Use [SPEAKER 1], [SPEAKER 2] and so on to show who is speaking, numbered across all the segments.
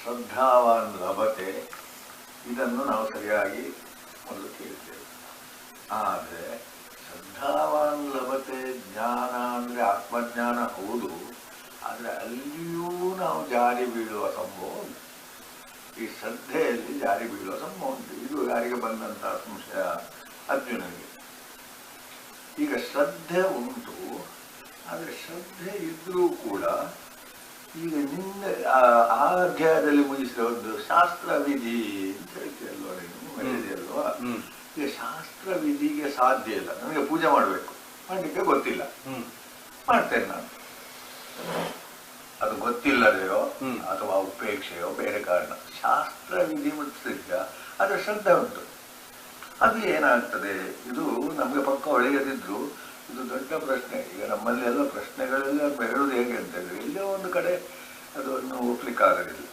[SPEAKER 1] ಶ್ರದ್ಧಾವಾನ್ ಲಭತೆ, ಇದನ್ನು ನಾವು ಸರಿಯಾಗಿ ಮೊದಲು ಕೇಳ್ತೇವೆ. ಆದರೆ ಶ್ರದ್ಧಾವಾನ್ ಲಭತೆ ಜ್ಞಾನ ಅಂದರೆ ಆತ್ಮಜ್ಞಾನ ಹೌದು, ಆದರೆ ಅಲ್ಲಿಯೂ ನಾವು ಜಾರಿ ಬೀಳುವ ಸಂಭವ ಉಂಟು. ಈ ಶ್ರದ್ಧೆಯಲ್ಲಿ ಜಾರಿ ಬೀಳುವ ಸಂಭವ ಉಂಟು. ಇದು ಯಾರಿಗೆ ಬಂದಂತಹ ಸಂಶಯ? ಅರ್ಜುನನಿಗೆ. ಈಗ ಶ್ರದ್ಧೆ ಉಂಟು, ಆದರೆ ಶ್ರದ್ಧೆ ಇದ್ರೂ ಕೂಡ ಈಗ ನಿನ್ನೆ ಆ ಅಧ್ಯಾಯದಲ್ಲಿ ಮುಗಿಸಿದ ಒಂದು ಶಾಸ್ತ್ರ ವಿಧಿ ಅಂತ ಹೇಳ್ತೀಯಲ್ವ ನೀವು, ಹೇಳಿದೆಯಲ್ವಾ? ಈಗ ಶಾಸ್ತ್ರ ವಿಧಿಗೆ ಸಾಧ್ಯ ಇಲ್ಲ. ನನಗೆ ಪೂಜೆ ಮಾಡಬೇಕು, ಮಾಡಲಿಕ್ಕೆ ಗೊತ್ತಿಲ್ಲ, ಮಾಡ್ತೇನೆ ನಾನು. ಅದು ಗೊತ್ತಿಲ್ಲದೆಯೋ ಅಥವಾ ಉಪೇಕ್ಷೆಯೋ ಬೇರೆ ಕಾರಣ, ಶಾಸ್ತ್ರ ವಿಧಿ ಮುಟ್ಟಿಸಿದ್ದ ಅದರ ಶ್ರದ್ಧೆ ಉಂಟು. ಅದು ಏನಾಗ್ತದೆ? ಇದು ನಮಗೆ ಪಕ್ಕ ಒಳ್ಳೆಯದಿದ್ರು ಇದು ದೊಡ್ಡ ಪ್ರಶ್ನೆ. ಈಗ ನಮ್ಮಲ್ಲಿ ಎಲ್ಲ ಪ್ರಶ್ನೆಗಳೆಲ್ಲ ಬೆರಳುದು ಹೇಗೆ ಅಂತ ಹೇಳಿದ್ರೆ ಎಲ್ಲೋ ಒಂದು ಕಡೆ ಅದನ್ನು ಒಪ್ಲಿಕ್ಕಾಗಲಿಲ್ಲ.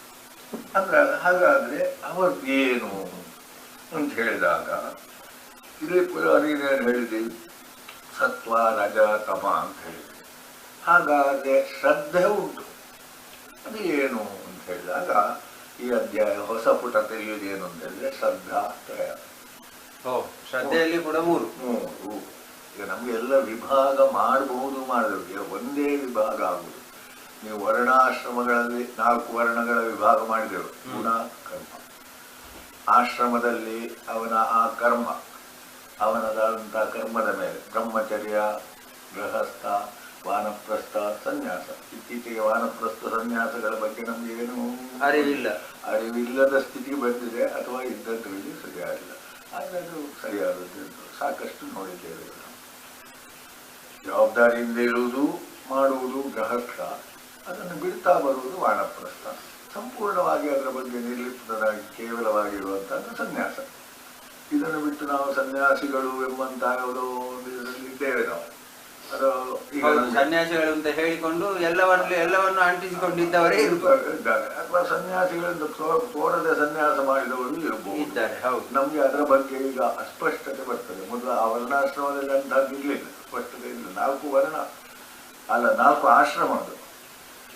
[SPEAKER 1] ಅಂದ್ರೆ ಹಾಗಾದ್ರೆ ಅವರದ್ದು ಏನು ಅಂತ ಹೇಳಿದಾಗ ಇಲ್ಲಿ ಪುರಾಣಿನೇನು ಹೇಳಿದ್ದೀವಿ, ಸತ್ವ ರಜ ತಮ ಅಂತ ಹೇಳಿದ್ವಿ. ಹಾಗಾದ್ರೆ ಶ್ರದ್ಧೆ ಉಂಟು, ಅದು ಏನು ಅಂತ ಹೇಳಿದಾಗ ಈ ಅಧ್ಯಾಯ ಹೊಸ ಪುಟ ತೆರೆಯುವುದೇನು ಅಂತ ಹೇಳಿದ್ರೆ ಶ್ರದ್ಧಾ ತ್ರಯ.
[SPEAKER 2] ಶ್ರದ್ಧೆಯಲ್ಲಿ ಕೂಡ ಮೂರು.
[SPEAKER 1] ಈಗ ನಮ್ಗೆ ಎಲ್ಲ ವಿಭಾಗ ಮಾಡಬಹುದು, ಮಾಡಬೇಕು. ಈಗ ಒಂದೇ ವಿಭಾಗ ಆಗುವುದು. ನೀವು ವರ್ಣಾಶ್ರಮಗಳಲ್ಲಿ 4 ವರ್ಣಗಳ ವಿಭಾಗ ಮಾಡಿದೆವು, ಗುಣ ಕರ್ಮ. ಆಶ್ರಮದಲ್ಲಿ ಅವನ ಆ ಕರ್ಮ, ಅವನದಾದಂತಹ ಕರ್ಮದ ಮೇಲೆ ಬ್ರಹ್ಮಚರ್ಯ, ಗೃಹಸ್ಥ, ವಾನಪ್ರಸ್ಥ, ಸನ್ಯಾಸ. ಇತ್ತೀಚೆಗೆ ವಾನಪ್ರಸ್ಥ ಸನ್ಯಾಸಗಳ ಬಗ್ಗೆ ನಮ್ಗೆ ಏನು ಅರಿವಿಲ್ಲದ ಸ್ಥಿತಿಗೆ ಬಂದಿದೆ, ಅಥವಾ ಇದ್ದದ್ರಲ್ಲಿ ಸರಿಯಾಗಿಲ್ಲ. ಆದರೆ ಅದು ಸರಿಯಾದದ್ದು ಸಾಕಷ್ಟು ನೋಡಿದ್ದೇವೆ. ಜವಾಬ್ದಾರಿಯಿಂದ ಇರುವುದು ಮಾಡುವುದು ಗೃಹಸ್ಥ, ಅದನ್ನು ಬಿಡ್ತಾ ಬರುವುದು ವಾನಪ್ರಸ್ಥ. ಸಂಪೂರ್ಣವಾಗಿ ಅದರ ಬಗ್ಗೆ ನಿರ್ಲಿಪ್ತರಾಗಿ ಕೇವಲವಾಗಿರುವಂತಹದ್ದು ಸನ್ಯಾಸ. ಇದನ್ನು ಬಿಟ್ಟು ನಾವು ಸನ್ಯಾಸಿಗಳು ಎಂಬಂತಾಗಲು ಇದ್ದೇವೆ ನಾವು. ಅದು ಈಗ
[SPEAKER 2] ಸನ್ಯಾಸಿಗಳು ಅಂತ ಹೇಳಿಕೊಂಡು ಎಲ್ಲವನ್ನು ಅಂಟಿಸಿಕೊಂಡಿದ್ದವರೇ
[SPEAKER 1] ಇದ್ದಾರೆ, ಅಥವಾ ಸನ್ಯಾಸಿಗಳಿಂದ ತೋರದೆ ಸನ್ಯಾಸ ಮಾಡಿದವರು ಇರಬಹುದು. ನಮ್ಗೆ ಅದರ ಬಗ್ಗೆ ಈಗ ಅಸ್ಪಷ್ಟತೆ ಬರ್ತದೆ. ಮೊದಲು ಆ ವರ್ಣಾಶ್ರಮದಲ್ಲಿ ಅಂತದ್ದು ಇರಲಿಲ್ಲ, ಸ್ಪಷ್ಟತೆ ಇಲ್ಲ. 4 ವರ್ಣ ಅಲ್ಲ, 4 ಆಶ್ರಮ ಅದು.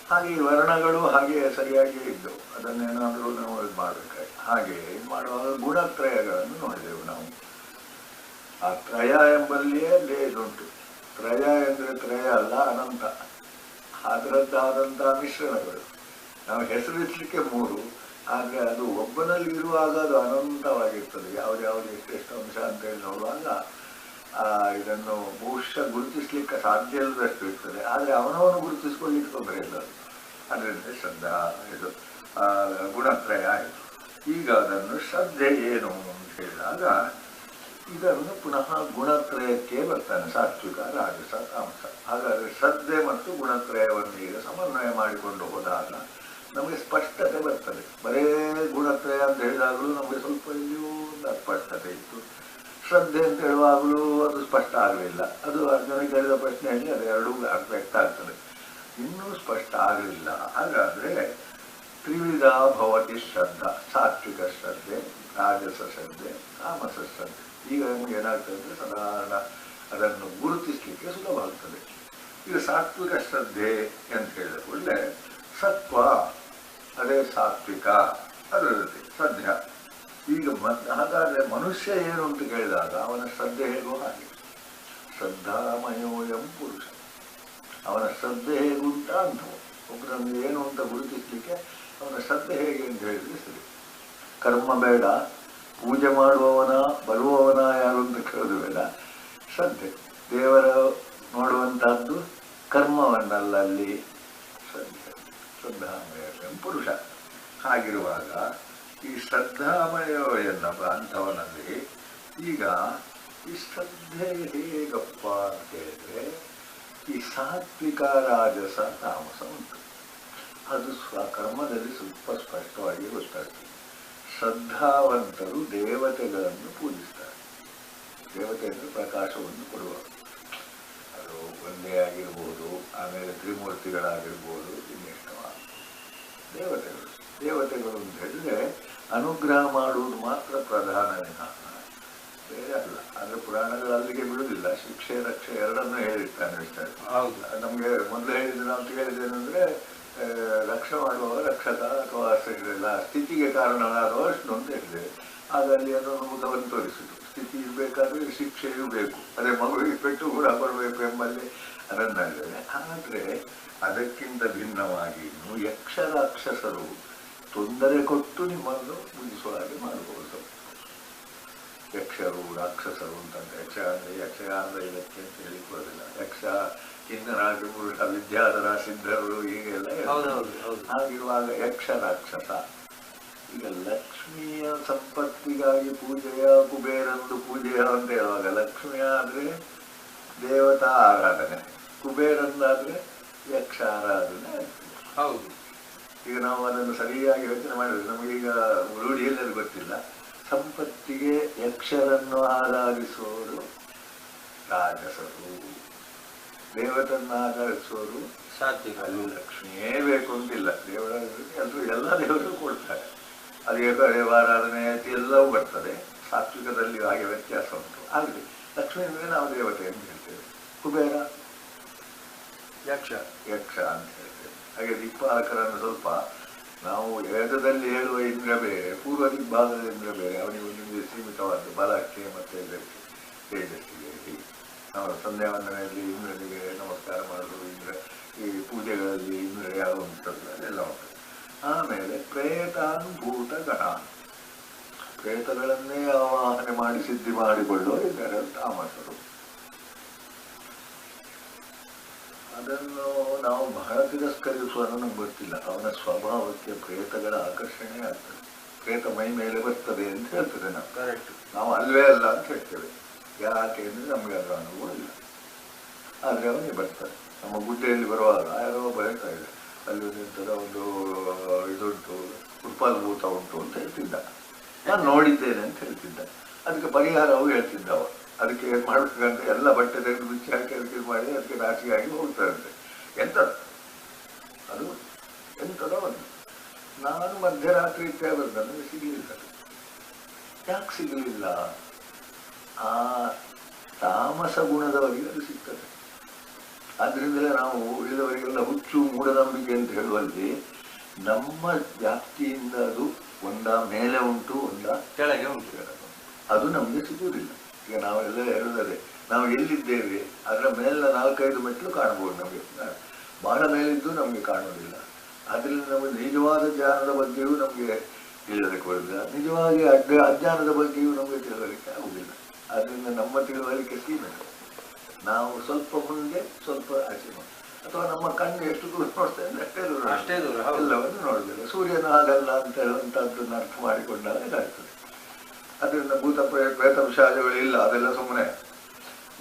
[SPEAKER 1] ಹಾಗೆ ಈ ವರ್ಣಗಳು ಹಾಗೆ ಸರಿಯಾಗಿಯೇ ಇದ್ದವು. ಅದನ್ನೇನಾದರೂ ನಾವು ಇದು ಮಾಡಬೇಕಾಗಿ ಹಾಗೆ ಇದು ಮಾಡುವಾಗ ಗುಣತ್ರಯಗಳನ್ನು ನೋಡಿದೆವು ನಾವು. ಆ ತ್ರಯ ಎಂಬಲ್ಲಿಯೇ ಲೇದುಂಟು. ತ್ರಯ ಎಂದರೆ ತ್ರಯ ಅಲ್ಲ, ಅನಂತ. ಅದರದ್ದಾದಂತಹ ಮಿಶ್ರಣಗಳು. ನಾವು ಹೆಸರಿಸಲಿಕ್ಕೆ 3, ಆದರೆ ಅದು ಒಬ್ಬನಲ್ಲಿ ಇರುವಾಗ ಅದು ಅನಂತವಾಗಿರ್ತದೆ. ಯಾವ್ದು ಎಷ್ಟೆಷ್ಟು ಅಂಶ ಅಂತೇಳಿ ನೋಡುವಾಗ ಇದನ್ನು ಬಹುಶಃ ಗುರುತಿಸ್ಲಿಕ್ಕೆ ಸಾಧ್ಯ ಇಲ್ಲದಷ್ಟು ಇರ್ತದೆ. ಆದರೆ ಅವನವನು ಗುರುತಿಸ್ಕೊಳ್ಳಿಕ್ಕೆ ತೊಂದರೆ ಇಲ್ಲ. ಅದರಿಂದ ಶ್ರದ್ಧಾ ಇದು ಗುಣತ್ರಯ ಆಯಿತು. ಈಗ ಅದನ್ನು ಶ್ರದ್ಧೆ ಏನು ಅಂತ ಹೇಳಿದಾಗ ಇದನ್ನು ಪುನಃ ಗುಣತ್ರಯಕ್ಕೆ ಬರ್ತಾನೆ, ಸಾತ್ವಿಕ, ರಾಜಸ, ತಾಮಸ. ಹಾಗಾದರೆ ಶ್ರದ್ಧೆ ಮತ್ತು ಗುಣತ್ರಯವನ್ನು ಈಗ ಸಮನ್ವಯ ಮಾಡಿಕೊಂಡು ಹೋದಾಗ ನಮಗೆ ಸ್ಪಷ್ಟತೆ ಬರ್ತದೆ. ಬರೇ ಗುಣತ್ರಯ ಅಂತ ಹೇಳಿದಾಗಲೂ ನಮಗೆ ಸ್ವಲ್ಪ ಇಲ್ಲಿಯೂ ಒಂದು ಅಸ್ಪಷ್ಟತೆ ಇತ್ತು. ಶ್ರದ್ಧೆ ಅಂತ ಹೇಳುವಾಗಲೂ ಅದು ಸ್ಪಷ್ಟ ಆಗಲಿಲ್ಲ. ಅದು ಅರ್ಜುನಿಗೆ ಕೇಳಿದ ಪ್ರಶ್ನೆಯಲ್ಲಿ ಅದೆರಡೂ ವ್ಯಕ್ತ ಆಗ್ತದೆ, ಇನ್ನೂ ಸ್ಪಷ್ಟ ಆಗಲಿಲ್ಲ. ಹಾಗಾದರೆ ತ್ರಿವಿಧ ಭವತಿ ಶ್ರದ್ಧಾ, ಸಾತ್ವಿಕ ಶ್ರದ್ಧೆ, ರಾಜಸ ಶ್ರದ್ಧೆ, ತಾಮಸ ಶ್ರದ್ಧೆ. ಈಗ ನಮಗೆ ಏನಾಗ್ತದೆ ಅಂದರೆ ಸಾಧಾರಣ ಅದನ್ನು ಗುರುತಿಸಲಿಕ್ಕೆ ಸುಲಭ ಆಗ್ತದೆ. ಈಗ ಸಾತ್ವಿಕ ಶ್ರದ್ಧೆ ಅಂತ ಹೇಳಿದ ಕೂಡಲೇ ಸತ್ವ, ಅದೇ ಸಾತ್ವಿಕ, ಅದರದ್ದು ಶ್ರದ್ಧೆ. ಈಗ ಹಾಗಾದರೆ ಮನುಷ್ಯ ಏನು ಅಂತ ಕೇಳಿದಾಗ ಅವನ ಶ್ರದ್ಧೆ ಹೇಗೋ ಹಾಗೆ. ಶ್ರದ್ಧಾಮಯೋಯಂ ಪುರುಷ, ಅವನ ಶ್ರದ್ಧೆ ಹೇಗುಂಟ ಅಂತ ಒಬ್ಬರನ್ನು ಏನು ಅಂತ ಗುರುತಿಸಲಿಕ್ಕೆ ಅವನ ಶ್ರದ್ಧೆ ಹೇಗೆ ಅಂತ ಹೇಳಿದ್ರೆ ಸರಿ. ಕರ್ಮ ಬೇಡ, ಪೂಜೆ ಮಾಡುವವನ ಬರುವವನ ಯಾರು ಅಂತ ಕೇಳೋದು ಬೇಡ, ಶ್ರದ್ಧೆ. ದೇವರ ನೋಡುವಂತಹದ್ದು ಕರ್ಮವನ್ನಲ್ಲ, ಅಲ್ಲಿ ಶ್ರದ್ಧೆ. ಶ್ರದ್ಧಾಮಯ ಪುರುಷ. ಹಾಗಿರುವಾಗ ಈ ಶ್ರದ್ಧಾಮಯ ಎನ್ನುವ ಅಂಥವನಲ್ಲಿ ಈಗ ಈ ಶ್ರದ್ಧೆ ಹೇಗಪ್ಪ ಅಂತ ಹೇಳಿದ್ರೆ ಈ ಸಾತ್ವಿಕ ರಾಜಸ ತಾಮಸ ಉಂಟು. ಅದು ಸ್ವಕರ್ಮದಲ್ಲಿ ಸ್ವಲ್ಪ ಸ್ಪಷ್ಟವಾಗಿ ಗೊತ್ತಾಗ್ತದೆ. ಶ್ರದ್ಧಾವಂತರು ದೇವತೆಗಳನ್ನು ಪೂಜಿಸ್ತಾರೆ. ದೇವತೆ ಅಂದರೆ ಪ್ರಕಾಶವನ್ನು ಕೊಡುವ, ಅದು ಒಂದೇ ಆಗಿರ್ಬೋದು, ಆಮೇಲೆ ತ್ರಿಮೂರ್ತಿಗಳಾಗಿರ್ಬೋದು, ಇನ್ನೆಷ್ಟವ ದೇವತೆಗಳು ಅಂತ ಹೇಳಿದ್ರೆ ಅನುಗ್ರಹ ಮಾಡುವುದು ಮಾತ್ರ ಪ್ರಧಾನ ವಿನ ಬೇರೆ ಅಲ್ಲ. ಅಂದ್ರೆ ಪುರಾಣಗಳು ಅಲ್ಲಿಗೆ ಬಿಡುವುದಿಲ್ಲ, ಶಿಕ್ಷೆ ರಕ್ಷೆ ಎರಡನ್ನೂ ಹೇಳಿರ್ತಾನೆ ವಿಷ್ಣು. ನಮ್ಗೆ ಮೊದಲು ಹೇಳಿದ್ರೆ ನಾವು ಕೇಳಿದೇನೆಂದ್ರೆ ರಕ್ಷೆ ಮಾಡುವ ರಕ್ಷಕ ಅಥವಾ ಸ್ಥಿತಿಗೆ ಕಾರಣನಾದವಷ್ಟು ಅಂತ ಹೇಳಿದೆ. ಆಗ ಅಲ್ಲಿ ಅದನ್ನು ಮುಖವನ್ನು ತೋರಿಸಿತು. ಸ್ಥಿತಿ ಇರಬೇಕಾದ್ರೆ ಶಿಕ್ಷೆಯೂ ಬೇಕು, ಅದೇ ಮಗುವಿಗೆ ಪೆಟ್ಟು ಕೂಡ ಬರಬೇಕು ಎಂಬಲ್ಲಿ ಅದನ್ನ ಹೇಳಿದೆ. ಆದರೆ ಅದಕ್ಕಿಂತ ಭಿನ್ನವಾಗಿ ಇನ್ನು ಯಕ್ಷ ರಾಕ್ಷಸರು ತೊಂದರೆ ಕೊಟ್ಟು ನಿಮ್ಮನ್ನು ಮುಗಿಸುವ ಹಾಗೆ ಮಾಡಬಹುದು. ಯಕ್ಷರು ರಾಕ್ಷಸರು ಅಂತಂದ್ರೆ ಯಕ್ಷಗಾನದ ಇದಕ್ಕೆ ಅಂತ ಹೇಳಿಕೊಳ್ಳೋದಿಲ್ಲ. ಯಕ್ಷ ಕಿನ್ನರಾಗಿ ಪುರುಷ ವಿದ್ಯಾಧರ ಸಿದ್ಧರು ಹೀಗೆಲ್ಲ. ಹಾಗಿರುವಾಗ ಯಕ್ಷ ರಾಕ್ಷಸ. ಈಗ ಲಕ್ಷ್ಮಿಯ ಸಂಪತ್ತಿಗಾಗಿ ಪೂಜೆಯ ಕುಬೇರಂದು ಪೂಜೆಯ ಅಂತ ಹೇಳುವಾಗ ಲಕ್ಷ್ಮಿಯ ಆದ್ರೆ ದೇವತಾ ಆರಾಧನೆ, ಕುಬೇರಂದಾದ್ರೆ ಯಕ್ಷ ಆರಾಧನೆ.
[SPEAKER 2] ಹೌದು.
[SPEAKER 1] ಈಗ ನಾವು ಅದನ್ನು ಸರಿಯಾಗಿ ಯೋಚನೆ ಮಾಡಿದ್ರೆ ನಮಗೀಗ ರೂಢಿಯಲ್ಲಿ ಗೊತ್ತಿಲ್ಲ. ಸಂಪತ್ತಿಗೆ ಯಕ್ಷರನ್ನು ಆರಾಧಿಸುವವರು ರಾಜಸರು, ದೇವತನ್ನು ಆರಾಧಿಸುವವರು ಸಾತ್ವಿಕರು. ಲಕ್ಷ್ಮಿಯೇ ಬೇಕು ಅಂತಿಲ್ಲ, ದೇವರ ಎಲ್ಲ ದೇವರು ಕೊಡ್ತಾರೆ. ಅದಕ್ಕೆ ಆರಾಧನೆ ಎಲ್ಲವೂ ಬರ್ತದೆ. ಸಾತ್ವಿಕದಲ್ಲಿ ಹಾಗೆ ವ್ಯತ್ಯಾಸ ಉಂಟು. ಆಗಲಿ ಲಕ್ಷ್ಮಿ ಅಂದರೆ ನಾವು ದೇವತೆ ಅಂತ ಹೇಳ್ತೇವೆ, ಕುಬೇರ ಯಕ್ಷ ಅಂತ ಹೇಳ್ತೇವೆ. ಹಾಗೆ ದಿಕ್ಪಾಲಕರನ್ನು ಸ್ವಲ್ಪ ನಾವು ವೇದದಲ್ಲಿ ಹೇಳುವ ಇಂದ್ರ ಬೇರೆ, ಪೂರ್ವ ದಿಗ್ಭಾಗದ ಇಂದ್ರ ಬೇರೆ. ಅವನಿಗೆ ನಿಮಗೆ ಸೀಮಿತವಾದ ಬಲಕ್ಕೆ ಮತ್ತು ಇದಕ್ಕೆ ತೇಜಸ್ಸಿಗೆ. ಹೀಗೆ ನಾವು ಸಂಧ್ಯಾ ವಂದನೆಯಲ್ಲಿ ಇಂದ್ರನಿಗೆ ನಮಸ್ಕಾರ ಮಾಡೋದು, ಇಂದ್ರ ಈ ಪೂಜೆಗಳಲ್ಲಿ ಇಂದ್ರ ಯಾವ ಉಂಟಲ್ಲ ಅದೆಲ್ಲ ಉಂಟು. ಆಮೇಲೆ ಪ್ರೇತಾನುಭೂತ ಗಣ, ಪ್ರೇತಗಳನ್ನೇ ಆವಾಹನೆ ಮಾಡಿ ಸಿದ್ಧಿ ಮಾಡಿಕೊಳ್ಳುವರಿದ್ದಾರೆ ತಾಮಸರು. ಅದನ್ನು ನಾವು ಬಹಳ ತಿರಸ್ಕರಿಸುವುದು ನಮ್ಗೆ ಗೊತ್ತಿಲ್ಲ. ಅವನ ಸ್ವಭಾವಕ್ಕೆ ಪ್ರೇತಗಳ ಆಕರ್ಷಣೆ ಆಗ್ತದೆ, ಪ್ರೇತ ಮೈ ಮೇಲೆ ಬರ್ತದೆ ಅಂತ ಹೇಳ್ತದೆ. ನಾವು ಅಲ್ವೇ ಅಲ್ಲ ಅಂತ ಹೇಳ್ತೇವೆ. ಯಾಕೆ ಅಂದರೆ ನಮಗೆ ಅದರ ಅನುಭವ ಇಲ್ಲ. ಆದರೆ ಅವನಿಗೆ ಬರ್ತಾರೆ. ನಮ್ಮ ಗುಡ್ಡೆಯಲ್ಲಿ ಬರುವಾಗ ಯಾರೋ ಹೇಳ್ತಾ ಇದೆ, ಅಲ್ಲಿ ನಿಂತದ ಒಂದು ಇದುಂಟು, ಉತ್ಪಾದಭೂತ ಉಂಟು ಅಂತ ಹೇಳ್ತಿದ್ದ. ನಾನು ನೋಡಿದ್ದೇನೆ ಅಂತ ಹೇಳ್ತಿದ್ದ. ಅದಕ್ಕೆ ಪರಿಹಾರವು ಹೇಳ್ತಿದ್ದವ. ಅದಕ್ಕೆ ಏನು ಮಾಡಬೇಕಂತ ಎಲ್ಲ ಬಟ್ಟೆ ತೆಗೆದು ಬಿಚ್ಚಿ ಹಾಕಿ ಅದಕ್ಕೆ ಮಾಡಿ ಅದಕ್ಕೆ ರಾಶಿಯಾಗಿ ಹೋಗ್ತಾರಂತೆ. ಎಂಥದ್ದು ಅದು, ಎಂಥದ ಒಂದು. ನಾನು ಮಧ್ಯರಾತ್ರಿ ಇದ್ದೇ ಬಂದ, ನನಗೆ ಸಿಗಲಿಲ್ಲ. ಯಾಕೆ ಸಿಗಲಿಲ್ಲ? ಆ ತಾಮಸ ಗುಣದವರಿಗೆ ಅದು ಸಿಗ್ತದೆ. ಆದ್ರಿಂದಲೇ ನಾವು ಉಳಿದವರಿಗೆಲ್ಲ ಹುಚ್ಚು ಮೂಢನಂಬಿಕೆ ಅಂತ ಹೇಳುವಲ್ಲಿ ನಮ್ಮ ವ್ಯಾಪ್ತಿಯಿಂದ ಅದು ಒಂದ ಮೇಲೆ ಉಂಟು, ಒಂದ ಕೆಳಗೆ ಉಂಟು. ಅದು ನಮಗೆ ಸಿಗುವುದಿಲ್ಲ. ಈಗ ನಾವೆಲ್ಲ ಹೇಳುತ್ತದೆ, ನಾವು ಎಲ್ಲಿದ್ದೇವೆ ಅದರ ಮೇಲಿನ 4-5 ಮೆಟ್ಲು ಕಾಣಬಹುದು. ನಮಗೆ ಬಹಳ ಮೇಲಿದ್ದು ನಮಗೆ ಕಾಣುವುದಿಲ್ಲ. ಅದರಿಂದ ನಮಗೆ ನಿಜವಾದ ಜ್ಞಾನದ ಬಗ್ಗೆಯೂ ನಮಗೆ ತಿಳಿಯಲಿಕ್ಕೆ ಬರುವುದಿಲ್ಲ, ನಿಜವಾಗಿ ಅಜ್ಞಾನದ ಬಗ್ಗೆಯೂ ನಮಗೆ ತಿಳುವಳಿಕೆ ಆಗುವುದಿಲ್ಲ. ಆದ್ದರಿಂದ ನಮ್ಮ ತಿಳುವಳಿಕೆ ಸೀಮಿತ. ನಾವು ಸ್ವಲ್ಪ ಮುಂದೆ ಸ್ವಲ್ಪ ಆಚೆ, ಅಥವಾ ನಮ್ಮ ಕಣ್ಣು ಎಷ್ಟು ದೂರ ನೋಡ್ತೇವೆ ಅಂದರೆ ಅಷ್ಟೇ ದೂರ ಎಲ್ಲವನ್ನು ನೋಡುವುದಿಲ್ಲ. ಸೂರ್ಯನ ಹಾಗಲ್ಲ ಅಂತ ಹೇಳುವಂಥದ್ದನ್ನು ಅರ್ಥ ಮಾಡಿಕೊಂಡಾಗ ಇದಾಗ್ತದೆ. ಅದರಿಂದ ಭೂತ ಪ್ರೇತ ವಿಷಾದಗಳು ಇಲ್ಲ, ಅದೆಲ್ಲ ಸುಮ್ಮನೆ.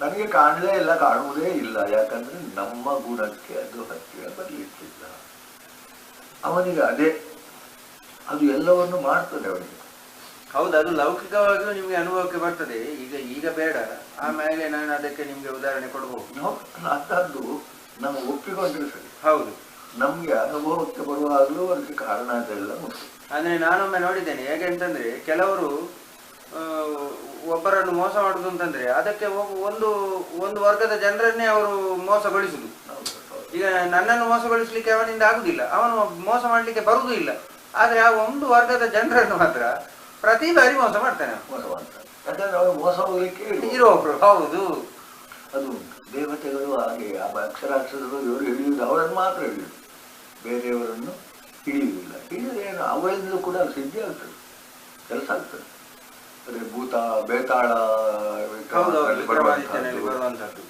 [SPEAKER 1] ನನಗೆ ಕಾಣಲೇ ಇಲ್ಲ, ಕಾಣುವುದೇ ಇಲ್ಲ. ಯಾಕಂದ್ರೆ ನಮ್ಮ ಗುಣಕ್ಕೆ ಅದು ಹತ್ತಿರ ಬರಲಿಕ್ಕಿಲ್ಲ. ಅವನಿಗೆ ಅದೇ, ಅದು ಎಲ್ಲವನ್ನು ಮಾಡ್ತದೆ ಅವನಿಗೆ.
[SPEAKER 2] ಹೌದು, ಅದು ಲೌಕಿಕವಾಗಿಯೂ ನಿಮ್ಗೆ ಅನುಭವಕ್ಕೆ ಬರ್ತದೆ. ಈಗ ಬೇಡ, ಆಮೇಲೆ ನಾನು ಅದಕ್ಕೆ ನಿಮ್ಗೆ ಉದಾಹರಣೆ ಕೊಡಬಹುದು.
[SPEAKER 1] ಅಂತದ್ದು ನಾವು ಒಪ್ಪಿಕೊಂಡ್ರೆ ಸರಿ.
[SPEAKER 2] ಹೌದು,
[SPEAKER 1] ನಮ್ಗೆ ಅನುಭವಕ್ಕೆ ಬರುವಾಗಲೂ ಅದಕ್ಕೆ ಕಾರಣ ಅದೆಲ್ಲ ಉಂಟು.
[SPEAKER 2] ಅಂದ್ರೆ ನಾನೊಮ್ಮೆ ನೋಡಿದ್ದೇನೆ. ಹೇಗೆ ಅಂತಂದ್ರೆ, ಕೆಲವರು ಒಬ್ಬರನ್ನು ಮೋಸ ಮಾಡುದು ಅಂತಂದ್ರೆ ಅದಕ್ಕೆ ಒಂದು ವರ್ಗದ ಜನರನ್ನೇ ಅವರು ಮೋಸಗೊಳಿಸುದು. ಈಗ ನನ್ನನ್ನು ಮೋಸಗೊಳಿಸ್ಲಿಕ್ಕೆ ಅವನಿಂದ ಆಗುದಿಲ್ಲ, ಅವನು ಮೋಸ ಮಾಡ್ಲಿಕ್ಕೆ ಬರುವುದೂ ಇಲ್ಲ. ಆದ್ರೆ ಆ ಒಂದು ವರ್ಗದ ಜನರನ್ನು ಮಾತ್ರ ಪ್ರತಿ ಬಾರಿ ಮೋಸ ಮಾಡ್ತಾನೆ.
[SPEAKER 1] ಮೋಸ ಹೋಗ್ಲಿಕ್ಕೆ
[SPEAKER 2] ಇರೋಬ್ರು. ಹೌದು,
[SPEAKER 1] ಅದು ದೇವತೆಗಳು ಹಾಗೆ. ಆ ಅಕ್ಷರಾಕ್ಷರರು ಇವರು ಹಿಡಿಯುವುದು, ಅವರನ್ನು ಮಾತ್ರ ಹಿಡಿಯುವುದು, ಬೇರೆಯವರನ್ನು ಹಿಡಿಯುವುದಿಲ್ಲ. ಹಿಡಿಯೋದೇನು ಅವರಿಂದಲೂ ಕೂಡ ಸಿದ್ಧಿ ಆಗ್ತದೆ, ಕೆಲಸ ಆಗ್ತದೆ. ಅದೇ ಭೂತ ಬೇತಾಳ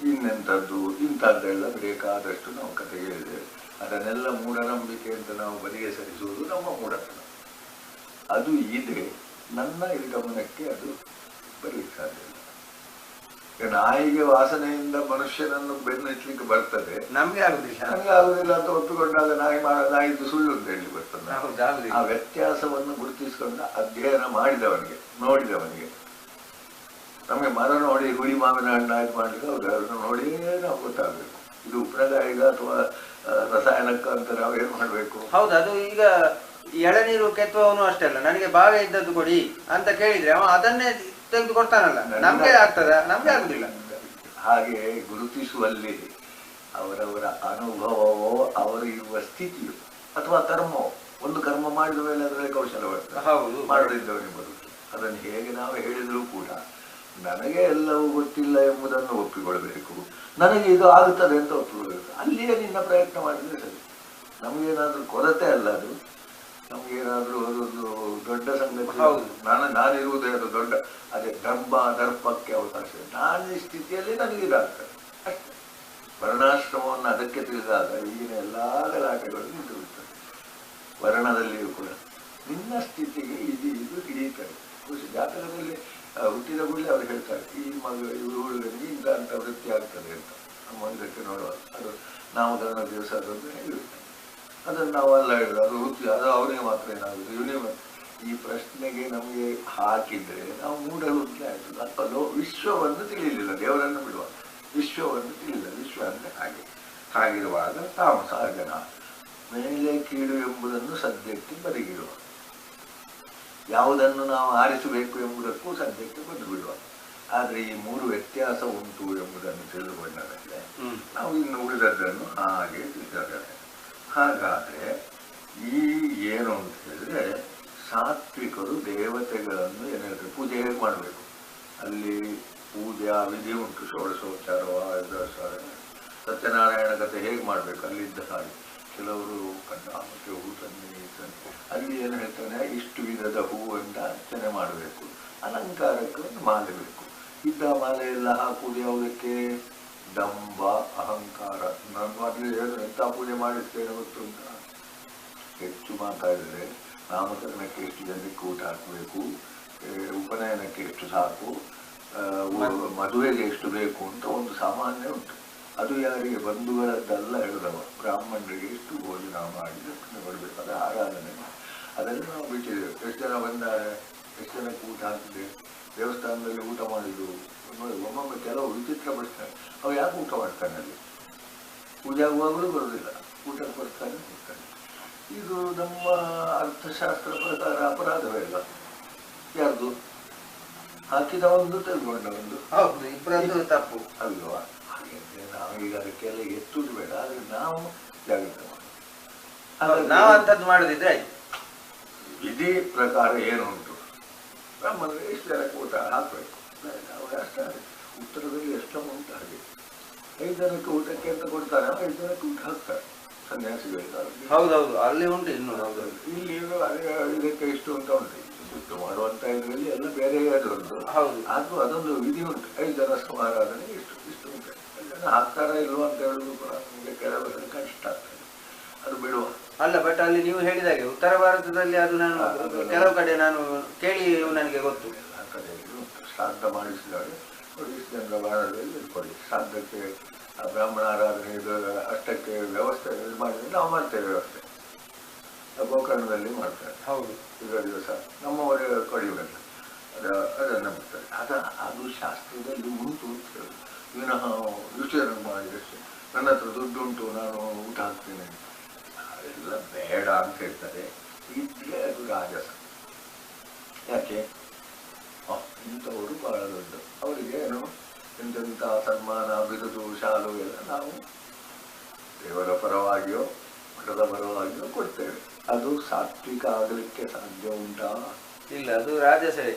[SPEAKER 1] ಇನ್ನೆಂಥದ್ದು ಇಂಥದ್ದೆಲ್ಲ ಬೇಕಾದಷ್ಟು ನಾವು ಕತೆ ಹೇಳಿದ್ದೇವೆ. ಅದನ್ನೆಲ್ಲ ಮೂಢನಂಬಿಕೆ ಅಂತ ನಾವು ಬದಿಗೆ ಸರಿಸುವುದು ನಮ್ಮ ಮೂಢತನ. ಅದು ಇದೆ, ನನ್ನ ಇದು ಗಮನಕ್ಕೆ ಅದು ಬರಲಿಕ್ಕೆ ಸಾಧ್ಯ ಇಲ್ಲ. ನಾಯಿಗೆ ವಾಸನೆಯಿಂದ ಮನುಷ್ಯನನ್ನು ಬೆನ್ನಚ್ಚಲಿಕ್ಕೆ ಬರ್ತದೆ,
[SPEAKER 2] ನಮ್ಗೆ ಆಗುದಿಲ್ಲ.
[SPEAKER 1] ನನಗೆ ಆಗುದಿಲ್ಲ ಅಂತ ಒಪ್ಪಿಕೊಂಡಾಗ ನಾಯಿದು ಸುಳ್ಳು ಅಂತ ಹೇಳಿ ಬರ್ತದೆ. ಆ ವ್ಯತ್ಯಾಸವನ್ನು ಗುರುತಿಸಿಕೊಂಡು ಅಧ್ಯಯನ ಮಾಡಿದವನಿಗೆ, ನೋಡಿದವನಿಗೆ, ನಮಗೆ ಮರ ನೋಡಿ ಹುಳಿ ಮಾವಿನ ಹಣ್ಣು ಆಯ್ತು ಮಾಡ್ಲಿಕ್ಕೆ ಹೌದು, ಅದನ್ನು ನೋಡಿಯೇ ನಾವು ಗೊತ್ತಾಗಬೇಕು ಇದು ಉಪ್ಪಿನಕಾಯಿಗ ಅಥವಾ ರಸಾಯನಕ್ಕ ಅಂತ ನಾವು ಏನ್ ಮಾಡ್ಬೇಕು.
[SPEAKER 2] ಹೌದು, ಅದು ಈಗ ಎಳನೀರು ಕೆತ್ತುವವನು ಅಷ್ಟೇ ಅಲ್ಲ, ನನಗೆ ಬಾವೆ ಇದ್ದದ್ದು ಕೊಡಿ ಅಂತ ಕೇಳಿದ್ರೆ ಅವ ಅದನ್ನೇ ತೆಗೆದು ಕೊಡ್ತಾನಲ್ಲ, ನಮ್ಗೆ ಆಗ್ತದ? ನಮ್ಗೆ ಆಗುದಿಲ್ಲ.
[SPEAKER 1] ಹಾಗೆ ಗುರುತಿಸುವಲ್ಲಿ ಅವರವರ ಅನುಭವವೋ ಅವರು ಇರುವ ಸ್ಥಿತಿಯು ಅಥವಾ ಕರ್ಮವೋ, ಒಂದು ಕರ್ಮ ಮಾಡಿದ ಮೇಲೆ ಅದರಲ್ಲಿ ಕೌಶಲ ಬರ್ತದೆ, ಮಾಡದಿದ್ದವನಿಗೆ ಬರುತ್ತೆ. ಅದನ್ನು ಹೇಗೆ ನಾವು ಹೇಳಿದರೂ ಕೂಡ ನನಗೆ ಎಲ್ಲವೂ ಗೊತ್ತಿಲ್ಲ ಎಂಬುದನ್ನು ಒಪ್ಪಿಕೊಳ್ಬೇಕು, ನನಗೆ ಇದು ಆಗುತ್ತದೆ ಅಂತ ಒಪ್ಪಿಕೊಳ್ಬೇಕು. ಅಲ್ಲಿಯೇ ನಿನ್ನ ಪ್ರಯತ್ನ ಮಾಡಿದ್ರೆ ಸರಿ. ನಮಗೇನಾದ್ರೂ ಕೊರತೆ ಅಲ್ಲ ಅದು, ನಮ್ಗೇನಾದ್ರೂ ಅದೊಂದು ದೊಡ್ಡ ಸಂಗತಿ. ನಾನಿರುವುದೇ ಅದು ದೊಡ್ಡ, ಅದೇ ದರ್ಪಕ್ಕೆ ಅವಕಾಶ. ನಾನು ಈ ಸ್ಥಿತಿಯಲ್ಲಿ ನನಗೆ ಇದಾಗ್ತದೆ ಅಷ್ಟೇ. ವರ್ಣಾಶ್ರಮವನ್ನು ಅದಕ್ಕೆ ತಿಳಿದಾಗ ಈಗಿನ ಎಲ್ಲಾ ಗಲಾಟೆಗಳು ನಿಂತು ಬಿಡ್ತದೆ. ವರ್ಣದಲ್ಲಿಯೂ ಕೂಡ ನಿನ್ನ ಸ್ಥಿತಿಗೆ ಇದು ಹಿಡಿಯುತ್ತಾರೆ. ಜಾತಕದಲ್ಲಿ ಹುಟ್ಟಿದ ಕೂಡಲೇ ಅವ್ರು ಹೇಳ್ತಾರೆ, ಈ ಹುಡುಗನಿಗೆ ಇಂಥ ಅಂತ ವೃತ್ತಿ ಆಗ್ತದೆ ಅಂತ. ನಮ್ಮ ಇದಕ್ಕೆ ನೋಡುವ ಅದು ನಾಮಕರಣ ದಿವಸ ಅದೊಂದು ಹೇಳಿರ್ತಾರೆ. ಅದನ್ನು ನಾವೆಲ್ಲ ಹೇಳೋದು ಅದು ಹುಟ್ಟಿ, ಅದು ಅವರಿಗೆ ಮಾತ್ರ ಏನಾಗುದು, ಇವನಿಗೆ. ಈ ಪ್ರಶ್ನೆಗೆ ನಮಗೆ ಹಾಕಿದ್ರೆ ನಾವು ಮೂಢಹುಟ್ಟಿ ಆಯ್ತದೆ. ಅಥವಾ ವಿಶ್ವವನ್ನು ತಿಳಿಯಲಿಲ್ಲ, ದೇವರನ್ನು ಬಿಡುವ, ವಿಶ್ವವನ್ನು ತಿಳಿಯಲಿಲ್ಲ. ವಿಶ್ವ ಅಂದರೆ ಹಾಗಿರುವಾಗ ತಾಮಸ ಜನ ಮೇಲೆ ಕೀಳು ಎಂಬುದನ್ನು ಸದ್ಯಕ್ಕೆ ಬದಿಗಿಡುವ, ಯಾವುದನ್ನು ನಾವು ಆರಿಸಬೇಕು ಎಂಬುದಕ್ಕೂ ಸದ್ಯಕ್ಕೆ ಬಂದು ಬಿಡುವ. ಆದರೆ ಈ ಮೂರು ವ್ಯತ್ಯಾಸ ಉಂಟು ಎಂಬುದನ್ನು ತಿಳಿದುಕೊಂಡ ಮೇಲೆ ನಾವು ಇನ್ನು ಉಳಿದದ್ದನ್ನು ಹಾಗೆ ತಿಳಿದರೆ, ಹಾಗಾದ್ರೆ ಈ ಏನು ಅಂತ ಹೇಳಿದ್ರೆ, ಸಾತ್ವಿಕರು ದೇವತೆಗಳನ್ನು ಏನು ಹೇಳ್ತಾರೆ, ಪೂಜೆ ಹೇಗೆ ಮಾಡಬೇಕು, ಅಲ್ಲಿ ಪೂಜಾ ವಿಧಿ ಉಂಟು. ಷೋಡಶೋಪಚಾರವ, ಸತ್ಯನಾರಾಯಣ ಕಥೆ ಹೇಗೆ ಮಾಡಬೇಕು ಅಲ್ಲಿದ್ದ ಹಾಗೆ. ಕೆಲವರು ಮತ್ತೆ ಹೂ ತನ್ನಿ ಅಲ್ಲಿ ಏನು ಹೇಳ್ತಾನೆ, ಇಷ್ಟು ವಿಧದ ಹೂವಿಂದ ಅರ್ಚನೆ ಮಾಡಬೇಕು, ಅಲಂಕಾರಕ್ಕೆ ಒಂದು ಮಾಲೆ ಬೇಕು. ಇದ್ದ ಮಾಲೆ ಎಲ್ಲ ಹಾಕುವುದು ಯಾವುದಕ್ಕೆ? ದಂಭ ಅಹಂಕಾರ. ನಾನು ಮೊದಲು ಎಂಥ ಪೂಜೆ ಮಾಡಿಸ್ತೇನೆ ಗೊತ್ತುಂಟ. ಹೆಚ್ಚು ಮಾತಾಡಿದ್ರೆ ನಾಮಕರಣಕ್ಕೆ ಎಷ್ಟು ಜನಕ್ಕೆ ಊಟ ಹಾಕಬೇಕು, ಉಪನಯನಕ್ಕೆ ಎಷ್ಟು ಸಾಕು, ಮದುವೆಗೆ ಎಷ್ಟು ಬೇಕು ಅಂತ ಒಂದು ಸಾಮಾನ್ಯ ಉಂಟು. ಅದು ಯಾರಿಗೆ? ಬಂಧುಗಳದ್ದೆಲ್ಲ ಹೇಳಿದವ. ಬ್ರಾಹ್ಮಣರಿಗೆ ಎಷ್ಟು ಭೋಜನ ಮಾಡಿ ದಕ್ಷಿಣ ಕೊಡಬೇಕು, ಅದು ಆರಾಧನೆ. ಅದನ್ನು ನಾವು ಬಿಟ್ಟಿದ್ದೇವೆ. ಎಷ್ಟು ಜನ ಬಂದಾರೆ, ಎಷ್ಟು ಜನಕ್ಕೆ ಊಟ ಹಾಕಿದೆ, ದೇವಸ್ಥಾನದಲ್ಲಿ ಊಟ ಮಾಡಿದ್ದು. ಒಮ್ಮೊಮ್ಮೆ ಕೆಲವು ವಿಚಿತ್ರ ಬರ್ತಾರೆ, ಅವು ಯಾಕೆ ಊಟ ಮಾಡ್ತಾನೆ ಅಲ್ಲಿ? ಪೂಜೆ ಆಗುವಾಗಲೂ ಬರೋದಿಲ್ಲ, ಊಟಕ್ಕೆ ಬರ್ತಾನೆ ಹೋಗ್ತಾನೆ. ಇದು ನಮ್ಮ ಅರ್ಥಶಾಸ್ತ್ರ ಪ್ರಕಾರ ಅಪರಾಧವೇ ಇಲ್ಲ. ಯಾರ್ದು? ಹಾಕಿದ ಒಂದು ತೆಗೆದುಕೊಂಡ ಒಂದು,
[SPEAKER 2] ಇಬ್ಬರದ್ದು ತಪ್ಪು
[SPEAKER 1] ಅಲ್ವಾ? ಹಾಗೆ ನಾವೀಗ ಅದಕ್ಕೆಲ್ಲ ಎತ್ತುದು ಬೇಡ, ಆದ್ರೆ ನಾವು ಜಾಗ್ರತೆ ಮಾಡೋದು.
[SPEAKER 2] ನಾವು ಅಂತದ್ದು ಮಾಡುದಿದ್ರೆ
[SPEAKER 1] ವಿಧಿ ಪ್ರಕಾರ ಏನು ಉಂಟು, ಬ್ರಾಹ್ಮಣರಿಗೆ ಎಷ್ಟು ಜನಕ್ಕೆ ಊಟ ಹಾಕಬೇಕು, ಅವ್ರು ಅಷ್ಟೇ. ಉತ್ತರದಲ್ಲಿ ಎಷ್ಟು ಉಂಟು ಹಾಗೆ 5 ಜನಕ್ಕೆ ಊಟಕ್ಕೆ ಅಂತ ಕೊಡ್ತಾರೆ, 5 ಜನಕ್ಕೆ ಊಟ ಹಾಕ್ತಾರೆ ಸನ್ಯಾಸಿಗಳಿದ್ದಾರೆ.
[SPEAKER 2] ಹೌದೌದು, ಅಲ್ಲಿ ಉಂಟು. ಇನ್ನು
[SPEAKER 1] ಇಲ್ಲಿ ಇದಕ್ಕೆ ಇಷ್ಟು ಅಂತ ಉಂಟು. ಸುಟ್ಟು ಮಾಡುವಂತ ಇದರಲ್ಲಿ ಎಲ್ಲ ಬೇರೆ ಅದೊಂದು. ಆದ್ರೂ ಅದೊಂದು ವಿಧಿ ಉಂಟು. 5 ಜನ ಸಮಾರಾಧನೆ ಇಷ್ಟು ಉಂಟು. ಜನ ಹಾಕ್ತಾರ ಇಲ್ವ ಅಂತ ಹೇಳುದು ಕೂಡ ನಮಗೆ ಕೆಲವು ಕಷ್ಟ ಆಗ್ತದೆ, ಅದು ಬಿಡುವ.
[SPEAKER 2] ಅಲ್ಲ, ಬಟ್ ಅಲ್ಲಿ ನೀವು ಹೇಳಿದಾಗೆ ಉತ್ತರ ಭಾರತದಲ್ಲಿ ಅದು ನಾನು ಕೆಲವು ಕಡೆ ನಾನು ಕೇಳಿ ನನಗೆ ಗೊತ್ತು.
[SPEAKER 1] ಆ ಕಡೆಯಲ್ಲಿ ಉಂಟು. ಶ್ರಾದ್ದ ಮಾಡಿಸಿದಾಗ ಇಷ್ಟು ಭಾರತದಲ್ಲಿ ಇಟ್ಕೊಳ್ಳಿ. ಶ್ರಾದ್ದಕ್ಕೆ ಬ್ರಾಹ್ಮಣ ಆರಾಧನೆ ಇದು ಅಷ್ಟಕ್ಕೆ ವ್ಯವಸ್ಥೆ ಮಾಡಿದ್ರೆ ನಾವು ಮಾಡ್ತೇವೆ. ವ್ಯವಸ್ಥೆ ಗೋಕರ್ಣದಲ್ಲಿ ಮಾಡ್ತಾರೆ.
[SPEAKER 2] ಹೌದು,
[SPEAKER 1] ಈಗ ದಿವಸ ನಮ್ಮವರೇ ಕಡಿಯುವುದಲ್ಲ, ಅದನ್ನು ಬಿಡ್ತಾರೆ. ಅದು ಶಾಸ್ತ್ರದಲ್ಲಿ ಉಂಟು ಅಂತ ಹೇಳಿ ವಿನಃ ವಿಚಾರ ಮಾಡಿದಷ್ಟೇ. ನನ್ನ ಹತ್ರ ದುಡ್ಡು ಉಂಟು, ನಾನು ಊಟ ಹಾಕ್ತೇನೆ, ಎಲ್ಲ ಬೇಡ ಅಂತ ಹೇಳ್ತಾರೆ. ಇದ್ರೆ ಅದು ರಾಜಸ. ಯಾಕೆ? ಇಂಥವರು ಬಹಳ ದೊಡ್ಡ, ಅವರಿಗೆ ಏನು ಎಂತೆಂಥ ಸನ್ಮಾನ, ಬಿರುದು, ಶಾಲು ಎಲ್ಲ ನಾವು ದೇವರ ಪರವಾಗಿಯೋ ಮಠದ ಪರವಾಗಿಯೋ ಕೊಡ್ತೇವೆ. ಅದು ಸಾತ್ವಿಕ ಆಗಲಿಕ್ಕೆ ಸಾಧ್ಯ ಉಂಟಾ? ಇಲ್ಲ,
[SPEAKER 2] ಅದು ರಾಜಸೇ.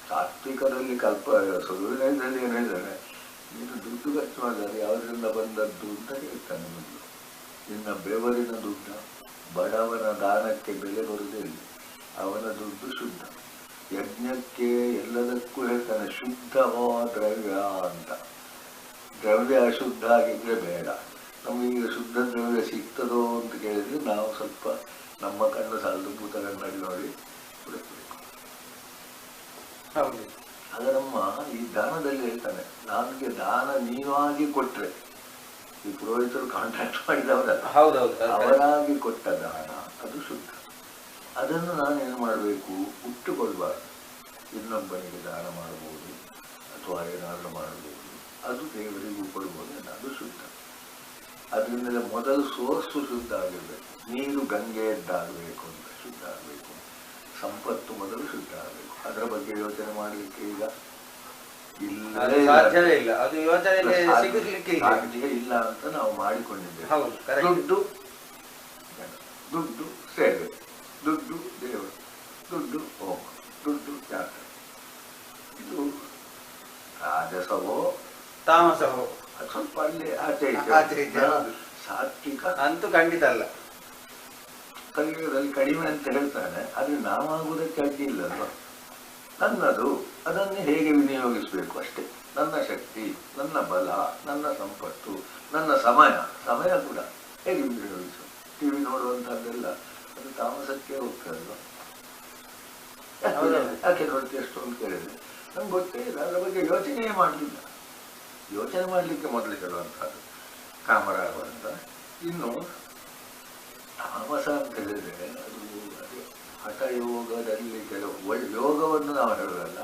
[SPEAKER 1] ಸಾತ್ವಿಕದಲ್ಲಿ ಸುರುವಿನಲ್ಲಿ ಏನು ಹೇಳಿದಾರೆ, ನೀನು ದುಡ್ಡು ಖರ್ಚು ಮಾಡಿದರೆ ಯಾವುದರಿಂದ ಬಂದದ್ದು ಅಂತ ಹೇಳ್ತಾನೆ ಮೊದಲು. ನಿನ್ನ ಬೆವರಿನ ದುಡ್ಡು, ಬಡವನ ದಾನಕ್ಕೆ ಬೆಲೆ ಬರುವುದಿಲ್ಲ, ಅವನ ದುಡ್ಡು ಶುದ್ಧ. ಯಜ್ಞಕ್ಕೆ ಎಲ್ಲದಕ್ಕೂ ಹೇಳ್ತಾನೆ ಶುದ್ಧವೋ ದ್ರವ್ಯ ಅಂತ. ದ್ರವ್ಯ ಅಶುದ್ಧ ಆಗಿದ್ರೆ ಬೇಡ. ನಮಗೀಗ ಶುದ್ಧ ದ್ರವ್ಯ ಸಿಗ್ತದೋ ಅಂತ ಕೇಳಿದ್ರೆ ನಾವು ಸ್ವಲ್ಪ ನಮ್ಮ ಕಣ್ಣು ಸಾಲದು ಭೂತ ಕನ್ನಡಿ ನೋಡಿ
[SPEAKER 2] ಹೌದು.
[SPEAKER 1] ಆಗ ನಮ್ಮ ಈ ದಾನದಲ್ಲಿ ಹೇಳ್ತಾನೆ, ನನಗೆ ದಾನ ನೀವಾಗಿ ಕೊಟ್ರೆ, ಈ ಪುರೋಹಿತರು ಕಾಂಟ್ರಾಕ್ಟ್ ಮಾಡಿದವರಲ್ಲ,
[SPEAKER 2] ಹೌದೌದು.
[SPEAKER 1] ಅವರಾಗಿ ಕೊಟ್ಟ ದಾನ ಅದು ಶುದ್ಧ. ಅದನ್ನು ನಾನೇನು ಮಾಡಬೇಕು, ಉಟ್ಟುಕೊಳ್ಬಾರ್ದು. ಇನ್ನೊಬ್ಬನಿಗೆ ದಾನ ಮಾಡಬಹುದು ಅಥವಾ ಏನಾದರೂ ಮಾಡಬಹುದು, ಅದು ದೇವರಿಗೂ ಕೊಡ್ಬೋದು, ಅದು ಶುದ್ಧ. ಅದರಿಂದಲೇ ಮೊದಲು ಸೋರ್ಸು ಶುದ್ಧ ಆಗಿರ್ಬೇಕು. ನೀರು ಗಂಗೆಯದ್ದಾಗಬೇಕು ಅಂತ ಶುದ್ಧ ಆಗಬೇಕು. ಸಂಪತ್ತು ಮೊದಲು ಶುದ್ಧ ಆಗಬೇಕು. ಅದರ ಬಗ್ಗೆ ಯೋಚನೆ ಮಾಡಲಿಕ್ಕೆ ಈಗ
[SPEAKER 2] ಸಾಧ್ಯವೇ ಇಲ್ಲ. ಅದು ಯೋಚನೆ ಸಿಗಲಿಕ್ಕೆ
[SPEAKER 1] ಸಾಧ್ಯ ಇಲ್ಲ ಅಂತ ನಾವು ಮಾಡಿಕೊಂಡಿದ್ದೇವೆ. ದುಡ್ಡು ಸೇವೆ, ದುಡ್ಡು ದೇವರು, ದುಡ್ಡು ಹೋಮ, ದುಡ್ಡು ಜಾತ್ರೆ. ಇದು ರಾಜಸವೋ
[SPEAKER 2] ತಾಮಸವೋ
[SPEAKER 1] ಸ್ವಲ್ಪ ಅಲ್ಲಿ ಆಚೆ ಸಾತ್ವಿಕ
[SPEAKER 2] ಅಂತೂ ಖಂಡಿತ ಅಲ್ಲ.
[SPEAKER 1] ಕಲಿಯುಗದಲ್ಲಿ ಕಡಿಮೆ ಅಂತ ಹೇಳ್ತಾನೆ, ಆದ್ರೆ ನಾವಾಗುವುದಕ್ಕೆ ಅಡ್ಡಿ ಇಲ್ಲಲ್ವ. ನನ್ನದು, ಅದನ್ನೇ ಹೇಗೆ ವಿನಿಯೋಗಿಸಬೇಕು ಅಷ್ಟೇ. ನನ್ನ ಶಕ್ತಿ, ನನ್ನ ಬಲ, ನನ್ನ ಸಂಪತ್ತು, ನನ್ನ ಸಮಯ ಕೂಡ ಹೇಗೆ ವಿನಿಯೋಗಿಸು. ಟಿವಿ ನೋಡುವಂತಹದ್ದೆಲ್ಲ ಅದು ತಾಮಸಕ್ಕೆ ಹೋಗ್ತದಲ್ವ. ಯಾಕೆ ನೋಡ್ತೀವಿ ಅಷ್ಟು ಅಂತ ಕೇಳಿದ್ರೆ ನಮ್ಗೆ ಗೊತ್ತೇ ಇಲ್ಲ, ಅದರ ಬಗ್ಗೆ ಯೋಚನೆಯೇ ಮಾಡಲಿಲ್ಲ. ಯೋಚನೆ ಮಾಡಲಿಕ್ಕೆ ಮೊದಲು ಹೇಳುವಂಥದ್ದು ಕಾಮರಾಗುವಂತ. ಇನ್ನು ತಾಮಸ ಅಂತ ಹೇಳಿದ್ರೆ ಅದು ಅದೇ ಹಠಯೋಗದಲ್ಲಿ ಕೆಲವು ಯೋಗವನ್ನು ನಾವು ಹೇಳೋದಲ್ಲ.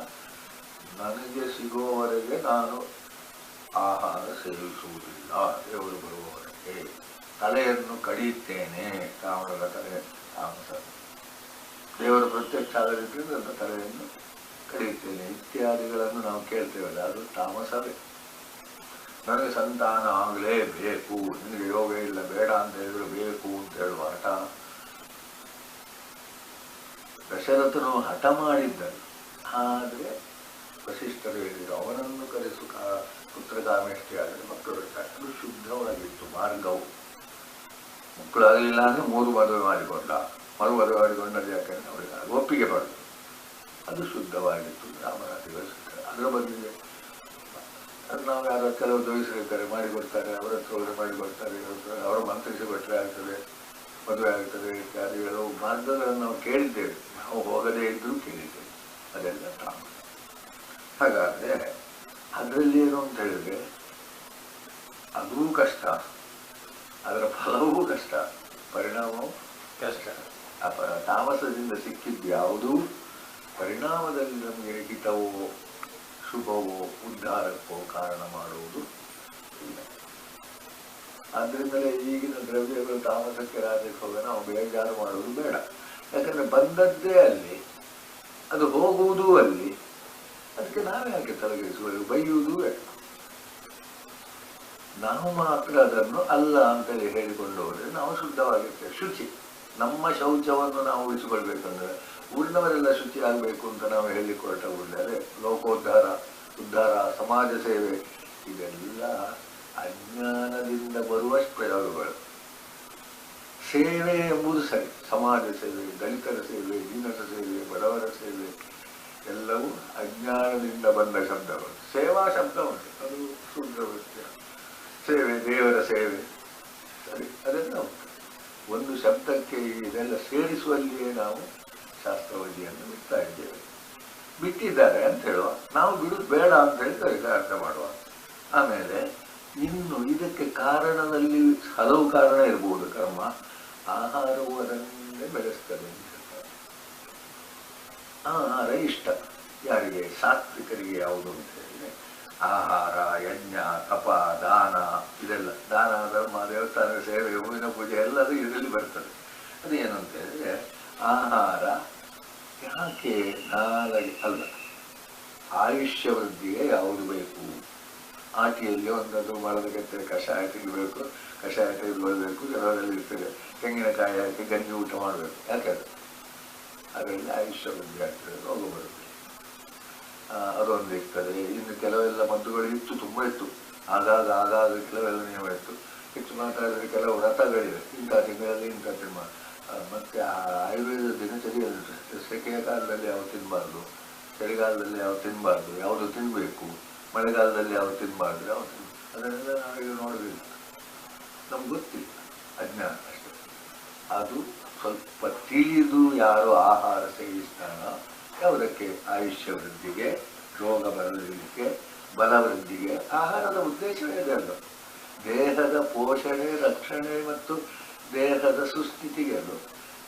[SPEAKER 1] ನನಗೆ ಸಿಗುವವರೆಗೆ ನಾನು ಆಹಾರ ಸೇವಿಸುವುದಿಲ್ಲ, ದೇವರು ಬರುವವರೆಗೆ ತಲೆಯನ್ನು ಕಡಿಯುತ್ತೇನೆ, ಕಾಮರದ ತಲೆ ತಾಮಸ. ದೇವರು ಪ್ರತ್ಯಕ್ಷ ಆಗದಿದ್ದರೆ ನನ್ನ ತಲೆಯನ್ನು ಕಡಿಯುತ್ತೇನೆ ಇತ್ಯಾದಿಗಳನ್ನು ನಾವು ಕೇಳ್ತೇವಲ್ಲ, ಅದು ತಾಮಸವೇ. ನನಗೆ ಸಂತಾನ ಆಗಲೇಬೇಕು, ನಿನಗೆ ಯೋಗ ಇಲ್ಲ ಬೇಡ ಅಂತ ಹೇಳಿದ್ರು ಬೇಕು ಅಂತ ಹೇಳುವ ಹಠ. ದಶರಥನು ಹಠ ಮಾಡಿದ್ದನು, ಆದರೆ ವಸಿಷ್ಠರು ಹೇಳಿದರು ಅವನನ್ನು ಕರೆಸು, ಪುತ್ರ ಕಾಮೇಷ್ಟಿ ಆದರೆ ಮಕ್ಕಳು ಇರ್ತಾರೆ. ಅದು ಶುದ್ಧವಾಗಿತ್ತು ಮಾರ್ಗವು. ಮಕ್ಕಳಾಗಲಿಲ್ಲ ಅಂದರೆ 3 ಮದುವೆ ಮಾಡಿಕೊಂಡ, ಮದುವೆ ಮಾಡಿಕೊಂಡದ್ದು ಯಾಕಂದ್ರೆ ಅವರಿಗೆ ಒಪ್ಪಿಗೆ ಪಡೆದು, ಅದು ಶುದ್ಧವಾಗಿತ್ತು. ರಾಮರಾಜ ಅದರ ಬಗ್ಗೆ ಅದು ನಾವು ಯಾರು ಕೆಲವು ಜೋಯಿಸಿರ್ತಾರೆ, ಮಾಡಿಕೊಡ್ತಾರೆ, ಅವರ ಹತ್ರ ಮಾಡಿಕೊಡ್ತಾರೆ, ಅವರು ಮಂತ್ರಿಸಿ ಕೊಟ್ಟರೆ ಆಗ್ತದೆ, ಮದುವೆ ಆಗ್ತದೆ ಇತ್ಯಾದಿಗಳು ಮಾರ್ಗಗಳನ್ನು ನಾವು ಕೇಳಿದ್ದೇವೆ. ನಾವು ಹೋಗದೇ ಇದ್ದರೂ ಕೇಳಿದ್ದೇವೆ. ಅದೆಲ್ಲ ತಾಮ. ಹಾಗಾದರೆ ಅದರಲ್ಲಿ ಏನು ಅಂತ ಹೇಳಿದ್ರೆ ಅದೂ ಕಷ್ಟ, ಅದರ ಫಲವೂ ಕಷ್ಟ, ಪರಿಣಾಮವೂ
[SPEAKER 2] ಕಷ್ಟ.
[SPEAKER 1] ತಾಮಸದಿಂದ ಸಿಕ್ಕಿದ್ದು ಯಾವುದೂ ಪರಿಣಾಮದಲ್ಲಿ ನಮಗೆ ಹಿತವೋ ಶುಭವೋ ಉದ್ಧಾರಕ್ಕೋ ಕಾರಣ ಮಾಡುವುದು ಇಲ್ಲ. ಆದ್ರಿಂದಲೇ ಈಗಿನ ದ್ರವ್ಯಗಳು ತಾಮಸಕ್ಕೆ ರಾಜಕ್ಕೆ ಹೋಗ ನಾವು ಬೇಜಾರು ಮಾಡುವುದು ಬೇಡ. ಯಾಕಂದ್ರೆ ಬಂದದ್ದೇ ಅಲ್ಲಿ, ಅದು ಹೋಗುವುದೂ ಅಲ್ಲಿ, ಅದಕ್ಕೆ ನಾವೇ ಯಾಕೆ ತಲೆಗೆಡಿಸುವುದು, ಬೈಯುವುದೂ ಬೇಡ. ನಾವು ಮಾತ್ರ ಅದನ್ನು ಅಲ್ಲ ಅಂತೇಳಿ ಹೇಳಿಕೊಂಡು ಹೋದರೆ ನಾವು ಶುದ್ಧವಾಗಿರ್ತೇವೆ. ಶುಚಿ, ನಮ್ಮ ಶೌಚವನ್ನು ನಾವು ಉಳಿಸಿಕೊಳ್ಬೇಕಂದ್ರೆ ಊರಿನವರೆಲ್ಲ ಶುಚಿ ಆಗಬೇಕು ಅಂತ ನಾವು ಹೇಳಲಿಕ್ಕೆ ಹೊರಟುಕೊಂಡರೆ ಲೋಕೋದ್ಧಾರ, ಉದ್ಧಾರ, ಸಮಾಜ ಸೇವೆ ಇದೆಲ್ಲ ಅಜ್ಞಾನದಿಂದ ಬರುವಷ್ಟು ಪ್ರಯೋಗಗಳು. ಸೇವೆ ಎಂಬುದು ಸರಿ, ಸಮಾಜ ಸೇವೆ, ದಲಿತರ ಸೇವೆ, ದೀನರ ಸೇವೆ, ಬಡವರ ಸೇವೆ ಎಲ್ಲವೂ ಅಜ್ಞಾನದಿಂದ ಬಂದ ಶಬ್ದಗಳು. ಸೇವಾ ಶಬ್ದ ಉಂಟು, ಅದು ಶುದ್ಧ ವೃತ್ಯ. ಸೇವೆ, ದೇವರ ಸೇವೆ, ಸರಿ, ಅದೆಲ್ಲ ಉಂಟು. ಒಂದು ಶಬ್ದಕ್ಕೆ ಇದೆಲ್ಲ ಸೇರಿಸುವಲ್ಲಿಯೇ ನಾವು ಶಾಸ್ತ್ರವಧಿಯನ್ನು ಬಿಡ್ತಾ ಇದ್ದೇವೆ. ಬಿಟ್ಟಿದ್ದಾರೆ ಅಂತ ಹೇಳುವ, ನಾವು ಬಿಡುದು ಬೇಡ ಅಂತ ಹೇಳಿ ಅರ್ಥ ಮಾಡುವ. ಆಮೇಲೆ ಇನ್ನು ಇದಕ್ಕೆ ಕಾರಣದಲ್ಲಿ ಹಲವು ಕಾರಣ ಇರಬಹುದು. ಕರ್ಮ, ಆಹಾರವು ಅದನ್ನೇ ಬೆಳೆಸ್ತದೆ ಅಂತ ಹೇಳ್ತಾರೆ. ಆಹಾರ ಇಷ್ಟ ಯಾರಿಗೆ? ಸಾತ್ವಿಕರಿಗೆ. ಯಾವುದು ಅಂತ ಹೇಳಿದ್ರೆ ಆಹಾರ, ಯಜ್ಞ, ತಪ, ದಾನ, ಇದೆಲ್ಲ ದಾನ, ಧರ್ಮ, ದೇವಸ್ಥಾನ ಸೇವೆ, ಹೂವಿನ ಪೂಜೆ ಎಲ್ಲದೂ ಇದರಲ್ಲಿ ಬರ್ತದೆ. ಅದೇನು ಅಂತ ಹೇಳಿದ್ರೆ ಆಹಾರ ಯಾಕೆ ನಾಲ್ಗೆ ಅಲ್ಲ, ಆಯುಷ್ಯ ವೃದ್ಧಿಗೆ ಯಾವುದು ಬೇಕು? ಆಟಿಯಲ್ಲಿ ಒಂದೊಂದು ಮರದ ಕೆತ್ತರೆ ಕಷಾಯ ತೆಗಿಬೇಕು, ಕಷಾಯ ತೆಗೆದುಕೊಳ್ಬೇಕು, ಕೆಲವರಲ್ಲಿ ಇರ್ತದೆ ತೆಂಗಿನಕಾಯಿ ಹಾಕಿ ಗಂಜಿ ಊಟ ಮಾಡಬೇಕು. ಯಾಕೆ ಅದರಲ್ಲಿ ಆಯುಷ್ಯ ವೃದ್ಧಿ ಆಗ್ತದೆ, ರೋಗ ಬರುತ್ತೆ, ಅದೊಂದು ಇರ್ತದೆ. ಇನ್ನು ಕೆಲವೆಲ್ಲ ಮದ್ದುಗಳು ಇತ್ತು, ತುಂಬ ಇತ್ತು. ಆಗಾಗ ಕೆಲವೆಲ್ಲ ನಿಯಮ ಇತ್ತು. ಹೆಚ್ಚು ಮಾತಾಡಿದ್ರೆ ಕೆಲವು ವ್ರತಗಳಿವೆ, ಇಂಥ ತಿಂಗಳಲ್ಲಿ ಇಂಥ ತಿಮ್ಮ. ಮತ್ತು ಆಯುರ್ವೇದ ದಿನಚರಿಯಲ್ಲಿ ಸೆಕೆಯ ಕಾಲದಲ್ಲಿ ಯಾವ ತಿನ್ನಬಾರ್ದು, ಚಳಿಗಾಲದಲ್ಲಿ ಯಾವ ತಿನ್ನಬಾರ್ದು, ಯಾವುದು ತಿನ್ನಬೇಕು, ಮಳೆಗಾಲದಲ್ಲಿ ಯಾವ ತಿನ್ನಬಾರ್ದು, ಯಾವ ಅದನ್ನೆಲ್ಲ ನಾವೀಗ ನೋಡಬೇಕು. ನಮ್ಗೆ ಗೊತ್ತಿಲ್ಲ, ಅಜ್ಞಾನ ಅಷ್ಟೇ. ಅದು ಸ್ವಲ್ಪ ತಿಳಿದು ಯಾರು ಆಹಾರ ಸೇವಿಸ್ತಾನ ಯಾವುದಕ್ಕೆ? ಆಯುಷ್ಯ ವೃದ್ಧಿಗೆ, ರೋಗ ಬರಲಿಕ್ಕೆ, ಬಲವೃದ್ಧಿಗೆ. ಆಹಾರದ ಉದ್ದೇಶವೇ ಇದೆ. ಅದು ದೇಹದ ಪೋಷಣೆ, ರಕ್ಷಣೆ ಮತ್ತು ದೇಹದ ಸುಸ್ಥಿತಿಗೆ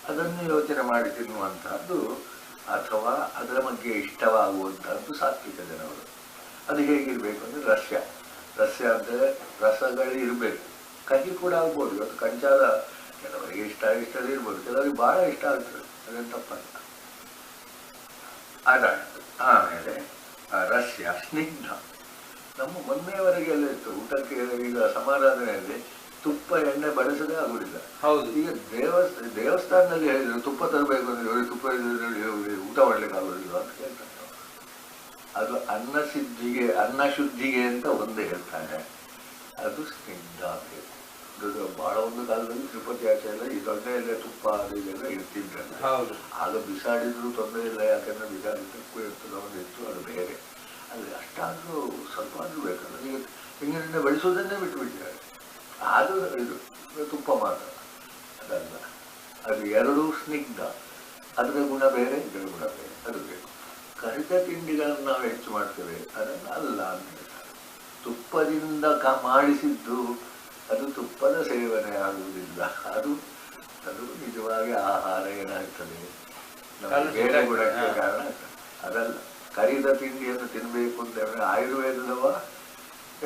[SPEAKER 1] ಅದನ್ನು ಯೋಚನೆ ಮಾಡಿ ತಿನ್ನುವಂತಹದ್ದು ಅಥವಾ ಅದರ ಬಗ್ಗೆ ಇಷ್ಟವಾಗುವಂತಹದ್ದು ಸಾತ್ವಿಕ ಜನರು. ಅದು ಹೇಗಿರಬೇಕು ಅಂದರೆ ರಸ್ಯ ಅಂದರೆ ರಸಗಳು ಇರಬೇಕು. ಕಹಿ ಕೂಡ ಆಗ್ಬೋದು. ಇವತ್ತು ಕಂಚಾಲ ಕೆಲವರಿಗೆ ಇಷ್ಟದೇ ಇರ್ಬೋದು, ಕೆಲವರಿಗೆ ಬಹಳ ಇಷ್ಟ ಆಗ್ತದೆ, ಅದೇನು ತಪ್ಪಲ್ಲ. ಅದಾಯ್ತು. ಆಮೇಲೆ ರಸ್ಯ, ಸ್ನಿಗ್ಧ. ನಮ್ಮ ಮೊನ್ನೆಯವರೆಗೆ ಎಲ್ಲ ಇತ್ತು ಊಟಕ್ಕೆ. ಈಗ ಸಮಾರಾಧನೆಯಲ್ಲಿ ತುಪ್ಪ ಎಣ್ಣೆ ಬಳಸದೇ ಆಗುವುದಿಲ್ಲ.
[SPEAKER 2] ಹೌದು.
[SPEAKER 1] ಈಗ ದೇವಸ್ಥಾನದಲ್ಲಿ ಹೇಳಿದ್ರು ತುಪ್ಪ ತರಬೇಕು ಅಂದ್ರೆ ತುಪ್ಪ ಊಟ ಮಾಡ್ಲಿಕ್ಕೆ ಆಗುದಿಲ್ಲ ಅಂತ ಹೇಳ್ತಾರೆ. ಅದು ಅನ್ನ ಶುದ್ಧಿಗೆ ಅಂತ ಒಂದೇ ಹೇಳ್ತಾನೆ. ಅದು ಸ್ನಿಗ್ಧ ಆಗಬೇಕು. ಬಹಳ ಒಂದು ಕಾಲದಲ್ಲಿ ತಿರುಪತಿ ಆಚೆ ಎಲ್ಲ ಈ ದೊಡ್ಡೆಯಲ್ಲೇ ತುಪ್ಪ ಅದೆಲ್ಲ ಇರ್ತಿದ್ರಲ್ಲ. ಆಗ ಬಿಸಾಡಿದ್ರು ತೊಂದರೆ ಇಲ್ಲ, ಯಾಕಂದ್ರೆ ಬಿಸಾಡಿದ್ದಕ್ಕೂ ಇರ್ತದೆ ಒಂದಿತ್ತು, ಅದು ಬೇರೆ. ಅಲ್ಲಿ ಅಷ್ಟಾದ್ರೂ ಸ್ವಲ್ಪ ಆದ್ರೂ ಬೇಕಲ್ಲ. ಈಗ ತೆಂಗಿನೆಣ್ಣೆ ಬೆಳೆಸೋದನ್ನೇ ಬಿಟ್ಟುಬಿಟ್ಟಿದ್ದಾರೆ. ಅದು ಇದು ತುಪ್ಪ ಮಾತ್ರ ಅದಲ್ಲ. ಅದು ಎರಡೂ ಸ್ನಿಗ್ಧ. ಅದರ ಗುಣ ಬೇರೆ, ಇದರ ಗುಣ ಬೇರೆ. ಅದು ಬೇಕು. ಕರಿದ ತಿಂಡಿಗಳನ್ನು ನಾವು ಹೆಚ್ಚು ಮಾಡ್ತೇವೆ, ಅದನ್ನು ಅಲ್ಲ ಅಂತ ಹೇಳ್ತಾರೆ. ತುಪ್ಪದಿಂದ ಮಾಡಿಸಿದ್ದು ಅದು ತುಪ್ಪದ ಸೇವನೆ ಆಗುವುದಿಲ್ಲ. ಅದು ಅದು ನಿಜವಾಗಿ ಆಹಾರ ಏನಾಗ್ತದೆ, ನಮಗೆ ಬೇರೆ ಗುಣಕ್ಕೆ ಕಾರಣ ಆಗ್ತದೆ. ಅದಲ್ಲ. ಕರಿದ ತಿಂಡಿಯನ್ನು ತಿನ್ಬೇಕು ಅಂತ ಹೇಳಿದ್ರೆ ಆಯುರ್ವೇದದವ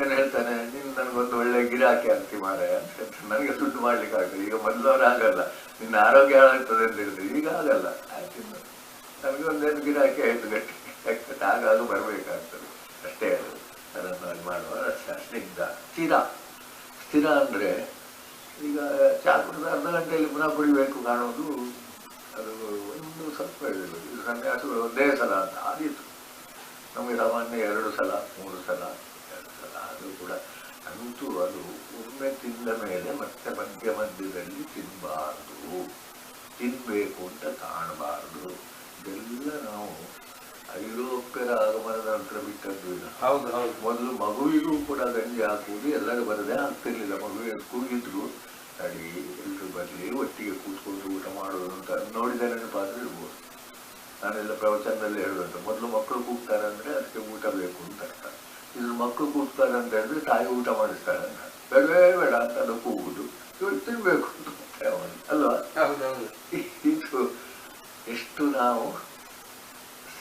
[SPEAKER 1] ಏನು ಹೇಳ್ತಾನೆ, ನೀನು ನನಗೊಂದು ಒಳ್ಳೆ ಗಿರಾಕಿ ಆಗ್ತಿ ಮಾರಾಯ ಅಂತ ಹೇಳ್ತಾನೆ. ನನಗೆ ದುಡ್ಡು ಮಾಡ್ಲಿಕ್ಕೆ ಆಗ್ತದೆ. ಈಗ ಮೊದಲವ್ರು ಆಗಲ್ಲ, ನಿನ್ನ ಆರೋಗ್ಯ ಹಾಳಾಗ್ತದೆ ಅಂತ ಹೇಳಿದ್ರೆ ಈಗ ಆಗಲ್ಲ. ಆಯ್ತು, ನಮಗೆ ಒಂದೇನು ಗಿರಾಕಿ ಆಯ್ತು ಗಟ್ಟಿ ಆಗ್ತದೆ, ಆಗಾಗ ಬರಬೇಕಾಗ್ತದೆ ಅಷ್ಟೇ. ಅದನ್ನು ಅಲ್ಲಿ ಮಾಡುವ ಸ್ನಿಗ್ಧ. ಸ್ಥಿರ ಅಂದರೆ ಈಗ ಚಾ ಕುಡಿದ ಅರ್ಧ ಗಂಟೆಯಲ್ಲಿ ಪುನಃ ಕುಡಿಬೇಕು ಕಾಣೋದು, ಅದು ಒಂದು ಸ್ವಲ್ಪ ಇದು ಸನ್ಯಾಸಗಳು ಒಂದೇ ಸಲ ಅಂತ ಆದೀತು. ನಮಗೆ ಸಾಮಾನ್ಯ 2 ಸಲ 3 ಸಲ 2 ಸಲ ಅದು ಕೂಡ ಅಂತೂ ಅದು ಒಮ್ಮೆ ತಿಂದ ಮೇಲೆ ಮತ್ತೆ ಮಧ್ಯದಲ್ಲಿ ತಿನ್ನಬಾರ್ದು, ತಿನ್ನಬೇಕು ಅಂತ ಕಾಣಬಾರ್ದು. ಇದೆಲ್ಲ ನಾವು ಐರೋಪ್ಯರ ಆಗಮನದ ನಂತರ ಬಿಟ್ಟದ್ದು ಇಲ್ಲ. ಮೊದಲು ಮಗುವಿಗೂ ಕೂಡ ಗಂಜಿ ಹಾಕುವುದು ಎಲ್ಲರೂ ಬರದೇ ಆಗ್ತಿರ್ಲಿಲ್ಲ. ಮಗುವಿಗೆ ಕೂಗಿದ್ರು, ಅಡಿ ಎಲ್ಲರೂ ಬರಲಿ ಒಟ್ಟಿಗೆ ಕೂತ್ಕೊಂಡು ಊಟ ಮಾಡೋದು ಅಂತ ನೋಡಿದ ನೆನಪಾದ್ರೂ ಇರ್ಬೋದು. ನಾನೆಲ್ಲ ಪ್ರವಚನದಲ್ಲಿ ಹೇಳುವಂತ, ಮೊದಲು ಮಕ್ಕಳು ಕೂಗ್ತಾರೆ ಅಂದ್ರೆ ಅದಕ್ಕೆ ಊಟ ಬೇಕು ಅಂತ ಅರ್ಥ. ಇದ್ರ ಮಕ್ಕಳು ಕೂಗ್ತಾರೆ ಅಂತ ಹೇಳಿದ್ರೆ ತಾಯಿ ಊಟ ಮಾಡಿಸ್ತಾರೆ ಅಂತ, ಬೇಡವೇ ಬೇಡ ಅಂತ ಅದು ಕೂಗುದು, ಇವ್ರು ತಿನ್ಬೇಕು ಅಂತ ಅಲ್ವಾ. ಇದು ಎಷ್ಟು ನಾವು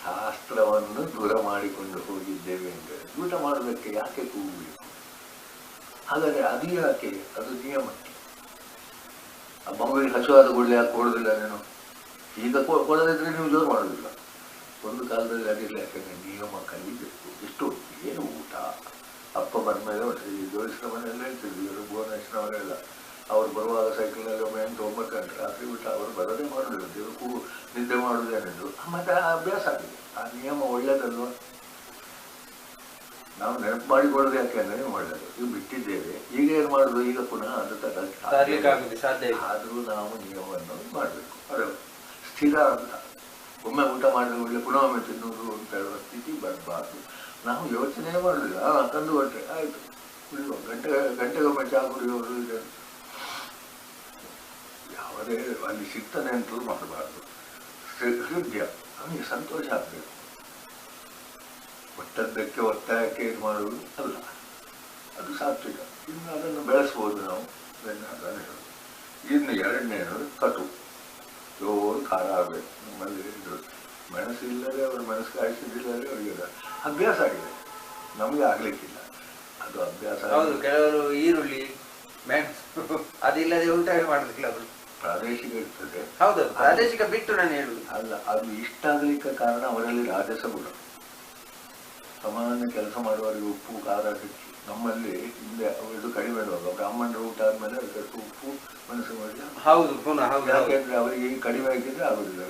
[SPEAKER 1] ಶಾಸ್ತ್ರವನ್ನು ದೂರ ಮಾಡಿಕೊಂಡು ಹೋಗಿದ್ದೇವೆ ಅಂದರೆ, ಊಟ ಮಾಡೋದಕ್ಕೆ ಯಾಕೆ ಕೂಗಬೇಕು? ಹಾಗಾದ್ರೆ ಅದು ಯಾಕೆ? ಅದು ನಿಯಮಕ್ಕೆ. ಆ ಮಗುವಿಗೆ ಹಸುವಾದ ಗುಳ್ಳೆ ಯಾಕೆ ಕೊಡೋದಿಲ್ಲ ನೀನು? ಈಗ ಕೊಡದಿದ್ರೆ ನೀವು ಜೋರು ಮಾಡೋದಿಲ್ಲ. ಒಂದು ಕಾಲದಲ್ಲಿ ಅದಿಲ್ಲ, ಯಾಕಂದ್ರೆ ನಿಯಮ ಕಲಿಬೇಕು. ಎಷ್ಟು ಏನು ಊಟ ಅಪ್ಪ ಬಂದ ಮೇಲೆ ಜೋಡಿಸಿದ ಮನೆಯಲ್ಲ ಹೇಳ್ತಿದ್ವಿ, ಇವರು ಭುವನೇಶ್ವರವರೆಲ್ಲ ಅವ್ರು ಬರುವಾಗ ಸೈಕಲ್ನಲ್ಲಿ 9 ಗಂಟೆ ರಾತ್ರಿ ಊಟ ಅವರು ಬರೋದೇ ಮಾಡೋದಿಲ್ಲ. ದೇವಕ್ಕೂ ನಿದ್ದೆ ಮಾಡೋದೇನಿದ್ರು ಮತ್ತೆ ಅಭ್ಯಾಸ ಆಗಿದೆ. ಆ ನಿಯಮ ಒಳ್ಳೇದಲ್ವ? ನಾವು ನೆನಪು ಮಾಡಿಕೊಳ್ಳೋದು ಯಾಕೆಂದ್ರೆ ಒಳ್ಳೇದು. ಈಗ ಬಿಟ್ಟಿದ್ದೇವೆ, ಈಗ ಏನ್ ಮಾಡುದು? ಈಗ ಪುನಃ ಅದು ಸಾಧ್ಯ. ಆದ್ರೂ ನಾವು ನಿಯಮವನ್ನು ಮಾಡಬೇಕು. ಅದು ಸ್ಥಿರ ಅಂತ. ಒಮ್ಮೆ ಊಟ ಮಾಡಿದ ಒಳ್ಳೆ ಪುನಃ ಒಮ್ಮೆ ತಿನ್ನುವುದು ಅಂತ ಹೇಳುವ ಸ್ಥಿತಿ ಬರಬಾರ್ದು. ನಾವು ಯೋಚನೆ ಮಾಡುದಿಲ್ಲ, ತಂದು ಗಂಟೆ ಆಯ್ತು ಕುಡಿಯುವ, ಗಂಟೆಗೊಮ್ಮೆ ಚಹಾ ಕುಡಿಯೋರು ಇದೆ. ಯಾವುದೇ ಅಲ್ಲಿ ಸಿಗ್ತಾನೆ ಅಂತೂ ಮಾಡಬಾರ್ದು. ಹೃದಯ ಅವನಿಗೆ ಸಂತೋಷ ಆಗಬೇಕು. ಒಟ್ಟದ್ದಕ್ಕೆ ಒತ್ತಾಯಕ್ಕೆ ಇದು ಮಾಡುವುದು ಅಲ್ಲ, ಅದು ಸಾತ್ವಿಕ. ಇನ್ನು ಅದನ್ನು ಬೆಳೆಸ್ಬೋದು ನಾವು. ಅದನ್ನು ಹೇಳೋದು. ಇನ್ನು ಎರಡನೇದು ಕಟು, ಜೋರು ಖಾರ ಆಗಬೇಕು. ನಮ್ಮಲ್ಲಿ ಮೆಣಸು ಇಲ್ಲದೆ ಅವರು ಮೆಣಸು ಕಾಯಿಸಿದಿಲ್ಲದೆ ಅವರಿಗೆ ಅಭ್ಯಾಸ ಆಗಿದೆ, ನಮಗೆ ಆಗ್ಲಿಕ್ಕಿಲ್ಲ. ಅದು ಅಭ್ಯಾಸ.
[SPEAKER 2] ಕೆಲವರು ಈರುಳ್ಳಿ ಮೆಣಸು ಅದಿಲ್ಲದೆ ಊಟ ಮಾಡೋದಿಲ್ಲ. ಅವರು
[SPEAKER 1] ಪ್ರಾದೇಶಿಕ ಇರ್ತದೆ.
[SPEAKER 2] ಹೌದು, ಪ್ರಾದೇಶಿಕ ಬಿಟ್ಟು ನಾನು ಹೇಳುದು
[SPEAKER 1] ಅಲ್ಲ. ಅದು ಇಷ್ಟ ಆಗ್ಲಿಕ್ಕೆ ಕಾರಣ ಅವರಲ್ಲಿ ರಾಜಸ ಗುಣ. ಸಾಮಾನ್ಯ ಕೆಲಸ ಮಾಡುವವರಿಗೆ ಉಪ್ಪು ಖಾರ ಹೆಚ್ಚು. ನಮ್ಮಲ್ಲಿ ಹಿಂದೆ ಇದು ಕಡಿಮೆ ಇರುವಾಗ ಬ್ರಾಹ್ಮಣರ ಊಟ ಆದ್ಮೇಲೆ ಅದಕ್ಕೆ ಉಪ್ಪು ಮೆಣಸು ಮಾಡಿ.
[SPEAKER 2] ಹೌದು,
[SPEAKER 1] ಯಾಕೆಂದ್ರೆ ಅವರಿಗೆ ಕಡಿಮೆ ಆಗಿದ್ರೆ ಆಗುದಿಲ್ಲ.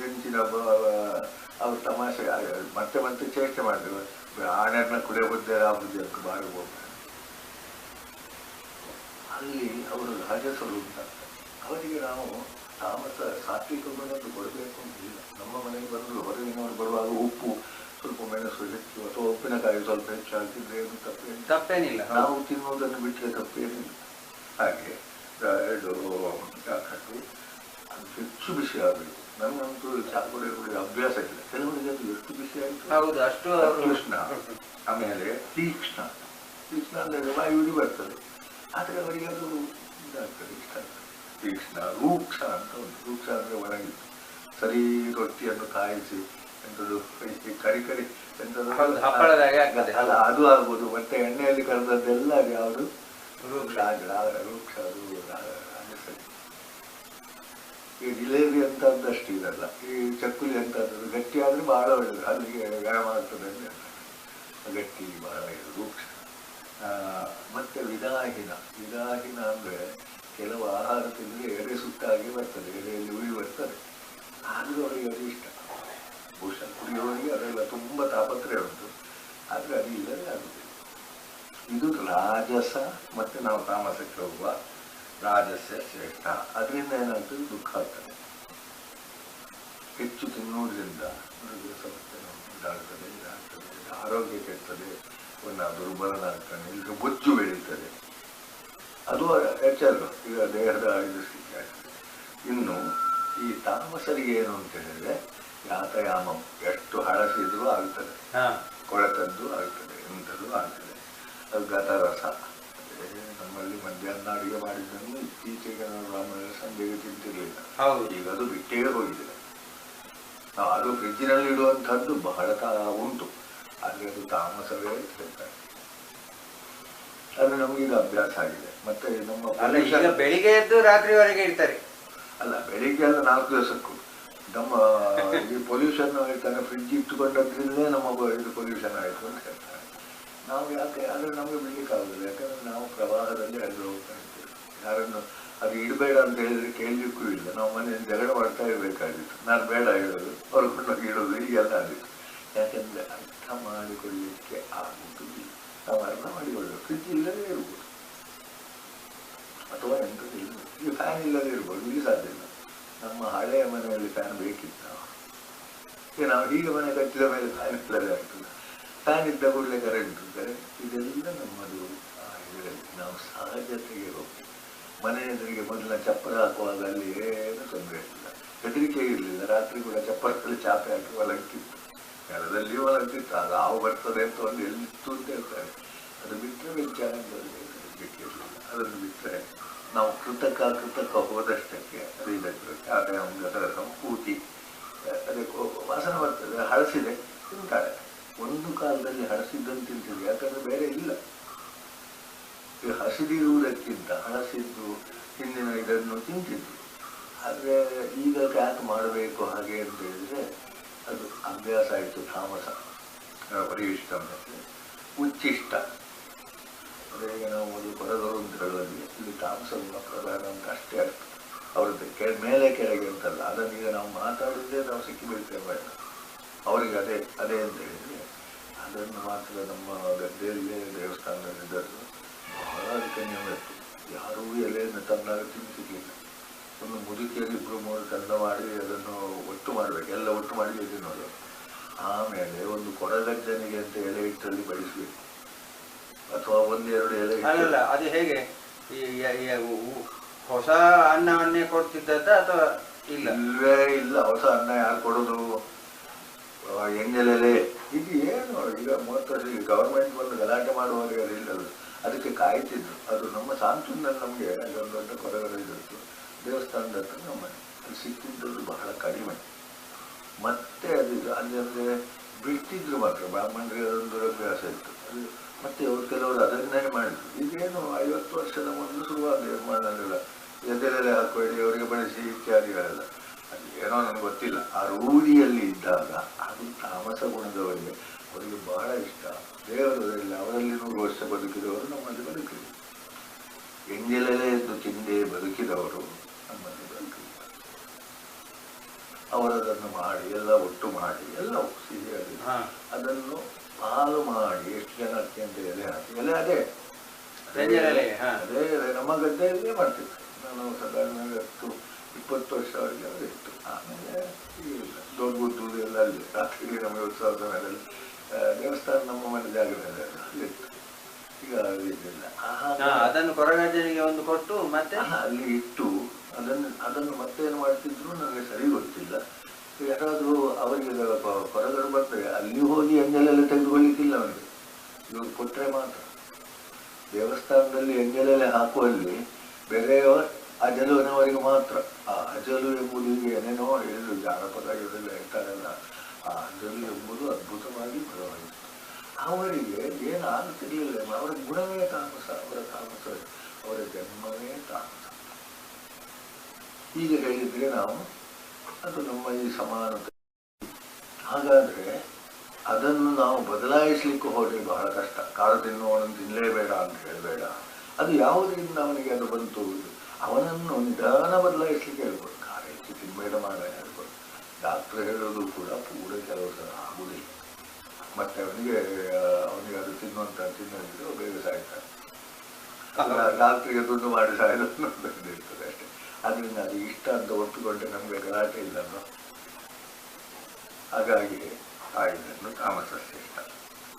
[SPEAKER 1] ನೆಂಚಿನ ಅವ್ರು ತಮಾಷೆ ಮತ್ತೆ ಮತ್ತೆ ಚೇಷ್ಟೆ ಮಾಡಿದ್ರು. ಆನೆಯನ್ನ ಕುಡಿಯ ಬುದ್ಧಿ ಆಗುದು ಅಂತ ಬಾರಿ ಹೋಗ್ತಾರೆ. ಅಲ್ಲಿ ಅವರು ರಾಜಸರು ಅಂತ ಅವರಿಗೆ ನಾವು ತಾಮಸ ಸಾತ್ವಿಕ ಗುಣದ್ದು ಕೊಡಬೇಕು ಅಂತಿಲ್ಲ. ನಮ್ಮ ಮನೆಗೆ ಬಂದು ಹೊರಗಿನವರು ಬರುವಾಗ ಉಪ್ಪು ಸ್ವಲ್ಪ ಮೆಣಸು ಹೆಚ್ಚು ಅಥವಾ ಉಪ್ಪಿನಕಾಯಿ ಸ್ವಲ್ಪ ಹೆಚ್ಚು ಹಾಕಿದ್ರೆ ಏನು ತಪ್ಪೇನಿಲ್ಲ. ನಾವು ತಿನ್ನುವುದನ್ನು ಬಿಟ್ಟರೆ ತಪ್ಪೇನಿಲ್ಲ. ಹಾಗೆ 2 ಕಟ್ಟು ಹೆಚ್ಚು ಬಿಸಿ ಆಗಬೇಕು. ನನಗಂತೂ ಚಾ ಕುಡಿಯೋ ಅಭ್ಯಾಸ ಇಲ್ಲ. ಕೆಲವರಿಗೆ ಅದು ಎಷ್ಟು ಬಿಸಿ ಆಯಿತು
[SPEAKER 2] ಹೌದು ಅಷ್ಟು
[SPEAKER 1] ಕೃಷ್ಣ. ಆಮೇಲೆ ತೀಕ್ಷ್ಣ ಅಂದರೆ ವಾಯುವಿಗೆ ಬರ್ತದೆ, ಆದರೆ ಅವರಿಗೆ ಅದು ಇದಾಗ್ತದೆ, ಇಷ್ಟ ಆಗ್ತದೆ. ತೀಕ್ಷ್ಣ, ರೂಕ್ಷ ಅಂತ ಉಂಟು. ರೂಕ್ಷ ಅಂದರೆ ಒಣಗಿ ಸರಿ ರೊಟ್ಟಿಯನ್ನು ಕಾಯಿಸಿ ಎಂಥದ್ದು ಕರಿ ಎಂಥದ್ದು ಅಲ್ಲ ಅದು ಆಗ್ಬೋದು. ಮತ್ತೆ ಎಣ್ಣೆಯಲ್ಲಿ ಕರೆದದ್ದೆಲ್ಲ ಅದು ಯಾವುದು ರೂಕ್ಷ ರೂಕ್ಷ ಅದು ಸರಿ. ಈ ಜಿಲೇಬಿ ಅಂತದ್ದಷ್ಟು ಇದಲ್ಲ, ಈ ಚಕ್ಕುಲಿ ಅಂತದ್ದು ಗಟ್ಟಿ ಆದರೆ ಬಹಳ ಒಳ್ಳೆಯದು, ಅಲ್ಲಿಗೆ ವ್ಯಾಯಾಮ ಆಗ್ತದೆ ಅಂದರೆ ಗಟ್ಟಿ ಬಹಳ ಇದು ರೂಕ್ಷ. ಮತ್ತೆ ವಿದಾಹಿನ ಅಂದರೆ ಕೆಲವು ಆಹಾರ ತಿಂದರೆ ಎಡೆ ಸುಟ್ಟಾಗಿ ಬರ್ತದೆ, ಎಡೆಯಲ್ಲಿ ಉಳಿ ಬರ್ತದೆ, ಆದರೂ ಅವರಿಗೆ ಅದು ಇಷ್ಟ. ಬಹುಶಃ ಕುಡಿಯೋರಿಗೆ ಅದೆಲ್ಲ ತುಂಬ ತಾಪತ್ರಯ ಉಂಟು, ಆದರೆ ಅದು ಇಲ್ಲದೆ ಆಗುದಿಲ್ಲ. ಇದು ರಾಜಸ. ಮತ್ತೆ ನಾವು ತಾಮಸಕ್ಕೆ ಹೋಗುವ ರಾಜಸ್ಯ ಶ್ರೇಷ್ಠ. ಅದರಿಂದ ಏನಾಗ್ತದೆ, ದುಃಖ ಆಗ್ತದೆ. ಹೆಚ್ಚು ತಿನ್ನುವುದರಿಂದ ಸಮಸ್ಯೆ ಇದಾಗ್ತದೆ, ಆರೋಗ್ಯ ಕೆಡ್ತದೆ, ದುರ್ಬಲನಾಗ್ತಾನೆ, ಈಗ ಬೊಜ್ಜು ಬೆಳೀತದೆ. ಅದು ಹೆಚ್ಚಲ್ಲ ಈಗ ದೇಹದ ಇದು ಸ್ಥಿತಿ ಆಗ್ತದೆ. ಇನ್ನು ಈ ತಾಮಸರಿಗೆ ಏನು ಅಂತ ಹೇಳಿದ್ರೆ ಯಾತಯಾಮಂ, ಎಷ್ಟು ಹಳಸಿದ್ರೂ ಆಗ್ತದೆ, ಕೊಳೆತದ್ದು ಆಗ್ತದೆ, ಎಂಥದ್ದು ಆಗ್ತದೆ. ಅದು ಗತರಸ. ನಮ್ಮಲ್ಲಿ ಮಧ್ಯಾಹ್ನ ಅಡುಗೆ ಮಾಡಿದ್ದನ್ನು ಇತ್ತೀಚೆಗೆ ನಾವು ಸಂಜೆಗೆ ತಿಂತಿರ್ಲಿಲ್ಲ, ಈಗ ಅದು ಬಿಟ್ಟೇ ಹೋಗಿದೆ. ಅದು ಫ್ರಿಜ್ಜಿನಲ್ಲಿ ಇಡುವಂಥದ್ದು ಬಹಳ ಉಂಟು, ಆದರೆ ಅದು ತಾಮಸವೇ ಹೇಳ್ತಾರೆ. ಅದು ನಮಗೀಗ ಅಭ್ಯಾಸ ಆಗಿದೆ. ಮತ್ತೆ ನಮ್ಮ
[SPEAKER 2] ಬೆಳಿಗ್ಗೆ ಎದ್ದು ರಾತ್ರಿವರೆಗೆ ಇರ್ತಾರೆ.
[SPEAKER 1] ಅಲ್ಲ, ಬೆಳಿಗ್ಗೆ ಎಲ್ಲ 4 ದಿವಸಕ್ಕೂ ನಮ್ಮ ಈ ಪೊಲ್ಯೂಷನ್ ಹೇಳ್ತಾನೆ, ಫ್ರಿಡ್ಜ್ ಇಟ್ಟುಕೊಂಡದ್ರಿಂದಲೇ ನಮ್ಮ ಇದು ಪೊಲ್ಯೂಷನ್ ಆಯಿತು ಅಂತ ಹೇಳ್ತಾರೆ. ನಾವು ಯಾಕೆ ಆದರೆ ನಮಗೆ ಬಿಡ್ಲಿಕ್ಕಾಗೋದಿಲ್ಲ, ಯಾಕಂದರೆ ನಾವು ಪ್ರವಾಹದಲ್ಲಿ ಹರಿದು ಹೋಗ್ತಾ ಇರ್ತೇವೆ. ಯಾರನ್ನು ಅದು ಇಡಬೇಡ ಅಂತ ಹೇಳಿದ್ರೆ ಕೇಳಲಿಕ್ಕೂ ಇಲ್ಲ. ನಾವು ಮನೆಯಲ್ಲಿ ಜಗಳ ಮಾಡ್ತಾ ಇರಬೇಕಾಗಿತ್ತು, ನಾನು ಬೇಡ ಹೇಳೋದು, ಅವ್ರು ಕೊಂಡೋಗಿ ಇಡೋದು, ಹೀಗೆಲ್ಲ ಆಗಿತ್ತು. ಯಾಕೆಂದರೆ ಅರ್ಥ ಮಾಡಿಕೊಳ್ಳಲಿಕ್ಕೆ ಆಗುವುದಿಲ್ಲ. ನಾವು ಅರ್ಥ ಮಾಡಿಕೊಳ್ಳಬೇಕು. ಫ್ರಿಡ್ಜ್ ಇಲ್ಲದೇ ಇರ್ಬೋದು, ಅಥವಾ ಎಂಥದ್ದು ಇಲ್ಲ. ಈಗ ಫ್ಯಾನ್ ಇಲ್ಲದೇ ಇರ್ಬೋದು, ಇಲ್ಲಿ ಸಾಧ್ಯ ಇಲ್ಲ. ನಮ್ಮ ಹಳೆಯ ಮನೆಯಲ್ಲಿ ಫ್ಯಾನ್ ಬೇಕಿತ್ತು. ನಾವು ಹೀಗೆ ಮನೆ ಕಟ್ಟಿದ ಮೇಲೆ ಫ್ಯಾನ್ ಇಲ್ಲದೆ ಆಗ್ತದೆ. ಫ್ಯಾನ್ ಇದ್ದ ಕೂಡಲೇ ಕರೆಂಟ್ ಇದೆಲ್ಲ ನಮ್ಮದು ಇದರಲ್ಲಿ ನಾವು ಸಹಜತೆಗೆ ಹೋಗ್ತೀವಿ. ಮನೆ ಎದುರಿಗೆ ಮೊದಲ ಚಪ್ಪರ ಹಾಕುವಾಗ ಅಲ್ಲಿ ಏನು ತೊಂದರೆ ಇರಲಿಲ್ಲ, ಹೆದರಿಕೆ ಇರಲಿಲ್ಲ. ರಾತ್ರಿ ಕೂಡ ಚಪ್ಪರದಲ್ಲಿ ಚಾಪೆ ಹಾಕಿ ಒಲಗ್ತಿತ್ತು, ನೆಲದಲ್ಲಿ ಒಲಗ್ತಿತ್ತು. ಅದು ಹಾವು ಬರ್ತದೆ ಅಂತ ಒಂದು ಎಲ್ಲಿತ್ತು ಅಂತ ಹೇಳ್ತಾರೆ. ಅದು ಬಿಟ್ಟರೆ ವಿಚಾರದಲ್ಲಿ ಬಿಟ್ಟಿರಲಿಲ್ಲ. ಅದನ್ನು ಬಿಟ್ಟರೆ ನಾವು ಕೃತಕ ಹೋದಷ್ಟಕ್ಕೆ ಅದು ಇದಕ್ಕೆ ಆದಾಯ ಕೂತಿ ಅದಕ್ಕೆ ವಾಸನೆ ಬರ್ತದೆ. ಹಳಸಿದೆ ತಿಂತಾರೆ. ಒಂದು ಕಾಲದಲ್ಲಿ ಹಳಸಿದ್ದನ್ನು ತಿಂತಿದ್ವಿ, ಯಾಕಂದರೆ ಬೇರೆ ಇಲ್ಲ. ಈ ಹಸಿದಿರುವುದಕ್ಕಿಂತ ಹಳಸಿದ್ದು ಹಿಂದಿನ ಇದನ್ನು ತಿಂತಿದ್ವಿ. ಆದರೆ ಈಗ ಯಾಕೆ ಮಾಡಬೇಕು ಹಾಗೆ ಅಂತ ಹೇಳಿದರೆ ಅದು ಅಭ್ಯಾಸ ಆಯಿತು. ತಾಮಸ ಪರಿವಿಷ್ಟ ಮತ್ತು ಉಚ್ಚಿಷ್ಟ. ಅದೇ ನಾವು ಒಂದು ಹೊರಗರು ಅಂತ ಹೇಳುವಲ್ಲಿ ಇಲ್ಲಿ ತಾಮಸ ಗುಣ ಪ್ರಧಾನ ಅಂತ ಅಷ್ಟೇ ಅರ್ಥ. ಅವ್ರದ್ದು ಮೇಲೆ ಕೆಳಗೆ ಅಂತಲ್ಲ. ಅದನ್ನು ಈಗ ನಾವು ಮಾತಾಡೋದೇ ನಾವು ಸಿಕ್ಕಿ ಬೀಳ್ತೇವೆ. ಅವರಿಗೆ ಅದೇ ಅಂತ ಹೇಳಿದರೆ ಅದನ್ನು ಮಾತ್ರ ನಮ್ಮ ಗದ್ದೆಯಲ್ಲೇ ದೇವಸ್ಥಾನದಲ್ಲಿದ್ದರು ಬಹಳ ಅದಕ್ಕೆ ನಿಯಮ ಇತ್ತು. ಯಾರೂ ಎಲೆಯನ್ನು ತಂದಾಗ ತಿಂತಿರ್ಲಿಲ್ಲ. ಒಂದು ಮುದುಕಿಯಲ್ಲಿ 2-3 ತಂಡ ಮಾಡಿ ಅದನ್ನು ಒಟ್ಟು ಮಾಡಬೇಕು, ಎಲ್ಲ ಒಟ್ಟು ಮಾಡಿ ತಿನ್ನೋದು. ಆಮೇಲೆ ಒಂದು ಕೊರಗಜ್ಜನಿಗೆ ಅಂತ ಎಲೆ ಇಟ್ಟಲ್ಲಿ ಬಡಿಸಬೇಕು, ಅಥವಾ 1-2 ಎಲೆ.
[SPEAKER 2] ಅಲ್ಲ, ಅದು ಹೇಗೆ ಹೊಸ ಅನ್ನವನ್ನೇ ಕೊಡ್ತಿದ್ದ ಅಥವಾ ಇಲ್ಲ?
[SPEAKER 1] ಇಲ್ವೇ ಇಲ್ಲ, ಹೊಸ ಅನ್ನ ಯಾರು ಕೊಡೋದು? ಎಂಜಲೆಲೆ ಇದು ಏನು ಈಗ 30 ವರ್ಷ ಗವರ್ಮೆಂಟ್ ಬಂದು ಗಲಾಟೆ ಮಾಡುವವರಿಗೆ ಅದು ಇಲ್ಲದು. ಅದಕ್ಕೆ ಕಾಯ್ತಿದ್ರು. ಅದು ನಮ್ಮ ಸಾಂತೂನಲ್ಲಿ ನಮಗೆ ಅದೊಂದು ದೊಡ್ಡ ಕೊರಗರಿದ್ದು ದೇವಸ್ಥಾನದ ಹತ್ರ ನಮ್ಮನೆ ಅದು ಸಿಕ್ಕಿದ್ದದ್ದು ಬಹಳ ಕಡಿಮೆ. ಮತ್ತೆ ಅದು ಅಲ್ಲಿ ಅಂದರೆ ಬಿಡ್ತಿದ್ರು ಮಾತ್ರ. ಬ್ರಾಹ್ಮಣರಿಗೆ ಅದೊಂದು ಅಭ್ಯಾಸ ಇತ್ತು. ಅದು ಮತ್ತೆ ಅವ್ರು ಕೆಲವರು ಅದನ್ನೇ ಮಾಡಿದ್ರು. ಈಗೇನು 50 ವರ್ಷದ ಮೊದಲು ಶುರುವಾದ ನಿರ್ಮಾಣದಲ್ಲ, ಎದೆಲೆಲೆ ಹಾಕಬೇಡಿ ಅವರಿಗೆ ಬಳಸಿ ಇತ್ಯಾದಿಗಳೆಲ್ಲ. ಅದು ಏನೋ ನನಗೆ ಗೊತ್ತಿಲ್ಲ. ಆ ರೂಢಿಯಲ್ಲಿ ಇದ್ದಾಗ ಅದು ತಾಮಸ ಗುಣದವರಿಗೆ ಅವರಿಗೆ ಬಹಳ ಇಷ್ಟ. ದೇವರಲ್ಲಿ ಅವರಲ್ಲಿ 100 ವರ್ಷ ಬದುಕಿದವರು ನಮ್ಮಲ್ಲಿ ಬದುಕಿದರು. ಎಂಜಲೆಲೆ ಎಂದು ತಿಂದೇ ಬದುಕಿದವರು ನಮ್ಮಲ್ಲಿ ಬದುಕಿದ್ದಾರೆ. ಅವರದನ್ನು ಮಾಡಿ ಎಲ್ಲ ಒಟ್ಟು ಮಾಡಿ ಎಲ್ಲ ಸಿಹಿಯಾಗಿ ಅದನ್ನು ಪಾಲು ಮಾಡಿ ಎಷ್ಟು ಜನಕ್ಕೆ ಅಂತ ಎಲೆ ಹಾಕಿ ಎಲೆ ಅದೇ ನಮ್ಮ ಗದ್ದೆಯಲ್ಲೇ ಮಾಡ್ತಿದ್ರು. ನಾನು ಸಾಧಾರಣ 10-20 ವರ್ಷವರೆಗೆ ಅದು ಇತ್ತು. ಆಮೇಲೆ ಇಲ್ಲ, ದೊಡ್ಡ ಗುದ್ದು ಎಲ್ಲ ಅಲ್ಲಿ ರಾತ್ರಿ ನಮಗೆ ಉತ್ಸವದ ಮೇಲೆ ದೇವಸ್ಥಾನ ನಮ್ಮ ಮನೆ ಜಾಗದಲ್ಲಿ ಅಲ್ಲಿತ್ತು. ಈಗ ಇದಿಲ್ಲ.
[SPEAKER 2] ಅದನ್ನು ಕೊರಗಜ್ಜನಿಗೆ ಒಂದು ಕೊಟ್ಟು ಮತ್ತೆ
[SPEAKER 1] ಅಲ್ಲಿ ಇಟ್ಟು ಅದನ್ನು ಮತ್ತೇನು ಮಾಡ್ತಿದ್ರು ನನಗೆ ಸರಿ ಗೊತ್ತಿಲ್ಲ. ಯಾರಾದರೂ ಅವರಿಗೆ ಹೊರಗಡೆ ಬರ್ತದೆ, ಅಲ್ಲಿ ಹೋಗಿ ಎಂಜಲೆಲ್ಲ ತೆಗೆದುಕೊಳ್ಳಿಕ್ಕಿಲ್ಲ ಅವನಿಗೆ, ಇವಾಗ ಕೊಟ್ಟರೆ ಮಾತ್ರ. ದೇವಸ್ಥಾನದಲ್ಲಿ ಎಂಜಲೆಲೆ ಹಾಕುವಲ್ಲಿ ಬೇರೆಯವ ಅಜಲುವಿನವರಿಗೆ ಮಾತ್ರ. ಆ ಅಜಲು ಎಂಬುದು ಈಗ ಏನೇನೋ ಹೇಳಿದ್ರು, ಜಾನಪದ ಇವರೆಲ್ಲ ಹೇಳ್ತಾರಲ್ಲ, ಆ ಅಜಲು ಎಂಬುದು ಅದ್ಭುತವಾಗಿ ಬರವಾಯಿತು. ಅವರಿಗೆ ಏನು ಆಗುತ್ತಿರಲಿಲ್ಲ, ಅವರ ಗುಣವೇ ತಾಮಸ, ಅವರ ಜನ್ಮವೇ ತಾಮಸ. ಹೀಗೆ ಹೇಳಿದ್ರೆ ನಾವು ಅದು ನಮ್ಮ ಈ ಸಮಾನತೆ. ಹಾಗಾದ್ರೆ ಅದನ್ನು ನಾವು ಬದಲಾಯಿಸಲಿಕ್ಕೆ ಹೋದರೆ ಬಹಳ ಕಷ್ಟ. ಖಾರ ತಿನ್ನುವವನನ್ನು ತಿನ್ನಲೇಬೇಡ ಅಂತ ಹೇಳಬೇಡ. ಅದು ಯಾವುದರಿಂದ ಅವನಿಗೆ ಅದು ಬಂತು? ಅವನನ್ನು ನಿಧಾನ ಬದಲಾಯಿಸಲಿಕ್ಕೆ ಹೇಳ್ಬೋದು. ಖಾರ ಹೆಚ್ಚು ತಿನ್ನಬೇಡ ಮಾಡ ಹೇಳ್ಬೋದು. ಡಾಕ್ಟರ್ ಹೇಳೋದು ಕೂಡ ಪೂರ ಕೆಲವು ಸಲ ಆಗುವುದಿಲ್ಲ. ಮತ್ತೆ ಅವನಿಗೆ ಅದು ತಿನ್ನೋದಿದ್ರು ಬೇಗ ಸಾಯ್ತಾರೆ. ಡಾಕ್ಟ್ರಿಗೆ ದುಡ್ಡು ಮಾಡಿ ಸಾಯೋದು ಇರ್ತದೆ ಅಷ್ಟೇ. ಅದರಿಂದ ಅದು ಇಷ್ಟ ಅಂತ ಒಪ್ಪಿಕೊಂಡ್ರೆ ನಮಗೆ ಗಲಾಟೆ ಇಲ್ಲಲ್ಲ. ಹಾಗಾಗಿ ಇದನ್ನು ತಾಮಸ ಶ್ರೇಷ್ಠ.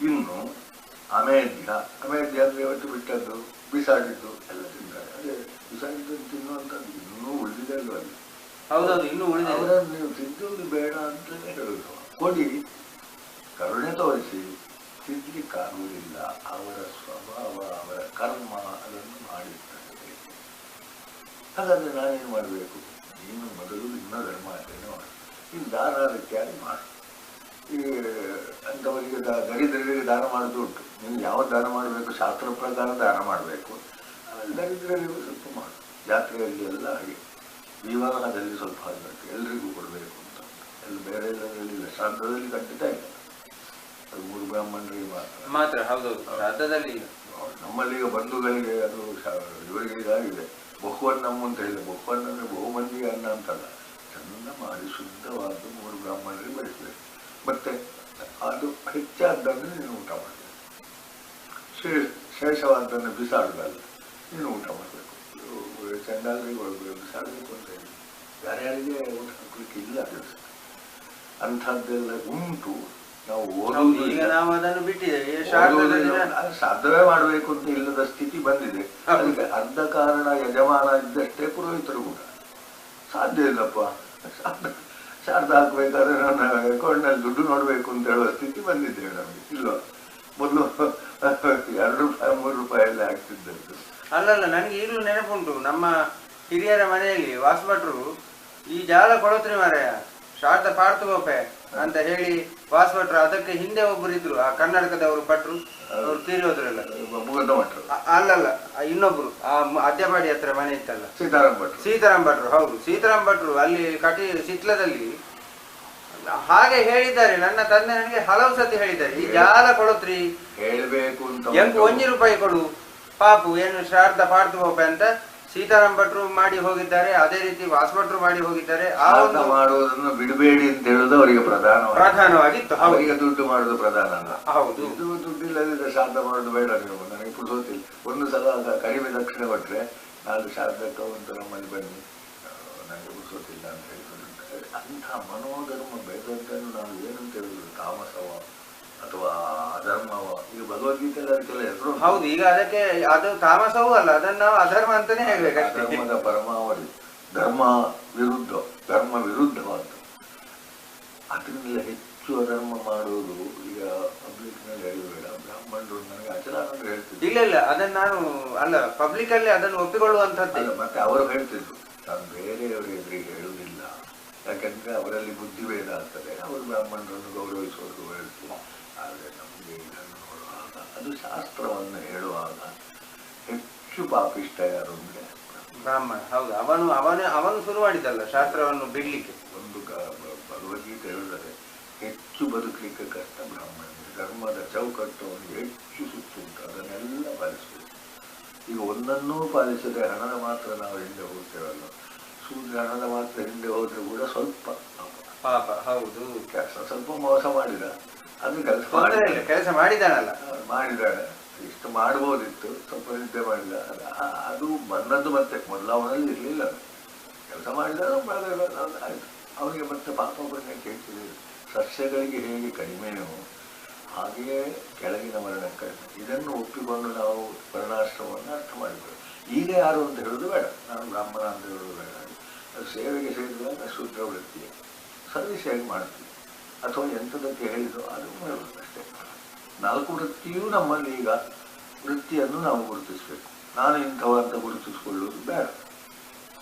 [SPEAKER 1] ಇನ್ನು ಅಮೇಧ್ಯ ಅಂದ್ರೆ ಇವತ್ತು ಬಿಟ್ಟದ್ದು, ಬಿಸಾಡಿದ್ದು ಎಲ್ಲ ತಿಂತಾರೆ. ಅದೇ ಬಿಸಾಡಿದ್ದು ತಿನ್ನುವಂಥದ್ದು ಇನ್ನೂ ಉಳಿದಿದೆ ಅಲ್ವ ಅಲ್ಲಿ.
[SPEAKER 2] ಹೌದೌದು, ಇನ್ನೂ ಉಳಿದಿದೆ.
[SPEAKER 1] ಅವರನ್ನು ನೀವು ತಿದ್ದುವುದು ಬೇಡ ಅಂತಲೇ ಹೇಳುದು. ಕೊಡಿ, ಕರುಣೆ ತೋರಿಸಿ, ತಿದ್ದಲಿಕ್ಕಾಗುವುದಿಲ್ಲ. ಅವರ ಸ್ವಭಾವ, ಅವರ ಕರ್ಮ ಅದನ್ನು ಮಾಡಿರ್ತಾರೆ. ಹಾಗಾದ್ರೆ ನಾನೇನು ಮಾಡಬೇಕು? ನೀನು ಮೊದಲು ಇನ್ನ ಧರ್ಮಾಚರಣೆ ಮಾಡು, ಇನ್ನು ದಾನ ಇತ್ಯಾದಿ ಮಾಡು. ಈ ಅಂಥವರಿಗೆ ದರಿದ್ರರಿಗೆ ದಾನ ಮಾಡೋದು ಉಂಟು. ನೀನು ಯಾವ ದಾನ ಮಾಡಬೇಕು? ಶಾಸ್ತ್ರ ಪ್ರಕಾರ ದಾನ ಮಾಡಬೇಕು. ದರಿದ್ರರಿಗೂ ಸ್ವಲ್ಪ ಮಾಡು. ಜಾತ್ರೆಯಲ್ಲಿ ಎಲ್ಲ ಹಾಗೆ, ವಿವಾಹದಲ್ಲಿ ಸ್ವಲ್ಪ ಆಗಬೇಕು, ಎಲ್ರಿಗೂ ಕೊಡಬೇಕು ಅಂತ. ಎಲ್ಲ ಬೇರೆ ಎಲ್ಲರಿಲ್ಲ, ಶ್ರಾದ್ದದಲ್ಲಿ ಖಂಡಿತ ಇಲ್ಲ. ಅದು 3 ಬ್ರಾಹ್ಮಣರಿಗೆ ಮಾತ್ರ.
[SPEAKER 2] ಹೌದೌದು, ಶ್ರಾದ್ದದಲ್ಲಿ.
[SPEAKER 1] ನಮ್ಮಲ್ಲಿ ಈಗ ಬಂಧುಗಳಿಗೆ ಅದು ಇವರಿಗೆ ಇದಾಗಿದೆ. ಬಹುವನ್ನಮ್ಮ ಅಂತ ಹೇಳಿದೆ. ಬಹುವನ್ನ ಅಂದರೆ ಬಹುಮಂದಿಗೆ ಅನ್ನ ಅಂತಲ್ಲ, ಚೆಂದ ಮಾಡಿ ಶುದ್ಧವಾದ್ದು 3 ಬ್ರಾಹ್ಮಣರಿಗೆ ಬಡಿಸಬೇಕು. ಮತ್ತೆ ಅದು ಹೆಚ್ಚಾದ್ದನ್ನು ನೀನು ಊಟ ಮಾಡಬೇಕು. ಶೇಷವಾದ್ದನ್ನು ಬಿಸಾಡುದಲ್ಲ, ನೀನು ಊಟ ಮಾಡಬೇಕು. ಚಂಡಾಲರಿಗೆ ಬಿಸಾಡಬೇಕು ಅಂತ ಹೇಳಿ ಯಾರ್ಯಾರಿಗೆ ಊಟ ಹಾಕ್ಲಿಕ್ಕೆ ಇಲ್ಲ ಕೆಲಸ. ಅಂಥದ್ದೆಲ್ಲ ಉಂಟು. ನಾವು ಸಾಧ್ಯವೇ ಮಾಡಬೇಕು ಅಂತ ಇಲ್ಲದ ಸ್ಥಿತಿ ಬಂದಿದೆ. ಅದಕ್ಕೆ ಅರ್ಧ ಕಾರಣ ಯಜಮಾನ ಇದ್ದಷ್ಟೇ ಪುರೋಹಿತರು ಕೂಡ. ಸಾಧ್ಯ ಇಲ್ಲಪ್ಪ, ಶಾರ್ದ ಹಾಕ್ಬೇಕಾದ್ರೆ ನನ್ನ ಅಕೌಂಟ್ನಲ್ಲಿ ದುಡ್ಡು ನೋಡ್ಬೇಕು ಅಂತ ಹೇಳುವ ಸ್ಥಿತಿ ಬಂದಿದ್ದೇವೆ ನಮಗೆ. ಇಲ್ವಾ? ಮೊದಲು 2 ರೂಪಾಯಿ 3 ರೂಪಾಯಲ್ಲಿ ಆಗ್ತಿದ್ದದ್ದು.
[SPEAKER 2] ಅಲ್ಲಲ್ಲ, ನನಗೆ ಈಗಲೂ ನೆನಪುಂಟು. ನಮ್ಮ ಹಿರಿಯರ ಮನೆಯಲ್ಲಿ ವಾಸಭಟ್ರು ಈ ಜಾಲ ಕೊಡತ್ರಿ ಮಾರಾಯ, ಶಾರ್ದ ಪಾರ್ಥಗೋಪೆ ಅಂತ ಹೇಳಿ ವಾಸಭಟ್ರು. ಅದಕ್ಕೆ ಹಿಂದೆ ಒಬ್ಬರು ಇದ್ರು, ಆ ಕರ್ನಾಟಕದವರು ಭಟ್ರು, ಅವರು ತೀರಿಯೋದ್ರಲ್ಲ. ಅಲ್ಲಲ್ಲ, ಇನ್ನೊಬ್ರು ಆ ಅದ್ಯಪಾಡಿ ಹತ್ರ ಮನೆ ಇತ್ತಲ್ಲ, ಸೀತಾರಾಮ್ ಭಟ್ರು. ಹೌದು, ಸೀತಾರಾಮ್ ಭಟ್ರು ಅಲ್ಲಿ ಸಿಟ್ಲದಲ್ಲಿ ಹಾಗೆ ಹೇಳಿದ್ದಾರೆ. ನನ್ನ ತಂದೆ ನನಗೆ ಹಲವು ಸತಿ ಹೇಳಿದ್ದಾರೆ, ಈ ಜಾಲ ಕೊಡತ್ರಿ
[SPEAKER 1] ಹೇಳಬೇಕು ಅಂತ,
[SPEAKER 2] ಎಂಟು 1 ರೂಪಾಯಿ ಕೊಡು ಪಾಪು, ಏನು ಶ್ರಾರ್ಧ ಪಾರ್ಥಗೋಪೆ ಅಂತ ಸೀತಾರಾಮ್ ಭಟ್ರು ಮಾಡಿ ಹೋಗಿದ್ದಾರೆ. ಅದೇ ರೀತಿ ವಾಸಭಟ್ರು ಮಾಡಿ ಹೋಗಿದ್ದಾರೆ.
[SPEAKER 1] ಮಾಡುವುದನ್ನು ಬಿಡಬೇಡಿ ಅಂತ ಹೇಳುದು ಅವರಿಗೆ
[SPEAKER 2] ಪ್ರಧಾನವಾಗಿತ್ತು.
[SPEAKER 1] ಅವರಿಗೆ ದುಡ್ಡು ಮಾಡುದು ಪ್ರಧಾನ ಅಲ್ಲ.
[SPEAKER 2] ಹೌದು,
[SPEAKER 1] ದುಡ್ಡು ಇಲ್ಲದಿದ್ರೆ ಶ್ರಾದ್ದ ಮಾಡೋದು ಬೇಡ. ನೀವು ನನಗೆ ಪುರುಸೋತಿಲ್ಲ. ಒಂದು ಸಲ ಕಡಿಮೆ ದಕ್ಷಿಣೆ ಕೊಟ್ರೆ ನಾನು ಶ್ರಾದ್ದಕ್ಕೆ ಅಂತ ನಮ್ಮಲ್ಲಿ ಬನ್ನಿ, ನನಗೆ ಪುರುಸೋತಿಲ್ಲ ಅಂತ ಹೇಳ್ತಾರೆ. ಅಂಥ ಮನೋಧರ್ಮ ಬೇಡದ್ದನ್ನು ನಾವು ಏನಂತ ಹೇಳುದು? ತಾಮಸವ ಅಥವಾ ಅಧರ್ಮವ? ಈಗ ಭಗವದ್ಗೀತೆಯಲ್ಲಿ ಅದಕ್ಕೆಲ್ಲ ಹೆಸರು.
[SPEAKER 2] ಹೌದು, ಈಗ ಅದಕ್ಕೆ ಅದು ತಾಮಸವೂ ಅಲ್ಲ, ಅದನ್ನು ನಾವು ಅಧರ್ಮ ಅಂತಾನೆ ಹೇಳ್ಬೇಕು.
[SPEAKER 1] ಧರ್ಮದ ಪರಮಾವಧಿ, ಧರ್ಮ ವಿರುದ್ಧವಾದ. ಅದನ್ನೆಲ್ಲ ಹೆಚ್ಚು ಅಧರ್ಮ ಮಾಡುವುದು ಈಗ ಪಬ್ಲಿಕ್ ನಲ್ಲಿ ಹೇಳಬೇಡ. ಬ್ರಾಹ್ಮಣರು ನನಗೆ ಅಚಲಾನಂದ್ರು ಹೇಳ್ತಿದ್ರು.
[SPEAKER 2] ಇಲ್ಲ, ಅದನ್ನು ನಾನು ಅಲ್ಲ, ಪಬ್ಲಿಕ್ ಅಲ್ಲಿ ಅದನ್ನು ಒಪ್ಪಿಕೊಳ್ಳುವಂಥದ್ದು.
[SPEAKER 1] ಮತ್ತೆ ಅವರು ಹೇಳ್ತಿದ್ರು, ನಾನು ಬೇರೆಯವರ ಎದುರಿಗೆ ಹೇಳುವುದಿಲ್ಲ, ಯಾಕಂದ್ರೆ ಅವರಲ್ಲಿ ಬುದ್ಧಿಭೇದ ಆಗ್ತದೆ, ಅವರು ಬ್ರಾಹ್ಮಣರನ್ನು ಗೌರವಿಸುವುದು ಹೇಳ್ತೀನಿ. ಆದರೆ ನಮಗೆ ಇದನ್ನು ನೋಡುವಾಗ, ಅದು ಶಾಸ್ತ್ರವನ್ನು ಹೇಳುವಾಗ ಹೆಚ್ಚು ಪಾಪಿಷ್ಟ ಯಾರು ಅಂದ್ರೆ
[SPEAKER 2] ಬ್ರಾಹ್ಮಣ. ಹೌದು, ಅವನು ಶುರು ಮಾಡಿದ್ದಲ್ಲ ಶಾಸ್ತ್ರವನ್ನು ಬಿಡ್ಲಿಕ್ಕೆ.
[SPEAKER 1] ಒಂದು ಭಗವದ್ಗೀತೆ ಹೇಳಿದರೆ ಹೆಚ್ಚು ಬದುಕಲಿಕ್ಕೆ ಕಷ್ಟ ಬ್ರಾಹ್ಮಣ. ಧರ್ಮದ ಚೌಕಟ್ಟು ಅವನಿಗೆ ಹೆಚ್ಚು ಸುತ್ತುಂಟು, ಅದನ್ನೆಲ್ಲ ಪಾಲಿಸಬೇಕು. ಈಗ ಒಂದನ್ನೂ ಪಾಲಿಸದೆ ಹಣದ ಮಾತ್ರ ನಾವು ಹಿಂದೆ ಹೋಗ್ತೇವಲ್ಲ, ಸೂರ್ಯ ಹಣದ ಮಾತ್ರ ಹಿಂದೆ ಹೋದ್ರೆ ಕೂಡ ಸ್ವಲ್ಪ
[SPEAKER 2] ಪಾಪ. ಹೌದು,
[SPEAKER 1] ಸ್ವಲ್ಪ ಮೋಸ ಮಾಡಿದ, ಅದು
[SPEAKER 2] ಕೆಲಸ ಮಾಡಿದಾನಲ್ಲ,
[SPEAKER 1] ಮಾಡಿದಾನೆ. ಇಷ್ಟು ಮಾಡ್ಬೋದಿತ್ತು, ಸ್ವಲ್ಪ ನಿದ್ದೆ ಮಾಡಿದ, ಅದು ಬಂದದ್ದು ಮತ್ತೆ ಮೊದಲು ಅವನಲ್ಲಿ ಇರಲಿಲ್ಲ. ಕೆಲಸ ಮಾಡಿದ ಆಯ್ತು. ಅವನಿಗೆ ಮತ್ತೆ ಪಾಪ ಪುಣ್ಯ ಕೇಳ್ತಿದೆ. ಸಸ್ಯಗಳಿಗೆ ಹೇಗೆ ಕಡಿಮೆಯೋ ಹಾಗೆಯೇ ಕೆಳಗಿನ ವರ್ಣ ಕಡಿಮೆ. ಇದನ್ನು ಒಪ್ಪಿಕೊಂಡು ನಾವು ವರ್ಣಾಶ್ರಮವನ್ನು ಅರ್ಥ ಮಾಡಿಕೊಳ್ಳಿ. ಈಗ ಯಾರು ಅಂತ ಹೇಳೋದು ಬೇಡ, ನಾನು ಬ್ರಾಹ್ಮಣ ಅಂತ ಹೇಳೋದು ಬೇಡ. ಅದು ಸೇವೆಗೆ ಸೇರಿದಾಗ ಶುದ್ಧ ವೃತ್ತಿ ಸರ್ವಿಸ್ ಹೇಗೆ ಮಾಡ್ತೀವಿ ಅಥವಾ ಎಂಥದಕ್ಕೆ ಹೇಳಿದೋ ಅದು ಹೇಳೋದು ಅಷ್ಟೇ. 4 ವೃತ್ತಿಯೂ ನಮ್ಮಲ್ಲಿ ಈಗ ವೃತ್ತಿಯನ್ನು ನಾವು ಗುರುತಿಸಬೇಕು. ನಾನು ಇಂಥವ ಅಂತ ಗುರುತಿಸಿಕೊಳ್ಳುವುದು ಬೇಡ.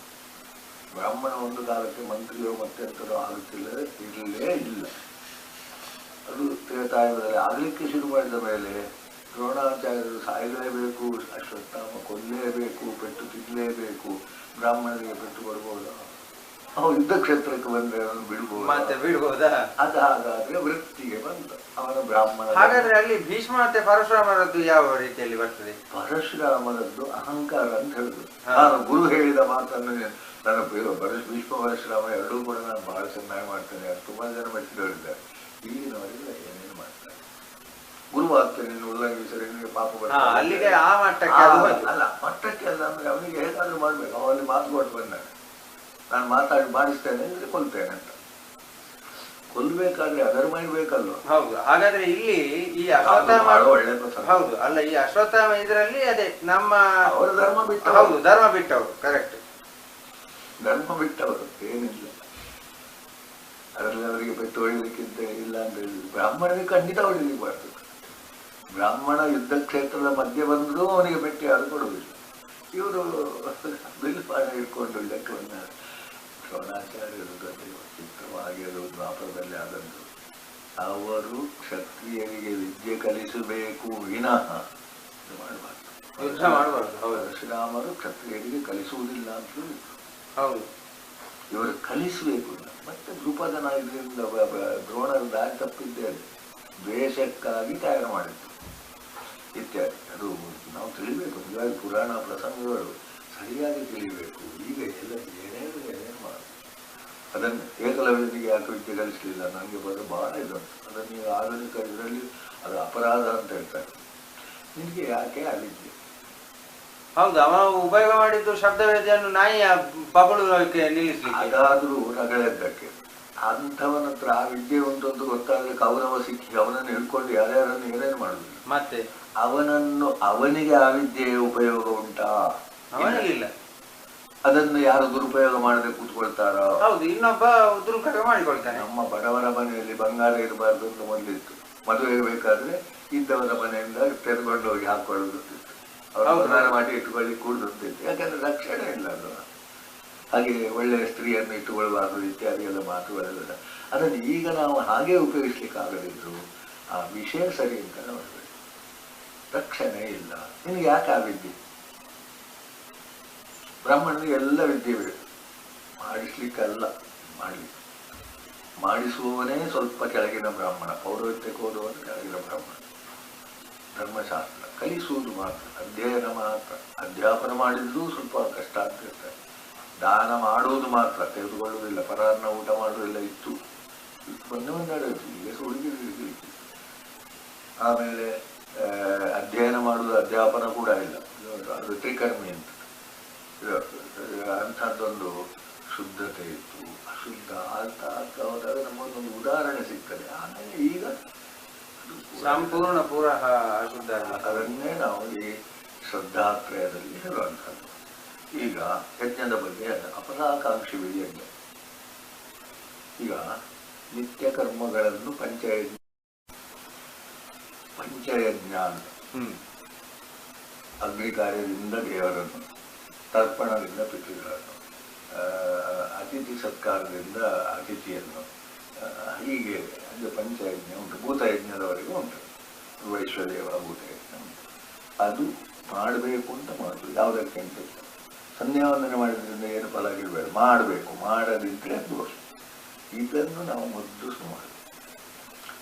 [SPEAKER 1] ಬ್ರಾಹ್ಮಣ ಒಂದು ಕಾಲಕ್ಕೆ ಮಂತ್ರಿಯೋ ಮತ್ತೆಂಥದೋ ಆಗುತ್ತಿಲ್ಲದೆ ಇರಲೇ ಇಲ್ಲ. ಅದು ತ್ರೇತಾಯುಗದಲ್ಲಿ ಆಗಲಿಕ್ಕೆ ಶುರು ಮಾಡಿದ ಮೇಲೆ ದ್ರೋಣಾಚಾರ್ಯರು ಸಾಯಲೇಬೇಕು, ಅಶ್ವತ್ಥಾಮ ಕೊಲ್ಲೇಬೇಕು, ಪೆಟ್ಟು ತಿನ್ನಲೇಬೇಕು, ಬ್ರಾಹ್ಮಣರಿಗೆ ಪೆಟ್ಟು ಕೊಡ್ಬೋದು, ಅವನು ಯುದ್ಧ ಕ್ಷೇತ್ರಕ್ಕೆ ಬಂದರೆ ಅವನು
[SPEAKER 2] ಬಿಡ್ಬೋದಾ?
[SPEAKER 1] ಅದು ಹಾಗಾದ್ರೆ ವೃತ್ತಿಗೆ ಬಂದ ಅವನ ಬ್ರಾಹ್ಮಣ.
[SPEAKER 2] ಹಾಗಾದ್ರೆ ಅಲ್ಲಿ ಭೀಷ್ಮ ಮತ್ತೆ ಪರಶುರಾಮರದ್ದು ಯಾವ ರೀತಿಯಲ್ಲಿ ಬರ್ತದೆ?
[SPEAKER 1] ಪರಶುರಾಮನದ್ದು ಅಹಂಕಾರ ಅಂತ ಹೇಳುದು. ನಾನು ಗುರು ಹೇಳಿದ ಮಾತನ್ನು ನನ್ನ ಭೀಷ್ಮ ಪರಶುರಾಮ ಎರಡೂ ಕೂಡ ನಾನು ಬಹಳ ಚೆನ್ನಾಗಿ ಮಾಡ್ತೇನೆ, ತುಂಬಾ ಜನ ಮೆಟ್ಟಿಲು ಹೇಳಿದ್ದಾರೆ. ಈಗಿನವರೆಲ್ಲ ಏನೇನು ಮಾಡ್ತಾರೆ, ಗುರುವಾಗ್ತೇನೆ ನೀನು ಉಲ್ಲಂಘಿಸರೆ ನಿಮಗೆ ಪಾಪ ಬರ್ತದೆ,
[SPEAKER 2] ಅಲ್ಲಿಗೆ ಆ ಮಟ್ಟಕ್ಕೆ
[SPEAKER 1] ಅಲ್ಲ. ಮಟ್ಟಕ್ಕೆ ಅಲ್ಲ ಅಂದ್ರೆ ಅವನಿಗೆ ಹೇಗಾದ್ರೂ ಮಾಡ್ಬೇಕು. ಅವಲ್ಲಿ ಮಾತು ಕೊಟ್ಟು ಬಂದಾನೆ, ನಾನು ಮಾತಾಡಿ ಮಾಡಿಸ್ತೇನೆ ಅಂದ್ರೆ ಕೊಲ್ತೇನೆ ಅಂತ. ಕೊಲ್ಬೇಕಾದ್ರೆ ಅಧರ್ಮ ಇರ್ಬೇಕಲ್ವ?
[SPEAKER 2] ಹೌದು. ಹಾಗಾದ್ರೆ ಇಲ್ಲಿ ಈ ಅಶ್ವತ್ಥಾಮ
[SPEAKER 1] ಒಳ್ಳೆ
[SPEAKER 2] ಹೌದು ಅಲ್ಲ, ಈ ಅಶ್ವತ್ಥಾಮ ಇದರಲ್ಲಿ ಅದೇ ನಮ್ಮ
[SPEAKER 1] ಅವರ ಧರ್ಮ ಬಿಟ್ಟು,
[SPEAKER 2] ಹೌದು ಧರ್ಮ ಬಿಟ್ಟವರು, ಕರೆಕ್ಟ್,
[SPEAKER 1] ಧರ್ಮ ಬಿಟ್ಟವರು ಏನಿಲ್ಲ. ಅದರಲ್ಲಿ ಅವರಿಗೆ ಪೆಟ್ಟು ಹೊಡಿಲಿಕ್ಕಿಂತ ಇಲ್ಲ ಅಂತ ಹೇಳಿದ್ರು. ಬ್ರಾಹ್ಮಣನಿಗೆ ಖಂಡಿತ ಹೊಡಿಲಿಕ್ಕೆ. ಬ್ರಾಹ್ಮಣ ಯುದ್ಧ ಕ್ಷೇತ್ರದ ಮಧ್ಯೆ ಬಂದರೂ ಅವನಿಗೆ ಪೆಟ್ಟು ಯಾರು ಕೊಡುವುದಿಲ್ಲ. ಇವರು ಬಿಲ್ಪಾನ ಇಟ್ಕೊಂಡು ಇದಕ್ಕೆ ಬಂದ ದ್ರೋಣಾಚಾರ್ಯರು ಚಿತ್ರವಾಗಿ ಅದು ದ್ವಾಪರದಲ್ಲಿ ಆದದ್ದು. ಅವರು ಕ್ಷತ್ರಿಯರಿಗೆ ವಿದ್ಯೆ ಕಲಿಸಬೇಕು ವಿನಃ ಮಾಡಬಾರ್ದು. ಪರಶುರಾಮರು ಕ್ಷತ್ರಿಯರಿಗೆ ಕಲಿಸುವುದಿಲ್ಲ ಅಂತಲೂ ಇತ್ತು.
[SPEAKER 2] ಹೌದು,
[SPEAKER 1] ಇವರು ಕಲಿಸಬೇಕು. ಮತ್ತೆ ದ್ರುಪದನ ಇದರಿಂದ ದ್ರೋಣರ ದಾರಿ ತಪ್ಪಿದ್ದೇ ದ್ವೇಷಕ್ಕಾಗಿ ತಯಾರು ಮಾಡಿತ್ತು ಇತ್ಯಾದಿ. ಅದು ನಾವು ತಿಳಿಬೇಕು. ಹೀಗಾಗಿ ಪುರಾಣ ಪ್ರಸಂಗಗಳು ಸರಿಯಾಗಿ ತಿಳಿಬೇಕು. ಈಗ ಎಲ್ಲ ಏನೇನು ಮಾಡೋದು. ಅದನ್ನು ಏಕಲವ್ಯನಿಗೆ ಯಾಕೆ ವಿದ್ಯೆ ಕಲಿಸಲಿಲ್ಲ ನನಗೆ ಬರೋ ಬಹಳ ಇದುಂಟು. ಅದನ್ನು ಈಗ ಆಧುನಿಕ ಇದರಲ್ಲಿ ಅದು ಅಪರಾಧ ಅಂತ ಹೇಳ್ತಾರೆ. ನಿನಗೆ ಯಾಕೆ ಆ ವಿದ್ಯೆ?
[SPEAKER 2] ಹೌದು, ಅವನು ಉಪಯೋಗ ಮಾಡಿದ್ದು ಶಬ್ದವೇದಿಯನ್ನು ನಾಯಿಯ ಪಗಳುಕ್ಕೆ ನಿಲ್ಲಿಸಲಿಕ್ಕೆ.
[SPEAKER 1] ಅದಾದ್ರೂ ರಗಳೆದ್ದಕ್ಕೆ ಅಂಥವನ ಹತ್ರ ಆ ವಿದ್ಯೆ ಉಂಟು ಅಂತ ಗೊತ್ತಾದ್ರೆ ಕೌರವ ಸಿಕ್ಕಿ ಅವನನ್ನು ಹಿಡ್ಕೊಂಡು ಯಾರ್ಯಾರನ್ನು ಏನೇನು ಮಾಡುದಿಲ್ಲ.
[SPEAKER 2] ಮತ್ತೆ
[SPEAKER 1] ಅವನಿಗೆ ಆ ವಿದ್ಯೆಯ ಉಪಯೋಗ ಉಂಟಾ?
[SPEAKER 2] ಅವನಿಗಿಲ್ಲ.
[SPEAKER 1] ಅದನ್ನು ಯಾರು ದುರುಪಯೋಗ ಮಾಡದೆ ಕೂತ್ಕೊಳ್ತಾರ?
[SPEAKER 2] ಹೌದು, ಇನ್ನೊಬ್ಬ ದುರುಪಯೋಗ ಮಾಡಿಕೊಳ್ತಾನೆ.
[SPEAKER 1] ನಮ್ಮ ಬಡವರ ಮನೆಯಲ್ಲಿ ಬಂಗಾರ ಇರಬಾರ್ದು ಅಂತ ಮೊದಲಿತ್ತು. ಮದುವೆ ಬೇಕಾದ್ರೆ ಇದ್ದವರ ಮನೆಯಿಂದ ತೆರೆದುಕೊಂಡು ಹೋಗಿ ಹಾಕೊಳ್ಳುದು, ಅವರು ಬಂಗಾರ ಮಾಡಿ ಇಟ್ಟುಕೊಳ್ಳಿ ಕೂಡುದಂತಿತ್ತು. ಯಾಕಂದ್ರೆ ರಕ್ಷಣೆ ಇಲ್ಲ ಅದು. ಹಾಗೆ ಒಳ್ಳೆಯ ಸ್ತ್ರೀಯನ್ನು ಇಟ್ಟುಕೊಳ್ಬಾರ್ದು ಇತ್ಯಾದಿ ಎಲ್ಲ ಮಾತುಗಳೆಲ್ಲ. ಅದನ್ನು ಈಗ ನಾವು ಹಾಗೆ ಉಪಯೋಗಿಸ್ಲಿಕ್ಕೆ ಆಗದಿದ್ರು ಆ ವಿಷಯ ಸರಿ ಅಂತ ನೋಡ್ಬೇಕು. ರಕ್ಷಣೆ ಇಲ್ಲ. ನಿನಗೆ ಯಾಕೆ ಆ ವಿದ್ಯೆ? ಬ್ರಾಹ್ಮಣನಿಗೆ ಎಲ್ಲ ವಿದ್ಯೆ ಬೇಕು, ಮಾಡಿಸ್ಲಿಕ್ಕಲ್ಲ, ಮಾಡಲಿಕ್ಕೆ. ಮಾಡಿಸುವವನೇ ಸ್ವಲ್ಪ ಕೆಳಗಿನ ಬ್ರಾಹ್ಮಣ, ಪೌರೋಹಿತ್ಯಕ್ಕೆ ಹೋದವನು ಕೆಳಗಿನ ಬ್ರಾಹ್ಮಣ. ಧರ್ಮಶಾಸ್ತ್ರ ಕಲಿಸುವುದು ಮಾತ್ರ, ಅಧ್ಯಯನ ಮಾತ್ರ. ಅಧ್ಯಾಪನ ಮಾಡಿದ್ರೂ ಸ್ವಲ್ಪ ಕಷ್ಟ ಆಗ್ತಿರ್ತಾರೆ. ದಾನ ಮಾಡುವುದು ಮಾತ್ರ, ತೆಗೆದುಕೊಳ್ಳುವುದಿಲ್ಲ. ಪರಾನ್ನ ಊಟ ಮಾಡುವುದಿಲ್ಲ ಇತ್ತು, ಒಂದೆರಡು ಈಗ ಹುಡುಗಿರು. ಆಮೇಲೆ ಅಧ್ಯಯನ ಮಾಡುವುದು ಅಧ್ಯಾಪನ ಕೂಡ ಇಲ್ಲ, ಅದು ತ್ರಿಕರ್ಮಿ ಅಂತ. ಅಂಥದ್ದೊಂದು ಶುದ್ಧತೆ ಇತ್ತು. ಅಶುದ್ಧ ಆಗ್ತಾ ಆಗ್ತಾ ಹೋದಾಗ ನಮಗೊಂದು ಉದಾಹರಣೆ ಸಿಗ್ತದೆ. ಆಮೇಲೆ ಈಗ
[SPEAKER 2] ಸಂಪೂರ್ಣ ಪೂರ ಅಶುದ್ಧ.
[SPEAKER 1] ಅದನ್ನೇ ನಾವು ಈ ಶ್ರದ್ಧಾತ್ರಯದಲ್ಲಿ ಹೇಳುವಂಥದ್ದು. ಈಗ ಯಜ್ಞದ ಬಗ್ಗೆ ಅಪರಾಕಾಂಕ್ಷಿ ಯಜ್ಞ. ಈಗ ನಿತ್ಯ ಕರ್ಮಗಳನ್ನು ಪಂಚಯಜ್ಞ ಅಂತ. ಅಗ್ನಿ ಕಾರ್ಯದಿಂದ ದೇವರನ್ನು, ತರ್ಪಣದಿಂದ ಪಿತೃಗಳನ್ನು, ಅತಿಥಿ ಸತ್ಕಾರದಿಂದ ಅತಿಥಿಯನ್ನು, ಹೀಗೆ ಅಂದರೆ ಪಂಚಯಜ್ಞ ಉಂಟು. ಭೂತಯಜ್ಞದವರೆಗೂ ಉಂಟು. ವೈಶ್ವದೇವ ಭೂತಯಜ್ಞ ಉಂಟು. ಅದು ಮಾಡಬೇಕು ಅಂತ ಮಾಡೋದು. ಯಾವುದಕ್ಕೆ ಅಂತ ಸಂಧ್ಯಾವಂದನೆ ಮಾಡಿದ್ರಿಂದ ಏನು ಫಲ ಆಗಿರಬೇಡ, ಮಾಡಬೇಕು. ಮಾಡದಿದ್ದರೆ ದೋಷ. ಇದನ್ನು ನಾವು ಮೊದಲು ಮಾಡಬೇಕು.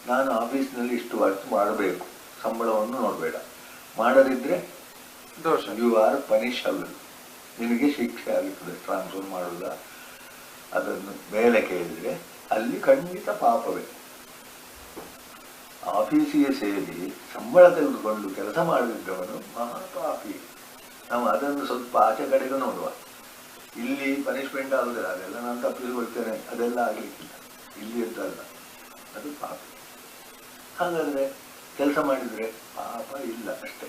[SPEAKER 1] ನಾನು ಆಫೀಸ್ನಲ್ಲಿ ಇಷ್ಟು ವರ್ಕ್ ಮಾಡಬೇಕು, ಸಂಬಳವನ್ನು ನೋಡಬೇಡ. ಮಾಡದಿದ್ದರೆ
[SPEAKER 2] ದೋಷ.
[SPEAKER 1] You are punishable. ನಿನಗೆ ಶಿಕ್ಷೆ ಆಗುತ್ತದೆ. ಟ್ರಾನ್ಸ್ಫರ್ ಮಾಡುವುದ ಅದನ್ನು ಮೇಲೆ ಕೇಳಿದರೆ ಅಲ್ಲಿ ಖಂಡಿತ ಪಾಪವೇ. ಆಫೀಸಿಗೆ ಸೇರಿ ಸಂಬಳ ತೆಗೆದುಕೊಂಡು ಕೆಲಸ ಮಾಡದಿದ್ದವನು ಮಹಾಪಾಪಿ. ನಾವು ಅದನ್ನು ಸ್ವಲ್ಪ ಆಚೆ ಕಡೆಗೂ ನೋಡುವ. ಇಲ್ಲಿ ಪನಿಷ್ಮೆಂಟ್ ಆಗುದಿಲ್ಲ, ಅದೆಲ್ಲ ನಾನು ತಪ್ಪಿಸಿಕೊಳ್ತೇನೆ, ಅದೆಲ್ಲ ಆಗಲಿಕ್ಕಿಲ್ಲ. ಇಲ್ಲಿ ಅಂತಲ್ಲ, ಅದು ಪಾಪಿ. ಹಾಗಾದರೆ ಕೆಲಸ ಮಾಡಿದ್ರೆ ಪಾಪ ಇಲ್ಲ ಅಷ್ಟೇ,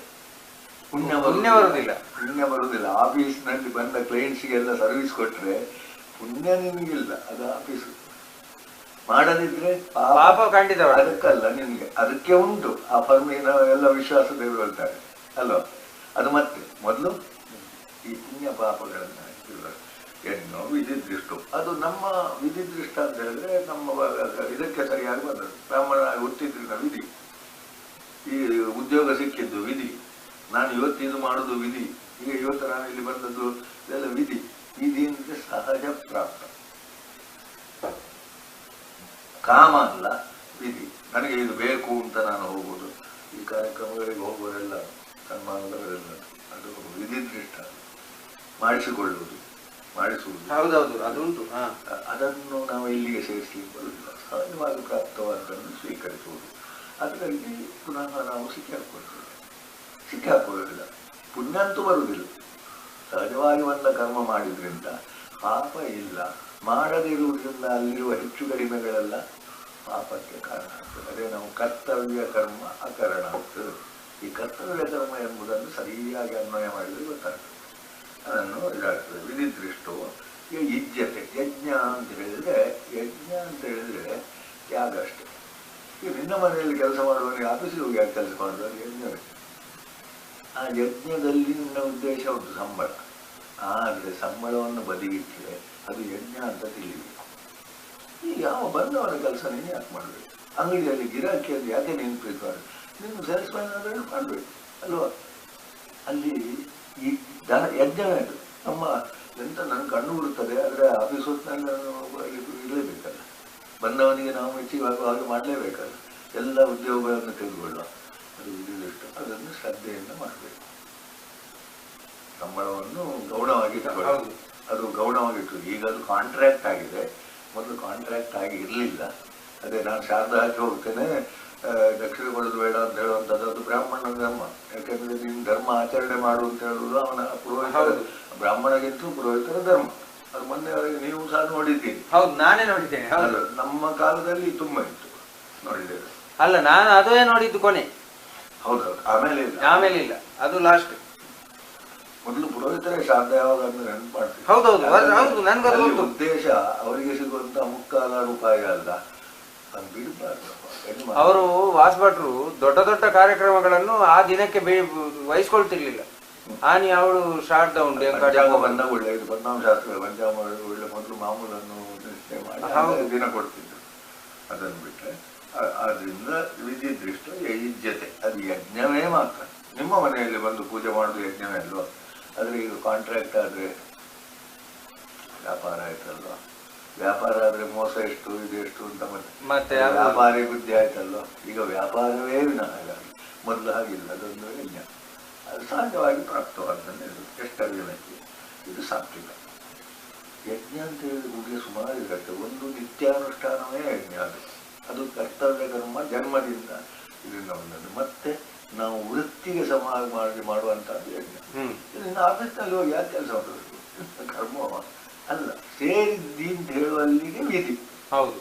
[SPEAKER 2] ಪುಣ್ಯ ಬರುವುದಿಲ್ಲ.
[SPEAKER 1] ಪುಣ್ಯ ಬರುವುದಿಲ್ಲ. ಆಫೀಸ್ನಲ್ಲಿ ಬಂದ ಕ್ಲೈಂಟ್ಸ್ಗೆಲ್ಲ ಸರ್ವಿಸ್ ಕೊಟ್ರೆ ಪುಣ್ಯ ನಿಮಗಿಲ್ಲ, ಅದು ಆಫೀಸು. ಮಾಡದಿದ್ರೆ
[SPEAKER 2] ಪಾಪ ಖಂಡಿತ.
[SPEAKER 1] ಅದಕ್ಕಲ್ಲ ನಿನ್ಗೆ, ಅದಕ್ಕೆ ಉಂಟು ಆ ಫರ್ಮಿನ ಎಲ್ಲ ವಿಶ್ವಾಸ ದೇವರು ಹೇಳ್ತಾರೆ ಅಲ್ವಾ. ಅದು ಮತ್ತೆ ಮೊದಲು ಈ ಪುಣ್ಯ ಪಾಪಗಳನ್ನ ಏನೋ ವಿಧಿದೃಷ್ಟು, ಅದು ನಮ್ಮ ವಿಧಿದೃಷ್ಟ ಅಂತ ಹೇಳಿದ್ರೆ ನಮ್ಮ ಇದಕ್ಕೆ ಸರಿಯಾಗಿ ಬಂದದ್ದು. ಬ್ರಾಹ್ಮಣ ಹುಟ್ಟಿದ್ರಿಂದ ವಿಧಿ, ಈ ಉದ್ಯೋಗ ಸಿಕ್ಕಿದ್ದು ವಿಧಿ, ನಾನು ಇವತ್ತು ಇದು ಮಾಡುದು ವಿಧಿ, ಈಗ ಇವತ್ತು ನಾನು ಇಲ್ಲಿ ಬಂದದ್ದು ಇದೆಲ್ಲ ವಿಧಿ. ವಿಧಿ ಅಂದ್ರೆ ಸಹಜ ಪ್ರಾಪ್ತ, ಕಾಮ ಅಲ್ಲ ವಿಧಿ. ನನಗೆ ಇದು ಬೇಕು ಅಂತ ನಾನು ಹೋಗುವುದು, ಈ ಕಾರ್ಯಕ್ರಮಗಳಿಗೆ ಹೋಗುವರೆಲ್ಲ ಸನ್ಮಾನಗಳೆಲ್ಲ ಅದು ವಿಧಿದೃಷ್ಟ. ಮಾಡಿಸಿಕೊಳ್ಳುವುದು, ಮಾಡಿಸುವುದು,
[SPEAKER 2] ಹೌದೌದು ಅದುಂಟು.
[SPEAKER 1] ಅದನ್ನು ನಾವು ಇಲ್ಲಿಗೆ ಸೇರಿಸಲಿಕ್ಕೆ ಬರುವುದಿಲ್ಲ. ಸಹಜವಾಗಿ ಪ್ರಾಪ್ತವಾದನ್ನು ಸ್ವೀಕರಿಸುವುದು, ಅದರಲ್ಲಿ ಪುನಃ ನಾವು ಸಿಕ್ಕಾಕೊಳ್ಳುವುದಿಲ್ಲ. ಪುಣ್ಯ ಅಂತೂ ಬರುವುದಿಲ್ಲ. ಸಹಜವಾಗಿ ಬಂದ ಕರ್ಮ ಮಾಡಿದ್ರಿಂದ ಪಾಪ ಇಲ್ಲ. ಮಾಡದಿರುವುದರಿಂದ ಅಲ್ಲಿರುವ ಹೆಚ್ಚು ಕಡಿಮೆಗಳೆಲ್ಲ ಪಾಪಕ್ಕೆ ಕಾರಣ ಆಗ್ತದೆ. ಅದೇ ನಾವು ಕರ್ತವ್ಯ ಕರ್ಮ ಅಕರಣ ಆಗ್ತದೆ. ಈ ಕರ್ತವ್ಯ ಕರ್ಮ ಎಂಬುದನ್ನು ಸರಿಯಾಗಿ ಅನ್ವಯ ಮಾಡಿದರೆ ಗೊತ್ತಾಗ್ತದೆ, ಅದನ್ನು ಇದಾಗ್ತದೆ. ವಿಧಿದೃಷ್ಟು ಈಗ ಇಜ್ಜತೆ, ಯಜ್ಞ ಅಂತ ಹೇಳಿದ್ರೆ ತ್ಯಾಗ ಅಷ್ಟೇ. ಈಗ ನಿನ್ನ ಮನೆಯಲ್ಲಿ ಕೆಲಸ ಮಾಡುವವನಿಗೆ ಆಫೀಸಿಗೆ ಹೋಗಿ ಯಾಕೆ ಕೆಲಸ ಮಾಡುವವನಿಗೆ ಯಜ್ಞವೇ. ಆ ಯಜ್ಞದಲ್ಲಿ ನಿನ್ನ ಉದ್ದೇಶ ಉಂಟು ಸಂಬಳ, ಆದರೆ ಸಂಬಳವನ್ನು ಬದಿಗಿಟ್ಟರೆ ಅದು ಯಜ್ಞ ಅಂತ ತಿಳಿಯಬೇಕು. ಈಗ ಯಾವ ಬಂದವನ ಕೆಲಸ ನೀನು ಯಾಕೆ ಮಾಡಬೇಕು? ಅಂಗಡಿಯಲ್ಲಿ ಗಿರಾಕಿಯಲ್ಲಿ ಯಾಕೆ ನೆನಪಿರ್ತಾರೆ? ನೀನು ಸೇಲ್ಸ್ ಮ್ಯಾನ್ ಆದರೆ ಮಾಡಬೇಕು ಅಲ್ವಾ. ಅಲ್ಲಿ ಈ ಯಜ್ಞವೇ ಅದು. ನಮ್ಮ ಎಂತ ನನ್ನ ಕಣ್ಣು ಬಿಡುತ್ತದೆ, ಆದರೆ ಆಫೀಸ್ ಹೊತ್ತಿನಲ್ಲಿ ನಾನು ಇರಲೇಬೇಕಲ್ಲ. ಬಂದವನಿಗೆ ನಾವು ಮೆಚ್ಚುವಾಗ ಹಾಗೆ ಮಾಡಲೇಬೇಕಲ್ಲ. ಎಲ್ಲ ಉದ್ಯೋಗಗಳನ್ನು ತೆಗೆದುಕೊಳ್ಳುವ, ಅದು ವಿಧಿದೃಷ್ಟ. ಅದನ್ನು ಶ್ರದ್ಧೆಯಿಂದ ಮಾಡಬೇಕು. ಸಂಬಳವನ್ನು ಗೌಣವಾಗಿ ತಗೊಳ್ಳೋದು, ಅದು ಗೌಣವಾಗಿಟ್ಟು. ಈಗ ಅದು ಕಾಂಟ್ರಾಕ್ಟ್ ಆಗಿದೆ, ಮೊದಲು ಕಾಂಟ್ರಾಕ್ಟ್ ಆಗಿ ಇರಲಿಲ್ಲ. ಅದೇ ನಾನು ಶಾರದಾ ಹಾಕಿ ಹೋಗ್ತೇನೆ, ದಕ್ಷಿಣ ಕೊಡೋದು ಬೇಡ ಅಂತ ಹೇಳುವಂಥದ್ದು ಅದು ಬ್ರಾಹ್ಮಣನ ಧರ್ಮ. ಯಾಕೆಂದ್ರೆ ನೀನು ಧರ್ಮ ಆಚರಣೆ ಮಾಡು ಅಂತ ಹೇಳುವುದು ಅವನ ಪುರೋಹಿತ, ಬ್ರಾಹ್ಮಣಗಿಂತಲೂ ಪುರೋಹಿತರ ಧರ್ಮ. ಅದು ಮೊನ್ನೆವರೆಗೆ ನೀವು ಸಹ ನೋಡಿದ್ದೀನಿ.
[SPEAKER 2] ಹೌದು, ನಾನೇ ನೋಡಿದ್ದೇನೆ.
[SPEAKER 1] ನಮ್ಮ ಕಾಲದಲ್ಲಿ ತುಂಬಾ ಇತ್ತು, ನೋಡಿದ್ದೇವೆ.
[SPEAKER 2] ಅಲ್ಲ, ನಾನು ಅದೇ ನೋಡಿದ್ದು ಕೊನೆ.
[SPEAKER 1] ಹೌದೌದು, ಆಮೇಲೆ
[SPEAKER 2] ಇಲ್ಲ, ಅದು ಲಾಸ್ಟ್.
[SPEAKER 1] ಮೊದಲು ಪುರೋಹಿತರೇ ಶಾರದಾ ಯಾವಾಗ ಅಂದ್ರೆ ನೆನಪು ಮಾಡ್ತೀವಿ.
[SPEAKER 2] ಹೌದೌದು, ನನ್ಗೆ
[SPEAKER 1] ಉದ್ದೇಶ ಅವರಿಗೆ ಸಿಗುವಂತ ಮುಕ್ಕಾಲ ರೂಪಾಯಿ ಅಲ್ಲ, ಅದು ಬಿಡಬಾರ್ದು.
[SPEAKER 2] ಅವರು ವಾಸಭಟ್ರು ದೊಡ್ಡ ದೊಡ್ಡ ಕಾರ್ಯಕ್ರಮಗಳನ್ನು ಆ ದಿನಕ್ಕೆ ವಹಿಸ್ಕೊಳ್ತಿರ್ಲಿಲ್ಲ. ಆನಿ ಅವಳು ಶಾರದಾ ಉಂಟು
[SPEAKER 1] ಪಂಚಾಂಗ ಬಂದಾಗ ಒಳ್ಳೆ ಇದು ಪದ್ಮಾಶಾಸ್ತ್ರ ಪಂಚಾಂಗ ಒಳ್ಳೆ ಮೊದಲು ಮಾಮೂಲನ್ನು ನಿಶ್ಚಯ ಮಾಡಿ ದಿನ ಕೊಡ್ತಿದ್ರು. ಅದನ್ನು ಬಿಟ್ಟರೆ ಆದ್ರಿಂದ ವಿಧಿದೃಷ್ಟ ಯಜ್ಞತೆ, ಅದು ಯಜ್ಞವೇ ಮಾತ್ರ. ನಿಮ್ಮ ಮನೆಯಲ್ಲಿ ಬಂದು ಪೂಜೆ ಮಾಡೋದು ಯಜ್ಞವೇ ಅಲ್ವಾ. ಆದ್ರೆ ಈಗ ಕಾಂಟ್ರಾಕ್ಟ್ ಆದ್ರೆ ವ್ಯಾಪಾರ ಆಯ್ತಲ್ವಾ. ವ್ಯಾಪಾರ ಆದ್ರೆ ಮೋಸ ಎಷ್ಟು ಇದೆಷ್ಟು ಅಂತ ಮತ್ತೆ ವ್ಯಾಪಾರಿ ಬುದ್ಧಿ ಆಯ್ತಲ್ವಾ. ಈಗ ವ್ಯಾಪಾರವೇ ವಿನಾಗ, ಮೊದಲು ಹಾಗಿಲ್ಲ. ಅದೊಂದು ಯಜ್ಞ, ಅದು ಸಹಜವಾಗಿ ಪ್ರಾಪ್ತವಾದನ್ನೇ. ಎಷ್ಟಕ್ಕೆ ಇದು ಸಾತ್ವಿಕ ಯಜ್ಞ ಅಂತ ಹೇಳಿದ್ರೆ ಸುಮಾರು ಇರುತ್ತೆ. ಒಂದು ನಿತ್ಯಾನುಷ್ಠಾನವೇ ಯಜ್ಞ, ಅದು ಕರ್ತವ್ಯ ಕರ್ಮ ಜನ್ಮದಿಂದ ಇದರಿಂದ ಬಂದದ್ದು. ಮತ್ತೆ ನಾವು ವೃತ್ತಿಗೆ ಸಮಾಜ ಮಾಡುವಂತಹದ್ದು ಯಜ್ಞ. ಇದನ್ನ ಆಫೀಸ್ನಲ್ಲಿ ಹೋಗಿ ಯಾಕೆ ಕೆಲಸ ಮಾಡಬೇಕು? ಕರ್ಮ ಅಲ್ಲ, ಸೇರಿದ್ದಿ ಅಂತ ಹೇಳುವಲ್ಲಿಗೆ ವಿಧಿ.
[SPEAKER 2] ಹೌದು,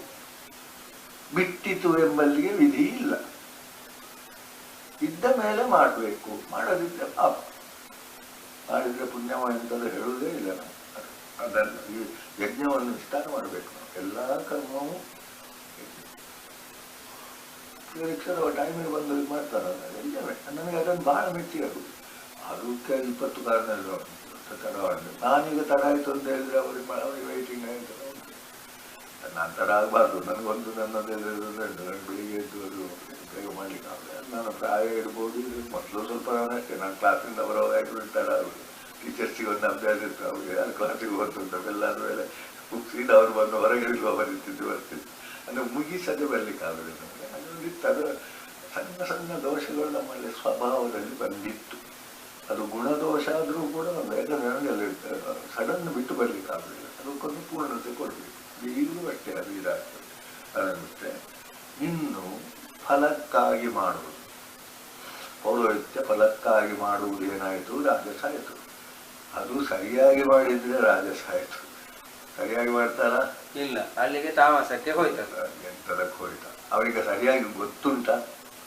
[SPEAKER 1] ಬಿಟ್ಟಿತು ಎಂಬಲ್ಲಿಗೆ ವಿಧಿ ಇಲ್ಲ. ಇದ್ದ ಮೇಲೆ ಮಾಡಬೇಕು, ಮಾಡದಿದ್ದರೆ ಪಾಪ. ಮಾಡಿದ್ರೆ ಪುಣ್ಯವ ಎಂತದ್ದು ಹೇಳುವುದೇ ಇಲ್ಲ ನಾವು. ಅದನ್ನು ಈ ಯಜ್ಞವನ್ನು ವಿಸ್ತಾರ ಮಾಡಬೇಕು ನಾವು. ಎಲ್ಲ ಕರ್ಮವು ಪರೀಕ್ಷರ ಟೈಮಿಗೆ ಬಂದು ಮಾಡ್ತಾರಲ್ಲ, ಯಜ್ಞವೇ. ನನಗೆ ಅದನ್ನು ಬಹಳ ಮೆಚ್ಚಿ ಆಗುದು. ಅದಕ್ಕೆ 20 ಕಾರಣ ತಡ. ನಾನೀಗ ತಡ ಆಯಿತು ಅಂತ ಹೇಳಿದ್ರೆ ಅವ್ರಿಗೆ ವೈಟಿಂಗ್ ಆಯಿತು. ನಾನು ತಡ ಆಗಬಾರ್ದು. ನನಗೊಂದು ನನ್ನದೇ ನನಗೆ ಬೆಳಿಗ್ಗೆ ಎದ್ದು ಅದು ಬೇಗ ಮಾಡ್ಲಿಕ್ಕೆ ಆಗಲ್ಲ. ನಾನು ಪ್ರಾಯ ಇರ್ಬೋದು, ಮೊದಲು ಸ್ವಲ್ಪ ಅಷ್ಟೇ. ನಾನು ಕ್ಲಾಸಿಂದ ಬರೋವಾಗ ತಡ ಆಗುದು. ಟೀಚರ್ಸಿಗೆ ಒಂದು ಅಭ್ಯಾಸ ಇತ್ತು, ಅವ್ರಿಗೆ ಯಾರು ಕ್ಲಾಸಿಗೆ ಹೋಗ್ತುಂಟ ಎಲ್ಲಾದ ಮೇಲೆ ಮುಗಿಸಿದ ಅವ್ರು ಬಂದು ಹೊರಗೆ ಬರೀತಿದ್ದು ಬರ್ತಿದ್ದು. ಅಂದರೆ ಮುಗಿಸದೆ ಬರ್ಲಿಕ್ಕೆ ಆಗುದು ನಮಗೆ. ಅದರಲ್ಲಿ ಸಣ್ಣ ಸಣ್ಣ ದೋಷಗಳು ನಮ್ಮಲ್ಲಿ ಸ್ವಭಾವದಲ್ಲಿ ಬಂದಿತ್ತು. ಅದು ಗುಣದೋಷ ಆದರೂ ಕೂಡ ಬೇಗ ನನಗೆಲ್ಲ ಇರ್ತದೆ. ಸಡನ್ ಬಿಟ್ಟು ಬರ್ಲಿಕ್ಕೆ ಆಗುದಿಲ್ಲ. ಅದಕ್ಕೊಂದು ಪೂರ್ಣತೆ ಕೊಡಬೇಕು. ಈಗಲೂ ಅಷ್ಟೇ ಅದು ಇದಾಗ್ತದೆ. ಅದನ್ನು ಬಿಟ್ಟರೆ ಇನ್ನು ಫಲಕ್ಕಾಗಿ ಮಾಡುವುದು, ಪೌರೋಹಿತ್ಯ ಫಲಕ್ಕಾಗಿ ಮಾಡುವುದು ಏನಾಯಿತು? ರಾಜಸ ಆಯಿತು. ಅದು ಸರಿಯಾಗಿ ಮಾಡಿದ್ರೆ ರಾಜಸ ಆಯಿತು. ಸರಿಯಾಗಿ ಮಾಡ್ತಾರ?
[SPEAKER 2] ಇಲ್ಲ, ಅಲ್ಲಿಗೆ ತಾಮಸಕ್ಕೆ ಹೋಯ್ತ.
[SPEAKER 1] ಎಂತದಕ್ಕೆ ಹೋಯ್ತ? ಅವರಿಗೆ ಸರಿಯಾಗಿ ಗೊತ್ತುಂಟ?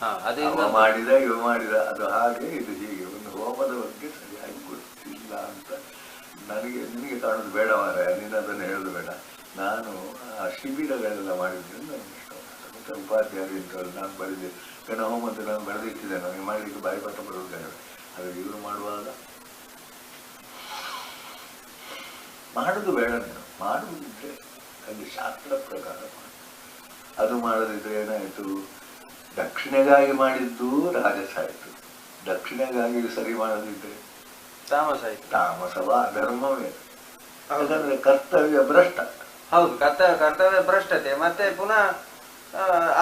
[SPEAKER 1] ಅವ ಮಾಡಿದ ಇವ ಮಾಡಿದ, ಅದು ಹಾಗೆ ಇದು ಹೀಗೆ. ಒಂದು ಹೋಮದ ಬಗ್ಗೆ ಸರಿಯಾಗಿ ಗೊತ್ತಿಲ್ಲ ಅಂತ ನಿನಗೆ ಕಾಣೋದು ಬೇಡ ಮಾರಾಯ, ನೀನು ಅದನ್ನು ಹೇಳೋದು ಬೇಡ. ನಾನು ಆ ಶಿಬಿರಗಳೆಲ್ಲ ಮಾಡಿದ್ರಿಂದ ನನಗೆ ಇಷ್ಟ. ಮತ್ತೆ ಉಪಾಧ್ಯಾಯರು ಇಂಥವ್ರು ನಾನು ಬರೆದು ಹೋಮ ಅಂತ ನಾನು ಬರೆದಿಟ್ಟಿದ್ದೆ, ನನಗೆ ಮಾಡಲಿಕ್ಕೆ ಬಾಯಿಪಾಠ ಬರುವುದಿಲ್ಲ. ಆದರೆ ಇವರು ಮಾಡುವಾಗ ಮಾಡುದು ಬೇಡ, ನೀನು ಮಾಡುವುದಿದ್ರೆ ಅಲ್ಲಿ ಶಾಸ್ತ್ರ ಪ್ರಕಾರ ಮಾಡು. ಅದು ಮಾಡದಿದ್ರೆ ಏನಾಯಿತು, ದಕ್ಷಿಣೆಗಾಗಿ ಮಾಡಿದ್ದು ರಾಜಸ ಆಯಿತು, ದಕ್ಷಿಣೆಗಾಗಿ ಸರಿ ಮಾಡದಿದ್ರೆ
[SPEAKER 2] ತಾಮಸ ಆಯ್ತು.
[SPEAKER 1] ತಾಮಸವ ಧರ್ಮವೇ. ಯಾಕಂದ್ರೆ ಕರ್ತವ್ಯ ಭ್ರಷ್ಟ.
[SPEAKER 2] ಹೌದು, ಕರ್ತವ್ಯ ಭ್ರಷ್ಟತೆ. ಮತ್ತೆ ಪುನಃ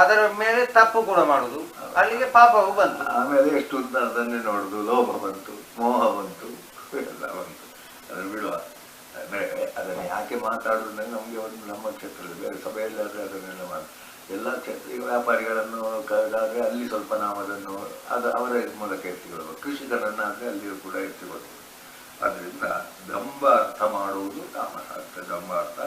[SPEAKER 2] ಅದರ ಮೇಲೆ ತಪ್ಪು ಕೂಡ ಮಾಡುದು, ಅಲ್ಲಿಗೆ ಪಾಪವು ಬಂತು.
[SPEAKER 1] ಆಮೇಲೆ ಎಷ್ಟು ಅಂತ ಅದನ್ನೇ ನೋಡುದು, ಲೋಭ ಬಂತು, ಮೋಹ ಬಂತು, ಎಲ್ಲ ಬಂತು. ಅದನ್ನು ಬಿಡುವ. ಅಂದ್ರೆ ಅದನ್ನು ಯಾಕೆ ಮಾತಾಡುದಂದ್ರೆ ನಮಗೆ ಒಂದು ನಮ್ಮ ಕ್ಷೇತ್ರದಲ್ಲಿ ಬೇರೆ ಸಭೆಯಲ್ಲಾದ್ರೆ ಅದನ್ನೆಲ್ಲ ಮಾಡಿ ಎಲ್ಲ ಕ್ಷೇತ್ರ ವ್ಯಾಪಾರಿಗಳನ್ನು ಕರೆದಾದ್ರೆ ಅಲ್ಲಿ ಸ್ವಲ್ಪ ನಾವು ಅದನ್ನು ಅವರ ಮೂಲಕ ಎತ್ತಿಕೊಳ್ಳಬಹುದು. ಕೃಷಿಕರನ್ನಾದ್ರೆ ಅಲ್ಲಿಯೂ ಕೂಡ ಎತ್ತಿಕೊಳ್ಳಬಹುದು. ಅದರಿಂದ ದಂಭ ಅರ್ಥ ಮಾಡುವುದು ತಾಮಸ ಅರ್ಥ. ದಂಭ ಅರ್ಥ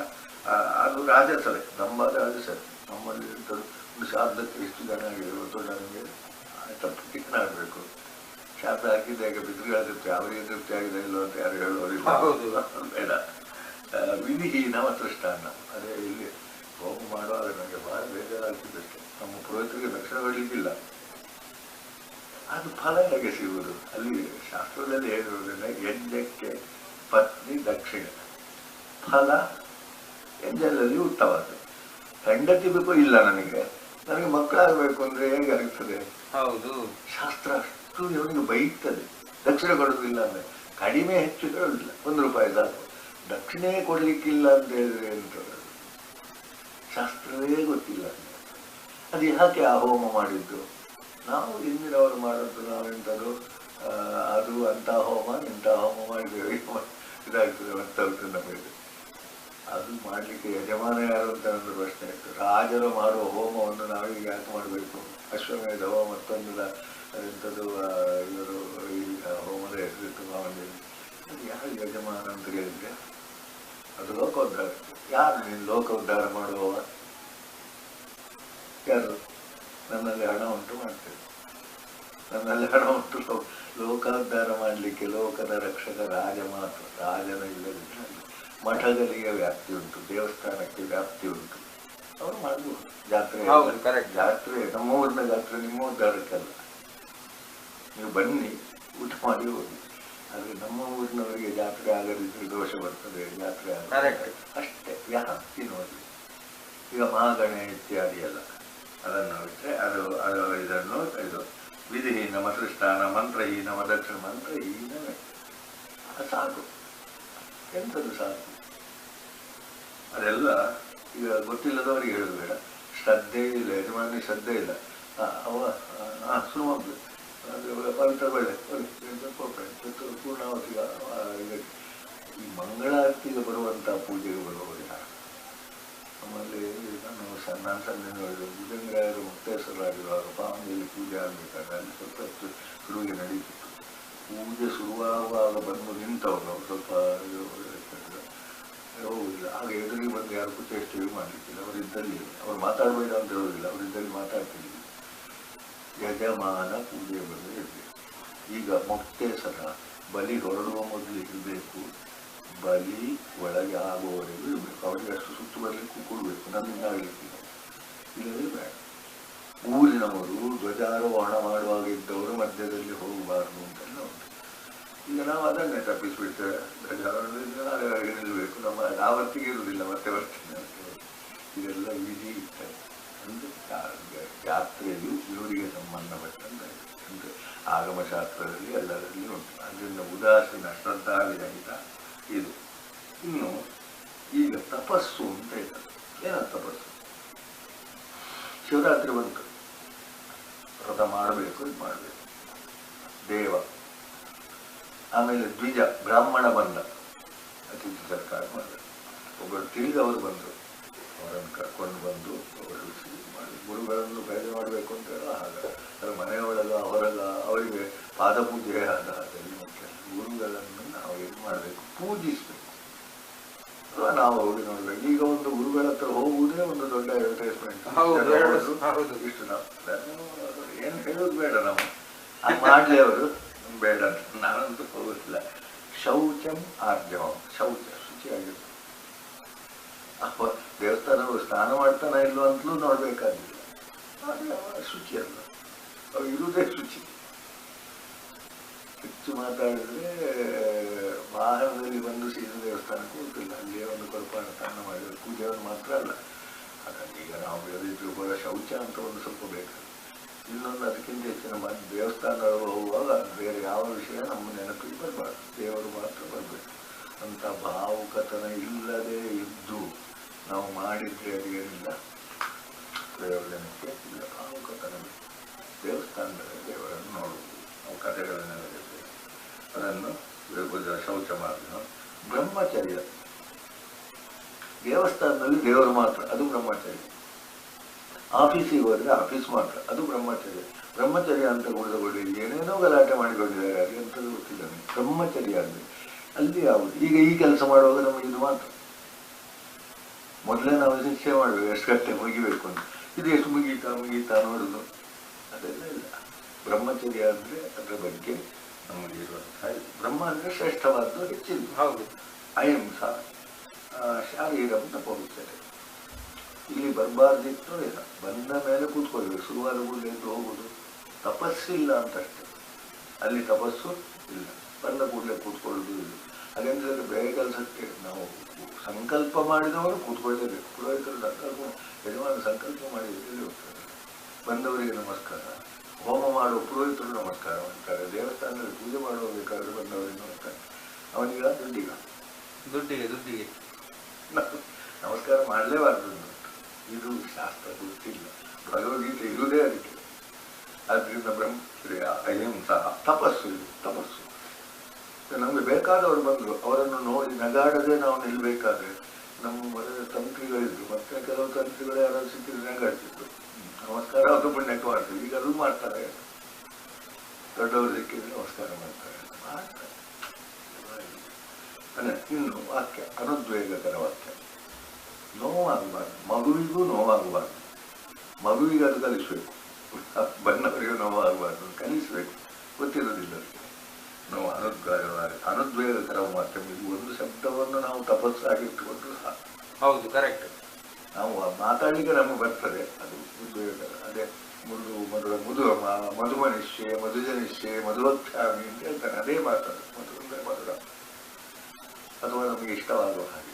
[SPEAKER 1] ಅದು ರಾಜಸವೇ, ದಂಭ ರಾಜಸವೇ. ನಮ್ಮಲ್ಲಿ ಒಂದು ಶಾರ್ದಕ್ಕೆ ಎಷ್ಟು ಜನ ಆಗಿದೆ ಇವತ್ತು, ನನಗೆ ತಪ್ಪು ಚಿಕ್ಕನಾಗಬೇಕು. ಶಾರ್ದ ಹಾಕಿದ್ದೆ ಈಗ ಪಿತೃಗಳ ತೃಪ್ತಿ, ಅವರಿಗೆ ತೃಪ್ತಿ ಆಗಿದೆ ಇಲ್ಲೋ ಅಂತ ಯಾರು ಹೇಳುವವರಿಲ್ಲ, ಬೇಡ. ವಿಧಿಹೀನ ಸೃಷ್ಟಾನ್ನ, ಅದೇ ಇಲ್ಲಿ ಹೋಮ ಮಾಡುವಾಗ ನನಗೆ ಬಹಳ ಬೇಜಾರಾಗ್ತಿದ್ದಷ್ಟೆ. ನಮ್ಮ ಪುರೋಹಿತರಿಗೆ ದಕ್ಷಿಣ ಕೊಡಲಿಕ್ಕಿಲ್ಲ, ಅದು ಫಲ ಹೇಗೆ ಸಿಗುವುದು? ಅಲ್ಲಿ ಶಾಸ್ತ್ರದಲ್ಲಿ ಹೇಳಿರುವುದರಿಂದ ಯಜ್ಞಕ್ಕೆ ಪತ್ನಿ ದಕ್ಷಿಣ, ಫಲ ಯಜ್ಞದಲ್ಲಿ ಉತ್ತಮವಾದ. ಹೆಂಡತಿ ಬೇಕು ಇಲ್ಲ, ನನಗೆ ಮಕ್ಕಳಾಗಬೇಕು ಅಂದ್ರೆ ಹೇಗೆ ಆಗ್ತದೆ?
[SPEAKER 2] ಹೌದು,
[SPEAKER 1] ಶಾಸ್ತ್ರ ಅಷ್ಟು ಇವನಿಗೆ ಬೈತದೆ. ದಕ್ಷಿಣ ಕೊಡುವುದಿಲ್ಲ ಅಂದ್ರೆ ಕಡಿಮೆ ಹೆಚ್ಚು ಹೇಳುದಿಲ್ಲ, 1 ರೂಪಾಯಿ ಸಾಕು. ದಕ್ಷಿಣೆ ಕೊಡ್ಲಿಕ್ಕಿಲ್ಲ ಅಂತ ಹೇಳಿದ್ರೆ ಎಂತ, ಶಾಸ್ತ್ರವೇ ಗೊತ್ತಿಲ್ಲ. ಅದು ಯಾಕೆ ಆ ಹೋಮ ಮಾಡಿದ್ದು? ನಾವು ಹಿಂದಿನವರು ಮಾಡೋದು ನಾವೆಂಥದ್ದು, ಅದು ಅಂಥ ಹೋಮ ಇಂಥ ಹೋಮ ಮಾಡಿದ್ದೇವೆ, ಇದಾಗ್ತದೆ ಮತ್ತೆ ನಮಗೆ. ಅದು ಮಾಡಲಿಕ್ಕೆ ಯಜಮಾನ ಯಾರು ಅಂತ ಒಂದು ಪ್ರಶ್ನೆ ಇತ್ತು. ರಾಜರು ಮಾಡುವ ಹೋಮವನ್ನು ನಾವೀಗ ಯಾಕೆ ಮಾಡಬೇಕು? ಅಶ್ವಮೇಧ ಹೋಮ ಮತ್ತೊಂದು ಎಂಥದ್ದು ಇವರು ಈ ಹೋಮದ ಹೆಸರಿಟ್ಟು ಮಾಡಿ, ಅದು ಯಾರು ಯಜಮಾನ ಅಂತ ಹೇಳಿದ್ರೆ ಅದು ಲೋಕೋದ್ಧಾರ. ಯಾರು ನೀನು ಲೋಕ ಉದ್ಧಾರ ಮಾಡುವವ? ಯಾರು? ನನ್ನಲ್ಲಿ ಹಣ ಉಂಟು ಮಾಡ್ತೇವೆ, ನನ್ನಲ್ಲಿ ಹಣ ಉಂಟು. ಲೋಕೋದ್ಧಾರ ಮಾಡಲಿಕ್ಕೆ ಲೋಕದ ರಕ್ಷಕ ರಾಜ ಮಾತ್ರ. ರಾಜನ ಇಲ್ಲದಿದ್ದರೆ ಮಠಗಳಿಗೆ ವ್ಯಾಪ್ತಿ ಉಂಟು, ದೇವಸ್ಥಾನಕ್ಕೆ ವ್ಯಾಪ್ತಿ ಉಂಟು, ಅವರು ಮಾಡಬಹುದು. ಜಾತ್ರೆ ನಮ್ಮ ಊರಿನ ಜಾತ್ರೆ ನಿಮ್ಮ ಉದ್ಧಾರಕ್ಕಲ್ಲ. ನೀವು ಬನ್ನಿ, ಊಟ ಮಾಡಿ ಹೋಗಿ. ಆದರೆ ನಮ್ಮ ಊರಿನವರಿಗೆ ಜಾತ್ರೆ ಆಗದಿದ್ದರೆ ದೋಷ ಬರ್ತದೆ, ಜಾತ್ರೆ ಆಗ ಅಷ್ಟೇ. ವ್ಯಾಪ್ತಿ ನೋಡಿ. ಈಗ ಮಹಾಗಣೆ ಇತ್ಯಾದಿ ಎಲ್ಲ ಅದನ್ನು ಬಿಟ್ಟರೆ ಅದು ಇದನ್ನು ಇದು ವಿಧಿಹೀನ ಸೃಷ್ಟಾನ, ಮಂತ್ರಹೀನ ದಕ್ಷಿಣ, ಮಂತ್ರಹೀನವೇ ಸಾಕು. ಎಂಥದ್ದು ಸಾಕು? ಅದೆಲ್ಲ ಈಗ ಗೊತ್ತಿಲ್ಲದವರಿಗೆ ಹೇಳೋದು ಬೇಡ. ಶ್ರದ್ಧೆ ಇಲ್ಲ, ಯಜಮಾನಿ ಶ್ರದ್ಧೆ ಇಲ್ಲ, ಅವ ಸುಲಭ ಪವಿತ್ರ ಬೆಳೆ ಪೂರ್ಣಾವತಿಗ ಈ ಮಂಗಳಾರತಿಗೆ ಬರುವಂಥ ಪೂಜೆಗೆ ಬರುವವರು ಯಾರು? ನಮ್ಮಲ್ಲಿ ನಾನು ಸಣ್ಣ ನೋಡಿದ್ರು, ಭುಜಂಗರಾಯರು ಮುಕ್ತೇಶ್ವರರಾಗಿರುವಾಗ ಪಾಂಬೆಯಲ್ಲಿ ಪೂಜೆ ಆಗಬೇಕಾದ್ರೆ ಅಲ್ಲಿ ಸ್ವಲ್ಪ ಹೊತ್ತು ಶುರುವಿಗೆ ನಡೀತಿತ್ತು. ಪೂಜೆ ಶುರುವಾಗುವಾಗ ಬಂದು ನಿಂತವರು ಸ್ವಲ್ಪ ಹೋಗುದಿಲ್ಲ. ಆಗ ಎದುರಿಗೆ ಬಂದು ಯಾರು ಕುಚೇಷ್ಟೇ ಮಾಡಲಿಕ್ಕಿಲ್ಲ. ಅವರಿದ್ದಲ್ಲಿ ಅವ್ರು ಮಾತಾಡಬೇಡ ಅಂತ ಹೇಳೋದಿಲ್ಲ, ಅವರಿದ್ದಲ್ಲಿ ಮಾತಾಡ್ತಿದ್ದಿಲ್ಲ. ಯಜಮಾನ ಪೂಜೆ ಬಂದು ಇರಬೇಕು. ಈಗ ಮುಕ್ತೇಶ್ವರ ಬಲಿ ಹೊರಡುವ ಮೊದಲು ಇರಬೇಕು, ಬಲಿ ಒಳಗೆ ಆಗುವವರೆಗೂ ಇರಬೇಕು. ಅವರಿಗೆ ಅಷ್ಟು ಸುತ್ತು ಬರಲಿಕ್ಕೂ ಕೊಡಬೇಕು, ನಮ್ಮಿಂದ ಆಗಲಿಕ್ಕಿಲ್ಲ. ಇಲ್ಲವೇ ಬೇಡ. ಊರಿನವರು ಧ್ವಜಾರೋಹಣ ಮಾಡುವಾಗ ಇದ್ದವರು ಮಧ್ಯದಲ್ಲಿ ಹೋಗಬಾರ್ದು ಅಂತೆಲ್ಲ ಉಂಟು. ಈಗ ನಾವು ಅದನ್ನೇ ತಪ್ಪಿಸ್ಬಿಡ್ತೇವೆ. ಧ್ವಜಾರೋಹಣದಿಂದ ನಾಳೆ ನಿಲ್ಲಬೇಕು, ನಮ್ಮ ಆವತ್ತಿಗೆ ಇರುವುದಿಲ್ಲ, ಮತ್ತೆ ಬರ್ತೀನಿ ಅಂತ. ಇದೆಲ್ಲ ವಿಧಿ ಇರ್ತದೆ. ಅಂದರೆ ಜಾತ್ರೆಯು ಇವರಿಗೆ ಸಂಬಂಧಪಟ್ಟಂತೆ ಅಂದರೆ ಆಗಮಶಾಸ್ತ್ರದಲ್ಲಿ ಎಲ್ಲರಲ್ಲಿ ಉಂಟು. ಅದರಿಂದ ಉದಾಸೀನ ಶ್ರದ್ಧಾವಿರಹಿತ ಇದು. ಇನ್ನು ಈಗ ತಪಸ್ಸು ಅಂತ ಹೇಳ್ತಾರೆ. ಏನ ತಪಸ್ಸು? ಶಿವರಾತ್ರಿ ಬಂತು, ವ್ರತ ಮಾಡಬೇಕು, ಇದು ಮಾಡಬೇಕು. ದೇವ, ಆಮೇಲೆ ದ್ವಿಜ ಬ್ರಾಹ್ಮಣ ಬಂದ, ಅತಿಥಿ ಸರ್ಕಾರ ಮಾಡಬೇಕು. ಒಬ್ಬರು ತಿಳಿದವರು ಬಂದರು, ಅವರನ್ನು ಕರ್ಕೊಂಡು ಬಂದು ಹೊರಡಿಸಿ ಮಾಡಿ ಗುರುಗಳನ್ನು ಭೇದ ಮಾಡಬೇಕು ಅಂತ ಹೇಳೋ ಹಾಗ. ಅದರ ಮನೆಯೊಳಗ ಹೊರಗ ಅವರಿಗೆ ಪಾದಪೂಜೆ ಆದ ಅದರಲ್ಲಿ ಮುಖ್ಯ. ಗುರುಗಳನ್ನು ನಾವು ಏನು ಮಾಡಬೇಕು? ಪೂಜಿಸಬೇಕು. ಅಥವಾ ನಾವು ಹೋಗಿ ನೋಡ್ಬೇಕು. ಈಗ ಒಂದು ಗುರುಗಳ ಹತ್ರ ಹೋಗುವುದೇ ಒಂದು ದೊಡ್ಡ ಅಡ್ವರ್ಟೈಸ್ಮೆಂಟ್. ಇಷ್ಟು ನಾವು ಏನು ಹೇಳೋದು ಬೇಡ ನಾವು ಅದು ಮಾಡಲಿ ಅವರು ಬೇಡ ನಾನಂತೂ ಹೋಗೋದಿಲ್ಲ. ಶೌಚಂ ಆರ್ಜವಂ, ಶೌಚ ಶುಚಿಯಾಗಿರ್ಬೇಕು. ಅಪ್ಪ ದೇವಸ್ಥಾನಗಳು ಸ್ನಾನ ಮಾಡ್ತಾನ ಇಲ್ವೋ ಅಂತಲೂ ನೋಡ್ಬೇಕಾಗಿಲ್ಲ, ಶುಚಿ ಅಲ್ಲ, ಅವು ಇರುವುದೇ ಶುಚಿ. ಹೆಚ್ಚು ಮಾತಾಡಿದ್ರೆ ವಾಹನದಲ್ಲಿ ಬಂದು ಸೀದಾ ದೇವಸ್ಥಾನಕ್ಕೆ ಹೋಗ್ತಿಲ್ಲ, ಅಲ್ಲಿಯೇ ಒಂದು ಕೊರಪಾನ ಸ್ನಾನ ಮಾಡಿದ್ರೆ ಪೂಜೆಯನ್ನು ಮಾತ್ರ ಅಲ್ಲ. ಹಾಗಾಗಿ ಈಗ ನಾವು ಬೆಳೆದಿದ್ರು ಕೂಡ ಶೌಚ ಅಂತ ಒಂದು ಸ್ವಲ್ಪ ಬೇಕು. ಇನ್ನೊಂದು ಅದಕ್ಕಿಂತ ಹೆಚ್ಚಿನ ದೇವಸ್ಥಾನಗಳು ಹೋಗುವಾಗ ಬೇರೆ ಯಾವ ವಿಷಯ ನಮ್ಮ ನೆನಪಿಗೆ ಬರಬಾರ್ದು, ದೇವರು ಮಾತ್ರ ಬರಬೇಕು ಅಂತ ಭಾವುಕತನ ಇಲ್ಲದೆ ಇದ್ದು ನಾವು ಮಾಡಿದ್ರೆ ಅದೇನಿಲ್ಲ ಪ್ರಯೋಜನಕ್ಕೆ ಇಲ್ಲ. ಭಾವುಕತನ ದೇವಸ್ಥಾನದಲ್ಲಿ ದೇವರನ್ನು ನೋಡುವುದು, ನಾವು ಕಥೆಗಳನ್ನೆಲ್ಲ ಹೇಳ್ತೇವೆ, ಅದನ್ನು ಶೌಚ ಮಾರ್ಗ. ಬ್ರಹ್ಮಚರ್ಯ ದೇವಸ್ಥಾನದಲ್ಲಿ ದೇವರು ಮಾತ್ರ, ಅದು ಬ್ರಹ್ಮಚರ್ಯ. ಆಫೀಸಿಗೆ ಹೋದ್ರೆ ಆಫೀಸ್ ಮಾತ್ರ, ಅದು ಬ್ರಹ್ಮಚರ್ಯ. ಬ್ರಹ್ಮಚರ್ಯ ಅಂತ ಕೂಡಗೊಳ್ಳಿ ಏನೇನೋ ಗಲಾಟೆ ಮಾಡಿಕೊಂಡಿದ್ದಾರೆ, ಅಲ್ಲಿ ಅಂತದ್ದು ಗೊತ್ತಿಲ್ಲ. ಬ್ರಹ್ಮಚರ್ಯ ಅಂದರೆ ಅಲ್ಲಿ ಯಾವುದು? ಈಗ ಈ ಕೆಲಸ ಮಾಡುವಾಗ ನಮಗೆ ಇದು ಮಾತ್ರ. ಮೊದಲೇ ನಾವು ಶಿಕ್ಷೆ ಮಾಡಬೇಕು, ಎಷ್ಟು ಗಂಟೆ ಮುಗಿಬೇಕು ಅಂತ. ಇದು ಎಷ್ಟು ಮುಗೀತಾ ನೋಡುದು ಅದೆಲ್ಲ ಇಲ್ಲ. ಬ್ರಹ್ಮಚರ್ಯ ಅಂದರೆ ಅದರ ಬಗ್ಗೆ ನಮಗೆ ಇರುವಂತಹ ಬ್ರಹ್ಮ ಅಂದರೆ ಶ್ರೇಷ್ಠವಾದ್ದು, ಹೆಚ್ಚಿದ್ದು.
[SPEAKER 2] ಹೌದು.
[SPEAKER 1] ಅಹಿಂಸಾ, ಶಾರೀರಂ ತಪೋವಿಚ್ಯತೆ. ಇಲ್ಲಿ ಬರಬಾರ್ದಿತ್ತು ಇಲ್ಲ, ಬಂದ ಮೇಲೆ ಕೂತ್ಕೊಳ್ಬೇಕು. ಶುರುವಾದ ಕೂಡಲೇ ಎದ್ದು ಹೋಗುದು ತಪಸ್ಸಿಲ್ಲ ಅಂತಷ್ಟೇ. ಅಲ್ಲಿ ತಪಸ್ಸು ಇಲ್ಲ, ಬಂದ ಕೂಡಲೇ ಕೂತ್ಕೊಳ್ಳೋದು ಇಲ್ಲ. ಹಾಗೆಂದ್ರೆ ಬೇರೆ ಕೆಲಸಕ್ಕೆ ನಾವು ಸಂಕಲ್ಪ ಮಾಡಿದವರು ಕೂತ್ಕೊಳ್ಳೇಬೇಕು. ಪುರೋಹಿತರು ಸಂಕಲ್ಪ, ಯಜಮಾನ ಸಂಕಲ್ಪ ಮಾಡಿ ಎಲ್ಲಿ ಹೋಗ್ತಾರೆ? ಬಂದವರಿಗೆ ನಮಸ್ಕಾರ, ಹೋಮ ಮಾಡುವ ಪುರೋಹಿತರು ನಮಸ್ಕಾರ ಮಾಡ್ತಾರೆ, ದೇವಸ್ಥಾನದಲ್ಲಿ ಪೂಜೆ ಮಾಡುವಬೇಕಾದ್ರೆ ಬಂದವರಿಗೆ ನಮಸ್ಕಾರ. ಅವನಿಗ ದುಡ್ಡಿಗೆ ನಮಸ್ಕಾರ ಮಾಡಲೇಬಾರ್ದು. ಇದು ಶಾಸ್ತ್ರ ಗೊತ್ತಿಲ್ಲ, ಭಗವದ್ಗೀತೆ ಇರುವುದೇ ಅದಕ್ಕೆ. ಆದ್ರಿಂದ ಬ್ರಹ್ಮಚರ್ಯ, ಅಹಿಂಸಾ, ತಪಸ್ಸು. ಇದು ತಪಸ್ಸು. ನಮಗೆ ಬೇಕಾದವರು ಬಂದರು, ಅವರನ್ನು ನೋಡಿ ನಗಾಡದೆ ನಾವು ನಿಲ್ಬೇಕಾದ್ರೆ. ನಮ್ಮ ಮನೆಯ ತಂತ್ರಿಗಳಿದ್ರು, ಮತ್ತೆ ಕೆಲವು ತಂತ್ರಿಗಳು ಯಾರು ಸಿಕ್ಕಿದ್ರೆ ನಗಾಡ್ತಿದ್ರು. ನಮಸ್ಕಾರ ಅದು ಪುಣ್ಯಕ್ಕೆ ಮಾಡ್ತೀವಿ, ಈಗ ಅದು ಮಾಡ್ತಾರೆ. ದೊಡ್ಡವರು ಸಿಕ್ಕಿದ್ರೆ ನಮಸ್ಕಾರ ಮಾಡ್ತಾರೆ. ಇನ್ನು ವಾಕ್ಯ, ಅನುದ್ವೇಗಕರ ವಾಕ್ಯ. ನೋವಾಗಬಾರ್ದು, ಮಗುವಿಗೂ ನೋವಾಗಬಾರ್ದು. ಮಗುವಿಗೆ ಅದು ಕಲಿಸ್ಬೇಕು, ಬಣ್ಣವರಿಗೂ ನೋವಾಗಬಾರ್ದು ಕಲಿಸ್ಬೇಕು. ಗೊತ್ತಿರೋದಿಲ್ಲ ಅದಕ್ಕೆ ನೋವು. ಅನುದ್ವೇಗಕರ ವಾಕ್ಯ, ಇದು ಒಂದು ಶಬ್ದವನ್ನು ನಾವು ತಪಸ್ಸಾಗಿಟ್ಟುಕೊಂಡ್ರು ಸಾಕು.
[SPEAKER 2] ಹೌದು, ಕರೆಕ್ಟ್.
[SPEAKER 1] ನಾವು ಮಾತಾಡ್ಲಿಕ್ಕೆ ನಮಗೆ ಬರ್ತದೆ, ಅದು ಉದ್ವೇಗಕರ. ಅದೇ ಮಧುಮನಿಷ್ಯೆ, ಮಧುಜನಿಷ್ಯೆ, ಮಧುವಕ್ಷಾಮಿ ಅಂತ ಹೇಳ್ತಾನೆ. ಅದೇ ಮಾತಾಡು, ಮಧು ಅಂದರೆ ಮಧುರ, ಅಥವಾ ನಮಗೆ ಇಷ್ಟವಾಗುವ ಹಾಗೆ.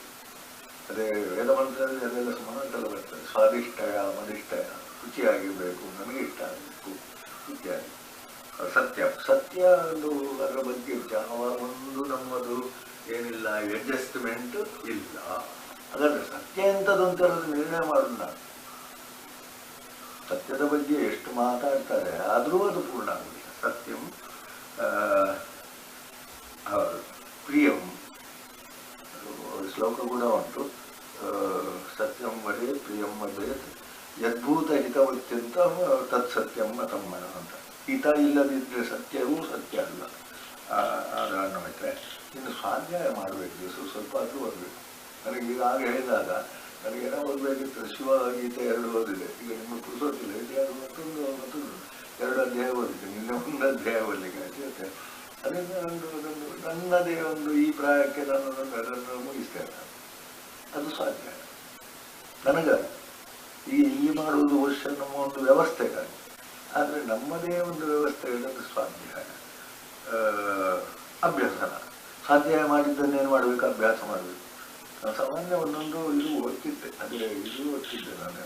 [SPEAKER 1] ಅದೇ ವೇದ ಮಂತ್ರದಲ್ಲಿ ಅದೆಲ್ಲ ಸುಮಾರು ಬರ್ತದೆ. ಸ್ವಾದಿಷ್ಟಯ, ಮದಿಷ್ಟಯ, ರುಚಿಯಾಗಿರ್ಬೇಕು, ನಮಗೆ ಇಷ್ಟ ಆಗಬೇಕು ಇತ್ಯಾದಿ. ಸತ್ಯ ಒಂದು ಅದರ ಬಗ್ಗೆ ಯಾವ ಒಂದು ನಮ್ಮದು ಏನಿಲ್ಲ, ಅಡ್ಜಸ್ಟ್ಮೆಂಟ್ ಇಲ್ಲ. ಹಾಗಾದ್ರೆ ಸತ್ಯ ಎಂಥದ್ದು ಅಂತ ಹೇಳೋದು ನಿರ್ಣಯ ಮಾಡೋದು ನಾನು. ಸತ್ಯದ ಬಗ್ಗೆ ಎಷ್ಟು ಮಾತಾಡ್ತಾರೆ ಆದರೂ ಅದು ಪೂರ್ಣ ಆಗುದಿಲ್ಲ. ಸತ್ಯಂ ಪ್ರಿಯಂ ಶ್ಲೋಕ ಕೂಡ ಉಂಟು. ಸತ್ಯಂ ವದೇ ಪ್ರಿಯಂ ವದೇತ್ ಯದ್ಭೂತ ಹಿತವತ್ಯಂತ ತತ್ಸತ್ಯಂ ಮತಮ್ಮನ ಅಂತ. ಹಿತ ಇಲ್ಲದಿದ್ದರೆ ಸತ್ಯವೂ ಸತ್ಯ ಅಲ್ಲ. ಅನ್ನೋಯ್ತಾರೆ. ಇನ್ನು ಸ್ವಾಧ್ಯಾಯ ಮಾಡಬೇಕು, ಸ್ವಲ್ಪ ಆದರೂ ಓದಬೇಕು. ನನಗೆ ಈಗಾಗ ಹೇಳಿದಾಗ ನನಗೇನೋ ಓದಬೇಕಿತ್ತು. ಶಿವಗೀತೆ 2 ಓದಿದೆ. ಈಗ ನಿಮಗೆ ಪುರುಸೋತಿಲ್ಲ, ಮತ್ತೊಂದು 2 ಅಧ್ಯಾಯ ಓದಿದೆ. ನಿನ್ನೆ 1 ಅಧ್ಯಾಯ ಓದಲಿಕ್ಕೆ ಆಯ್ತು. ಅದರಿಂದ ನನ್ನದೇ ಒಂದು ಈ ಪ್ರಾಯಕ್ಕೆ ನಾನು ಅದನ್ನು ಮುಗಿಸ್ತೇನೆ. ಅದು ಸ್ವಾಧ್ಯಾಯ ನನಗಾಗಿ. ಈಗ ಇಲ್ಲಿ ಮಾಡುವುದು ವರ್ಷ ನಮ್ಮ ಒಂದು ವ್ಯವಸ್ಥೆಗಾಗಿ. ಆದರೆ ನಮ್ಮದೇ ಒಂದು ವ್ಯವಸ್ಥೆ ಇರೋದು ಸ್ವಾಧ್ಯಾಯ, ಅಭ್ಯಾಸನ. ಸ್ವಾಧ್ಯಾಯ ಮಾಡಿದ್ದನ್ನೇನು ಮಾಡಬೇಕು? ಅಭ್ಯಾಸ ಮಾಡಬೇಕು. ನಾನು ಸಾಮಾನ್ಯ ಒಂದೊಂದು ಇದು ಓದ್ತಿದ್ದೆ. ಆದರೆ ಇದು ಓದ್ತಿದ್ದೆ ನಾನು.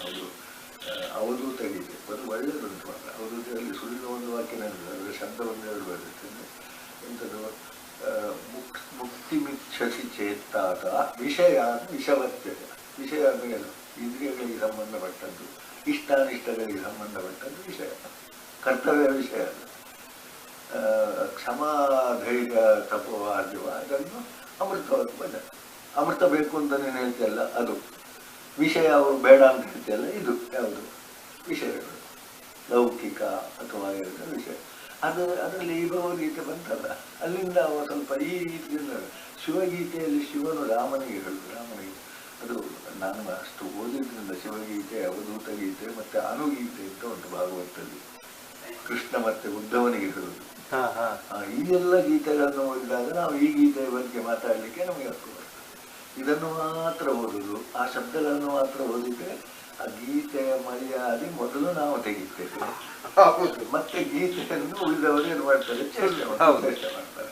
[SPEAKER 1] ಅವಧೂತ ಗೀತೆ ಅದು ಒಳ್ಳೆಯದುಂಟು ಮಾತ್ರ. ಅವಧೂತದಲ್ಲಿ ಸುಳಿದ ಒಂದು ವಾಕ್ಯ ನನಗೆ ಅದರ ಶಬ್ದವನ್ನು ಹೇಳಬಾರ್ದು. ಎಂಥದ್ದು? ಮುಕ್ತಿಮಿಚ್ಛಸಿ ಚೇತ್ತಾತ ವಿಷಯ ವಿಷವತ್ಯತೆ. ವಿಷಯ ಅಂದರೆ ಇಂದ್ರಿಯಗಳಿಗೆ ಸಂಬಂಧಪಟ್ಟದ್ದು, ಇಷ್ಟಾನಿಷ್ಟಗಳಿಗೆ ಸಂಬಂಧಪಟ್ಟದ್ದು ವಿಷಯ, ಕರ್ತವ್ಯ ವಿಷಯ ಅಲ್ಲ. ಕ್ಷಮಾ ಧೈರ್ಯ ತಪೋ ಆರ್ಜವ ಅದನ್ನು ಅಮೃತವಾಗಿ ಭಜನೆ. ಅಮೃತ ಬೇಕು ಅಂತ ನೀನು ಹೇಳ್ತಿಯಲ್ಲ ಅದು ವಿಷಯ. ಅವರು ಬೇಡ ಅಂತ ಹೇಳ್ತಿಯಲ್ಲ, ಇದು ಯಾವುದು? ವಿಷಯಗಳು, ಲೌಕಿಕ ಅಥವಾ ವಿಷಯ. ಅದರಲ್ಲಿ ಈ ಭಗವದ್ಗೀತೆ ಬಂತಲ್ಲ, ಅಲ್ಲಿಂದ ಅವ ಸ್ವಲ್ಪ ಈ ರೀತಿಯಿಂದ ಶಿವಗೀತೆಯಲ್ಲಿ ಶಿವನು ರಾಮನಿಗೆ ಹೇಳುದು. ರಾಮನಿಗೆ ಅದು ನಾನು ಅಷ್ಟು ಓದಿದ್ರಿಂದ ಶಿವಗೀತೆ, ಅವಧೂತ ಗೀತೆ ಮತ್ತು ಅನುಗೀತೆ ಅಂತ ಉಂಟು ಭಾಗವತದಲ್ಲಿ. ಕೃಷ್ಣ ಮತ್ತೆ ಉದ್ಧವನಿಗೆ ಹೇಳುವುದು. ಈ ಎಲ್ಲ ಗೀತೆಗಳನ್ನು ಓದಿದಾಗ ನಾವು ಈ ಗೀತೆಯ ಬಗ್ಗೆ ಮಾತಾಡಲಿಕ್ಕೆ ನಮಗೆ ಹಕ್ಕು ಬರ್ತದೆ. ಇದನ್ನು ಮಾತ್ರ ಓದುದು, ಆ ಶಬ್ದಗಳನ್ನು ಮಾತ್ರ ಓದಿದ್ರೆ ಆ ಗೀತೆಯ ಮರ್ಯಾದೆ ಮೊದಲು ನಾವು ತೆಗಿತೇವೆ. ಮತ್ತೆ ಗೀತೆಯನ್ನು ಉಳಿದವರು ಏನು ಮಾಡ್ತಾರೆ, ಚೇಷ್ಟೆ ಮಾಡ್ತಾರೆ.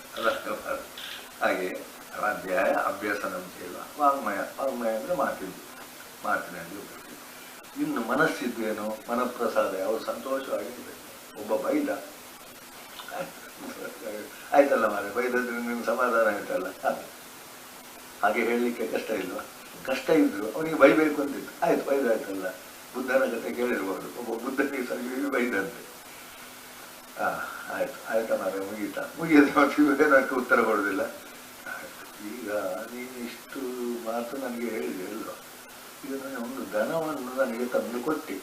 [SPEAKER 1] ಹಾಗೆ ಅಧ್ಯಾಯ ಅಭ್ಯಾಸನ ಅಂತೇಳ ವಾಂಗ್ಮಯ. ವಾಂಗ್ಮಯ ಅಂದ್ರೆ ಮಾತಿನಲ್ಲಿ. ಇನ್ನು ಮನಸ್ಸಿದ್ದೇನು, ಮನಪ್ರಸಾದ. ಅವರು ಸಂತೋಷವಾಗಿರ್ಬೇಕು. ಒಬ್ಬ ಬೈದ, ಆಯ್ತಲ್ಲ ಮಾರೆ, ಬೈದದ್ರೆ ನಿಮ್ಗೆ ಸಮಾಧಾನ ಆಯ್ತಲ್ಲ. ಹಾಗೆ ಹೇಳಲಿಕ್ಕೆ ಕಷ್ಟ ಇಲ್ವಾ? ಕಷ್ಟ ಇದ್ರು ಅವನಿಗೆ ಬೈಬೇಕು ಅಂತಿತ್ತು. ಆಯ್ತು, ಬೈದಾಯ್ತಲ್ಲ. ಬುದ್ಧನ ಕತೆ ಕೇಳಿರ್ಬೋದು. ಒಬ್ಬ ಬುದ್ಧನಿಗೆ ಸರಿ ಬೈದಂತೆ. ಆಯ್ತಾ ಮಾರೆ, ಮುಗಿಯದೆ ಉತ್ತರ ಕೊಡುದಿಲ್ಲ. ಈಗ ನೀನು ಇಷ್ಟು ಮಾತು ನನಗೆ ಹೇಳಿದೆ ಅಲ್ವಾ, ಈಗ ಒಂದು ದನವನ್ನು ನನಗೆ ತಂದು ಕೊಟ್ಟೆ,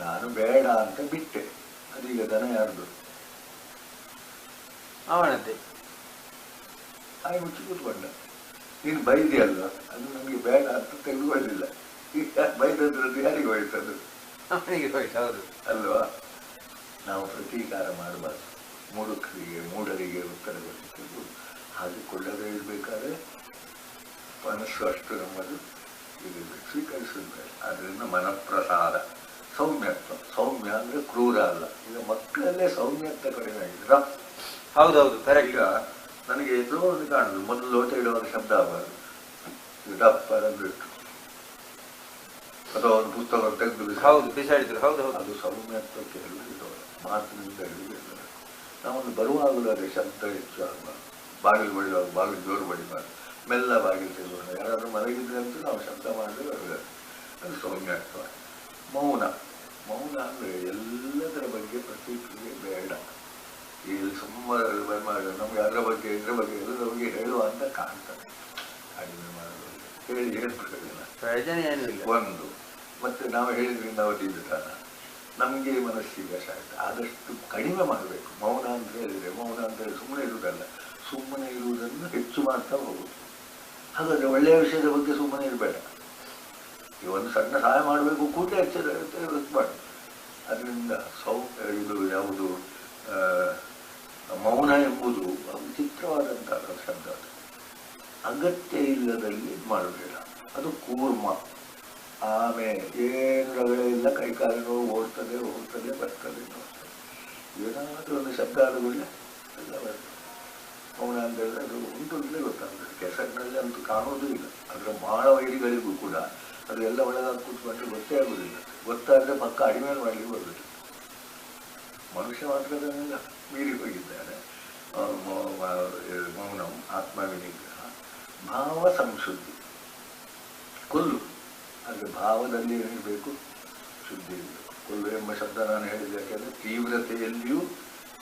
[SPEAKER 1] ನಾನು ಬೇಡ ಅಂತ ಬಿಟ್ಟೆ. ಅದೀಗ ದನ ಯಾರ್ದು?
[SPEAKER 2] ಅವನದ್ದೇ.
[SPEAKER 1] ಹಾಗೆ ಮುಚ್ಚಿ ಕೂತ್ಕೊಂಡ. ನೀನು ಬೈದಿಯಲ್ವ, ಅದು ನನಗೆ ಬೇಡ ಅಂತ ತೆಗೆದುಕೊಳ್ಳಿಲ್ಲ. ಈಗ ಬೈದದ್ರದ್ದು ಯಾರಿಗೆ ಹೋಯ್ತದು?
[SPEAKER 2] ಅವನಿಗೆ ಹೋಯ್ತು. ಹೌದು
[SPEAKER 1] ಅಲ್ವಾ? ನಾವು ಪ್ರತೀಕಾರ ಮಾಡಬಾರ್ದು. ಮೂಢರಿಗೆ ಉತ್ತರ ಕೊಡಲಿಕ್ಕೆ ಹಾಗೆ ಕೊಳ್ಳದೇ ಇರಬೇಕಾದ್ರೆ ಮನಸ್ಸು ಅಷ್ಟು ನಮ್ಮದು ಸ್ವೀಕರಿಸಬೇಕು. ಅದರಿಂದ ಮನಪ್ರಸಾದ, ಸೌಮ್ಯತ್ವ. ಸೌಮ್ಯ ಅಂದ್ರೆ ಕ್ರೂರ ಅಲ್ಲ. ಈಗ ಮಕ್ಕಳಲ್ಲೇ ಸೌಮ್ಯತ್ವ ಕಡಿಮೆ ಆಗಿದೆ.
[SPEAKER 2] ಹೌದೌದು, ಈಗ
[SPEAKER 1] ನನಗೆ ಏನೋ ಒಂದು ಕಾಣುದು, ಮೊದಲು ಲೋಟ ಇಡುವಾಗ ಶಬ್ದ ಆಗಬಾರ್ದು, ಡಪ್ಪ ಅಂದ್ಬಿಟ್ಟು ಅಥವಾ ಒಂದು ಪುಸ್ತಕ ತೆಗೆದು
[SPEAKER 2] ಬಿಸಾಡಿದ್ರು.
[SPEAKER 1] ಅದು ಸೌಮ್ಯತ್ವಕ್ಕೆ ಹೇಳುವುದು, ಮಾತಿನಿಂದ ಹೇಳುವುದು. ನಾವೊಂದು ಬರುವಾಗಲೂ ಅದೇ ಶಬ್ದ ಹೆಚ್ಚು ಆಗಬಾರ್ದು. ಬಾಗಿಲು ಬಡಿಯುವಾಗ ಬಾಗಿಲು ಜೋರು ಬಡಿಬಾರ್ದು, ಮೆಲ್ಲ ಬಾಗಿಲು ತೆಗೆದುಕೊಂಡು. ಯಾರಾದ್ರೂ ಮಲಗಿದ್ರೆ ಅಂತೂ ನಾವು ಶಬ್ದ ಮಾಡಿದ್ರೆ ಬರಬೇಕು. ಅದು ಸೌಮ್ಯತ್ವ. ಮೌನ. ಮೌನ ಅಂದ್ರೆ ಎಲ್ಲದರ ಬಗ್ಗೆ ಪ್ರತಿಕ್ರಿಯೆ ಬೇಡ. ಇಲ್ಲಿ ಸುಮ್ಮನೆ ನಮ್ಗೆ ಅದರ ಬಗ್ಗೆ ಇದ್ರ ಬಗ್ಗೆ ಎಲ್ಲರ ಬಗ್ಗೆ ಹೇಳುವ ಅಂತ ಕಾಣ್ತದೆ. ಕಡಿಮೆ ಮಾಡೋದು ಹೇಳಿ ಹೇಳ್ಬಿಡೋದಿಲ್ಲ. ಒಂದು ಮತ್ತೆ ನಾವು ಹೇಳಿದ್ರಿಂದ ಅವತ್ತಿದ್ದಾನ ನಮ್ಗೆ ಮನಸ್ಸಿಗೆ ಸಾಯ್ತು. ಆದಷ್ಟು ಕಡಿಮೆ ಮಾಡಬೇಕು. ಮೌನ ಅಂತ ಹೇಳಿದ್ರೆ, ಮೌನ ಅಂತ ಹೇಳಿ ಸುಮ್ಮನೆ ಇರುವುದಲ್ಲ, ಸುಮ್ಮನೆ ಇರುವುದನ್ನು ಹೆಚ್ಚು ಮಾಡ್ತಾ ಹೋಗುದು. ಹಾಗಾದ್ರೆ ಒಳ್ಳೆಯ ವಿಷಯದ ಬಗ್ಗೆ ಸುಮ್ಮನೆ ಇರಬೇಡ. ಈ ಒಂದು ಸಣ್ಣ ಸಹಾಯ ಮಾಡಬೇಕು, ಕೂಡಲೇ ಎಚ್ಚರ ಮಾಡಿ. ಅದರಿಂದ ಇದು ಯಾವುದು ಮೌನ ಎಂಬುದು ವಿಚಿತ್ರವಾದಂತಹ ಶಬ್ದ. ಅದು ಅಗತ್ಯ ಇಲ್ಲದಲ್ಲಿ ಮಾಡಬೇಡ, ಅದು ಕೂರ್ಮ. ಆಮೇಲೆ ಏನು ರಗಳೆ ಇಲ್ಲ, ಕೈಕಾಲು ನೋವು ಹೋಗ್ತದೆ ಬರ್ತದೆ. ಏನಾದರೂ ಒಂದು ಶಬ್ದ ಆದಗಳೇ ಎಲ್ಲ ಬರ್ತದೆ. ಮೌನ ಅಂದರೆ ಅದು ಉಂಟು ಅಂತಲೇ ಗೊತ್ತಾಗ್ತದೆ. ಕೆಸರಿನಲ್ಲಿ ಅಂತೂ ಕಾಣೋದು ಇಲ್ಲ. ಅದರ ಬಹಳ ವೈರಿಗಳಿಗೂ ಕೂಡ ಅದು ಎಲ್ಲ ಒಳಗಾಗಿ ಕೂತ್ಕೊಂಡ್ರೆ ಗೊತ್ತೇ ಆಗುದಿಲ್ಲ. ಗೊತ್ತಾದ್ರೆ ಪಕ್ಕ ಅಡಿಮೇಲೆ ಮಾಡಲಿಕ್ಕೆ ಬರುದಿಲ್ಲ. ಮನುಷ್ಯ ಮಾತ್ರ ಅದನ್ನೆಲ್ಲ ಮೀರಿ ಹೋಗಿದ್ದಾನೆ. ಮೌನಂ ಆತ್ಮವಿನಿಗ್ರಹ, ಭಾವ ಸಂಶುದ್ಧಿ. ಕೊಲ್ಲು ಅಂದರೆ ಭಾವದಲ್ಲಿ ಏನಿರಬೇಕು, ಶುದ್ಧಿ ಇರಬೇಕು. ಕೊಲ್ಲು ಎಂಬ ಶಬ್ದ ನಾನು ಹೇಳಿದೆ ಯಾಕೆಂದರೆ ತೀವ್ರತೆಯಲ್ಲಿಯೂ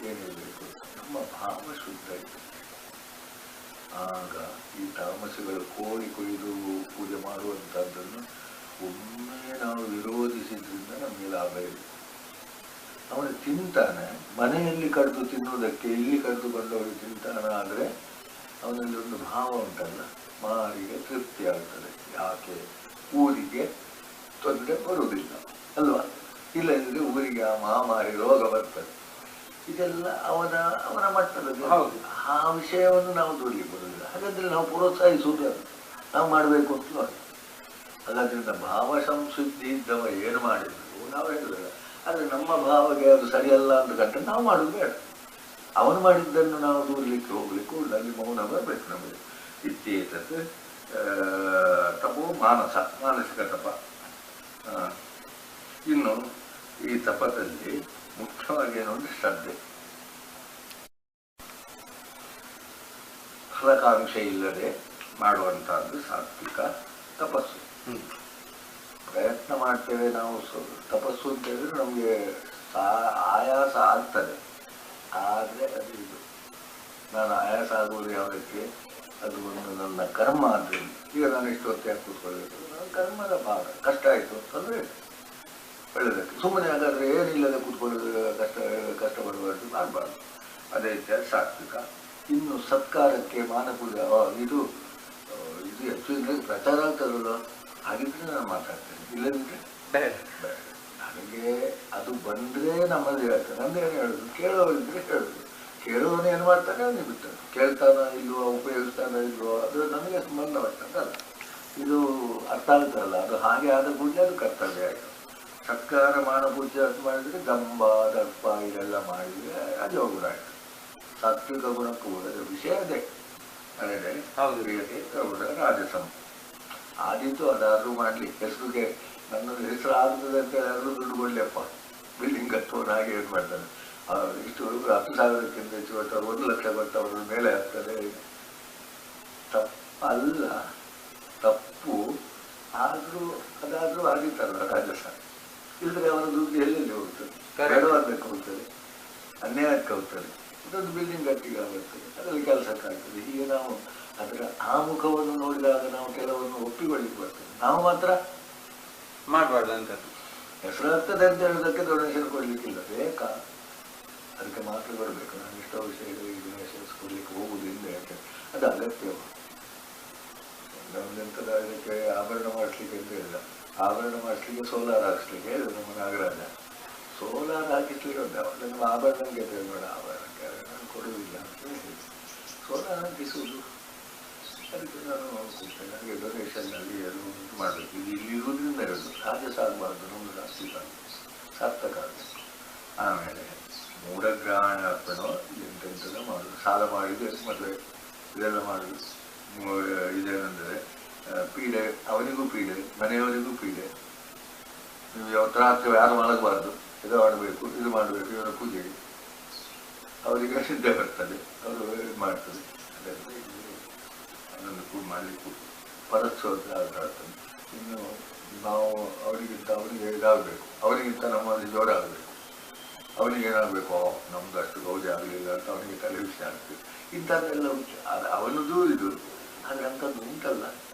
[SPEAKER 1] ಏನಿರಬೇಕು, ನಮ್ಮ ಭಾವ ಶುದ್ಧ ಇದೆ. ಆಗ ಈ ತಾಮಸಗಳು ಕೋಳಿ ಕೊಯ್ದು ಪೂಜೆ ಮಾಡುವಂಥದ್ದನ್ನು ಒಮ್ಮೆ ನಾವು ವಿರೋಧಿಸಿದ್ರಿಂದ ನಮಗೆ ಲಾಭ ಇದೆ. ಅವನು ತಿಂತಾನೆ, ಮನೆಯಲ್ಲಿ ಕಡಿದು ತಿನ್ನುವುದಕ್ಕೆ ಇಲ್ಲಿ ಕಡಿದುಕೊಂಡವರು ತಿಂತಾನ. ಆದರೆ ಅವನಲ್ಲಿ ಒಂದು ಭಾವ ಉಂಟಲ್ಲ, ಮಾರಿಗೆ ತೃಪ್ತಿ ಆಗ್ತದೆ. ಯಾಕೆ? ಊರಿಗೆ ತೊಂದರೆ ಬರುವುದಿಲ್ಲ ಅಲ್ವಾ? ಇಲ್ಲದಿದ್ರೆ ಊರಿಗೆ ಆ ಮಹಾಮಾರಿ ರೋಗ ಬರ್ತದೆ. ಇದೆಲ್ಲ ಅವನ ಮಟ್ಟದಲ್ಲಿ. ಆ ವಿಷಯವನ್ನು ನಾವು ದೂರಲಿಕ್ಕೆ ಬರುವುದಿಲ್ಲ. ಹಾಗಾದ್ರೆ ನಾವು ಪ್ರೋತ್ಸಾಹಿಸುವುದು ನಾವು ಮಾಡಬೇಕು ಅಂತ ನೋಡಿ. ಹಾಗಾದ್ರಿಂದ ಭಾವ ಸಂಶುದ್ಧಿ ಇದ್ದವ ಏನು ಮಾಡಿದ್ರು ನಾವು ಹೇಳಿದ್ರೆ, ಆದರೆ ನಮ್ಮ ಭಾವಗೆ ಅದು ಸರಿಯಲ್ಲ ಅಂತ ಕಂಡ್ರೆ ನಾವು ಮಾಡೋದು ಬೇಡ. ಅವನು ಮಾಡಿದ್ದನ್ನು ನಾವು ದೂರಲಿಕ್ಕೆ ಹೋಗ್ಲಿಕ್ಕೆ ಉಳ್ಳ. ಅಲ್ಲಿ ಮೌನ ಬರಬೇಕು ನಮಗೆ. ಇತ್ಯೇತತ್ ತಪೋ ಮಾನಸಿಕ ತಪ. ಇನ್ನು ಈ ತಪದಲ್ಲಿ ಮುಖ್ಯವಾಗಿ ಏನು ಅಂದರೆ ಶ್ರದ್ಧೆ. ಫಲಕಾಂಕ್ಷೆ ಇಲ್ಲದೆ ಮಾಡುವಂತಹದ್ದು ಸಾತ್ವಿಕ ತಪಸ್ಸು. ಪ್ರಯತ್ನ ಮಾಡ್ತೇವೆ ನಾವು. ತಪಸ್ಸು ಅಂತ ಹೇಳಿದ್ರೆ ನಮಗೆ ಆಯಾಸ ಆಗ್ತದೆ. ಆದರೆ ಅದು ಇದು ನಾನು ಆಯಾಸ ಆಗುವುದು ಯಾವುದಕ್ಕೆ? ಅದು ಒಂದು ನನ್ನ ಕರ್ಮ ಆದ್ದರಿಂದ. ಈಗ ನಾನು ಇಷ್ಟು ಹೊತ್ತಿಗೆ ಕೂತ್ಕೊಳ್ಬೇಕು, ನನ್ನ ಕರ್ಮದ ಭಾಗ. ಕಷ್ಟ ಆಯಿತು ಅಂದರೆ ಒಳ್ಳೆಯದಕ್ಕೆ. ಸುಮ್ಮನೆ ಹಾಗಾದರೆ ಏನಿಲ್ಲದೆ ಕೂತ್ಕೊಳ್ಳೋದು ಕಷ್ಟಪಡಬಾರ್ದು, ಮಾಡಬಾರ್ದು. ಅದೇ ರೀತಿಯಾಗಿ ಸಾತ್ವಿಕ. ಇನ್ನು ಸತ್ಕಾರಕ್ಕೆ ಮಾನಪೂಜೆ ಇದು ಹೆಚ್ಚು ಪ್ರಚಾರ ಆಗ್ತದಲ್ಲ, ಹಾಗಿದ್ರೆ ನಾನು ಮಾತಾಡ್ತೇನೆ. ಇಲ್ಲದಿದ್ದರೆ ಬೇಡ. ನನಗೆ ಅದು ಬಂದರೆ ನಮ್ಮಲ್ಲಿ ಹೇಳ್ತಾರೆ. ನಂದೇನು ಹೇಳುದು, ಕೇಳೋರಿದ್ರೆ ಹೇಳುದು. ಕೇಳೋನು ಏನು ಮಾಡ್ತಾನೆ ಅವನಿಗೆ ಬಿಡ್ತಾನೆ. ಕೇಳ್ತಾನ ಇಲ್ವೋ, ಉಪಯೋಗಿಸ್ತಾನ ಇಲ್ವೋ, ಅದು ನಮಗೆ ಸಂಬಂಧಪಟ್ಟಂತಲ್ಲ. ಇದು ಅರ್ಥ ಆಗ್ತಾರಲ್ಲ, ಅದು ಹಾಗೆ ಆದ ಕೂಡಲೇ ಅದು ಕರ್ತವ್ಯ ಆಯಿತು. ಸತ್ಕಾರ ಮಾನ ಪೂಜೆ ಅಂತ ಮಾಡಿದರೆ ದಂಬ ದರ್ಪ ಇದೆಲ್ಲ ಮಾಡಿದರೆ ಅಜೋಗುಣ ಆಯಿತು. ಸಾತ್ವಿಕ ಗುಣ ಕೂಡ ವಿಷಯ ಅದೇ ಕ್ರಿಯತೆ ಪ್ರಗುಣ ರಾಜಸಂ ಆದಿತ್ತು. ಅದಾದ್ರೂ ಮಾಡಲಿ, ಹೆಸರಿಗೆ ನನ್ನದು ಹೆಸರು ಆಗ್ತದೆ ಅಂತ ಯಾರು ದುಡ್ಡು ಕೊಡ್ಲಿಯಪ್ಪ, ಬಿಲ್ಡಿಂಗ್ ಕಟ್ಟೋನು ಹಾಗೆ ಏನು ಮಾಡ್ತಾನೆ. ಇಷ್ಟು 10,000ಕ್ಕಿಂತ ಹೆಚ್ಚು ಕೊಟ್ಟ 1 ಲಕ್ಷ ಕೊಟ್ಟವ್ರ ಮೇಲೆ ಆಗ್ತದೆ. ತಪ್ಪಲ್ಲ, ತಪ್ಪು ಆದರೂ ಅದಾದರೂ ಆಗಿತ್ತಲ್ಲ ರಾಜಸ. ಇಲ್ಲದ್ರೆ ಅವನ ದುಡ್ಡು ಎಲ್ಲೆಲ್ಲಿ ಹೋಗ್ತದೆ, ಬೇಡವಾಗಬೇಕು ಹೋಗ್ತದೆ, ಅನ್ಯಾಯಕ್ಕೆ ಹೋಗ್ತದೆ. ಇದೊಂದು ಬಿಲ್ಡಿಂಗ್ ಕಟ್ಟಿಗೆ ಆಗುತ್ತದೆ, ಅದರಲ್ಲಿ ಕೆಲಸಕ್ಕಾಗ್ತದೆ. ಹೀಗೆ ನಾವು ಅದರ ಆ ಮುಖವನ್ನು ನೋಡಿದಾಗ ನಾವು ಕೆಲವನ್ನು ಒಪ್ಪಿಕೊಳ್ಳಿಕ್ಕೆ ಬರ್ತದೆ. ನಾವು ಮಾತ್ರ
[SPEAKER 2] ಮಾಡಬಾರ್ದು ಅಂತ
[SPEAKER 1] ಹೆಸರು ಆಗ್ತದೆ ಅಂತ ಹೇಳೋದಕ್ಕೆ ಡೊನೇಷನ್ ಕೊಡ್ಲಿಕ್ಕಿಲ್ಲ, ಬೇಕಾ? ಅದಕ್ಕೆ ಮಾತ್ರ ಕೊಡಬೇಕು. ನಾನು ಎಷ್ಟೋ ವಿಷಯಗಳಿಗೆ ಡೊನೇಷನ್ಸ್ ಕೊಡ್ಲಿಕ್ಕೆ ಹೋಗುವುದಿಲ್ಲ, ಯಾಕೆ ಅದು ಅಗತ್ಯ. ನಮ್ದೆಂಥದ ಇದಕ್ಕೆ ಆಭರಣ ಮಾಡಿಸ್ಲಿಕ್ಕೆ ಅಂತ ಇಲ್ಲ. ಆಭರಣ ಮಾಡಿಸ್ಲಿಕ್ಕೆ ಸೋಲಾರ್ ಹಾಕಿಸ್ಲಿಕ್ಕೆ ಹೇಳಿದ್ರು ನಮ್ಮ ನಾಗರಾಜ. ಸೋಲಾರ್ ಹಾಕಿಸ್ಲಿಕ್ಕೆ ಉಂಟು, ನಮ್ಮ ಆಭರಣಕ್ಕೆ ಬೇಡ, ಆಭರಣಕ್ಕೆ ನಾನು ಕೊಡುವುದಿಲ್ಲ ಅಂತ ಹೇಳಿ ಸೋಲಾರ್ ಹಾಕಿಸುವುದು. ಅದಕ್ಕೆ ನಾನು ಕೊಡ್ತೇನೆ. ನನಗೆ ಡೊನೇಷನ್ನಲ್ಲಿ ಅದು ಇದು ಮಾಡಬೇಕು. ಇದು ಇಲ್ಲಿ ಇರುವುದರಿಂದ ಹೇಳುದು ರಾಜಸ ಆಗಬಾರ್ದು, ನಮ್ಮದು ಜಾಸ್ತಿ ಸಾರ್ಥಕ ಆಗಬೇಕು. ಆಮೇಲೆ ಮೂಲಗ್ರಹಣ ಅರ್ಪಣೋ ಎಂತೆಂಥದ ಮಾಡೋದು, ಸಾಲ ಮಾಡಿದ್ದು ಮದುವೆ ಇದೆಲ್ಲ ಮಾಡೋದು. ಇದೇನೆಂದರೆ ಪೀಡೆ, ಅವನಿಗೂ ಪೀಡೆ, ಮನೆಯವರಿಗೂ ಪೀಡೆ. ನೀವು ಯಾವತ್ತು ರಾತ್ರಿ ಯಾರು ಮಲಗಬಾರ್ದು, ಇದು ಮಾಡಬೇಕು, ಇದು ಮಾಡಬೇಕು, ಇವರ ಪೂಜೆಗೆ ಅವರಿಗೆ ನಿದ್ದೆ ಬರ್ತದೆ, ಅವರು ಇದು ಮಾಡ್ತದೆ. ಅದರಿಂದ ಅದನ್ನು ಮಾಡಲಿಕ್ಕೂ ಪರಸ್ಪರ ಆಗ್ತದೆ. ಇನ್ನು ನಾವು ಅವರಿಗಿಂತ ಅವನಿಗೆ ಇದಾಗಬೇಕು, ಅವನಿಗಿಂತ ನಮ್ಮಲ್ಲಿ ಜೋರಾಗಬೇಕು. ಅವನಿಗೆ ಏನಾಗಬೇಕು, ನಮ್ದು ಅಷ್ಟು ಗೌಜಿ ಆಗಲಿಲ್ಲ ಅಂತ ಅವನಿಗೆ ತಲೆ ವಿಷಯ ಆಗ್ತದೆ. ಇಂಥದ್ದೆಲ್ಲ ಉಂಟು. ಅವನದು ಇದು ಆದರೆ ಅಂಥದ್ದು ಉಂಟಲ್ಲ,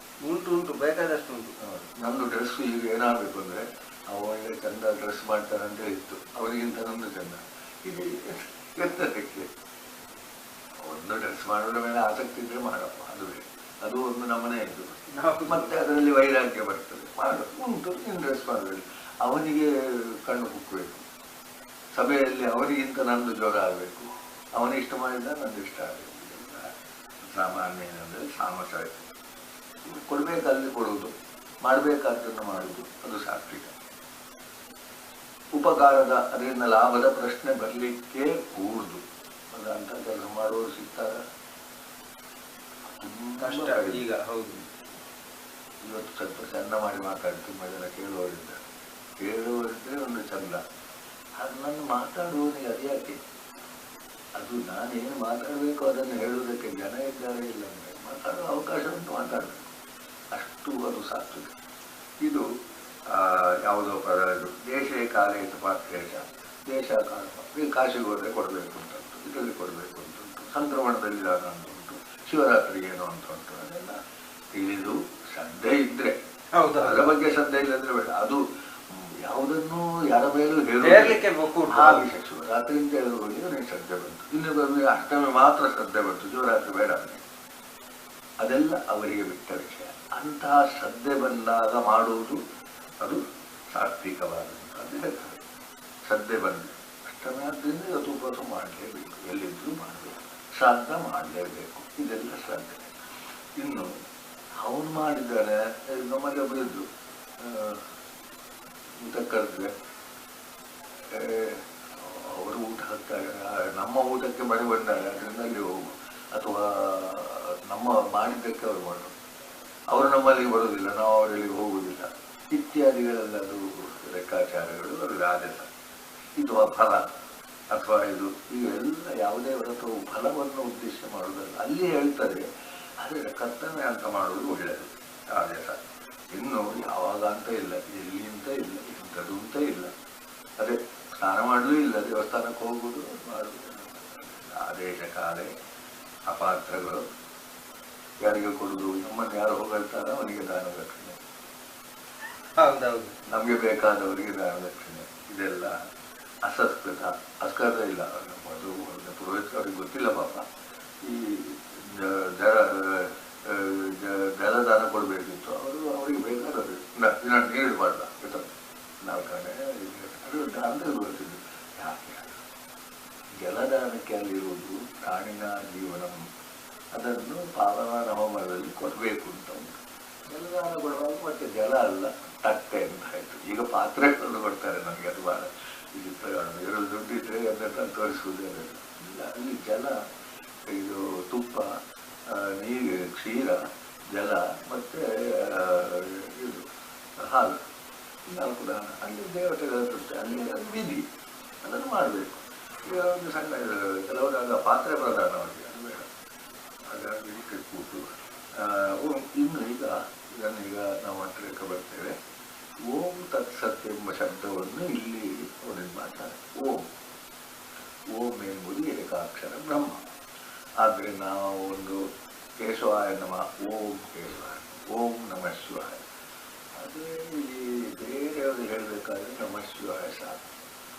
[SPEAKER 2] ಉಂಟು ಬೇಕಾದಷ್ಟು ಉಂಟು.
[SPEAKER 1] ನಮ್ಮದು ಡ್ರೆಸ್ ಈಗ ಏನಾಗಬೇಕು ಅಂದರೆ ಒಳ್ಳೆ ಚಂದ ಡ್ರೆಸ್ ಮಾಡ್ತಾರಂತ ಇತ್ತು, ಅವರಿಗಿಂತ ನಮ್ಮದು ಚಂದ. ಇದು ಎತ್ತಕ್ಕೆ ಒಂದು ಡ್ರೆಸ್ ಮಾಡೋದ್ರ ಮೇಲೆ ಆಸಕ್ತಿ ಇದ್ರೆ ಮಾಡಪ್ಪ, ಅದು ಒಂದು ನಮ್ಮನೆ ಇದ್ದು. ಮತ್ತೆ ಅದರಲ್ಲಿ ವೈರಾಗ್ಯ ಬರ್ತದೆ. ಮಾಡು ಉಂಟು, ನೀನು ಡ್ರೆಸ್ ಮಾಡಬೇಕು. ಅವನಿಗೆ ಕಣ್ಣು ಕುಕ್ಕಬೇಕು, ಸಭೆಯಲ್ಲಿ ಅವನಿಗಿಂತ ನಂದು ಜೋರ ಆಗಬೇಕು, ಅವನಿಗೆ ಇಷ್ಟ ಮಾಡಿದ ನಂದು ಇಷ್ಟ ಆಗಬೇಕು. ಸಾಮಾನ್ಯ ಏನಂದರೆ ಸಾಮಸಾಯ ಕೊಡಬೇಕಲ್ಲಿ ಕೊಡುವುದು, ಮಾಡಬೇಕಾದ್ದನ್ನು ಮಾಡುವುದು, ಅದು ಸಾತ್ವಿಕ. ಉಪಕಾರದ ಅದರಿಂದ ಲಾಭದ ಪ್ರಶ್ನೆ ಬರಲಿಕ್ಕೆ ಕೂಡುದು. ಅಂತ ಕೆಲಸ ಮಾಡುವವರು ಸಿಗ್ತಾರ
[SPEAKER 2] ಕಷ್ಟ ಈಗ. ಹೌದು,
[SPEAKER 1] ಇವತ್ತು ಸ್ವಲ್ಪ ಚಂದ ಮಾಡಿ ಮಾತಾಡಿ ತುಂಬ ಜನ ಕೇಳುವವರಿದ್ದಾರೆ. ಕೇಳುವವರಿದ್ರೆ ಒಂದು ಚಂದ. ಅದು ನಾನು ಮಾತಾಡುವವನಿಗೆ ಅದ್ಯಾಕೆ? ಅದು ನಾನೇನು ಮಾತಾಡಬೇಕು ಅದನ್ನು ಹೇಳುವುದಕ್ಕೆ ಜನ ಇದ್ದಾರೆ ಇಲ್ಲ ಅಂದರೆ ಮಾತಾಡುವ ಅವಕಾಶ ಉಂಟು, ಮಾತಾಡಬೇಕು. ಅಷ್ಟು ಅದು ಸಾತ್ವಿಕ. ಇದು ಯಾವುದೋ ಪದ, ಇದು ದೇಶ ಕಾಲೇಶ ಪಾತ್ರೇಶ, ದೇಶ ಕಾಲ. ಈಗ ಕಾಶಿಗೆ ಹೋದರೆ ಕೊಡಬೇಕು ಅಂತ ಉಂಟು, ಇದರಲ್ಲಿ ಕೊಡಬೇಕು ಅಂತ ಉಂಟು, ಸಂಕ್ರಮಣದಲ್ಲಿ ದಾನ ಅಂತ ಉಂಟು, ಶಿವರಾತ್ರಿಗೆ ಏನೋ ಅಂತ ಉಂಟು. ಅದೆಲ್ಲ ತಿಳಿದು ಶ್ರದ್ಧೆ ಇದ್ರೆ, ಅದರ ಬಗ್ಗೆ ಶ್ರದ್ಧೆ ಇಲ್ಲದ್ರೆ ಬೇಡ. ಅದು ಯಾವುದನ್ನು ಯಾರ ಮೇಲೂ
[SPEAKER 2] ಹೇಳಲಿಕ್ಕೆ
[SPEAKER 1] ಆ ವಿಷಯ ಶಿವರಾತ್ರಿ ಅಂತ ಹೇಳುವವರಿಗೆ ನನಗೆ ಶ್ರದ್ಧೆ ಬಂತು, ಇನ್ನೊಬ್ಬರಿಗೆ ಅಷ್ಟಮಿ ಮಾತ್ರ ಶ್ರದ್ಧೆ ಬಂತು, ಶಿವರಾತ್ರಿ ಬೇಡ ಅಂದರೆ ಅದೆಲ್ಲ ಅವರಿಗೆ ಬಿಟ್ಟ ವಿಷಯ. ಅಂತಹ ಶ್ರದ್ಧೆ ಬಂದಾಗ ಮಾಡುವುದು ಅದು ಸಾತ್ವಿಕವಾದಂಥದ್ದು ಹೇಳ್ತಾರೆ. ಶ್ರದ್ಧೆ ಬಂದು ಅಷ್ಟಮಿ ಆದ್ದರಿಂದ ಇವತ್ತು ಉಪವಾಸ ಮಾಡಲೇಬೇಕು, ಎಲ್ಲಿದ್ದರೂ ಮಾಡಬೇಕು, ಶ್ರಾದ್ದ ಮಾಡಲೇಬೇಕು, ಇದೆಲ್ಲ ಶ್ರದ್ಧೆ. ಇನ್ನು ಅವನು ಮಾಡಿದ್ದಾರೆ. ನಮ್ಮಲ್ಲಿ ಒಬ್ಬರಿದ್ದು ಊಟ ಕರೆದ್ರೆ ಅವರು ಊಟ ಹಾಕ್ತಾರೆ, ನಮ್ಮ ಊಟಕ್ಕೆ ಮಳೆ ಬಂದಾಗ ಅದರಿಂದ ಅಲ್ಲಿ ಹೋಗು, ಅಥವಾ ನಮ್ಮ ಮಾಡಿದ್ದಕ್ಕೆ ಅವರು ಮಾಡೋದು, ಅವರು ನಮ್ಮಲ್ಲಿ ಬರುವುದಿಲ್ಲ, ನಾವು ಅವರಲ್ಲಿ ಹೋಗುವುದಿಲ್ಲ, ಇತ್ಯಾದಿಗಳೆಲ್ಲ ಅದು ಲೆಕ್ಕಾಚಾರಗಳು. ಅದು ರಾಜಸ. ಇದು ಫಲ ಅಥವಾ ಇದು ಇವೆಲ್ಲ ಯಾವುದೇ ವ್ರತವು ಫಲವನ್ನು ಉದ್ದೇಶ ಮಾಡುವುದಲ್ಲ. ಅಲ್ಲಿ ಹೇಳ್ತಾರೆ ಆದರೆ ಕರ್ತವ್ಯ ಅಂತ ಮಾಡುವುದು ಒಳ್ಳೆಯದು, ರಾಜಸ. ಇನ್ನು ಯಾವಾಗ ಅಂತ ಇಲ್ಲ, ಎಲ್ಲಿ ಅಂತ ಇಲ್ಲ, ಇಂಥದ್ದು ಅಂತ ಇಲ್ಲ. ಅದೇ ಸ್ನಾನ ಮಾಡಲೂ ಇಲ್ಲ, ದೇವಸ್ಥಾನಕ್ಕೆ ಹೋಗುವುದು ಮಾಡುವುದು. ಆದೇಶ ಕಾಲೇ ಅಪಾತ್ರಗಳು ಯಾರಿಗೆ ಕೊಡುವುದು, ನಮ್ಮನ್ನು ಯಾರು ಹೋಗ್ತಾರೋ ಅವನಿಗೆ ದಾನ ದಕ್ಷಿಣೆ, ನಮಗೆ ಬೇಕಾದವರಿಗೆ ದಾನ ದಕ್ಷಿಣೆ. ಇದೆಲ್ಲ ಅಸಂಸ್ಕೃತ, ಅಸ್ಕೃತ ಇಲ್ಲ. ಅದು ಪುರೋಹಿತ ಅವ್ರಿಗೆ ಗೊತ್ತಿಲ್ಲ ಪಾಪ. ಈ ಜಲದಾನ ಕೊಡಬೇಕಿತ್ತು, ಅವರು ಅವರಿಗೆ ಬೇಕಾದವರು ನೀರು ಮಾಡಲ್ಲ, 4 ಆಣೆ ಅದು ಗಾಂಧಿ ಗೊತ್ತಿದ್ದು ಯಾಕೆ ಜಲದಾನಕ್ಕೆ ಅಲ್ಲಿರುವುದು ಪ್ರಾಣಿನ ಜೀವನ, ಅದನ್ನು ಪಾವನ ಹೋಮದಲ್ಲಿ ಕೊಡಬೇಕು ಅಂತ ಉಂಟು. ಜಲದಾನ ಕೊಡುವಾಗ ಮತ್ತೆ ಜಲ ಅಲ್ಲ ತಟ್ಟೆ ಅಂತ ಆಯಿತು. ಈಗ ಪಾತ್ರೆಗಳನ್ನು ಕೊಡ್ತಾರೆ ನಮಗೆ, ಅದು ಭಾಳ ವಿಚಿತ್ರ. ಎರಡು ದುಡ್ಡಿದ್ರೆ ಅದನ್ನು ತೋರಿಸುವುದೇ ಇಲ್ಲ. ಅಲ್ಲಿ ಜಲ, ಇದು ತುಪ್ಪ, ನೀರು, ಕ್ಷೀರ, ಜಲ ಮತ್ತು ಇದು ಹಾಲು, 4 ದಾನ. ಅಲ್ಲಿ ದೇವತೆಗಳ ತೃಪ್ತಿ, ಅಲ್ಲಿ ವಿಧಿ, ಅದನ್ನು ಮಾಡಬೇಕು. ಈಗ ಒಂದು ಸಣ್ಣ ಕೆಲವರಾಗ ಪಾತ್ರೆ ಪ್ರಧಾನವಾಗಿ ಅದು ಬೇಡ, ಹಾಗಾಗಿ ಇದಕ್ಕೆ ಕೂತು ಇನ್ನು ಇದನ್ನೀಗ ನಾವು ಮಂತ್ರಕ್ಕೆ ಬರ್ತೇವೆ. ಓಂ ತತ್ಸತ್ ಎಂಬ ಶಬ್ದವನ್ನು ಇಲ್ಲಿ ಅವರಿಗೆ ಮಾಡ್ತಾರೆ. ಓಂ ಎಂಬುದು ಏಕಾಕ್ಷರ ಬ್ರಹ್ಮ. ಆದರೆ ನಾವು ಒಂದು ಕೇಶವಾಯ ನಮಃ, ಓಂ ಕೇಶವಾಯ, ಓಂ ನಮಃ ಶಿವಾಯ. ಅದೇ ಇಲ್ಲಿ ಬೇರೆಯವರು ಹೇಳಬೇಕಾದ್ರೆ ನಮಃ ಶಿವಾಯ ಸಾಕು,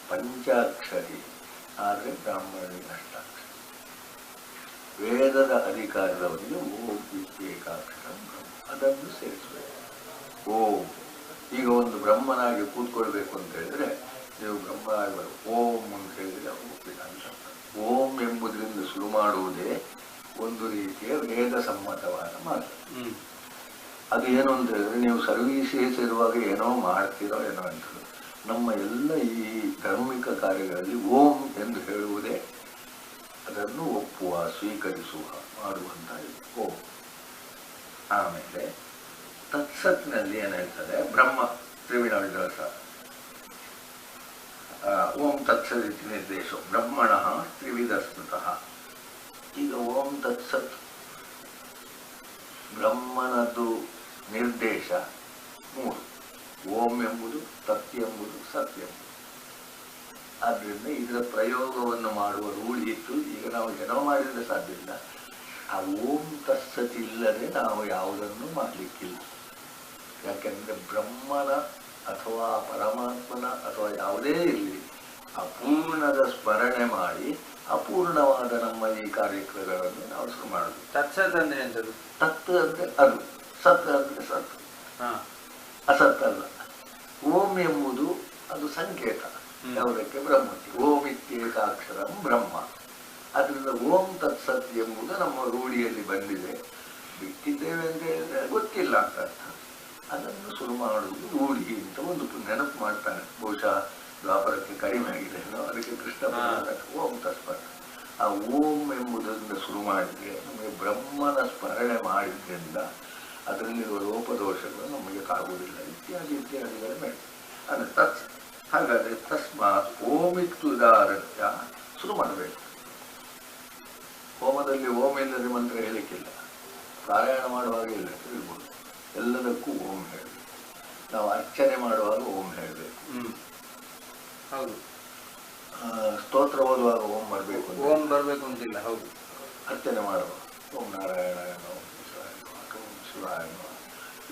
[SPEAKER 1] ಪಂಚಾಕ್ಷರಿ. ಆದರೆ ಬ್ರಾಹ್ಮಣರಿಗೆ ಅಷ್ಟಾಕ್ಷರ. ವೇದದ ಅಧಿಕಾರದವರಿಗೆ ಓಂ ಏಕಾಕ್ಷರ ಬ್ರಹ್ಮ, ಅದನ್ನು ಸೇರಿಸಬೇಕು. ಓಂ ಈಗ ಒಂದು ಬ್ರಹ್ಮನಾಗಿ ಕೂತ್ಕೊಳ್ಬೇಕು ಅಂತ ಹೇಳಿದ್ರೆ ನೀವು ಬ್ರಹ್ಮನಾಗಿ ಬರೋ ಓಂ ಅಂತ ಹೇಳಿದ್ರೆ ಅಂತ. ಓಂ ಎಂಬುದರಿಂದ ಶುರು ಮಾಡುವುದೇ ಒಂದು ರೀತಿಯ ವೇದ ಸಮ್ಮತವಾದ ಮಾತು. ಅದು ಏನು ಅಂತ ಹೇಳಿದ್ರೆ ನೀವು ಸರ್ವೀಸಸ್ ಇರುವಾಗ ಏನೋ ಮಾಡ್ತೀರೋ ಏನೋ ಅಂತ. ನಮ್ಮ ಎಲ್ಲ ಈ ಧಾರ್ಮಿಕ ಕಾರ್ಯಗಳಲ್ಲಿ ಓಂ ಎಂದು ಹೇಳುವುದೇ ಅದನ್ನು ಒಪ್ಪುವ, ಸ್ವೀಕರಿಸುವ, ಮಾಡುವಂತ ಓಂ. ಆಮೇಲೆ ತತ್ಸತ್ನಲ್ಲಿ ಏನು ಹೇಳ್ತಾರೆ, ಬ್ರಹ್ಮ ತ್ರಿವಿಧ ವಿಲಾಸ. ಓಂ ತತ್ಸದಿತಿ ನಿರ್ದೇಶ ಬ್ರಹ್ಮಣ ತ್ರಿವಿಧ ಸ್ಮೃತಃ. ಈಗ ಓಂ ತತ್ಸತ್ ಬ್ರಹ್ಮನದು ನಿರ್ದೇಶ 3. ಓಂ ಎಂಬುದು ತತ್ ಎಂಬುದು ಸತ್ಯ ಎಂಬುದು. ಆದ್ದರಿಂದ ಇದರ ಪ್ರಯೋಗವನ್ನು ಮಾಡುವ ರೂಢಿ ಇತ್ತು. ಈಗ ನಾವು ಏನೋ ಮಾಡಿದರೆ ಸಾಧ್ಯ ಇಲ್ಲ. ಆ ಓಂ ತತ್ಸತ್ ಇಲ್ಲದೆ ನಾವು ಯಾವುದನ್ನು ಮಾಡಲಿಕ್ಕಿಲ್ಲ. ಯಾಕೆಂದರೆ ಬ್ರಹ್ಮನ ಅಥವಾ ಪರಮಾತ್ಮನ ಅಥವಾ ಯಾವುದೇ ಇರಲಿ ಅಪೂರ್ಣದ ಸ್ಮರಣೆ ಮಾಡಿ ಅಪೂರ್ಣವಾದ ನಮ್ಮ ಈ ಕಾರ್ಯಕ್ರಮಗಳನ್ನು ನಾವು ಶುರು ಮಾಡುದು.
[SPEAKER 2] ತತ್ಸತ್ ಅಂದ್ರೆ ಎಂತದು? ತತ್
[SPEAKER 1] ಅಂದ್ರೆ ಅದು, ಸತ್ ಅಂದ್ರೆ ಸತ್, ಅಸತ್ ಅಲ್ಲ. ಓಂ ಎಂಬುದು ಅದು ಸಂಕೇತ ಯಾವುದಕ್ಕೆ? ಬ್ರಹ್ಮಕ್ಕೆ. ಓಂ ಇತ್ಯೇಕಾಕ್ಷರಂ ಬ್ರಹ್ಮ. ಅದರಿಂದ ಓಂ ತತ್ಸತ್ ಎಂಬುದು ನಮ್ಮ ರೂಢಿಯಲ್ಲಿ ಬಂದಿದೆ. ಬಿಟ್ಟಿದ್ದೇವೆ ಅಂತ ಹೇಳಿದ್ರೆ ಗೊತ್ತಿಲ್ಲ ಅಂತ ಅರ್ಥ. ಅದನ್ನು ಶುರು ಮಾಡುವುದು ರೂಢಿ ಅಂತ ಒಂದು ನೆನಪು ಮಾಡ್ತಾನೆ. ಬಹುಶಃ ದ್ವಾಪರಕ್ಕೆ ಕಡಿಮೆ ಆಗಿದೆ, ಅದಕ್ಕೆ ಕೃಷ್ಣ ಓಂ ತತ್ಪತ್. ಆ ಓಂ ಎಂಬುದರಿಂದ ಶುರು ಮಾಡಿದರೆ ನಮಗೆ ಬ್ರಹ್ಮನ ಸ್ಮರಣೆ ಮಾಡಿದ್ರಿಂದ ಅದರಲ್ಲಿರುವ ಲೋಪದೋಷಗಳು ನಮಗೆ ಕಾಗುವುದಿಲ್ಲ, ಇತ್ಯಾದಿ ಇತ್ಯಾದಿಗಳ ಮೇಲೆ ಅಂದರೆ ತತ್. ಹಾಗಾದರೆ ತಸ್ಮಾತ್ ಓಮಿತ್ತುದಾರತ್ಯ ಶುರು ಮಾಡಬೇಕು. ಹೋಮದಲ್ಲಿ ಓಂ ಇಲ್ಲದೆ ಮಂತ್ರ ಹೇಳಲಿಕ್ಕಿಲ್ಲ, ಪಾರಾಯಣ ಮಾಡುವಾಗ ಇಲ್ಲ ಹೇಳ್ಬೋದು. ಎಲ್ಲದಕ್ಕೂ ಓಂ ಹೇಳಬೇಕು. ನಾವು ಅರ್ಚನೆ ಮಾಡುವಾಗ ಓಂ ಹೇಳಬೇಕು.
[SPEAKER 2] ಹೌದು.
[SPEAKER 1] ಸ್ತೋತ್ರ ಓದುವಾಗ ಓಂ ಬರಬೇಕು,
[SPEAKER 2] ಓಂ ಬರಬೇಕು ಅಂತಿಲ್ಲ. ಹೌದು.
[SPEAKER 1] ಅರ್ಚನೆ ಮಾಡುವಾಗ ಓಂ ನಾರಾಯಣ, ಓಂ ಶಿವಾಯ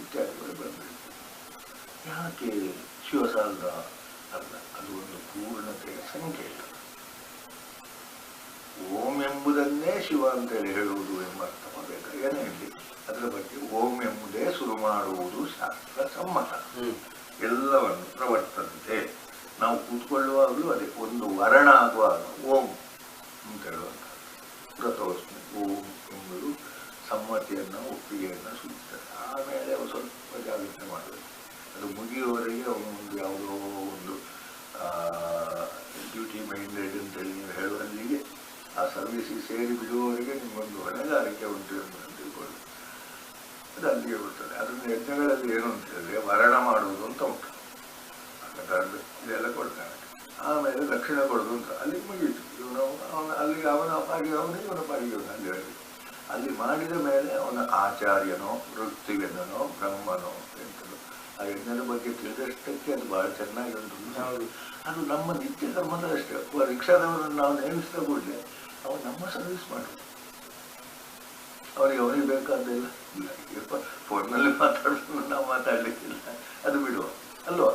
[SPEAKER 1] ಇತ್ಯಾದಿಗಳು ಬರಬೇಕು. ಯಾಕೆ ಶಿವಸಾಲ್ದ ಅಲ್ಲ, ಅದು ಒಂದು ಪೂರ್ಣತೆಯ ಸಂಕೇತ. ಓಂ ಎಂಬುದನ್ನೇ ಶಿವ ಅಂತೇಳಿ ಹೇಳುವುದು ಎಂಬ ಅರ್ಥ ಮಾಡಬೇಕು. ಏನೇ ಇರಲಿ ಅದರ ಬಗ್ಗೆ ಓಂ ಎಂಬುದೇ ಶುರು ಮಾಡುವುದು ಶಾಸ್ತ್ರ ಸಮ್ಮತ. ಎಲ್ಲವನ್ನು ಪ್ರವರ್ತಂತೆ. ನಾವು ಕೂತ್ಕೊಳ್ಳುವಾಗಲೂ ಅದೇ ಒಂದು ವರ್ಣ ಆಗುವಾಗ ಓಂ ಅಂತ ಹೇಳುವಂಥ ವ್ರತವಸ್ತು. ಓಂ ಎಂಬುದು ಸಮ್ಮತಿಯನ್ನು, ಒಪ್ಪಿಗೆಯನ್ನು ಸೂಚಿಸ್ತದೆ. ಆಮೇಲೆ ಅವು ಸ್ವಲ್ಪ ಜಾಗೃತಿ ಮಾಡಬೇಕು. ಅದು ಮುಗಿಯುವವರೆಗೆ ಅವನೊಂದು ಯಾವುದೋ ಒಂದು ಡ್ಯೂಟಿ ಮೈಂಡೆಡ್ ಅಂತೇಳಿ ನೀವು ಹೇಳುವಲ್ಲಿಗೆ ಆ ಸರ್ವಿಸಿಗೆ ಸೇರಿ ಬಿಡುವವರೆಗೆ ನಿಮಗೊಂದು ಹೊಣೆಗಾರಿಕೆ ಉಂಟು ಎಂಬುದನ್ನು ತಿಳ್ಕೊಳ್ಳಿ. ಅದು ಅಲ್ಲಿಗೆ ಬರ್ತದೆ. ಅದನ್ನು ಯಜ್ಞಗಳಲ್ಲಿ ಏನು ಅಂತ ಹೇಳಿದ್ರೆ ವರ್ಣ ಮಾಡುವುದು ಅಂತ ಉಂಟು. ಇದೆಲ್ಲ ಕೊಡ್ತಾನೆ. ಆಮೇಲೆ ದಕ್ಷಿಣ ಕೊಡೋದು ಅಂತ ಅಲ್ಲಿಗೆ ಮುಗಿಯಿತು. ಇವನು ಅಲ್ಲಿಗೆ ಅವನ ಪಾಡಿಗೆ ಅವನು, ಇವನ ಪಾಡಿಗೆ ಇವನು ಅಲ್ಲಿ ಹೇಳಿ ಅಲ್ಲಿ ಮಾಡಿದ ಮೇಲೆ ಅವನ ಆಚಾರ್ಯನೋ ವೃತ್ತಿವೆನ್ನೋ ಬ್ರಹ್ಮನೋ ಎಂತಲೋ ಆ ಯಜ್ಞದ ಬಗ್ಗೆ ತಿಳಿದಷ್ಟಕ್ಕೆ ಅದು ಬಹಳ ಚೆನ್ನಾಗಿ ಉಂಟು. ಅದು ನಮ್ಮ ನಿತ್ಯ ಕರ್ಮದ ಅಷ್ಟೇ. ರಿಕ್ಷಾದವರನ್ನು ನಾವು ನೇಮಿಸಿದ ಕೂಡಲೇ ಅವನು ನಮ್ಮ ಸರ್ವಿಸ್ ಮಾಡೋದು. ಅವನಿಗೆ ಬೇಕಾದಿಲ್ಲ. ಇಲ್ಲ ಫೋನ್ನಲ್ಲಿ ಮಾತಾಡೋದು ನಾವು ಮಾತಾಡಲಿಕ್ಕಿಲ್ಲ, ಅದು ಬಿಡುವ ಅಲ್ವಾ.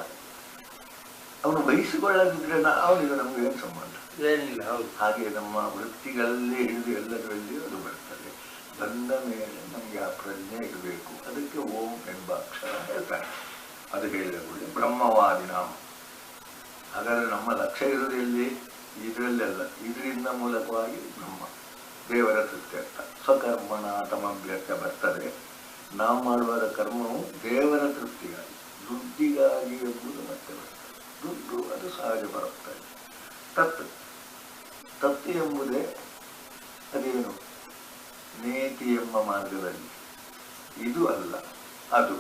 [SPEAKER 1] ಅವನು ವಹಿಸಿಕೊಳ್ಳದಿದ್ರೆ ಅವನಿಗೆ ನಮ್ಗೆ ಏನು ಸಂಬಂಧ?
[SPEAKER 2] ಏನಿಲ್ಲ. ಹೌದು.
[SPEAKER 1] ಹಾಗೆ ನಮ್ಮ ವೃತ್ತಿಗಳಲ್ಲಿ ಹಿಡಿದು ಎಲ್ಲದರಲ್ಲಿ ಅದು ಬರ್ತದೆ. ಬಂದ ಮೇಲೆ ನಮಗೆ ಆ ಪ್ರಜ್ಞೆ ಇರಬೇಕು. ಅದಕ್ಕೆ ಓಂ ಎಂಬ ಅಕ್ಷರ ಹೇಳ್ತಾನೆ. ಅದು ಹೇಳಿದ ಕೂಡಲೇ ಬ್ರಹ್ಮವಾದಿ ನಾಮ ಹಾಗಾದ್ರೆ ನಮ್ಮ ಲಕ್ಷ್ಯ ಇರೋದು ಎಲ್ಲಿ? ಇದರಲ್ಲೆಲ್ಲ. ಇದರಿಂದ ಮೂಲಕವಾಗಿ ನಮ್ಮ ದೇವರ ತೃಪ್ತ್ಯರ್ಥ. ಸ್ವಕರ್ಮಣ ತಮಭ್ಯರ್ಥ ಬರ್ತದೆ. ನಾವು ಮಾಡುವ ಕರ್ಮವು ದೇವರ ತೃಪ್ತಿಗಾಗಿ, ದುಡ್ಡಿಗಾಗಿ ಎಂಬುದು ಮತ್ತೆ ಬರ್ತದೆ. ದುಡ್ಡು ಅದು ಸಹಜ ಬರುತ್ತದೆ. ತತ್ತು ತತ್ತು ಎಂಬುದೇ ಅದೇನು? ನೇತಿ ಎಂಬ ಮಾರ್ಗದಲ್ಲಿ. ಇದು ಅಲ್ಲ, ಅದು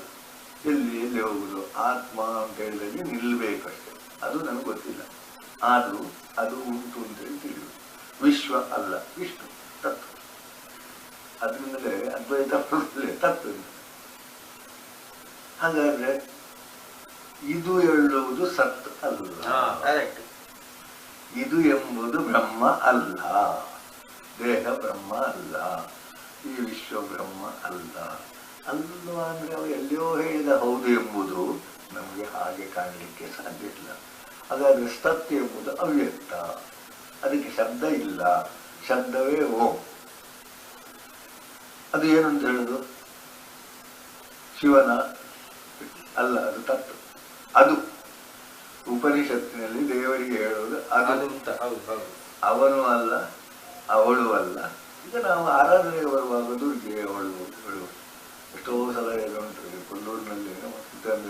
[SPEAKER 1] ಎಲ್ಲಿ ಎಲ್ಲಿ ಹೋಗುದು? ಆತ್ಮ ಅಂತ ಹೇಳಿದಲ್ಲಿ ನಿಲ್ಲಬೇಕಷ್ಟೆ. ಅದು ನನಗೆ ಗೊತ್ತಿಲ್ಲ, ಆದರೂ ಅದು ಉಂಟು ಅಂತೇಳಿ ತಿಳಿಯುವುದು. ವಿಶ್ವ ಅಲ್ಲ, ವಿಷ್ಣು ತತ್ವ. ಅದರಿಂದಲೇ ಅದ್ವೈತ ತತ್ವ. ಹಾಗಾದ್ರೆ ಇದು ಹೇಳುವುದು ಸತ್ ಅಲ್ಲ, ಇದು ಎಂಬುದು ಬ್ರಹ್ಮ ಅಲ್ಲ, ದೇಹ ಬ್ರಹ್ಮ ಅಲ್ಲ, ಈ ವಿಶ್ವ ಬ್ರಹ್ಮ ಅಲ್ಲ. ಅಲ್ಲ ಅಂದ್ರೆ ಅವು ಎಲ್ಲಿಯೋ ಹೇಳಿದ ಹೌದು ಎಂಬುದು ನಮಗೆ ಹಾಗೆ ಕಾಣಲಿಕ್ಕೆ ಸಾಧ್ಯ ಇಲ್ಲ. ಹಾಗಾದ್ರೆ ಸತ್ ಎಂಬುದು ಅವ್ಯಕ್ತ, ಅದಕ್ಕೆ ಶಬ್ದ ಇಲ್ಲ, ಶಬ್ದವೇ ಓಂ. ಅದು ಏನು ಅಂತ ಹೇಳುದು? ಶಿವನ ಅಲ್ಲ, ಅದು ತತ್ವ. ಅದು ಉಪನಿಷತ್ತಿನಲ್ಲಿ ದೇವರಿಗೆ ಹೇಳುವುದು ಅದು. ಅವನು ಅಲ್ಲ, ಅವಳು ಅಲ್ಲ. ಈಗ ನಾವು ಆರಾಧನೆ ಬರುವಾಗ ದುರ್ಗೆ ಅವಳು ಅವಳು ಎಷ್ಟೋ ಸಲ ಉಂಟು. ಕೊಲ್ಲೂರಿನಲ್ಲಿ ನಮ್ಮ ಸಿದ್ಧಾಂತ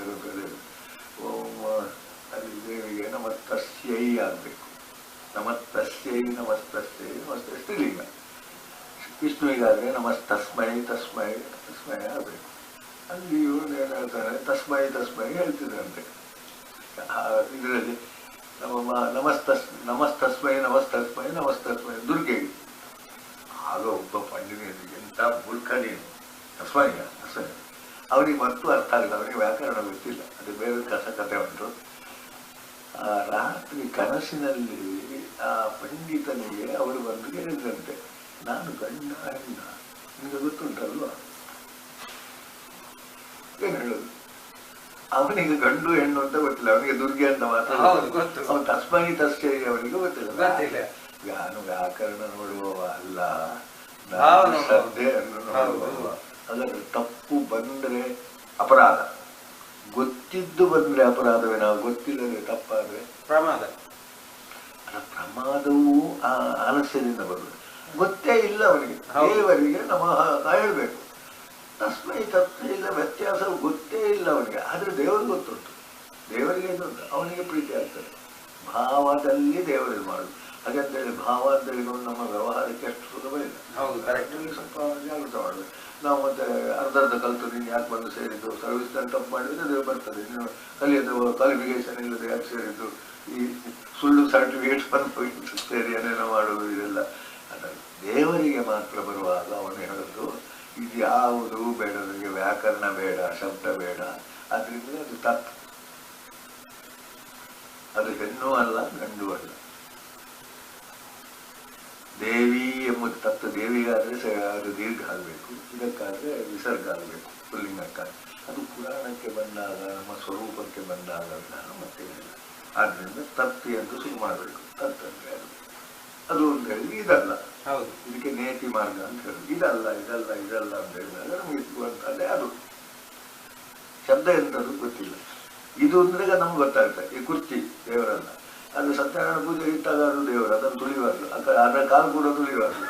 [SPEAKER 1] ಓಂ ಅಲ್ಲಿ ದೇವಿಗೆ ನಮಸ್ತಸ್ಯೈ ಆಗಬೇಕು. ನಮಸ್ತಸ್ಯೈ ನಮಸ್ತಸ್ಯೈ ನಮಸ್ತೆ ಸ್ತ್ರೀಲಿಂಗ. ವಿಷ್ಣುವಿಗಾದ್ರೆ ನಮಸ್ತಸ್ಮೈ ತಸ್ಮೈ ತಸ್ಮೈ ಆಗಬೇಕು. ಅಲ್ಲಿ ಇವನು ಏನು ಹೇಳ್ತಾನೆ? ತಸ್ಮೈ ತಸ್ಮೈ ಹೇಳ್ತಿದ್ರಂತೆ. ಇದರಲ್ಲಿ ನಮಸ್ತಸ್ಮೈ ನಮಸ್ತಸ್ಮೈ ನಮಸ್ತಸ್ಮೈ ದುರ್ಗೆಗೆ. ಆಗ ಒಬ್ಬ ಪಂಡಿತನಿಗೆ ಎಂಥ ಮೂರ್ಖ ನೀನು, ತಸ್ಮೈಯ ತಸ್ಮೈ. ಅವನಿಗೆ ಮತ್ತು ಅರ್ಥ ಆಗಿಲ್ಲ, ಅವನಿಗೆ ವ್ಯಾಕರಣ ಗೊತ್ತಿಲ್ಲ. ಅದು ಬೇರೆ ಕಥೆ ಉಂಟು. ಆ ರಾತ್ರಿ ಕನಸಿನಲ್ಲಿ ಆ ಪಂಡಿತನಿಗೆ ಅವರು ಬಂದು ಹೇಳಿದಂತೆ, ನಾನು ಗಂಡ ಹೆಣ್ಣ ನಿಮಗೆ ಗೊತ್ತುಂಟಲ್ವಾ? ಏನು ಹೇಳುದು? ಅವನಿಗೆ ಗಂಡು ಹೆಣ್ಣು ಅಂತ ಗೊತ್ತಿಲ್ಲ, ಅವನಿಗೆ ದುರ್ಗೆ ಅಂತ ಮಾತ್ರ. ಅವನು ತಸ್ಮೈ ತಸ್ಮೈ ಅವನಿಗೆ ಗೊತ್ತಿಲ್ಲ. ನಾನು ವ್ಯಾಕರಣ ನೋಡುವವ ಅಲ್ಲ, ನಾನು ಶ್ರದ್ಧೆಯನ್ನು ನೋಡುವವ. ಅದರ ತಪ್ಪು ಬಂದ್ರೆ ಅಪರಾಧ, ಗೊತ್ತಿದ್ದು ಬಂದ್ರೆ ಅಪರಾಧವೇ. ನಾವು ಗೊತ್ತಿಲ್ಲದೆ ತಪ್ಪಾದ್ರೆ
[SPEAKER 2] ಪ್ರಮಾದ.
[SPEAKER 1] ಪ್ರಮಾದವೂ ಆ ಆಲಸ್ಯದಿಂದ ಬರುವುದು. ಗೊತ್ತೇ ಇಲ್ಲ ಅವನಿಗೆ, ದೇವರಿಗೆ ನಮ್ಮ ಹೇಳ್ಬೇಕು. ತಸ್ಮೈ ತತ್ವ ಇಲ್ಲ, ವ್ಯತ್ಯಾಸವು ಗೊತ್ತೇ ಇಲ್ಲ ಅವನಿಗೆ. ಆದ್ರೆ ದೇವರಿಗೆ ಗೊತ್ತುಂಟು, ದೇವರಿಗೆ ಗೊತ್ತು, ಅವನಿಗೆ ಪ್ರೀತಿ ಆಗ್ತದೆ. ಭಾವದಲ್ಲಿ ದೇವರಿಗೆ ಮಾಡುದು. ಹಾಗಂತೇಳಿ ಭಾವ ಅಂತ ಹೇಳಿಕೊಂಡು ನಮ್ಮ ವ್ಯವಹಾರಕ್ಕೆ ಅಷ್ಟು ಸುಲಭ ಇಲ್ಲ. ಸ್ವಲ್ಪ ಜಾಗೃತ ಮಾಡಬೇಕು ನಾವು. ಮತ್ತೆ ಅರ್ಧ ಕಲಿತು ನೀನು ಯಾಕೆ ಬಂದು ಸೇರಿದ್ದು? ಸರ್ವಿಸ್ ತಪ್ಪು ಮಾಡಿದ್ರೆ ದೇವರು ಬರ್ತದೆ. ನೀನು ಕಲಿಯೋದು ಕ್ವಾಲಿಫಿಕೇಶನ್ ಇಲ್ಲದೆ ಯಾಕೆ ಸೇರಿದ್ದು? ಈ ಸುಳ್ಳು ಸರ್ಟಿಫಿಕೇಟ್ ಬಂದು ಸೇರಿ ಏನೇನೋ ಮಾಡುವುದು, ಇದೆಲ್ಲ ದೇವರಿಗೆ ಮಾತ್ರ ಬರುವಾಗ ಅವನು ಹೇಳೋದು ಇದು ಯಾವುದು ಬೇಡ, ನನಗೆ ವ್ಯಾಕರಣ ಬೇಡ, ಶಬ್ದ ಬೇಡ. ಆದ್ರಿಂದ ಅದು ತತ್ವ. ಅದು ಹೆಣ್ಣು ಅಲ್ಲ, ಗಂಡು ಅಲ್ಲ. ದೇವಿ ಎಂಬುದು ತತ್ವ. ದೇವಿಗಾದ್ರೆ ಅದು ದೀರ್ಘ ಆಗಬೇಕು, ಇದಕ್ಕಾದ್ರೆ ವಿಸರ್ಗ ಆಗಬೇಕು, ಪುಲ್ಲಿಂಗಕ್ಕಾದ್ರೆ. ಅದು ಪುರಾಣಕ್ಕೆ ಬಂದಾಗ, ನಮ್ಮ ಸ್ವರೂಪಕ್ಕೆ ಬಂದಾಗ ಮತ್ತೆ ಇಲ್ಲ. ಆದ್ರಿಂದ ತತ್ವ ಎಂದು ಶುರು ಮಾಡಬೇಕು. ತತ್ವ ಅಂದ್ರೆ ಅದು ಅಂತ ಹೇಳಿ ಇದಲ್ಲ, ಇದಕ್ಕೆ ನೇತಿ ಮಾರ್ಗ ಅಂತ ಹೇಳಿ ಇದಲ್ಲ ಇದಲ್ಲ ಇದಲ್ಲ ಅಂತ ಹೇಳಿದಾಗ ನಮಗೆ ಸಿಗುವಂತದ್ದೇ ಅದು. ಶಬ್ದ ಎಂತದ್ದು ಗೊತ್ತಿಲ್ಲ. ಇದು ಅಂದ್ರೆ ನಮ್ಗೆ ಗೊತ್ತಾಗ್ತದೆ. ಈ ಕುರ್ಚಿ ದೇವರಲ್ಲ, ಅದು ಸತ್ಯನಾರಾಯಣ ಪೂಜೆ ಇಟ್ಟಾಗ ಅದು ದೇವರು, ಅದನ್ನು ತುಳಿಬಾರ್ದು. ಅದರ ಕಾಲು ಕೂಡ ತುಳಿಬಾರ್ದು.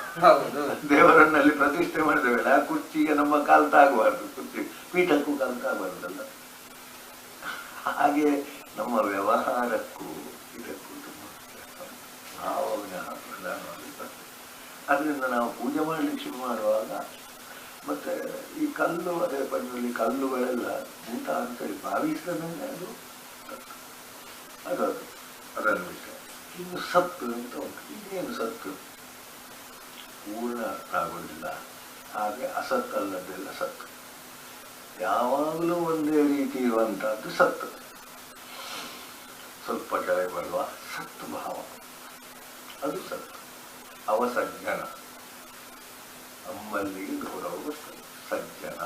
[SPEAKER 1] ದೇವರನ್ನಲ್ಲಿ ಪ್ರತಿಷ್ಠೆ ಮಾಡಿದೇವಲ್ಲ, ಆ ಕುರ್ಚಿಗೆ ನಮ್ಮ ಕಾಲು ತಾಗಬಾರ್ದು. ಕುರ್ಚಿ ಪೀಠಕ್ಕೂ ಕಾಲು ತಾಗಬಾರ್ದಲ್ಲ. ಹಾಗೆ ನಮ್ಮ ವ್ಯವಹಾರಕ್ಕೂ ಇದಕ್ಕೂ ತುಂಬ ಭಾವನೆ ಪ್ರಧಾನವಾಗಿ ಬರ್ತದೆ. ಅದರಿಂದ ನಾವು ಪೂಜೆ ಮಾಡಲಿಕ್ಕೆ ಶುರು ಮಾಡುವಾಗ ಮತ್ತೆ ಈ ಕಲ್ಲು, ಅದೇ ಪಂಚದಲ್ಲಿ ಕಲ್ಲುಗಳೆಲ್ಲ ಊಟ ಅಂತೇಳಿ ಭಾವಿಸಿದ ಮೇಲೆ ಅದು ಅದು ಅದನ್ನು ವಿಷಯ. ಇನ್ನು ಸತ್ತು ಅಂತ ಉಂಟು. ಇನ್ನೇನು ಸತ್ತು ಪೂರ್ಣ ಅರ್ಥ ಆಗೋದಿಲ್ಲ. ಹಾಗೆ ಅಸತ್ತಲ್ಲದೆಲ್ಲ ಸತ್ತು. ಯಾವಾಗಲೂ ಒಂದೇ ರೀತಿ ಇರುವಂತಹದ್ದು ಸತ್ತು. ಸ್ವಲ್ಪ ಕೆಳಗೆ ಬರುವ ಸತ್ತು ಭಾವ, ಅದು ಸತ್ತು. ಅವಸಜ್ಜನ ನಮ್ಮಲ್ಲಿಗೆ ಗೌರವ ಬರ್ತದೆ. ಸಜ್ಜನ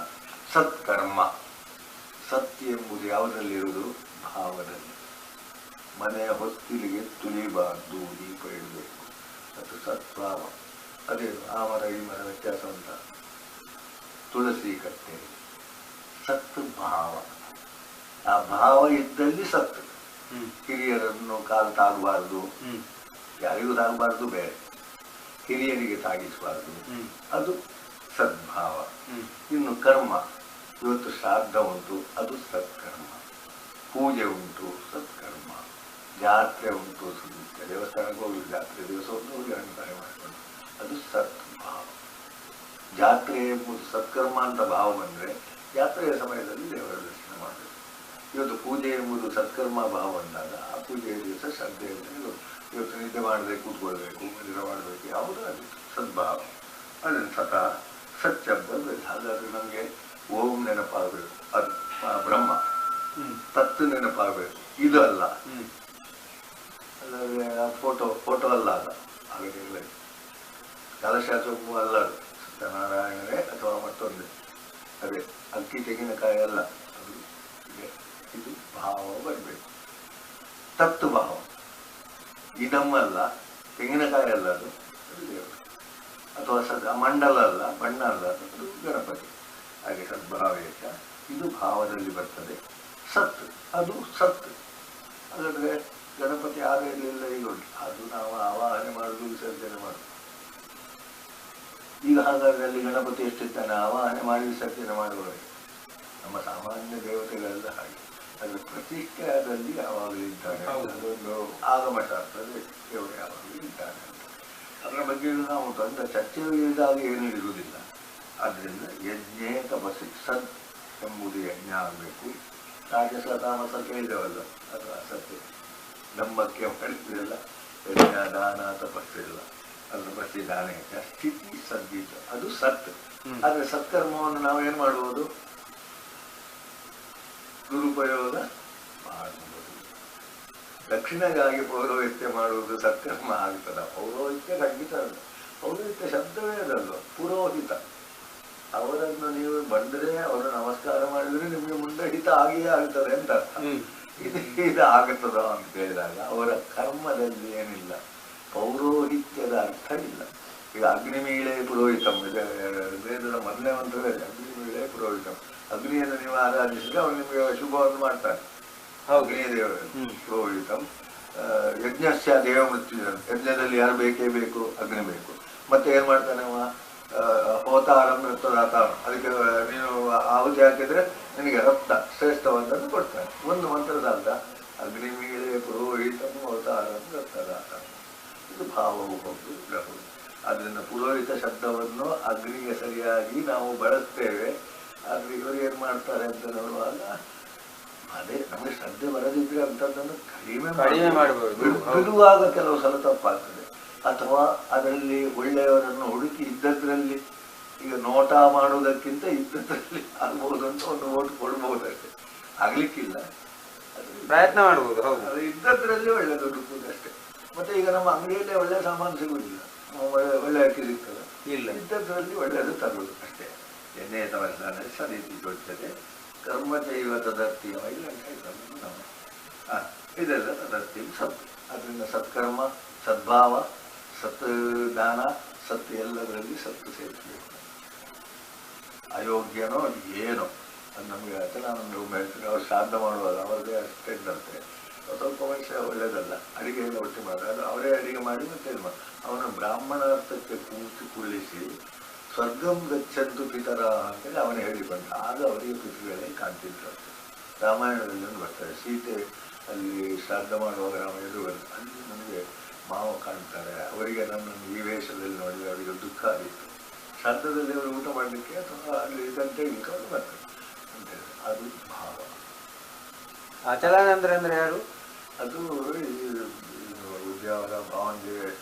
[SPEAKER 1] ಸತ್ಕರ್ಮ. ಸತ್ಯ ಎಂಬುದು ಯಾವುದರಲ್ಲಿರುವುದು? ಭಾವದಲ್ಲಿ. ಮನೆಯ ಹೊತ್ತಿಲಿಗೆ ತುಳಿಬಾರ್ದು, ದೀಪ ಇಡಬೇಕು. ಅದು ಸತ್ಭಾವ. ಅದೇನು ಆ ಮರ ಈ ಮರ ವ್ಯತ್ಯಾಸ ಅಂತ ತುಳಸಿ ಕಟ್ಟೆ. ಸತ್ ಭಾವ. ಆ ಭಾವ ಇದ್ದಲ್ಲಿ ಸತ್ತು. ಹಿರಿಯರನ್ನು ಕಾಲು ತಾಗಬಾರ್ದು, ಯಾರಿಗೂ ತಾಗಬಾರ್ದು, ಬೇರೆ ಹಿರಿಯರಿಗೆ ತಾಗಿಸಬಾರ್ದು, ಅದು ಸದ್ಭಾವ. ಇನ್ನು ಕರ್ಮ, ಇವತ್ತು ಶ್ರಾದ್ದ ಉಂಟು, ಅದು ಸತ್ಕರ್ಮ. ಪೂಜೆ ಉಂಟು, ಸತ್ಕರ್ಮ. ಜಾತ್ರೆ ಉಂಟು, ಸುನಿತ್ಯ ದೇವಸ್ಥಾನಕ್ಕೆ ಹೋಗಿ ಜಾತ್ರೆ ದಿವಸ ಒಂದು ಹೋಗಿ ಅನುಭವ ಮಾಡಿಕೊಂಡು, ಅದು ಸದ್ಭಾವ. ಜಾತ್ರೆ ಎಂಬುದು ಸತ್ಕರ್ಮ ಅಂತ ಭಾವ ಬಂದರೆ ಜಾತ್ರೆಯ ಸಮಯದಲ್ಲಿ ದೇವರ ದರ್ಶನ ಮಾಡಬೇಕು. ಇವತ್ತು ಪೂಜೆ ಎಂಬುದು ಸತ್ಕರ್ಮ ಭಾವ ಬಂದಾಗ ಆ ಪೂಜೆಯ ದಿವಸ ಶ್ರದ್ಧೆಯಲ್ಲಿ ಇವತ್ತು ನಿದ್ದೆ ಮಾಡದೆ ಕೂತ್ಕೊಳ್ಬೇಕು, ಮಂದಿರ ಮಾಡಬೇಕು, ಯಾವುದು ಅದು ಸದ್ಭಾವ. ಅದನ್ನು ಸದಾ ಸಚ್ಚಬ್ದ ಬೇಕು. ಹಾಗಾದ್ರೆ ನಮಗೆ ಓಂ ನೆನಪಾಗಬೇಕು, ಅದು ಬ್ರಹ್ಮ ತತ್ತು ನೆನಪಾಗಬೇಕು, ಇದು ಅಲ್ಲ. ಫೋಟೋ ಅಲ್ಲ, ಹಾಗೆ ಕಲಶ ಚೊಂಬು ಅಲ್ಲ, ಅದು ಸತ್ಯನಾರಾಯಣರೇ ಅಥವಾ ಮತ್ತೊಂದೇ, ಅದೇ ಅಕ್ಕಿ ತೆಂಗಿನಕಾಯಿ ಅಲ್ಲ, ಅದು ಇದು ಭಾವ ಬರಬೇಕು. ತತ್ತು ಭಾವ, ಇದಮ್ಮಲ್ಲ, ತೆಂಗಿನಕಾಯಿ ಅಲ್ಲ, ಅದು ದೇವರು. ಅಥವಾ ಮಂಡಲ ಅಲ್ಲ, ಬಣ್ಣ ಅಲ್ಲ, ಅದು ಗಣಪತಿ. ಹಾಗೆ ಸದ್ಭಾವೇಶ, ಇದು ಭಾವದಲ್ಲಿ ಬರ್ತದೆ. ಸತ್, ಅದು ಸತ್. ಹಾಗಾದ್ರೆ ಗಣಪತಿ ಆಗ ಇರಲಿಲ್ಲ, ಈಗ ಉಂಟು, ಅದು ನಾವು ಆವಾಹನೆ ಮಾಡುದು, ವಿಸರ್ಜನೆ ಮಾಡುದು. ಈಗ ಹಾಗಾದ್ರೆ ಅಲ್ಲಿ ಗಣಪತಿ ಎಷ್ಟಿರ್ತಾನೆ, ಆವಾಹನೆ ಮಾಡಿ ವಿಸರ್ಜನೆ ಮಾಡುವವರೆಗೆ. ನಮ್ಮ ಸಾಮಾನ್ಯ ದೇವತೆಗಳೆಲ್ಲ ಹಾಗೆ, ಅದ್ರ ಪ್ರತಿಷ್ಠೆಯಾದಲ್ಲಿ ಯಾವಾಗಲೂ ಇದ್ದಾನೆ. ಅದೊಂದು ಆಗಮಶಾಸ್ತ್ರದಲ್ಲಿ ದೇವರು ಯಾವಾಗಲೂ ಇದ್ದಾನೆ ಅಂತ. ಅದರ ಬಗ್ಗೆ ನಾವು ದೊಡ್ಡ ಚರ್ಚೆ ಇದ್ದಾಗ ಏನೂ ಇರುವುದಿಲ್ಲ. ಆದ್ದರಿಂದ ಯಜ್ಞೆ ತಪಸ್ಸಿ ಸತ್ ಎಂಬುದು ಯಜ್ಞ ಆಗಬೇಕು. ರಾಜಸ ತಾಮಸ ಕೇಳಿದವಲ್ಲ, ಅದು ಅಸತ್ಯ. ನಂಬಕ್ಕೆ ಮಾಡಿದ್ರೆಲ್ಲ ಯಜ್ಞ ದಾನ ತಪಸ್ಸಿಲ್ಲ, ಅದು ತಪಸ್ಸಿ ದಾನ ಸ್ಥಿತಿ ಸದ್ಗೀತ, ಅದು ಸತ್. ಆದರೆ ಸತ್ಕರ್ಮವನ್ನು ನಾವೇನು ಮಾಡುವುದು, ದುರುಪಯೋಗ ಮಾಡುವುದು. ದಕ್ಷಿಣಗಾಗಿ ಪೌರೋಹಿತ್ಯ ಮಾಡುವುದು ಸತ್ಕರ್ಮ ಆಗ್ತದ? ಪೌರೋಹಿತ್ಯ ಖಂಡಿತ ಅಲ್ಲ. ಪೌರೋಹಿತ್ಯ ಶಬ್ದವೇ ಅದಲ್ವ, ಪುರೋಹಿತ. ಅವರನ್ನು ನೀವು ಬಂದರೆ ಅವರು ನಮಸ್ಕಾರ ಮಾಡಿದರೆ ನಿಮಗೆ ಮುಂದೆ ಹಿತ ಆಗಿಯೇ ಆಗ್ತದೆ ಅಂತ ಅರ್ಥ. ಇದು ಆಗುತ್ತದ ಅಂತ ಕೇಳಿದಾಗ ಅವರ ಕರ್ಮದಲ್ಲಿ ಏನಿಲ್ಲ, ಪೌರೋಹಿತ್ಯದ ಅರ್ಥ ಇಲ್ಲ. ಈಗ ಅಗ್ನಿಮೀಳೆ ಪುರೋಹಿತಂ, ವೇದದ ಮೊದಲನೇ ಮಂತ್ರವೇ ಅಗ್ನಿಮೀಳೆ ಪುರೋಹಿತಂ. ಅಗ್ನಿಯನ್ನು ನೀವು ಆರಾಧಿಸಿದ್ರೆ ಅವನು ನಿಮಗೆ ಶುಭವನ್ನು ಮಾಡ್ತಾನೆ. ಅಗ್ನಿಯ ದೇವ ಪುರೋಹಿತಂ. ಯಜ್ಞಸ್ಯ ದೇವ ಮೃತ್ಯು, ಯಜ್ಞದಲ್ಲಿ ಯಾರು ಬೇಕೇ ಬೇಕು, ಅಗ್ನಿ ಬೇಕು. ಮತ್ತೆ ಏನ್ ಮಾಡ್ತಾನೆ ಅವ, ಹೋತಾರಂ ರಕ್ತದಾತಾರ, ಅದಕ್ಕೆ ನೀನು ಆಹುತಿ ಹಾಕಿದ್ರೆ ನಿನಗೆ ರಕ್ತ ಶ್ರೇಷ್ಠವಾದನ್ನು ಕೊಡ್ತಾನೆ. ಒಂದು ಮಂತ್ರದ ಅರ್ಥ ಅಗ್ನಿಮೀಳೆ ಪುರೋಹಿತಂ ಹೋತಾರಂ ರಕ್ತದಾತಾರ. ಇದು ಭಾವವು ಹೌದು, ಇರಬಹುದು. ಅದರಿಂದ ಪುರೋಹಿತ ಶಬ್ದವನ್ನು ಅಗ್ನಿಗೆ ಸರಿಯಾಗಿ ನಾವು ಬಳಸ್ತೇವೆ. ಆದ್ರೆ ಇವರು ಏನ್ ಮಾಡ್ತಾರೆ ಅಂತ ನೋಡುವಾಗ, ಅದೇ ನಮಗೆ ಶ್ರದ್ಧೆ ಬರದಿದ್ರೆ ಅಂತದನ್ನು ಕಡಿಮೆ ಮಾಡಬಹುದು. ಬಿಡುವಾಗ ಕೆಲವು ಸಲ ತಪ್ಪಾಗ್ತದೆ. ಅಥವಾ ಅದರಲ್ಲಿ ಒಳ್ಳೆಯವರನ್ನು ಹುಡುಕಿ ಇದ್ದದ್ರಲ್ಲಿ, ಈಗ ನೋಟ ಮಾಡುವುದಕ್ಕಿಂತ ಇದ್ದದ್ರಲ್ಲಿ ಆಗ್ಬಹುದು ಅಂತ ಒಂದು ಓಟ್ ಕೊಡ್ಬಹುದಷ್ಟೇ, ಆಗ್ಲಿಕ್ಕಿಲ್ಲ,
[SPEAKER 2] ಪ್ರಯತ್ನ ಮಾಡಬಹುದು.
[SPEAKER 1] ಅದು ಇದ್ದದ್ರಲ್ಲಿ ಒಳ್ಳೆದು ಹುಡುಕುವುದಷ್ಟೇ. ಮತ್ತೆ ಈಗ ನಮ್ಮ ಅಂಗಡಿಯಲ್ಲೇ ಒಳ್ಳೆ ಸಾಮಾನು ಸಿಗುವುದಿಲ್ಲ, ಒಳ್ಳೆ ಅಕ್ಕಿ ಸಿಗ್ತದೆ ಇಲ್ಲ, ಇದ್ದದ್ರಲ್ಲಿ ಒಳ್ಳೆಯದು ತರುವುದು ಅಷ್ಟೇ. ಎಣ್ಣೆ ತವರಿಸಾನೆ ಸರೀತಿ ಕೊಡ್ತದೆ. ಕರ್ಮ ಚೈವ ತದರ್ಥಿ ಇಲ್ಲ ಅಂತ ಹೇಳ್ತಾರೆ ನಮ್ಮ. ಇದೆಲ್ಲ ತದರ್ಥಿ ಸತ್. ಅದರಿಂದ ಸತ್ಕರ್ಮ, ಸದ್ಭಾವ, ಸತ್ ದಾನ, ಸತ್ ಎಲ್ಲದರಲ್ಲಿ ಸತ್ತು ಸೇರಿಸಬೇಕು. ಅಯೋಗ್ಯನೋ ಏನೋ ಅದು ನಮಗೆ ಆಯ್ತು. ನಾನು ಹೇಳ್ತೀನಿ, ಅವ್ರು ಶ್ರಾದ್ದ ಮಾಡುವಾಗ ಅವ್ರದ್ದೇ ಅಷ್ಟೇ ಇದ್ದಂತೆ. ಸ್ವಲ್ಪ ವರ್ಷ ಒಳ್ಳೇದಲ್ಲ, ಅಡಿಗೆ ಎಲ್ಲ ಒಟ್ಟು ಮಾಡಿದ್ರೆ ಅದು ಅವರೇ ಅಡಿಗೆ ಮಾಡಿ ಮತ್ತೆ ಇದು ಮಾಡಿ ಅವನು ಬ್ರಾಹ್ಮಣಾರ್ಥಕ್ಕೆ ಕುಳ್ಳಿಸಿ ಸ್ವರ್ಗಂ ಗಚ್ಚಂತು ಪಿತರ ಅಂತೇಳಿ ಅವನು ಹೇಳಿಕೊಂಡ. ಆಗ ಅವರಿಗೆ ಪಿತೃಗಳೇ ಕಾಣ್ತಿದ್ರು. ರಾಮಾಯಣದಲ್ಲಿ ಒಂದು ಬರ್ತಾರೆ, ಸೀತೆ ಅಲ್ಲಿ ಶ್ರಾದ್ದ ಮಾಡುವಾಗ ರಾಮ ಎದುರುಗಲ್ಲ, ಅಲ್ಲಿ ನನಗೆ ಮಾವ ಕಾಣ್ತಾರೆ, ಅವರಿಗೆ ನನ್ನನ್ನು ಈ ವೇಷದಲ್ಲಿ ನೋಡಿ ಅವರಿಗೆ ದುಃಖ ಆಗಿತ್ತು. ಶ್ರಾದ್ದದಲ್ಲಿ ಅವರು ಊಟ ಮಾಡಲಿಕ್ಕೆ ಅಥವಾ ಅಲ್ಲಿ ಇದಂತೆ ಇಲ್ಲಿಗೆ ಅವರು ಬರ್ತಾರೆ ಅಂತೇಳಿ. ಅದು ಭಾವ.
[SPEAKER 2] ಅಚಲಾನಂದ್ರ ಅಂದ್ರೆ ಯಾರು? ಅದು
[SPEAKER 1] ಉದ್ಯಾವರ ಭಾವಂಜೆ,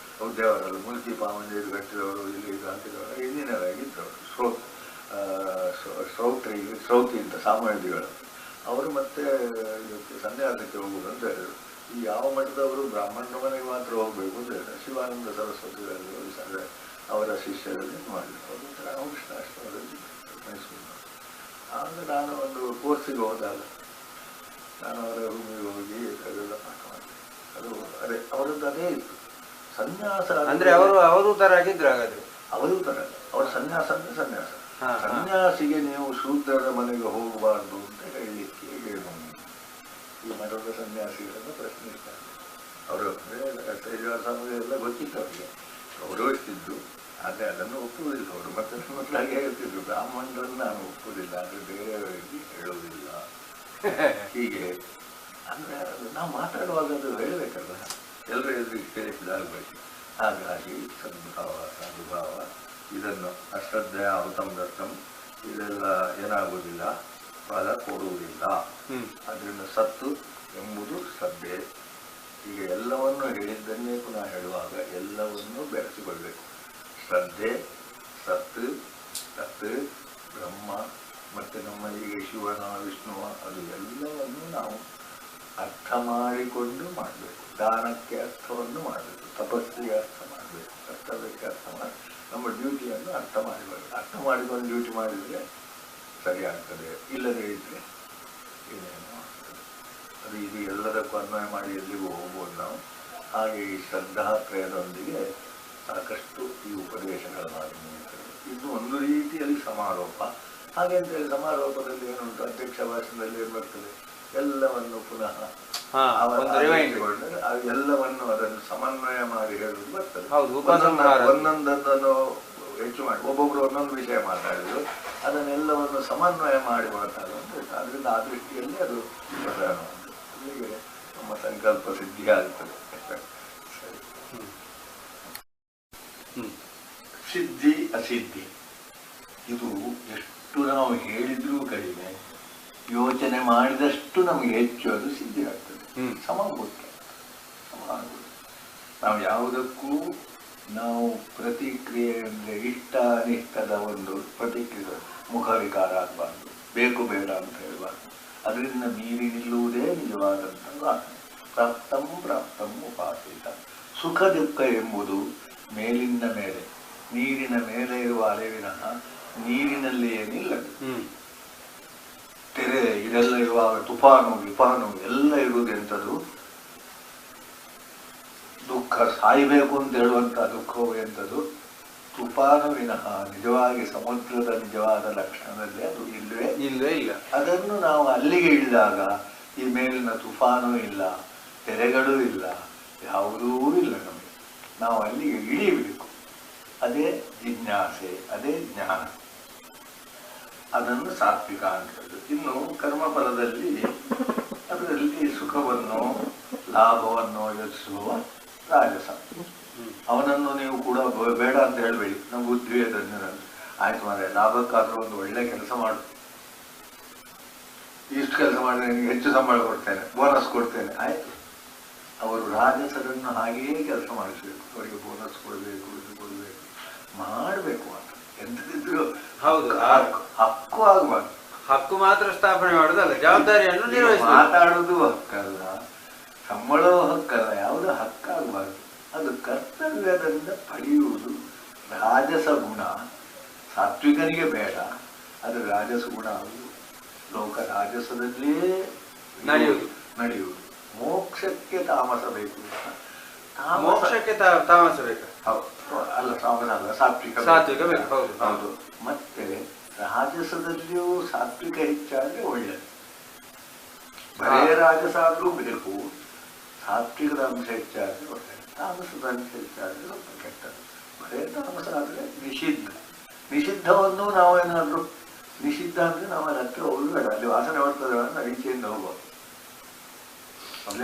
[SPEAKER 1] ಉದ್ಯಾವರಲ್ಲ, ಮುಲ್ಕಿ ಪಾವಂಜೆದು ಕಟ್ಟಿದವರು, ಇಲ್ಲಿ ಇದು ಹಾಕಿದವರು ಹಿಂದಿನವರಾಗಿದ್ದರು. ಶ್ರೌತಿ ಅಂತ ಸಾಮಾನ್ಯಗಳು. ಅವರು ಮತ್ತೆ ಇದಕ್ಕೆ ಸನ್ಯಾಸಕ್ಕೆ ಹೋಗುವುದು ಅಂತ ಹೇಳಿದರು. ಈ ಯಾವ ಮಠದವರು ಬ್ರಾಹ್ಮಣ ಮನೆಗೆ ಮಾತ್ರ ಹೋಗಬೇಕು ಅಂತ ಹೇಳಿದ್ರು. ಶಿವಾನಂದ ಸರಸ್ವತಿಗಳಲ್ಲಿ ಅವರ ಶಿಷ್ಯರಲ್ಲಿ ಮಾಡಿದರು. ಅವರು ರಾಮಕೃಷ್ಣಾಶ್ರಮದಲ್ಲಿ ಮೈಸೂರು. ಆಗ ನಾನು ಒಂದು ಕೋರ್ಸಿಗೆ ಹೋದಾಗ ನಾನು ಅವರ ರೂಮಿಗೆ ಹೋಗಿ ಅದೆಲ್ಲ ಪಾಠ ಮಾಡಿದೆ. ಅದು ಅದೇ ಅವರದ್ದು ಅದೇ ಇತ್ತು. ಸನ್ಯಾಸ
[SPEAKER 2] ಅಂದ್ರೆ ಅವರು ತರ ಆಗಿದ್ರು. ಹಾಗಾದ್ರೆ
[SPEAKER 1] ಅವರು ತರ ಅವ್ರ ಸನ್ಯಾಸ ಅಂದ್ರೆ ಸನ್ಯಾಸ. ಸನ್ಯಾಸಿಗೆ ನೀವು ಶೂದ್ರರ ಮನೆಗೆ ಹೋಗಬಾರ್ದು ಅಂತ ಹೇಳಲಿಕ್ಕೆ ಏನು? ಈ ಮಠದ ಸನ್ಯಾಸಿಗಳನ್ನು ಪ್ರಶ್ನಿಸ್ತಾರೆ. ಅವರು ಶ್ರೀನಿವಾಸನಿಗೆಲ್ಲ ಗೊತ್ತಿತ್ತು, ಅವರಿಗೆ ಗೌರವಿಸ್ತಿದ್ದು. ಆದರೆ ಅದನ್ನು ಒಪ್ಪುವುದಿಲ್ಲ ಅವರು. ಮತ್ತೆ ಹಾಗೆ ಹೇಳ್ತಿದ್ರು, ಬ್ರಾಹ್ಮಣರನ್ನು ನಾನು ಒಪ್ಪುವುದಿಲ್ಲ, ಆದರೆ ಬೇರೆಯವರಿಗೆ ಹೇಳುವುದಿಲ್ಲ. ಹೀಗೆ ಅಂದರೆ ನಾವು ಮಾತಾಡುವಾಗ ಅದು ಹೇಳಬೇಕಲ್ಲ, ಎಲ್ಲರೂ ಎದುರಿಗೆ ಕೇಳಿಸಿದಾಗಬೇಕು. ಹಾಗಾಗಿ ಸದ್ಭಾವ ಸದ್ಭಾವ ಇದನ್ನು ಅಶ್ರದ್ಧೆ ಔತಮ್ ದತ್ತಂ ಇದೆಲ್ಲ ಏನಾಗುವುದಿಲ್ಲ, ಫಲ ಕೊಡುವುದಿಲ್ಲ. ಅದರಿಂದ ಸತ್ತು ಎಂಬುದು ಶ್ರದ್ಧೆ. ಈಗ ಎಲ್ಲವನ್ನು ಹೇಳಿದ್ದನ್ನೇ ಪುನಃ ಹೇಳುವಾಗ ಎಲ್ಲವನ್ನೂ ಬೆರೆಸಿಕೊಳ್ಬೇಕು. ಶ್ರದ್ಧೆ, ಸತ್, ತತ್, ಬ್ರಹ್ಮ, ಮತ್ತು ನಮ್ಮ ಈಗ ಶಿವನ ವಿಷ್ಣುವ ಅದು ಎಲ್ಲವನ್ನು ನಾವು ಅರ್ಥ ಮಾಡಿಕೊಂಡು ಮಾಡಬೇಕು. ದಾನಕ್ಕೆ ಅರ್ಥವನ್ನು ಮಾಡಬೇಕು, ತಪಸ್ಸಿಗೆ ಅರ್ಥ ಮಾಡಬೇಕು, ಕರ್ತವ್ಯಕ್ಕೆ ಅರ್ಥ ಮಾಡಿ ನಮ್ಮ ಡ್ಯೂಟಿಯನ್ನು ಅರ್ಥ ಮಾಡಬೇಕು. ಅರ್ಥ ಮಾಡಿಕೊಂಡು ಡ್ಯೂಟಿ ಮಾಡಿದರೆ ಸರಿ ಆಗ್ತದೆ, ಇಲ್ಲದೇ ಇದ್ದರೆ ಏನೇನೋ ಆಗ್ತದೆ. ಅದು ಇದು ಎಲ್ಲದಕ್ಕೂ ಅನ್ವಯ ಮಾಡಿ ಎಲ್ಲಿಗೂ ಹೋಗ್ಬೋದು ನಾವು. ಹಾಗೆ ಈ ಶ್ರದ್ಧಾತ್ರಯದೊಂದಿಗೆ ಸಾಕಷ್ಟು ಈ ಉಪದೇಶಗಳಾಗಿ ಮುಗಿತದೆ. ಇದು ಒಂದು ರೀತಿಯಲ್ಲಿ ಸಮಾರೋಪ. ಹಾಗೆ ಅಂತೇಳಿ ಸಮಾರೋಪದಲ್ಲಿ ಏನುಂಟು, ಅಧ್ಯಕ್ಷ ಭಾಷಣದಲ್ಲಿ ಏನು ಬರ್ತದೆ, ಎಲ್ಲವನ್ನು ಪುನಃ ಎಲ್ಲವನ್ನು ಅದನ್ನು ಸಮನ್ವಯ ಮಾಡಿ ಹೇಳುವುದು ಬರ್ತದೆ. ಒಂದೊಂದನ್ನು ಹೆಚ್ಚು ಮಾಡಿ ಒಬ್ಬೊಬ್ರು ಒಂದೊಂದು ವಿಷಯ ಮಾತಾಡಿದ್ರು, ಅದನ್ನೆಲ್ಲವನ್ನು ಸಮನ್ವಯ ಮಾಡಿ ಮಾತಾಡುವಂತ. ಅದರಿಂದ ಆ ದೃಷ್ಟಿಯಲ್ಲಿ ಅದು ಪ್ರಧಾನವಾಗಿದೆ. ಅಲ್ಲಿಗೆ ನಮ್ಮ ಸಂಕಲ್ಪ ಸಿದ್ಧಿ ಆಗ್ತದೆ. ಸರಿ, ಸಿದ್ಧಿ ಅಸಿದ್ಧಿ ಇದು ಎಷ್ಟು ನಾವು ಹೇಳಿದ್ರೂ ಕಡಿಮೆ, ಯೋಚನೆ ಮಾಡಿದಷ್ಟು ನಮಗೆ ಹೆಚ್ಚು ಅದು ಸಿದ್ಧಿ ಆಗ್ತದೆ. ಸಮಾಭೂತ ನಾವು ಯಾವುದಕ್ಕೂ ನಾವು ಪ್ರತಿಕ್ರಿಯೆ ಅಂದರೆ ಇಷ್ಟ ಅನಿಷ್ಟದ ಒಂದು ಪ್ರತಿಕ್ರಿಯೆ, ಮುಖ ವಿಕಾರ ಆಗಬಾರ್ದು, ಬೇಕು ಬೇಡ ಅಂತ ಹೇಳಬಾರ್ದು. ಅದರಿಂದ ಮೀರಿ ನಿಲ್ಲುವುದೇ ನಿಜವಾದಂಥ ಪ್ರಾಪ್ತಂ ಪ್ರಾಪ್ತಂ ಉಪಾಸಿತ. ಸುಖ ದುಃಖ ಎಂಬುದು ಮೇಲಿಂದ ಮೇಲೆ, ನೀರಿನ ಮೇಲೆ ಇರುವ ಅಲೆವಿನಃ ನೀರಿನಲ್ಲಿಯೇ ನಿಲ್ಲದು. ತೆರೆ ಇದೆಲ್ಲ ಇರುವಾಗ ತುಫಾನು ವಿಫಾನು ಎಲ್ಲ ಇರುವುದೆಂಥದ್ದು, ದುಃಖ ಸಾಯಬೇಕು ಅಂತ ಹೇಳುವಂಥ ದುಃಖವು ಎಂಥದ್ದು, ತುಫಾನು ವಿನಃ ನಿಜವಾಗಿ ಸಮುದ್ರದ ನಿಜವಾದ ಲಕ್ಷಣದಲ್ಲಿ ಅದು ಇಲ್ಲವೇ ಇಲ್ಲ. ಅದನ್ನು ನಾವು ಅಲ್ಲಿಗೆ ಇಳಿದಾಗ ಈ ಮೇಲಿನ ತುಫಾನು ಇಲ್ಲ, ತೆರೆಗಳೂ ಇಲ್ಲ, ಯಾವುದೂ ಇಲ್ಲ ನಮಗೆ. ನಾವು ಅಲ್ಲಿಗೆ ಇಳಿಯಬೇಕು. ಅದೇ ಜಿಜ್ಞಾಸೆ, ಅದೇ ಜ್ಞಾನ. ಅದನ್ನು ಸಾತ್ವಿಕ ಅಂತ ಹೇಳುದು. ಇನ್ನು ಕರ್ಮಫಲದಲ್ಲಿ ಅದರಲ್ಲಿ ಸುಖವನ್ನು ಲಾಭವನ್ನು ಯೋಚಿಸುವ ರಾಜಸ. ಅವನನ್ನು ನೀವು ಕೂಡ ಬೇಡ ಅಂತ ಹೇಳಬೇಡಿ. ನಮ್ಮ ಉದ್ವೇಗದಂತ ಆಯ್ತು ಮಾರೆ, ಲಾಭಕ್ಕಾದ್ರೂ ಒಂದು ಒಳ್ಳೆ ಕೆಲಸ ಮಾಡು, ಇಷ್ಟು ಕೆಲಸ ಮಾಡಿದ್ರೆ ನಿಮಗೆ ಹೆಚ್ಚು ಸಂಬಳ ಕೊಡ್ತೇನೆ, ಬೋನಸ್ ಕೊಡ್ತೇನೆ, ಆಯ್ತು. ಅವರು ರಾಜಸರನ್ನು ಹಾಗೆಯೇ ಕೆಲಸ ಮಾಡಿಸ್ಬೇಕು. ಅವರಿಗೆ ಬೋನಸ್ ಕೊಡಬೇಕು, ಇದು ಕೊಡಬೇಕು, ಮಾಡಬೇಕು ಅಂತ ಎಂತದಿದ್ರು. ಹೌದು, ಹಕ್ಕು ಆಗಬಾರ್ದು.
[SPEAKER 2] ಹಕ್ಕು ಮಾತ್ರ ಸ್ಥಾಪನೆ ಮಾಡುದಲ್ಲ, ಜವಾಬ್ದಾರಿಯನ್ನು ನಿರ್ವಹಿಸಿ.
[SPEAKER 1] ಮಾತಾಡುವುದು ಹಕ್ಕಲ್ಲ, ಸಂಬಳವೂ ಹಕ್ಕಲ್ಲ, ಯಾವುದೂ ಹಕ್ಕಾಗಬಾರ್ದು. ಅದು ಕರ್ತವ್ಯದಿಂದ ಪಡೆಯುವುದು ರಾಜಸ ಗುಣ. ಸಾತ್ವಿಕನಿಗೆ ಬೇಡ, ಅದು ರಾಜಸ ಗುಣ ಆಗುವುದು. ಲೋಕ ರಾಜಸದಲ್ಲಿಯೇ ನಡೆಯುವುದು. ಮೋಕ್ಷಕ್ಕೆ ತಾಮಸ ಬೇಕು.
[SPEAKER 2] ಮೋಕ್ಷಕ್ಕೆ ತಾಮಸ ಬೇಕು.
[SPEAKER 1] ಹೌದು, ಅಲ್ಲ ತಾಮಸ ಅಲ್ಲ, ಸಾತ್ವಿಕ ಬೇಕು. ಹೌದು. ಮತ್ತೆ ರಾಜಸದಲ್ಲಿಯೂ ಸಾತ್ವಿಕ ಹೆಚ್ಚಾದ್ರೆ ಒಳ್ಳೆಯದು. ಬರೇ ರಾಜಸ ಆದ್ರೂ ಬೇಕು, ಸಾತ್ವಿಕದ ಅಂಶ ಹೆಚ್ಚಾದ್ರೆ ಒಳ್ಳೆಯದು, ತಾಮಸದ ಅಂಶ ಹೆಚ್ಚಾದ್ರೆ ಸ್ವಲ್ಪ ಕೆಟ್ಟದ್ದು. ಬರೇ ತಾಮಸ ಆದ್ರೆ ನಿಷಿದ್ಧ. ನಿಷಿದ್ಧವನ್ನು ನಾವೇನಾದ್ರು ನಿಷಿದ್ಧ ಅಂದ್ರೆ ನಾವು ಅಲ್ಲಿ ಹತ್ರ ಹೋಗಬೇಡ, ಅಲ್ಲಿ ವಾಸನೆ ಬರ್ತದೆ ಅಂತ ಈಚೆಯಿಂದ ಹೋಗ್ಬೋದು.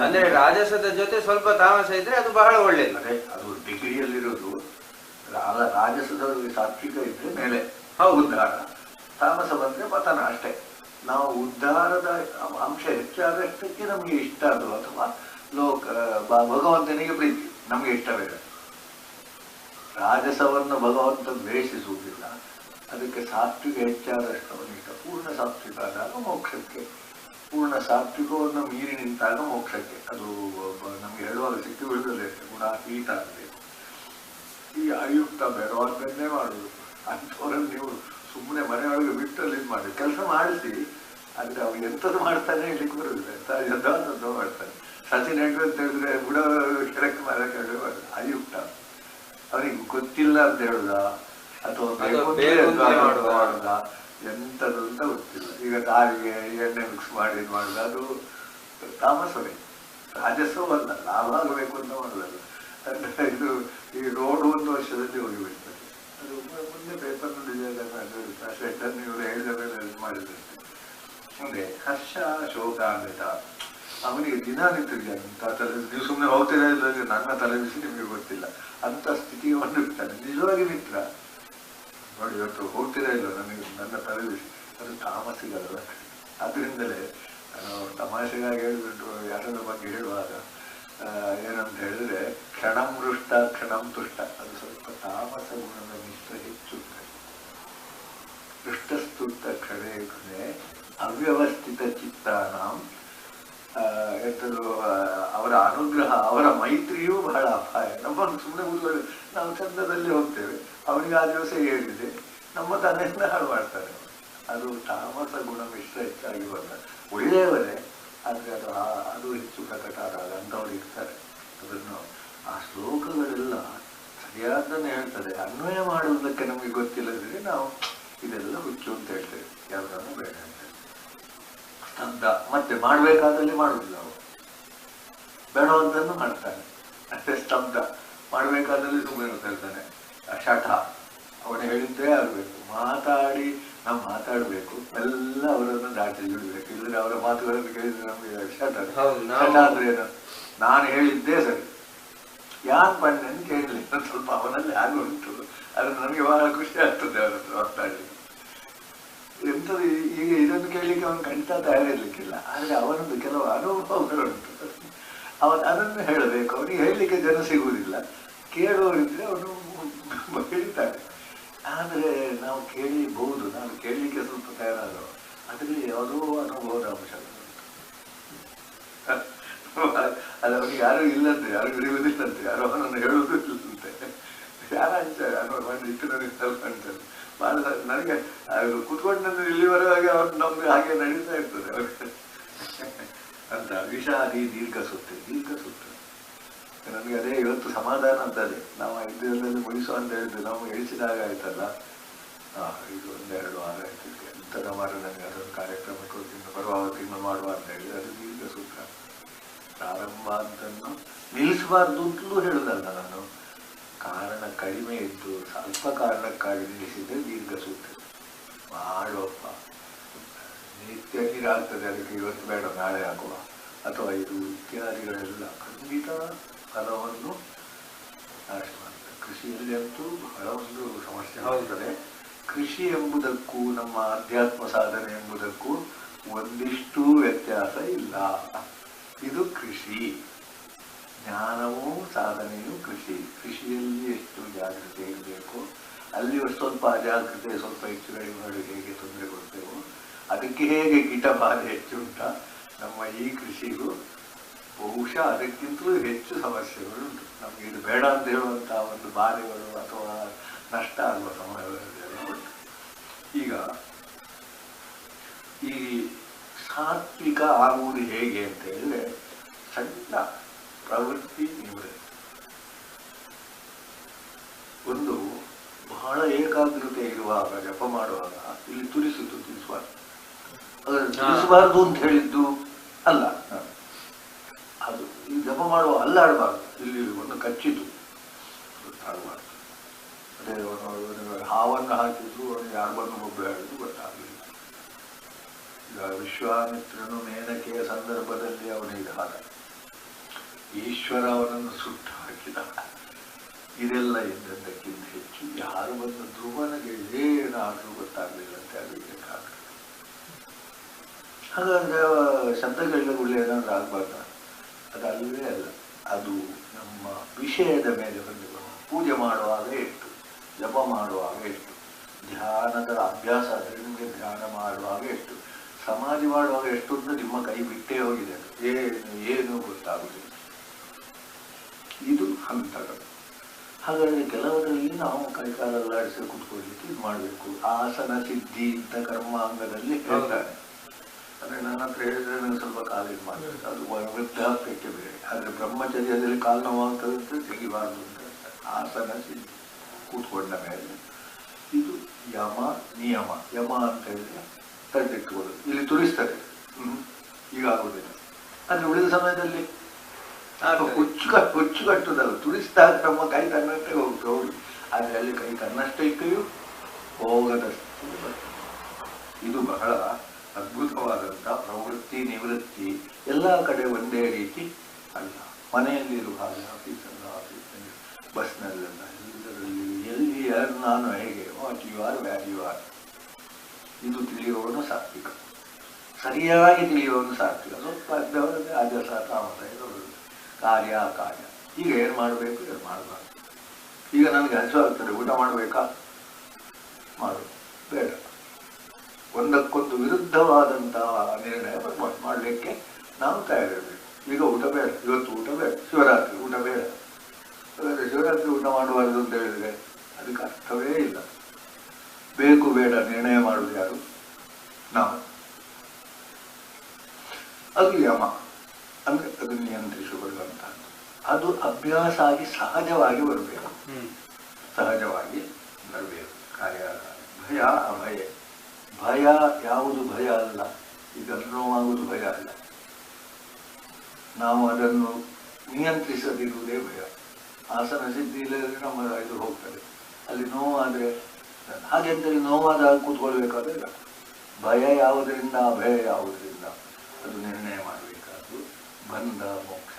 [SPEAKER 2] ಅಂದ್ರೆ ರಾಜಸದ ಜೊತೆ ಸ್ವಲ್ಪ ತಾಮಸ ಇದ್ರೆ ಅದು ಬಹಳ ಒಳ್ಳೇದು.
[SPEAKER 1] ಅದೇ ಅದು ಡಿಗ್ರಿಯಲ್ಲಿರೋದು. ರಾಜಸದಲ್ಲಿ ಸಾತ್ವಿಕ ಇದ್ರೆ ಮೇಲೆ ಉದ್ಧಾರ, ತಾಮಸ ಬಂದ್ರೆ ಪತನ ಅಷ್ಟೇ. ನಾವು ಉದ್ಧಾರದ ಅಂಶ ಹೆಚ್ಚಾದಷ್ಟಕ್ಕೆ ನಮಗೆ ಇಷ್ಟ ಅದು, ಅಥವಾ ಲೋಕ ಭಗವಂತನಿಗೆ ಪ್ರೀತಿ ನಮಗೆ ಇಷ್ಟವಿಲ್ಲ. ರಾಜಸವನ್ನು ಭಗವಂತ ದ್ವೇಷಿಸುವುದಿಲ್ಲ, ಅದಕ್ಕೆ ಸಾತ್ವಿಕ ಹೆಚ್ಚಾದಷ್ಟು ಅವನಿಷ್ಟ. ಪೂರ್ಣ ಸಾತ್ವಿಕ ಆದಾಗ ಮೋಕ್ಷಕ್ಕೆ, ಪೂರ್ಣ ಸಾತ್ವಿಕವನ್ನು ಮೀರಿ ನಿಂತಾಗ ಮೋಕ್ಷಕ್ಕೆ. ಅದು ನಮ್ಗೆ ಹೇಳುವಾಗ ಸಿಕ್ಕಿ ಬಿಡುವುದಿಲ್ಲ, ಗುಣ ಹೀತ ಆಗಬೇಕು. ಈ ಆಯುಕ್ತ ಬೇಡವಾದ್ದನ್ನೇ ಮಾಡುವುದು. ಅಂಥವ್ರನ್ನು ನೀವು ಸುಮ್ಮನೆ ಮನೆಯೊಳಗೆ ಬಿಟ್ಟಲ್ಲಿ ಇದು ಮಾಡಿ ಕೆಲಸ ಮಾಡಿಸಿ, ಆದರೆ ಅವ್ರು ಎಂಥದ್ದು ಮಾಡ್ತಾನೆ ಹೇಳಿಕ್ಕೆ ಬರುವುದಿಲ್ಲ. ಎಂಥದ್ದು ಮಾಡ್ತಾನೆ. ಸಸಿ ನೆಟ್ಟು ಅಂತ ಹೇಳಿದ್ರೆ ಬುಡ ಕೆಳಕ್ಕೆ ಮರಕ್ಕೆ ಹೇಳುವಾಗ ಆಯುಕ್ತ ಅವನಿಗೆ ಗೊತ್ತಿಲ್ಲ ಅಂತ ಹೇಳುದ, ಅಥವಾ ಮಾಡುದ, ಎಂಥದ್ದು ಅಂತ ಗೊತ್ತಿಲ್ಲ. ಈಗ ತಾಯಿಗೆ ಎಣ್ಣೆ ಮಿಕ್ಸ್ ಮಾಡಿ ಇದು ಮಾಡುದು, ಅದು ತಾಮಸವೇ, ರಾಜಸವಲ್ಲ. ಲಾಭ ಆಗಬೇಕು ಅಂತ ಮಾಡೋದಲ್ಲ. ಅಂದರೆ ಇದು ಈ ರೋಡು ಒಂದು ವರ್ಷದಲ್ಲಿ ಹೋಗಿಬಿಡ್ತದೆ. ಅದು ಮುಂದೆ ಪೇಪರ್ನಲ್ಲಿ ಸೆಟ್ಟನ್ನು ಇವರು ಹೇಳಿದ ಮೇಲೆ ಮಾಡಿದಂತೆ. ಅಂದರೆ ಹರ್ಷ ಶೋಕಾನ್ವಿತ, ಅವನಿಗೆ ದಿನನಿತ್ಯ ಅಂತ ತಲೆ, ನೀವು ಸುಮ್ಮನೆ ಹೋಗ್ತೀರಾ ಇಲ್ಲ ನನ್ನ ತಲೆ ಬಿಸಿ ನಿಮಗೆ ಗೊತ್ತಿಲ್ಲ ಅಂತ ಸ್ಥಿತಿಗೆ ಬಂದಿರ್ತಾನೆ. ನಿಜವಾಗಿ ಮಿತ್ರ ನೋಡಿ, ಇವತ್ತು ಹೋಗ್ತೀರಾ ಇಲ್ಲ ನನಗೆ ನನ್ನ ತಲೆ ಬಿಸಿ, ಅದು ತಾಮಸಿಗಲ್ಲ. ಅದರಿಂದಲೇ ನಾನು ತಮಾಷೆಗಾಗಿ ಹೇಳಿಬಿಟ್ಟು ಯಾರದ ಬಗ್ಗೆ ಹೇಳುವಾಗ ಏನಂತ ಹೇಳಿದ್ರೆ, ಕ್ಷಣಂ ಮೃಷ್ಟ ಕ್ಷಣಂ ತುಷ್ಟ, ಅದು ಸ್ವಲ್ಪ ತಾಮಸ ಗುಣದ ಮಿಶ್ರ ಹೆಚ್ಚು. ದೃಷ್ಟಸ್ತುಷ್ಟ ಕ್ಷಣೇ ಕ್ಷಣೆ ಅವ್ಯವಸ್ಥಿತ ಚಿತ್ತಾನಾಂ ಎಂಥದ್ದು ಅವರ ಅನುಗ್ರಹ, ಅವರ ಮೈತ್ರಿಯೂ ಬಹಳ ಅಪಾಯ. ನಮ್ಮನ್ನು ಸುಮ್ಮನೆ ಕೂತ್ಕೊಳ್ಳಿ, ನಾವು ಚಂದದಲ್ಲಿ ಹೋಗ್ತೇವೆ, ಅವನಿಗೆ ಆ ದಿವಸ ಹೇಳಿದೆ ನಮ್ಮ ತಲೆಯಿಂದ ಹಾಳು ಮಾಡ್ತಾರೆ. ಅದು ತಾಮಸ ಗುಣ ಮಿಶ್ರ ಹೆಚ್ಚಾಗಿ ಬಂದ ಒಳ್ಳೆಯವರೇ, ಆದರೆ ಅದು ಹೆಚ್ಚು ಪ್ರಕಟರಾದ ಅಂಥವ್ರು ಇರ್ತಾರೆ. ಅದನ್ನು ಆ ಶ್ಲೋಕಗಳೆಲ್ಲ ಸರಿಯಾದನ್ನು ಹೇಳ್ತದೆ. ಅನ್ವಯ ಮಾಡುವುದಕ್ಕೆ ನಮಗೆ ಗೊತ್ತಿಲ್ಲದ್ರೆ ನಾವು ಇದೆಲ್ಲ ಹುಚ್ಚು ಅಂತ ಹೇಳ್ತೇವೆ, ಯಾವುದನ್ನು ಬೇಡ ಅಂತ. ಸ್ತಬ್ಧ, ಮತ್ತೆ ಮಾಡಬೇಕಾದಲ್ಲಿ ಮಾಡುವುದಿಲ್ಲ, ಅವು ಬೇಡವಂತನ್ನು ಮಾಡ್ತಾನೆ. ಅಷ್ಟೇ ಸ್ತಬ್ಧ, ಮಾಡಬೇಕಾದಲ್ಲಿ ಸುಮ್ಮನೆ ಹೇಳ್ತಾನೆ. ಶಠ, ಅವನು ಹೇಳಿದ್ದೇ ಆಗಬೇಕು. ಮಾತಾಡಿ ನಾವು ಮಾತಾಡಬೇಕು, ಎಲ್ಲ ಅವರನ್ನು ದಾಟಿ ಬಿಡಬೇಕು. ಇಲ್ಲದ್ರೆ ಅವರ ಮಾತುಗಳನ್ನು ಕೇಳಿದ್ರೆ ನಮಗೆ ಶಠ. ಶಠ ಅಂದ್ರೆ ಏನು? ನಾನು ಹೇಳಿದ್ದೇ ಸರಿ, ಯಾನ್ ಬಣ್ಣ ಕೇಳಲಿಲ್ಲ, ಸ್ವಲ್ಪ ಅವನಲ್ಲಿ ಆಗ ಉಂಟು. ಅದು ನನಗೆ ಬಹಳ ಖುಷಿ ಆಗ್ತದೆ ಅವರನ್ನು ಮಾತಾಡಲಿಕ್ಕೆ. ಎಂಥದ್ದು ಈಗ ಇದನ್ನು ಕೇಳಲಿಕ್ಕೆ ಅವನು ಖಂಡಿತ ತಯಾರಿರ್ಲಿಕ್ಕಿಲ್ಲ, ಆದರೆ ಅವನದ್ದು ಕೆಲವು ಅನುಭವಗಳುಂಟು. ಅದನ್ನು ಹೇಳಬೇಕು. ಅವನಿಗೆ ಹೇಳಲಿಕ್ಕೆ ಜನ ಸಿಗುವುದಿಲ್ಲ, ಕೇಳುವವರಿದ್ರೆ ಅವನು ಹೇಳ್ತಾನೆ. ಆದರೆ ನಾವು ಕೇಳಬಹುದು, ನಾನು ಕೇಳಲಿಕ್ಕೆ ಸ್ವಲ್ಪ ತಯಾರಾದವ, ಅದರಲ್ಲಿ ಯಾವುದೋ ಅನುಭವದ ಅಂಶಗಳು ಅದು ಅವನಿಗೆ ಯಾರು ಇಲ್ಲಂತೆ, ಯಾರು ಇರುವುದಿಲ್ಲಂತೆ, ಯಾರು ಅವನನ್ನು ಹೇಳುವುದೂ ಇಲ್ಲಂತೆ. ಯಾರ ಮಾಡಿ ಇಟ್ಟು ನನಗೆ ಸ್ವಲ್ಪ ಅಂತಾರೆ. ಭಾಳ ನನಗೆ ಕೂತ್ಕೊಂಡು ನನ್ನ ಇಲ್ಲಿವರೆಗೆ ಅವ್ರು ನಮ್ಗೆ ಹಾಗೆ ನಡೀತಾ ಇರ್ತದೆ ಅವ್ರಿಗೆ ಅಂತ. ವಿಷಾದಿ ದೀರ್ಘ ಸುತ್ತು, ದೀರ್ಘ ಸುತ್ತು. ನನಗೆ ಅದೇ ಇವತ್ತು ಸಮಾಧಾನ ಅಂತದೆ. ನಾವು ಇದರಲ್ಲಿ ಮುಗಿಸೋ ಅಂತ ಹೇಳಿದ್ದು ನಾವು ಎಳಿಸಿದಾಗ ಆಯ್ತಲ್ಲ, ಇದು 1-2 ವಾರ ಆಯ್ತು. ಎಂಥದ ಮಾರ ನನಗೆ ಅದೊಂದು ಕಾರ್ಯಕ್ರಮಕ್ಕೆ ಹೋಗಿ ಬರುವ ತಿಂಗಳು ಮಾಡುವ ಅಂತ ಹೇಳಿ ಅದು ದೀರ್ಘ ಸೂತ್ರ. ಪ್ರಾರಂಭ ಅಂತನ್ನು ನಿಲ್ಲಿಸಬಾರ್ದು ಅಂತಲೂ ಹೇಳುದಲ್ಲ ನಾನು. ಕಾರಣ ಕಡಿಮೆ ಇದ್ದು ಸ್ವಲ್ಪ ಕಾರಣಕ್ಕಾಗಿ ನಿಲ್ಲಿಸಿದ್ರೆ ದೀರ್ಘ ಸೂತ್ರ. ಮಾಡುವಪ್ಪ, ನಿತ್ಯ ನೀರಾಗ್ತದೆ, ಅದಕ್ಕೆ ಇವತ್ತು ಬೇಡ ನಾಳೆ ಆಗುವ, ಅಥವಾ ಇದು ಇತ್ಯಾದಿಗಳೆಲ್ಲ ಖಂಡಿತ ಫಲವನ್ನು ನಾಶ ಮಾಡ್ತದೆ. ಕೃಷಿಯಲ್ಲಿ ಅಂತೂ ಬಹಳ ಒಂದು ಸಮಸ್ಯೆ ಆಗ್ತದೆ. ಕೃಷಿ ಎಂಬುದಕ್ಕೂ ನಮ್ಮ ಅಧ್ಯಾತ್ಮ ಸಾಧನೆ ಎಂಬುದಕ್ಕೂ ಒಂದಿಷ್ಟು ವ್ಯತ್ಯಾಸ ಇಲ್ಲ. ಇದು ಕೃಷಿ, ಜ್ಞಾನವೂ ಸಾಧನೆಯೂ ಕೃಷಿ. ಕೃಷಿಯಲ್ಲಿ ಎಷ್ಟು ಜಾಗ್ರತೆ ಇರಬೇಕು, ಅಲ್ಲಿ ಸ್ವಲ್ಪ ಅಜಾಗ್ರತೆ ಸ್ವಲ್ಪ ಹೆಚ್ಚು ಕಡಿಮೆ ಮಾಡಿ ಹೇಗೆ ತೊಂದರೆ ಕೊಡ್ತೇವೋ, ಅದಕ್ಕೆ ಹೇಗೆ ಕೀಟಬಾಧೆ ಹೆಚ್ಚು ಉಂಟ, ನಮ್ಮ ಈ ಕೃಷಿಗೂ ಬಹುಶಃ ಅದಕ್ಕಿಂತಲೂ ಹೆಚ್ಚು ಸಮಸ್ಯೆಗಳುಂಟು. ನಮಗೆ ಇದು ಬೇಡ ಅಂತ ಹೇಳುವಂಥ ಒಂದು ಬಾಧೆಗಳು ಅಥವಾ ನಷ್ಟ ಆಗುವ ಸಮಯಗಳೆಲ್ಲ ಉಂಟು. ಈಗ ಈ ಸಾತ್ವಿಕ ಆಗುವುದು ಹೇಗೆ ಅಂತ ಹೇಳಿದ್ರೆ, ಸಣ್ಣ ಪ್ರವೃತ್ತಿ ನಿವೃತ್ತಿ. ಒಂದು ಬಹಳ ಏಕಾಗ್ರತೆ ಇರುವಾಗ ಜಪ ಮಾಡುವಾಗ ಇಲ್ಲಿ ತಿಳಿಸಬಾರ್ದು ಅಂತ ಹೇಳಿದ್ದು ಅಲ್ಲ. ಅದು ಈ ಜಪ ಮಾಡುವ ಅಲ್ಲಾಡಬಾರ್ದು, ಇಲ್ಲಿ ಒಂದು ಕಚ್ಚಿತು ಗೊತ್ತಾಗಬಾರ್ದು. ಅದೇ ಹಾವನ್ನು ಹಾಕಿದ್ರು ಅವನಿಗೆ ಯಾರು ಬಂದು ಒಬ್ಬ ಹೇಳಿದ್ರು ಗೊತ್ತಾಗಲಿಲ್ಲ. ಈಗ ವಿಶ್ವಾಮಿತ್ರನು ಮೇನಕೆಯ ಸಂದರ್ಭದಲ್ಲಿ ಅವನಿಗೆ ಹಾಗ ಈಶ್ವರ ಅವನನ್ನು ಸುಟ್ಟು ಹಾಕಿದ. ಇದೆಲ್ಲ ಇದ್ದದ್ದಕ್ಕಿಂತ ಹೆಚ್ಚು ಯಾರು ಬಂದು ಧ್ರುವನಿಗೆ ಏನಾದರೂ ಗೊತ್ತಾಗಲಿಲ್ಲ ಅಂತ ಅದಕ್ಕೆ ಕಾರಣ. ಹಾಗಾದ್ರೆ ಶಬ್ದಗಳಿಂದ ಗುಳ್ಳೆ ಏನಾದರೂ ಆಗಬಾರ್ದ? ಅದು ಅಲ್ಲವೇ ಅಲ್ಲ. ಅದು ನಮ್ಮ ವಿಷಯದ ಮೇಲೆ ಬಂದು ಪೂಜೆ ಮಾಡುವಾಗ ಎಷ್ಟು, ಜಪ ಮಾಡುವಾಗ ಎಷ್ಟು, ಧ್ಯಾನದ ಅಭ್ಯಾಸ ಆದರೆ ನಿಮಗೆ ಧ್ಯಾನ ಮಾಡುವಾಗ ಎಷ್ಟು, ಸಮಾಧಿ ಮಾಡುವಾಗ ಎಷ್ಟು ಅಂತ ನಿಮ್ಮ ಕೈ ಬಿಟ್ಟೇ ಹೋಗಿದೆ. ಏನು ಗೊತ್ತಾಗುವುದಿಲ್ಲ. ಇದು ಹಂತಗಳು. ಹಾಗಾದರೆ ಕೆಲವರಲ್ಲಿ ನಾವು ಕೈಕಾಲ ಅಲ್ಲಾಡಿಸಿ ಕುತ್ಕೊಳ್ಳಿಕ್ಕೆ ಇದು ಮಾಡಬೇಕು. ಆಸನ ಸಿದ್ಧಿ ಅಂತ ಕರ್ಮಾಂಗದಲ್ಲಿ ಹೇಳ್ತಾರೆ. ಅಂದರೆ ನನ್ನ ಹತ್ರ ಹೇಳಿದ್ರೆ ನನಗೆ ಸ್ವಲ್ಪ ಕಾಲು ಇದು ಮಾಡಬೇಕು, ಅದು ವೃದ್ಧಾಪ್ಯಕ್ಕೆ ಬೇರೆ. ಆದರೆ ಬ್ರಹ್ಮಚರ್ಯದಲ್ಲಿ ಕಾಲು ನೋವಾಗ್ತದೆ ಅಂತ ತೆಗಿಬಾರ್ದು ಅಂತ ಹೇಳ್ತಾರೆ. ಆಸನ ಸಿದ್ಧಿ ಕೂತ್ಕೊಂಡ ಮೇಲೆ ಇದು ಯಮ ನಿಯಮ. ಯಮ ಅಂತ ಹೇಳಿದ್ರೆ ತಡೆದಿಟ್ಟುಕೊಳ್ಳೋದು. ಇಲ್ಲಿ ತುರಿಸ್ತದೆ, ಈಗ ಆಗೋದಿಲ್ಲ. ಆದರೆ ಉಳಿದ ಸಮಯದಲ್ಲಿ
[SPEAKER 2] ಆಗ್ತದೆ.
[SPEAKER 1] ಹುಚ್ಚು ಕಟ್ಟುದಲ್ಲ, ತುರಿಸಿದಾಗ ನಮ್ಮ ಕೈ ತನ್ನಷ್ಟೇ ಹೋಗ್ತು ಹೌದು. ಆದರೆ ಅಲ್ಲಿ ಕೈ ತನ್ನಷ್ಟಕ್ಕೂ ಹೋಗದ ಸ್ಥಿತಿ ಬರ್ತದೆ. ಇದು ಬಹಳ ಅದ್ಭುತವಾದಂಥ ಪ್ರವೃತ್ತಿ ನಿವೃತ್ತಿ ಎಲ್ಲ ಕಡೆ ಒಂದೇ ರೀತಿ ಅಲ್ಲ. ಮನೆಯಲ್ಲಿರುವ ಹಾಗೆ, ಆಫೀಸಲ್ಲಿ, ಬಸ್ನಲ್ಲೆಲ್ಲ, ಎಲ್ಲರಲ್ಲಿ ಎಲ್ಲಿ ಯಾರು ನಾನು ಹೇಗೆ, what you are where you are, ಇದು ತಿಳಿಯುವವನು ಸಾತ್ವಿಕ. ಸರಿಯಾಗಿ ತಿಳಿಯುವವನು ಸಾತ್ವಿಕ. ಸ್ವಲ್ಪ ಅಜಸ ತಾಮಸ ಕಾರ್ಯ ಕಾರ್ಯ. ಈಗ ಏನು ಮಾಡಬೇಕು, ಏನು ಮಾಡಬಾರ್ದು. ಈಗ ನನಗೆ ಹಸಿವಾಗ್ತದೆ, ಊಟ ಮಾಡಬೇಕಾ, ಮಾಡು, ಬೇಡ. ಒಂದಕ್ಕೊಂದು ವಿರುದ್ಧವಾದಂತಹ ನಿರ್ಣಯ ಮಾಡಲಿಕ್ಕೆ ನಾವು ತಯಾರಿರಬೇಕು. ಈಗ ಊಟ ಬೇಡ, ಇವತ್ತು ಊಟ ಬೇಡ, ಶಿವರಾತ್ರಿ ಊಟ ಬೇಡ, ಶಿವರಾತ್ರಿ ಊಟ ಮಾಡಬಾರ್ದು ಅಂತ ಹೇಳಿದ್ರೆ ಅದಕ್ಕೆ ಅರ್ಥವೇ ಇಲ್ಲ. ಬೇಕು ಬೇಡ ನಿರ್ಣಯ ಮಾಡುವುದು ಯಾರು? ನಾವು. ಅದು ಯಮ ಅಂದ್ರೆ ಅದನ್ನು ನಿಯಂತ್ರಿಸಿಕೊಳ್ಳುವಂತ. ಅದು ಅಭ್ಯಾಸ ಆಗಿ ಸಹಜವಾಗಿ ಬರಬೇಕು. ಸಹಜವಾಗಿ ಬರಬೇಕು. ಕಾರ್ಯ ಭಯ ಅಭಯ. ಭಯ ಯಾವುದು ಭಯ ಅಲ್ಲ. ಈಗ ನೋವಾಗುವುದು ಭಯ ಅಲ್ಲ. ನಾವು ಅದನ್ನು ನಿಯಂತ್ರಿಸದಿರುವುದೇ ಭಯ. ಆಸನ ಸಿದ್ಧಿ ಇಲ್ಲದ್ರೆ ನಮ್ಮ ಇದು ಹೋಗ್ತದೆ. ಅಲ್ಲಿ ನೋವಾದರೆ ಹಾಗೆಂದರೆ ನೋವಾದಾಗ ಕೂತ್ಕೊಳ್ಬೇಕಾದ್ರೆ ಭಯ ಯಾವುದರಿಂದ ಅಭಯ ಯಾವುದರಿಂದ ಅದು ನಿರ್ಣಯ ಮಾಡಬೇಕಾದ್ದು. ಬಂಧ ಮೋಕ್ಷ.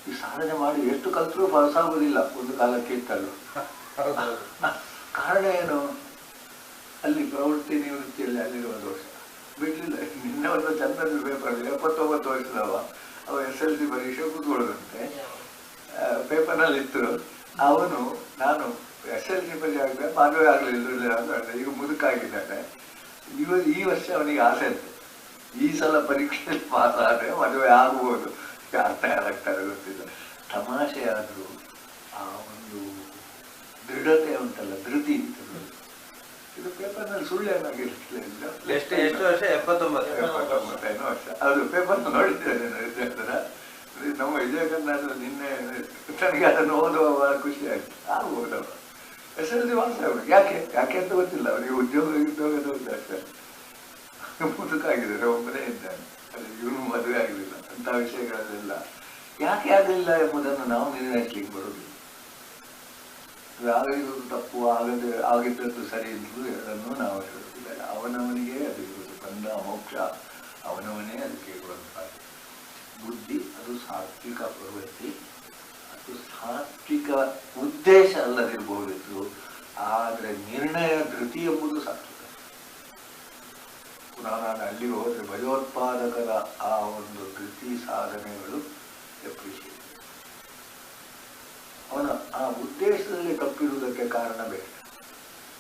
[SPEAKER 1] ಈ ಸಾಧನೆ ಮಾಡಿ ಎಷ್ಟು ಕಲ್ತರೂ ಫಲಸಾಗುವುದಿಲ್ಲ ಒಂದು ಕಾಲಕ್ಕೆ ಇತ್ತಲ್ಲ. ಕಾರಣ ಏನು? ಅಲ್ಲಿ ಪ್ರವೃತ್ತಿ ನಿವೃತ್ತಿಯಲ್ಲಿ ಅಲ್ಲಿರುವ ದೋಷ ಬಿಡ್ಲಿಲ್ಲ. ನಿನ್ನೆ ಒಂದು ಚಂದನ ಪೇಪರ್ 79 ವರ್ಷದವ ಅವ SLC ಪರೀಕ್ಷೆ ಕೂತ್ಕೊಳ್ಳುವಂತೆ ಪೇಪರ್ನಲ್ಲಿತ್ತು. ಅವನು ನಾನು SLC ಪರೀಕ್ಷೆ ಆಗಬೇಕು, ಮದುವೆ ಆಗಲಿಲ್ಲ ಅಂತ ಈಗ ಮುದುಕಾಗಿದ್ದಾನೆ. ಈ ವರ್ಷ ಅವನಿಗೆ ಆಸೆ ಇತ್ತು, ಈ ಸಲ ಪರೀಕ್ಷೆಯಲ್ಲಿ ಪಾಸ್ ಆದರೆ ಮದುವೆ ಆಗ್ಬೋದು. ಅರ್ಥ ಯಾರಾಗ್ತಾರೆ ಗೊತ್ತಿಲ್ಲ. ತಮಾಷೆ ಆದರೂ ಆ ಒಂದು ದೃಢತೆ ಉಂಟಲ್ಲ, ಧೃತಿ ಇದು ಪೇಪರ್ನಲ್ಲಿ ಸುಳ್ಳು ಏನಾಗಿರ್ಲಿಲ್ಲ.
[SPEAKER 2] ಎಷ್ಟು ವರ್ಷ?
[SPEAKER 1] 79 ವರ್ಷ. ಅದು ಪೇಪರ್ ನೋಡಿದ್ದೇನೆ ನಮ್ಮ ವಿಜಯಕರ್ನಾಟಕ. ನಿನ್ನೆ ನನಗೆ ಅದನ್ನು ಓದುವ ಖುಷಿ ಆಯ್ತು. ಆಗ್ಬೋದವ SLC ಪಾಸ್ ಆಗ್ಬೇಕು. ಯಾಕೆ ಅಂತ ಗೊತ್ತಿಲ್ಲ. ಅವರಿಗೆ ಉದ್ಯೋಗದ ಉದ್ದೇಶ. ಮುದುಕಾಗಿದ್ದಾರೆ, ಒಬ್ಬನೇ ಇದ್ದಾನೆ. ಅದು ಇವನು ಮದುವೆ ಆಗಲಿಲ್ಲ. ಅಂತ ವಿಷಯಗಳಲ್ಲೆಲ್ಲ ಯಾಕೆ ಆಗಲಿಲ್ಲ ಎಂಬುದನ್ನು ನಾವು ನಿರ್ಣಯಿಸ್ಲಿಕ್ಕೆ ಬರುವುದಿಲ್ಲ. ಆಗಿರುವುದು ತಪ್ಪು, ಆಗಿದ್ದದ್ದು ಸರಿ ಎಂದು ಅದನ್ನು ನಾವು ಹೇಳುವುದಿಲ್ಲ. ಅವನವನಿಗೆ ಅದು ಇರುವುದು. ಬಂಧ ಮೋಕ್ಷ ಅವನವನೇ ಅದಕ್ಕೆ ಇರುವಂತಹ ಬುದ್ಧಿ. ಅದು ಸಾತ್ವಿಕ ಪ್ರವೃತ್ತಿ. ಅದು ಸಾತ್ವಿಕ ಉದ್ದೇಶ ಅಲ್ಲದಿರಬಹುದಿತ್ತು, ಆದರೆ ನಿರ್ಣಯ ಧೃತಿ ಎಂಬುದು ಸಾತ್ವಿಕ. ಪುನಃ ನಾನು ಅಲ್ಲಿಗೆ ಹೋದರೆ ಭಯೋತ್ಪಾದಕರ ಆ ಒಂದು ಧೃತಿ ಸಾಧನೆಗಳು ಎಪ್ರಿಷಿಯೇಟ್. ಅವನ ಆ ಉದ್ದೇಶದಲ್ಲಿ ತಪ್ಪಿರುವುದಕ್ಕೆ ಕಾರಣ ಬೇಡ.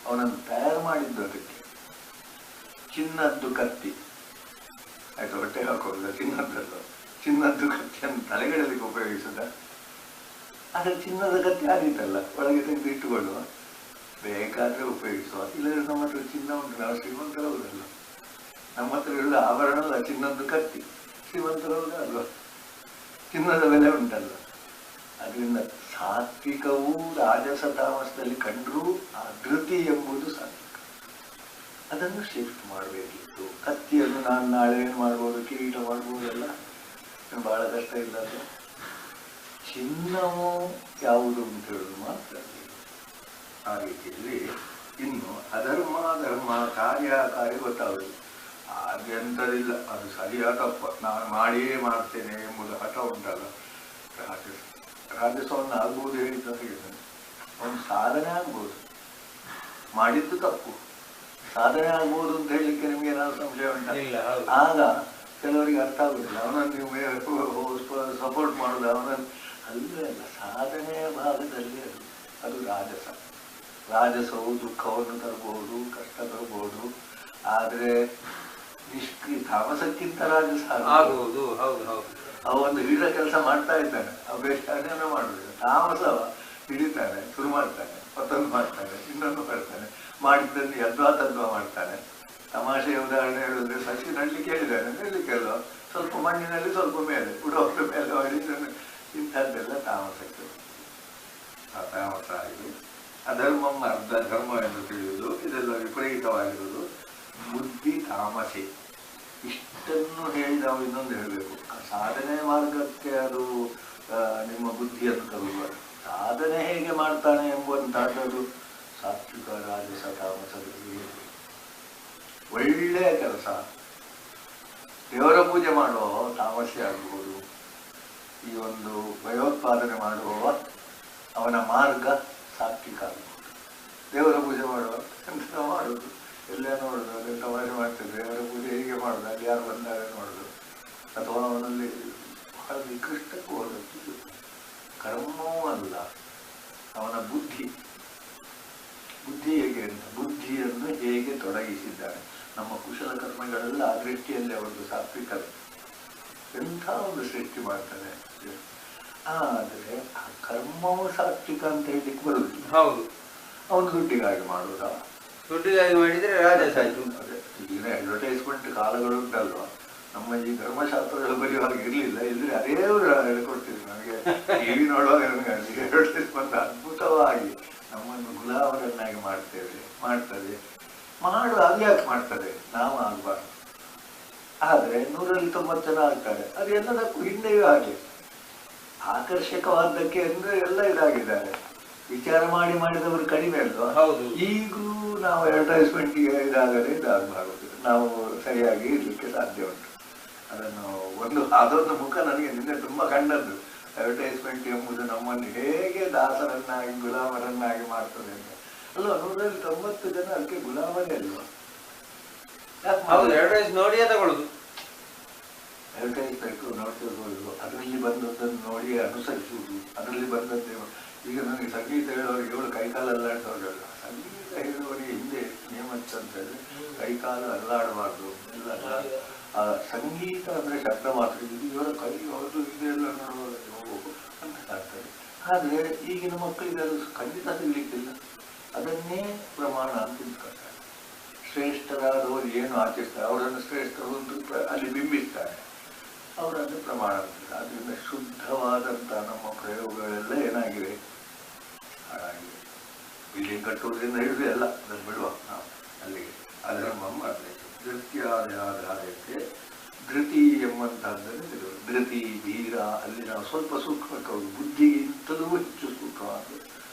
[SPEAKER 1] ಅವನನ್ನು ತಯಾರು ಮಾಡಿದ್ದು ಅದಕ್ಕೆ. ಚಿನ್ನದ್ದು ಕತ್ತಿ ಆಯ್ತು, ಹೊಟ್ಟೆ ಹಾಕೋಲ್ಲ, ಚಿನ್ನದ್ದಲ್ಲ. ಚಿನ್ನದ್ದು ಕತ್ತಿಯನ್ನು ತಲೆಗಳಲ್ಲಿ ಉಪಯೋಗಿಸುದ. ಆದರೆ ಚಿನ್ನದ ಕತ್ತಿ ಆದೀತಲ್ಲ, ಒಳಗೆ ತೆಗೆದು ಇಟ್ಟುಕೊಳ್ಳುವ, ಬೇಕಾದ್ರೆ ಉಪಯೋಗಿಸುವ. ಇಲ್ಲದ್ರೆ ನಮ್ಮ ಹತ್ರ ಚಿನ್ನ ಉಂಟು, ನಾವು ಶ್ರೀಮಂತರವುದಲ್ಲ. ನಮ್ಮ ಹತ್ರ ಇರುವ ಆಭರಣದ ಚಿನ್ನದ್ದು ಕತ್ತಿ, ಶ್ರೀಮಂತರವುದ ಅಲ್ವಾ? ಚಿನ್ನದ ಬೆಲೆ ಉಂಟಲ್ಲ. ಅದರಿಂದ ಸಾತ್ವಿಕವೂ ರಾಜಸ ತಾಮಸದಲ್ಲಿ ಕಂಡರೂ ಆ ಧೃತಿ ಎಂಬುದು ಸಾತ್ವಿಕ. ಅದನ್ನು ಶಿಫ್ಟ್ ಮಾಡಬೇಕಿತ್ತು. ಕತ್ತಿಯನ್ನು ನಾನು ನಾಳೆ ಏನು ಮಾಡ್ಬೋದು, ಕಿರೀಟ ಮಾಡ್ಬೋದಲ್ಲ, ಬಹಳ ಕಷ್ಟ ಇಲ್ಲ. ಅದು ಚಿನ್ನವು ಯಾವುದು ಅಂತ ಹೇಳೋದು ಮಾತ್ರ. ಆ ರೀತಿಯಲ್ಲಿ ಇನ್ನು ಅಧರ್ಮ ಧರ್ಮ ಕಾರ್ಯ ಗೊತ್ತಾಗುವುದು. ಅದೆಂಥದಿಲ್ಲ, ಅದು ಸರಿಯಾ ತಪ್ಪ, ನಾನು ಮಾಡಿಯೇ ಮಾಡ್ತೇನೆ ಎಂಬುದು ಹಠ ಉಂಟಲ್ಲ. ರಾಜಸವನ್ನು ಆಗ್ಬೋದು ಹೇಳಿದ್ದ ಹೇಳಿದ್ದಾನೆ. ಒಂದು ಸಾಧನೆ ಆಗ್ಬೋದು, ಮಾಡಿದ್ದು ತಪ್ಪು, ಸಾಧನೆ ಆಗ್ಬೋದು ಅಂತ ಹೇಳಲಿಕ್ಕೆ ನಿಮ್ಗೆ ಏನಾದ್ರು ಸಂಶಯ ಉಂಟ? ಆಗ ಕೆಲವರಿಗೆ ಅರ್ಥ ಆಗುದಿಲ್ಲ. ಅವನನ್ನು ನೀವು ಸಪೋರ್ಟ್ ಮಾಡುದು, ಅವನನ್ನು ಅಲ್ಲೇ ಅಲ್ಲ. ಸಾಧನೆಯ ಭಾಗದಲ್ಲಿ ಅದು ರಾಜಸ. ರಾಜಸವು ದುಃಖವನ್ನು ತರಬಹುದು, ಕಷ್ಟ ತರಬಹುದು. ಆದರೆ ತಾಮಸಕ್ಕಿಂತ ರಾಜಸ
[SPEAKER 2] ಆಗಬಹುದು. ಹೌದು ಹೌದು.
[SPEAKER 1] ಅವ ಒಂದು ಹಿಡಿದ ಕೆಲಸ ಮಾಡ್ತಾ ಇದ್ದಾನೆ, ಅಭ್ಯಷ್ಟನೇ ಮಾಡುದಿಲ್ಲ. ತಾಮಸವ ಹಿಡಿತಾನೆ, ಶುರು ಮಾಡ್ತಾನೆ, ಮತ್ತೊಂದು ಮಾಡ್ತಾನೆ, ಇನ್ನೊಂದು ಮಾಡ್ತಾನೆ, ಮಾಡಿದ್ದನ್ನು ಯದ್ವಾ ಮಾಡ್ತಾನೆ. ತಮಾಷೆಯ ಉದಾಹರಣೆ ಹೇಳಿದ್ರೆ, ಸಸಿ ನಡ್ಲಿಕ್ಕೆ ಹೇಳಿದ್ದಾನೆ, ನೆಡ್ಲಿಕ್ಕೆ ಅಲ್ವಾ, ಸ್ವಲ್ಪ ಮಣ್ಣಿನಲ್ಲಿ ಸ್ವಲ್ಪ ಮೇಲೆ ಉಡೋದ್ರ ಮೇಲೆ ಹೊಡಿತಾನೆ. ಇಂಥದ್ದೆಲ್ಲ ತಾಮಸಕ್ಕೆ ಆ ತಾಮಸ ಆಗಿದೆ. ಅಧರ್ಮಂ ಅರ್ಧ ಧರ್ಮ ಎಂದು ತಿಳಿಯುವುದು, ಇದೆಲ್ಲ ವಿಪರೀತವಾಗಿರುವುದು ಬುದ್ಧಿ ತಾಮಸೆ. ಇಷ್ಟನ್ನು ಹೇಳಿ ನಾವು ಇನ್ನೊಂದು ಹೇಳಬೇಕು. ಸಾಧನೆ ಮಾರ್ಗಕ್ಕೆ ಅದು ನಿಮ್ಮ ಬುದ್ಧಿಯನ್ನು ತರುವ ಸಾಧನೆ ಹೇಗೆ ಮಾಡ್ತಾನೆ ಎಂಬುವಂತಹದ್ದು ಸಾತ್ವಿಕ ರಾಜಸ ತಾಮಸದಲ್ಲಿ ಒಳ್ಳೆಯ ಕೆಲಸ. ದೇವರ ಪೂಜೆ ಮಾಡುವ ತಾಮಸೆ ಆಗ್ಬೋದು, ಈ ಒಂದು ಭಯೋತ್ಪಾದನೆ ಮಾಡುವವ ಅವನ ಮಾರ್ಗ ಸಾತ್ವಿಕ ಆಗ್ಬೋದು. ದೇವರ ಪೂಜೆ ಮಾಡುವ ಎಂತ ಮಾಡೋದು, ಎಲ್ಲ ನೋಡುದು, ಅದನ್ನು ತಮಾಷೆ ಮಾಡ್ತೇವೆ. ದೇವರ ಪೂಜೆ ಹೀಗೆ ಮಾಡೋದು, ಅಲ್ಲಿ ಯಾರು ಬಂದಾಗ ನೋಡುದು, ಅಥವಾ ಅವನಲ್ಲಿ ಬಹಳ ನಿಕೃಷ್ಟಕ್ಕೂ ಹೋದದ್ದು ಕರ್ಮವೂ ಅಲ್ಲ, ಅವನ ಬುದ್ಧಿ ಹೇಗೆ ಅಂತ ಬುದ್ಧಿಯನ್ನು ಹೇಗೆ ತೊಡಗಿಸಿದ್ದಾನೆ. ನಮ್ಮ ಕುಶಲ ಕರ್ಮಗಳೆಲ್ಲ ಆ ದೃಷ್ಟಿಯಲ್ಲಿ ಅವರದ್ದು ಸಾತ್ವಿಕ ಎಂಥ ಒಂದು ಸೃಷ್ಟಿ ಮಾಡ್ತಾನೆ. ಆದರೆ ಆ ಕರ್ಮವು ಸಾತ್ವಿಕ ಅಂತ ಹೇಳಲಿಕ್ಕೆ ಬರುವುದಿಲ್ಲ.
[SPEAKER 2] ಹೌದು,
[SPEAKER 1] ಅವನು ದುಡ್ಡಿಗಾಗಿ ಮಾಡುವುದ,
[SPEAKER 2] ದುಡ್ಡಿಗಾಗಿ ಮಾಡಿದ್ರೆ ರಾಜಸ ಆಯ್ತು.
[SPEAKER 1] ಅದೇ ಈಗಿನ ಅಡ್ವರ್ಟೈಸ್ಮೆಂಟ್ ಕಾಲಗಳುಂಟಲ್ವಾ, ನಮ್ಮ ಈ ಧರ್ಮಶಾಸ್ತ್ರಗಳು ಬರೆಯುವಾಗ ಇರಲಿಲ್ಲ, ಇಲ್ಲದ್ರೆ ಅದೇ ಹೇಳ್ಕೊಡ್ತೀವಿ. ನನಗೆ ಟಿವಿ ನೋಡುವಾಗ ನನಗೆ ಅಡ್ವರ್ಟೈಸ್ಮೆಂಟ್ ಅದ್ಭುತವಾಗಿ ನಮ್ಮನ್ನು ಗುಲಾಮರನ್ನಾಗಿ ಮಾಡ್ತದೆ. ಅದು ಯಾಕೆ ಮಾಡ್ತದೆ, ನಾವು ಆಗ್ಬಾರ್ದು. ಆದರೆ 190 ಜನ ಆಗ್ತಾರೆ. ಅದು ಎಲ್ಲದಕ್ಕೂ ಹಿಂದೆಯೂ ಹಾಗೆ ಆಕರ್ಷಕವಾದಕ್ಕೆ ಅಂದ್ರೆ ಎಲ್ಲ ಇದಾಗಿದ್ದಾರೆ. ವಿಚಾರ ಮಾಡಿದವರು ಕಡಿಮೆ ಅಲ್ವಾ. ಈಗಲೂ ನಾವು ಅಡ್ವರ್ಟೈಸ್ಮೆಂಟ್ಗೆ ಇದಾಗಬಾರದು, ನಾವು ಸರಿಯಾಗಿ ಇರ್ಲಿಕ್ಕೆ ಸಾಧ್ಯ ಉಂಟು. ಅದೊಂದು ಮುಖ ನನಗೆ ನಿನ್ನೆ ತುಂಬಾ ಕಂಡದ್ದು. ಅಡ್ವರ್ಟೈಸ್ಮೆಂಟ್ ಎಂಬುದು ನಮ್ಮನ್ನು ಹೇಗೆ ದಾಸರನ್ನಾಗಿ ಗುಲಾಮರನ್ನಾಗಿ ಮಾಡ್ತದೆ ಅಂತ. ಅಲ್ವಾ, 190 ಜನ ಅದಕ್ಕೆ ಗುಲಾಮರೇ ಅಲ್ವಾ.
[SPEAKER 2] ನೋಡಿಯೇ ತಗೊಳ್ಳುದು,
[SPEAKER 1] ಅಡ್ವರ್ಟೈಸ್ಮೆಂಟ್ ನೋಡ್ತಿರ್ಬೋದು, ಅದರಲ್ಲಿ ಬಂದದ್ದನ್ನು ನೋಡಿ ಅನುಸರಿಸುವುದು, ಅದರಲ್ಲಿ ಬಂದದ್ದೇ. ಈಗ ನನಗೆ ಸಂಗೀತ ಹೇಳುವವರಿಗೆ ಇವಳು ಕೈಕಾಲು ಅಲ್ಲಾಡ್ಸೋರಲ್ಲ. ಸಂಗೀತ ಹೇಳುವವರಿಗೆ ಹಿಂದೆ ನಿಯಮ ಅಂತ ಹೇಳಿದ್ರೆ ಕೈಕಾಲು ಅಲ್ಲಾಡಬಾರ್ದು ಎಲ್ಲ. ಆ ಸಂಗೀತ ಅಂದ್ರೆ ಶಬ್ದ ಮಾತ್ರ, ಇವರ ಕೈ ಹೊರತು ಇದೆಲ್ಲ ನೋಡುವ ಅಂತ ಆಗ್ತದೆ. ಆದರೆ ಈಗಿನ ಮಕ್ಕಳಿಗೆ ಅದು ಖಂಡಿತ ಸಿಗ್ಲಿಕ್ಕಿಲ್ಲ. ಅದನ್ನೇ ಪ್ರಮಾಣ ಅಂತ ತಿಳ್ಕೊಳ್ತಾರೆ. ಶ್ರೇಷ್ಠರಾದವರು ಏನು ಆಚರಿಸ್ತಾರೆ ಅವರನ್ನು ಶ್ರೇಷ್ಠರು ಅಂತ ಅಲ್ಲಿ ಬಿಂಬಿಸ್ತಾರೆ, ಅವರನ್ನು ಪ್ರಮಾಣ ಅಂತಾರೆ. ಅದರಿಂದ ಶುದ್ಧವಾದಂಥ ನಮ್ಮ ಪ್ರಯೋಗಗಳೆಲ್ಲ ಏನಾಗಿವೆ, ಹಾಳಾಗಿವೆ. ಬಿಲ್ಡಿಂಗ್ ಕಟ್ಟುವುದರಿಂದ ಹಿಡಿದು ಎಲ್ಲ ಅದನ್ನು ಬಿಡುವ ನಾವು ಅಲ್ಲಿಗೆ. ಅದನ್ನು ಮಾಡಬೇಕು. ಧೃತ್ಯಾಧಾರಕ್ಕೆ ಧೃತಿ ಎಂಬಂತಹದ್ದನ್ನು ಧೃತಿ ಧೀರ ಅಲ್ಲಿ ನಾವು ಸ್ವಲ್ಪ ಸೂಕ್ಷ್ಮಕ್ಕೆ ಹೋಗಿ ಬುದ್ಧಿಗಿಂತಲೂ ಹೆಚ್ಚು ಸೂಕ್ಷ್ಮವಾದ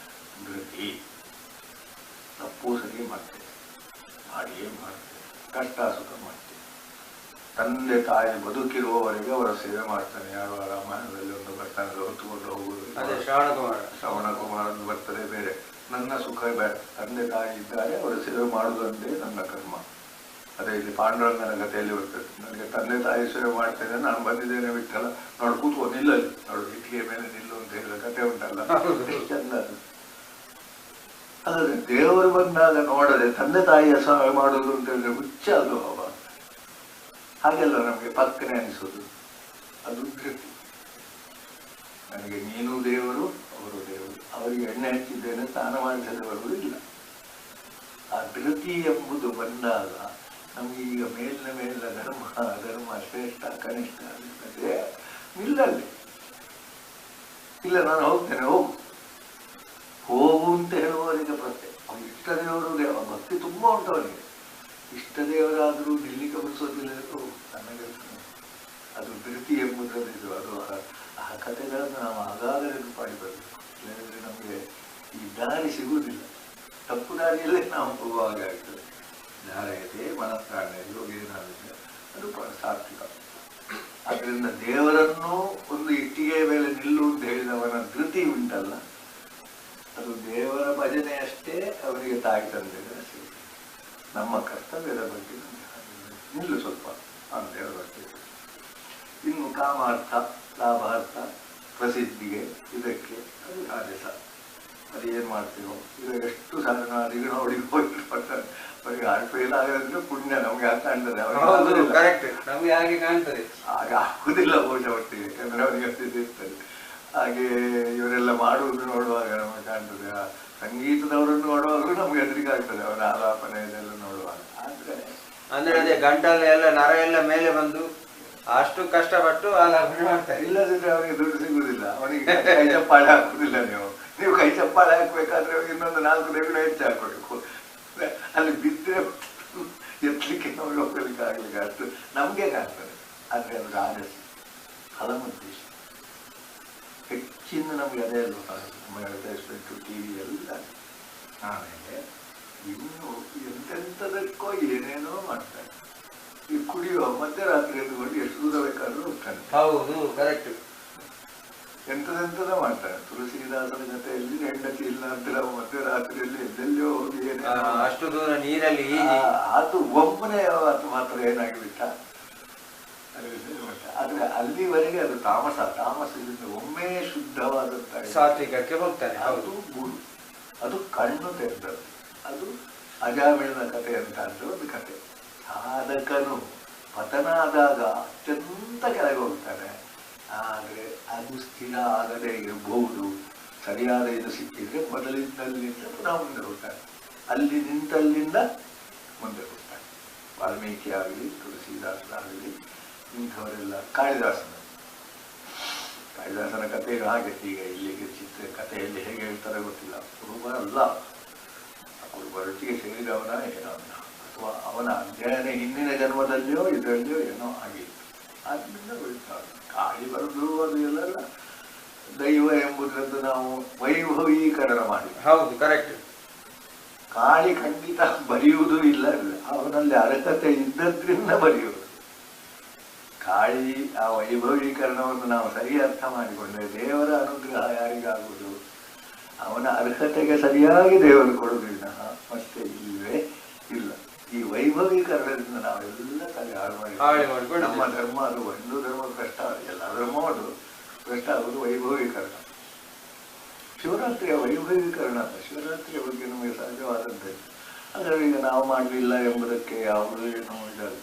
[SPEAKER 1] ಧೃತಿ. ತಪ್ಪು ಸರಿ ಮಾಡ್ತೇವೆ, ಮಾಡಿಯೇ ಮಾಡ್ತೇವೆ, ಕಷ್ಟ ಸುಖ ಮಾಡ್ತೇವೆ. ತಂದೆ ತಾಯಿ ಬದುಕಿರುವವರೆಗೆ ಅವರ ಸೇವೆ ಮಾಡ್ತಾನೆ. ಯಾವ ರಾಮಾಯಣದಲ್ಲಿ ಒಂದು ಬರ್ತಾನೆ, ಹೊತ್ತುಕೊಂಡು ಹೋಗುವುದು ಶ್ರವಣ ಕುಮಾರ ಬರ್ತದೆ. ಬೇರೆ ನನ್ನ ಸುಖ ಬೇಡ, ತಂದೆ ತಾಯಿ ಇದ್ದಾರೆ, ಅವರ ಸೇವೆ ಮಾಡುವುದಂತೆ ನನ್ನ ಕರ್ಮ. ಅದೇ ಇಲ್ಲಿ ಪಾಂಡುರಂಗನ ಕಥೆಯಲ್ಲಿ ಬರ್ತದೆ. ನನಗೆ ತಂದೆ ತಾಯಿ ಸೇವೆ ಮಾಡ್ತೇನೆ, ನಾನು ಬಂದಿದ್ದೇನೆ ಬಿಟ್ಟಲ್ಲ, ನೋಡು ಕೂತ್ಕೊ ನಿಲ್ಲಲ್ಲಿ, ನೋಡು ಇಟ್ಲಿಗೆ ಮೇಲೆ ನಿಲ್ಲು ಅಂತ ಹೇಳಿದ ಕಥೆ ಉಂಟಲ್ಲ, ಚಂದ. ಆದರೆ ದೇವರು ಬಂದಾಗ ನೋಡದೆ ತಂದೆ ತಾಯಿಯ ಸೇವೆ ಮಾಡುವುದು ಅಂತ ಹೇಳಿದ್ರೆ ಹುಚ್ಚ ಅದು ಅವ. ಹಾಗೆಲ್ಲ ನಮಗೆ ಪಕ್ಕನೆ ಅನಿಸೋದು, ಅದು ಧೃತಿ. ನನಗೆ ನೀನು ದೇವರು, ಅವರು ದೇವರು, ಅವರಿಗೆ ಎಣ್ಣೆ ಹಚ್ಚಿದ್ದೇನೆ, ಸ್ನಾನ ಮಾಡಿಸದೆ ಬರುವುದು ಇಲ್ಲ. ಆ ಧೃತಿ ಎಂಬುದು ಬಂದಾಗ ನಮ್ಗೆ ಈಗ ಮೇಲಿನ ಧರ್ಮ ಶ್ರೇಷ್ಠ ಕನಿಷ್ಠ ಅನಿಸ್ತದೆ. ನಿಲ್ಲಲ್ಲಿ ಇಲ್ಲ, ನಾನು ಹೋಗ್ತೇನೆ, ಹೋಗು ಅಂತ ಹೇಳುವವರಿಗೆ ಪ್ರಶ್ನೆ. ಅವ್ನು ಇಷ್ಟ ದೇವರು ಭಕ್ತಿ ತುಂಬಾ ಉಂಟು ಅವನಿಗೆ. ಇಷ್ಟ ದೇವರಾದರೂ ನಿಲ್ಲಿಕ್ಕೆ ಬಡಿಸೋದಿಲ್ಲ, ನನಗೆ ಅದು ಧೃತಿ ಎಂಬುದನ್ನು ಅದು ಆ ಕಥೆಗಳನ್ನು ನಾವು ಆಗಾಗಲೇ ಪಾಡಿಬರಬೇಕು. ಇಲ್ಲದಿದ್ರೆ ನಮಗೆ ಈ ದಾರಿ ಸಿಗುವುದಿಲ್ಲ, ತಪ್ಪು ದಾರಿಯಲ್ಲೇ ನಾವು ಹೋಗುವಾಗ ಆಗ್ತದೆ. ಧಾರಯತೆ ಮನಃಪ್ರಾಣ ಯೋಗೇನಾಗುತ್ತೆ, ಅದು ಸಾತ್ವಿಕ. ಅದರಿಂದ ದೇವರನ್ನು ಒಂದು ಇಟ್ಟಿಗೆಯ ಮೇಲೆ ನಿಲ್ಲು ಅಂತ ಹೇಳಿದವನ ಧೃತಿ ಉಂಟಲ್ಲ, ಅದು ದೇವರ ಭಜನೆಯಷ್ಟೇ ಅವರಿಗೆ ತಾಯಿ ತಂದೆಗಳ ಸೇವೆ. ನಮ್ಮ ಕರ್ತವ್ಯದ ಬಗ್ಗೆ ನಿಲ್ಲು ಸ್ವಲ್ಪ ಆ ದೇವರ ಬಗ್ಗೆ. ಇನ್ನು ಕಾಮಾರ್ಥ, ಲಾಭಾರ್ಥ, ಪ್ರಸಿದ್ಧಿಗೆ, ಇದಕ್ಕೆ ಅದು ಆದೇಶ. ಅದು ಏನು ಮಾಡ್ತೀವೋ. ಈಗ ಎಷ್ಟು ಸಾಧನ ಈಗ ನೋಡಿ ಅವರಿಗೆ ಹಾರ್ಟ್ ಫೇಲ್ ಆಗೋದ್ರೆ ಪುಣ್ಯ ನಮ್ಗೆ ಯಾಕೆ ಕಾಣ್ತದೆ,
[SPEAKER 2] ನಮ್ಗೆ ಹಾಗೆ ಕಾಣ್ತದೆ.
[SPEAKER 1] ಆಗ ಆಗುದಿಲ್ಲ ಬಹುಶಃ ಒಟ್ಟಿಗೆ, ಯಾಕಂದ್ರೆ ಅವರಿಗೆ ಅಷ್ಟಿದೆ ಇರ್ತದೆ. ಹಾಗೆ ಇವರೆಲ್ಲ ಮಾಡುವುದು ನೋಡುವಾಗ ನಮಗೆ ಕಾಣ್ತದೆ. ಸಂಗೀತದವರನ್ನು ನೋಡುವಾಗಲೂ ನಮ್ಗೆ ಹೆದರಿಕೆ ಆಗ್ತದೆ, ಅವರ ಆಲಾಪನೆ ಇದೆಲ್ಲ ನೋಡುವಾಗ.
[SPEAKER 2] ಅಂದ್ರೆ ಅದೇ ಗಂಟಲ್ಲ ಎಲ್ಲ ನರ ಎಲ್ಲ ಮೇಲೆ ಬಂದು ಅಷ್ಟು ಕಷ್ಟಪಟ್ಟು ಆಲಾಪನೆ ಮಾಡ್ತಾರೆ.
[SPEAKER 1] ಇಲ್ಲದಿದ್ರೆ ಅವನಿಗೆ ದುಡ್ಡು ಸಿಗುದಿಲ್ಲ, ಅವನಿಗೆ ಕೈ ಚಪ್ಪಾಳೆ ಹಾಕುದಿಲ್ಲ. ನೀವು ಕೈ ಚಪ್ಪಾಳೆ ಹಾಕ್ಬೇಕಾದ್ರೆ ಇನ್ನೊಂದು 4 ದೇಗುಲ ಹೆಚ್ಚು ಹಾಕೊಳ್ಬೇಕು. ಅಲ್ಲಿ ಬಿದ್ದರೆ ಎತ್ತಲಿಕ್ಕೆ ನಾವು ಹೋಗ್ಲಿಕ್ಕೆ ಆಗ್ಲಿಕ್ಕೆ ಅಷ್ಟು ನಮ್ಗೆ ಕಾಣ್ತದೆ. ಆದ್ರೆ ಅದು ರಾಜಸ. ಫಲಮುದ್ದೇಶ ಹೆಚ್ಚಿನ ನಮಗೆ ಅದೇ ಅಡ್ವರ್ಟೈಸ್ಮೆಂಟು ಟಿ ವಿ ಎಲ್ಲ. ಆಮೇಲೆ ಇನ್ನು ಎಂತೆಂಥದಕ್ಕೋ ಏನೇನೋ ಮಾಡ್ತಾರೆ. ಈ ಕುಡಿಯುವ ಮಧ್ಯರಾತ್ರಿ ಎದ್ದುಕೊಂಡು ಎಷ್ಟು ದೂರ ಬೇಕಾದ್ರೂ ಹೋಗ್ತಾನೆ.
[SPEAKER 2] ಹೌದು, ಕರೆಕ್ಟ್.
[SPEAKER 1] ಎಂಥದೆಂಥದ ಮಾಡ್ತಾರೆ. ತುಳಸಿದಾಸನ ಜೊತೆಯಲ್ಲಿ ಹೆಂಡತಿ ಇಲ್ಲ ಅಂತ ಮಧ್ಯರಾತ್ರಿಯಲ್ಲಿ ಎಲ್ಲೆಲ್ಲೋ ಹೋಗಿ
[SPEAKER 2] ಅಷ್ಟು ದೂರ ನೀರಲ್ಲಿ
[SPEAKER 1] ಅದು ಒಬ್ಬನೇ ಮಾತ್ರ ಏನಾಗಿಬಿಟ್ಟ. ಆದ್ರೆ ಅಲ್ಲಿವರೆಗೆ ಅದು ತಾಮಸದಿಂದ ಒಮ್ಮೆ ಶುದ್ಧವಾದಂತ
[SPEAKER 2] ಸಾತ್ವಿಕಕ್ಕೆ ಹೋಗ್ತಾನೆ.
[SPEAKER 1] ಅದು ಗೂಡು, ಅದು ಕಣ್ಣು ತೆರೆದದ್ದು. ಅದು ಅಜಾಮಿಳನ ಕಥೆ ಅಂತ ಒಂದು ಕಥೆ. ಸಾಧಕನು ಪತನ ಆದಾಗ ಅತ್ಯಂತ ಕೆಳಗೆ ಹೋಗ್ತಾನೆ. ಆದರೆ ಅದು ಸ್ಥಿರ ಆಗದೆ ಇರಬಹುದು. ಸರಿಯಾದ ಇದು ಸಿಕ್ಕಿದ್ರೆ ಮೊದಲಿಂದಲ್ಲಿಂದ ಪುನಃ ಮುಂದೆ ಹೋಗ್ತಾನೆ. ಅಲ್ಲಿ ನಿಂತಲ್ಲಿಂದ ಮುಂದೆ ಹೋಗ್ತಾನೆ. ವಾಲ್ಮೀಕಿ ಆಗಲಿ, ತುಳಸಿದಾಸನಾಗಲಿ, ಇಂಥವರೆಲ್ಲ. ಕಾಳಿದಾಸನ ಕಥೆಯು ಹಾಗೆ. ಈಗ ಇಲ್ಲಿಗೆ ಚಿತ್ರ ಕಥೆಯಲ್ಲಿ ಹೇಗೆ ಹೇಳ್ತಾರೆ ಗೊತ್ತಿಲ್ಲ. ಕುರುಬ ಅಲ್ಲ, ಕುರುಬರೊಟ್ಟಿಗೆ ಸೇರಿದವನ ಏನೋ ಅಥವಾ ಅವನ ಅಧ್ಯಯನ ಹಿಂದಿನ ಜನ್ಮದಲ್ಲಿಯೋ ಇದರಲ್ಲಿಯೋ ಏನೋ ಆಗಿತ್ತು. ಆದ್ದರಿಂದ ಉಳಿತಾನೆ. ಕಾಳಿ ಬರೆದು ಅದು ಎಲ್ಲ ದೈವ ಎಂಬುದನ್ನು ನಾವು ವೈಭವೀಕರಣ ಮಾಡಿ.
[SPEAKER 2] ಹೌದು, ಕರೆಕ್ಟ್.
[SPEAKER 1] ಕಾಳಿ ಖಂಡಿತ ಬರೆಯುವುದೂ ಇಲ್ಲ, ಅವನಲ್ಲಿ ಅರ್ಹತೆ ಇದ್ದದ್ರಿಂದ ಬರೆಯುವುದು. ಕಾಳಿ ಆ ವೈಭವೀಕರಣವನ್ನು ನಾವು ಸರಿ ಅರ್ಥ ಮಾಡಿಕೊಂಡ್ರೆ ದೇವರ ಅನುಗ್ರಹ ಯಾರಿಗಾಗುವುದು? ಅವನ ಅರ್ಹತೆಗೆ ಸರಿಯಾಗಿ ದೇವರು ಕೊಡುವುದಿಲ್ಲ. ಮತ್ತೆ ಇಲ್ಲವೇ ಇಲ್ಲ. ಈ ವೈಭವೀಕರಣದಿಂದ ನಾವೆಲ್ಲ ತಲೆ ಹಾಳು ಮಾಡಿ ನಮ್ಮ ಧರ್ಮ, ಅದು ಒಂದು ಧರ್ಮ ಭ್ರಷ್ಟ, ಎಲ್ಲ ಧರ್ಮ ಅದು ಭ್ರಷ್ಟ ಆಗುವುದು ವೈಭವೀಕರಣ. ಶಿವರಾತ್ರಿಯ ವೈಭವೀಕರಣ ಅಲ್ಲ, ಶಿವರಾತ್ರಿಯ ಬಗ್ಗೆ ನಮಗೆ ಸಹಜವಾದದ್ದೇ. ಆದರೆ ಈಗ ನಾವು ಮಾಡಲಿಲ್ಲ ಎಂಬುದಕ್ಕೆ ಯಾವುದೂ ಏನೋ ಇದಲ್ಲ.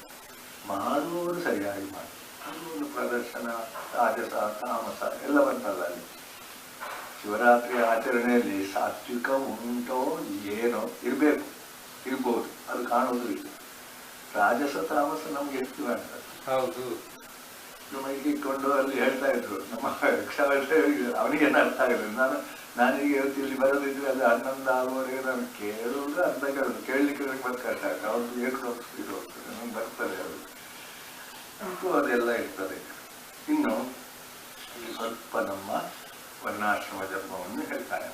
[SPEAKER 1] ಮಾಡುವವರು ಸರಿಯಾಗಿ ಮಾಡಿ. ಅದು ಒಂದು ಪ್ರದರ್ಶನ, ರಾಜಸ, ತಾಮಸ ಎಲ್ಲ ಬರ್ತಲ್ಲ ಅಲ್ಲಿ. ಶಿವರಾತ್ರಿಯ ಆಚರಣೆಯಲ್ಲಿ ಸಾತ್ವಿಕ ಉಂಟೋ ಏನೋ ಇರ್ಬೋದು, ಅದು ಕಾಣುವುದು ಇಲ್ಲ. ರಾಜಸ ತಾಮಸ ನಮ್ಗೆ ಎಷ್ಟು ಮಾಡ್ತಾರೆ.
[SPEAKER 2] ಹೌದು.
[SPEAKER 1] ಮೈಗೆ ಇಟ್ಕೊಂಡು ಅಲ್ಲಿ ಹೇಳ್ತಾ ಇದ್ರು ನಮ್ಮ ಅವನಿಗೇನು ಅರ್ಥ ಆಗಿಲ್ಲ. ನಾನೀಗ ಇವತ್ತು ಇಲ್ಲಿ ಬರೋದಿದ್ರೆ ಅದು 11 ಆಗುವವರೆಗೆ ನಾನು ಕೇಳುವುದು ಅರ್ಧ ಕೇಳಲಿಕ್ಕೆ ಬರ್ತಾ ಅವ್ರದ್ದು ಏಕರೋಗ್ತಿದ್ದು ಹೋಗ್ತದೆ, ನಮ್ಗೆ ಬರ್ತದೆ ಅದು ಅಂತೂ ಅದೆಲ್ಲ ಇರ್ತದೆ. ಇನ್ನು ಇಲ್ಲಿ ಸ್ವಲ್ಪ ನಮ್ಮ ವರ್ಣಾಶ್ರಮ ಧರ್ಮವನ್ನು ಹೇಳ್ತಾರೆ.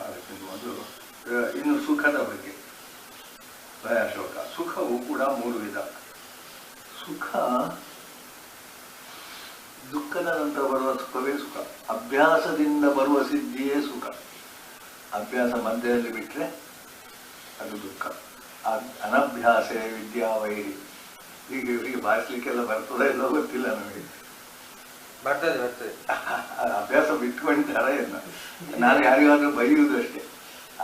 [SPEAKER 1] ಅದಕ್ಕಿಂತ ಮೊದಲು ಇನ್ನು ಸುಖದ ಬಗ್ಗೆ ಭಯಾಶೋಕ. ಸುಖವು ಕೂಡ 3 ವಿಧ. ಸುಖ ದುಃಖದ ನಂತರ ಬರುವ ಸುಖವೇ ಸುಖ. ಅಭ್ಯಾಸದಿಂದ ಬರುವ ಸಿದ್ಧಿಯೇ ಸುಖ. ಅಭ್ಯಾಸ ಮಧ್ಯದಲ್ಲಿ ಬಿಟ್ಟರೆ ಅದು ದುಃಖ. ಅನಭ್ಯಾಸೇ ವಿದ್ಯಾವೈರಿ. ಈಗ ಭಾಷಲಿಕ್ಕೆಲ್ಲ ಬರ್ತದೆ ಎಲ್ಲೋ ಗೊತ್ತಿಲ್ಲ ನಮಗೆ.
[SPEAKER 2] ಬರ್ತದೆ.
[SPEAKER 1] ಅಭ್ಯಾಸ ಬಿಟ್ಕೊಂಡಿದ್ದಾರ ಏನು? ನಾನು ಯಾರಿಗಾದ್ರೂ ಬೈಯುವುದು ಅಷ್ಟೇ.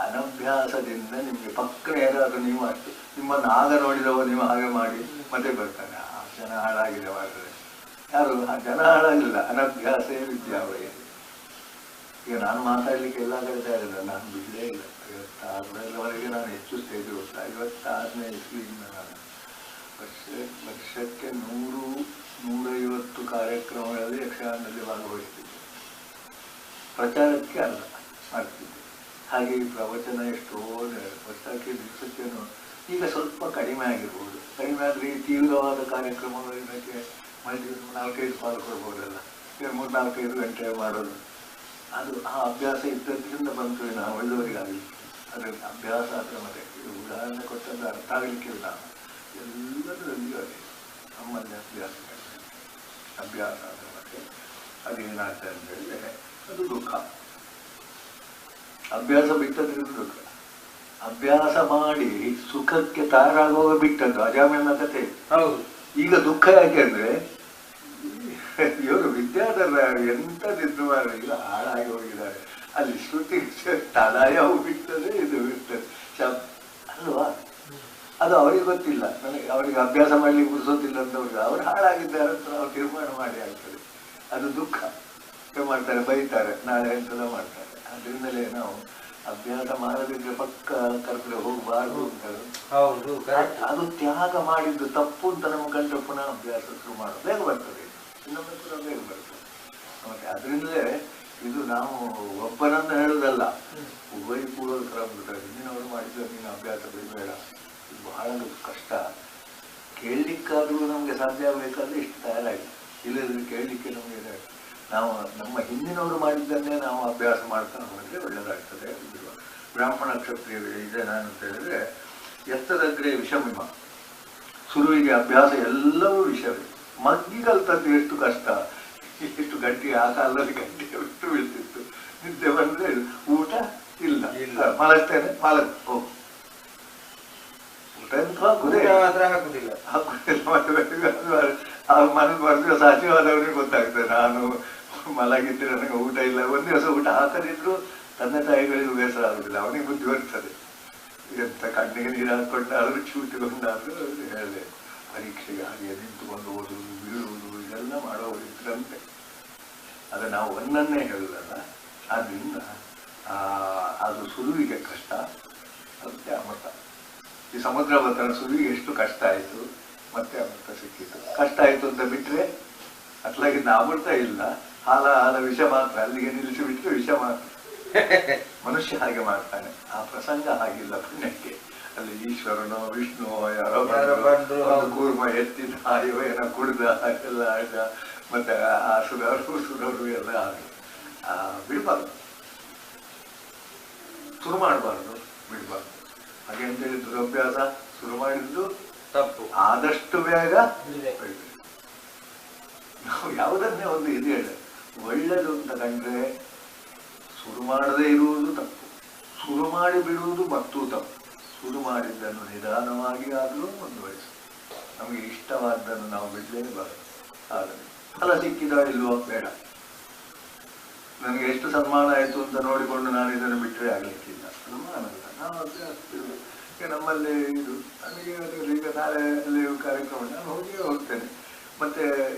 [SPEAKER 1] ಅನಭ್ಯಾಸದಿಂದ ನಿಮಗೆ ಪಕ್ಕನ ಯಾರಾದ್ರೂ ನೀವು ಅಷ್ಟು ನಿಮ್ಮನ್ನು ಆಗ ನೋಡಿದವ ನೀವು ಹಾಗೆ ಮಾಡಿ ಮತ್ತೆ ಬರ್ತಾನೆ. ಆ ಜನ ಹಾಳಾಗಿದೆ ಮಾಡ್ತಾರೆ. ಯಾರು ಆ ಜನ ಹಾಳಾಗಿಲ್ಲ. ಅನಭ್ಯಾಸೇ ವಿದ್ಯಾವೈರಿ. ಈಗ ನಾನು ಮಾತಾಡ್ಲಿಕ್ಕೆ ಎಲ್ಲ ಕಲಿತಾ ಇರಲಿಲ್ಲ, ನಾನು ಬಿಡಲೇ ಇಲ್ಲ. 56ರವರೆಗೆ ನಾನು ಹೆಚ್ಚು ಸ್ಟೇಜ್ ಹೋಗ್ತಾ. 56ನೇ ಇಸ್ವಿಯಿಂದ ನಾನು ವರ್ಷಕ್ಕೆ 100-150 ಕಾರ್ಯಕ್ರಮಗಳಲ್ಲಿ ಯಕ್ಷಗಾನದಲ್ಲಿ ಭಾಗವಹಿಸ್ತಿದ್ದೆ. ಪ್ರಚಾರಕ್ಕೆ ಅಲ್ಲ, ಮಾಡ್ತಿದ್ದೆ. ಹಾಗೆ ಈ ಪ್ರವಚನ ಎಷ್ಟೋ ವರ್ಷಕ್ಕೆ ದಿವಸಕ್ಕೇನು ಈಗ ಸ್ವಲ್ಪ ಕಡಿಮೆ ಆಗಿರ್ಬೋದು. ಕಡಿಮೆ ಆದರೆ ಈ ತೀವ್ರವಾದ ಕಾರ್ಯಕ್ರಮಗಳು ಇದಕ್ಕೆ 4-5 ಪಾಲು ಕೊಡ್ಬೋದಲ್ಲ. 3-4-5 ಗಂಟೆ ಮಾಡೋದು, ಅದು ಆ ಅಭ್ಯಾಸ ಇದ್ದದ್ರಿಂದ ಬಂತು. ನಾವು ಒಳ್ಳೆಯವರಿಗಾಗಲಿ ಅದಕ್ಕೆ ಅಭ್ಯಾಸ ಆದರೆ ಮತ್ತೆ ಉದಾಹರಣೆ ಕೊಟ್ಟದ್ದು ಅರ್ಥ ಆಗಲಿಕ್ಕೆ ವಿಧಾನ ಎಲ್ಲದರಲ್ಲಿಯೂ ಅದೇ. ನಮ್ಮಲ್ಲಿ ಅಭ್ಯಾಸ ಅಂದರೆ ಮತ್ತೆ ಅದೇನಾಗ್ತದೆ ಅಂತ ಹೇಳಿದ್ರೆ ಅದು ದುಃಖ. ಅಭ್ಯಾಸ ಬಿಟ್ಟದ್ರಿಂದ ದುಃಖ. ಅಭ್ಯಾಸ ಮಾಡಿ ಸುಖಕ್ಕೆ ತಯಾರಾಗುವಾಗ ಬಿಟ್ಟದ್ದು ಅಜಾಮಿಳನ ಕಥೆ. ಈಗ ದುಃಖ ಯಾಕೆಂದ್ರೆ ಇವರು ವಿದ್ಯಾಧರ ಎಂಥದಿದ್ದು ಮಾರ ಈಗ ಹಾಳಾಗಿ ಹೋಗಿದ್ದಾರೆ. ಅಲ್ಲಿ ಶ್ರುತಿ ತಲಾಯವು ಬಿಡ್ತದೆ, ಇದು ಬಿಡ್ತದೆ ಅಲ್ವಾ? ಅದು ಅವರಿಗೆ ಗೊತ್ತಿಲ್ಲ. ನನಗೆ ಅವರಿಗೆ ಅಭ್ಯಾಸ ಮಾಡ್ಲಿಕ್ಕೆ ಬಿಡಿಸೋದಿಲ್ಲ ಅಂತ ಅವ್ರು ಹಾಳಾಗಿದ್ದಾರೆ ಅಂತ ನಾವು ತೀರ್ಮಾನ ಮಾಡಿ ಆಗ್ತದೆ. ಅದು ದುಃಖ. ಮಾಡ್ತಾರೆ, ಬೈತಾರೆ, ನಾಳೆ ಎಂತೆಲ್ಲ ಮಾಡ್ತಾರೆ. ಅದರಿಂದಲೇ ನಾವು ಅಭ್ಯಾಸ ಮಾಡದಿದ್ರೆ ಪಕ್ಕ ಕರ್ಕಡೆ ಹೋಗಬಾರ್ದು ಅಂತ. ಅದು ತ್ಯಾಗ ಮಾಡಿದ್ದು ತಪ್ಪು ಅಂತ ನಮ್ಮ ಕಂಡ್ರೆ ಪುನಃ ಅಭ್ಯಾಸ ಶುರು ಮಾಡೋದು ಬೇಗ ಬರ್ತದೆ, ಇನ್ನೊಮ್ಮೆ ಪುನಃ ಬೇಗ ಬರ್ತದೆ. ಮತ್ತೆ ಅದರಿಂದಲೇ ಇದು ನಾವು ಒಬ್ಬನನ್ನು ಹೇಳುವುದಲ್ಲ, ಉಭಯ ಪೂರ್ವಕರ ಬಿಡ್ತಾರೆ. ಹಿಂದಿನವರು ಮಾಡಿದ್ರೆ ನೀನು ಅಭ್ಯಾಸ ಬಿಡಬೇಡ, ಇದು ಬಹಳ ಕಷ್ಟ. ಕೇಳಲಿಕ್ಕಾದ್ರೂ ನಮಗೆ ಸಾಧ್ಯ ಆಗಬೇಕಾದ್ರೆ ಇಷ್ಟು ತಯಾರಾಗಿ ಇಲ್ಲದ್ರೆ ಕೇಳಲಿಕ್ಕೆ ನಮಗೆ ನಾವು ನಮ್ಮ ಹಿಂದಿನವರು ಮಾಡಿದ್ದನ್ನೇ ನಾವು ಅಭ್ಯಾಸ ಮಾಡ್ತಾ ಹೋದರೆ ಒಳ್ಳೆಯದಾಗ್ತದೆ. ಬ್ರಾಹ್ಮಣ ಕ್ಷತ್ರಿಯ ಇದೆ ನಾನು ಅಂತ ಹೇಳಿದ್ರೆ ಎತ್ತದಗ್ರೆ ವಿಷಮಿಮ, ಸುರುವಿಗೆ ಅಭ್ಯಾಸ ಎಲ್ಲವೂ ವಿಷಯವೇ. ಮಗ್ಗಿ ಕಲ್ತದ್ದು ಎಷ್ಟು ಕಷ್ಟ, ಎಷ್ಟು ಗಂಟೆ ಆ ಕಾಲದಲ್ಲಿ ಗಂಟೆ ಬಿಟ್ಟು ಬೀಳ್ತಿತ್ತು. ನಿದ್ದೆ ಬಂದ್ರೆ ಊಟ ಇಲ್ಲ, ಮಲಗ್ತೇನೆ ಹೋಗು, ಊಟ ಎಂತ ಹಾಕುದಿಲ್ಲ. ಮನಸ್ಸು ಬರೆದ ಸಾಧ್ಯವಾದವನಿಗೆ ಗೊತ್ತಾಗ್ತದೆ, ನಾನು ಮಲಗಿದ್ರೆ ನನಗೆ ಊಟ ಇಲ್ಲ. ಒಂದು ದಿವಸ ಊಟ ಹಾಕದಿದ್ರು ತಂದೆ ತಾಯಿಗಳಿಗೂ ಬೇಸರ ಆಗುದಿಲ್ಲ, ಅವನಿಗೆ ಬುದ್ಧಿ ಬರ್ತದೆ. ಎಂತ ಕಣ್ಣಿಗೆ ನೀರು ಹಾಕೊಂಡಾದ್ರೂ ಚೂಟಿಕೊಂಡಾದ್ರೂ ಹೇಳಿದೆ, ಪರೀಕ್ಷೆಗೆ ಹಾಗೆ ನಿಂತುಕೊಂಡು ಓದುವುದು ಬೀಳುವುದು ಇದೆಲ್ಲ ಮಾಡೋರು ಇದ್ರಂತೆ. ಅದು ನಾವು ಒಂದನ್ನೇ ಹೇಳುದಲ್ಲ. ಆದ್ರಿಂದ ಅದು ಸುರುವಿಗೆ ಕಷ್ಟ, ಮತ್ತೆ ಅಮೃತ. ಈ ಸಮುದ್ರ ಮಂಥನ ಸುರುವಿಗೆ ಎಷ್ಟು ಕಷ್ಟ ಆಯಿತು, ಮತ್ತೆ ಅಮೃತ ಸಿಕ್ಕಿತು. ಕಷ್ಟ ಆಯಿತು ಅಂತ ಬಿಟ್ರೆ ಅತ್ಲಾಗಿಂದ ಅಮೃತ ಇಲ್ಲ, ಹಾಲ ವಿಷ ಮಾತ್ರ. ಅಲ್ಲಿಗೆ ನಿಲ್ಲಿಸಿ ಬಿಟ್ಟರೆ ವಿಷ ಮಾತ್ರ. ಮನುಷ್ಯ ಹಾಗೆ ಮಾಡ್ತಾನೆ, ಆ ಪ್ರಸಂಗ ಹಾಗಿಲ್ಲ ಪುಣ್ಯಕ್ಕೆ. ಅಲ್ಲಿ ಈಶ್ವರನೋ ವಿಷ್ಣು ಯಾರೋ ಕೂರ್ಮ ಎತ್ತಿದ ಏನೋ ಕುಡ್ದ ಎಲ್ಲ ಆಗ, ಮತ್ತೆ ಆ ಸುರರು ಎಲ್ಲ ಬಿಡ್ಬಾರ್ದು, ಶುರು ಮಾಡಬಾರ್ದು, ಬಿಡ್ಬಾರ್ದು. ಹಾಗೆ ಅಂತೇಳಿ ದುರಭ್ಯಾಸ ಶುರು ಮಾಡಿದ್ದು ತಪ್ಪು. ಆದಷ್ಟು ಬೇಗ ನಾವು ಯಾವುದನ್ನೇ ಒಂದು ಇದು ಹೇಳ ಒಳ್ಳೆದು ಅಂತ ಕಂಡ್ರೆ ಶುರು ಮಾಡದೇ ಇರುವುದು ತಪ್ಪು, ಶುರು ಮಾಡಿ ಬಿಡುವುದು ಮತ್ತೂ ತಪ್ಪು. ಶುರು ಮಾಡಿದ್ದನ್ನು ನಿಧಾನವಾಗಿ ಆದರೂ ಮುಂದುವರಿಸು. ನಮಗೆ ಇಷ್ಟವಾದ್ದನ್ನು ನಾವು ಬಿಡಲೇಬಾರದು. ಆದರೆ ಫಲ ಸಿಕ್ಕಿದ ಇಲ್ವೋ ಬೇಡ, ನನಗೆ ಎಷ್ಟು ಸನ್ಮಾನ ಆಯಿತು ಅಂತ ನೋಡಿಕೊಂಡು ನಾನು ಇದನ್ನು ಬಿಟ್ಟರೆ ಆಗಲಿಕ್ಕಿಲ್ಲ. ಸನ್ಮಾನ ಅಲ್ಲ, ನಾವು ಅಭ್ಯಾಸ ನಮ್ಮಲ್ಲಿ ಇದು. ನನಗೆ ಈಗ ನಾಳೆ ಅಲ್ಲಿ ಕಾರ್ಯಕ್ರಮ ನಾನು ಹೋಗ್ತೇನೆ. ಮತ್ತೆ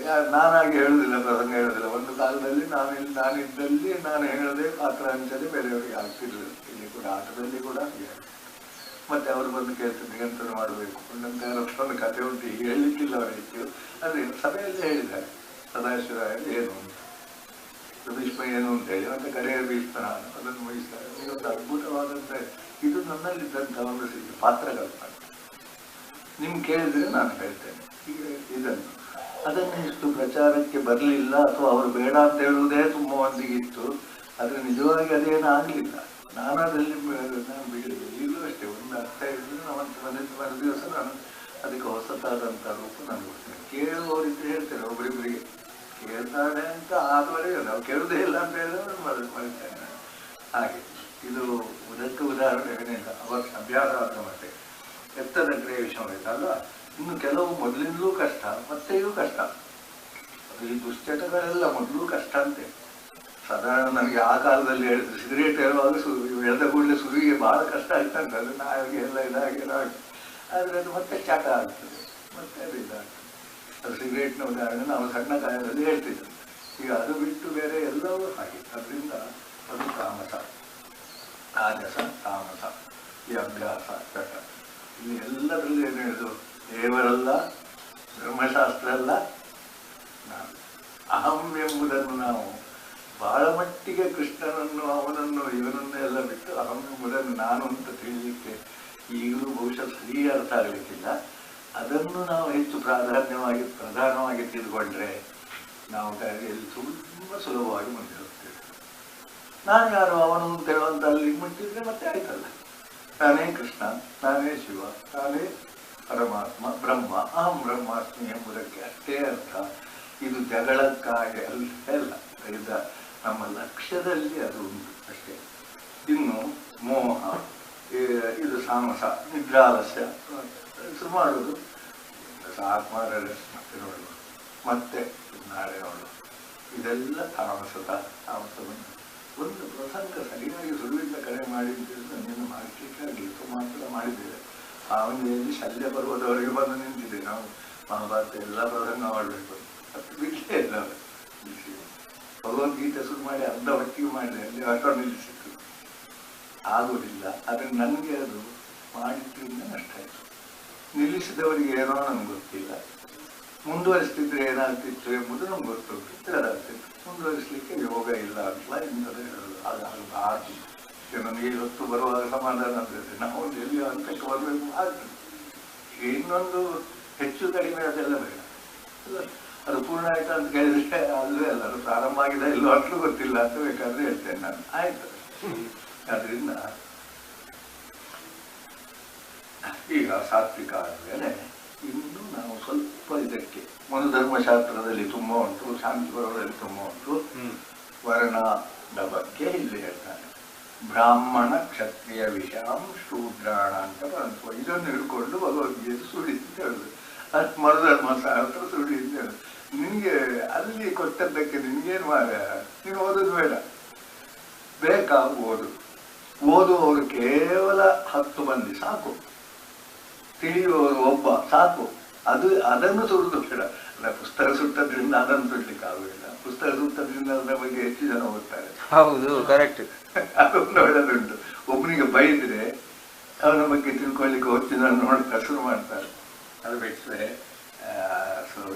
[SPEAKER 1] ನಾನಾಗಿ ಹೇಳುದಿಲ್ಲ, ಪ್ರಸಂಗ ಹೇಳುದಿಲ್ಲ. ಒಂದು ಕಾಲದಲ್ಲಿ ನಾನಿದ್ದಲ್ಲಿ ನಾನು ಹೇಳದೆ ಪಾತ್ರ ಹಂಚದೆ ಬೇರೆಯವರಿಗೆ ಆಗ್ತಿರ್ಲಿಲ್ಲ. ಇಲ್ಲಿ ಕೂಡ ಆಟದಲ್ಲಿ ಕೂಡ ಹಾಗೆ. ಮತ್ತೆ ಅವರು ಬಂದು ಕೇಳ್ತಾರೆ, ನಿರಂತರ ಮಾಡಬೇಕು ಒಂದಂತ ಒಂದು ಕಥೆ ಉಂಟು, ಈಗ ಹೇಳಲಿಕ್ಕಿಲ್ಲ ಅವರಿಗೆ. ಅದೇ ಸಭೆಯಲ್ಲಿ ಹೇಳಿದ್ದಾರೆ ಸದಾಶಿವ ಏನು ಅಂತ, ಭೀಷ್ಮ ಏನು ಅಂತ ಹೇಳಿ, ಮತ್ತೆ ಕಡೆಯ ಭೀಷ್ಮ ಅದನ್ನು ವಹಿಸ್ತಾರೆ. ಇದೊಂದು ಅದ್ಭುತವಾದಂತ, ಇದು ನನ್ನಲ್ಲಿದ್ದಂಥ ಒಂದು ಪಾತ್ರ ಕಲ್ಪನೆ. ನಿಮ್ಗೆ ಕೇಳಿದ್ರೆ ನಾನು ಹೇಳ್ತೇನೆ. ಈಗ ಅದನ್ನು ಇಷ್ಟು ಪ್ರಚಾರಕ್ಕೆ ಬರಲಿಲ್ಲ, ಅಥವಾ ಅವರು ಬೇಡ ಅಂತ ಹೇಳುವುದೇ ತುಂಬ ಮಂದಿಗಿತ್ತು. ಆದರೆ ನಿಜವಾಗಿ ಅದೇನು ಆಗಲಿಲ್ಲ. ನಾನು ಅದರಲ್ಲಿ ನಾನು ಬಿಡಲಿಲ್ಲ. ಈಗಲೂ ಅಷ್ಟೇ, ಒಂದು ಅರ್ಥ ಹೇಳಿದ್ರೆ ಮರು ದಿವಸ ನಾನು ಅದಕ್ಕೆ ಹೊಸತಾದಂಥ ರೂಪ ನನಗೆ ಗೊತ್ತಿಲ್ಲ. ಕೇಳುವವರಿದ್ರೆ ಹೇಳ್ತೇನೆ, ಒಬ್ಬರಿಬ್ಬರಿಗೆ ಕೇಳ್ತಾನೆ ಅಂತ ಆದವರೆಗೆ ನಾವು ಕೇಳುವುದೇ ಇಲ್ಲ ಅಂತ ಹೇಳಿದ್ರೆ ಮರಿತೇನೆ. ಹಾಗೆ ಇದು ಇದಕ್ಕೆ ಉದಾಹರಣೆ ಏನಿಲ್ಲ. ಅವರ ಅಭ್ಯಾಸ ಆದ ಮತ್ತೆ ಎತ್ತದಗ್ರೆ ವಿಷಯವಿದ್ದಲ್ಲ. ಇನ್ನು ಕೆಲವು ಮೊದಲಿಂದಲೂ ಕಷ್ಟ, ಮತ್ತೆ ಇದು ಕಷ್ಟ. ಈ ದುಶ್ಚಟಗಳೆಲ್ಲ ಮೊದಲು ಕಷ್ಟ ಅಂತೆ. ಸಾಧಾರಣ ನನಗೆ ಆ ಕಾಲದಲ್ಲಿ ಹೇಳಿದ್ರು, ಸಿಗರೇಟ್ ಹೇಳುವಾಗ ಎಳೆದ ಕೂಡಲೇ ಸುರಿಗೆ ಬಹಳ ಕಷ್ಟ ಆಗ್ತಂತೆ. ಅದು ನಾಯಿಗೆ ಎಲ್ಲ ಇದಾಗಿ ಆದರೆ ಅದು ಮತ್ತೆ ಚಟ ಆಗ್ತದೆ, ಮತ್ತೆ ಅದು ಇದಾಗ್ತದೆ. ಅದು ಸಿಗರೇಟ್ನ ಉದಾಹರಣೆ ನಾವು ಸಣ್ಣ ಕಾಲದಲ್ಲಿ ಹೇಳ್ತಿದ್ವಿ. ಈಗ ಅದು ಬಿಟ್ಟು ಬೇರೆ ಎಲ್ಲವೂ ಹಾಗೆ. ಅದರಿಂದ ಅದು ತಾಮಸ, ರಾಜಸ, ತಾಮಸ, ಈ ಅಭ್ಯಾಸ ಚಟ. ಇಲ್ಲಿ ಎಲ್ಲದರಲ್ಲೂ ಏನು ಹೇಳಿದ್ರು, ದೇವರಲ್ಲ, ಧರ್ಮಶಾಸ್ತ್ರ ಅಲ್ಲ, ನಾನು ಅಹಂ ಎಂಬುದನ್ನು ನಾವು ಬಹಳ ಮಟ್ಟಿಗೆ ಕೃಷ್ಣನನ್ನು ಅವನನ್ನು ಇವನನ್ನು ಎಲ್ಲ ಬಿಟ್ಟು ಅಹಂ ಎಂಬುದನ್ನು ನಾನು ಅಂತ ತಿಳಿಲಿಕ್ಕೆ ಈಗಲೂ ಬಹುಶಃ ಸರಿ ಅರ್ಥ ಆಗಲಿಕ್ಕಿಲ್ಲ. ಅದನ್ನು ನಾವು ಹೆಚ್ಚು ಪ್ರಧಾನವಾಗಿ ತಿಳಿದುಕೊಂಡ್ರೆ ನಾವು ದಾರಿಯಲ್ಲಿ ತುಂಬ ಸುಲಭವಾಗಿ ಮುಂದೆ ಹೋಗ್ತೇವೆ. ನಾನು ಯಾರು ಅವನು ಅಂತ ಹೇಳುವಂತ ಅಲ್ಲಿ ಮುಟ್ಟಿದ್ರೆ ಮತ್ತೆ ಆಯ್ತಲ್ಲ. ನಾನೇ ಕೃಷ್ಣ, ನಾನೇ ಶಿವ, ನಾನೇ ಪರಮಾತ್ಮ, ಬ್ರಹ್ಮ, ಅಹಂ ಬ್ರಹ್ಮಾಸ್ಮಿ ಎಂಬುದಕ್ಕೆ ಅಷ್ಟೇ ಅರ್ಥ. ಇದು ಜಗಳಕ್ಕಾಗಿ ಅಲ್ಲ, ಇದು ನಮ್ಮ ಲಕ್ಷ್ಯದಲ್ಲಿ ಅದು ಉಂಟು ಅಷ್ಟೇ. ಇನ್ನು ಮೋಹ, ಇದು ಸಾಮಸ, ನಿದ್ರಾಲಸ್ಯ ಶುರು ಮಾಡುವುದು, ಆತ್ಮಾರಲ್ಲ ಮತ್ತೆ ನೋಡುವ, ಮತ್ತೆ ನಾಳೆ ನೋಡುವ, ಇದೆಲ್ಲ ತಾಮಸವನ್ನು ಒಂದು ಪ್ರಸಂಗ ಸರಿಯಾಗಿ ಸುರುವಿಂದ ಕಡೆ ಮಾಡಿದ್ದು ನೀನು ಮಾಡಲಿಕ್ಕಾಗಿ ಮಾತ್ರ ಮಾಡಿದ್ದೇವೆ. ಆವನಿಯಲ್ಲಿ ಶಲ್ಯ ಪರ್ವದವರೆಗೆ ಬಂದು ನಿಂತಿದೆ. ನಾವು ಮಹಾಭಾರತ ಎಲ್ಲ ಪ್ರಸಂಗ ಮಾಡಬೇಕು ಅದು ಬಿಡಲೇ ಇಲ್ಲ. ಭಗವದ್ಗೀತೆ ಶುರು ಮಾಡಿ ಅರ್ಧ ಹೊತ್ತಿಗೆ ಮಾಡಿದೆ, ಅಲ್ಲಿ ಆಟೋ ನಿಲ್ಲಿಸಿತ್ತು. ಆಗುವುದಿಲ್ಲ. ಆದರೆ ನನಗೆ ಅದು ಮಾಡಿದ್ರಿಂದ ನಷ್ಟ ಆಯಿತು. ನಿಲ್ಲಿಸಿದವರಿಗೆ ಏನೋ ನಮ್ಗೆ ಗೊತ್ತಿಲ್ಲ. ಮುಂದುವರಿಸ್ತಿದ್ರೆ ಏನಾಗ್ತಿತ್ತು ಎಂಬುದು ನಮ್ಗೆ ಗೊತ್ತೋಗ್ತಿತ್ತು, ಅದಾಗ್ತಿತ್ತು. ಮುಂದುವರಿಸಲಿಕ್ಕೆ ಯೋಗ ಇಲ್ಲ ಅಂತ ಇಂಥದ್ದು ಹೇಳೋದು. ಆಗಬಾರ್ದು. ನನಗೆ ಇವತ್ತು ಬರುವಾಗ ಸಮಾಧಾನ ಅಂದರೆ ನಾವು ಎಲ್ಲಿ ಹಂತಕ್ಕೆ ಬರಬೇಕು ಆಗ್ತದೆ. ಈಗ ಇನ್ನೊಂದು ಹೆಚ್ಚು ಕಡಿಮೆ ಅದೆಲ್ಲ ಬೇಡ. ಅದು ಪೂರ್ಣ ಆಯ್ತಾ ಅಂತ ಕೇಳಿದ್ರೆ ಅಲ್ಲೇ ಅಲ್ಲ, ಅದು ಪ್ರಾರಂಭ ಆಗಿದೆ ಇಲ್ಲೋ ಅಷ್ಟು ಗೊತ್ತಿಲ್ಲ ಅಂತ ಬೇಕಾದ್ರೆ ಹೇಳ್ತೇನೆ ನಾನು. ಆಯ್ತು. ಅದರಿಂದ ಈಗ ಸಾತ್ವಿಕ ಆದ್ಮೇಲೆ ಇನ್ನು ನಾವು ಸ್ವಲ್ಪ ಇದಕ್ಕೆ ಮನುಧರ್ಮಶಾಸ್ತ್ರದಲ್ಲಿ ತುಂಬ ಉಂಟು, ಶಾಂತಿ ಪರ್ವದಲ್ಲಿ ತುಂಬ ಉಂಟು. ವರ್ಣದ ಬಗ್ಗೆ ಇಲ್ಲಿ ಹೇಳ್ತಾನೆ. ಬ್ರಾಹ್ಮಣ ಕ್ಷತ್ರಿಯ ವಿಷಾಂ ಶೂದ್ರಾಣ ಅಂತ ಬಂತು. ಇದನ್ನು ಹಿಡ್ಕೊಂಡು ಭಗವದ್ಗೀತೆ ಸುಡಿ ಅಂತ ಹೇಳುದು. ಅದು ಮನುಧರ್ಮಶಾಸ್ತ್ರ ಸುಡಿ ಅಂತ ಹೇಳುದು. ನಿನಗೆ ಅಲ್ಲಿ ಕೊಟ್ಟದ್ದಕ್ಕೆ ನಿನ್ಗೇನು ಮಾರ, ನೀನು ಓದೋದು ಬೇಡ. ಬೇಕಾ ಓದುವವರು ಕೇವಲ 10 ಮಂದಿ ಸಾಕು, ತಿಳಿಯುವವರು ಒಬ್ಬ ಸಾಕು. ಅದನ್ನು ಸುಡುದು ಬೇಡ. ಪುಸ್ತಕ ಸುಟ್ಟದ್ರಿಂದ ಅದನ್ನು ಸುಡ್ಲಿಕ್ಕೆ ಆಗುದಿಲ್ಲ. ಪುಸ್ತಕ ಸುಟ್ಟದ್ರಿಂದ ಅದರ ಬಗ್ಗೆ ಹೆಚ್ಚು ಜನ ಓದ್ತಾರೆ.
[SPEAKER 2] ಹೌದು, ಕರೆಕ್ಟ್.
[SPEAKER 1] ಅದೊಂದು ಒಳ್ಳೆದುಂಟು. ಒಬ್ಬನಿಗೆ ಬೈದ್ರೆ ಅವನ ಬಗ್ಗೆ ತಿಳ್ಕೊಳ್ಳಿಕ್ಕೆ ಹೆಚ್ಚು ಜನ ನೋಡ್ತಾರೆ, ಶುರು ಮಾಡ್ತಾರೆ. ಅದು ಬಿಟ್ಟರೆ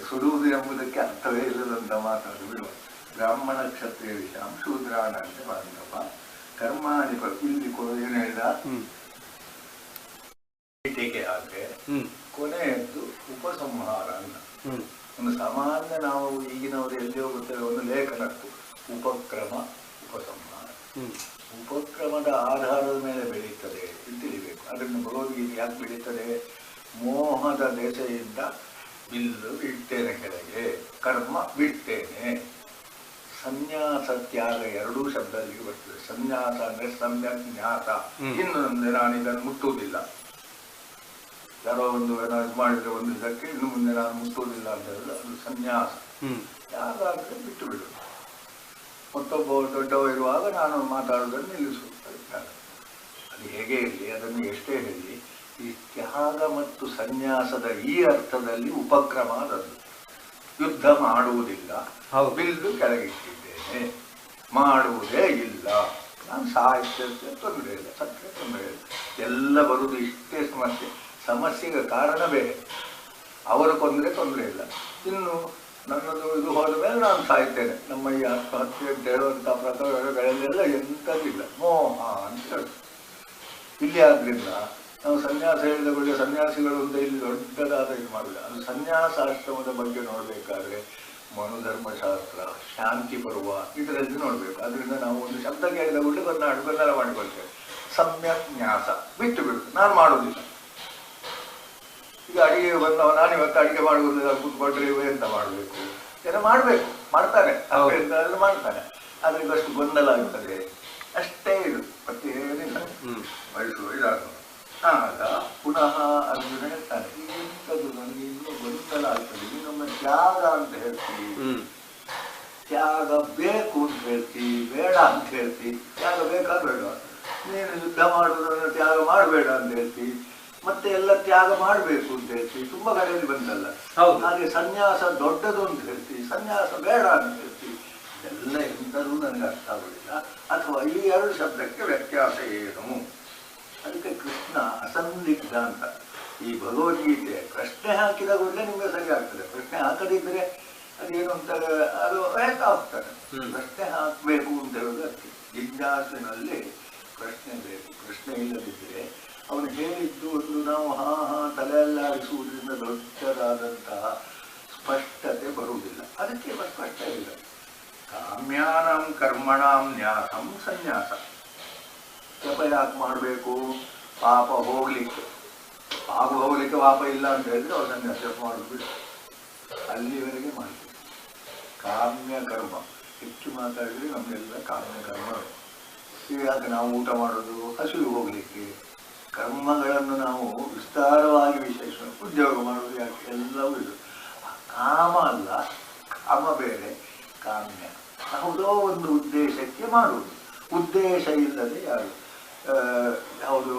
[SPEAKER 1] ಸುಡುವುದು ಎಂಬುದಕ್ಕೆ ಅರ್ಥವೇ ಇಲ್ಲದಂತ ಮಾತಾಡು ಬಿಡುವ. ಬ್ರಾಹ್ಮಣ ಕ್ಷತ್ರಿಯ ವಿಷಾಂ ಶೂದ್ರಾಣ ಅಂತ ಬಾಂಧವ ಕರ್ಮಾಣಿ ಇಲ್ಲಿ ಏನು ಹೇಳಿದ ಟೀಕೆ ಆದ್ರೆ ಕೊನೆಯದ್ದು ಉಪಸಂಹಾರ ಅಂತ. ಒಂದು ಸಾಮಾನ್ಯ ನಾವು ಈಗಿನವರು ಎಲ್ಲಿ ಹೋಗುತ್ತೇವೆ, ಒಂದು ಲೇಖನಕ್ಕೂ ಉಪಕ್ರಮ ಉಪಸಂಹಾರ. ಉಪಕ್ರಮದ ಆಧಾರದ ಮೇಲೆ ಬೆಳೀತದೆ ಅಂತ ತಿಳಿಬೇಕು. ಅದನ್ನು ಭಗವದ್ಗೀತೆ ಯಾಕೆ ಬೆಳೀತದೆ? ಮೋಹದ ದೆಸೆಯಿಂದ ಬಿಲ್ಲು ಬಿಡ್ತೇನೆ ಕೆಳಗೆ, ಕರ್ಮ ಬಿಡ್ತೇನೆ. ಸನ್ಯಾಸ ತ್ಯಾಗ ಎರಡೂ ಶಬ್ದಗಳಿಗೆ ಬರ್ತದೆ. ಸನ್ಯಾಸ ಅಂದ್ರೆ ಸಮ್ಯಕ್ ಜ್ಞಾತ, ಇನ್ನು ನಾನು ಇದನ್ನು ಮುಟ್ಟುವುದಿಲ್ಲ. ಯಾರೋ ಒಂದು ಇದು ಮಾಡಿದ್ರೆ ಒಂದು ಇದಕ್ಕೆ ಇನ್ನು ಮುಂದೆ ನಾನು ಮುಟ್ಟುವುದಿಲ್ಲ ಅಂತ ಹೇಳಿದ್ರೆ ಅದು ಸನ್ಯಾಸ. ತ್ಯಾಗ ಅಂದ್ರೆ ಬಿಟ್ಟು ಬಿಡು. ಮತ್ತೊಬ್ಬ ದೊಡ್ಡವ ಇರುವಾಗ ನಾನು ಮಾತಾಡೋದನ್ನು ನಿಲ್ಲಿಸುತ್ತಾರೆ. ಅದು ಹೇಗೆ ಇರಲಿ, ಅದನ್ನು ಎಷ್ಟೇ ಹೇಳಿ, ಈ ತ್ಯಾಗ ಮತ್ತು ಸನ್ಯಾಸದ ಈ ಅರ್ಥದಲ್ಲಿ ಉಪಕ್ರಮ ಅದದ್ದು. ಯುದ್ಧ ಮಾಡುವುದಿಲ್ಲ, ಬಿಲ್ಲು ಕೆಳಗಿಟ್ಟಿದ್ದೇನೆ, ಮಾಡುವುದೇ ಇಲ್ಲ, ನಾನು ಸಾಹಿತ್ಯಕ್ಕೆ ತೊಂದರೆ ಇಲ್ಲ, ಸತ್ಯ ತೊಂದರೆ ಇಲ್ಲ, ಎಲ್ಲ ಬರುವುದು ಇಷ್ಟೇ ಸಮಸ್ಯೆ. ಸಮಸ್ಯೆಗೆ ಕಾರಣ ಬೇರೆ, ಅವರ ತೊಂದರೆ ಇಲ್ಲ. ಇನ್ನು ನನ್ನದು ಇದು ಹೋದ ಮೇಲೆ ನಾನು ಸಾಯ್ತೇನೆ. ನಮ್ಮ ಈ ಆತ್ಮಹತ್ಯೆ ಅಂತ ಹೇಳುವಂಥ ಪ್ರಕರಣಗಳಲ್ಲೆಲ್ಲ ಎಂಥದ್ದಿಲ್ಲ, ಮೋಹ ಅಂತ ಹೇಳುದು. ಇಲ್ಲಿ ಆದ್ರಿಂದ ನಾವು ಸನ್ಯಾಸ ಹೇಳಿದ ಬಗ್ಗೆ ಸನ್ಯಾಸಿಗಳು ಅಂತ ಇಲ್ಲಿ ದೊಡ್ಡದಾದ ಇದು ಮಾಡಿಲ್ಲ. ಅದು ಸನ್ಯಾಸಾಶ್ರಮದ ಬಗ್ಗೆ ನೋಡಬೇಕಾದ್ರೆ ಮನುಧರ್ಮಶಾಸ್ತ್ರ, ಶಾಂತಿ ಪರ್ವ ಇದರಲ್ಲಿ ನೋಡಬೇಕು. ಅದರಿಂದ ನಾವು ಒಂದು ಶಬ್ದ ಕೇಳಿದ ಕೂಡಲೇ ಗೊಂದಲ ಮಾಡಿಕೊಳ್ತೇವೆ. ಸಮ್ಯಕ್ ನ್ಯಾಸ ಬಿಟ್ಟು ಬಿಡುದು, ನಾನು ಮಾಡೋದಿಲ್ಲ. ಈಗ ಅಡಿಗೆ ಬಂದವ ನಾನು ಇವತ್ತು ಅಡಿಗೆ ಮಾಡುವುದಿಲ್ಲ ಕೂತ್ಕೊಂಡ್ರೆ ಎಂತ ಮಾಡಬೇಕು, ಏನೋ ಮಾಡಬೇಕು, ಮಾಡ್ತಾನೆ, ಎಲ್ಲ ಮಾಡ್ತಾನೆ. ಆದ್ರೆ ಇವಷ್ಟು ಗೊಂದಲ ಆಗ್ತದೆ ಅಷ್ಟೇ. ಇದು ಮತ್ತೇನಿಲ್ಲ, ವಯಸ್ಸು ಇದಾಗುವ. ಆಗ ಪುನಃ ಅರ್ಜುನ ಹೇಳ್ತಾನೆ, ಇಂಥದ್ದು ನನಗೆ ಇನ್ನೂ ಗೊಂದಲ ಆಗ್ತದೆ. ಇನ್ನೊಮ್ಮೆ ತ್ಯಾಗ ಅಂತ ಹೇಳ್ತೀವಿ, ತ್ಯಾಗ ಬೇಕು ಅಂತ ಹೇಳ್ತೀವಿ, ಬೇಡ ಅಂತ ಹೇಳ್ತೀವಿ. ತ್ಯಾಗ ಬೇಕಾ ಬೇಡ? ನೀನು ಯುದ್ಧ ಮಾಡುವುದನ್ನು ತ್ಯಾಗ ಮಾಡಬೇಡ ಅಂತ ಹೇಳ್ತೀವಿ, ಮತ್ತೆ ಎಲ್ಲ ತ್ಯಾಗ ಮಾಡಬೇಕು ಅಂತ ಹೇಳ್ತೀವಿ. ತುಂಬಾ ಕಡೆಯಲ್ಲಿ ಬಂದಲ್ಲ. ಹಾಗೆ ಸನ್ಯಾಸ ದೊಡ್ಡದು ಅಂತ ಹೇಳ್ತೀವಿ, ಸನ್ಯಾಸ ಬೇಡ ಅಂತ ಹೇಳ್ತೀವಿ. ಎಲ್ಲ ಎಂತರೂ ನನಗೆ ಅರ್ಥ ಆಗುದಿಲ್ಲ. ಅಥವಾ ಈ ಎರಡು ಶಬ್ದಕ್ಕೆ ವ್ಯತ್ಯಾಸ ಏನು? ಅದಕ್ಕೆ ಕೃಷ್ಣ ಅಸಂದಿಗ್ಧ ಅಂತ. ಈ ಭಗವದ್ಗೀತೆ ಪ್ರಶ್ನೆ ಹಾಕಿದ ಕೂಡಲೇ ನಿಮ್ಗೆ ಸರಿ ಆಗ್ತದೆ. ಪ್ರಶ್ನೆ ಹಾಕದಿದ್ರೆ ಅದೇನು ಅಂತ ಅದು ಹೇಳ್ತಾ ಹೋಗ್ತಾರೆ. ಪ್ರಶ್ನೆ ಹಾಕಬೇಕು ಅಂತ ಹೇಳೋದು ಅದಕ್ಕೆ. ಜಿಜ್ಞಾಸಿನಲ್ಲಿ ಪ್ರಶ್ನೆ ಬೇಕು. ಪ್ರಶ್ನೆ ಇಲ್ಲದಿದ್ದರೆ ಅವನು ಹೇಳಿದ್ದು ಒಂದು ನಾವು ತಲೆಯಲ್ಲಾಡಿಸುವುದರಿಂದ ದೊಡ್ಡದಾದಂತಹ ಸ್ಪಷ್ಟತೆ ಬರುವುದಿಲ್ಲ. ಅದಕ್ಕೆ ಸ್ಪಷ್ಟ ಇಲ್ಲ. ಕಾಮ್ಯಾನಾಂ ಕರ್ಮಣಾಂ ನ್ಯಾಸಂ ಸನ್ಯಾಸ. ಜಪ ಯಾಕೆ ಮಾಡಬೇಕು? ಪಾಪ ಹೋಗ್ಲಿಕ್ಕೆ. ಪಾಪ ಹೋಗ್ಲಿಕ್ಕೆ ಪಾಪ ಇಲ್ಲ ಅಂತ ಹೇಳಿದ್ರೆ ಅವ್ರು ಸನ್ಯಾಸ ಮಾಡೋದು ಬಿಡು, ಅಲ್ಲಿವರೆಗೆ ಮಾಡ್ತೀವಿ. ಕಾಮ್ಯ ಕರ್ಮ ಹೆಚ್ಚು ಮಾತಾಡಿದ್ರೆ ನಮಗೆಲ್ಲ ಕಾಮ್ಯ ಕರ್ಮ. ಯಾಕೆ ನಾವು ಊಟ ಮಾಡೋದು? ಹಸಿವು ಹೋಗ್ಲಿಕ್ಕೆ. ಕರ್ಮಗಳನ್ನು ನಾವು ವಿಸ್ತಾರವಾಗಿ ವಿಶೇಷ ಉದ್ಯೋಗ ಮಾಡೋದು ಯಾಕೆ? ಎಲ್ಲವೂ ಇದು ಕಾಮ ಅಲ್ಲ. ಕಾಮ ಬೇರೆ, ಕಾಮ್ಯ ಯಾವುದೋ ಒಂದು ಉದ್ದೇಶಕ್ಕೆ ಮಾಡುವುದು. ಉದ್ದೇಶ ಇಲ್ಲದೆ ಯಾರು ಯಾವುದು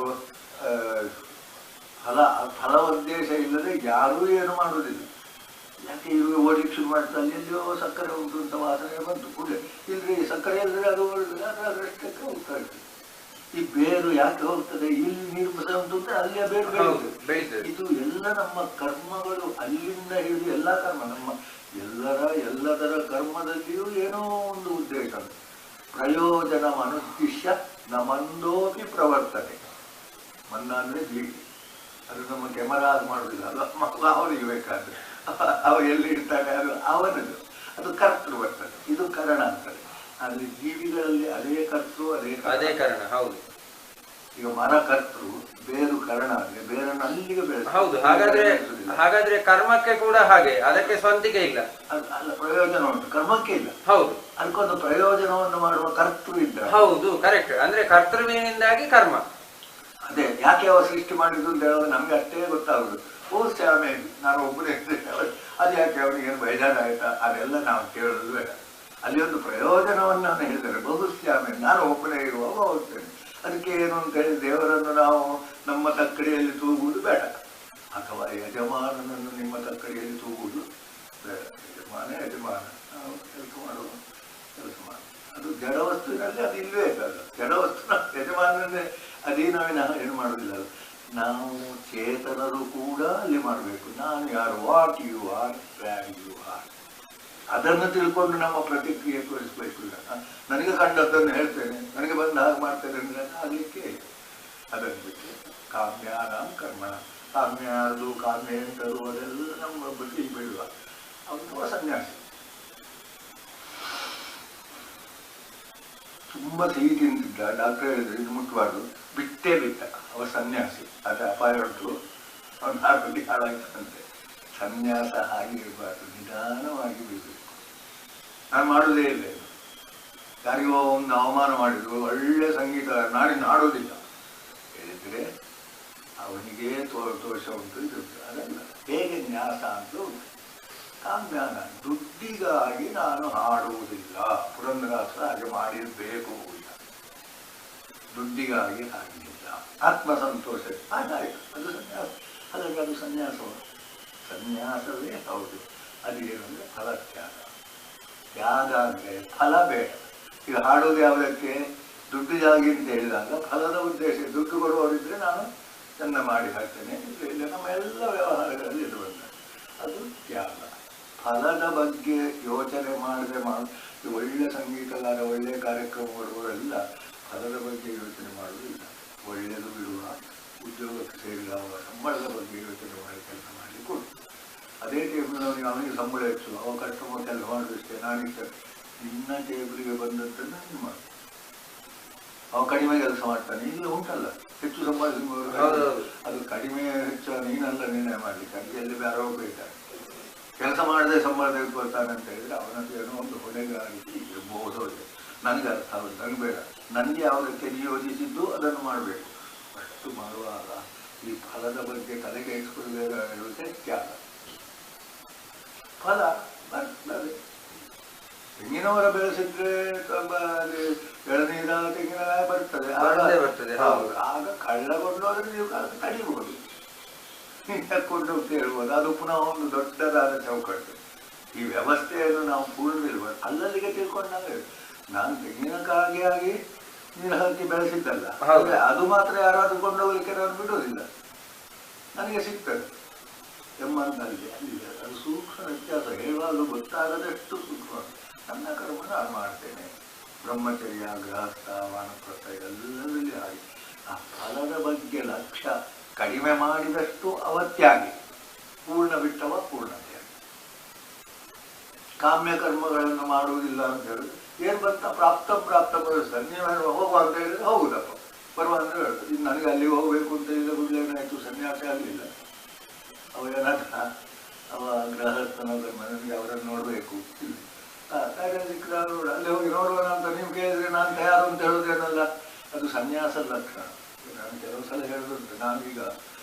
[SPEAKER 1] ಫಲ ಉದ್ದೇಶ ಇಲ್ಲದೆ ಯಾರೂ ಏನು ಮಾಡುವುದಿಲ್ಲ. ಯಾಕೆ ಇವರು ಓಡ್ಲಿಕ್ಕೆ ಶುರು ಮಾಡ್ತಾರೆ, ಅಲ್ಲಿ ಎಲ್ಲಿಯೋ ಸಕ್ಕರೆ ಉಂಟು ಅಂತ ವಾಸನೆ ಬಂತು ಕೂಡಲೇ ಇಲ್ರಿ ಸಕ್ಕರೆ ಇಲ್ಲದ್ರೆ ಅದು ಅದರಷ್ಟಕ್ಕೆ ಹೋಗ್ತಾ ಇರ್ತದೆ. ಈ ಬೇರು ಯಾಕೆ ಹೋಗ್ತದೆ? ಇಲ್ಲಿ ನೀರು ಉಂಟು ಅಂದ್ರೆ ಅಲ್ಲಿಯ ಬೇರು ಬೆಳೆಯುತ್ತೆ. ಇದು ಎಲ್ಲ ನಮ್ಮ ಕರ್ಮಗಳು. ಅಲ್ಲಿಂದ ಹಿಡಿದು ಎಲ್ಲ ಕರ್ಮ ನಮ್ಮ ಎಲ್ಲದರ ಕರ್ಮದಲ್ಲಿಯೂ ಏನೋ ಒಂದು ಉದ್ದೇಶ. ಪ್ರಯೋಜನ ಮನುಷ್ಯ ನಮಂದೋಪಿ ಪ್ರವರ್ತನೆ. ಮನ್ನ ಅಂದ್ರೆ ಜೀವಿ. ಅದು ನಮ್ಮ ಕೆಮರಾ ಮಾಡುದಿಲ್ಲ, ಅದು ಅವರಿಗೆ ಬೇಕಾದ್ರೆ ಅವ ಎಲ್ಲಿ ಇಡ್ತಾನೆ ಅದು ಅವನದು, ಅದು ಕರ್ತೃ ಬರ್ತದೆ, ಇದು ಕರಣ ಅಂತದೆ. ಆದರೆ ಜೀವಿಗಳಲ್ಲಿ ಅದೇ ಕರ್ತೃ
[SPEAKER 2] ಅದೇ ಕಾರಣ. ಹೌದು,
[SPEAKER 1] ಈಗ ಮರ ಕರ್ತೃ, ಬೇರು ಕರಣ, ಅಂದ್ರೆ ಬೇರನ್ನು ಅಲ್ಲಿಗೆ ಬೆಳೆಸ.
[SPEAKER 2] ಹೌದು. ಹಾಗಾದ್ರೆ ಕರ್ಮಕ್ಕೆ ಕೂಡ ಹಾಗೆ, ಅದಕ್ಕೆ ಸ್ವಂತಿಕೆ ಇಲ್ಲ.
[SPEAKER 1] ಅಲ್ಲ, ಪ್ರಯೋಜನ ಉಂಟು, ಕರ್ಮಕ್ಕೆ ಇಲ್ಲ.
[SPEAKER 2] ಹೌದು,
[SPEAKER 1] ಅದಕ್ಕೊಂದು ಪ್ರಯೋಜನವನ್ನು ಮಾಡುವ ಕರ್ತೃ ಇದ್ದ.
[SPEAKER 2] ಹೌದು, ಕರೆಕ್ಟ್. ಅಂದ್ರೆ ಕರ್ತೃವಿನಿಂದಾಗಿ ಕರ್ಮ.
[SPEAKER 1] ಅದೇ ಯಾಕೆ ಅವ ಸೃಷ್ಟಿ ಮಾಡಿದ್ದು ಅಂತ ಹೇಳೋದು ನಮ್ಗೆ ಅಷ್ಟೇ ಗೊತ್ತಾಗುದು. ಆಮೇಲೆ ನಾನು ಒಬ್ಬನೇ ಅದು ಯಾಕೆ ಅವನಿಗೆ ಏನು ಬೇಜಾರು ಆಯ್ತಾ, ಅದೆಲ್ಲ ನಾವು ಕೇಳೋದು ಬೇಡ. ಅಲ್ಲಿ ಒಂದು ಪ್ರಯೋಜನವನ್ನು ನಾನು ಹೇಳಿದರೆ ಆಮೇಲೆ ನಾನು ಒಬ್ಬನೇ ಇರುವಾಗ ಹೋಗ್ತೇನೆ. ಅದಕ್ಕೆ ಏನು ಅಂತ ಹೇಳಿ ದೇವರನ್ನು ನಾವು ನಮ್ಮ ತಕ್ಕಡಿಯಲ್ಲಿ ತೂಗುವುದು ಬೇಡ, ಅಥವಾ ಯಜಮಾನನನ್ನು ನಿಮ್ಮ ತಕ್ಕಡಿಯಲ್ಲಿ ತೂಗುವುದು ಬೇಡ. ಯಜಮಾನ ನಾವು ಕೆಲಸ ಮಾಡುವ ಕೆಲಸ ಮಾಡ, ಅದು ಜಡ ವಸ್ತುವಿನಲ್ಲಿ ಅದು ಇಲ್ಲವೇ ಇಲ್ಲ. ಜಡ ವಸ್ತುನ ಯಜಮಾನನೇ ಅಧೀನವೇ ಏನು ಮಾಡುವುದಿಲ್ಲ. ನಾವು ಚೇತನರು ಕೂಡ ಅಲ್ಲಿ ಮಾಡಬೇಕು. ನಾನು ಯಾರು, what you are, where you are, ಅದನ್ನು ತಿಳ್ಕೊಂಡು ನಮ್ಮ ಪ್ರತಿಕ್ರಿಯೆ ತೋರಿಸ್ಬೇಕು. ನನಗೆ ಕಂಡದ್ದನ್ನು ಹೇಳ್ತೇನೆ, ನನಗೆ ಬಂದು ಹಾಗೆ ಮಾಡ್ತೇನೆ ಅಂದರೆ ಆಗಲಿಕ್ಕೆ. ಅದನ್ನು ಬಿಟ್ಟು ಕಾಮ್ಯಾನ ಕರ್ಮಣ, ಕಾಮ್ಯಾರು ಕಾಮ್ಯಂತರು ಅದೆಲ್ಲ ನಮ್ಮ ಬುದ್ಧಿ ಬೀಳುವ ಅವನು ಸನ್ಯಾಸಿ. ತುಂಬ ಸಿಹಿ ತಿಂತಿದ್ದ, ಡಾಕ್ಟರ್ ಹೇಳಿದ್ರು ಇದು ಮುಟ್ಟಬಾರ್ದು, ಬಿಟ್ಟೇ ಬಿಟ್ಟ. ಅವ ಸನ್ಯಾಸಿ. ಅದು ಅಪಾಯ ಉಂಟು, ಅವನ ಆರೋಗ್ಯ ಹಾಳಾಗ್ತದಂತೆ. ಸನ್ಯಾಸ ಆಗಿರಬಾರ್ದು, ನಿಧಾನವಾಗಿ ಬಿಡಬೇಕು. ನಾನು ಮಾಡುವುದೇ ಇಲ್ಲ. ಯಾರಿಗೋ ಒಂದು ಅವಮಾನ ಮಾಡಿದ್ರು, ಒಳ್ಳೆ ಸಂಗೀತ ನಾಡಿನ ಹಾಡೋದಿಲ್ಲ ಹೇಳಿದ್ರೆ ಅವನಿಗೆ ದೋಷ ಉಂಟು, ಇದು ಅದಲ್ಲ. ಹೇಗೆ ನ್ಯಾಸ ಅಂತ ಉಂಟು. ಕಾಮ್ಯಾನ, ದುಡ್ಡಿಗಾಗಿ ನಾನು ಹಾಡುವುದಿಲ್ಲ. ಪುರಂದರಾಸರು ಹಾಗೆ ಮಾಡಿರಬೇಕು ಇಲ್ಲ, ದುಡ್ಡಿಗಾಗಿ ಹಾಗಲಿಲ್ಲ. ಆತ್ಮಸಂತೋಷ ಹಾಗಾಯಿತು, ಅದು ಸನ್ಯಾಸ. ಹಾಗಾಗಿ ಅದು ಸನ್ಯಾಸವೇ ಹೌದು. ಅದು ಏನಂದ್ರೆ ಫಲತ್ಯಾಗ. ತ್ಯಾಗ ಅಂದರೆ ಫಲ ಬೇಡ. ಈಗ ಹಾಡೋದು ಯಾವುದಕ್ಕೆ, ದುಡ್ಡಿಗಾಗಿ ಅಂತ ಹೇಳಿದಾಗ ಫಲದ ಉದ್ದೇಶ, ದುಡ್ಡು ಕೊಡುವವರಿದ್ರೆ ನಾನು ಚೆಂದ ಮಾಡಿ ಹಾಕ್ತೇನೆ, ಇಲ್ಲ ನಮ್ಮ ಎಲ್ಲ ವ್ಯವಹಾರಗಳಲ್ಲಿ ಇದು ಬಂದ ಅದು ತ್ಯಾಗ. ಫಲದ ಬಗ್ಗೆ ಯೋಚನೆ ಮಾಡದೆ ಒಳ್ಳೆ ಸಂಗೀತಗಾರ, ಒಳ್ಳೆ ಕಾರ್ಯಕ್ರಮ ಕೊಡುವವರೆಲ್ಲ ಫಲದ ಬಗ್ಗೆ ಯೋಚನೆ ಮಾಡುವುದಿಲ್ಲ. ಒಳ್ಳೆಯದು ಬಿಡುವ, ಉದ್ಯೋಗಕ್ಕೆ ಸೇರಿದ ಅವರ ಸಂಬಳದ ಬಗ್ಗೆ ಯೋಚನೆ ಮಾಡಿ ಕೆಲಸ ಮಾಡಿ ಕೊಡು. ಅದೇ ಟೇಬಲ್ನವನಿಗೆ ಅವನಿಗೆ ಸಂಬಳ ಹೆಚ್ಚು, ಅವ ಕಸ್ಟಮರ್ ಕೆಲಸ ಮಾಡೋದಷ್ಟೇ. ನಾನೀಗ ನಿನ್ನ ಟೇಬಲ್ಗೆ ಬಂದದ್ದನ್ನು ನೀನು ಮಾಡು. ಅವ ಕಡಿಮೆ ಕೆಲಸ ಮಾಡ್ತಾನೆ, ಇಲ್ಲಿ ಉಂಟಲ್ಲ ಹೆಚ್ಚು ಸಂಪಾದಿಸುವವರು, ಅದು ಕಡಿಮೆ ಹೆಚ್ಚು ನೀನಲ್ಲ ನಿರ್ಣಯ ಮಾಡಲಿಕ್ಕೆ. ಅಲ್ಲಿ ಬೇರೆ ಹೋಗ್ಬೇಕಾದ್ರೆ ಕೆಲಸ ಮಾಡದೆ ಸಂಬಳ ತೆಗೆದುಕೊಳ್ತಾನೆ ಅಂತ ಹೇಳಿದ್ರೆ ಅವನದ್ದು ಏನೋ ಒಂದು ಹೊಣೆಗಾರಿಕೆ ಇರಬಹುದು. ನನಗೆ ಅರ್ಥ ಆಗುತ್ತೆ, ನನಗೆ ಬೇಡ. ನನಗೆ ಯಾವುದಕ್ಕೆ ನಿಯೋಜಿಸಿದ್ದು ಅದನ್ನು ಮಾಡಬೇಕು. ಅಷ್ಟು ಮಾಡುವಾಗ ಈ ಫಲದ ಬಗ್ಗೆ ತಲೆಗೆ ಇಟ್ಕೊಳ್ಬೇಕಾಗಿರುತ್ತೆ. ತ್ಯಾಗ. ಫಲ ಬರ್ತದೆ. ತೆಂಗಿನವರ ಬೆಳೆಸಿದ್ರೆ ಎಳನೀರ ತೆಂಗಿನಕಾಯಿ ಬರ್ತದೆ, ಆಗ ಕಳ್ಳಗೊಂಡೋದ್ರೆ ನೀವು ಕಡಿಬಹುದು, ಕೊಂಡೋಗ್ತಾ ಹೇಳ್ಬೋದು. ಅದು ಪುನಃ ಒಂದು ದೊಡ್ಡದಾದ ಚೌಕಟ್ಟು. ಈ ವ್ಯವಸ್ಥೆಯನ್ನು ನಾವು ಪೂರ್ಣವಿರ್ಬೋದು. ಅಲ್ಲಲ್ಲಿಗೆ ತಿಳ್ಕೊಂಡಾಗ ನಾನು ತೆಂಗಿನಕಾಯಿಯಾಗಿ ನೀರು ಹಾಕಿ ಬೆಳೆಸಿದ್ದಲ್ಲ, ಅದು ಮಾತ್ರ ಯಾರಾದ್ರೂ ಕೊಂಡೋಗ್ಲಿಕ್ಕೆ ನಾನು ಬಿಡೋದಿಲ್ಲ, ನನಗೆ ಸಿಗ್ತದೆ ಎಂಬಂತಲ್ಲಿ. ಅಲ್ಲಿ ಅದು ಸೂಕ್ಷ್ಮ ವ್ಯತ್ಯಾಸ. ಹೇಳುವಾಗ ಗೊತ್ತಾಗದಷ್ಟು ಸೂಕ್ಷ್ಮ. ನನ್ನ ಕರ್ಮ ನಾನು ಮಾಡ್ತೇನೆ. ಬ್ರಹ್ಮಚರ್ಯ, ಗೃಹಸ್ಥ, ವಾನಪ್ರಸ್ಥ ಎಲ್ಲರಲ್ಲಿ ಹಾಗೆ. ಆ ಫಲದ ಬಗ್ಗೆ ಲಕ್ಷ್ಯ ಕಡಿಮೆ ಮಾಡಿದಷ್ಟು ಅವತ್ಯಾಗಿ, ಪೂರ್ಣ ಬಿಟ್ಟವ ಪೂರ್ಣತೆಯಾಗಿ. ಕಾಮ್ಯ ಕರ್ಮಗಳನ್ನು ಮಾಡುವುದಿಲ್ಲ ಅಂತ ಹೇಳಿದ್ರೆ ಏನು ಬರ್ತಾ ಪ್ರಾಪ್ತ ಬರುತ್ತಾರೆ. ನೀವೇನು ಹೋಗುವ ಅಂತ ಹೇಳಿದ್ರೆ ಹೌದಪ್ಪ ಬರುವ ಅಂದ್ರೆ ಹೇಳ್ತಾರೆ. ಇದು ನನಗೆ ಅಲ್ಲಿಗೆ ಹೋಗ್ಬೇಕು ಅಂತ ಹೇಳಿದ್ರೆ ಕೂಡಲೇ ಏನಾಯ್ತು, ಸನ್ಯಾಸ ಆಗಲಿಲ್ಲ. ಅವ ಏನಾದ ಅವ ಗೃಹಸ್ಥನಾದ ನನಗೆ ಅವರನ್ನು ನೋಡಬೇಕು, ಕಾರ್ಯ ಸಿಕ್ಕದ ನೋಡ ಅಲ್ಲಿ ಹೋಗಿ ನೋಡುವನ ಅಂತ ನೀವು ಕೇಳಿದ್ರೆ ನಾನು ತಯಾರು ಅಂತ ಹೇಳೋದೇನಲ್ಲ, ಅದು ಸನ್ಯಾಸದ ಲಕ್ಷಣ. ನಾನು ಕೆಲವು ಸಲ ಹೇಳೋದುಂಟು, ನಾವೀಗ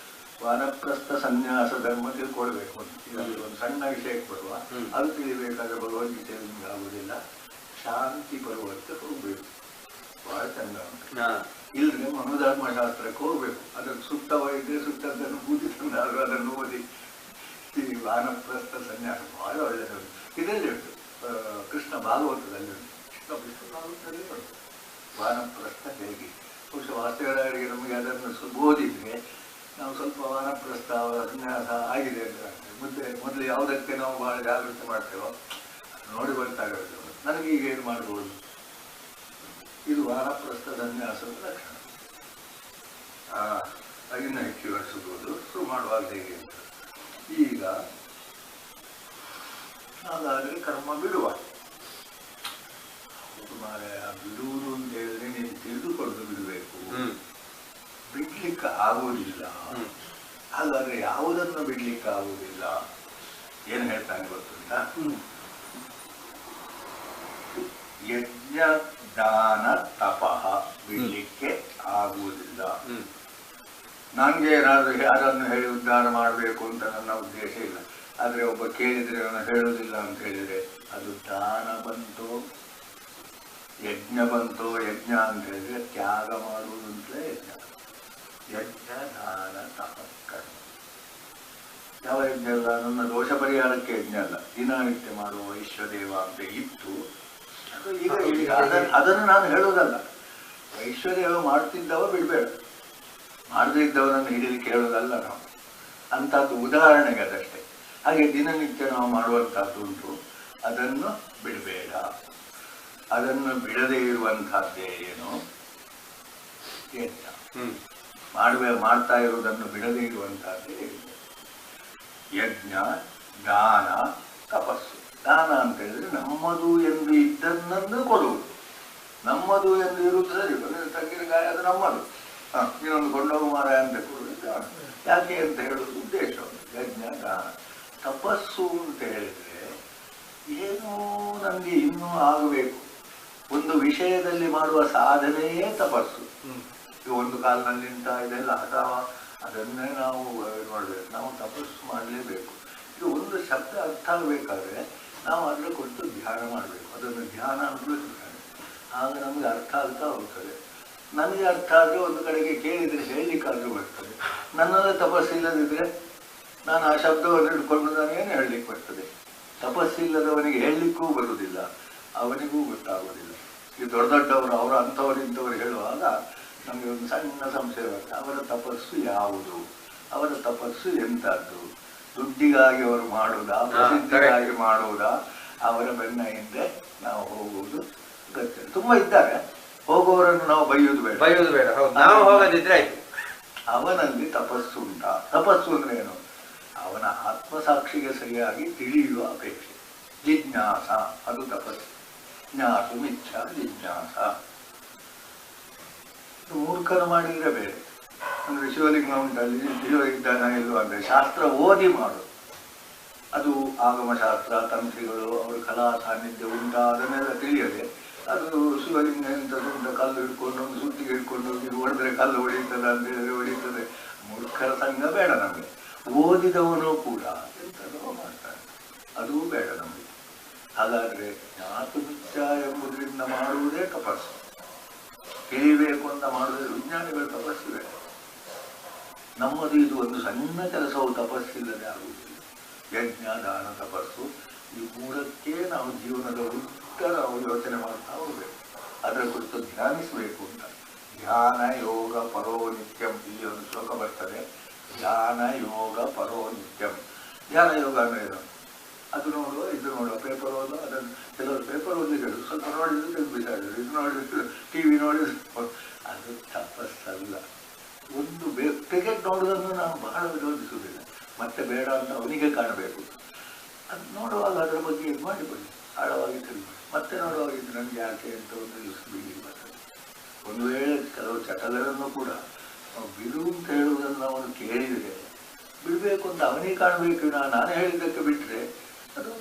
[SPEAKER 1] ವಾನಪ್ರಸ್ಥ ಸನ್ಯಾಸ ಧರ್ಮ ತಿಳ್ಕೊಳ್ಬೇಕು ಅಂತ. ಇದರಲ್ಲಿ ಒಂದು ಸಣ್ಣ ವಿಷಯಕ್ಕೆ ಬರುವ, ಅದು ತಿಳಿಬೇಕಾದ್ರೆ ಭಗವದ್ಗೀತೆ ನಿಮ್ಗೆ ಆಗುವುದಿಲ್ಲ. ಶಾಂತಿ ಪರ್ವಕ್ಕೆ ಹೋಗ್ಬೇಕು, ಬಹಳ ಚಂದ ಉಂಟು. ಇಲ್ಲದೆ ಮನೋಧರ್ಮಶಾಸ್ತ್ರಕ್ಕೆ ಹೋಗ್ಬೇಕು. ಅದಕ್ಕೆ ಸುತ್ತವಾಗಿದ್ರೆ ಸುತ್ತದನ್ನು ಬೂದಿ ತಂದಾದ್ರು ಅದನ್ನು ಓದಿ ಈ ವಾನಪ್ರಸ್ಥ ಸನ್ಯಾಸ ಬಹಳ ಒಳ್ಳೆಯದು. ಇದರಲ್ಲಿ ಉಂಟು, ಕೃಷ್ಣ ಭಾಗವತದಲ್ಲಿ ಉಂಟು, ಕೃಷ್ಣ ಭಾಗವತದಲ್ಲಿ ಉಂಟು ವಾನಪ್ರಸ್ಥ ಹೇಗೆ. ಬಹುಶಃ ವಾಸ್ತವರಿಗೆ ನಮಗೆ ಅದನ್ನು ಓದಿದ್ರೆ ನಾವು ಸ್ವಲ್ಪ ವಾನಪ್ರಸ್ಥ ಸನ್ಯಾಸ ಆಗಿದೆ ಅಂತ ಮೊದಲು ಯಾವುದಕ್ಕೆ ನಾವು ಬಹಳ ಜಾಗೃತಿ ಮಾಡ್ತೇವೋ ನೋಡಿ ಗೊತ್ತಾಗುತ್ತೆ ನನಗೆ ಈಗ ಏನು ಮಾಡ್ಬೋದು. ಇದು ವಾನಪ್ರಸ್ಥ ಸನ್ಯಾಸದ ಲಕ್ಷಣ. ಅದನ್ನು ಹೆಚ್ಚು ವರ್ಷಬಹುದು ಶುರು ಮಾಡುವಾಗ ಹೇಗೆ ಅಂತ. ಈಗ ಹಾಗಾದರೆ ಕರ್ಮ ಬಿಡುವ. ಮಾರಾಯ, ಬಿಡುವುದು ಅಂತ ಹೇಳಿದ್ರೆ ನೀನು ತಿಳಿದುಕೊಂಡು ಬಿಡಬೇಕು, ಬಿಡ್ಲಿಕ್ಕೆ ಆಗುವುದಿಲ್ಲ. ಹಾಗಾದ್ರೆ ಯಾವುದನ್ನು ಬಿಡ್ಲಿಕ್ಕೆ ಆಗುವುದಿಲ್ಲ? ಏನು ಹೇಳ್ತಾನೆ ಗೊತ್ತುಂಟಾ? ಯಜ್ಞ ದಾನ ತಪಃ ಬಿಡ್ಲಿಕ್ಕೆ ಆಗುವುದಿಲ್ಲ. ನನಗೆ ಏನಾದರೂ ಯಾರನ್ನು ಹೇಳಿ ಉದ್ಧಾರ ಮಾಡಬೇಕು ಅಂತ ನನ್ನ ಉದ್ದೇಶ ಇಲ್ಲ. ಆದರೆ ಒಬ್ಬ ಕೇಳಿದರೆ ಅವನು ಹೇಳುವುದಿಲ್ಲ ಅಂತ ಹೇಳಿದರೆ ಅದು ದಾನ ಬಂತೋ ಯಜ್ಞ ಬಂತೋ? ಯಜ್ಞ ಅಂತ ಹೇಳಿದ್ರೆ ತ್ಯಾಗ ಮಾಡುವುದು ಅಂತಲೇ ಯಜ್ಞ. ಯಜ್ಞ ದಾನ ತಪಃ. ಯಾವ ಯಜ್ಞ ಅಲ್ಲ? ನನ್ನ ದೋಷ ಪರಿಹಾರಕ್ಕೆ ಯಜ್ಞ ಅಲ್ಲ, ದಿನನಿತ್ಯ ಮಾಡುವ ವೈಶ್ವದೇವ ಅಂತ ಇತ್ತು. ಈಗ ಅದನ್ನು ನಾನು ಹೇಳುವುದಲ್ಲ. ವೈಶ್ವದೇವ ಮಾಡ್ತಿದ್ದವ ಬಿಡಬೇಡ, ಮಾಡದೇ ಇದ್ದವರನ್ನು ಹಿಡಿಲಿಕ್ಕೆ ಹೇಳೋದಲ್ಲ ನಾವು. ಅಂಥದ್ದು ಉದಾಹರಣೆಗೆ ಅದಷ್ಟೇ. ಹಾಗೆ ದಿನನಿತ್ಯ ನಾವು ಮಾಡುವಂಥದ್ದು ಉಂಟು, ಅದನ್ನು ಬಿಡಬೇಡ. ಅದನ್ನು ಬಿಡದೇ ಇರುವಂತಹದ್ದೇ ಏನು? ಯಜ್ಞ. ಮಾಡ್ತಾ ಇರುವುದನ್ನು ಬಿಡದೇ ಇರುವಂತಹದ್ದೇ ಯಜ್ಞ. ದಾನ ತಪಸ್ಸು. ದಾನ ಅಂತ ಹೇಳಿದ್ರೆ ನಮ್ಮದು ಎಂದು ಇದ್ದನ್ನನ್ನು ಕೊಡುವುದು. ನಮ್ಮದು ಎಂದು ಇರುವುದು ಸರಿ, ತೆಂಗಿನಕಾಯಿ ಅದು ನಮ್ಮದು, ಇನ್ನೊಂದು ಕೊಂಡೋಗು ಮಾರಾಯ ಅಂತ ಕೊಡುವುದು ದಾನ. ಯಾಕೆ ಅಂತ ಹೇಳುವುದು ಉದ್ದೇಶ. ಯಜ್ಞ ದಾನ. ತಪಸ್ಸು ಅಂತ ಹೇಳಿದ್ರೆ ಏನೋ ನಮಗೆ ಇನ್ನೂ ಆಗಬೇಕು, ಒಂದು ವಿಷಯದಲ್ಲಿ ಮಾಡುವ ಸಾಧನೆಯೇ ತಪಸ್ಸು. ಈಗ ಒಂದು ಕಾಲಿನಲ್ಲಿ ನಿಂತ ಇದೆಲ್ಲ ಅಥವಾ ಅದನ್ನೇ ನಾವು ಮಾಡಬೇಕು. ನಾವು ತಪಸ್ಸು ಮಾಡಲೇಬೇಕು. ಇದು ಒಂದು ಶಬ್ದ ಅರ್ಥ ಆಗಬೇಕಾದ್ರೆ ನಾವು ಅದರ ಕೊಟ್ಟು ಧ್ಯಾನ ಮಾಡಬೇಕು. ಅದನ್ನು ಧ್ಯಾನ ಅಂತಲೂ ಹೇಳ್ತಾರೆ. ಆಗ ನಮಗೆ ಅರ್ಥ ಆಗ್ತಾ ಹೋಗ್ತದೆ. ನನಗೆ ಅರ್ಥ ಆದರೆ ಒಂದು ಕಡೆಗೆ ಕೇಳಿದರೆ ಹೇಳಲಿಕ್ಕಾದ್ರೂ ಬರ್ತದೆ. ನನ್ನಲ್ಲಿ ತಪಸ್ಸಿಲ್ಲದಿದ್ದರೆ ನಾನು ಆ ಶಬ್ದವನ್ನು ಹಿಡ್ಕೊಂಡು ನಾನೇನು ಹೇಳಲಿಕ್ಕೆ ಬರ್ತದೆ? ತಪಸ್ಸಿಲ್ಲದವನಿಗೆ ಹೇಳಲಿಕ್ಕೂ ಬರುವುದಿಲ್ಲ, ಅವನಿಗೂ ಗೊತ್ತಾಗೋದಿಲ್ಲ. ಈ ದೊಡ್ಡ ದೊಡ್ಡವರು ಅವರು ಅಂಥವ್ರು ಇಂಥವ್ರು ಹೇಳುವಾಗ ನಮಗೆ ಒಂದು ಸಣ್ಣ ಸಂಶಯ ಬರ್ತದೆ. ಅವರ ತಪಸ್ಸು ಯಾವುದು? ಅವರ ತಪಸ್ಸು ಎಂಥದ್ದು? ದುಡ್ಡಿಗಾಗಿ ಅವರು ಮಾಡುವುದಾ, ಪ್ರಸಿದ್ಧಿಗಾಗಿ ಮಾಡುವುದಾ? ಅವರ ಬೆನ್ನ ಹಿಂದೆ ನಾವು ಹೋಗುವುದು ಗೊತ್ತಿಲ್ಲ. ತುಂಬಾ ಇದ್ದಾರೆ, ಹೋಗುವವರನ್ನು ನಾವು ಬೈಯುವುದು ಬೇಡ.
[SPEAKER 2] ನಾವು ಹೋಗದಿದ್ರೆ ಆಯ್ತು.
[SPEAKER 1] ಅವನಲ್ಲಿ ತಪಸ್ಸು ಉಂಟಾ? ತಪಸ್ಸು ಅಂದ್ರೆ ಏನು? ಅವನ ಆತ್ಮಸಾಕ್ಷಿಗೆ ಸರಿಯಾಗಿ ತಿಳಿಯುವ ಅಪೇಕ್ಷೆ, ಜಿಜ್ಞಾಸ, ಅದು ತಪಸ್ಸು. ಜ್ಞಾತು ಮಿಚ್ಚ ಜಿಜ್ಞಾಸ. ಮೂರ್ಖರು ಮಾಡಿದ್ರೆ ಬೇರೆ. ಅಂದ್ರೆ ಶಿವಲಿಂಗ ಉಂಟಲ್ಲಿ ಶಿವ ಇದ್ದಾನ ಇಲ್ವ ಅಂದ್ರೆ ಶಾಸ್ತ್ರ ಓದಿ ಮಾಡು. ಅದು ಆಗಮಶಾಸ್ತ್ರ, ತಂತ್ರಿಗಳು, ಅವರು ಕಲಾ ಸಾನ್ನಿಧ್ಯ ಉಂಟಾ ಅದನ್ನೆಲ್ಲ ತಿಳಿಯದೆ ಅದು ಶಿವಲಿಂಗ ಎಂಥದ್ದು ಉಂಟ, ಕಲ್ಲು ಹಿಡ್ಕೊಂಡು ಒಂದು ಸುತ್ತಿಗೆ ಹಿಡ್ಕೊಂಡು ಇದು ಹೊಡೆದ್ರೆ ಕಲ್ಲು ಹೊಡೀತದ ಅಂತ ಹೇಳಿದ್ರೆ ಹೊಡೀತದೆ. ಮೂರ್ಖರ ಸಂಘ ಬೇಡ ನಮಗೆ. ಓದಿದವನು ಕೂಡ ಎಂಥದೋ ಮಾಡ್ತಾನೆ, ಅದೂ ಬೇಡ ನಮಗೆ. ಹಾಗಾದ್ರೆ ಜ್ಞಾತು ಮಿಚ್ಚ ಎಂಬುದರಿಂದ ಮಾಡುವುದೇ ತಪಸ್ಸು. ತಿಳಿಬೇಕು ಅಂತ ಮಾಡುವುದೇ. ವಿಜ್ಞಾನಿಗಳು ತಪಸ್ಸಿವೆ. ನಮ್ಮದು ಇದು ಒಂದು ಸಣ್ಣ ಕೆಲಸವು ತಪಸ್ಸಿಲ್ಲದೆ ಆಗುವುದಿಲ್ಲ. ಯಜ್ಞ ದಾನ ತಪಸ್ಸು ಈ ಮೂರಕ್ಕೆ ನಾವು ಜೀವನದ ಉದ್ದ ನಾವು ಯೋಚನೆ ಮಾಡ್ತಾ ಹೋಗ್ಬೇಕು. ಅದರ ಕುರಿತು ಧ್ಯಾನಿಸಬೇಕು ಅಂತ. ಧ್ಯಾನ ಯೋಗ ಪರೋ ನಿತ್ಯಂ, ಇಲ್ಲಿ ಒಂದು ಶ್ಲೋಕ ಬರ್ತದೆ. ಧ್ಯಾನ ಯೋಗ ಪರೋ ನಿತ್ಯಂ. ಧ್ಯಾನ ಯೋಗ ಅಂದ್ರೆ ಏನು? ಅದು ನೋಡುವ, ಇದು ನೋಡುವ, ಪೇಪರ್ ಓದುವ. ಅದನ್ನು ಕೆಲವರು ಪೇಪರ್ ಓದಿದ್ರು, ಸ್ವಲ್ಪ ನೋಡಿದ್ರು ತೆಗೆದುಬಿಸಾಡಿದ್ರು, ಇದು ನೋಡಿದ್ರು, ಟಿವಿ ನೋಡಿದ್ರು. ಅದು ತಪಸ್ಸಲ್ಲ. ಒಂದು ಕ್ರಿಕೆಟ್ ನೋಡುವುದನ್ನು ನಾವು ಬಹಳ ವಿರೋಧಿಸುವುದಿಲ್ಲ. ಮತ್ತೆ ಬೇಡ ಅಂತ ಅವನಿಗೆ ಕಾಣಬೇಕು. ಅದು ನೋಡುವಾಗ ಅದರ ಬಗ್ಗೆ ಇದು ಮಾಡಿಕೊಳ್ಳಿ, ಆಳವಾಗಿ ತಿಳಿದು. ಮತ್ತೆ ನೋಡುವಾಗ ಇದು ನನಗೆ ಯಾಕೆ ಅಂತ ಒಂದು ದಿವಸ ಬೀಳಿ ಬರ್ತದೆ. ಒಂದು ವೇಳೆ ಕೆಲವು ಚಟಗಳನ್ನು ಕೂಡ ನಾವು ಬಿಡು ಅಂತ ಹೇಳುವುದನ್ನು ಅವನು ಕೇಳಿದರೆ ಬಿಡಬೇಕು ಅಂತ ಅವನಿಗೆ ಕಾಣಬೇಕು. ನಾನು ಹೇಳಿದ್ದಕ್ಕೆ ಬಿಟ್ಟರೆ ಅದು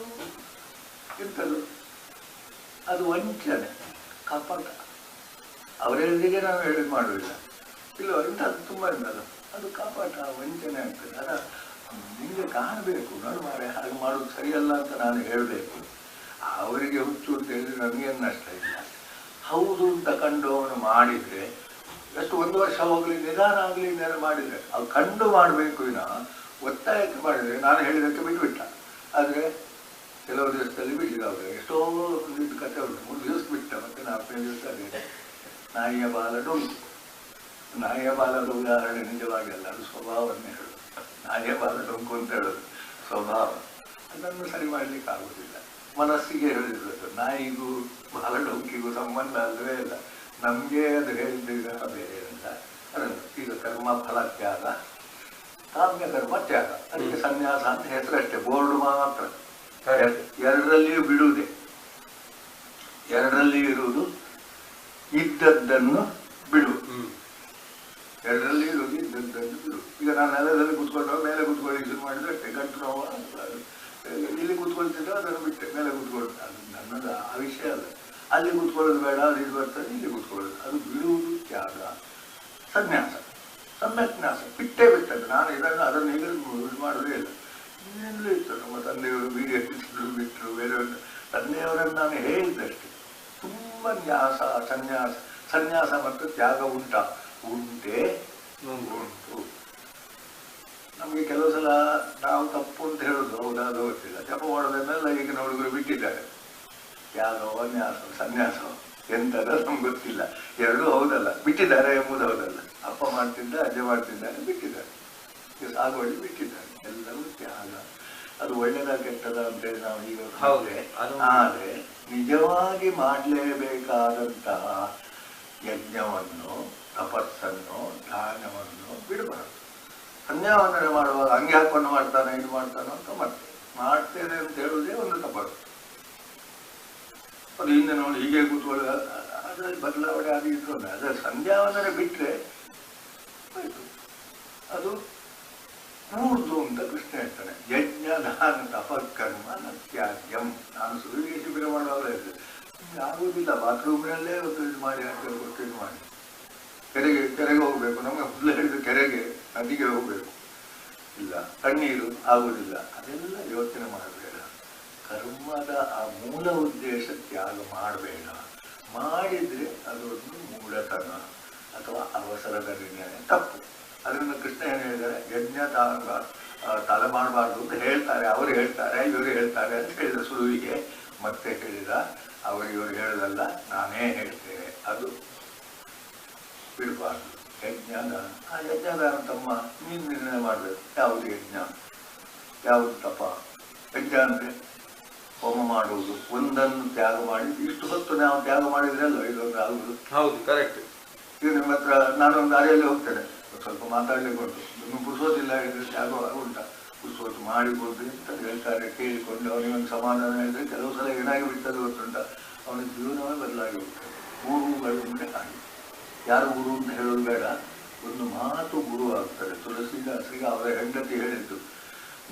[SPEAKER 1] ಎಂಥದ್ದು? ಅದು ವಂಚನೆ, ಕಪಟ. ಅವರ ಹೇಳಿಗೆ ನಾನು ಹೇಳಿದ್ ಮಾಡುವುದಿಲ್ಲ. ಇಲ್ಲ, ಇಂಥದ್ದು ತುಂಬ ಇದ್ದಲ್ಲ, ಅದು ಕಪಟ, ವಂಚನೆ ಆಗ್ತದೆ. ಅದ ನಿಮಗೆ ಕಾಣಬೇಕು. ನಾನು ಮಾರೆ ಹಾಗೆ ಮಾಡೋದು ಸರಿಯಲ್ಲ ಅಂತ ನಾನು ಹೇಳಬೇಕು. ಅವರಿಗೆ ಹುಚ್ಚು ಅಂತ ಹೇಳಿದ್ರೆ ನನಗೇನು ನಷ್ಟ ಇಲ್ಲ. ಹೌದು ಅಂತ ಕಂಡು ಅವನು ಮಾಡಿದರೆ ಎಷ್ಟು ಒಂದು ವರ್ಷ ಹೋಗಲಿ, ನಿಧಾನ ಆಗಲಿ, ನಿಧಾನ ಮಾಡಿದರೆ ಅವು ಕಂಡು ಮಾಡಬೇಕು. ಒತ್ತಾಯಕ್ಕೆ ಮಾಡಿದರೆ ನಾನು ಹೇಳಿದ್ದಕ್ಕೆ ಬಿಟ್ಟುಬಿಟ್ಟ. ಆದರೆ ಕೆಲವು ದಿವಸದಲ್ಲಿ ಬಿಟ್ಟಿಲ್ಲ. ಅವರು ಎಷ್ಟೋ ಇದು ಕಥೆ ಉಂಟು. 3 ದಿವಸ ಬಿಟ್ಟ, ಮತ್ತೆ 4ನೇ ದಿವಸ ಅದೇ ನಾಯಿಯ ಬಾಲ ಡೊಂಕು. ನಾಯಿಯ ಬಾಲದ ಉದಾಹರಣೆ ನಿಜವಾಗಿ ಅಲ್ಲ, ಅದು ಸ್ವಭಾವವನ್ನೇ ಹೇಳೋದು. ನಾಯಿಯ ಬಾಲ ಡೊಂಕು ಅಂತ ಹೇಳೋದು ಸ್ವಭಾವ. ಅದನ್ನು ಸರಿ ಮಾಡಲಿಕ್ಕೆ ಆಗುವುದಿಲ್ಲ. ಮನಸ್ಸಿಗೆ ಹೇಳಿರೋದು. ನಾಯಿಗೂ ಬಾಲ ಡೊಂಕಿಗೂ ಸಂಬಂಧ ಅಲ್ಲವೇ ಇಲ್ಲ. ನಮಗೆ ಅದು ಹೇಳಿದ್ದೀಗ ಬೇರೆ ಅಂತ. ಅದನ್ನು ಈಗ ಕರ್ಮ ಫಲ ತ್ಯಾಗ, ಕಾಮ್ಯ ಕರ್ಮ ತ್ಯಾಗ, ಅದಕ್ಕೆ ಸನ್ಯಾಸ ಅಂತ ಹೆಸರಷ್ಟೇ, ಬೋರ್ಡ್ ಮಾತ್ರ. ಎರಡರಲ್ಲಿಯೂ ಬಿಡುವುದೇ, ಎರಡರಲ್ಲಿಯೂ ಇರುವುದು, ಇದ್ದದ್ದನ್ನು ಬಿಡು. ಎರಡರಲ್ಲಿ ಇರುವುದು, ಇದ್ದದ್ದನ್ನು ಬಿಡು. ಈಗ ನಾನು ನೆಲದಲ್ಲಿ ಕೂತ್ಕೊಂಡವ ಮೇಲೆ ಕೂತ್ಕೊಳ್ಳಿ ಶುರು ಮಾಡಿದ್ರೆ ಅಷ್ಟೇ, ಗಂಟು ನೋವು ಇಲ್ಲಿ ಕೂತ್ಕೊಳ್ತಿದ್ದ ಅದನ್ನು ಬಿಟ್ಟೆ ಮೇಲೆ ಕೂತ್ಕೊಳ್ಳೋದು, ಅದು ನನ್ನದು ಆ ವಿಷಯ ಅಲ್ಲ. ಅಲ್ಲಿ ಕೂತ್ಕೊಳ್ಳೋದು ಬೇಡ, ಅದು ಇದು ಬರ್ತದೆ, ಇಲ್ಲಿ ಕೂತ್ಕೊಳ್ಳೋದು, ಅದು ಬಿಡುವುದು ತ್ಯಾಗ, ಸನ್ಯಾಸ, ಸಮ್ಯಜ್ಞಾಸ. ಬಿಟ್ಟೇ ಬಿಟ್ಟದ್ದು. ನಾನು ಅದನ್ನು ಈಗ ಇದು ಮಾಡೋದೇ ಇಲ್ಲ. ಇನ್ನೆಲ್ಲೂ ಇತ್ತು, ನಮ್ಮ ತಂದೆಯವರು ಬೀಡಿ ಹಚ್ಚಿದ್ರು, ಬಿಟ್ಟರು, ಬೇರೆಯವರು. ತಂದೆಯವರನ್ನು ನಾನು ಹೇಳಿದ್ದಷ್ಟೇ. ತುಂಬ ನ್ಯಾಸ, ಸನ್ಯಾಸ ಮತ್ತು ತ್ಯಾಗ ಉಂಟೇ ಉಂಟು. ನಮಗೆ ಕೆಲವು ಸಲ ನಾವು ತಪ್ಪು ಅಂತ ಹೇಳೋದು, ಹೌದಾದ ಗೊತ್ತಿಲ್ಲ. ಜಪ ಮಾಡೋದನ್ನೆಲ್ಲ ಈಗಿನ ಹುಡುಗರು ಬಿಟ್ಟಿದ್ದಾರೆ. ತ್ಯಾಗವ ನ್ಯಾಸ ಸನ್ಯಾಸ ಎಂತದ ನಮ್ಗೆ ಗೊತ್ತಿಲ್ಲ. ಎರಡೂ ಹೌದಲ್ಲ, ಬಿಟ್ಟಿದ್ದಾರೆ ಎಂಬುದು ಹೌದಲ್ಲ. ಅಪ್ಪ ಮಾಡ್ತಿದ್ದ, ಅಜ್ಜ ಮಾಡ್ತಿದ್ದಾರೆ, ಬಿಟ್ಟಿದ್ದಾರೆ. ಸಾಗುವಳಿ ಬಿಟ್ಟಿದ್ದಾರೆ. ಎಲ್ಲವೂ ತ್ಯಾಗ. ಅದು ಒಳ್ಳೆದ ಕೆಟ್ಟದ ಅಂತೇಳಿ ನಾವು ಈಗ ಆದರೆ ನಿಜವಾಗಿ ಮಾಡಲೇಬೇಕಾದಂತಹ ಯಜ್ಞವನ್ನು, ತಪಸ್ಸನ್ನು, ದಾನವನ್ನು ಬಿಡಬಾರದು. ಸಂಧ್ಯಾವಂದನೆ ಮಾಡುವಾಗ ಅಂಗಿ ಹಾಕೊಂಡು ಮಾಡ್ತಾನೆ, ಇದು ಮಾಡ್ತಾನೋ ಅಂತ ಮತ್ತೆ ಮಾಡ್ತೇನೆ ಅಂತ ಹೇಳುವುದೇ ಒಂದು ತಪಸ್ಸು. ಅದು ಹಿಂದೆ ನೋಡಿ ಹೀಗೆ ಕೂತ್ಕೊಳ್ಳೋ ಅದರಲ್ಲಿ ಬದಲಾವಣೆ ಅದು ಇದ್ರು. ಅದೇ ಸಂಧ್ಯಾವಂದನೆ ಬಿಟ್ಟರೆ ಅದು ಮೂರ್ದು ಅಂತ ಕೃಷ್ಣ ಹೇಳ್ತಾನೆ. ಯಜ್ಞ ದಾನ ತಪಕರ್ಮ ನತ್ಯಾಜ್ಯಂ. ನಾನು ಸುರುವಿಗೆ ಶಿಬಿರ ಮಾಡುವಾಗ ಆಗುವುದಿಲ್ಲ, ಬಾತ್ರೂಮ್ನಲ್ಲೇ ಒಂದು ಇದು ಮಾಡಿ ಗೊತ್ತು ಇದು ಮಾಡಿ ಕೆರೆಗೆ ಹೋಗ್ಬೇಕು. ನಮಗೆ ಹುಲ್ಲ ಹಿಡಿದು ಕೆರೆಗೆ ನದಿಗೆ ಹೋಗ್ಬೇಕು, ಇಲ್ಲ ತಣ್ಣೀರು ಆಗುವುದಿಲ್ಲ. ಅದೆಲ್ಲ ಯೋಚನೆ ಮಾಡಬೇಡ. ಕರ್ಮದ ಆ ಮೂಲ ಉದ್ದೇಶ ತ್ಯಾಗ ಮಾಡಬೇಡ. ಮಾಡಿದ್ರೆ ಅದೊಂದು ಮೂಢತನ ಅಥವಾ ಅವಸರದ ನಿರ್ಣಯ, ತಪ್ಪು. ಅದರಿಂದ ಕೃಷ್ಣ ಏನು ಹೇಳಿದ್ದಾರೆ, ಯಜ್ಞ ತಲೆ ಮಾಡಬಾರ್ದು ಅಂತ ಹೇಳ್ತಾರೆ. ಅವರು ಹೇಳ್ತಾರೆ, ಇವರು ಹೇಳ್ತಾರೆ ಅಂತ ಹೇಳಿದ ಸುಳುವಿಗೆ. ಮತ್ತೆ ಹೇಳಿದ, ಇವರು ಹೇಳೋದಲ್ಲ, ನಾನೇ ಹೇಳ್ತೇನೆ, ಅದು ಬಿಡಬಾರ್ದು. ಯಜ್ಞದಾನ, ಆ ಯಜ್ಞದಾನ ತಮ್ಮ ನೀನು ನಿರ್ಣಯ ಮಾಡಬೇಕು. ಯಾವುದು ಯಜ್ಞ, ಯಾವುದು ತಪ. ಯಜ್ಞ ಅಂದರೆ ಹೋಮ ಮಾಡುವುದು, ಒಂದನ್ನು ತ್ಯಾಗ ಮಾಡಿ. ಇಷ್ಟು ಹೊತ್ತು ನಾವು ತ್ಯಾಗ ಮಾಡಿದ್ರೆ ಅಲ್ಲ ಇದೊಂದು ಆಗುವುದು.
[SPEAKER 2] ಹೌದು, ಕರೆಕ್ಟ್.
[SPEAKER 1] ಈಗ ನಿಮ್ಮ ಹತ್ರ ನಾನೊಂದು ದಾರಿಯಲ್ಲಿ ಹೋಗ್ತೇನೆ, ಸ್ವಲ್ಪ ಮಾತಾಡಲಿಕ್ಕೆ ಉಂಟು, ನಿಮಗೆ ಪುರುಸೋದಿಲ್ಲ ಹೇಳಿದ್ರೆ ತ್ಯಾಗ ಉಂಟ. ಪುರುಸೋದು ಮಾಡಿಕೊಡ್ರಿ ಅಂತ ಹೇಳ್ತಾರೆ, ಕೇಳಿಕೊಂಡು ಅವನಿಗೊಂದು ಸಮಾಧಾನ ಹೇಳಿದ್ರೆ ಕೆಲವು ಸಲ ಏನಾಗಿ ಬಿಟ್ಟದ್ದು ಗೊತ್ತುಂಟ, ಅವನ ಜೀವನವೇ ಬದಲಾಗಿ ಹೋಗ್ತದೆ. ಗುರುಗಳು ಅಂದರೆ ಹಾಗೆ. ಯಾರು ಗುರು ಅಂತ ಹೇಳೋದು ಬೇಡ, ಒಂದು ಮಾತು ಗುರು ಆಗ್ತದೆ. ತುಳಸಿದಾಸರಿಗೆ ಅವರ ಹೆಂಡತಿ ಹೇಳಿದ್ದು,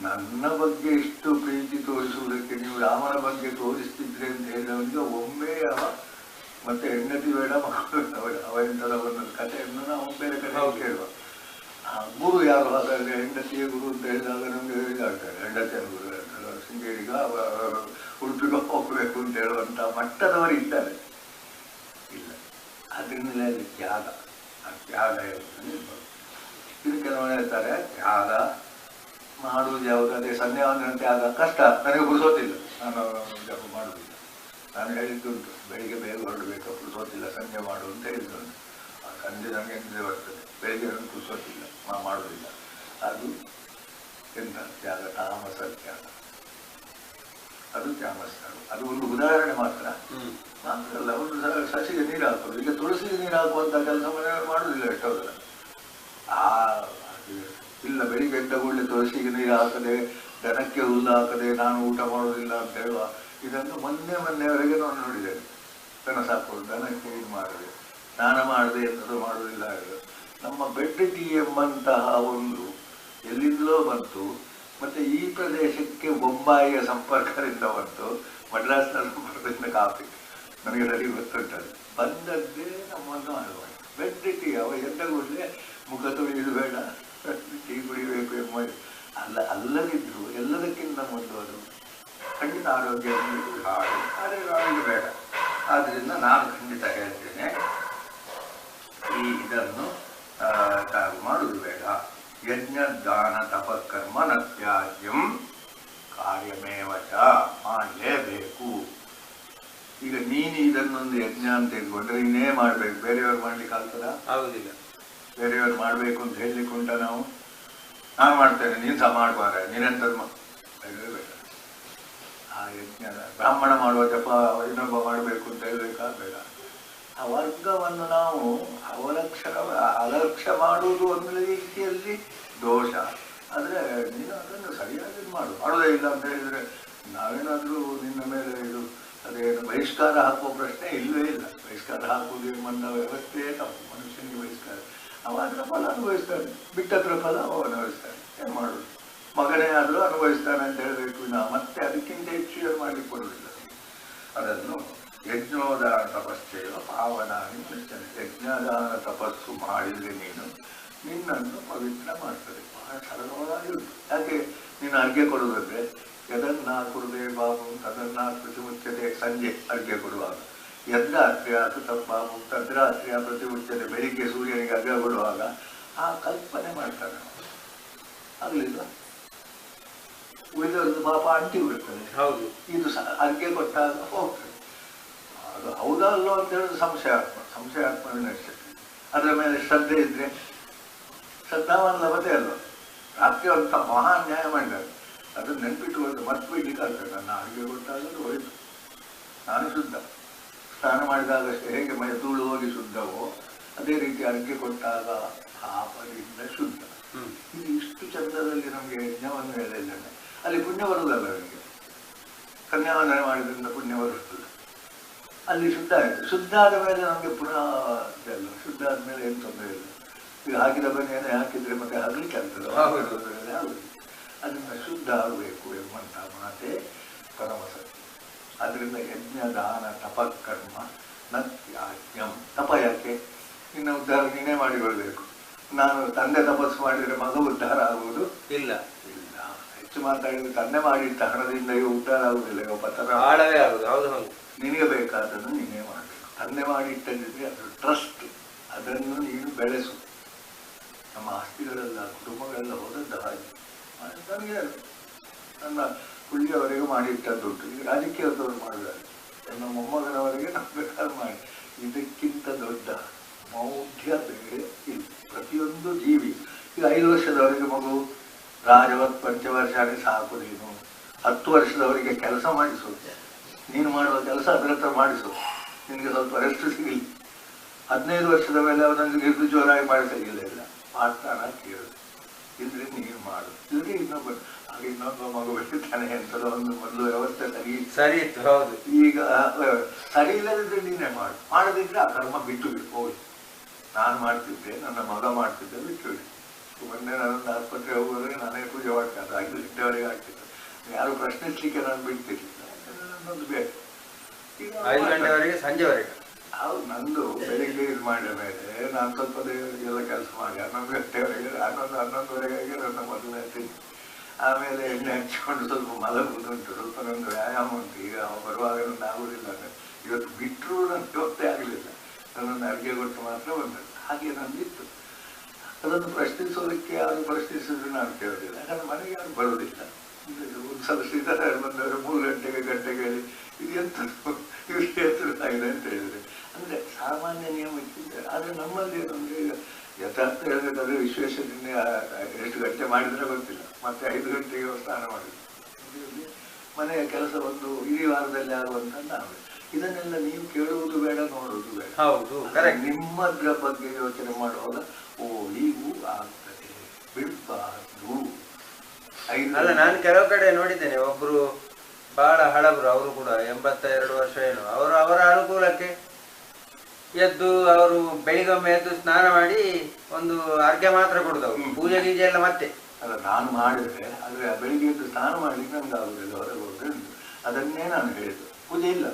[SPEAKER 1] ನನ್ನ ಬಗ್ಗೆ ಇಷ್ಟು ಪ್ರೀತಿ ತೋರಿಸುವುದಕ್ಕೆ ನೀವು ರಾಮನ ಬಗ್ಗೆ ತೋರಿಸ್ತಿದ್ರೆ ಅಂತ ಹೇಳಿದವನಿಗೆ ಒಮ್ಮೆ ಮತ್ತೆ ಹೆಂಡತಿ ಬೇಡ, ಮಕ್ಕಳು ಬೇಡ, ಅವರಿಂದಲ ಒಂದೊಂದು ಕಥೆಯನ್ನು ನಾವು ಬೇರೆ ಕಡೆ ಕೇಳುವ. ಗುರು ಯಾರು ಹಾಗಾದ್ರೆ ಹೆಂಡತಿಯೇ ಗುರು ಅಂತ ಹೇಳಿದಾಗ ನಮಗೆ ಇದಾಗ್ತದೆ. ಹೆಂಡತಿಯ ಗುರು ಶೃಂಗೇರಿಗ ಉಡುಪಿಗೆ ಹೋಗಬೇಕು ಅಂತ ಹೇಳುವಂಥ ಮಟ್ಟದವರು ಇದ್ದಾರೆ. ಇಲ್ಲ, ಅದರಿಂದಲೇ ಅಲ್ಲಿ ತ್ಯಾಗ, ಆ ತ್ಯಾಗ ಇದು ಕೆಲವು ಹೇಳ್ತಾರೆ ತ್ಯಾಗ ಮಾಡುವುದು ಯಾವುದು. ಅದೇ ಸಂಧ್ಯಾವಂದನ ತ್ಯಾಗ ಕಷ್ಟ, ನನಗೆ ಪುರುಸೋತಿಲ್ಲ, ನಾನು ಜಪ ಮಾಡುವುದಿಲ್ಲ. ನಾನು ಹೇಳಿದ್ದುಂಟು, ಬೆಳಿಗ್ಗೆ ಬೇಗ ಹೊರಡಬೇಕು, ಪುರುಸೋತಿಲ್ಲ ಸಂಜೆ ಮಾಡು ಅಂತ ಹೇಳಿದ್ದುಂಟು. ಸಂಜೆ ನನಗೆ ನಿದ್ದೆ ಬರ್ತದೆ, ಬೆಳಿಗ್ಗೆ ನನಗೆ ಪುರುಸೋತಿಲ್ಲ, ಮಾಡುವುದಿಲ್ಲ. ಅದು ಎಂಥ ತ್ಯಾಗ, ತಾಮಸ ತ್ಯಾಗ. ಅದು ತಾಮಸ. ಅದು ಒಂದು ಉದಾಹರಣೆ ಮಾತ್ರ ಅಲ್ಲ. ಒಂದು ಸಸಿಗೆ ನೀರು ಹಾಕೋದು, ಈಗ ತುಳಸಿಗೆ ನೀರು ಹಾಕುವಂಥ ಕೆಲಸ ಮನೆಯವರು ಮಾಡುವುದಿಲ್ಲ ಎಷ್ಟೋದಲ್ಲ. ಇಲ್ಲ, ಬೆಳಿಗ್ಗೆ ಎದ್ದ ಕೂಡಲೇ ತುಳಸಿಗೆ ನೀರು ಹಾಕದೆ, ದನಕ್ಕೆ ಹುಲ್ಲು ಹಾಕದೆ ನಾನು ಊಟ ಮಾಡೋದಿಲ್ಲ ಅಂತ ಹೇಳುವ ಇದನ್ನು ಮೊನ್ನೆವರೆಗೆ ನಾನು ನೋಡಿದ್ದೇನೆ. ದನ ಸಾಕೋದು, ದನಕ್ಕೆ ಇದು ಮಾಡದೆ, ಸ್ನಾನ ಮಾಡದೆ ಎಂಥದ್ದು ಮಾಡುವುದಿಲ್ಲ. ನಮ್ಮ ಬೆಡ್ ಟೀ ಎಂಬಂತಹ ಒಂದು ಎಲ್ಲಿಂದಲೋ ಬಂತು. ಮತ್ತು ಈ ಪ್ರದೇಶಕ್ಕೆ ಬೊಂಬಾಯಿಯ ಸಂಪರ್ಕದಿಂದ ಬಂತು, ಮಡ್ರಾಸ್ನ ಸಂಪರ್ಕದಿಂದ ಕಾಫಿ. ನನಗೆ ಸರಿ ಗೊತ್ತುಂಟದು. ಬಂದದ್ದೇ ನಮ್ಮನ್ನು ಮಾಡುವ ಬೆಡ್ ಟೀ. ಅವ ಎದ್ದ ಕೂಡಲೇ ಮುಖ ತೊಳೆಯುವುದು ಬೇಡ, ಟೀ ಕುಡಿಬೇಕು ಎಂಬ ಅಲ್ಲದಿದ್ರು ಎಲ್ಲದಕ್ಕಿಂತ ಮೊದಲು ಅದು ಖಂಡಿತ ಆರೋಗ್ಯ ಹಾಳು. ಆದರೆ ನಾವಿಗೆ ಬೇಡ. ಆದ್ದರಿಂದ ನಾನು ಖಂಡಿತ ಹೇಳ್ತೇನೆ, ಇದನ್ನು ಮಾಡುವುದು ಬೇಡ. ಯಜ್ಞ ದಾನ ತಪಕರ್ಮ ನತ್ಯಾಜ್ಯಂ ಕಾರ್ಯಮೇವಚ, ಮಾಡಲೇಬೇಕು. ಈಗ ನೀನು ಇದನ್ನೊಂದು ಯಜ್ಞ ಅಂತ ತೆಗೆದುಕೊಂಡ್ರೆ ಇನ್ನೇ ಮಾಡಬೇಕು, ಬೇರೆಯವ್ರು ಮಾಡ್ಲಿಕ್ಕೆ ಆಗ್ತದ? ಆಗುದಿಲ್ಲ. ಬೇರೆಯವ್ರು ಮಾಡಬೇಕು ಅಂತ ಹೇಳಲಿಕ್ಕೆ ಉಂಟ? ನಾನು ಮಾಡ್ತೇನೆ, ನೀನು ಸಹ ಮಾಡಬಾರ, ನೀನೆಂಥದ್ದು ಬೇಡ. ಆ ಯಜ್ಞ ಬ್ರಾಹ್ಮಣ ಮಾಡುವ ಜಪ ಇನ್ನೊಬ್ಬ ಮಾಡಬೇಕು ಅಂತ ಹೇಳಬೇಕಾಗಬೇಡ. ಆ ವರ್ಗವನ್ನು ನಾವು ಅಲಕ್ಷ್ಯ ಮಾಡುವುದು ಒಂದು ರೀತಿಯಲ್ಲಿ ದೋಷ. ಆದರೆ ನೀನು ಅದನ್ನು ಸರಿಯಾಗಿ ಮಾಡೋದೇ ಇಲ್ಲ ಅಂತ ಹೇಳಿದರೆ ನಾವೇನಾದರೂ ನಿನ್ನ ಮೇಲೆ ಇದು ಅದೇನು ಬಹಿಷ್ಕಾರ ಹಾಕುವ ಪ್ರಶ್ನೆ ಇಲ್ಲವೇ ಇಲ್ಲ. ಬಹಿಷ್ಕಾರ ಹಾಕುವುದು ಮನ್ನ ವ್ಯವಸ್ಥೆಯೇ ತಪ್ಪು. ಮನುಷ್ಯನಿಗೆ ಬಹಿಷ್ಕಾರ, ಅವ ಅದರ ಫಲ ಅನುಭವಿಸ್ತಾನೆ, ಬಿಟ್ಟದ್ರ ಫಲ ಅವ ಅನುಭವಿಸ್ತಾನೆ. ಏನು ಮಾಡೋದು? ಮಗನೇ ಆದರೂ ಅನುಭವಿಸ್ತಾನೆ ಅಂತ ಹೇಳಬೇಕು. ನಾವು ಮತ್ತೆ ಅದಕ್ಕಿಂತ ಹೆಚ್ಚು ಏನು ಮಾಡಲಿಕ್ಕೆ ಕೊಡುವುದಿಲ್ಲ. ಅದನ್ನು ಯಜ್ಞೋದಾನ ತಪಸ್ಸೇವ ಪಾವನಾನಿ ಮನುಷ್ಯನ. ಯಜ್ಞದಾನ ತಪಸ್ಸು ಮಾಡಿದರೆ ನೀನು ನಿನ್ನನ್ನು ಪವಿತ್ರ ಮಾಡ್ತದೆ. ಬಹಳ ಸರಳವಾಗಿ ಉಂಟು. ಯಾಕೆ ನೀನು ಅರ್ಘ್ಯ ಕೊಡುವುದಂದ್ರೆ ಯದನ್ನ ಕುರುದೇ ಬಾಬು ತದನ್ನ ಪ್ರತಿಮುಚ್ಯತೆ. ಸಂಜೆ ಅರ್ಘ್ಯ ಕೊಡುವಾಗ ಯದ್ರಾತ್ರಿಯ ಬಾಬು ತದ್ರಾತ್ರಿಯ ಪ್ರತಿಮುಚ್ಯತೆ. ಬೆಳಿಗ್ಗೆ ಸೂರ್ಯನಿಗೆ ಅರ್ಘ್ಯ ಕೊಡುವಾಗ ಆ ಕಲ್ಪನೆ ಮಾಡ್ತಾನೆ. ಆಗಲಿಲ್ಲ, ಉಳಿದವರದ್ದು ಪಾಪ ಅಂಟಿ ಬಿಡ್ತದೆ. ಹೌದು, ಇದು ಅರ್ಘ್ಯ ಕೊಟ್ಟಾಗ ಹೋಗ್ತದೆ. ಅದು ಹೌದಾ ಅಲ್ಲೋ ಅಂತ ಹೇಳೋದು ಸಂಶಯಾತ್ಮ ವಿನಶ್ಯತೆ. ಅದರ ಮೇಲೆ ಶ್ರದ್ಧೆ ಇದ್ರೆ ಶ್ರದ್ಧಾವಾನ್ ಲಭತೆ ಅಲ್ವ. ರಾತ್ರಿ ಅಂತ ಮಹಾ ನ್ಯಾಯ ಮಾಡಿದ್ದಾರೆ. ಅದನ್ನು ನೆನ್ಪಿಟ್ಟುಕೊಂಡು ಮತ್ತೆ ಬಿಡ್ಲಿಕ್ಕೆ ಆಗ್ತದೆ. ನನ್ನ ಅಡುಗೆ ಕೊಟ್ಟಾಗ ಹೋಯಿತು, ನಾನು ಶುದ್ಧ. ಸ್ನಾನ ಮಾಡಿದಾಗಷ್ಟೇ ಹೇಗೆ ಮೈ ಧೂಳು ಹೋಗಿ ಶುದ್ಧವೋ ಅದೇ ರೀತಿ ಅಡುಗೆ ಕೊಟ್ಟಾಗ ಪಾಪದಿಂದ ಶುದ್ಧ. ಇದು ಇಷ್ಟು ಚಂದದಲ್ಲಿ ನಮಗೆ ಯಜ್ಞವನ್ನು ಹೇಳಿದ್ದೇನೆ. ಅಲ್ಲಿ ಪುಣ್ಯ ಬರುವುದಲ್ಲ. ಅವರಿಗೆ ಕನ್ಯಾವಂದನೆ ಮಾಡಿದ್ರಿಂದ ಪುಣ್ಯ ಬರುತ್ತದೆ. ಅಲ್ಲಿ ಶುದ್ಧ ಆಯಿತು. ಶುದ್ಧ ಆದ ಮೇಲೆ ನಮಗೆ ಪುನಃ ಇದೆಲ್ಲ ಶುದ್ಧ ಆದಮೇಲೆ ಏನು ತೊಂದರೆ ಇಲ್ಲ. ಈಗ ಹಾಕಿದ ಬನ್ನಿಯನ್ನೇ ಹಾಕಿದ್ರೆ ಮತ್ತೆ ಆಗಲಿಕ್ಕೆ ಆಗ್ತದೆ. ಆಗುದು. ಅದರಿಂದ ಶುದ್ಧ ಆಗಬೇಕು ಎಂಬಂಥ ಮಾತೆ ಪರಮ ಸತ್ಯ. ಅದರಿಂದ ಯಜ್ಞ ದಾನ ತಪಕರ್ಮ ನತ್ಯಾಜ್ಞಂ. ತಪ ಯಾಕೆ? ನಿನ್ನ ಉದ್ಧಾರ ನೀನೇ ಮಾಡಿಕೊಳ್ಬೇಕು. ನಾನು ತಂದೆ ತಪಸ್ಸು ಮಾಡಿದರೆ ಮಗ ಉದ್ಧಾರ ಆಗುವುದು ಇಲ್ಲ. ಇಲ್ಲ, ಹೆಚ್ಚು ಮಾತಾಡಿದ್ರೆ ತಂದೆ ಮಾಡಿಟ್ಟ ಹಣದಿಂದ ಉದ್ಧಾರ ಆಗುವುದಿಲ್ಲ. ಈಗ ಪತ್ರ ಆಳವೇ ಆಗುದು. ಹೌದು, ನಿನಗೆ ಬೇಕಾದನ್ನು ನೀನೇ ಮಾಡಬೇಕು. ತಂದೆ ಮಾಡಿಟ್ಟಿದ್ರೆ ಅದು ಟ್ರಸ್ಟ್, ಅದನ್ನು ನೀನು ಬೆಳೆಸು. ನಮ್ಮ ಆಸ್ತಿಗಳೆಲ್ಲ ಕುಟುಂಬಗಳೆಲ್ಲ ಹೋದದ್ದು ಹಾಗೆ. ನನಗೆ ನನ್ನ ಹುಳ್ಳಿಯವರೆಗೂ ಮಾಡಿಟ್ಟದ್ದುಂಟು. ಈಗ ರಾಜಕೀಯದವರು ಮಾಡಿದ್ದಾರೆ. ನನ್ನ ಮೊಮ್ಮಗನವರೆಗೆ ನಾವು ಬೇಕಾದ್ರೆ ಮಾಡಿ. ಇದಕ್ಕಿಂತ ದೊಡ್ಡ ಮೌಢ್ಯ ಬೇರೆ ಇಲ್ಲ. ಪ್ರತಿಯೊಂದು ಜೀವಿ ಈಗ 5 ವರ್ಷದವರೆಗೆ ಮಗು ರಾಜವತ್ ಪಂಚವರ್ಷಾನೇ ಸಾಕು. ನೀನು 10 ವರ್ಷದವರಿಗೆ ಕೆಲಸ ಮಾಡಿಸು. ನೀನು ಮಾಡುವ ಕೆಲಸ ಅದರ ಹತ್ರ ಮಾಡಿಸು. ನಿನಗೆ ಸ್ವಲ್ಪ ರೆಸ್ಟ್ ಸಿಗಲಿ. 15 ವರ್ಷದ ಮೇಲೆ ಅವನೊಂದಿಗೆ ಹಿಡಿದು ಜೋರಾಗಿ ಮಾಡಿಸಲಿಲ್ಲ. ಇಲ್ಲ, ಮಾಡ್ತಾನ ಕೇಳು. ಇದ್ರೆ ನೀನು ಮಾಡು. ಇಲ್ಲದೆ ಇನ್ನೊಬ್ಬ ಮಗು ಬೆಳಿತಾನೆ ಅಂತಲೋ ಒಂದು ಮೊದಲು ವ್ಯವಸ್ಥೆ ಸರಿ ಇತ್ತು. ಹೌದು, ಈಗ ಸರಿ ಇಲ್ಲದಿದ್ರೆ ನೀನೇ ಮಾಡು. ಮಾಡದಿದ್ರೆ ಆ ಕರ್ಮ ಬಿಟ್ಟು ಬಿಡು. ಹೋಗಿ ನಾನು ಮಾಡ್ತಿದ್ದೆ, ನನ್ನ ಮಗ ಮಾಡ್ತಿದ್ದೆ, ಬಿಟ್ಟು ಬಿಡಿ. ಮೊನ್ನೆ ನಾನೊಂದು ಆಸ್ಪತ್ರೆ ಹೋಗೋದ್ರೆ ನಾನೇ ಪೂಜೆ ಮಾಡ್ತಾರೆ. 5 ಗಂಟೆವರೆಗೆ ಆಗ್ತಿದ್ದೆ. ಯಾರು ಪ್ರಶ್ನಿಸ್ಲಿಕ್ಕೆ ನಾನು ಬಿಡ್ತಿರ್ಲಿಲ್ಲ. ನನ್ನೊಂದು ಬೇಕು. ಈಗ 5 ಗಂಟೆವರೆಗೆ, ಸಂಜೆವರೆಗೆ. ಹೌದು, ನಂದು ಬೆಳಿಗ್ಗೆ ಇದು ಮಾಡಿದ ಮೇಲೆ ನಾನು ಸ್ವಲ್ಪ ಎಲ್ಲ ಕೆಲಸ ಮಾಡಿ 11 ಗಂಟೆವರೆಗೆ, 11-11:30 ನನ್ನ ಮೊದಲನೇ ತಿಂದು ಆಮೇಲೆ ಎಣ್ಣೆ ಹಚ್ಚಿಕೊಂಡು ಸ್ವಲ್ಪ ಮಲಗುವುದುಂಟು. ಸ್ವಲ್ಪ ನಂದು ವ್ಯಾಯಾಮ ಉಂಟು. ಈಗ ಬರುವಾಗ ನಂದು ಆಗುವುದಿಲ್ಲ. ಇವತ್ತು ಬಿಟ್ಟರೂ ನನಗೆ ಗೊತ್ತೇ ಆಗಲಿಲ್ಲ. ನನ್ನನ್ನು ಅಡುಗೆ ಕೊಟ್ಟು ಮಾತ್ರ ಬಂದದ್ದು. ಹಾಗೆ ನಂದಿತ್ತು. ಅದನ್ನು ಪ್ರಶ್ನಿಸೋದಕ್ಕೆ ಯಾರು ಪ್ರಶ್ನಿಸಿದ್ರು ನಾನು ಕೇಳೋದಿಲ್ಲ. ಯಾಕಂದ್ರೆ ಮನೆಗೆ ಯಾರು ಬರೋದಿಲ್ಲ. ಒಂದು ಸಲ ಶ್ರೀಧರ ಬಂದವರು 3 ಗಂಟೆಗೆ ಹೇಳಿ ಇದು ಎಂಥದ್ದು ಇವ್ರಿಗೆ ಆಗಿದೆ ಅಂತ ಹೇಳಿದ್ರೆ, ಅಂದರೆ ಸಾಮಾನ್ಯ ನಿಯಮ ಇಟ್ಟಿದ್ದಾರೆ. ಆದರೆ ನಮ್ಮಲ್ಲಿ ಏನಂದರೆ ಈಗ ಯಥಾರ್ಥ ಹೇಳಬೇಕಾದ್ರೆ ವಿಶ್ವೇಶ್ವರನ್ನೇ ಎಷ್ಟು ಗಂಟೆ ಮಾಡಿದರೆ ಗೊತ್ತಿಲ್ಲ. ಮತ್ತೆ 5 ಗಂಟೆಗೆ ಸ್ನಾನ ಮಾಡಿದ್ರು. ಮನೆಯ ಕೆಲಸ ಒಂದು ಇಡೀ ವಾರದಲ್ಲಿ ಆಗುವಂಥದ್ದು ನಾವು. ಇದನ್ನೆಲ್ಲ ನೀವು ಕೇಳುವುದು ಬೇಡ, ನೋಡುವುದು ಬೇಡ. ಹೌದು, ನಿಮ್ಮದ್ರ ಬಗ್ಗೆ ಯೋಚನೆ ಮಾಡುವಾಗ ಓ ಹೀಗೂ ಆಗ್ತದೆ, ಬಿಡಬಾರ್ದು.
[SPEAKER 2] ಅಲ್ಲ, ನಾನು ಕೆಲವು ಕಡೆ ನೋಡಿದ್ದೇನೆ. ಒಬ್ರು ಬಹಳ ಹಳಬರು, ಅವರು ಕೂಡ 82 ವರ್ಷ ಏನು, ಅವರ ಅನುಕೂಲಕ್ಕೆ ಎದ್ದು ಅವರು ಬೆಳಿಗೊಮ್ಮೆ ಎದ್ದು ಸ್ನಾನ ಮಾಡಿ ಒಂದು ಅರ್ಘ್ಯ ಮಾತ್ರ ಕೊಡುದವರು. ಪೂಜೆ ಗೀಜೆ ಎಲ್ಲ ಮತ್ತೆ
[SPEAKER 1] ಅಲ್ಲ ನಾನು ಮಾಡಿದ್ರೆ, ಆದರೆ ಬೆಳಿಗ್ಗೆ ಎದ್ದು ಸ್ನಾನ ಮಾಡ್ಲಿಕ್ಕೆ ನಮ್ಗೆ ಆಗುದಿಲ್ಲ. ಹೊರಗೆ ಹೋದ್ರೆ ಅದನ್ನೇ ನಾನು ಹೇಳಿದ್ದು. ಪೂಜೆ ಇಲ್ಲ,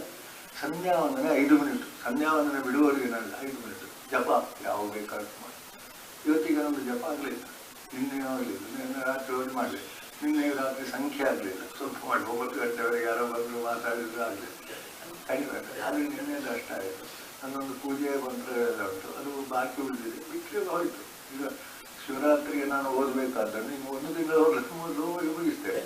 [SPEAKER 1] ಸಂಧ್ಯಾ ವಂದನೆ 5 ಮಿನಿಟ್. ಸಂಧ್ಯಾ ವಂದನೆ ಬಿಡುವವರೆಗೆ ನಾನು 5 ಮಿನಿಟ್ ಜಪ ಯಾವ ಬೇಕಾದ್ರೂ ಮಾಡಿ. ಇವತ್ತಿಗೆ ನಮ್ದು ಜಪ ಆಗಲಿಲ್ಲ, ನಿನ್ನೆ ಆಗಲಿಲ್ಲ, ನಿನ್ನೆ ರಾತ್ರಿ ಹೋಗಿ ಮಾಡಲಿ, ನಿನ್ನೆ ರಾತ್ರಿ ಸಂಖ್ಯೆ ಆಗಲಿಲ್ಲ. ಸ್ವಲ್ಪ ಮಾಡಿ 9 ಗಂಟೆವರೆಗೆ ಯಾರೋ ಬಂದರು ಮಾತಾಡಿದ್ರು ಆಗಲಿಲ್ಲ, ಕಡಿಮೆ. ಆದರೆ ನಿನ್ನೆದು ಅಷ್ಟ ಆಯಿತು. ನನ್ನೊಂದು ಪೂಜೆ ಮಂತ್ರ ಎಲ್ಲ ಉಂಟು, ಅದು ಬಾಕಿ ಉಳಿದಿದೆ, ಬಿಟ್ಟರೆ ಹೋಯಿತು. ಈಗ ಶಿವರಾತ್ರಿಗೆ ನಾನು ಓದಬೇಕಾದ್ರೆ ನೀವು 1 ತಿಂಗಳು ಮೊದಲು ಮುಗಿಸ್ತೇವೆ.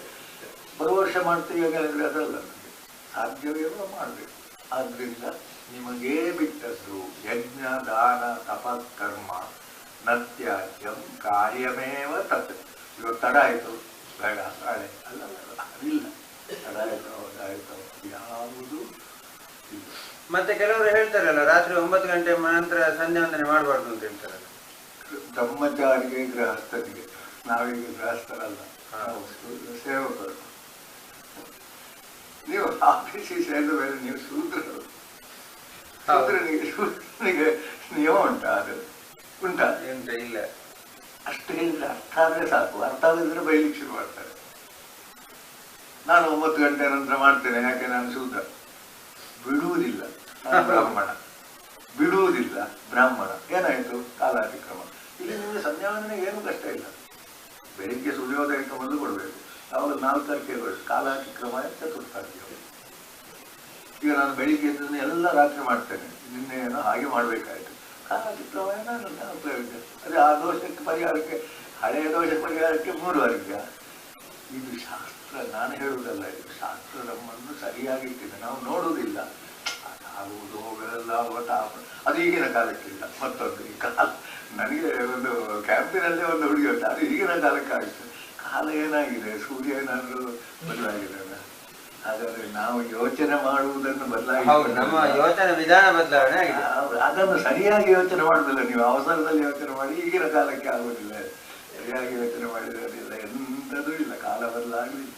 [SPEAKER 1] ಬರುವ ವರ್ಷ ಮಾಡ್ತೀವಿ ಹೇಳಿದ್ರೆ ಅದಲ್ಲ, ನನಗೆ ಸಾಧ್ಯವೇ ಮಾಡಬೇಕು. ಆದ್ದರಿಂದ ನಿಮಗೇ ಬಿಟ್ಟದ್ದು ಯಜ್ಞ ದಾನ ತಪಕರ್ಮ ನತ್ಯಾಜ್ಯಂ ಕಾರ್ಯಮೇವ ತತ್. ಇವಾಗ ತಡ ಆಯಿತು, ಬೇಡ, ನಾಳೆ ಅಲ್ಲ, ಅದಿಲ್ಲ. ತಡ ಆಯಿತು, ಅದಾಯಿತು, ಯಾವುದು ಇಲ್ಲ.
[SPEAKER 2] ಮತ್ತೆ ಕೆಲವರು ಹೇಳ್ತಾರಲ್ಲ, ರಾತ್ರಿ 9 ಗಂಟೆ ನಂತರ ಸಂಧ್ಯಾ ವಂದನೆ ಮಾಡಬಾರ್ದು ಅಂತ ಹೇಳ್ತಾರಲ್ಲ.
[SPEAKER 1] ಬ್ರಹ್ಮಚಾರಿಗೆ ಗೃಹಸ್ಥನಿಗೆ, ನಾವೀಗ ಗೃಹಸ್ಥರಲ್ಲ, ಸೇವಕರು. ನೀವು ಆಫೀಸಿಗೆ ಸೇರಿದ ಮೇಲೆ ನೀವು ಶೂದ್ರರು. ಶೂದ್ರನಿಗೆ ನಿಯಮ ಉಂಟಾ? ಅದು ಉಂಟಾ?
[SPEAKER 2] ಇಲ್ಲ.
[SPEAKER 1] ಅಷ್ಟು ಹೇಳಿದ್ರೆ ಅರ್ಥ ಆದರೆ ಸಾಕು. ಅರ್ಥ ಆಗದಿದ್ರೆ ಬೈಲಿಕ್ಕೆ ಶುರು ಮಾಡ್ತಾರೆ. ನಾನು 9 ಗಂಟೆ ನಂತರ ಮಾಡ್ತೇನೆ, ಯಾಕೆ ನಾನು ಶೂದ್ರ. ಬಿಡುವುದಿಲ್ಲ, ನಾನು ಬ್ರಾಹ್ಮಣ. ಬಿಡುವುದಿಲ್ಲ, ಬ್ರಾಹ್ಮಣ. ಏನಾಯ್ತು? ಕಾಲಾತಿಕ್ರಮ. ಇಲ್ಲಿ ನಿಮಗೆ ಸಂಧ್ಯಾವಂದನೆಗೆ ಏನು ಕಷ್ಟ ಇಲ್ಲ. ಬೆಳಿಗ್ಗೆ ಸೂರ್ಯೋದಯಕ್ಕೆ ಮೊದಲು ಕೊಡಬೇಕು. ಯಾವಾಗ 4 ಕಾಲಾತಿಕ್ರಮ ಚತುರ್ಥಾರ್ಘ್ಯ. ಈಗ ನಾನು ಬೆಳಿಗ್ಗೆ ಎದ್ದನ್ನು ಎಲ್ಲ ರಾತ್ರಿ ಮಾಡ್ತೇನೆ. ನಿನ್ನೆ ಏನೋ ಹಾಗೆ ಮಾಡಬೇಕಾಯ್ತು. ಕಾಲಾತಿಕ್ರಮ ಅದೇ ಆ ದೋಷಕ್ಕೆ ಪರಿಹಾರಕ್ಕೆ, ಹಳೆಯ ದೋಷಕ್ಕೆ ಪರಿಹಾರಕ್ಕೆ 3 ಅರ್ಘ್ಯ. ಇದು ಶಾಸ್ತ್ರ, ನಾನು ಹೇಳುವುದಲ್ಲ. ಇದು ಶಾಸ್ತ್ರ ನಮ್ಮನ್ನು ಸರಿಯಾಗಿ ಇಟ್ಟಿದೆ. ನಾವು ನೋಡುವುದಿಲ್ಲ. ಅದಾಗುವುದು ಹೋಗಲ್ಲ, ಅದು ಈಗಿನ ಕಾಲಕ್ಕಿಲ್ಲ. ಮತ್ತೊಂದು ಈ ಕಾಲ, ನನಗೆ ಒಂದು ಕ್ಯಾಂಪಿನಲ್ಲೇ ಒಂದು ಹುಡುಗಿ ಉಂಟು, ಅದು ಈಗಿನ ಕಾಲಕ್ಕೆ ಆಗುತ್ತೆ. ಕಾಲ ಏನಾಗಿದೆ, ಸೂರ್ಯ ಏನಾದರೂ ಬದಲಾಗಿದೆ. ಹಾಗಾದ್ರೆ ನಾವು ಯೋಚನೆ ಮಾಡುವುದನ್ನು ಬದಲಾಗಿ
[SPEAKER 2] ನಮ್ಮ ಯೋಚನೆ ವಿಧಾನ ಬದಲಾವಣೆ ಆಗಿದೆ.
[SPEAKER 1] ಅದನ್ನು ಸರಿಯಾಗಿ ಯೋಚನೆ ಮಾಡುವುದಿಲ್ಲ. ನೀವು ಅವಸರದಲ್ಲಿ ಯೋಚನೆ ಮಾಡಿ ಈಗಿನ ಕಾಲಕ್ಕೆ ಆಗುವುದಿಲ್ಲ. ಸರಿಯಾಗಿ ಯೋಚನೆ ಮಾಡಿದ್ರೆ ಅದಿಲ್ಲ, ಎಂಥದೂ ಇಲ್ಲ. ಕಾಲ ಬದಲಾಗಲಿಲ್ಲ.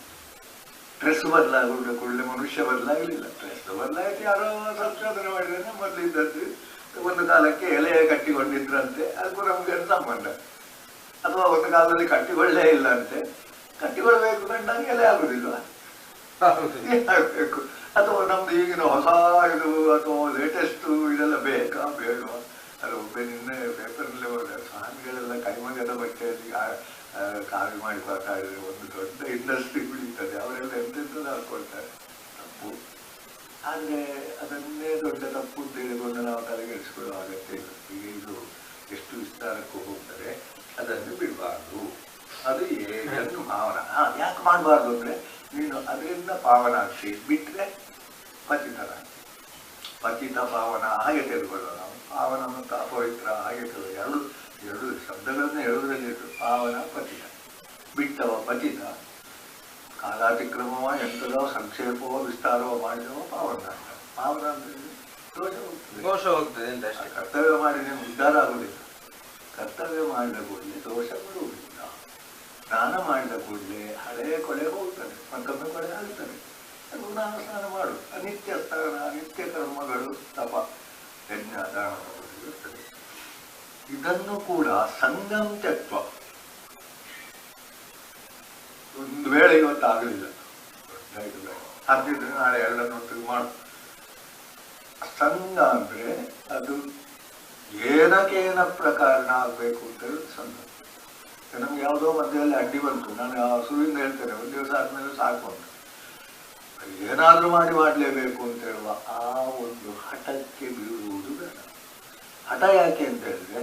[SPEAKER 1] ಡ್ರೆಸ್ ಬದಲಾಗುವುದು ಕೂಡಲೇ ಮನುಷ್ಯ ಬದಲಾಗಲಿಲ್ಲ. ಡ್ರೆಸ್ ಬದಲಾಯಿಸಿ ಯಾರೋ ಸಂಶೋಧನೆ ಮಾಡಿದ್ರೆ ಮೊದಲಿದ್ದದ್ದು ಒಂದು ಕಾಲಕ್ಕೆ ಎಲೆ ಕಟ್ಟಿಕೊಂಡಿದ್ರಂತೆ, ಅದಕ್ಕೂ ನಮ್ಗೆ ಸಂಬಂಧ. ಅಥವಾ ಒಂದು ಕಾಲದಲ್ಲಿ ಕಟ್ಟಿಕೊಳ್ಳೇ ಇಲ್ಲ ಅಂತೆ, ಕಟ್ಟಿಕೊಳ್ಬೇಕು ಕಂಡಾಗ ಎಲೆ ಆಗುದಿಲ್ವಾ? ಏನಾಗಬೇಕು? ಅಥವಾ ನಮ್ದು ಈಗಿನ ಹೊಸ ಇದು ಅಥವಾ ಲೇಟೆಸ್ಟ್ ಇದೆಲ್ಲ ಬೇಕಾ ಬೇಡವಾ? ಅದು ಒಬ್ಬೆ ನಿನ್ನೆ ಪೇಪರ್ನಲ್ಲೇ ಹೋದ ಸ್ವಾಮಿಗಳೆಲ್ಲ ಕೈಮಗದ ಬಟ್ಟೆಯಲ್ಲಿ ಕಾವಿ ಮಾಡಿ ಬರ್ತಾ ಇದ್ರೆ ಒಂದು ದೊಡ್ಡ ಇಂಡಸ್ಟ್ರಿ ಉಳಿತದೆ. ಅವರೆಲ್ಲ ಎಂತೆಂಥದ್ದು ಹಾಕೊಳ್ತಾರೆ. ತಪ್ಪು. ಆದರೆ ಅದನ್ನೇ ದೊಡ್ಡ ತಪ್ಪು ಅಂತ ಹೇಳಿಕೊಂಡು ನಾವು ತಲೆಗೆಡಿಸಿಕೊಳ್ಳುವ ಅಗತ್ಯ ಇಲ್ಲ. ಈಗ ಇದು ಎಷ್ಟು ವಿಸ್ತಾರಕ್ಕೂ ಹೋಗ್ತದೆ, ಅದನ್ನು ಬಿಡಬಾರ್ದು. ಅದು ಏನು ಭಾವನ. ಯಾಕೆ ಮಾಡಬಾರ್ದು ಅಂದರೆ, ನೀನು ಅದರಿಂದ ಪಾವನ ಆಗ್ತಿ, ಬಿಟ್ಟರೆ ಪತಿತರ. ಪತಿತ ಪಾವನ ಹಾಗೆ ತೆಗೆದುಕೊಳ್ಳೋಣ. ನಾವು ಪಾವನ ಮತ್ತು ಅಪವಿತ್ರ ಹಾಗೆ ಎರಡು ಶಬ್ದಗಳನ್ನು ಹೇಳುವುದರಲ್ಲಿ ಇಟ್ಟು ಪಾವನ ಪತಿತ. ಬಿಟ್ಟವ ಪತಿತ. ಕಾಲಾತಿಕ್ರಮವ ಎಂಥದೋ ಸಂಕ್ಷೇಪವೋ ವಿಸ್ತಾರವೋ ಮಾಡಿದವೋ ಪಾವನ. ಪಾವನ ಅಂದರೆ ದೋಷ ಹೋಗ್ತದೆ ಅಂತ ಅಷ್ಟೇ. ಕರ್ತವ್ಯ ಮಾಡಿ ನೀವು ಉದ್ಧಾರ ಆಗುವುದಿಲ್ಲ. ಕರ್ತವ್ಯ ಮಾಡಿದ ಕೂಡಲೇ ದೋಷ ಬರುವುದಿಲ್ಲ. ಸ್ನಾನ ಮಾಡಿದ ಕೂಡಲೇ ಹಳೆಯ ಕೊಳೆ ಹೋಗ್ತದೆ, ಮತ್ತೊಮ್ಮೆ ಕೊಳೆ ಆಗ್ತದೆ. ಅದು ನಾನು ಸ್ನಾನ ಮಾಡು. ಅನಿತ್ಯ ಸ್ನಾನ, ಅನಿತ್ಯ ಕರ್ಮಗಳು, ತಪ, ಯಜ್ಞ, ದಾನ ಇರುತ್ತದೆ. ಇದನ್ನು ಕೂಡ ಸಂಗಂ ತ್ಯಕ್ವ. ಒಂದು ವೇಳೆ ಇವತ್ತು ಆಗಲಿಲ್ಲ, ಹಾಗಿದ್ರೆ ನಾಳೆ ಎರಡನ್ನೊಟ್ಟಿಗೆ ಮಾಡು. ಸಂಘ ಅಂದ್ರೆ ಅದು ಏನಕ್ಕೇನ ಪ್ರಕಾರನ ಆಗ್ಬೇಕು ಅಂತ ಹೇಳಿ ಸಂಘ. ನಮ್ಗೆ ಯಾವುದೋ ಮಧ್ಯದಲ್ಲಿ ಅಡ್ಡಿ ಬಂತು, ನಾನು ಶುರುವಿಂದ ಹೇಳ್ತೇನೆ, ಒಂದು ದಿವಸ ಆದ್ಮೇಲೆ ಸಾಕು ಅಂತ. ಏನಾದ್ರೂ ಮಾಡಲೇಬೇಕು ಅಂತ ಹೇಳುವ ಆ ಒಂದು ಹಠಕ್ಕೆ ಬೀಳುವುದು ಬೇಡ. ಹಠ ಯಾಕೆ ಅಂತ ಹೇಳಿದ್ರೆ,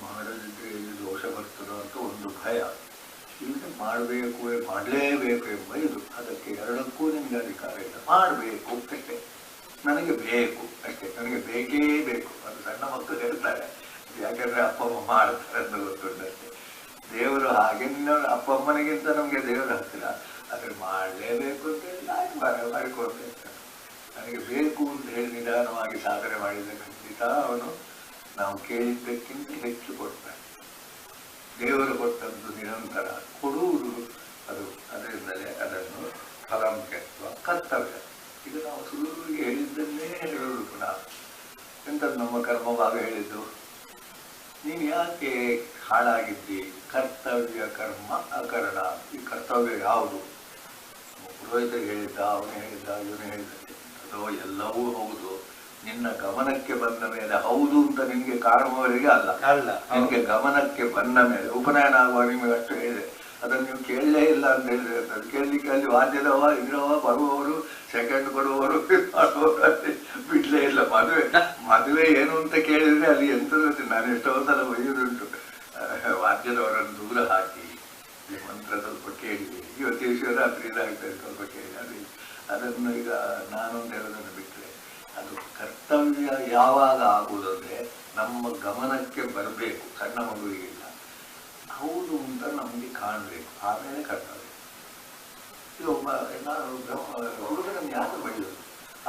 [SPEAKER 1] ಮಾಡದಿದ್ರೆ ಇಲ್ಲಿ ದೋಷ ಬರ್ತದೋ ಅಂತ ಒಂದು ಭಯ. ಈಗ ಮಾಡಬೇಕು, ಮಾಡಲೇಬೇಕು ಎಂಬ ಇದು. ಅದಕ್ಕೆ ಎರಡಕ್ಕೂ ನಿಮಗೆ ಅಧಿಕಾರ ಇಲ್ಲ. ಮಾಡಬೇಕು ಅಷ್ಟೇ, ನನಗೆ ಬೇಕು ಅಷ್ಟೇ, ನನಗೆ ಬೇಕೇ ಬೇಕು. ಅದು ಸಣ್ಣ ಮಕ್ಕಳು ಹೇಳ್ತಾರೆ, ಯಾಕಂದ್ರೆ ಅಪ್ಪ ಅಮ್ಮ ಮಾಡ್ತಾರೆ ಅಂತ ಗೊತ್ತುಂಟಷ್ಟೇ. ದೇವರು ಹಾಗೆ ಅಪ್ಪ ಅಮ್ಮನಿಗಿಂತ ನಮಗೆ ದೇವರು ಹತ್ತಿರ. ಆದರೆ ಮಾಡಲೇಬೇಕು ಅಂತ ಹೇಳಿ ಮಾಡಿಕೊಡ್ತಾ ಇರ್ತಾನೆ. ನನಗೆ ಬೇಕು ಅಂತ ಹೇಳಿ ನಿಧಾನವಾಗಿ ಸಾಧನೆ ಮಾಡಿದರೆ ಖಂಡಿತ ಅವನು ನಾವು ಕೇಳಿದ್ದಕ್ಕಿಂತ ಹೆಚ್ಚು ಕೊಡ್ತಾನೆ. ದೇವರು ಕೊಟ್ಟದ್ದು ನಿರಂತರ ಕೊಡುವುದು. ಅದು ಅದರಿಂದಲೇ ಅದನ್ನು ಫಲಂತ್ವ ಕರ್ತವ್ಯ. ಇದು ನಾವು ಸುರುವಿಗೆ ಹೇಳಿದ್ದನ್ನೇ ಹೇಳುವುದು ಪುನಃ. ಎಂಥದ್ದು ನಮ್ಮ ಕರ್ಮಭಾಗ ಹೇಳಿದ್ದು, ನೀನು ಯಾಕೆ ಹಾಳಾಗಿದ್ದಿ? ಕರ್ತವ್ಯ ಕರ್ಮ ಅಕರಣ. ಈ ಕರ್ತವ್ಯ ಯಾವುದು? ಪುರೋಹಿತರಿಗೆ ಹೇಳಿದ್ದ, ಅವನೇ ಹೇಳಿದ್ದ, ಇವನೇ ಹೇಳಿದ್ದ, ಅದೋ ಎಲ್ಲವೂ ಹೌದು. ನಿನ್ನ ಗಮನಕ್ಕೆ ಬಂದ ಮೇಲೆ ಹೌದು ಅಂತ ನಿನ್ಗೆ ಕಾರಣವರೆಗೆ ಅಲ್ಲ. ನಿನ್ಗೆ ಗಮನಕ್ಕೆ ಬಂದ ಮೇಲೆ ಉಪನಯನ ಆಗುವ ನಿಮಗೆ ಅಷ್ಟು ಹೇಳಿದೆ. ಅದನ್ನು ನೀವು ಕೇಳಲೇ ಇಲ್ಲ ಅಂತ ಹೇಳಿದ್ರೆ ಅದು ಕೇಳಲಿಕ್ಕೆ ಅಲ್ಲಿ ವಾದ್ಯದವ ಇದ್ರವ ಬರುವವರು, ಸೆಕೆಂಡ್ ಕೊಡುವವರು, ಬಿಡ್ಲೇ ಇಲ್ಲ. ಮದುವೆ ಏನು ಅಂತ ಕೇಳಿದ್ರೆ ಅಲ್ಲಿ ಎಂಥದ್ದು. ನಾನು ಎಷ್ಟೋ ಸಲ ಒಯ್ಯುವುದುಂಟು. ವಾದ್ಯದವರನ್ನು ದೂರ ಹಾಕಿ ಮಂತ್ರ ಸ್ವಲ್ಪ ಕೇಳಿ, ಇವತ್ತು ಶಿವರಾತ್ರಿ ಇದಾಗ್ತದೆ ಸ್ವಲ್ಪ ಕೇಳಿ, ಅದನ್ನು ಈಗ ನಾನು ಅಂತ ಹೇಳೋದನ್ನು ಬಿಟ್ಟರೆ ಅದು ಕರ್ತವ್ಯ ಯಾವಾಗ ಆಗುವುದಂದ್ರೆ ನಮ್ಮ ಗಮನಕ್ಕೆ ಬರಬೇಕು. ಸಣ್ಣ ಮಗುವಿಗಿಲ್ಲ, ಹೌದು ಅಂತ ನಮಗೆ ಕಾಣಬೇಕು, ಆಮೇಲೆ ಕರ್ತವ್ಯ. ಇದು ಒಬ್ಬ ಹುಡುಗನನ್ನು ಯಾಕೆ ಬೈಯೋದು?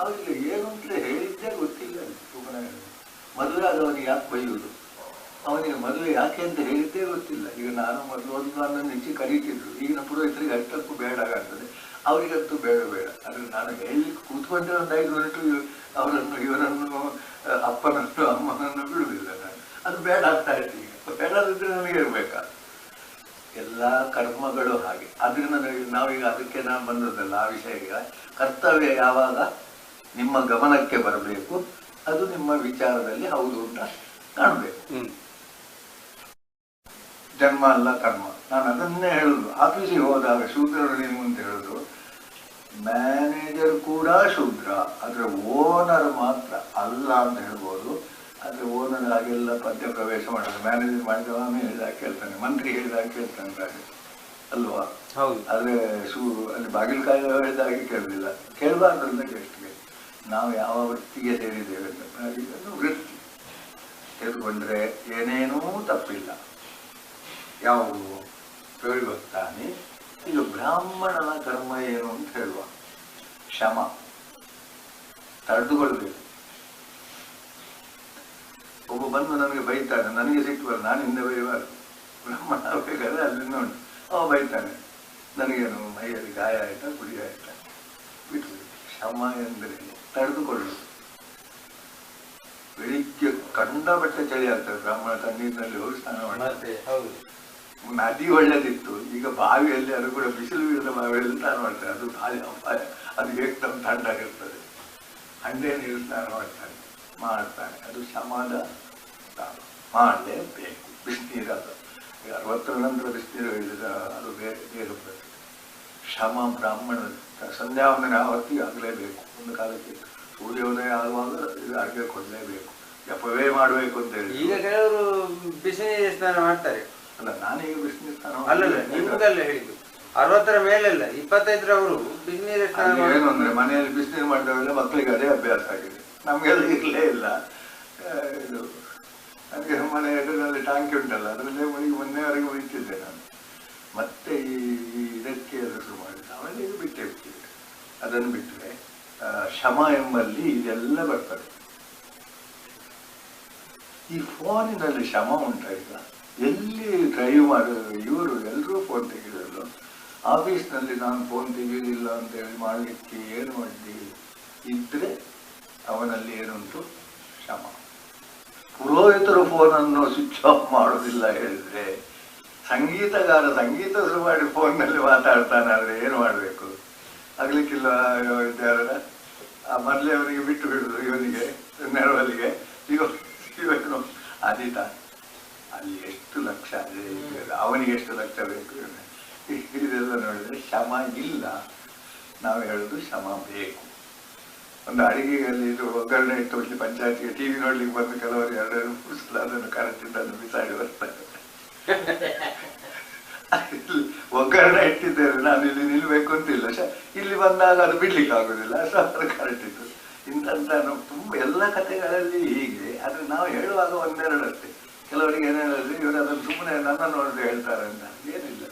[SPEAKER 1] ಅವರಿಗೆ ಏನು ಅಂತಲೇ ಹೇಳಿದ್ದೇ ಗೊತ್ತಿಲ್ಲ. ಹುಡುಗನ ಮದುವೆ ಆದವನಿಗೆ ಯಾಕೆ ಬೈಯೋದು? ಅವನಿಗೆ ಮದುವೆ ಯಾಕೆ ಅಂತ ಹೇಳಿದ್ದೇ ಗೊತ್ತಿಲ್ಲ. ಈಗ ನಾನು ಮೊದಲು ಒಂದು ನನ್ನನ್ನು ಹೆಚ್ಚು ಕರೀತಿದ್ರು. ಈಗಿನ ಪುರೋಹಿತರಿಗೆ ಅಷ್ಟಕ್ಕೂ ಬೇಡ ಆಗ್ತದೆ. ಅವರಿಗಂತೂ ಬೇಡ ಬೇಡ. ಆದರೆ ನಾನು ಹೇಳಲಿಕ್ಕೆ ಕೂತ್ಕೊಂಡ್ರೆ ಒಂದು 5 ಮಿನಿಟು ಅವರನ್ನು ಇವರನ್ನು ಅಪ್ಪನನ್ನು ಅಮ್ಮನನ್ನು ಬಿಡುವುದಿಲ್ಲ ನಾನು. ಅದು ಬೇಡ ಆಗ್ತಾ ಇತ್ತು. ಈಗ ಬೇಡದಿದ್ರೆ ನನಗೆ ಇರಬೇಕಾ? ಎಲ್ಲ ಕರ್ಮಗಳು ಹಾಗೆ. ಅದರಿಂದ ನಾವೀಗ ಅದಕ್ಕೆ ನಾನು ಬಂದದ್ದಲ್ಲ ಆ ವಿಷಯ. ಈಗ ಕರ್ತವ್ಯ ಯಾವಾಗ ನಿಮ್ಮ ಗಮನಕ್ಕೆ ಬರಬೇಕು, ಅದು ನಿಮ್ಮ ವಿಚಾರದಲ್ಲಿ ಹೌದು ಅಂತ ಕಾಣಬೇಕು. ಜನ್ಮ ಅಲ್ಲ ಕರ್ಮ. ನಾನು ಅದನ್ನೇ ಹೇಳುದು. ಆಫೀಸಿಗೆ ಹೋದಾಗ ಶೂದ್ರರು ನೀವು ಅಂತ ಹೇಳುದು. ಮ್ಯಾನೇಜರ್ ಕೂಡ ಶೂದ್ರ, ಆದ್ರೆ ಓನರ್ ಮಾತ್ರ ಅಲ್ಲ ಅಂತ ಹೇಳ್ಬೋದು. ಆದ್ರೆ ಓನರ್ ಹಾಗೆಲ್ಲ ಪದ್ಯ ಪ್ರವೇಶ ಮಾಡೋದು. ಮ್ಯಾನೇಜರ್ ಮಾಡಿದವನು ಹೇಳಿದಾಗ ಕೇಳ್ತಾನೆ, ಮಂತ್ರಿ ಹೇಳಿದಾಗ ಕೇಳ್ತಾನೆ ಅಲ್ವಾ? ಆದ್ರೆ ಅಲ್ಲಿ ಬಾಗಿಲುಕಾಯಿ ಹೇಳಿದಾಗ ಕೇಳುದಿಲ್ಲ. ಕೇಳಬಾರ್ದ್ರಿಂದ ಕೇಳ್ತೀವಿ. ನಾವು ಯಾವ ವೃತ್ತಿಗೆ ಸೇರಿದ್ದೇವೆ ಅಂತ ಇದನ್ನು ವೃತ್ತಿ ತೆಗೆದುಕೊಂಡ್ರೆ ಏನೇನೂ ತಪ್ಪಿಲ್ಲ. ಯಾವುದು ಕೇಳಿಬರ್ತಾನೆ. ಈಗ ಬ್ರಾಹ್ಮಣನ ಕರ್ಮ ಏನು ಅಂತ ಹೇಳುವ. ಕ್ಷಮ, ತಡೆದುಕೊಳ್ಬೇಕು. ಒಬ್ಬ ಬಂದು ನನಗೆ ಬೈತಾನೆ, ನನಗೆ ಸಿಟ್ಟು ಬರ್ತದೆ, ನಾನು ಹಿಂದೆ ಬೈಬಾರ್ದು. ಬ್ರಾಹ್ಮಣ ಬೇಕಾದ್ರೆ ಅಲ್ಲಿ ನೋಡಿ ಅವ ಬೈತಾನೆ, ನನಗೇನು ಮೈಯಲ್ಲಿ ಗಾಯ ಆಯ್ತಾ ಗುಡಿ ಆಯ್ತಾ ಬಿಟ್ಟು. ಕ್ಷಮ ಎಂದರೆ ತಡೆದುಕೊಳ್ಳುವುದು. ಬೆಳಿಗ್ಗೆ ಕಂಡ ಬಟ್ಟೆ ಚಳಿ ಆಗ್ತದೆ. ಬ್ರಾಹ್ಮಣ ತಣ್ಣೀರಿನಲ್ಲಿ ಹೋಗಿ ಸ್ನಾನ ಮಾಡ್ತಾರೆ. ನದಿ ಒಳ್ಳೆದಿತ್ತು, ಈಗ ಬಾವಿಯಲ್ಲಿ ಅದು ಕೂಡ ಬಿಸಿಲು ಬೀಳದ ಬಾವಿಯಲ್ಲಿ ಸ್ನಾನ ಮಾಡ್ತಾರೆ. ಅದು ಭಾರಿ ಅಪಾಯ. ಅದು ಏಕದಮ್ ತಣ್ಣಾಗಿರ್ತದೆ. ಹಂಡೆ ನೀರು ಸ್ನಾನ ಮಾಡ್ತಾನೆ. ಅದು ಶಮದ ಮಾಡಲೇಬೇಕು. ಬಿಸಿನೀರಲ್ಲ. ಈಗ 60ರ ನಂತರ ಬಿಸಿನೀರು ಇಳಿದ ಅದು ಬೇಗ ಬರ್ತದೆ. ಶ್ರಮ ಬ್ರಾಹ್ಮಣ ಸಂಧ್ಯಾವಂದನೆ ಹೊತ್ತಿಗೆ ಆಗಲೇಬೇಕು. ಒಂದು ಕಾಲಕ್ಕೆ ಸೂರ್ಯೋದಯ ಆಗುವಾಗ ಇದು ಅಡುಗೆ ಕೊಡಲೇಬೇಕು. ಜಪವೇ ಮಾಡಬೇಕು ಅಂತ ಹೇಳಿ. ಈಗ
[SPEAKER 2] ಕೆಲವರು ಬಿಸಿನೀರು ಸ್ನಾನ ಮಾಡ್ತಾರೆ.
[SPEAKER 1] ಅಲ್ಲ, ನಾನೀಗ ಬಿಸಿನೀರು ಸ್ನಾನ
[SPEAKER 2] ಅಲ್ಲಲ್ಲ, ನಿಮಗೆಲ್ಲ ಹೇಳಿದ್ದು 60ರ ಮೇಲೆಲ್ಲ 25ರವರು ಬಿಸಿನೀರು ಸ್ನಾನ.
[SPEAKER 1] ಏನು ಅಂದ್ರೆ ಮನೆಯಲ್ಲಿ ಬಿಸಿನೀರು ಮಾಡಿದವೆಲ್ಲ ಮಕ್ಕಳಿಗೆ ಅದೇ ಅಭ್ಯಾಸ ಆಗಿದೆ. ನಮ್ಗೆಲ್ಲ ಇರಲೇ ಇಲ್ಲ. ಇದು ನನಗೆ ಮನೆ ಎದುರಲ್ಲಿ ಟ್ಯಾಂಕಿ ಉಂಟಲ್ಲ, ಅದರಲ್ಲೇ ಮೊನ್ನೆವರೆಗೆ ಮುಗಿತಿದ್ದೆ ನಾನು. ಮತ್ತೆ ಇದಕ್ಕೆ ಶುರು ಮಾಡಿದ್ದೆ. ಆಮೇಲೆ ಇದು ಬಿಟ್ಟೇ ಬಿಟ್ಟಿದೆ. ಅದನ್ನು ಬಿಟ್ಟರೆ ಶಮ ಎಂಬಲ್ಲಿ ಇದೆಲ್ಲ ಬರ್ತದೆ. ಈ ಫೋನಿನಲ್ಲಿ ಶಮ ಉಂಟ. ಈಗ ಎಲ್ಲಿ ಡ್ರೈವ್ ಮಾಡೋದು ಇವರು ಎಲ್ಲರೂ ಫೋನ್ ತೆಗೆಯೋದು. ಆಫೀಸ್ನಲ್ಲಿ ನಾನು ಫೋನ್ ತೆಗೆಯೋದಿಲ್ಲ ಅಂತ ಹೇಳಿ ಮಾಡಲಿಕ್ಕೆ ಏನು ಮಾಡಿ ಇದ್ರೆ ಅವನಲ್ಲಿ ಏನುಂಟು ಶಮ. ಪುರೋಹಿತರು ಫೋನನ್ನು ಸ್ವಿಚ್ ಆಫ್ ಮಾಡೋದಿಲ್ಲ ಹೇಳಿದ್ರೆ, ಸಂಗೀತಗಾರ ಸಂಗೀತ ಶುರು ಮಾಡಿ ಫೋನ್ನಲ್ಲಿ ಮಾತಾಡ್ತಾನಾದ್ರೆ ಏನು ಮಾಡಬೇಕು? ಆಗ್ಲಿಕ್ಕಿಲ್ಲ. ವಿದ್ಯಾರ್ಥಿ ಮೊದಲೇ ಅವನಿಗೆ ಬಿಟ್ಟು ಬಿಡುದು, ಇವನಿಗೆ ನೆರವಲ್ಲಿಗೆ ಇವನು ಅದಿತ ಅಲ್ಲಿ ಎಷ್ಟು ಲಕ್ಷ ಅದೇ, ಅವನಿಗೆ ಎಷ್ಟು ಲಕ್ಷ ಬೇಕು, ಇದೆಲ್ಲ ನೋಡಿದ್ರೆ ಶಮ ಇಲ್ಲ. ನಾವು ಹೇಳುದು ಶಮ ಬೇಕು. ಒಂದು ಅಡಿಗೆಯಲ್ಲಿ ಇದು ಒಗ್ಗರಣೆ ಇಟ್ಟು ಇಲ್ಲಿ ಪಂಚಾಯತಿಗೆ ಟಿವಿ ನೋಡ್ಲಿಕ್ಕೆ ಬಂದು ಕೆಲವರು 2 ಸಲ ಅದನ್ನು ಕರೆಕ್ಟಿಂದ ಅದನ್ನು ಬಿಸಾಡಿ ಬರ್ತಾರೆ. ಒಗ್ಗರಣೆ ಇಟ್ಟಿದ್ದೇವೆ, ನಾನು ಇಲ್ಲಿ ನಿಲ್ಬೇಕು ಅಂತಿಲ್ಲ. ಇಲ್ಲಿ ಬಂದಾಗ ಅದು ಬಿಡ್ಲಿಕ್ಕೆ ಆಗುದಿಲ್ಲ. ಅದು ಕರೆಕ್ಟ್ ಇತ್ತು. ಇಂಥ ತುಂಬ ಎಲ್ಲ ಕಥೆಗಳಲ್ಲಿ ಹೀಗೆ. ಆದ್ರೆ ನಾವು ಹೇಳುವಾಗ 1-2 ಅಷ್ಟೇ. ಕೆಲವರಿಗೆ ಏನು ಹೇಳಿದ್ರೆ ಇವರು ಅದನ್ನು ಸುಮ್ಮನೆ ನನ್ನ ನೋಡಿದ್ರೆ ಹೇಳ್ತಾರೆ ಅಂತ ಏನಿಲ್ಲ.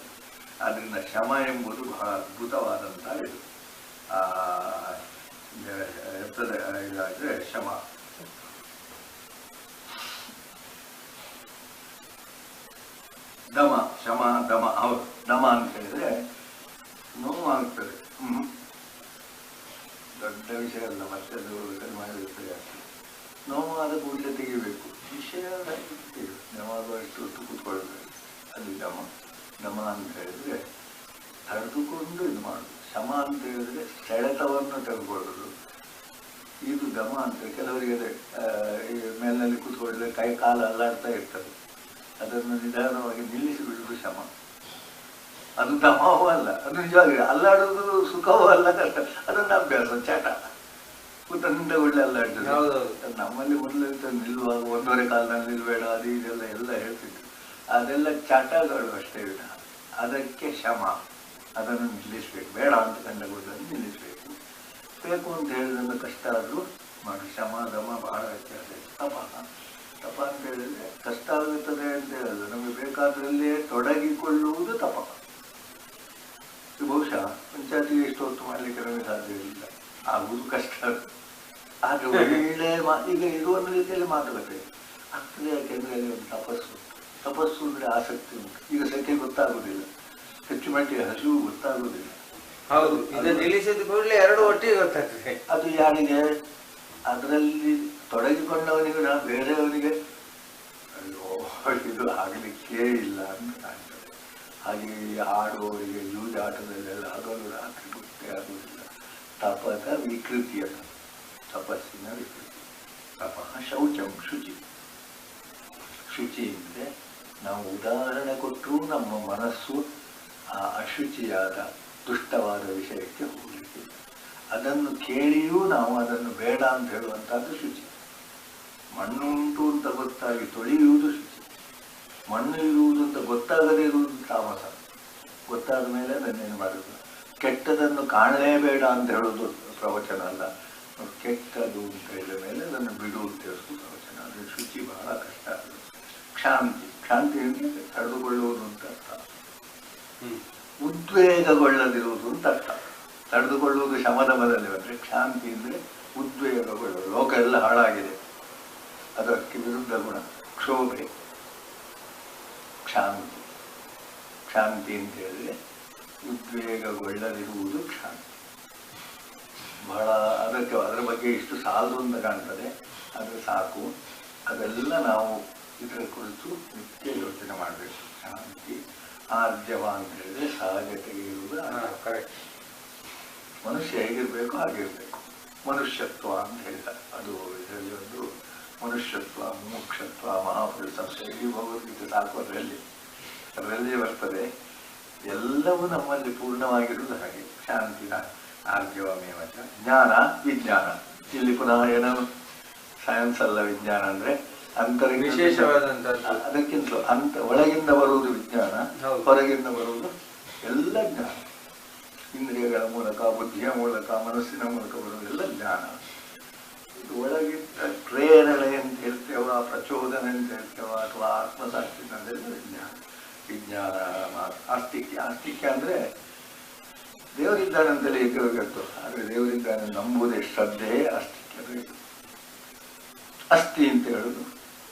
[SPEAKER 1] ಆದ್ರಿಂದ ಶ್ರಮ ಎಂಬುದು ಬಹಳ ಅದ್ಭುತವಾದಂತ ಇದು ಇರ್ತದೆ. ಇದಾದ್ರೆ ಶ್ರಮ. ದಮ, ಶಮ ದಮ. ಹೌದು, ದಮ ಅಂತ ಹೇಳಿದ್ರೆ ನೋವು ಆಗ್ತದೆ. ದೊಡ್ಡ ವಿಷಯ ಅಲ್ಲ, ಮತ್ತೆ ಅದು ಸರಿ ಮಾಡಿರ್ತದೆ. ನೋವಾದ ಕೂಡಲೇ ತೆಗಿಬೇಕು. ವಿಷಯ ನೋವಾಗುವಷ್ಟು ಹೊತ್ತು ಕೂತ್ಕೊಳ್ಬೇಕು. ಅದು ದಮ. ದಮ ಅಂತ ಹೇಳಿದ್ರೆ ತಡೆದುಕೊಂಡು ಇದು ಮಾಡುದು. ಶಮ ಅಂತ ಹೇಳಿದ್ರೆ ಸೆಳೆತವನ್ನು ತೆಗೆದುಕೊಳ್ಳೋದು. ಇದು ದಮ ಅಂತ. ಕೆಲವರಿಗೆ ಮೇಲಿನಲ್ಲಿ ಕೂತ್ಕೊಂಡ್ರೆ ಕೈ ಕಾಲು ಅಲ್ಲಾಡ್ತಾ ಇರ್ತದೆ. ಅದನ್ನು ನಿಧಾನವಾಗಿ ನಿಲ್ಲಿಸಿ ಬಿಡುವುದು ಶಮ. ಅದು ದಮವೂ ಅಲ್ಲ, ಅದು ನಿಜವಾಗಿ ಅಲ್ಲಾಡುವುದು ಸುಖವೂ ಅಲ್ಲ, ಕಷ್ಟ. ಅದೊಂದು ಅಭ್ಯಾಸ, ಚಟ. ಕೂತನಿಂದ ಒಳ್ಳೆ ಅಲ್ಲಾಡ್ತದೆ. ನಮ್ಮಲ್ಲಿ ಮೊದಲು ನಿಲ್ಲುವಾಗ 1.5 ಕಾಲಿನಲ್ಲಿ ನಿಲ್ಬೇಡ, ಅದು ಇದೆಲ್ಲ ಹೇಳ್ತಿದ್ರು. ಅದೆಲ್ಲ ಚಟಗಳು ಅಷ್ಟೇ ವಿಧ. ಅದಕ್ಕೆ ಶಮ. ಅದನ್ನು ನಿಲ್ಲಿಸ್ಬೇಕು. ಬೇಡ ಅಂತ ಕಂಡುಕೊಳ್ಳೋದನ್ನು ನಿಲ್ಲಿಸ್ಬೇಕು. ಬೇಕು ಅಂತ ಹೇಳಿದ್ರೆ ಕಷ್ಟ ಆದರೂ ಮಾಡಿ. ಶಮ ದಮ ಬಹಳ ವ್ಯತ್ಯಾಸ ಇದೆ. ತಪ ತಪ ಅಂತ ಹೇಳಿದ್ರೆ ಕಷ್ಟ ಆಗುತ್ತದೆ ಅಂತ ಹೇಳಿದ್ರೆ ನಮಗೆ ಬೇಕಾದ್ರಲ್ಲೇ ತೊಡಗಿಕೊಳ್ಳುವುದು ತಪ. ಬಹುಶಃ ಪಂಚಾಯತಿಗೆ ಎಷ್ಟು ಹೊತ್ತು ಮಾಡ್ಲಿಕ್ಕೆ ನಮಗೆ ಸಾಧ್ಯ ಇಲ್ಲ, ಆಗುವುದು ಕಷ್ಟ. ಆದ್ರೆ ಒಳ್ಳೆ ಈಗ ಇದು ಒಂದು ರೀತಿಯಲ್ಲಿ ಮಾತುಕತೆ ಆಗ್ತದೆ. ಯಾಕೆಂದ್ರೆ ಅಲ್ಲಿ ಒಂದು ತಪಸ್ಸು ಅಂದ್ರೆ ಆಸಕ್ತಿ ಉಂಟು. ಈಗ ಸೆಕೆ ಗೊತ್ತಾಗುದಿಲ್ಲ, ಹೆಚ್ಚು ಮಟ್ಟಿಗೆ ಹಸಿವು ಗೊತ್ತಾಗುವುದಿಲ್ಲ.
[SPEAKER 2] ಹೌದು, ಇದು ನಿಲ್ಲಿಸಿದ ಕೂಡಲೇ ಎರಡು ಒಟ್ಟಿಗೆ ಗೊತ್ತಾಗ್ತದೆ.
[SPEAKER 1] ಅದು ಯಾರಿಗೆ ಅದರಲ್ಲಿ ತೊಡಗಿಕೊಂಡವನಿಗೂ ನಾ ಬೇರೆಯವರಿಗೆ ಅಯ್ಯೋ ಇದು ಆಗಲಿಕ್ಕೇ ಇಲ್ಲ ಅಂತ ಕಾಣ್ತದೆ. ಹಾಗೆ ಆಡುವವರಿಗೆ ಜೂಜಾಟದಲ್ಲೆಲ್ಲ ಹಗಲು ರಾತ್ರಿ ಗೊತ್ತೇ ಆಗುವುದಿಲ್ಲ. ತಪದ ವಿಕೃತಿಯನ್ನು, ತಪಸ್ಸಿನ ವಿಕೃತಿ. ತಪಃ ಶೌಚಂ ಶುಚಿ. ಶುಚಿ ಅಂದರೆ ನಾವು ಉದಾಹರಣೆ ಕೊಟ್ಟರೂ ನಮ್ಮ ಮನಸ್ಸು ಆ ಅಶುಚಿಯಾದ ದುಷ್ಟವಾದ ವಿಷಯಕ್ಕೆ ಹೋಗಲಿಕ್ಕಿಲ್ಲ. ಅದನ್ನು ಕೇಳಿಯೂ ನಾವು ಅದನ್ನು ಬೇಡ ಅಂತ ಹೇಳುವಂಥದ್ದು ಶುಚಿ. ಮಣ್ಣುಂಟು ಅಂತ ಗೊತ್ತಾಗಿ ತೊಳೆಯುವುದು ಶುಚಿ. ಮಣ್ಣು ಇರುವುದು ಅಂತ ಗೊತ್ತಾಗದೇ ಇರುವುದು ತಾಮಸ. ಗೊತ್ತಾದ ಮೇಲೆ ಅದನ್ನೇನು ಮಾಡೋದು? ಕೆಟ್ಟದನ್ನು ಕಾಣಲೇಬೇಡ ಅಂತ ಹೇಳೋದು ಪ್ರವಚನ ಅಲ್ಲ. ಕೆಟ್ಟದು ಅಂತ ಹೇಳಿದ ಮೇಲೆ ಅದನ್ನು ಬಿಡುವಂತೆ ಹೇಳೋದು ಪ್ರವಚನ. ಅದು ಶುಚಿ ಬಹಳ ಕಷ್ಟ. ಅದು ಕ್ಷಾಂತಿ. ಕ್ಷಾಂತಿ ಅಂದರೆ ತಡೆದುಕೊಳ್ಳುವುದು ಅಂತ ಅರ್ಥ. ಉದ್ವೇಗಗೊಳ್ಳದಿರುವುದು ಅಂತ ಅರ್ಥ. ತಡೆದುಕೊಳ್ಳುವುದು ಶಮದಮದಲ್ಲಿ ಬಂದರೆ, ಕ್ಷಾಂತಿ ಅಂದರೆ ಉದ್ವೇಗಗೊಳ್ಳುವುದು. ಲೋಕ ಎಲ್ಲ ಹಾಳಾಗಿದೆ, ಅದಕ್ಕೆ ವಿರುದ್ಧ ಗುಣ ಕ್ಷೋಭೆ. ಕ್ಷಾಂತಿ. ಕ್ಷಾಂತಿ ಅಂತ ಹೇಳಿದ್ರೆ ಉದ್ವೇಗಗೊಳ್ಳದಿರುವುದು ಕ್ಷಾಂತಿ. ಬಹಳ ಅದಕ್ಕೆ ಅದರ ಬಗ್ಗೆ ಇಷ್ಟು ಸಾಲದು ಅಂತ ಕಾಣ್ತದೆ. ಅದು ಸಾಕು. ಅದೆಲ್ಲ ನಾವು ಇದರ ಕುರಿತು ನಿತ್ಯ ಯೋಚನೆ ಮಾಡಬೇಕು. ಶಾಂತಿ ಆರ್ಜವ ಅಂತ ಹೇಳಿದ್ರೆ ಸಹಜತೆಗೆ ಇರುವುದು.
[SPEAKER 2] ಕರೆಕ್ಟ್.
[SPEAKER 1] ಮನುಷ್ಯ ಹೇಗಿರ್ಬೇಕು ಹಾಗಿರ್ಬೇಕು. ಮನುಷ್ಯತ್ವ ಅಂತ ಹೇಳ್ತಾರೆ. ಅದು ಇದರಲ್ಲಿ ಒಂದು ಮನುಷ್ಯತ್ವ, ಮುಮುಕ್ಷತ್ವ, ಮಹಾಪುರುಷ ಇಡೀ ಭಗವದ್ಗೀತೆ ಸಾಕು. ಅದರಲ್ಲಿ ಬರ್ತದೆ. ಎಲ್ಲವೂ ನಮ್ಮಲ್ಲಿ ಪೂರ್ಣವಾಗಿರುವುದು ಹಾಗೆ. ಶಾಂತಿನ ಆರ್ಜವಮೇವಚ. ಜ್ಞಾನ ವಿಜ್ಞಾನ. ಇಲ್ಲಿ ಪುನಃ ಏನೋ ಸೈನ್ಸ್ ಅಲ್ಲ ವಿಜ್ಞಾನ ಅಂದ್ರೆ ಅಂತರಿಕ್ಷ
[SPEAKER 2] ವಿಶೇಷವಾದಂಥದ್ದು.
[SPEAKER 1] ಅದಕ್ಕಿಂತ ಒಳಗಿಂದ ಬರುವುದು ವಿಜ್ಞಾನ, ಹೊರಗಿಂದ ಬರುವುದು ಎಲ್ಲ ಜ್ಞಾನ. ಇಂದ್ರಿಯಗಳ ಮೂಲಕ, ಬುದ್ಧಿಯ ಮೂಲಕ, ಮನಸ್ಸಿನ ಮೂಲಕ ಬರುವುದೆಲ್ಲ ಜ್ಞಾನ. ಇದು ಒಳಗಿದ್ದ ಪ್ರೇರಣೆ ಅಂತ ಹೇಳ್ತೇವ, ಪ್ರಚೋದನೆ ಅಂತ ಹೇಳ್ತೇವ, ಅಥವಾ ಆತ್ಮಸಾಕ್ಷಿನದೆಲ್ಲ ವಿಜ್ಞಾನ. ವಿಜ್ಞಾನ ಆಸ್ತಿಕ್ಯ. ಆಸ್ತಿಕ್ಯ ಅಂದರೆ ದೇವರಿದ್ದಾನೆ ಅಂತಲೇ ಏಕವಾಗಿತ್ತು. ಆದರೆ ದೇವರಿದ್ದಾನೆ ನಂಬುವುದೇ ಶ್ರದ್ಧೆ ಆಸ್ತಿಕ್ಯ ಬೇಕು. ಅಸ್ತಿ ಅಂತ ಹೇಳುದು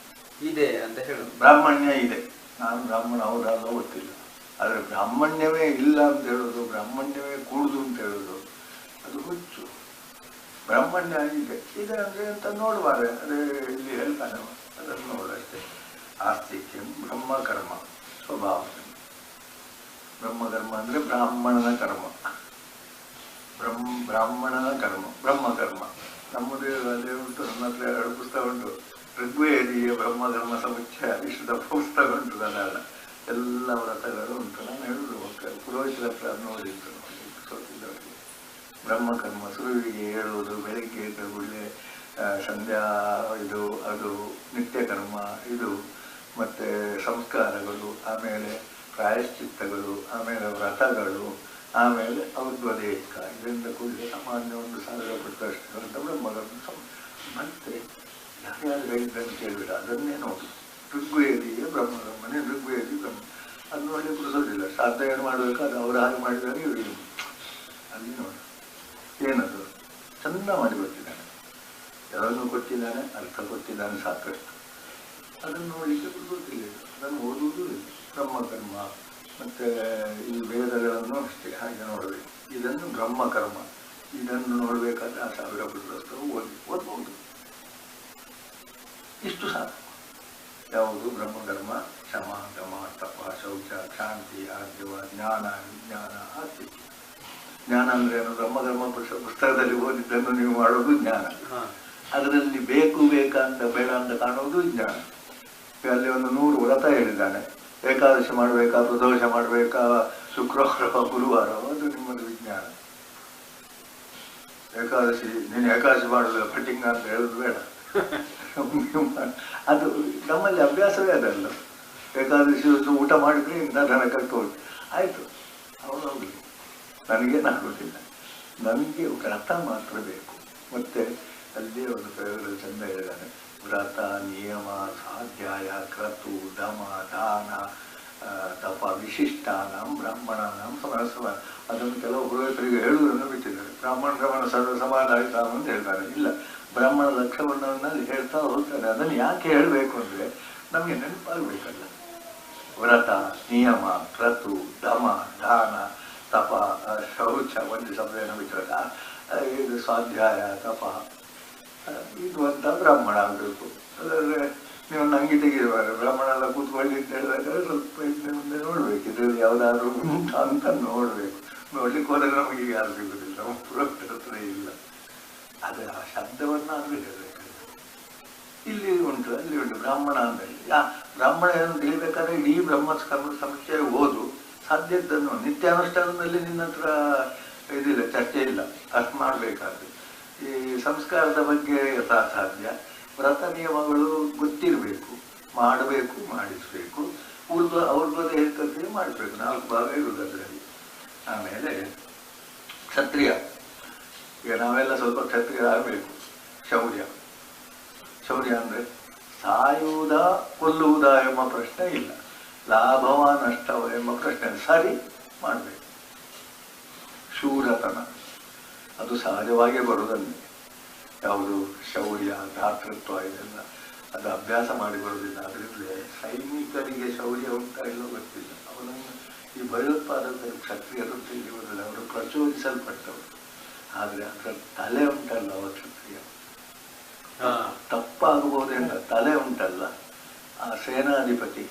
[SPEAKER 2] ಇದೆ ಅಂತ ಹೇಳುದು.
[SPEAKER 1] ಬ್ರಾಹ್ಮಣ್ಯ ಇದೆ. ನಾನು ಬ್ರಾಹ್ಮಣ ಹೌದಲ್ಲ ಗೊತ್ತಿಲ್ಲ. ಆದರೆ ಬ್ರಾಹ್ಮಣ್ಯವೇ ಇಲ್ಲ ಅಂತ ಹೇಳೋದು, ಬ್ರಾಹ್ಮಣ್ಯವೇ ಕೂಡುದು ಅಂತ ಹೇಳೋದು ಅದು ಹುಚ್ಚು. ಬ್ರಾಹ್ಮಣ್ಯ ಇದೆ ಇದೆ ಅಂದರೆ ಅಂತ ನೋಡುವಾರೆ. ಅದೇ ಇಲ್ಲಿ ಹೇಳ್ತಾನೆ, ಅದನ್ನು ನೋಡಷ್ಟೇ. ಆಸ್ತಿಕ್ಯ ಬ್ರಹ್ಮಕರ್ಮ ಸ್ವಭಾವ. ಬ್ರಹ್ಮಕರ್ಮ ಅಂದರೆ ಬ್ರಾಹ್ಮಣನ ಕರ್ಮ. ಬ್ರಾಹ್ಮಣನ ಕರ್ಮ ಬ್ರಹ್ಮಕರ್ಮ. ನಮ್ಮದೇ ಅದೇ ಉಂಟು. ನನ್ನ ಹತ್ರ 2 ಪುಸ್ತಕ ಉಂಟು. ಋಗ್ವೇದೀಯ ಬ್ರಹ್ಮಕರ್ಮ ಸಮುಚ್ಚಯ ಇಷ್ಟು ಪುಸ್ತಕ ಉಂಟು. ನನ್ನ ಎಲ್ಲ ವ್ರತಗಳು ಉಂಟು. ನಾನು ಹೇಳುದು ಪುರೋಹಿತರ ಹತ್ರ ನೋಡಿದ್ದು ಸೋತಿದ್ದವರಿಗೆ. ಬ್ರಹ್ಮಕರ್ಮ ಸುರುವಿಗೆ ಹೇಳುವುದು, ಬೆಳಿಗ್ಗೆ ಕೂಡಲೇ ಸಂಧ್ಯಾ ಇದು ಅದು ನಿತ್ಯ ಕರ್ಮ ಇದು, ಮತ್ತೆ ಸಂಸ್ಕಾರಗಳು, ಆಮೇಲೆ ಪ್ರಾಯಶ್ಚಿತ್ತಗಳು, ಆಮೇಲೆ ವ್ರತಗಳು, ಆಮೇಲೆ ಔದ್ವದೇಕ. ಇದರಿಂದ ಕೂಡಲೇ ಸಾಮಾನ್ಯ 1,000 ಪುಸ್ತಕ ಅಂತ ಬ್ರಹ್ಮಕರ್ಮ. ಮತ್ತೆ ಯಾರ್ಯಾರು ಹೇಳಿದ್ದನ್ನು ಕೇಳಿಬಿಡ, ಅದನ್ನೇ ನೋಡಿ. ಋಗ್ವೇದಿಯ ಬ್ರಹ್ಮಕರ್ಮನೇ ಋಗ್ವೇದಿ ಬ್ರಹ್ಮ. ಅದು ನೋಡಿ ಬಿಡಿಸೋದಿಲ್ಲ. ಶ್ರಾದ್ದ ಏನು ಮಾಡಬೇಕಾದ್ರೆ ಅವರು ಹಾಗೆ ಮಾಡಿದಾಗ ಇವರಿಗೆ ಅಲ್ಲಿ ನೋಡಿ ಏನದು ಚಂದ ಮಾಡಿ ಕೊಟ್ಟಿದ್ದಾನೆ. ಎಲ್ಲವನ್ನೂ ಕೊಟ್ಟಿದ್ದಾನೆ, ಅರ್ಥ ಕೊಟ್ಟಿದ್ದಾನೆ ಸಾಕಷ್ಟು. ಅದನ್ನು ನೋಡಲಿಕ್ಕೆ ಬಿಡುವುದಿಲ್ಲ. ಅದನ್ನು ಓದುವುದೂ ಇಲ್ಲ. ಬ್ರಹ್ಮಕರ್ಮ ಮತ್ತು ಈ ವೇದಗಳನ್ನು ಅಷ್ಟೇ ಹಾಗೆ ನೋಡಬೇಕು. ಇದನ್ನು ಬ್ರಹ್ಮಕರ್ಮ. ಇದನ್ನು ನೋಡಬೇಕಾದ್ರೆ 1000 ಪುಸ್ತಕ ಓದ್ಬೋದು. ಇಷ್ಟು ಸಾಕು. ಯಾವುದು? ಬ್ರಹ್ಮಕರ್ಮ, ಶಮ, ದಮ, ತಪ, ಶೌಚ, ಶಾಂತಿ, ಆರ್ಜವ, ಜ್ಞಾನ, ವಿಜ್ಞಾನ, ಆಸ್ತಿಕ್ಯ. ಜ್ಞಾನ ಅಂದ್ರೆ ಏನು? ಬ್ರಹ್ಮಕರ್ಮ ಪುಸ್ತಕದಲ್ಲಿ ಓದಿದ್ದನ್ನು ನೀವು ಮಾಡೋದು ಜ್ಞಾನ. ಅದರಲ್ಲಿ ಬೇಕು ಬೇಕಂತ ಬೇಡ ಅಂತ ಕಾಣುವುದು ಜ್ಞಾನ. ಅಲ್ಲಿ ಒಂದು 100 ವ್ರತ ಹೇಳಿದ್ದಾನೆ. ಏಕಾದಶಿ ಮಾಡಬೇಕಾ, ಪ್ರದೋಷ ಮಾಡಬೇಕಾ, ಶುಕ್ರವಾರ ಗುರುವಾರ, ಅದು ನಿಮ್ಮದು ವಿಜ್ಞಾನ. ಏಕಾದಶಿ ನೀನು ಏಕಾದಶಿ ಮಾಡೋದು ಫಿಟ್ಟಿಂಗ್ ಅಂತ ಹೇಳೋದು ಬೇಡ. ಅದು ನಮ್ಮಲ್ಲಿ ಅಭ್ಯಾಸವೇ ಅದಲ್ಲ. ಏಕಾದಶಿ ಊಟ ಮಾಡಿದ್ರೆ ಇಂಥ ದನ ಕಟ್ಕೊಂಡು ಆಯಿತು. ಹೌದೌದು, ನನಗೇನಾಗೋದಿಲ್ಲ. ನನಗೆ ವ್ರತ ಮಾತ್ರ ಬೇಕು. ಮತ್ತೆ ಅಲ್ಲೇ ಒಂದು ಪ್ರಯೋಗ ಚಂದ ಹೇಳಿದ್ದಾನೆ. ವ್ರತ, ನಿಯಮ, ಸ್ವಾಧ್ಯಾಯ, ಕ್ರತು, ದಮ, ದಾನ, ತಪ, ವಿಶಿಷ್ಟಾನಾಂ ಬ್ರಾಹ್ಮಣಾನಾಂ ಸಮರಸಮ. ಅದನ್ನು ಕೆಲವು ಪುರೋಹಿತರಿಗೆ ಹೇಳುವುದನ್ನು ಬಿಟ್ಟಿದ್ದಾರೆ. ಬ್ರಾಹ್ಮಣ ರಮಣ ಸರ್ವ ಸಮಾಧಾಯಿತ ಅಂತ ಹೇಳ್ತಾರೆ. ಇಲ್ಲ, ಬ್ರಾಹ್ಮಣ ಲಕ್ಷಣವನ್ನಲ್ಲಿ ಹೇಳ್ತಾ ಹೋಗ್ತಾರೆ. ಅದನ್ನು ಯಾಕೆ ಹೇಳಬೇಕು ಅಂದರೆ ನಮಗೆ ನೆನಪಾಗಬೇಕಲ್ಲ. ವ್ರತ, ನಿಯಮ, ಕ್ರತು, ದಮ, ದಾನ, ತಪ, ಶೌಚ ಒಂದು ಶಬ್ದ ಬಿಟ್ಟಲ್ಲ, ಇದು ಸ್ವಾಧ್ಯಾಯ, ತಪ, ಇದು ಅಂತ ಬ್ರಾಹ್ಮಣ ಆಗಬೇಕು. ಅದಾದ್ರೆ ನೀವು ನಂಗೆ ತೆಗಿರುವಾಗ ಬ್ರಾಹ್ಮಣ ಎಲ್ಲ ಕೂತ್ಕೊಳ್ಳಿ ಅಂತ ಹೇಳಿದಾಗ ಸ್ವಲ್ಪ ಹಿಂದೆ ಮುಂದೆ ನೋಡ್ಬೇಕು, ಇದ್ರಲ್ಲಿ ಯಾವ್ದಾದ್ರು ಉಂಟ ಅಂತ ನೋಡ್ಬೇಕು. ನೋಡ್ಲಿಕ್ಕೆ ಹೋದಾಗ ನಮಗೆ ಯಾರು ಸಿಗುದಿಲ್ಲ, ನಮ್ಮ ಪುರೋಹಿತರ ಹತ್ರ ಇಲ್ಲ. ಅದೇ ಆ ಶಬ್ದವನ್ನಾದ್ರೂ ಹೇಳಬೇಕು. ಇಲ್ಲಿ ಉಂಟು, ಅಲ್ಲಿ ಉಂಟು ಬ್ರಾಹ್ಮಣ ಅಂದ್ರೆ ಬ್ರಾಹ್ಮಣ ಏನು ತಿಳಿಬೇಕಾದ್ರೆ ಇಡೀ ಬ್ರಹ್ಮಸ್ಕರ್ಮ ಸಮಸ್ಯೆ ಓದು. ಸಾಧ್ಯದ್ದನ್ನು ನಿತ್ಯಾನುಷ್ಠಾನದಲ್ಲಿ ನಿನ್ನ ಹತ್ರ ಇದಿಲ್ಲ, ಚರ್ಚೆ ಇಲ್ಲ, ಅಷ್ಟು ಮಾಡಬೇಕಾದ್ರೆ. ಈ ಸಂಸ್ಕಾರದ ಬಗ್ಗೆ ಯಥಾಸಾಧ್ಯ ವ್ರತ ನಿಯಮಗಳು ಗೊತ್ತಿರಬೇಕು, ಮಾಡಬೇಕು, ಮಾಡಿಸ್ಬೇಕು. ಅವ್ರದ್ದು ಹೇಳ್ಕಂತೀವಿ ಮಾಡಿಸ್ಬೇಕು. 4 ಭಾಗ ಇರುವುದು ಅದರಲ್ಲಿ. ಆಮೇಲೆ ಕ್ಷತ್ರಿಯ, ಈಗ ನಾವೆಲ್ಲ ಸ್ವಲ್ಪ ಕ್ಷತ್ರಿಯರಾಗಬೇಕು. ಶೌರ್ಯ, ಶೌರ್ಯ ಅಂದರೆ ಸಾಯುವುದ ಕೊಲ್ಲುವುದ ಎಂಬ ಪ್ರಶ್ನೆ ಇಲ್ಲ, ಲಾಭವ ನಷ್ಟವ ಎಂಬ ಪ್ರಶ್ನೆ ಸರಿ ಮಾಡಬೇಕು. ಶೂರತನ ಅದು ಸಹಜವಾಗಿ ಬರುವುದನ್ನೇ. ಯಾವುದು ಶೌರ್ಯ, ಧಾತೃತ್ವ ಇದೆಲ್ಲ ಅದು ಅಭ್ಯಾಸ ಮಾಡಿ ಬರುವುದಿಲ್ಲ. ಅದರಿಂದ ಸೈನಿಕರಿಗೆ ಶೌರ್ಯ ಉಂಟಾ ಇಲ್ಲೋ ಗೊತ್ತಿಲ್ಲ. ಅವನನ್ನು ಈ ಭಯೋತ್ಪಾದಕರು ಕ್ಷತ್ರಿಯರು ತಿಳಿಯುವುದಿಲ್ಲ, ಅವರು ಪ್ರಚೋದಿಸಲ್ಪಟ್ಟವರು. ಆದರೆ ಅದರ ತಲೆ ಉಂಟಲ್ಲ ಅವ ಕ್ಷತ್ರಿಯ, ತಪ್ಪಾಗಬಹುದೆಂದ ತಲೆ ಉಂಟಲ್ಲ ಆ ಸೇನಾಧಿಪತಿ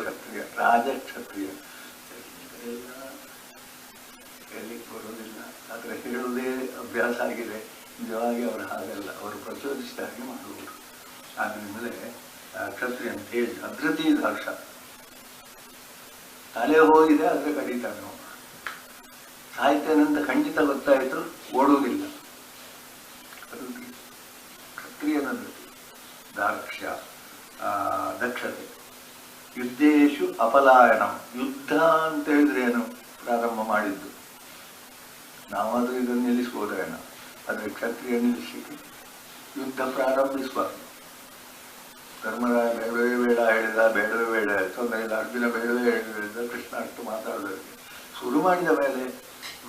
[SPEAKER 1] ಕ್ಷತ್ರಿಯ, ರಾಜ ಕ್ಷತ್ರಿಯ. ಹೇಳಲಿಕ್ಕೆ ಬರುವುದಿಲ್ಲ, ಆದರೆ ಹೇಳುವುದೇ ಅಭ್ಯಾಸ ಆಗಿದೆ. ನಿಜವಾಗಿ ಅವರು ಹಾಗಲ್ಲ, ಅವರು ಪ್ರಚೋದಿಸಿದಾಗೆ ಮಾಡುವುದು. ಆದ್ರಿಂದಲೇ ಕ್ಷತ್ರಿಯ ಅಂತ ಹೇಳಿ ಅದ್ರತಿ ಹರ್ಷ, ತಲೆ ಹೋಗಿದೆ ಆದರೆ ಕಡಿತಾನೆ. ಸಾಯ್ತೇನಂತ ಖಂಡಿತ ಗೊತ್ತಾಯಿತು, ಓಡುವುದಿಲ್ಲ. ಅದು ಕ್ಷತ್ರಿಯನ ಧೃತಿ. ದಾರ್ಕ್ಷ್ಯ, ದಕ್ಷತೆ. ಯುದ್ಧೇಶು ಅಪಲಾಯನಂ, ಯುದ್ಧ ಅಂತ ಹೇಳಿದ್ರೆ ಏನು? ಪ್ರಾರಂಭ ಮಾಡಿದ್ದು ನಾವಾದರೂ ಇದನ್ನು ನಿಲ್ಲಿಸ್ಬೋದೇನೋ, ಆದರೆ ಕ್ಷತ್ರಿಯ ನಿಲ್ಲಿಸಿಕೆ ಯುದ್ಧ ಪ್ರಾರಂಭಿಸಬಾರ್ದು. ಧರ್ಮರಾಯ ಬೇಡವೇ ಬೇಡ ಹೇಳಿದ, ಬೇಡವೇ ಬೇಡ ತೊಂದರೆ ಇಲ್ಲ. ಅರ್ಜುನ ಬೇಡವೇ ಹೇಳಿದ, ಕೃಷ್ಣ ಅಷ್ಟು ಮಾತಾಡೋದಕ್ಕೆ ಶುರು ಮಾಡಿದ ಮೇಲೆ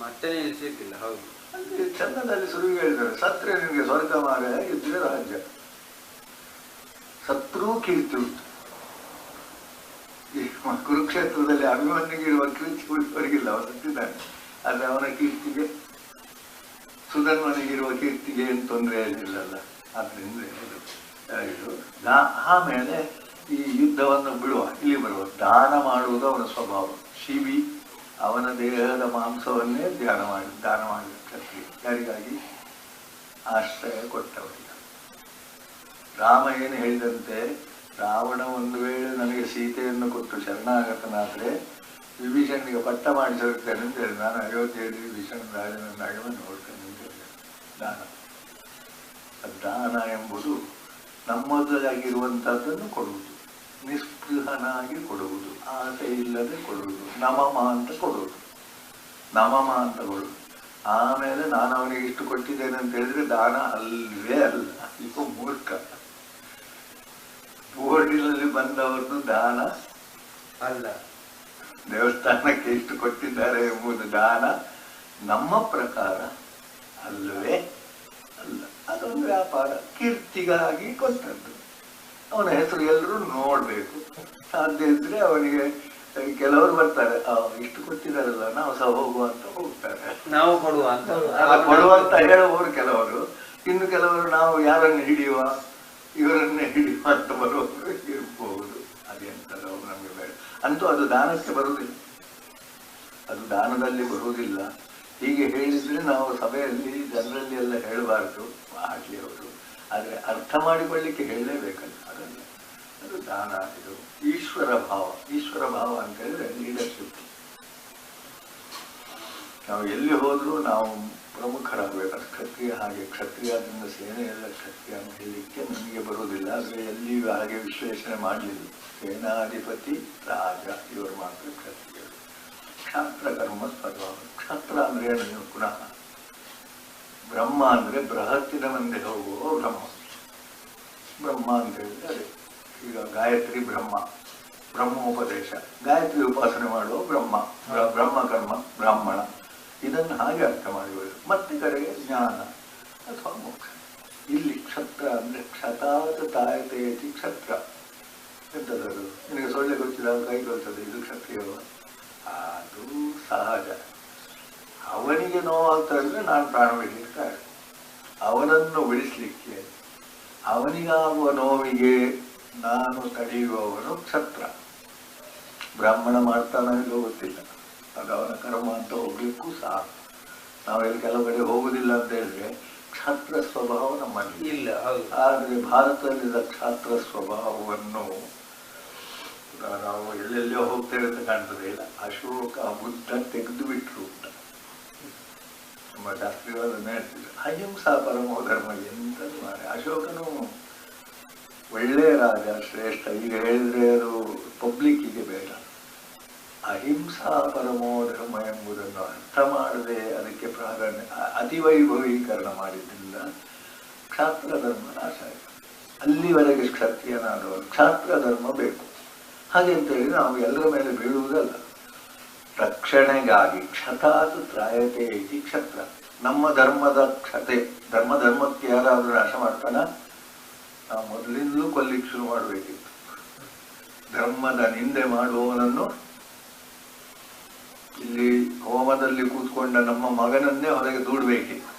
[SPEAKER 2] ಮತ್ತೆ ನಿಲ್ಲಿಸಿದ್ದಿಲ್ಲ. ಹೌದು,
[SPEAKER 1] ಅಲ್ಲಿ ಚಂದದಲ್ಲಿ ಶುರು ಹೇಳಿದ್ದಾರೆ, ಸತ್ರೆ ನಿನಗೆ ಸ್ವರ್ಗ ಮಾರ, ಇದ್ರೆ ರಾಜ್ಯ. ಸತ್ರೂ ಕೀರ್ತಿ ಉಂಟು. ಈ ಕುರುಕ್ಷೇತ್ರದಲ್ಲಿ ಅಭಿಮನ್ಯುಗಿರುವ ಕೀರ್ತಿ ಉಳಿದವರಿಗಿಲ್ಲ, ಅವನು ಸತ್ತಿದ್ದಾನೆ. ಆದರೆ ಅವನ ಕೀರ್ತಿಗೆ, ಸುಧನ್ವನಿಗಿರುವ ಕೀರ್ತಿಗೆ ಏನು ತೊಂದರೆ ಇರಲಿಲ್ಲಲ್ಲ. ಆದ್ದರಿಂದ ಇದು ಆಮೇಲೆ ಈ ಯುದ್ಧವನ್ನು ಬಿಡುವ, ಇಲ್ಲಿ ಬರುವ ದಾನ ಮಾಡುವುದು ಅವನ ಸ್ವಭಾವ. ಶಿವಿ ಅವನ ದೇಹದ ಮಾಂಸವನ್ನೇ ದಾನ ಮಾಡಿದ ಕ್ಷತ್ರಿಯ. ಯಾರಿಗಾಗಿ? ಆಶ್ರಯ ಕೊಟ್ಟವರಿಗೆ. ರಾಮ ಏನು ಹೇಳಿದಂತೆ, ರಾವಣ ಒಂದು ವೇಳೆ ನನಗೆ ಸೀತೆಯನ್ನು ಕೊಟ್ಟು ಶರಣಾಗತನಾದರೆ ವಿಭೀಷಣನಿಗೆ ಪಟ್ಟ ಮಾಡಿಸಿರ್ತೇನೆ ಅಂತ ಹೇಳಿ, ನಾನು ಅಯೋಧ್ಯೆಯಲ್ಲಿ ವಿಭೀಷಣ ರಾಜನನ್ನಾಗಿ ನೋಡ್ತೇನೆ ಅಂತ ಹೇಳಿ. ದಾನ, ದಾನ ಎಂಬುದು ನಮ್ಮದಾಗಿರುವಂಥದ್ದನ್ನು ಕೊಡುವುದು, ನಿಸ್ಪೃಹನಾಗಿ ಕೊಡುವುದು, ಆಸೆ ಇಲ್ಲದೆ ಕೊಡುವುದು, ನಮಮ ಅಂತ ಕೊಡುವುದು, ನಮಮ ಅಂತ ಕೊಡುವುದು. ಆಮೇಲೆ ನಾನು ಅವನಿಗೆ ಇಷ್ಟು ಕೊಟ್ಟಿದ್ದೇನೆ ಅಂತ ಹೇಳಿದ್ರೆ ದಾನ ಅಲ್ಲವೇ ಅಲ್ಲ. ಇದು ಮೂರ್ಖ. ಬೋರ್ಡಿನಲ್ಲಿ ಬಂದವರದ್ದು ದಾನ
[SPEAKER 2] ಅಲ್ಲ.
[SPEAKER 1] ದೇವಸ್ಥಾನಕ್ಕೆ ಇಷ್ಟು ಕೊಟ್ಟಿದ್ದಾರೆ ಎಂಬುದು ದಾನ ನಮ್ಮ ಪ್ರಕಾರ ಅಲ್ಲವೇ ಅಲ್ಲ. ಅದೊಂದು ವ್ಯಾಪಾರ, ಕೀರ್ತಿಗಾಗಿ ಕೊಟ್ಟದ್ದು. ಅವನ ಹೆಸರು ಎಲ್ಲರೂ ನೋಡ್ಬೇಕು. ಸಾಧ್ಯ ಇದ್ರೆ ಅವನಿಗೆ ಕೆಲವರು ಬರ್ತಾರೆ, ಇಷ್ಟು ಕೊಟ್ಟಿದ್ದಾರಲ್ಲ ನಾವು ಸಹ ಹೋಗುವ ಅಂತ ಹೋಗ್ತಾರೆ,
[SPEAKER 2] ನಾವು ಕೊಡುವ ಅಂತ
[SPEAKER 1] ಕೊಡುವಂತ ಹೇಳುವವರು ಕೆಲವರು. ಇನ್ನು ಕೆಲವರು ನಾವು ಯಾರನ್ನು ಹಿಡಿಯುವ, ಇವರನ್ನೇ ಹಿಡಿಯುವ ಅಂತ ಬರುವವರು ಇರಬಹುದು. ಅದೆಂತದ ನಮಗೆ ಬೇಡ. ಅಂತೂ ಅದು ದಾನಕ್ಕೆ ಬರುವುದಿಲ್ಲ, ಅದು ದಾನದಲ್ಲಿ ಬರುವುದಿಲ್ಲ. ಹೀಗೆ ಹೇಳಿದ್ರೆ ನಾವು ಸಭೆಯಲ್ಲಿ ಜನರಲ್ಲಿ ಎಲ್ಲ ಹೇಳಬಾರ್ದು, ಆಗಲಿ ಅವರು. ಆದರೆ ಅರ್ಥ ಮಾಡಿಕೊಳ್ಳಿಕ್ಕೆ ಹೇಳಲೇಬೇಕಲ್ಲ, ಅದನ್ನು. ಅದು ದಾನ. ಇದು ಈಶ್ವರ ಭಾವ. ಈಶ್ವರ ಭಾವ ಅಂತ ಹೇಳಿದ್ರೆ ಲೀಡರ್ಶಿಪ್. ನಾವು ಎಲ್ಲಿ ಹೋದ್ರೂ ನಾವು ಪ್ರಮುಖರಾಗಬೇಕು. ಕ್ಷತ್ರಿಯ ಹಾಗೆ, ಕ್ಷತ್ರಿಯದಿಂದ ಸೇನೆ ಎಲ್ಲ ಕ್ಷತ್ರಿಯ ಅಂತ ಹೇಳಲಿಕ್ಕೆ ನನಗೆ ಬರುವುದಿಲ್ಲ. ಆದರೆ ಎಲ್ಲಿಯೂ ಹಾಗೆ ವಿಶ್ಲೇಷಣೆ ಮಾಡಲಿಲ್ಲ. ಸೇನಾಧಿಪತಿ, ರಾಜ, ಇವರು ಮಾತ್ರ ಕ್ಷತ್ರಿಯರು. ಕ್ಷಾತ್ರ ಕರ್ಮ ಸ್ವಭಾವ. ಕ್ಷಾತ್ರ ಅಂದ್ರೆ ಏನು? ನೀವು ಪುನಃ ಬ್ರಹ್ಮ ಅಂದ್ರೆ ಬೃಹತ್ತಿನ ಮುಂದೆ ಹೋಗುವ ಬ್ರಹ್ಮ. ಬ್ರಹ್ಮ ಅಂತ ಹೇಳಿದ್ರೆ ಅದೇ. ಈಗ ಗಾಯತ್ರಿ ಬ್ರಹ್ಮ, ಬ್ರಹ್ಮೋಪದೇಶ. ಗಾಯತ್ರಿ ಉಪಾಸನೆ ಮಾಡುವ ಬ್ರಹ್ಮ, ಬ್ರಹ್ಮಕರ್ಮ ಬ್ರಾಹ್ಮಣ. ಇದನ್ನು ಹಾಗೆ ಅರ್ಥ ಮಾಡಿಕೊಳ್ಳಿ. ಮತ್ತೆ ಕಡೆಗೆ ಜ್ಞಾನ ಅಥವಾ ಮೋಕ್ಷ. ಇಲ್ಲಿ ಕ್ಷತ್ರ ಅಂದ್ರೆ ಕ್ಷತಾತ ತಾಯತೇತಿ ಕ್ಷತ್ರ. ಎಂಥದ್ದು? ನಿನಗೆ ಸೊಳ್ಳೆ ಗೊತ್ತಿಲ್ಲ, ಕೈ ಗೊತ್ತದೆ, ಇದು ಕ್ಷತ್ರಿಯವ? ಅದು ಸಹಜ. ಅವನಿಗೆ ನೋವಾಗ್ತಾ ಇದ್ರೆ ನಾನು ಪ್ರಾಣ ಬಿಡ್ಲಿಕ್ಕೆ ತಯಾರು. ಅವನನ್ನು ಉಳಿಸ್ಲಿಕ್ಕೆ, ಅವನಿಗಾಗುವ ನೋವಿಗೆ ನಾನು ತಡೆಯುವವನು ಕ್ಷತ್ರ. ಬ್ರಾಹ್ಮಣ ಮಾಡ್ತಾನೋ ಇಲ್ಲೋ ಗೊತ್ತಿಲ್ಲ, ಅದು ಅವನ ಕರ್ಮ ಅಂತ ಹೋಗ್ಲಿಕ್ಕೂ ಸಾಕು. ನಾವೆಲ್ಲಿ ಕೆಲವು ಕಡೆ ಹೋಗುದಿಲ್ಲ ಅಂತ ಹೇಳಿದ್ರೆ ಕ್ಷಾತ್ರ ಸ್ವಭಾವ ನಮ್ಮಲ್ಲಿ
[SPEAKER 2] ಇಲ್ಲ.
[SPEAKER 1] ಆದರೆ ಭಾರತದಲ್ಲಿದ್ದ ಕ್ಷಾತ್ರ ಸ್ವಭಾವವನ್ನು ನಾವು ಎಲ್ಲೆಲ್ಲೋ ಹೋಗ್ತೇವೆ ಅಂತ ಕಾಣ್ತದೆ. ಇಲ್ಲ, ಅಶೋಕ ಬುದ್ಧ ತೆಗೆದು ಬಿಟ್ರು ಅಂತ ನಮ್ಮ ಶಾಸ್ತ್ರಿಗಳು ಹೇಳ್ತಿದ್ರು. ಅಹಿಂಸಾ ಪರಮೋ ಧರ್ಮ ಎಂತದ್ದು ಮಾಡಿ. ಅಶೋಕನು ಒಳ್ಳೆಯ ರಾಜ, ಶ್ರೇಷ್ಠ. ಈಗ ಹೇಳಿದ್ರೆ ಅದು ಪಬ್ಲಿಕ್ಕಿಗೆ ಬೇಡ. ಅಹಿಂಸಾ ಪರಮೋ ಧರ್ಮ ಎಂಬುದನ್ನು ಅರ್ಥ ಮಾಡದೆ ಅದಕ್ಕೆ ಪ್ರಾಧಾನ್ಯ ಅತಿವೈಭವೀಕರಣ ಮಾಡಿದ್ರಿಂದ ಕ್ಷಾತ್ರ ಧರ್ಮ ನಾಶ ಆಯಿತು. ಅಲ್ಲಿವರೆಗೆ ಕ್ಷತ್ರಿಯನಾದವರು ಕ್ಷಾತ್ರ ಧರ್ಮ ಬೇಕು. ಹಾಗೆ ಅಂತೇಳಿ ನಾವು ಎಲ್ಲರ ಮೇಲೆ ಬೀಳುವುದಲ್ಲ. ರಕ್ಷಣೆಗಾಗಿ ಕ್ಷತಾತ್ ತ್ರಾಯತೆ ಇತಿ ಕ್ಷತ್ರ. ನಮ್ಮ ಧರ್ಮದ ಕ್ಷತೆ, ಧರ್ಮಕ್ಕೆ ಯಾರಾದರೂ ನಾಶ ಮಾಡ್ತಾನ, ನಾವು ಮೊದಲಿಂದಲೂ ಕೊಲ್ಲಿಕ್ಕೆ ಶುರು ಮಾಡಬೇಕಿತ್ತು. ಧರ್ಮದ ನಿಂದೆ ಮಾಡುವವನನ್ನು, ಇಲ್ಲಿ ಹೋಮದಲ್ಲಿ ಕೂತ್ಕೊಂಡ ನಮ್ಮ ಮಗನನ್ನೇ ಹೊರಗೆ ದೂಡಬೇಕಿತ್ತು.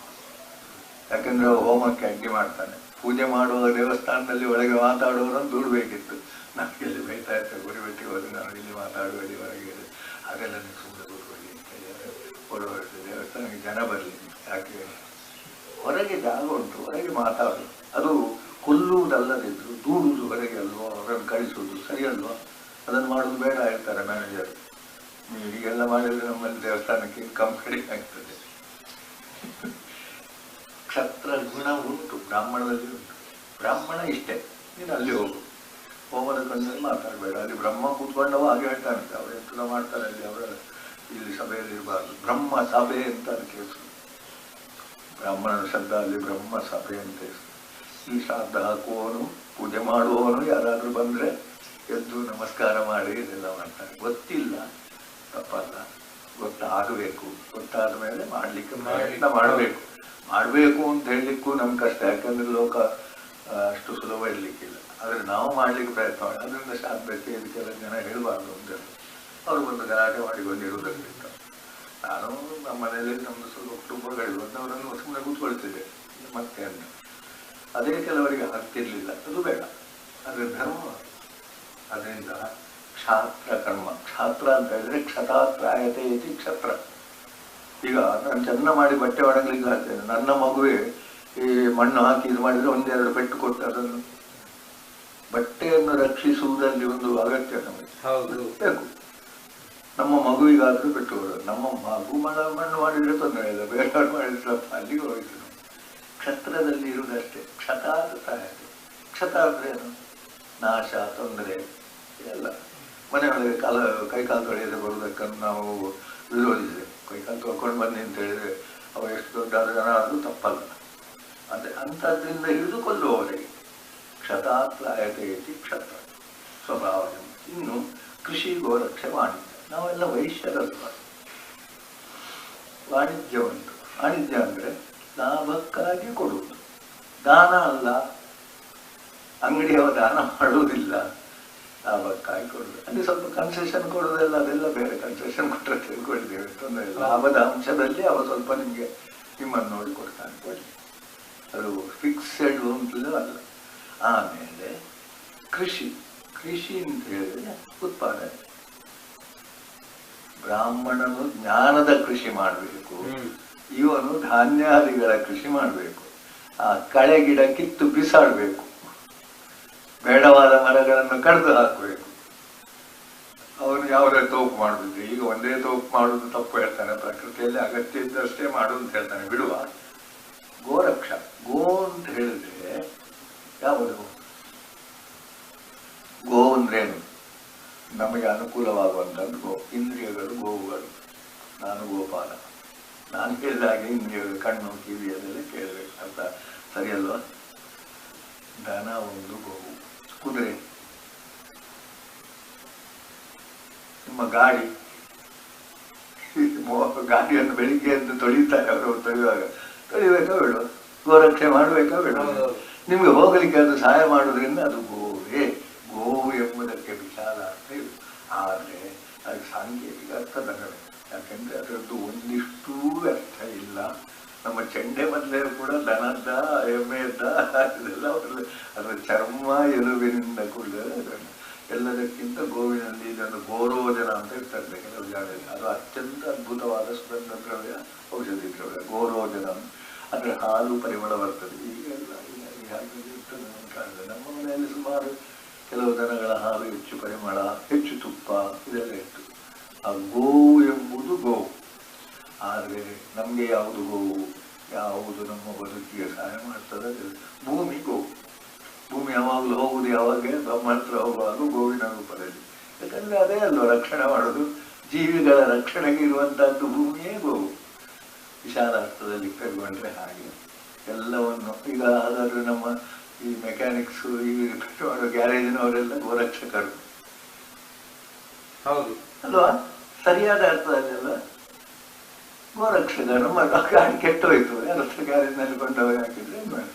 [SPEAKER 1] ಯಾಕಂದ್ರೆ ಹೋಮಕ್ಕೆ ಅಡ್ಡಿ ಮಾಡ್ತಾನೆ. ಪೂಜೆ ಮಾಡುವ ದೇವಸ್ಥಾನದಲ್ಲಿ ಒಳಗೆ ಮಾತಾಡುವವರನ್ನು ದೂಡಬೇಕಿತ್ತು. ನಮಗೆಲ್ಲಿ ಬೈತಾ ಇರ್ತೇವೆ, ಗುರಿಬೆಟ್ಟಿಗೆ ಹೋದ್ರೆ ನಾವು ಇಲ್ಲಿ ಮಾತಾಡುವಲ್ಲಿ ಹೊರಗೆ ಹಾಗೆಲ್ಲ ನೀವು ಸುಮ್ಮನೆ ಕೂತ್ಕೊಳ್ಳಿ ಅಂತ ಹೇಳಿ ದೇವಸ್ಥಾನಕ್ಕೆ ಜನ ಬರಲಿ. ಯಾಕೆ ಹೊರಗೆ ಜಾಗ ಉಂಟು, ಹೊರಗೆ ಮಾತಾಡು. ಅದು ಕೊಲ್ಲುವುದಲ್ಲದಿದ್ರು ದೂಡುವುದು ಹೊರಗೆ ಅಲ್ವೋ, ಅವರನ್ನು ಕಳಿಸುವುದು ಸರಿ ಅಲ್ವೋ? ಅದನ್ನು ಮಾಡೋದು ಬೇಡ ಹೇಳ್ತಾರೆ ಮ್ಯಾನೇಜರ್. ಹೀಗೆಲ್ಲ ಮಾಡಿದ್ರೆ ನಮ್ಮಲ್ಲಿ ದೇವಸ್ಥಾನಕ್ಕೆ ಇನ್ಕಮ್ ಕಡಿಮೆ ಆಗ್ತದೆ. ಕ್ಷತ್ರ ಗುಣ ಉಂಟು, ಬ್ರಾಹ್ಮಣದಲ್ಲಿ ಉಂಟು. ಬ್ರಾಹ್ಮಣ ಇಷ್ಟೇ, ನೀನು ಅಲ್ಲಿ ಹೋಗು, ಹೋಮದ ಕಣ್ಣಲ್ಲಿ ಮಾತಾಡಬೇಡ. ಅಲ್ಲಿ ಬ್ರಹ್ಮ ಕೂತ್ಕೊಂಡವ ಹಾಗೆ ಹೇಳ್ತಾನೆ, ಅವರು ಎಷ್ಟು ಮಾಡ್ತಾರೆ ಅಲ್ಲಿ, ಅವರ ಇಲ್ಲಿ ಸಭೆಯಲ್ಲಿ ಇರಬಾರ್ದು. ಬ್ರಹ್ಮ ಸಭೆ ಅಂತ ಅದಕ್ಕೆ ಹೆಸರು. ಬ್ರಾಹ್ಮಣನ ಶಬ್ದ ಅಲ್ಲಿ ಬ್ರಹ್ಮ ಸಭೆ ಅಂತ ಹೆಸರು. ಈ ಶ್ರಾದ್ದ ಹಾಕುವವನು, ಪೂಜೆ ಮಾಡುವವನು ಯಾರಾದರೂ ಬಂದರೆ ಎದ್ದು ನಮಸ್ಕಾರ ಮಾಡಿ ಇದೆಲ್ಲ ಮಾಡ್ತಾರೆ. ಗೊತ್ತಿಲ್ಲ, ತಪ್ಪಲ್ಲ, ಗೊತ್ತಾಗಬೇಕು. ಗೊತ್ತಾದ ಮೇಲೆ ಮಾಡಲಿಕ್ಕೆ ಪ್ರಯತ್ನ ಮಾಡಬೇಕು ಅಂತ ಹೇಳಲಿಕ್ಕೂ ನಮ್ಗೆ ಕಷ್ಟ. ಯಾಕಂದ್ರೆ ಲೋಕ ಅಷ್ಟು ಸುಲಭ ಇರಲಿಕ್ಕಿಲ್ಲ. ಆದರೆ ನಾವು ಮಾಡಲಿಕ್ಕೆ ಪ್ರಯತ್ನ ಮಾಡಿ. ಅದರಿಂದ ಶ್ರಾದ್ದಕ್ಕೆ ಇದಕ್ಕೆಲ್ಲ ಜನ ಹೇಳಬಾರ್ದು ಅಂತ ಅವರು ಬಂದು ಗಲಾಟೆ ಮಾಡಿಕೊಂಡಿರುವುದರಿಂದ ನಾನು ನಮ್ಮ ಮನೆಯಲ್ಲಿ ನಮ್ಮದು ಸ್ವಲ್ಪ ಕುಟುಂಬಗಳಿವೆ ಅಂತ ಅವರನ್ನು ಸುಮ್ಮನೆ ಕೂತ್ಕೊಳ್ತಿದ್ದೆ. ಮತ್ತೆ ಅಂತ ಅದೇ ಕೆಲವರಿಗೆ ಆಗ್ತಿರ್ಲಿಲ್ಲ, ಅದು ಬೇಡ, ಅದು ಧರ್ಮ. ಅದರಿಂದ ಕ್ಷಾತ್ರ ಕರ್ಮ, ಕ್ಷಾತ್ರ ಅಂತ ಹೇಳಿದ್ರೆ ಕ್ಷತಾತ್ರಾಯತೆ ಇತಿ ಕ್ಷತ್ರ. ಈಗ ನಾನು ಚೆನ್ನ ಮಾಡಿ ಬಟ್ಟೆ ಒಣಗ್ಲಿಕ್ಕೆ ಹಾಕ್ತೇನೆ. ನನ್ನ ಮಗುವೆ ಈ ಮಣ್ಣು ಹಾಕಿ ಇದು ಮಾಡಿದ್ರೆ ಒಂದೆರಡು ಪೆಟ್ಟು ಕೊಟ್ಟು ಅದನ್ನು ಬಟ್ಟೆಯನ್ನು ರಕ್ಷಿಸುವುದರಲ್ಲಿ ಒಂದು ಅಗತ್ಯ ನಮಗೆ ಬೇಕು. ನಮ್ಮ ಮಗುವಿಗಾದ್ರೂ ಪೆಟ್ಟು ಕೊಡೋದು. ನಮ್ಮ ಮಗು ಮಣ್ಣು ಮಾಡಿದ್ರೆ ತೊಂದರೆ ಇಲ್ಲ, ಬೇರೆಯವ್ರು ಮಾಡಿದ್ರೆ ಸ್ವಲ್ಪ ಅಲ್ಲಿಗೆ ಹೋಯ್ತು. ಕ್ಷತ್ರದಲ್ಲಿ ಇರುವುದಷ್ಟೇ. ಕ್ಷತಾತ್ರಾಯತೆ, ಕ್ಷತ ಅಂದ್ರೆ ಏನು? ನಾಶ, ತೊಂದರೆ ಎಲ್ಲ. ಮನೆಯೊಳಗೆ ಕೈಕಾಲು ತೊಳೆಯದೆ ಬರುವುದಕ್ಕನ್ನು ನಾವು ವಿರೋಧಿಸಿದೆ. ಕೈಕಾಲು ತೊಳ್ಕೊಂಡು ಬನ್ನಿ ಅಂತ ಹೇಳಿದ್ರೆ ಅವ ಎಷ್ಟು ದೊಡ್ಡ ಜನ ಆದರೂ ತಪ್ಪಲ್ಲ. ಅದೇ ಅಂಥದ್ರಿಂದ ಹಿಡಿದು ಕೊಲ್ಲುವವರೆಗೆ ಕ್ಷತಾತ್ರಾಯತೆ ಇತಿ ಕ್ಷತ್ರ ಸ್ವಭಾವ. ಇನ್ನು ಕೃಷಿ, ಗೋರಕ್ಷೆ, ವಾಣಿಜ್ಯ. ನಾವೆಲ್ಲ ವೈಶ್ಯರಲ್ವ, ವಾಣಿಜ್ಯ ಉಂಟು. ವಾಣಿಜ್ಯ ಅಂದರೆ ಲಾಭಕ್ಕಾಗಿ ಕೊಡುವುದು, ದಾನ ಅಲ್ಲ. ಅಂಗಡಿಯವ ದಾನ ಮಾಡುವುದಿಲ್ಲ, ಲಾಭಕ್ಕಾಗಿ ಕೊಡುವುದು. ಅಲ್ಲಿ ಸ್ವಲ್ಪ ಕನ್ಸೆಷನ್ ಕೊಡುವುದೆಲ್ಲ ಅದೆಲ್ಲ ಬೇರೆ. ಕನ್ಸೆಷನ್ ಕೊಟ್ಟರೆ ತಿಳ್ಕೊಂಡಿದ್ದೇವೆ, ತೊಂದರೆ ಇಲ್ಲ. ಲಾಭದ ಅಂಶದಲ್ಲಿ ಅವ ಸ್ವಲ್ಪ ನಿಮ್ಮನ್ನು ನೋಡಿ ಕೊಡ್ತಾನೆ, ಕೊಡಿ. ಅದು ಫಿಕ್ಸೆಡ್ ಅಂತಲೂ ಅಲ್ಲ. ಆಮೇಲೆ ಕೃಷಿ ಅಂತ ಹೇಳಿದ್ರೆ ಉತ್ಪಾದನೆ. ಬ್ರಾಹ್ಮಣನು ಜ್ಞಾನದ ಕೃಷಿ ಮಾಡಬೇಕು, ಇವನು ಧಾನ್ಯಾದಿಗಳ ಕೃಷಿ ಮಾಡಬೇಕು. ಆ ಕಳೆ ಗಿಡ ಕಿತ್ತು ಬಿಸಾಡಬೇಕು, ಬೇಡವಾದ ಮರಗಳನ್ನು ಕಡಿದು ಹಾಕಬೇಕು. ಅವನು ಯಾವುದೇ ತೋಪು ಮಾಡುದಿಲ್ಲ. ಈಗ ಒಂದೇ ತೋಪು ಮಾಡುವುದು ತಪ್ಪು ಹೇಳ್ತಾನೆ. ಪ್ರಕೃತಿಯಲ್ಲಿ ಅಗತ್ಯ ಇದ್ದಷ್ಟೇ ಮಾಡು ಅಂತ ಹೇಳ್ತಾನೆ, ಬಿಡುವ. ಗೋರಕ್ಷ, ಗೋ ಅಂತ ಹೇಳಿದ್ರೆ ಯಾವುದು? ಗೋ ಅಂದ್ರೇನು? ನಮಗೆ ಅನುಕೂಲವಾಗುವಂಥದ್ದು ಗೋ. ಇಂದ್ರಿಯಗಳು ಗೋವುಗಳು. ನಾನು ಗೋಪಾಲ. ನಾನು ಹೇಳಿದಾಗೆ ಇಂದ್ರಿಯಗಳು, ಕಣ್ಣು, ಕಿವಿ ಅದೆಲ್ಲ ಕೇಳಬೇಕು ಅಂತ, ಸರಿಯಲ್ವಾ? ದನ ಒಂದು ಗೋವು. ಕುದುರೆ, ನಿಮ್ಮ ಗಾಡಿಯನ್ನು ಬೆಳಿಗ್ಗೆ ಅಂತ ತೊಳಿತಾರೆ ಅವರು. ತೊಳೆಯುವಾಗ ತೊಳಿಬೇಕಾ ಬೇಡ? ಗೋರಕ್ಷೆ ಮಾಡಬೇಕಾ ಬೇಡ? ನಿಮ್ಗೆ ಹೋಗಲಿಕ್ಕೆ ಅದು ಸಹಾಯ ಮಾಡೋದ್ರಿಂದ ಅದು ಗೋವೇ. ಗೋವು ಎಂಬುದಕ್ಕೆ ವಿಶಾಲ ಅರ್ಥ ಇದೆ. ಆದರೆ ಅದಕ್ಕೆ ಸಾಂಕೇತಿಕ ಅರ್ಥ ತರಬೇಕು. ಯಾಕೆಂದ್ರೆ ಅದರದ್ದು ಒಂದಿಷ್ಟೂ ಅರ್ಥ ಇಲ್ಲ. ನಮ್ಮ ಚೆಂಡೆ ಮದ್ಲೆಯರು ಕೂಡ ದನದ ಎಮ್ಮೆಯದ್ದ ಇದೆಲ್ಲ ಅದರ ಚರ್ಮ ಎಲುಬಿನಿಂದ ಕೂಡ ಎಲ್ಲದಕ್ಕಿಂತ ಗೋವಿನಲ್ಲಿ ಇದನ್ನು ಗೋರೋಜನ ಅಂತ ಇರ್ತಾರೆ ಕೆಲವು ಜಾಗದಲ್ಲಿ. ಅದು ಅತ್ಯಂತ ಅದ್ಭುತವಾದ ಸುಗಂಧ ದ್ರವ್ಯ, ಔಷಧಿ ದ್ರವ್ಯ ಗೋರೋಜನ. ಅದರ ಹಾಲು ಪರಿಮಳ ಬರ್ತದೆ. ಈಗೆಲ್ಲ ಇರ್ತದೆ ನಮ್ಮ ಮನೆಯಲ್ಲಿ ಸುಮಾರು ಕೆಲವು ದನಗಳ ಹಾಲು ಹೆಚ್ಚು ಪರಿಮಳ, ಹೆಚ್ಚು ತುಪ್ಪ ಇದೆಲ್ಲ ಇತ್ತು. ಆ ಗೋವು ಎಂಬುದು ಗೋವು. ಆದರೆ ನಮಗೆ ಯಾವುದು ಗೋವು, ಯಾವುದು ನಮ್ಮ ಬದುಕಿಗೆ ಸಹಾಯ ಮಾಡ್ತದೆ? ಭೂಮಿ ಗೋವು. ಭೂಮಿ ಯಾವಾಗಲೂ ಹೋಗುವುದು ಯಾವಾಗ ನಮ್ಮ ಹತ್ರ ಹೋಗುವಾಗ ಗೋವಿನ ರೂಪದಲ್ಲಿ. ಯಾಕಂದ್ರೆ ಅದೇ ಅಲ್ವ ರಕ್ಷಣೆ ಮಾಡೋದು. ಜೀವಿಗಳ ರಕ್ಷಣೆಗೆ ಇರುವಂತಹದ್ದು ಭೂಮಿಯೇ ಗೋವು. ವಿಶಾಲ ಅರ್ಥದಲ್ಲಿ ಕೈಗೊಂಡ್ರೆ ಹಾಗೆ ಎಲ್ಲವನ್ನು. ಈಗ ಹಾಗಾದ್ರೆ ನಮ್ಮ ಈ ಮೆಕ್ಯಾನಿಕ್ಸ್, ಈ ರಿಪೇರ್ ಮಾಡೋ ಗ್ಯಾರೇಜಿನವರೆಲ್ಲ ಗೋರಕ್ಷಕರು
[SPEAKER 2] ಹೌದು
[SPEAKER 1] ಅಲ್ವಾ? ಸರಿಯಾದ ಅರ್ಥದಲ್ಲಿ ಅಲ್ಲ ಗೋರಕ್ಷಕರು. ಗಾಡಿ ಕೆಟ್ಟೋಯ್ತು, ಯಾರ ಗ್ಯಾರೇಜ್ನಲ್ಲಿ ಕೊಂಡೋಗಿ ಹಾಕಿದ್ರೆ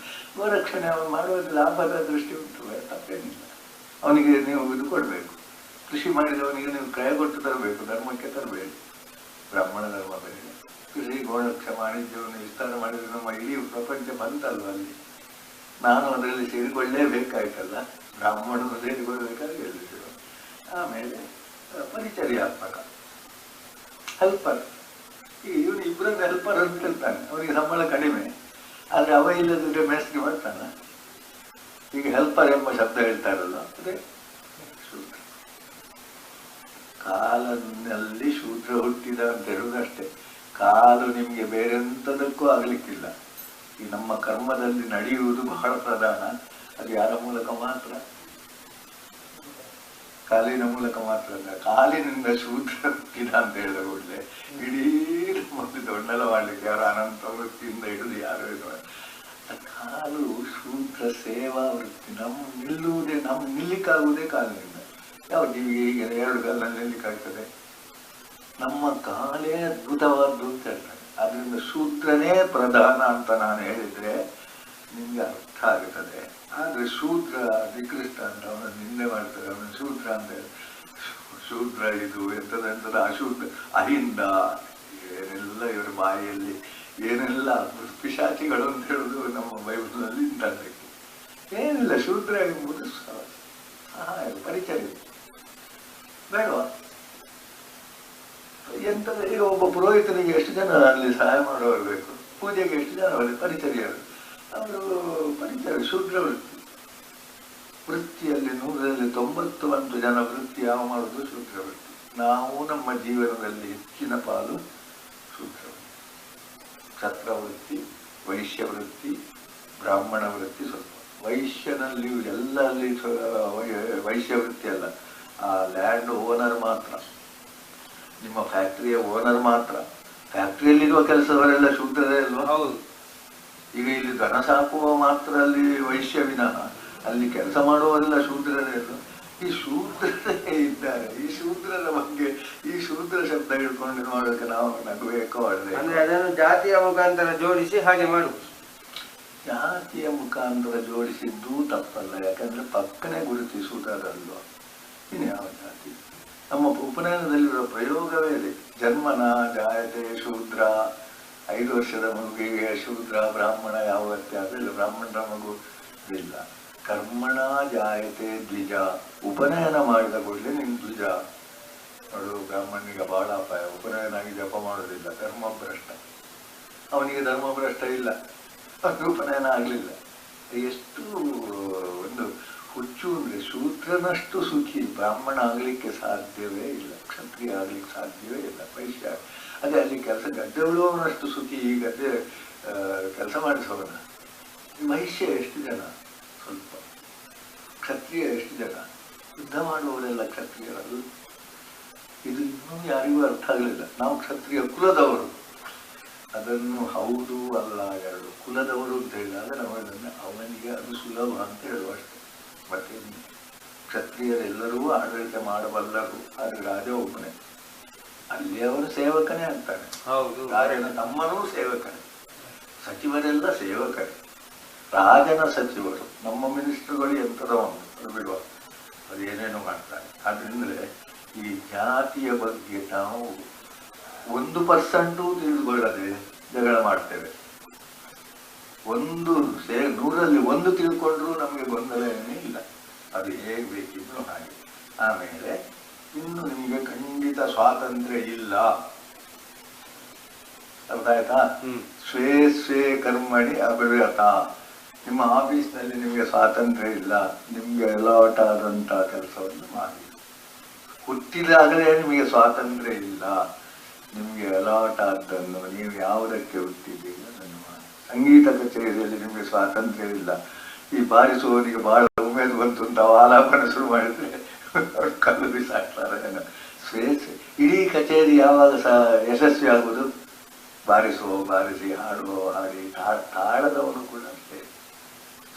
[SPEAKER 1] ಗೋರಕ್ಷಣೆ ಅವನು ಮಾಡುವಾಗ ಲಾಭದ ದೃಷ್ಟಿ ಉಂಟು, ತಪ್ಪೇನಿಲ್ಲ. ಅವನಿಗೆ ನೀವು ಇದು ಕೊಡಬೇಕು. ಕೃಷಿ ಮಾಡಿದವನಿಗೆ ನೀವು ಕ್ರಯ ಕೊಟ್ಟು ತರಬೇಕು, ಧರ್ಮಕ್ಕೆ ತರಬೇಡಿ. ಬ್ರಾಹ್ಮಣ ಧರ್ಮ ಬೇರೆ, ಕೃಷಿ ಗೋರಕ್ಷ ವಾಣಿಜ್ಯವನ್ನು ವಿಸ್ತಾರ ಮಾಡಿದ್ರೆ ನಮ್ಮ ಇಡೀ ಪ್ರಪಂಚ ಬಂತಲ್ವ ಅಲ್ಲಿ. ನಾನು ಅದರಲ್ಲಿ ಸೇರಿಕೊಳ್ಳೇಬೇಕಾಯ್ತಲ್ಲ, ಬ್ರಾಹ್ಮಣರು ಸೇರಿಕೊಳ್ಬೇಕಾದ್ರೆ ಹೇಳಿದ್ರು. ಆಮೇಲೆ ಪರಿಚರ್ಯಾತ್ಮಕ ಹೆಲ್ಪರ್. ಇವನು ಇಬ್ಬರನ್ನು ಹೆಲ್ಪರ್ ಅಂತ ಹೇಳ್ತಾನೆ. ಅವನಿಗೆ ಸಂಬಳ ಕಡಿಮೆ, ಆದರೆ ಅವ ಇಲ್ಲದಿದ್ರೆ ಮೆಸ್ಗೆ ಮಾಡ್ತಾನ. ಈಗ ಹೆಲ್ಪರ್ ಎಂಬ ಶಬ್ದ ಹೇಳ್ತಾರಲ್ಲ, ಅದೇ ಶೂದ್ರ. ಕಾಲನಲ್ಲಿ ಶೂದ್ರ ಹುಟ್ಟಿದ ಅಂತ ಹೇಳುವುದಷ್ಟೇ. ಕಾಲು ನಿಮಗೆ ಬೇರೆ ಎಂಥದಕ್ಕೂ ಆಗಲಿಕ್ಕಿಲ್ಲ. ಈ ನಮ್ಮ ಕರ್ಮದಲ್ಲಿ ನಡೆಯುವುದು ಬಹಳ ಪ್ರಧಾನ. ಅದು ಯಾರ ಮೂಲಕ ಮಾತ್ರ? ಕಾಲಿನ ಮೂಲಕ ಮಾತ್ರ ಅಲ್ಲ. ಕಾಲಿನಿಂದ ಶೂದ್ರ ಹುಟ್ಟಿದ ಅಂತ ಹೇಳಿದ ಕೂಡಲೇ ಇಡೀ ನಮ್ಮಲ್ಲಿ ದೊಡ್ಡಲ ಮಾಡಲಿಕ್ಕೆ ಯಾರು ಅನಂತ ವೃತ್ತಿಯಿಂದ ಹಿಡಿದು ಯಾರು ಇದು. ಕಾಲು ಶೂದ್ರ ಸೇವಾ ವೃತ್ತಿ. ನಮ್ಮ ನಿಲ್ಲಿಕ್ಕಾಗುವುದೇ ಕಾಲಿನಿಂದ. ಯಾವ ಜೀವಿಗೆ ಈಗ 2 ಕಾಲಲ್ಲಿ ನಿಲ್ಲಿಕ್ಕಾಗ್ತದೆ? ನಮ್ಮ ಕಾಲೇ ಅದ್ಭುತವಾದ್ದು ಅಂತ ಹೇಳ್ತಾರೆ. ಅದರಿಂದ ಶೂದ್ರನೇ ಪ್ರಧಾನ ಅಂತ ನಾನು ಹೇಳಿದ್ರೆ ನಿಮ್ಗೆ ಅರ್ಥ ಆಗುತ್ತದೆ. ಆದರೆ ಶೂದ್ರ ನಿಕೃಷ್ಟ ಅಂತ ಅವನ ನಿಂದೆ ಮಾಡ್ತಾರೆ. ಅವನ ಶೂದ್ರ ಅಂತ ಹೇಳಿ ಶೂದ್ರ ಇದು ಎಂಥದಂತದ ಅಶೂದ್ರ ಅಹಿಂದ ಏನೆಲ್ಲ ಇವರ ಬಾಯಿಯಲ್ಲಿ ಏನೆಲ್ಲ ಪಿಶಾಚಿಗಳು ಅಂತ ಹೇಳುದು ನಮ್ಮ ಬೈಬಲ್ನಲ್ಲಿ ಇಂಥದ್ದಕ್ಕೆ ಏನಿಲ್ಲ. ಶೂದ್ರ ಎಂಬುದು ಸಹಾಯ, ಪರಿಚರ್ಯ ಬೇಡವಾ? ಎಂಥದ ಈಗ ಒಬ್ಬ ಪುರೋಹಿತನಿಗೆ ಎಷ್ಟು ಜನ ಅಲ್ಲಿ ಸಹಾಯ ಮಾಡೋರು ಬೇಕು? ಪೂಜೆಗೆ ಎಷ್ಟು ಜನ ಅಲ್ಲಿ ಪರಿಚರ್ಯರು? ಅವರು ಪರಿಚರ್ಯ ಶೂದ್ರ ವೃತ್ತಿ. ವೃತ್ತಿಯಲ್ಲಿ 100ರಲ್ಲಿ 91 ಜನ ವೃತ್ತಿ ಯಾವ ಮಾಡೋದು? ಶೂದ್ರ ವೃತ್ತಿ. ನಾವು ನಮ್ಮ ಜೀವನದಲ್ಲಿ ಹೆಚ್ಚಿನ ಪಾಲು ಶೂದ್ರ ವೃತ್ತಿ. ಕ್ಷತ್ರವೃತ್ತಿ, ವೈಶ್ಯವೃತ್ತಿ, ಬ್ರಾಹ್ಮಣ ವೃತ್ತಿ ಸ್ವಲ್ಪ. ವೈಶ್ಯನಲ್ಲಿಯೂ ಎಲ್ಲ ಅಲ್ಲಿ ವೈಶ್ಯವೃತ್ತಿ ಅಲ್ಲ. ಆ ಲ್ಯಾಂಡ್ ಓನರ್ ಮಾತ್ರ, ನಿಮ್ಮ ಫ್ಯಾಕ್ಟರಿಯ ಓನರ್ ಮಾತ್ರ. ಫ್ಯಾಕ್ಟರಿಯಲ್ಲಿರುವ ಕೆಲಸದವರೆಲ್ಲ ಶೂದ್ರರೇ ಅಲ್ವಾ? ಹೌದು. ಈಗ ಇಲ್ಲಿ ದನ ಸಾಕುವ ಮಾತ್ರ ಅಲ್ಲಿ ವೈಶ್ಯ ವಿನಃ ಅಲ್ಲಿ ಕೆಲಸ ಮಾಡುವವರೆಲ್ಲ ಶೂದ್ರರೇ ಅಲ್ವಾ? ಈ ಶೂದ್ರರೇ ಇದ್ದಾರೆ. ಈ ಶೂದ್ರರ ಬಗ್ಗೆ ಈ ಶೂದ್ರ ಶಬ್ದ ಹಿಡ್ಕೊಂಡು ಮಾಡೋದಕ್ಕೆ ನಾವು ನಗಬೇಕೋ ಒಳ್ಳೆ.
[SPEAKER 2] ಅಂದ್ರೆ ಅದನ್ನು ಜಾತಿಯ ಮುಖಾಂತರ ಜೋಡಿಸಿ ಹಾಗೆ ಮಾಡುದು.
[SPEAKER 1] ಜಾತಿಯ ಮುಖಾಂತರ ಜೋಡಿಸಿದ್ದು ತಪ್ಪಲ್ಲ. ಯಾಕಂದ್ರೆ ಪಕ್ಕನೆ ಗುರುತಿಸುವುದಲ್ವಾ? ಇನ್ನು ಯಾವ ಜಾತಿ? ನಮ್ಮ ಉಪನಯನದಲ್ಲಿರುವ ಪ್ರಯೋಗವೇ ಇದೆ. ಜನ್ಮನ ಜಾಯತೆ ಶೂದ್ರ. 5 ವರ್ಷದ ಮಗುವಿಗೆ ಶೂದ್ರ ಬ್ರಾಹ್ಮಣ ಯಾವ ವ್ಯತ್ಯಾಸ ಇಲ್ಲ. ಬ್ರಾಹ್ಮಣರ ಮಗು ಇಲ್ಲ. ಕರ್ಮಣ ಜಾಯತೆ ದ್ವಿಜ. ಉಪನಯನ ಮಾಡಿದ ಕೂಡಲೇ ನಿನ್ ದ್ವಿಜ. ನೋಡು, ಬ್ರಾಹ್ಮಣನಿಗೆ ಬಹಳ ಅಪಾಯ. ಉಪನಯನಾಗಿ ಜಪ ಮಾಡೋದಿಲ್ಲ, ಧರ್ಮಭ್ರಷ್ಟ. ಅವನಿಗೆ ಧರ್ಮಭ್ರಷ್ಟ ಇಲ್ಲ, ಅವನಿಗೆ ಉಪನಯನ ಆಗಲಿಲ್ಲ. ಎಷ್ಟು ಒಂದು ಹುಚ್ಚು ಅಂದ್ರೆ ಶೂದ್ರನಷ್ಟು ಸುಖಿ ಬ್ರಾಹ್ಮಣ ಆಗ್ಲಿಕ್ಕೆ ಸಾಧ್ಯವೇ ಇಲ್ಲ, ಕ್ಷತ್ರಿಯ ಆಗ್ಲಿಕ್ಕೆ ಸಾಧ್ಯವೇ ಇಲ್ಲ, ವೈಶ್ಯ. ಅದೇ ಅಲ್ಲಿ ಕೆಲಸ ಗದ್ದೆ ಉಳುವವನಷ್ಟು ಸುಖಿ ಈ ಗದ್ದೆ ಕೆಲಸ ಮಾಡಿಸೋಣ. ವೈಶ್ಯ ಎಷ್ಟು ಜನ? ಸ್ವಲ್ಪ. ಕ್ಷತ್ರಿಯ ಎಷ್ಟು ಜನ? ಯುದ್ಧ ಮಾಡುವವರೆಲ್ಲ ಕ್ಷತ್ರಿಯರಲ್ಲ. ಇದು ಇನ್ನೂ ಯಾರಿಗೂ ಅರ್ಥ ಆಗಲಿಲ್ಲ. ನಾವು ಕ್ಷತ್ರಿಯ ಕುಲದವರು. ಅದನ್ನು ಹೌದು ಅಲ್ಲ ಎರಡು ಕುಲದವರು ಅಂತ ಹೇಳಿದಾಗ ನಾವದನ್ನು ಅವನಿಗೆ ಅದು ಸುಲಭ ಅಂತ ಹೇಳುವಷ್ಟೆ. ಮತ್ತೆ ಕ್ಷತ್ರಿಯರೆಲ್ಲರೂ ಆಡಳಿತ ಮಾಡಬಲ್ಲರು, ಆದರೆ ರಾಜ ಒಬ್ಬನೇ. ಅಲ್ಲಿ ಅವನು ಸೇವಕನೇ ಆಗ್ತಾನೆ. ರಾಜನ ತಮ್ಮನೂ ಸೇವಕನೇ, ಸಚಿವರೆಲ್ಲ ಸೇವಕರೇ. ರಾಜನ ಸಚಿವರು, ನಮ್ಮ ಮಿನಿಸ್ಟರ್ಗಳು ಎಂಥದ ಒಂದು ಅದು ಬಿಡುವ, ಅದೇನೇನು ಮಾಡ್ತಾರೆ. ಆದ್ರಿಂದಲೇ ಈ ಜಾತಿಯ ಬಗ್ಗೆ ನಾವು 1% ತಿಳಿದುಕೊಳ್ಳದೆ ಜಗಳ ಮಾಡ್ತೇವೆ. 100ರಲ್ಲಿ 1 ತಿಳ್ಕೊಂಡ್ರೂ ನಮಗೆ ಗೊಂದಲ ಏನೇ ಇಲ್ಲ. ಅದು ಹೇಗೆ ಬೇಕಿದ್ರು ಹಾಗೆ. ಆಮೇಲೆ ಇನ್ನು ನಿಮಗೆ ಖಂಡಿತ ಸ್ವಾತಂತ್ರ್ಯ ಇಲ್ಲ. ಅರ್ಥ ಆಯ್ತಾ? ಸ್ವೇ ಸ್ವೇ ಕರ್ಮಣಿ ಅಭಿವ್ರತ. ನಿಮ್ಮ ಆಫೀಸ್ನಲ್ಲಿ ನಿಮಗೆ ಸ್ವಾತಂತ್ರ್ಯ ಇಲ್ಲ. ನಿಮ್ಗೆ ಅಲಾಟ್ ಆದಂತ ಕೆಲಸವನ್ನು ಮಾಡಿ. ಹುಟ್ಟಿದಾಗಲೇ ನಿಮಗೆ ಸ್ವಾತಂತ್ರ್ಯ ಇಲ್ಲ. ನಿಮ್ಗೆ ಅಲಾಟ್ ಆದ್ದನ್ನು ನೀವು ಯಾವುದಕ್ಕೆ ಹುಟ್ಟಿದ್ದೀರಿ ಅದನ್ನು ಮಾಡಿ. ಸಂಗೀತ ಕಚೇರಿಯಲ್ಲಿ ನಿಮಗೆ ಸ್ವಾತಂತ್ರ್ಯ ಇಲ್ಲ. ಈ ಬಾರಿಸುವವನಿಗೆ ಬಹಳ ಉಮೇದು ಬಂತು ಅಂತ ಆಲಾಪನ ಶುರು ಮಾಡಿದ್ರೆ ಕಲ್ಲು ಬಿಸಾಕ್ತಾರೆ. ಇಡೀ ಕಚೇರಿ ಯಾವಾಗ ಯಶಸ್ವಿ ಆಗುವುದು? ಬಾರಿಸುವ ಬಾರಿಸಿ, ಹಾಡುವ ಹಾಡಿ, ತಾಳದವನು ಕೂಡ ಅಷ್ಟೇ.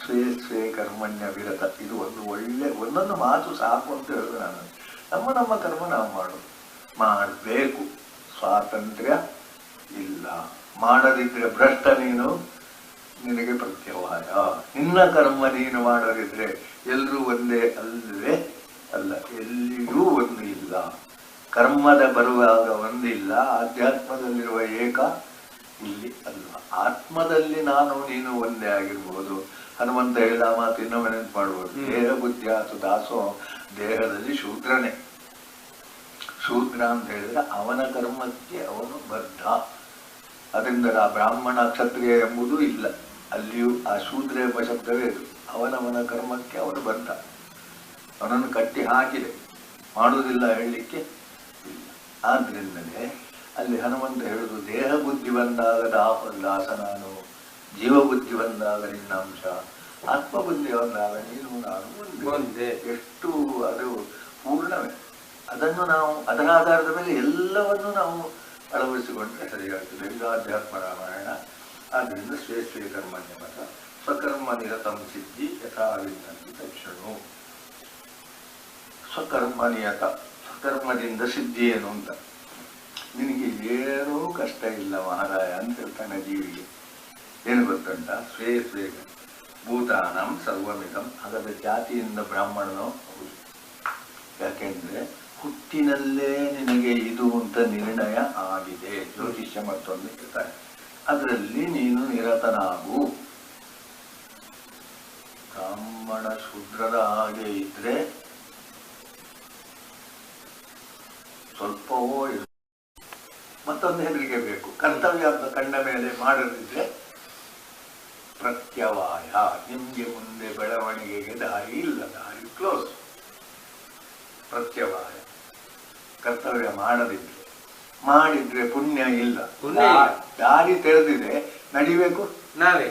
[SPEAKER 1] ಸ್ವೇ ಸ್ವೇ ಕರ್ಮಣ್ಯ ವಿರತ. ಇದು ಒಂದು ಒಳ್ಳೆ ಒಂದೊಂದು ಮಾತು ಸಾಕು ಅಂತ ಹೇಳುದು ನಾನು. ನಮ್ಮ ಕರ್ಮ ನಾವು ಮಾಡಬೇಕು. ಸ್ವಾತಂತ್ರ್ಯ ಇಲ್ಲ. ಮಾಡದಿದ್ರೆ ಭ್ರಷ್ಟ ನೀನು, ನಿನಗೆ ಪ್ರತ್ಯವಾಯ. ನಿನ್ನ ಕರ್ಮ ನೀನು ಮಾಡದಿದ್ರೆ ಎಲ್ಲರೂ ಒಂದೇ ಅಲ್ಲವೇ ಅಲ್ಲ. ಎಲ್ಲಿಯೂ ಒಂದು ಇಲ್ಲ. ಕರ್ಮದ ಬರುವಾಗ ಒಂದಿಲ್ಲ. ಆಧ್ಯಾತ್ಮದಲ್ಲಿರುವ ಏಕ ಇಲ್ಲಿ ಅಲ್ಲ. ಆತ್ಮದಲ್ಲಿ ನಾನು ನೀನು ಒಂದೇ ಆಗಿರ್ಬೋದು. ಹನುಮಂತ ಹೇಳಿದ ಮಾತು ಇನ್ನೊಮ್ಮೆ ನೆನಪು ಮಾಡ್ಬೋದು. ದೇಹ ಬುದ್ಧಿ ಆತು ದಾಸೋ. ದೇಹದಲ್ಲಿ ಶೂದ್ರನೇ. ಶೂದ್ರ ಅಂತ ಹೇಳಿದ್ರೆ ಅವನ ಕರ್ಮಕ್ಕೆ ಅವನು ಬದ್ಧ. ಅದರಿಂದ ಆ ಬ್ರಾಹ್ಮಣ ಕ್ಷತ್ರಿಯ ಎಂಬುದು ಇಲ್ಲ. ಅಲ್ಲಿಯೂ ಆ ಶೂದ್ರ ಎಂಬ ಶಬ್ದವೇ ಇದು. ಅವನವನ ಕರ್ಮಕ್ಕೆ ಅವನು ಬದ್ಧ. ಅವನನ್ನು ಕಟ್ಟಿ ಹಾಕಿದೆ, ಮಾಡುವುದಿಲ್ಲ ಹೇಳಲಿಕ್ಕೆ ಇಲ್ಲ. ಆದ್ರಿಂದಲೇ ಅಲ್ಲಿ ಹನುಮಂತ ಹೇಳುದು, ದೇಹ ಬುದ್ಧಿ ಬಂದಾಗ ದಾಸ ನಾನು, ಜೀವ ಬುದ್ಧಿ ಬಂದಾಗ ನಿನ್ನ ಅಂಶ, ಆತ್ಮಬುದ್ಧಿ ಬಂದಾಗ ನೀನು ನಾನು ಒಂದೇ. ಎಷ್ಟು ಅದು ಪೂರ್ಣವೇ. ಅದನ್ನು ನಾವು ಅದರ ಆಧಾರದ ಮೇಲೆ ಎಲ್ಲವನ್ನು ನಾವು ಅಳವಡಿಸಿಕೊಂಡ್ರೆ ಸರಿಯಾಗ್ತದೆ. ಇದು ಆಧ್ಯಾತ್ಮ ರಾಮಾಯಣ. ಆದ್ದರಿಂದ ಸ್ವೇ ಸ್ವೇ ಕರ್ಮಣ್ಯ ಮತ ಸ್ವಕರ್ಮ ನಿರತಂ ಸಿದ್ಧಿ ಯಥಾವಿಂದಂತಿ ತಕ್ಷಣು. ಸ್ವಕರ್ಮ ನಿಯತ, ಸ್ವಕರ್ಮದಿಂದ ಸಿದ್ಧಿ ಏನು ಅಂತ. ನಿನಗೆ ಏನೂ ಕಷ್ಟ ಇಲ್ಲ ಮಹಾರಾಯ ಅಂತ ಹೇಳ್ತಾನೆ ಜೀವಿಗೆ. ಏನು ಗೊತ್ತುಂಟ? ಸ್ವೇ ಸ್ವೇ ಭೂತಾನಂ ಸರ್ವಮಿದಂ. ಹಾಗಾದ್ರೆ ಜಾತಿಯಿಂದ ಬ್ರಾಹ್ಮಣನೋ ಹೌದು. ಯಾಕೆಂದ್ರೆ ಹುಟ್ಟಿನಲ್ಲೇ ನಿನಗೆ ಇದು ಅಂತ ನಿರ್ಣಯ ಆಗಿದೆ. ಜ್ಯೋತಿಷ್ಯ ಮತ್ತೊಂದು ಹೇಳ್ತಾರೆ. ಅದರಲ್ಲಿ ನೀನು ನಿರತನಾಗು. ಬ್ರಾಹ್ಮಣ ಶೂದ್ರರ ಹಾಗೆ ಇದ್ರೆ ಸ್ವಲ್ಪವೋ ಮತ್ತೊಂದು ಹೆದರಿಕೆ ಬೇಕು. ಕರ್ತವ್ಯ ಅಂತ ಕಂಡ ಮೇಲೆ ಮಾಡದಿದ್ರೆ ಪ್ರತ್ಯವಾಯ. ನಿಮ್ಗೆ ಮುಂದೆ ಬೆಳವಣಿಗೆಗೆ ದಾರಿ ಇಲ್ಲ. ದಾರಿ ಕ್ಲೋಸ್. ಪ್ರತ್ಯವಾಯ. ಕರ್ತವ್ಯ ಮಾಡಿದ್ರೆ ಪುಣ್ಯ ಇಲ್ಲ. ದಾರಿ ತೆರೆದಿದೆ, ನಡಿಬೇಕು
[SPEAKER 2] ನಾವೇ.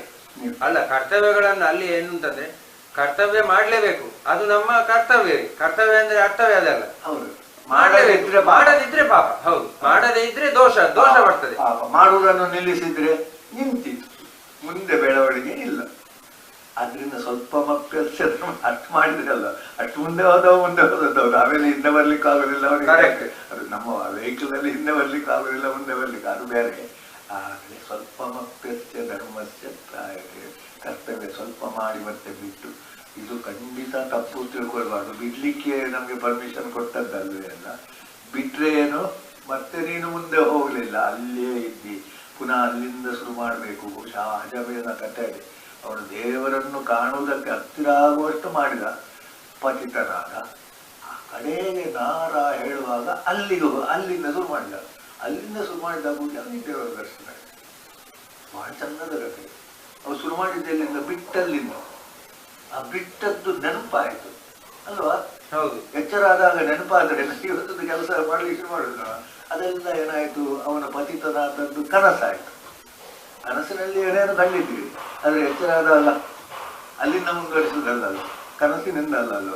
[SPEAKER 2] ಅಲ್ಲ, ಕರ್ತವ್ಯಗಳನ್ನು ಅಲ್ಲಿ ಏನಂತಂದ್ರೆ ಕರ್ತವ್ಯ ಮಾಡ್ಲೇಬೇಕು. ಅದು ನಮ್ಮ ಕರ್ತವ್ಯ. ಕರ್ತವ್ಯ ಅಂದ್ರೆ ಅರ್ಥವೇ ಅದಲ್ಲ.
[SPEAKER 1] ಹೌದು.
[SPEAKER 2] ಮಾಡದಿದ್ರೆ ಪಾಪ. ಹೌದು. ಮಾಡದೇ ಇದ್ರೆ ದೋಷ ಬರ್ತದೆ.
[SPEAKER 1] ಮಾಡುವುದನ್ನು ನಿಲ್ಲಿಸಿದ್ರೆ ನಿಂತಿತ್ತು, ಮುಂದೆ ಬೆಳವಣಿಗೆ ಇಲ್ಲ. ಆದ್ರಿಂದ ಸ್ವಲ್ಪ ಮಕ್ಕಳು ಅಷ್ಟು ಮಾಡಿದ್ರಲ್ಲ, ಅಷ್ಟು ಮುಂದೆ ಹೋದವ್ರು ಆಮೇಲೆ ಹಿಂದೆ ಬರ್ಲಿಕ್ಕೆ ಆಗೋದಿಲ್ಲ ಅವರಿಗೆ. ಅದು ನಮ್ಮ ವೆಹಿಕಲ್ ಅಲ್ಲಿ ಹಿಂದೆ ಬರ್ಲಿಕ್ಕೆ ಆಗೋದಿಲ್ಲ, ಮುಂದೆ ಬರ್ಲಿಕ್ಕೆ, ಅದು ಬೇರೆ. ಆದ್ರೆ ಸ್ವಲ್ಪ ಮಕ್ಕಳ ಧರ್ಮಸ್ಯ ಪ್ರಾಯಕ್ಕೆ ಕರ್ತವ್ಯ ಸ್ವಲ್ಪ ಮಾಡಿ ಮತ್ತೆ ಬಿಟ್ಟು. ಇದು ಖಂಡಿತ ತಪ್ಪು ತಿಳ್ಕೊಳ್ಬಾರ್ದು. ಬಿಡ್ಲಿಕ್ಕೆ ನಮ್ಗೆ ಪರ್ಮಿಷನ್ ಕೊಟ್ಟದ್ದಲ್ವೇ ಅಲ್ಲ. ಬಿಟ್ರೆ ಏನು, ಮತ್ತೆ ನೀನು ಮುಂದೆ ಹೋಗ್ಲಿಲ್ಲ, ಅಲ್ಲೇ ಇದ್ದಿ. ಪುನಃ ಅಲ್ಲಿಂದ ಶುರು ಮಾಡಬೇಕು. ಬಹುಶಃ ಅಜಬೇನ ಕಥೆ. ಅವನು ದೇವರನ್ನು ಕಾಣುವುದಕ್ಕೆ ಹತ್ತಿರ ಆಗುವಷ್ಟು ಮಾಡಿದ, ಪತಿತನಾದ. ಆ ಕಡೆಗೆ ನಾರ ಹೇಳುವಾಗ ಅಲ್ಲಿಂದ ಶುರು ಮಾಡಿದ. ಅಲ್ಲಿಂದ ಶುರು ಮಾಡಿದಾಗ ಅವನಿಗೆ ದೇವರ ದರ್ಶನ. ಬಹಳ ಚಂದದ ಕಥೆ. ಅವ್ರು ಶುರು ಮಾಡಿದ್ದೆಲ್ಲಿಂದ ಬಿಟ್ಟಲ್ಲಿಂದ. ಆ ಬಿಟ್ಟದ್ದು ನೆನಪಾಯಿತು ಅಲ್ವಾ? ಹೌದು. ಎಚ್ಚರ ಆದಾಗ ನೆನಪಾದರೆ ಇವತ್ತದ್ದು ಕೆಲಸ ಮಾಡಲಿಕ್ಕೆ ಶುರು ಮಾಡಿದ್ರು. ಅದೆಲ್ಲ ಏನಾಯ್ತು, ಅವನ ಪತಿತನಾದದ್ದು ಕನಸಾಯ್ತು. ಕನಸಿನಲ್ಲಿ ಏನೇನು ಕಂಡಿದ್ವಿ, ಆದ್ರೆ ಎಚ್ಚರ ಆದಾಗ ಅಲ್ಲಿಂದ ಮುಂದುವರಿಸುವುದಲ್ಲ, ಕನಸಿನಿಂದ ಅಲ್ಲ.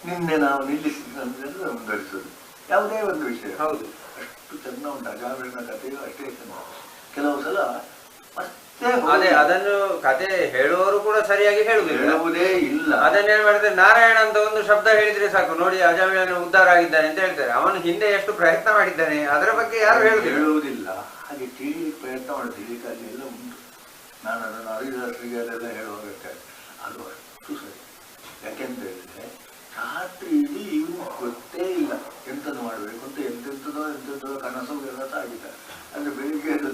[SPEAKER 1] ನಿನ್ನೆ ನಾವು ನಿಲ್ಲಿಸಿದ್ರೆ ಮುಂದುವರಿಸುವುದು ಯಾವುದೇ ಒಂದು ವಿಷಯ. ಹೌದು. ಅಷ್ಟು ಚೆಂದ ಉಂಟು ಅಜಾಮಿಳನ ಕಥೆಯು ಅಷ್ಟೇ ಚೆಂದ. ಕೆಲವು ಸಲ
[SPEAKER 2] ಅದೇ ಅದನ್ನು ಕತೆ ಹೇಳುವವರು ಕೂಡ ಸರಿಯಾಗಿ ಹೇಳುವುದೇ ಇಲ್ಲ. ಅದನ್ನೇನ್ ಮಾಡಿದ್ರೆ ನಾರಾಯಣ ಅಂತ ಒಂದು ಶಬ್ದ ಹೇಳಿದ್ರೆ ಸಾಕು, ನೋಡಿ ಅಜಾಮಿಳನ ಉದ್ಧಾರ ಆಗಿದ್ದಾನೆ ಅಂತ ಹೇಳ್ತಾರೆ. ಅವನು ಹಿಂದೆ ಎಷ್ಟು ಪ್ರಯತ್ನ ಮಾಡಿದ್ದಾನೆ ಅದರ ಬಗ್ಗೆ ಯಾರು ಹೇಳುವುದಿಲ್ಲ. ಹಾಗೆ ತಿಳಿಲಿಕ್ಕೆ ಪ್ರಯತ್ನ ಮಾಡುದು ಎಲ್ಲ ಉಂಟು. ನಾನು ಅದನ್ನು ಹರಿದಾಸರಿಗೆ ಅದೆಲ್ಲ ಹೇಳುವಾಗ ಅದು ಅಷ್ಟು ಸರಿ. ಯಾಕೆಂತ ಹೇಳಿದ್ರೆ ರಾತ್ರಿ ಇಡೀ ಇವನು ಗೊತ್ತೇ ಇಲ್ಲ ಎಂತದ್ದು ಮಾಡಬೇಕು ಅಂತ, ಎಂತೆಂಥದ್ದು
[SPEAKER 1] ಎಂಥದ್ದೋ ಎಂಥದ್ದೋ ಕನಸು ಎಲ್ಲ ಸಾಗಿದ್ದಾರೆ. ಅಂದರೆ ಬೆಳಿಗ್ಗೆ ಎದ್ದು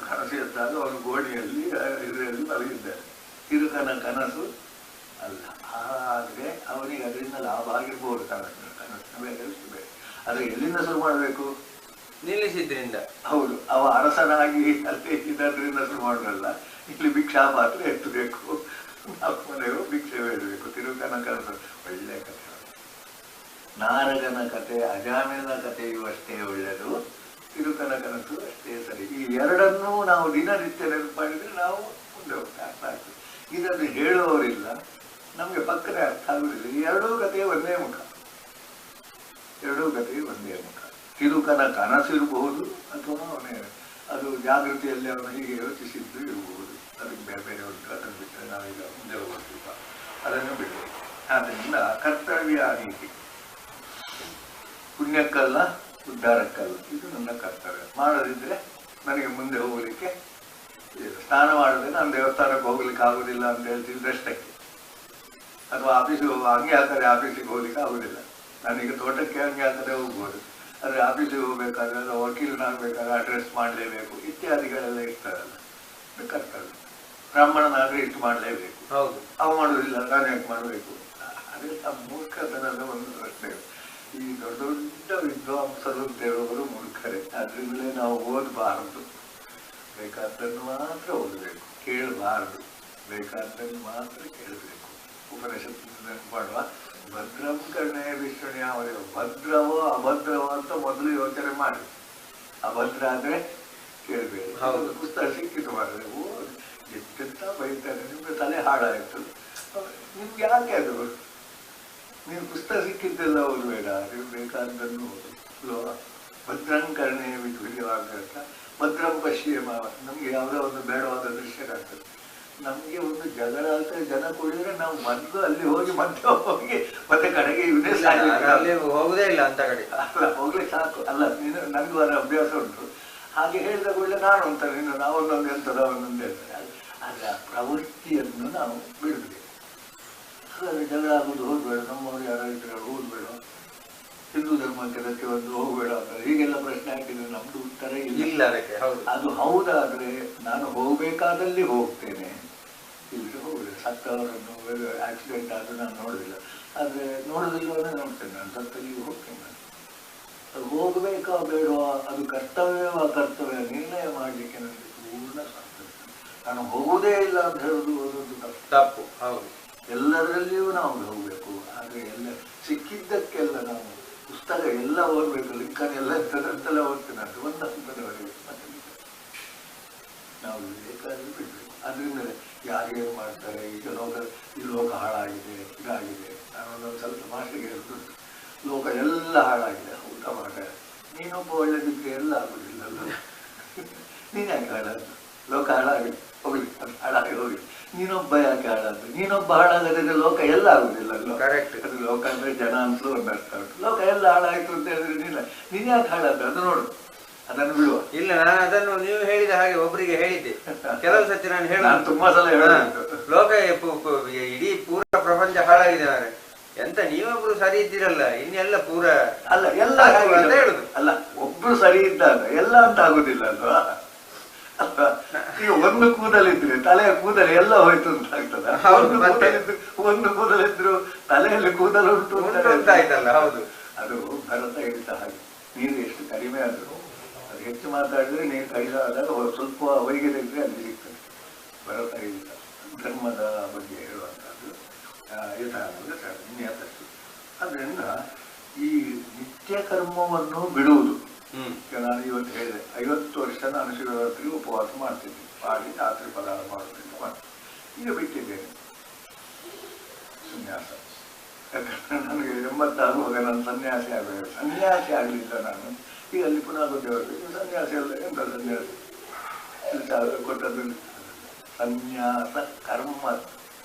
[SPEAKER 1] ಕನಸು ಎದ್ದಾಗ ಅವನು ಗೋಣಿಯಲ್ಲಿ ಇದರಲ್ಲಿ ಮಲಗಿದ್ದಾರೆ. ತಿರುಕನ ಕನಸು ಅಲ್ಲ. ಆದರೆ ಅವನಿಗೆ ಅದರಿಂದ ಲಾಭ ಆಗಿರ್ಬೋದು. ಕನಸಿನ ಬೇರೆ ಎಷ್ಟು ಬೇರೆ. ಆದರೆ ಎಲ್ಲಿಂದ ಶುರು ಮಾಡಬೇಕು?
[SPEAKER 2] ನಿಲ್ಲಿಸಿದ್ರಿಂದ.
[SPEAKER 1] ಹೌದು, ಅವ ಅರಸನಾಗಿ ಅಲ್ಲಿ ಇದರಿಂದ ಶುರು ಮಾಡೋದಲ್ಲ. ಇಲ್ಲಿ ಭಿಕ್ಷಾ ಪಾತ್ರ ಎತ್ತಬೇಕು, ಮನೆಗೂ ಭಿಕ್ಷೆ ಬೇಡಬೇಕು. ತಿರುಕನ ಕನಸು ಒಳ್ಳೆಯ ಕಥೆ. ನಾರಗನ ಕತೆ, ಅಜಾಮಿಲನ ಕಥೆಯೂ ಅಷ್ಟೇ ಒಳ್ಳೆಯದು, ತಿರುಕನ ಕನಸು ಅಷ್ಟೇ ಸರಿ. ಈ ಎರಡನ್ನೂ ನಾವು ದಿನನಿತ್ಯ ನೆನಪು ಮಾಡಿದರೆ ನಾವು ಮುಂದೆ ಹೋಗ್ತಾ ಅರ್ಥ ಆಗ್ತದೆ. ಇದನ್ನು ಹೇಳುವವರಿಲ್ಲ, ನಮಗೆ ಪಕ್ಕನೆ ಅರ್ಥ ಆಗುವುದಿಲ್ಲ. ಈ ಎರಡೂ ಕಥೆಯೇ ಒಂದೇ ಮುಖ, ಎರಡೂ ಕಥೆಯೇ ಒಂದೇ ಮುಖ. ತಿರುಕನ ಕನಸಿರಬಹುದು ಅಥವಾ ಅವನೇ ಅದು ಜಾಗೃತಿಯಲ್ಲಿ ಅವನು ಹೀಗೆ ಯೋಚಿಸಿದ್ದು ಇರಬಹುದು. ಅದಕ್ಕೆ ಬೇರೆ ಬೇರೆ ಉಂಟು. ಅದನ್ನು ಬಿಟ್ಟರೆ ನಾವೀಗ ಮುಂದೆ ಹೋಗ್ತೀವ, ಅದನ್ನು ಬಿಡಬೇಕು. ಆದ್ದರಿಂದ ಕರ್ತವ್ಯ ನೀತಿ, ಪುಣ್ಯಕ್ಕಲ್ಲ ಉದ್ಧಾರಕ್ಕಲ್ಲ, ಇದು ನನ್ನ ಕರ್ತವ್ಯ. ಮಾಡದಿದ್ರೆ ನನಗೆ ಮುಂದೆ ಹೋಗಲಿಕ್ಕೆ ಸ್ನಾನ ಮಾಡಿದ್ರೆ ನಾನು ದೇವಸ್ಥಾನಕ್ಕೆ ಹೋಗ್ಲಿಕ್ಕೆ ಆಗುದಿಲ್ಲ ಅಂತ ಹೇಳ್ತಿದ್ದಷ್ಟಕ್ಕೆ, ಅಥವಾ ಆಫೀಸಿಗೆ ಅಂಗಿ ಹಾಕದೆ ಆಫೀಸಿಗೆ ಹೋಗ್ಲಿಕ್ಕೆ ಆಗುದಿಲ್ಲ. ನಾನೀಗ ತೋಟಕ್ಕೆ ಅಂಗಿ ಹಾಕದೆ ಹೋಗ್ಬೋದು, ಆದರೆ ಆಫೀಸಿಗೆ ಹೋಗ್ಬೇಕಾದ್ರೆ ಅಥವಾ ವಕೀಲನಾಗಬೇಕಾದ್ರೆ ಅಡ್ರೆಸ್ ಮಾಡಲೇಬೇಕು ಇತ್ಯಾದಿಗಳೆಲ್ಲ ಇರ್ತಾರಲ್ಲ, ಇದು ಕರ್ತವ್ಯ. ಬ್ರಾಹ್ಮಣನಾದ್ರೆ ಇಷ್ಟು ಮಾಡಲೇಬೇಕು,
[SPEAKER 2] ಹೌದು,
[SPEAKER 1] ಅವು ಮಾಡುವುದಿಲ್ಲ ನಾನು ಯಾಕೆ ಮಾಡಬೇಕು? ಅದೆಲ್ಲ ಮೂರ್ಖತನದ ಒಂದು ಪ್ರಶ್ನೆ. ಈ ದೊಡ್ಡ ದೊಡ್ಡ ವಿದ್ವಾಂಸರು ಅಂತ ಹೇಳುವವರು ಮೂರ್ಖರೇ. ಅದರಿಂದಲೇ ನಾವು ಓದಬಾರದು, ಬೇಕಾದ್ದನ್ನು ಮಾತ್ರ ಓದಬೇಕು, ಕೇಳಬಾರದು, ಬೇಕಾದ್ದನ್ನು ಮಾತ್ರ ಕೇಳಬೇಕು. ಉಪನಿಷತ್ತು ನೆನಪು ಮಾಡುವ, ಭದ್ರಂ ಕರ್ಣೇ ವಿಷ್ಣುಣ್ಯ ಅವರೇ. ಭದ್ರವೋ ಅಭದ್ರವೋ ಅಂತ ಮೊದಲು ಯೋಚನೆ ಮಾಡಿ, ಅಭದ್ರ ಆದ್ರೆ ಕೇಳಬೇಡಿ. ಪುಸ್ತಕ ಸಿಕ್ಕಿತು ಮಾಡಿದ್ರೆ ಎಷ್ಟೆಂತ ಬೈತಾರೆ, ನಿಮ್ಗೆ ತಲೆ ಹಾಳಾಯಿತು. ನಿಮ್ಗೆ ಯಾಕೆ ಅದು? ನೀವು ಪುಸ್ತಕ ಸಿಕ್ಕಿದ್ದೆಲ್ಲ ಓದಬೇಡ, ನೀವು ಬೇಕಾದ್ದನ್ನು ಓದು. ಭದ್ರಂ ಕರ್ಣೇ ವಿಧುರ್ಯವಾಗತ್ತ ಭದ್ರಂ ಪಶ್ಯೇಮ. ನಮ್ಗೆ ಯಾವುದೋ ಒಂದು ಬೇಡವಾದ ದೃಶ್ಯ ಕಾಣ್ತದೆ, ನಮ್ಗೆ ಒಂದು ಜಗಳ ಆಗ್ತದೆ, ಜನ ಕುಡಿದ್ರೆ ನಾವು ಮೊದಲು ಅಲ್ಲಿ ಹೋಗಿ ಮತ್ತೆ ಹೋಗಿ ಮತ್ತೆ ಕಡೆಗೆ ಇವನೇ
[SPEAKER 2] ಹೋಗುದೇ ಇಲ್ಲ ಅಂತ ಕಡೆ.
[SPEAKER 1] ಅಲ್ಲ, ಹೋಗ್ಲಿಕ್ಕೆ ಸಾಕು. ಅಲ್ಲ, ನೀನು ನನಗೂ ಅದರ ಅಭ್ಯಾಸ ಉಂಟು. ಹಾಗೆ ಹೇಳಿದ ಕೂಡಲೇ ನಾನು ಅಂತಾರೆ, ನೀನು ನಾವೊಂದೊಂದು ಎಂಥದ ಒಂದೊಂದು ಹೇಳ್ತಾರೆ. ಆದರೆ ಆ ಪ್ರವೃತ್ತಿಯನ್ನು ನಾವು ಬಿಡಬೇಕು. ಹಾಗಾದ್ರೆ ಜಗಳ ಆಗುದು ಹೋಗ್ಬೇಡ, ನಮ್ಮವ್ರು ಯಾರು ಇದ್ರೆ ಹೋಗ್ಬೇಡ, ಹಿಂದೂ ಧರ್ಮಕ್ಕೆ ಅದಕ್ಕೆ ಒಂದು ಹೋಗ್ಬೇಡ ಅಂತ ಹೀಗೆಲ್ಲ ಪ್ರಶ್ನೆ ಹಾಕಿದ್ರೆ ನಮ್ದು ಉತ್ತರ ಇಲ್ಲ ಅದಕ್ಕೆ. ಅದು ಹೌದಾದ್ರೆ ನಾನು ಹೋಗ್ಬೇಕಾದಲ್ಲಿ ಹೋಗ್ತೇನೆ, ಇಲ್ಲಿ ಹೋಗುದಿಲ್ಲ. ಸತ್ತವರನ್ನು ಆಕ್ಸಿಡೆಂಟ್ ಆದ್ರೆ ನಾನು ನೋಡುದಿಲ್ಲ, ಆದ್ರೆ ನೋಡುದಿಲ್ಲ ಅಂದ್ರೆ ನೋಡ್ತೇನೆ. ನಾನು ಸತ್ತಲ್ಲಿಗೆ ಹೋಗ್ತೇನೆ. ನಾನು ಅದು ಹೋಗ್ಬೇಕಾ ಬೇಡವಾ, ಅದು ಕರ್ತವ್ಯವಾ ಕರ್ತವ್ಯ ನಿರ್ಣಯ ಮಾಡ್ಲಿಕ್ಕೆ ನನಗೆ ಪೂರ್ಣ ಸ್ವಾತಂತ್ರ್ಯ. ನಾನು ಹೋಗುವುದೇ ಇಲ್ಲ ಅಂತ ಹೇಳುದು ಒಂದು ತಪ್ಪು.
[SPEAKER 2] ಹೌದು,
[SPEAKER 1] ಎಲ್ಲದರಲ್ಲಿಯೂ ನಾವು ಹೋಗ್ಬೇಕು. ಆದ್ರೆ ಎಲ್ಲ ಸಿಕ್ಕಿದ್ದಕ್ಕೆಲ್ಲ ನಾವು ಪುಸ್ತಕ ಎಲ್ಲ ಓದ್ಬೇಕು, ಲಿಂಕನ್ ಎಲ್ಲ ಇರ್ತದಂತೆಲ್ಲ ಓದ್ತೇನೆ. ಅದು ಒಂದು ಹಂತದವರೆಗೆ ನಾವು ಬೇಕಾದ್ರೆ ಬಿಡ್ಬೇಕು. ಅದರಿಂದಲೇ ಯಾರೇನು ಮಾಡ್ತಾರೆ, ಈಗ ಈ ಲೋಕ ಹಾಳಾಗಿದೆ, ಇದಾಗಿದೆ. ನಾನೊಂದೊಂದು ಸ್ವಲ್ಪ ಭಾಷೆಗೆ ಹೇಳ್ತುಂಟು, ಲೋಕ ಎಲ್ಲ ಹಾಳಾಗಿದೆ. ಊಟ ಮಾಡ ನೀನೊಬ್ಬ ಒಳ್ಳೆದಿದ್ರೆ ಎಲ್ಲ ಆಗುದಿಲ್ಲಲ್ಲ. ನೀನು ಯಾಕೆ ಹಾಳಾದ್ದು? ಲೋಕ ಹಾಳಾಗಿದೆ, ಹೋಗ್ಲಿ, ಅದು ಹಾಳಾಗಿ ಹೋಗಿ. ನೀನೊಬ್ಬ ಯಾಕೆ ಹಾಳಾದ್ದು? ನೀನೊಬ್ಬ ಹಾಳಾಗದಿದ್ರೆ ಲೋಕ ಎಲ್ಲ ಆಗುದಿಲ್ಲ ಅಲ್ವ? ಅದು ಲೋಕ ಅಂದ್ರೆ ಜನ ಅಂತಲೂ ಒಂದು ಅರ್ಥ ಉಂಟು. ಲೋಕ ಎಲ್ಲ ಹಾಳಾಯ್ತು ಅಂತ ಹೇಳಿದ್ರೆ ನೀನ್ ಯಾಕೆ ಹಾಳಾದ್ದು ಅದು ನೋಡು, ಅದನ್ನು ಬಿಡುವ.
[SPEAKER 2] ಇಲ್ಲ, ನಾನು ಅದನ್ನು ನೀವು ಹೇಳಿದ ಹಾಗೆ ಒಬ್ಬರಿಗೆ ಹೇಳಿದ್ದೆ ಕೆಲವು ಸತಿ. ನಾನು ಹೇಳ
[SPEAKER 1] ತುಂಬಾ ಸಲ ಹೇಳೋದು,
[SPEAKER 2] ಲೋಕ ಇಡೀ ಪೂರ ಪ್ರಪಂಚ ಹಾಳಾಗಿದೆ ಮಾರೆ, ಎಂತ ನೀವೊಬ್ರು ಸರಿ ಇದ್ದೀರಲ್ಲ, ಇನ್ನೆಲ್ಲ ಪೂರ
[SPEAKER 1] ಅಲ್ಲ ಎಲ್ಲ ಅಂತ ಹೇಳುದು. ಅಲ್ಲ, ಒಬ್ರು ಸರಿ ಇದ್ದಾಗ ಎಲ್ಲ ಅಂತ ಆಗುದಿಲ್ಲ ಅಲ್ವಾ? ಈಗ ಒಂದು ಕೂದಲಿದ್ರೆ ತಲೆಯ ಕೂದಲು ಎಲ್ಲ ಹೋಯ್ತು ಅಂತ ಆಗ್ತದ? ಒಂದು ಕೂದಲಿದ್ರು ತಲೆಯಲ್ಲಿ ಕೂದಲು ಉಂಟು ಅಂತ ಆಯ್ತಲ್ಲ? ಹೌದು, ಅದು ಭರತ ಹಿಡಿತ ಹಾಗೆ. ನೀರು ಎಷ್ಟು ಕಡಿಮೆ ಆದ್ರು, ಅದು ಹೆಚ್ಚು ಮಾತಾಡಿದ್ರೆ ನೀರು ಕಡಿಮೆ ಆದಾಗ ಸ್ವಲ್ಪ ಹೊಯ್ಗೆ ತೆಗೆದ್ರೆ ಅಲ್ಲಿ ಸಿಗ್ತದೆ. ಭರತ ಹಿಡಿತ ಧರ್ಮದ ಬಗ್ಗೆ ಹೇಳುವಂಥದ್ದು ಇನ್ಯಾತಷ್ಟು. ಅದರಿಂದ ಈ ನಿತ್ಯ ಕರ್ಮವನ್ನು ಬಿಡುವುದು. ನಾನು ಇವತ್ತು ಹೇಳಿದೆ, 50 ವರ್ಷ ನಾನು ಶಿವರಾತ್ರಿ ಉಪವಾಸ ಮಾಡ್ತಿದ್ದೆ, ಮಾಡಿ ರಾತ್ರಿ ಪದಾರ್ಥ ಮಾಡೋದ್ರಿಂದ ಮಾಡಿ. ಈಗ ಬಿಟ್ಟಿದ್ದೇನೆ ಸನ್ಯಾಸ. ಯಾಕಂದ್ರೆ ನನಗೆ 80 ಆಗುವಾಗ ನಾನು ಸನ್ಯಾಸಿ ಆಗಬೇಕು. ಸನ್ಯಾಸಿ ಆಗಲಿಲ್ಲ ನಾನು. ಈಗ ಅಲ್ಲಿ ಪುನಃ ಗೊತ್ತೇ ಸನ್ಯಾಸಿ ಅಲ್ಲ, ಎಂತ ಸನ್ಯಾಸಿ ಕೊಟ್ಟದ್ದು ಸನ್ಯಾಸ ಕರ್ಮ.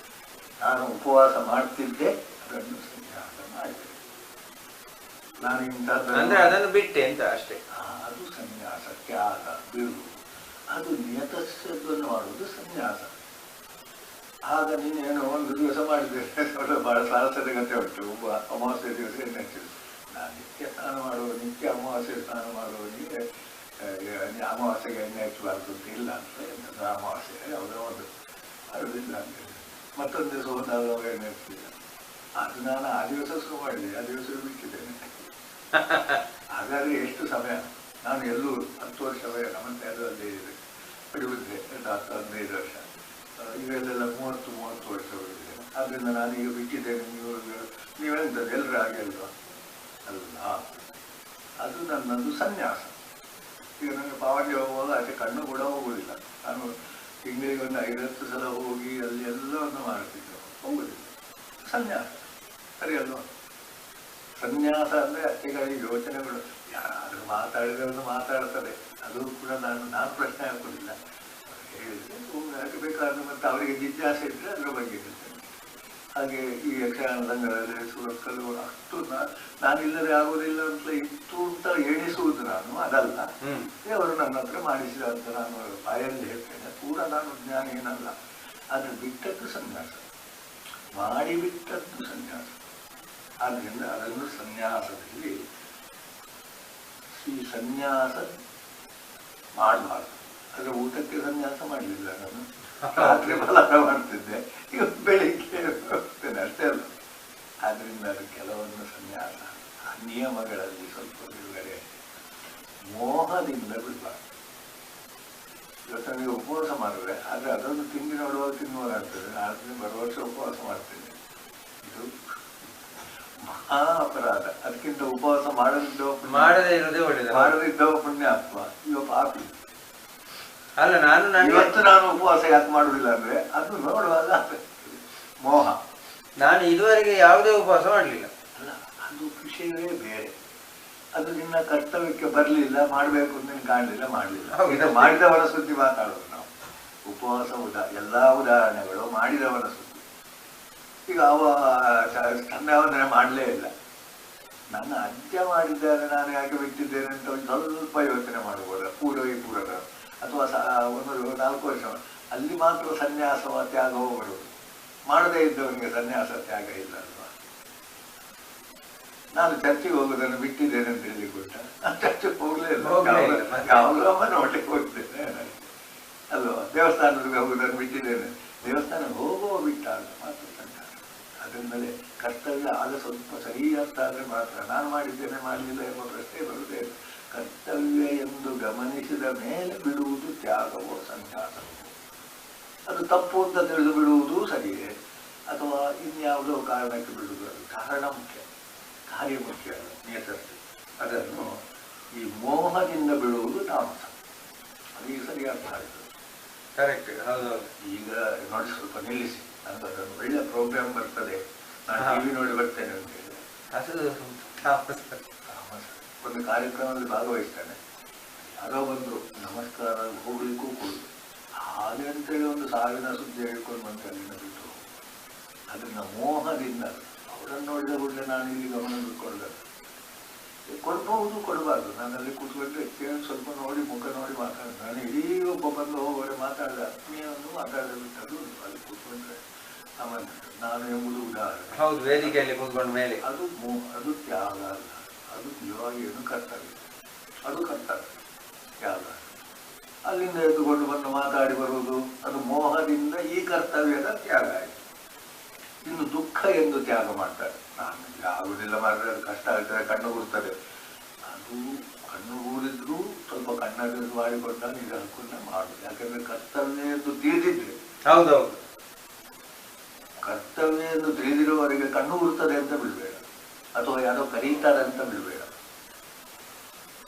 [SPEAKER 1] ನಾನು ಉಪವಾಸ ಮಾಡ್ತಿದ್ದೆ, ಅದನ್ನು ಸನ್ಯಾಸ ಮಾಡಿದೆ. ನಾನು ಇಂಥದ್ದು
[SPEAKER 2] ಅದನ್ನು ಬಿಟ್ಟೆ ಅಂತ ಅಷ್ಟೇ.
[SPEAKER 1] ಅದು ಸನ್ಯಾಸ, ತ್ಯಾಗ, ಬಿಡು. ಅದು ನಿಯತವನ್ನು ಮಾಡುವುದು ಸನ್ಯಾಸ. ಆಗ ನೀನೇನು ಒಂದು ದಿವಸ ಮಾಡಿದ್ರೆ ಬಹಳ ಸಾಹಸದ ಗತೆ ಉಂಟು. ಅಮಾವಾಸ್ಯೆ ದಿವಸ ಎಣ್ಣೆ ನಾನು ನಿತ್ಯ ಸ್ನಾನ ಮಾಡುವ, ನಿತ್ಯ ಅಮಾವಾಸ್ಯೆ ಸ್ನಾನ ಮಾಡುವವನಿಗೆ ಅಮಾವಾಸ್ಯೆಗೆ ಎಣ್ಣೆ ಹಚ್ಚಬಾರ್ದು ಅಂತ ಇಲ್ಲ ಅಂತ ಎಂಥದ್ದು ಅಮಾವಾಸ್ಯೆ ಯಾವುದೋ ಒಂದು ಅರುದಿಲ್ಲ ಅಂತ ಹೇಳಿ ಮತ್ತೊಂದು ದಿವಸ ಹೋದಾಗ ಎಣ್ಣೆ ಹಚ್ಚಿಲ್ಲ. ಅದು ನಾನು ಆ ದಿವಸ ಶುರು ಮಾಡಿದೆ, ಆ ದಿವಸ ಬಿಟ್ಟಿದ್ದೇನೆ. ಹಾಗಾದರೆ ಎಷ್ಟು ಸಮಯ, ನಾನು ಎಲ್ಲೂ 10 ವರ್ಷವೇ ನಮ್ಮಂತೆ ಅದು ಅದೇ ಇದೆ ಬಿಡುವುದಿದೆ, 10-15 ವರ್ಷ, ಇವೆಲ್ಲ 30 ವರ್ಷ ಬಿಟ್ಟಿದ್ದೇನೆ. ಆದ್ದರಿಂದ ನಾನೀಗ ಬಿಟ್ಟಿದ್ದೇನೆ. ನೀವೆಂಥದ್ದು ಎಲ್ಲರೂ ಹಾಗೆ ಅಲ್ವಾ? ಅಲ್ಲ, ಅದು ನನ್ನದು ಸನ್ಯಾಸ. ಈಗ ನನಗೆ ಪಾವಡ್ಯ ಹೋಗುವಾಗ ಆಚೆ ಕಣ್ಣು ಕೂಡ ಹೋಗುವುದಿಲ್ಲ. ನಾನು ತಿಂಗಳಿಗೆ ಒಂದು 5-10 ಸಲ ಹೋಗಿ ಅಲ್ಲಿ ಎಲ್ಲವನ್ನು ಮಾಡ್ತಿದ್ದೆ, ಹೋಗುದಿಲ್ಲ. ಸನ್ಯಾಸ ಸರಿ ಅಲ್ವಾ? ಸನ್ಯಾಸ ಅಂದರೆ ಅತ್ತೆಗಳಿಗೆ ಯೋಚನೆಗಳು ಯಾರಾದರೂ ಮಾತಾಡಿದವನು ಮಾತಾಡ್ತದೆ, ಅದು ಕೂಡ ನಾನು ಪ್ರಶ್ನೆ ಹಾಕೋದಿಲ್ಲ. ಹೇಳಿದ್ರೆ ಯಾಕೆ ಬೇಕಾದ್ರೆ ಮತ್ತೆ ಅವರಿಗೆ ಜಿಜ್ಞಾಸೆ ಇದ್ದರೆ ಅದರ ಬಗ್ಗೆ ಹೇಳ್ತೇನೆ. ಹಾಗೆ ಈ ಯಕ್ಷಗಾನ ಸಂಘದಲ್ಲಿ ಸುರಕ್ಕಲು ಅಷ್ಟು ನಾನಿಲ್ಲದೆ ಆಗುವುದಿಲ್ಲ ಅಂತ ಇತ್ತು ಅಂತ ಎಣಿಸುವುದು ನಾನು ಅದಲ್ಲ. ಅವರು ನನ್ನ ಹತ್ರ ಮಾಡಿಸಿದ ಅಂತ ನಾನು ಬಾಯಲ್ಲಿ ಹೇಳ್ತೇನೆ. ಪೂರ ನಾನು ಜ್ಞಾನ ಏನಲ್ಲ, ಆದರೆ ಬಿಟ್ಟದ್ದು ಸನ್ಯಾಸ, ಮಾಡಿಬಿಟ್ಟದ್ದು ಸನ್ಯಾಸ. ಆದ್ದರಿಂದ ಅದನ್ನು ಸನ್ಯಾಸದಲ್ಲಿ ಈ ಸನ್ಯಾಸ ಮಾಡಬಾರ್ದು. ಆದರೆ ಊಟಕ್ಕೆ ಸನ್ಯಾಸ ಮಾಡಲಿಲ್ಲ ನಾನು, ರಾತ್ರಿ ಫಲಾರ ಮಾಡ್ತಿದ್ದೆ, ಈಗ ಬೆಳಿಗ್ಗೆ ಹೋಗ್ತೇನೆ ಅಷ್ಟೇ ಅಲ್ಲ. ಆದ್ದರಿಂದ ಅದು ಕೆಲವೊಂದು ಸನ್ಯಾಸ ಆ ನಿಯಮಗಳಲ್ಲಿ ಸ್ವಲ್ಪ ಬಿಡುಗಡೆ, ಮೋಹದಿಂದ ಬಿಡಬಾರ್ದು. ಇವತ್ತು ನನಗೆ ಉಪವಾಸ ಮಾಡಿದ್ರೆ ಆದರೆ ಅದೊಂದು ತಿಂಡಿ ನೋಡುವಾಗ ತಿನ್ನುವಾಗ್ತದೆ, ನಾನು ಬರುವ ವರ್ಷ ಉಪವಾಸ ಮಾಡ್ತೇನೆ. ಇದು ಮಹಾ ಅಪರಾಧ. ಅದಕ್ಕಿಂತ ಉಪವಾಸ ಮಾಡದೇ ಇರೋದೇ ಪುಣ್ಯಾತ್ಮ. ಇವ ಪಾಪಿ
[SPEAKER 2] ಅಲ್ಲ.
[SPEAKER 1] ಇವತ್ತು ನಾನು ಉಪವಾಸ ಯಾಕೆ ಮಾಡುದಿಲ್ಲ ಅಂದ್ರೆ ಅದು ನೋಡುವಾಗ ಮೋಹ.
[SPEAKER 2] ನಾನು ಇದುವರೆಗೆ ಯಾವುದೇ ಉಪವಾಸ ಮಾಡಲಿಲ್ಲ.
[SPEAKER 1] ಅಲ್ಲ, ಅದು ವಿಷಯವೇ ಬೇರೆ. ಅದು ನಿನ್ನ ಕರ್ತವ್ಯಕ್ಕೆ ಬರಲಿಲ್ಲ, ಮಾಡಬೇಕು ಅಂತ ಕಾಣಲಿಲ್ಲ, ಮಾಡಲಿಲ್ಲ. ಇದು ಮಾಡಿದವರ ಸುದ್ದಿ ಮಾತಾಡೋದು ನಾವು. ಉಪವಾಸ ಎಲ್ಲಾ ಉದಾಹರಣೆಗಳು ಮಾಡಿದವರ ಸುದ್ದಿ. ಈಗ ಸಂಧ್ಯಾವಂದನೆ ಮಾಡಲೇ ಇಲ್ಲ, ನನ್ನ ಅಜ್ಜ ಮಾಡಿದ್ದಾರೆ, ನಾನು ಯಾಕೆ ಬಿಟ್ಟಿದ್ದೇನೆ ಅಂತ ಒಂದು ಸ್ವಲ್ಪ ಯೋಚನೆ ಮಾಡಬಹುದು. ಪೂರದ ಅಥವಾ ಒಂದು 4 ವರ್ಷ ಅಲ್ಲಿ ಮಾತ್ರ ಸನ್ಯಾಸವ ತ್ಯಾಗವೋ ಬರುವುದು. ಮಾಡದೇ ಇದ್ದವನಿಗೆ ಸನ್ಯಾಸ ತ್ಯಾಗ ಇಲ್ಲ ಅಲ್ವಾ? ನಾನು ಚರ್ಚಿಗೆ ಹೋಗೋದನ್ನು ಬಿಟ್ಟಿದ್ದೇನೆ ಅಂತ ಹೇಳಿ ಕೊಟ್ಟ, ನಾನು ಚರ್ಚೆಗೆ ಹೋಗ್ಲೇ ಇಲ್ಲ. ಯಾವಾಗಲೂ ಅಮ್ಮನ ಹೊಟ್ಟೆಗೆ ಹೋಗ್ತೇನೆ ಅಲ್ವಾ? ದೇವಸ್ಥಾನಕ್ಕೆ ಹೋಗೋದನ್ನು ಬಿಟ್ಟಿದ್ದೇನೆ, ದೇವಸ್ಥಾನಕ್ಕೆ ಹೋಗುವ ಬಿಟ್ಟ ಅಂತ ಮಾತ್ರ ಸನ್ಯಾಸ. ಅದರಿಂದಲೇ ಕರ್ತವ್ಯ ಆಗ ಸ್ವಲ್ಪ ಸರಿ ಅರ್ಥ ಆದರೆ ಮಾತ್ರ. ನಾನು ಮಾಡಿದ್ದೇನೆ ಮಾಡಲಿಲ್ಲ ಎಂಬ ಪ್ರಶ್ನೆ ಬರುವುದೇ. ಕರ್ತವ್ಯ ಎಂದು ಗಮನಿಸಿದ ಮೇಲೆ ಬಿಡುವುದು ತ್ಯಾಗವೋ ಸನ್ಯಾಸವೋ. ಅದು ತಪ್ಪು ಅಂತ ತಿಳಿದು ಬಿಡುವುದು ಸರಿಯೇ, ಅಥವಾ ಇನ್ಯಾವುದೋ ಕಾರಣಕ್ಕೆ ಬಿಡುವುದು? ಅದು ಕಾರಣ ಮುಖ್ಯ, ಕಾರ್ಯ ಮುಖ್ಯ, ನೇತೃತ್ವ. ಅದನ್ನು ಈ ಮೋಹದಿಂದ ಬಿಡುವುದು ತಾಮಸ. ಅದೀಗ ಸರಿ ಅರ್ಥ ಆಯಿತು.
[SPEAKER 2] ಕರೆಕ್ಟ್, ಹೌದು.
[SPEAKER 1] ಈಗ ನೋಡಿ ಸ್ವಲ್ಪ ನಿಲ್ಲಿಸಿ, ಅಂತ ಅದನ್ನು ಒಳ್ಳೆ ಪ್ರೋಗ್ರಾಮ್ ಬರ್ತದೆ, ನಾನು ಟಿವಿ ನೋಡಿ ಬರ್ತೇನೆ ಅಂತ ಹೇಳಿ ಒಂದು ಕಾರ್ಯಕ್ರಮದಲ್ಲಿ ಭಾಗವಹಿಸ್ತಾನೆ. ಯಾರೋ ಬಂದರು, ನಮಸ್ಕಾರ ಹೋಗ್ಲಿಕ್ಕೂ ಕೊಡುದು ಹಾಗೆ ಅಂತೇಳಿ ಒಂದು ಸಾವಿನ ಸುದ್ದಿ ಹೇಳ್ಕೊಂಡು ಬಂದು ಅಲ್ಲಿಂದ ಬಿಟ್ಟು. ಅದನ್ನ ಮೋಹದಿಂದ ಅವರನ್ನು ನೋಡಿದ ಕೂಡಲೇ ನಾನು ಇಲ್ಲಿ ಗಮನ ಬಿಟ್ಕೊಳ್ದೆ. ಕೊಡ್ಬಹುದು, ಕೊಡಬಾರ್ದು. ನಾನಲ್ಲಿ ಕೂತ್ಕೊಂಡ್ರೆ ಸ್ವಲ್ಪ ನೋಡಿ ಮುಖ ನೋಡಿ ಮಾತಾಡಿದೆ. ನಾನು ಇಡೀ ಒಬ್ಬ ಬಂದು ಹೋಗೋರೆ ಮಾತಾಡಿದ ಆತ್ಮೀಯವನ್ನು ಮಾತಾಡದೆ ಬಿಟ್ಟದ್ದು ಅಲ್ಲಿ ಕೂತ್ಕೊಂಡ್ರೆ ಆಮೇಲೆ ನಾನು ಎಂಬುದು ಉದಾಹರಣೆ.
[SPEAKER 2] ಹೌದು, ವೇದಿಕೆಯಲ್ಲಿ ಕೂತ್ಕೊಂಡ ಮೇಲೆ
[SPEAKER 1] ಅದು ತ್ಯಾಗ ಅಲ್ಲ, ಅದು ನಿಜವಾಗಿಯೂ ಕರ್ತವ್ಯ. ಅದು ಕರ್ತವ್ಯ, ತ್ಯಾಗ. ಅಲ್ಲಿಂದ ಎದ್ದುಕೊಂಡು ಬಂದು ಮಾತಾಡಿ ಬರುವುದು ಅದು ಮೋಹದಿಂದ ಈ ಕರ್ತವ್ಯದ ತ್ಯಾಗ ಆಯಿತು. ಇನ್ನು ದುಃಖ ಎಂದು ತ್ಯಾಗ ಮಾಡ್ತಾರೆ. ನಾನು ಆಗುದಿಲ್ಲ ಮಾಡಿದ್ರೆ ಅದು ಕಷ್ಟ ಆಗ್ತದೆ, ಕಣ್ಣು ಊರ್ತದೆ. ಅದು ಕಣ್ಣು ಊರಿದ್ರು ಸ್ವಲ್ಪ ಕಣ್ಣಲ್ಲಿ ಮಾಡಿಕೊಂಡ ನೀರು ಹಾಕೊಂಡ ಮಾಡುದು. ಯಾಕಂದ್ರೆ ಕರ್ತವ್ಯ ಎಂದು ತಿಳಿದಿದ್ರೆ.
[SPEAKER 2] ಹೌದೌದು,
[SPEAKER 1] ಕರ್ತವ್ಯ ಎಂದು ತಿಳಿದಿರುವವರಿಗೆ ಕಣ್ಣು ಊರ್ತದೆ ಅಂತ ಬಿಡಬೇಡ, ಅಥವಾ ಯಾರೋ ಕರೀತಾರೆ ಅಂತ ಬಿಡಬೇಡ.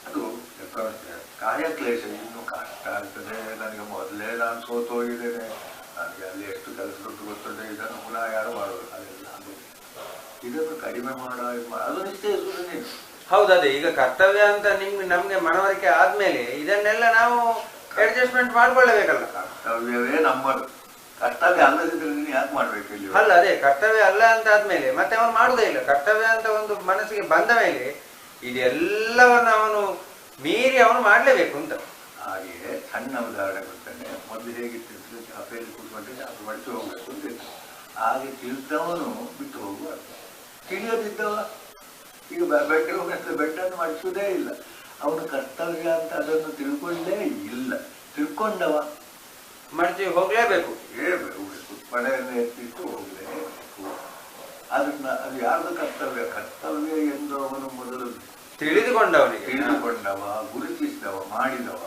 [SPEAKER 1] ಅದು ಕಾರ್ಯಕ್ಲೇಶ ಇನ್ನು ಕಷ್ಟ ಆಗ್ತದೆ. ನನಗೆ ಮೊದಲೇ ನಾನು ಸೋತು ಹೋಗಿದ್ದೇನೆ, ನನಗೆ ಅಲ್ಲಿ ಎಷ್ಟು ಕೆಲಸ ಗೊತ್ತದೆ, ಇದನ್ನು ಪುನಃ ಯಾರು ಮಾಡೋದು? ಅದೆಲ್ಲ ಅದು ಇದನ್ನು ಕಡಿಮೆ ಮಾಡೋ ಅದು ನಿಶ್ಚಯಿಸುವುದು ನೀನು.
[SPEAKER 2] ಹೌದದೇ. ಈಗ ಕರ್ತವ್ಯ ಅಂತ ನಮ್ಗೆ ಮನವರಿಕೆ ಆದ್ಮೇಲೆ ಇದನ್ನೆಲ್ಲ ನಾವು ಅಡ್ಜಸ್ಟ್ಮೆಂಟ್ ಮಾಡ್ಕೊಳ್ಳಬೇಕಲ್ಲ.
[SPEAKER 1] ಕರ್ತವ್ಯವೇ ನಮ್ಮದು, ಕರ್ತವ್ಯ ಅಲ್ಲದಿದ್ರೆ ನೀನು ಯಾಕೆ ಮಾಡ್ಬೇಕು ಇಲ್ಲಿ?
[SPEAKER 2] ಅಲ್ಲ, ಅದೇ ಕರ್ತವ್ಯ ಅಲ್ಲ ಅಂತ ಆದ್ಮೇಲೆ ಮತ್ತೆ ಅವನು ಮಾಡುವುದೇ ಇಲ್ಲ. ಕರ್ತವ್ಯ ಅಂತ ಒಂದು ಮನಸ್ಸಿಗೆ ಬಂದ ಮೇಲೆ ಇದೆಲ್ಲವನ್ನು ಅವನು ಮೀರಿ ಅವನು ಮಾಡ್ಲೇಬೇಕು ಅಂತ.
[SPEAKER 1] ಹಾಗೆಯೇ ಸಣ್ಣ ಉದಾಹರಣೆ ಕೊಡ್ತಾನೆ. ಮೊದಲು ಹೇಗಿರ್ತಿದ್ರು, ಚಾಪೆಯಲ್ಲಿ ಕೂತ್ಕೊಂಡ್ರೆ ಚಾಪೆ ಮಡಿಸಿ ಹೋಗ್ಬೇಕು ಅಂತಿತ್ತು. ಹಾಗೆ ತಿಳಿದವನು ಬಿಟ್ಟು ಹೋಗುವ, ತಿಳಿಯೋದಿದ್ದವ ಈಗ ಬೆಟ್ಟನ್ನು ಮಾಡಿಸುವುದೇ ಇಲ್ಲ. ಅವನು ಕರ್ತವ್ಯ ಅಂತ ಅದನ್ನು ತಿಳ್ಕೊಳ್ಳೇ ಇಲ್ಲ. ತಿಳ್ಕೊಂಡವ
[SPEAKER 2] ಮಡಚಿ ಹೋಗ್ಲೇಬೇಕು,
[SPEAKER 1] ಹೇಳ್ಬೇಕು, ಮನೆಯನ್ನು ಎತ್ತಿಟ್ಟು ಹೋಗ್ಲೇಬೇಕು. ಅದನ್ನ ಅದು ಯಾರ್ದು ಕರ್ತವ್ಯ? ಕರ್ತವ್ಯ ಎಂದು ಅವನು ಮೊದಲು ತಿಳಿದುಕೊಂಡವ, ಗುರುತಿಸಿದವ, ಮಾಡಿದವ.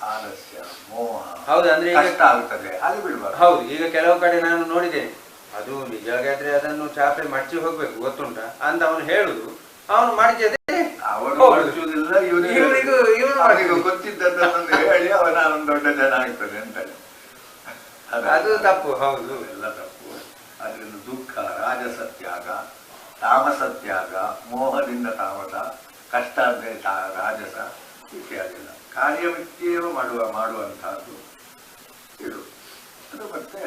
[SPEAKER 1] ಆಲಸ್ಯ, ಮೋಹ,
[SPEAKER 2] ಹೌದು, ಅಂದ್ರೆ
[SPEAKER 1] ಕಷ್ಟ ಆಗುತ್ತದೆ, ಅದು ಬಿಡಬಾರ್ದು.
[SPEAKER 2] ಹೌದು, ಈಗ ಕೆಲವು ಕಡೆ ನಾನು ನೋಡಿದ್ದೇನೆ, ಅದು ನಿಜವಾಗಾದ್ರೆ ಅದನ್ನು ಚಾಪೆ ಮಡಚಿ ಹೋಗ್ಬೇಕು ಗೊತ್ತುಂಟ ಅಂತ ಅವನು ಹೇಳುದು, ಅವನು ಮಡಚದೆ
[SPEAKER 1] ಅವನು ಮಡಚುವುದಿಲ್ಲ, ಇವನಿಗೂ ಗೊತ್ತಿದ್ದದನ್ನು ಹೇಳಿ ಅವನ ದೊಡ್ಡ ಜನ ಆಗ್ತದೆ ಅಂತ.
[SPEAKER 2] ಅದು ತಪ್ಪು. ಹೌದು,
[SPEAKER 1] ಎಲ್ಲ ತಪ್ಪು. ಅದರಿಂದ ದುಃಖ, ರಾಜಸತ್ಯಾಗ, ತಾಮಸತ್ಯಾಗ, ಮೋಹದಿಂದ ತಾಮಸ, ಕಷ್ಟ ಅಂದ್ರೆ ರಾಜಸ ಇತ್ಯಾದಿಲ್ಲ. ಕಾರ್ಯವಿತ್ಯೇವ ಮಾಡುವಂತಹದ್ದು ಇದು. ಅದು ಮತ್ತೆ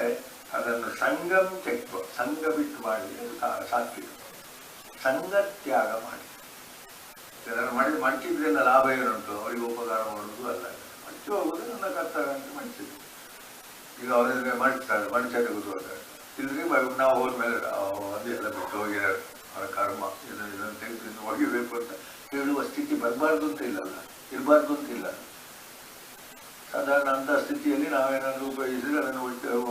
[SPEAKER 1] ಅದನ್ನು ಸಂಗಂ ತೆಕ್ವ, ಸಂಘ ಬಿಟ್ಟು ಮಾಡಿ ಅದು ಸಾತ್ವಿಕ. ಸಂಘ ತ್ಯಾಗ ಮಾಡಿ ಅದನ್ನು ಮಡಚಿದ್ರಿಂದ ಲಾಭ ಏನುಂಟು? ಅವರಿಗೆ ಉಪಕಾರ ಮಾಡುವುದು ಅಲ್ಲ. ಮಡಚಿ ಹೋಗುವುದು ನನ್ನ ಕರ್ತವ್ಯ ಅಂತ ಮಡಚಿದ್ರು. ಈಗ ಅವರಿಗೆ ಮಡಚ್ತಾರೆ, ಮಡಚದೆ ಕೂತ್ಕೊಳ್ತಾರೆ. ಇಲ್ರಿ ನಾವು ಹೋದ್ಮೇಲೆ ಅದೆಲ್ಲ ಬಿಟ್ಟು ಹೋಗಿದ್ದಾರೆ, ಅವರ ಕರ್ಮ ಇದನ್ನು ತೆಗೆದು ಒಗಿಬೇಕು ಅಂತ ಹೇಳುವ ಸ್ಥಿತಿ ಬರಬಾರ್ದು ಅಂತ ಇಲ್ಲಲ್ಲ, ಇರಬಾರ್ದು ಅಂತ ಇಲ್ಲ. ಸಾಧಾರಣ ಅಂಥ ಸ್ಥಿತಿಯಲ್ಲಿ ನಾವೇನಾದರೂ ಉಪಯೋಗಿಸಿದ್ರೆ ಅದನ್ನು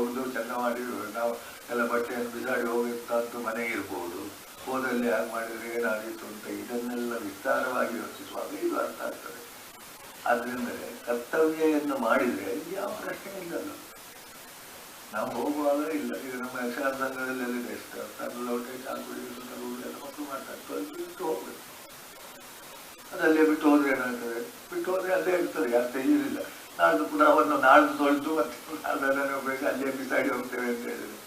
[SPEAKER 1] ಒಗೆದು ಚೆಂದ ಮಾಡಿ ನಾವು ಎಲ್ಲ ಬಟ್ಟೆಯನ್ನು ಬಿಸಾಡಿ ಹೋಗುವಂತಹದ್ದು ಮನೆಗೆ ಇರ್ಬೋದು. ಹೋದಲ್ಲಿ ಹಾಗೆ ಮಾಡಿದರೆ ಏನಾಗಿತ್ತು ಅಂತ ಇದನ್ನೆಲ್ಲ ವಿಸ್ತಾರವಾಗಿ ಯೋಚಿಸುವಾಗ ಇದು ಅರ್ಥ ಆಗ್ತದೆ. ಆದ್ರಿಂದಲೇ ಕರ್ತವ್ಯವನ್ನು ಮಾಡಿದರೆ ಯಾವ ಪ್ರಶ್ನೆ ಇಲ್ಲಲ್ಲ. ನಾವು ಹೋಗುವಾಗ ಇಲ್ಲ, ಈಗ ನಮ್ಮ ಯಕ್ಷಗಾನ ಸಂಘದಲ್ಲಿ ಎಷ್ಟು ತನ್ನ ಲೋಟೆ ಚಾಲು ಕುಡಿಯೋದು ಎಲ್ಲ ಮಕ್ಕಳು ಮಾಡ್ತಾರೆ, ಬಿಟ್ಟು ಹೋಗ್ಬೇಕು. ಅದಲ್ಲೇ ಬಿಟ್ಟು ಹೋದ್ರೆ ಏನಾಗ್ತದೆ? ಬಿಟ್ಟು ಹೋದ್ರೆ ಅಲ್ಲೇ ಇರ್ತದೆ, ಯಾರು ತೆಗೆಯುವುದಿಲ್ಲ. ನಾಳ್ದು ಪುನಃ ಅವನ್ನು ನಾಳ್ದು ತೊಳೆದು ಮತ್ತೆ ಅದನ್ನು ಉಪಯೋಗಿಸಿ ಅಲ್ಲೇ ಬಿಸಾಡಿ ಹೋಗ್ತೇವೆ ಅಂತ ಹೇಳಿದ್ರೆ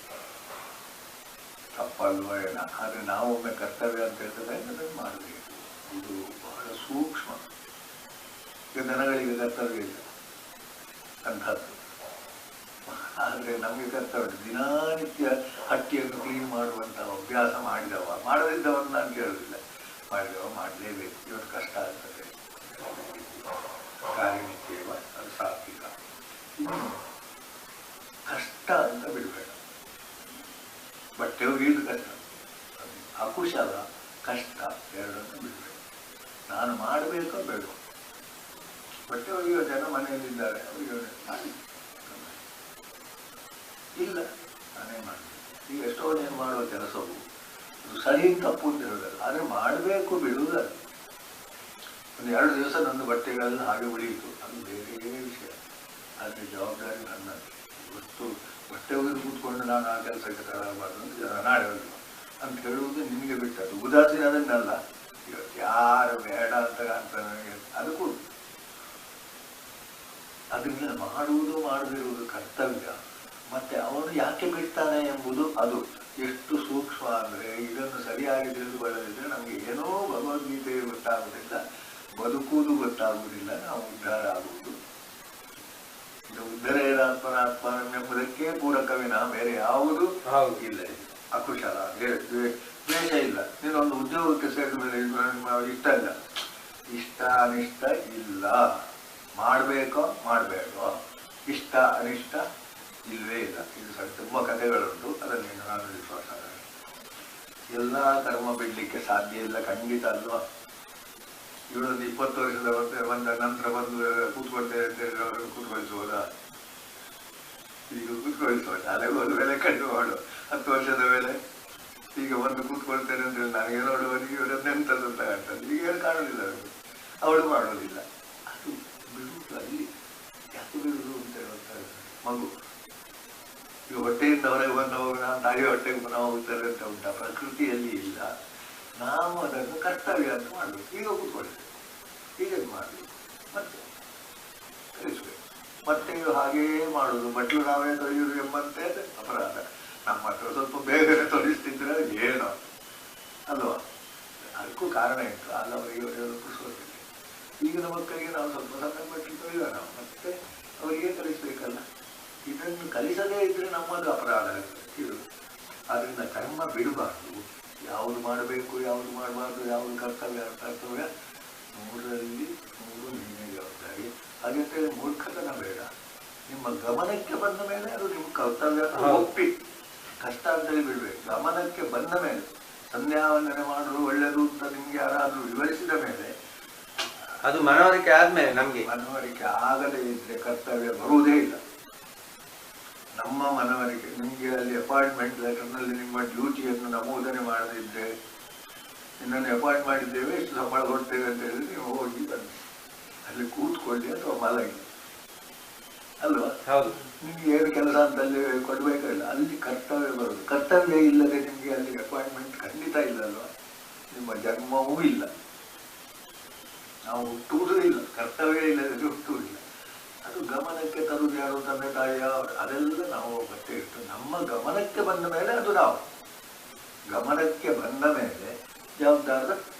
[SPEAKER 1] ತಪ್ಪಲ್ವ ಏನ? ಆದರೆ ನಾವೊಮ್ಮೆ ಕರ್ತವ್ಯ ಅಂತ ಹೇಳ್ತದೆ ಅದನ್ನು ಮಾಡಬೇಕು. ಇದು ಬಹಳ ಸೂಕ್ಷ್ಮ. ಈಗ ದನಗಳಿಗೆ ಕರ್ತವ್ಯ ಇಲ್ಲ ಅಂಥದ್ದು, ಆದರೆ ನಮಗೆ ಕರ್ತವ್ಯ. ದಿನನಿತ್ಯ ಹಟ್ಟಿಯನ್ನು ಕ್ಲೀನ್ ಮಾಡುವಂತಹ ಅಭ್ಯಾಸ ಮಾಡಿದವ, ಮಾಡದಿದ್ದವನು ನಾನು ಕೇಳುವುದಿಲ್ಲ, ಮಾಡಿದವ ಮಾಡಲೇಬೇಕು. ಇವತ್ತು ಕಷ್ಟ ಆಗ್ತದೆ. ಕಾರ್ಯನಿತ್ಯವ ಅದು ಸಾತ್ವಿಕ. ಇನ್ನು ಕಷ್ಟ ಅಂತ ಬಿಡಬೇಡ. ಬಟ್ಟೆ ಒಗೆಯುವುದು ಕಷ್ಟ, ಅಕುಶಲ, ಕಷ್ಟ ಎರಡನ್ನು ಬಿಡಬೇಡ. ನಾನು ಮಾಡಬೇಕೋ ಬೇಡ. ಬಟ್ಟೆ ಒಗೆಯುವ ಜನ ಮನೆಯಲ್ಲಿದ್ದಾರೆ, ಅವರಿಗೆ ಇಲ್ಲ ನಾನೇ ಮಾಡಬೇಕು. ಈಗ ಎಷ್ಟೋ ಏನು ಮಾಡುವ ಕೆಲಸವು ಅದು ಸರಿ ತಪ್ಪು ಅಂತ ಹೇಳೋದಲ್ಲ, ಆದರೆ ಮಾಡಬೇಕು, ಬಿಡುವುದಲ್ಲ. ಒಂದು 2 ದಿವಸ ನನ್ನ ಬಟ್ಟೆಗಳೆಲ್ಲ ಹಾಗೆ ಉಳಿಯಿತು, ಅದು ಬೇರೆ ವಿಷಯ. ಆದರೆ ಜವಾಬ್ದಾರಿ ನನ್ನದು. ಇವತ್ತು ಬಟ್ಟೆ ಒಗೆದು ಕೂತ್ಕೊಂಡು ನಾನು ಆ ಕೆಲಸಕ್ಕೆ ತರಬಾರ್ದು ಅಂತ ನಾಳೆ ಹೋಗಿ ಅಂತ ಹೇಳುವುದು ನಿಮಗೆ ಬಿಟ್ಟದ್ದು. ಉದಾಸೀನ ಅದನ್ನಲ್ಲ. ಇವತ್ತು ಯಾರು ಬೇಡ ಅಂತ ನನಗೆ ಅದು ಕೂಡ ಅದನ್ನ ಮಾಡುವುದು ಮಾಡದಿರುವುದು ಕರ್ತವ್ಯ. ಮತ್ತೆ ಅವನು ಯಾಕೆ ಬಿಡ್ತಾನೆ ಎಂಬುದು ಅದು ಎಷ್ಟು ಸೂಕ್ಷ್ಮ ಅಂದರೆ, ಇದನ್ನು ಸರಿಯಾಗಿ ತಿಳಿದುಕೊಳ್ಳದಿದ್ದರೆ ನಮಗೆ ಏನೋ ಭಗವದ್ಗೀತೆ ಗೊತ್ತಾಗುವುದಿಲ್ಲ, ಬದುಕುವುದು ಗೊತ್ತಾಗುವುದಿಲ್ಲ, ನಾವು ಉದ್ಧಾರ ಆಗುವುದು. ಇದು ಉದ್ಧರೇರಾತ್ಮನಾತ್ಮ ಎಂಬುದಕ್ಕೆ ಪೂರಕವಿನ ಬೇರೆ ಯಾವುದು ಇಲ್ಲ. ಅಕುಶಲ, ದ್ವೇಷ ಇಲ್ಲ. ನೀನೊಂದು ಉದ್ಯೋಗಕ್ಕೆ ಸೇರಿದ ಮೇಲೆ ಇಷ್ಟ ಇಲ್ಲ, ಇಷ್ಟ ಅನಿಷ್ಟ ಇಲ್ಲ. ಮಾಡಬೇಕೋ ಮಾಡಬೇಡೋ, ಇಷ್ಟ ಅನಿಷ್ಟ ಇಲ್ಲವೇ ಇಲ್ಲ. ಇದು ತುಂಬ ಕಥೆಗಳುಂಟು, ಅದನ್ನು ನಾನು ವಿಶ್ವಾಸ. ಎಲ್ಲ ಕರ್ಮ ಬಿಡಲಿಕ್ಕೆ ಸಾಧ್ಯ ಇಲ್ಲ, ಖಂಡಿತ ಅಲ್ವಾ? ಇವಳೊಂದು 20 ವರ್ಷದ ಬಂದ ನಂತರ ಬಂದು ಕೂತ್ಕೊಳ್ತೇವೆ ಅಂತ ಹೇಳಿ ಅವ್ರನ್ನು ಕೂತ್ಕೊಳಿಸುವುದಾ? ಈಗ ಕೂತ್ಕೊಳಿಸುವುದು ಅಲೆಗೆ ಒಂದು ವೇಳೆ ಕಡಿಮೆ ಮಾಡು. 10 ವರ್ಷದ ವೇಳೆ ಈಗ ಒಂದು ಕೂತ್ಕೊಳ್ತೇನೆ ಅಂತ ಹೇಳಿ ನನಗೆ ನೋಡುವವನಿಗೆ ಇವರನ್ನೆಂಥದ್ದು ಅಂತ ಕಾಣ್ತದೆ. ಈಗ ಏನು ಕಾಣುವುದಿಲ್ಲ, ಅವಳು ಮಾಡೋದಿಲ್ಲ. ಅದು ಬಿಡುವುದು ಅಲ್ಲಿ. ಯಾಕೆ ಬಿಡುವುದು ಅಂತ ಹೇಳ್ತಾರೆ ಮಗು. ಈಗ ಹೊಟ್ಟೆಯಿಂದ ಹೊರಗೆ ಬಂದವಾಗ ನಾನು ತಾಯಿ ಹೊಟ್ಟೆಗೆ ಪುನಃ ಹೋಗ್ತಾರೆ ಅಂತ ಉಂಟ, ಪ್ರಕೃತಿಯಲ್ಲಿ ಇಲ್ಲ. ನಾವು ಅದನ್ನು ಕರ್ತವ್ಯ ಅಂತ ಮಾಡಬೇಕು. ಈಗ ಕೂತ್ಕೊಳ್ತೇವೆ, ಹೀಗೆ ಮಾಡಬೇಕು, ಮತ್ತೆ ಕಲಿಸ್ಬೇಕು. ಮತ್ತೆ ಇದು ಹಾಗೇ ಮಾಡುವುದು, ಬಟ್ಲು ನಾವೇ ತೊಳೆಯುವುದು ಎಂಬಂತೆ ಅಪರಾಧ. ನಮ್ಮ ಹತ್ರ ಸ್ವಲ್ಪ ಬೇಗನೆ ತೊಳಿಸ್ತಿದ್ರೆ ಏನೋ ಅಲ್ವಾ? ಅದಕ್ಕೂ ಕಾರಣ ಇತ್ತು, ಅಲ್ಲ ಅವರಿಗೆ ಕುಡಿಸೋದಿಲ್ಲ. ಈಗಿನ ಮಕ್ಕಳಿಗೆ ನಾವು ಸ್ವಲ್ಪ ಸಣ್ಣ ಬಟ್ಟಲು ತೊಳೆಯೋಣ, ಮತ್ತೆ ಅವರಿಗೆ ಕಲಿಸ್ಬೇಕಲ್ಲ. ಇದನ್ನು ಕಲಿಸದೇ ಇದ್ರೆ ನಮ್ಮದು ಅಪರಾಧ ಆಗ್ತದೆ ಇದು. ಅದರಿಂದ ಕರ್ಮ ಬಿಡಬಾರ್ದು. ಯಾವುದು ಮಾಡಬೇಕು, ಯಾವುದು ಮಾಡಬಾರ್ದು, ಯಾವುದು ಕರ್ತವ್ಯ ಕರ್ತವ್ಯ 100ರಲ್ಲಿ 100 ನಿನ್ನೆ ಜವಾಬ್ದಾರಿ. ಹಾಗೆ ಮೂರ್ಖತನ ಬೇಡ. ನಿಮ್ಮ ಗಮನಕ್ಕೆ ಬಂದ ಮೇಲೆ ಅದು ನಿಮ್ಮ ಕರ್ತವ್ಯ ಒಪ್ಪಿ, ಕಷ್ಟ ಅಂತೇಳಿ ಬಿಡ್ಬೇಕು. ಗಮನಕ್ಕೆ ಬಂದ ಮೇಲೆ ಸಂಧ್ಯಾ ವಂದನೆ ಮಾಡೋದು ಒಳ್ಳೆಯದು ಅಂತ ನಿಮ್ಗೆ ಯಾರಾದ್ರೂ ವಿವರಿಸಿದ ಮೇಲೆ,
[SPEAKER 2] ಅದು ಮನವರಿಕೆ ಆದ್ಮೇಲೆ ನಮ್ಗೆ
[SPEAKER 1] ಮನವರಿಕೆ ಆಗದೇ ಇದ್ರೆ ಕರ್ತವ್ಯ ಬರುವುದೇ ಇಲ್ಲ. ನಮ್ಮ ಮನವರಿಕೆ ನಿಮಗೆ ಅಲ್ಲಿ ಅಪಾಯಿಂಟ್ಮೆಂಟ್ ಲೆಟರ್ನಲ್ಲಿ ನಿಮ್ಮ ಡ್ಯೂಟಿಯನ್ನು ನಮೂದನೆ ಮಾಡದಿದ್ರೆ, ನಿನ್ನನ್ನು ಅಪಾಯಿಂಟ್ ಮಾಡಿದ್ದೇವೆ, ಇಷ್ಟು ಸಂಬಳ ಕೊಡ್ತೇವೆ ಅಂತ ಹೇಳಿದ್ರೆ ನೀವು ಹೋಗಿ ಬನ್ನಿ, ಅಲ್ಲಿ ಕೂತ್ಕೊಳ್ಳಿ ಅಥವಾ ಮಲಗಿ ಅಲ್ವಾ.
[SPEAKER 2] ಹೌದು,
[SPEAKER 1] ನಿಮ್ಗೆ ಏನು ಕೆಲಸ ಅಂತ ಅಲ್ಲಿ ಕೊಡಬೇಕಿಲ್ಲ, ಅಲ್ಲಿ ಕರ್ತವ್ಯ ಬರುದು. ಕರ್ತವ್ಯ ಇಲ್ಲದೆ ನಿಮಗೆ ಅಲ್ಲಿ ಅಪಾಯಿಂಟ್ಮೆಂಟ್ ಖಂಡಿತ ಇಲ್ಲ ಅಲ್ವಾ, ನಿಮ್ಮ ಜನ್ಮವೂ ಇಲ್ಲ. ನಾವು ಹುಟ್ಟುವುದೂ ಇಲ್ಲ, ಕರ್ತವ್ಯ ಇಲ್ಲದೆ ಹುಟ್ಟುವುದಿಲ್ಲ. ಅದು ಗಮನಕ್ಕೆ ತರುವುದು ಯಾರು, ತಂದೆ ತಾಯಿ, ಅದೆಲ್ಲ ನಾವು ಮತ್ತೆ ಇಟ್ಟು ನಮ್ಮ ಗಮನಕ್ಕೆ ಬಂದ ಮೇಲೆ ಅದು ನಾವು ಗಮನಕ್ಕೆ ಬಂದ ಮೇಲೆ ಜವಾಬ್ದಾರ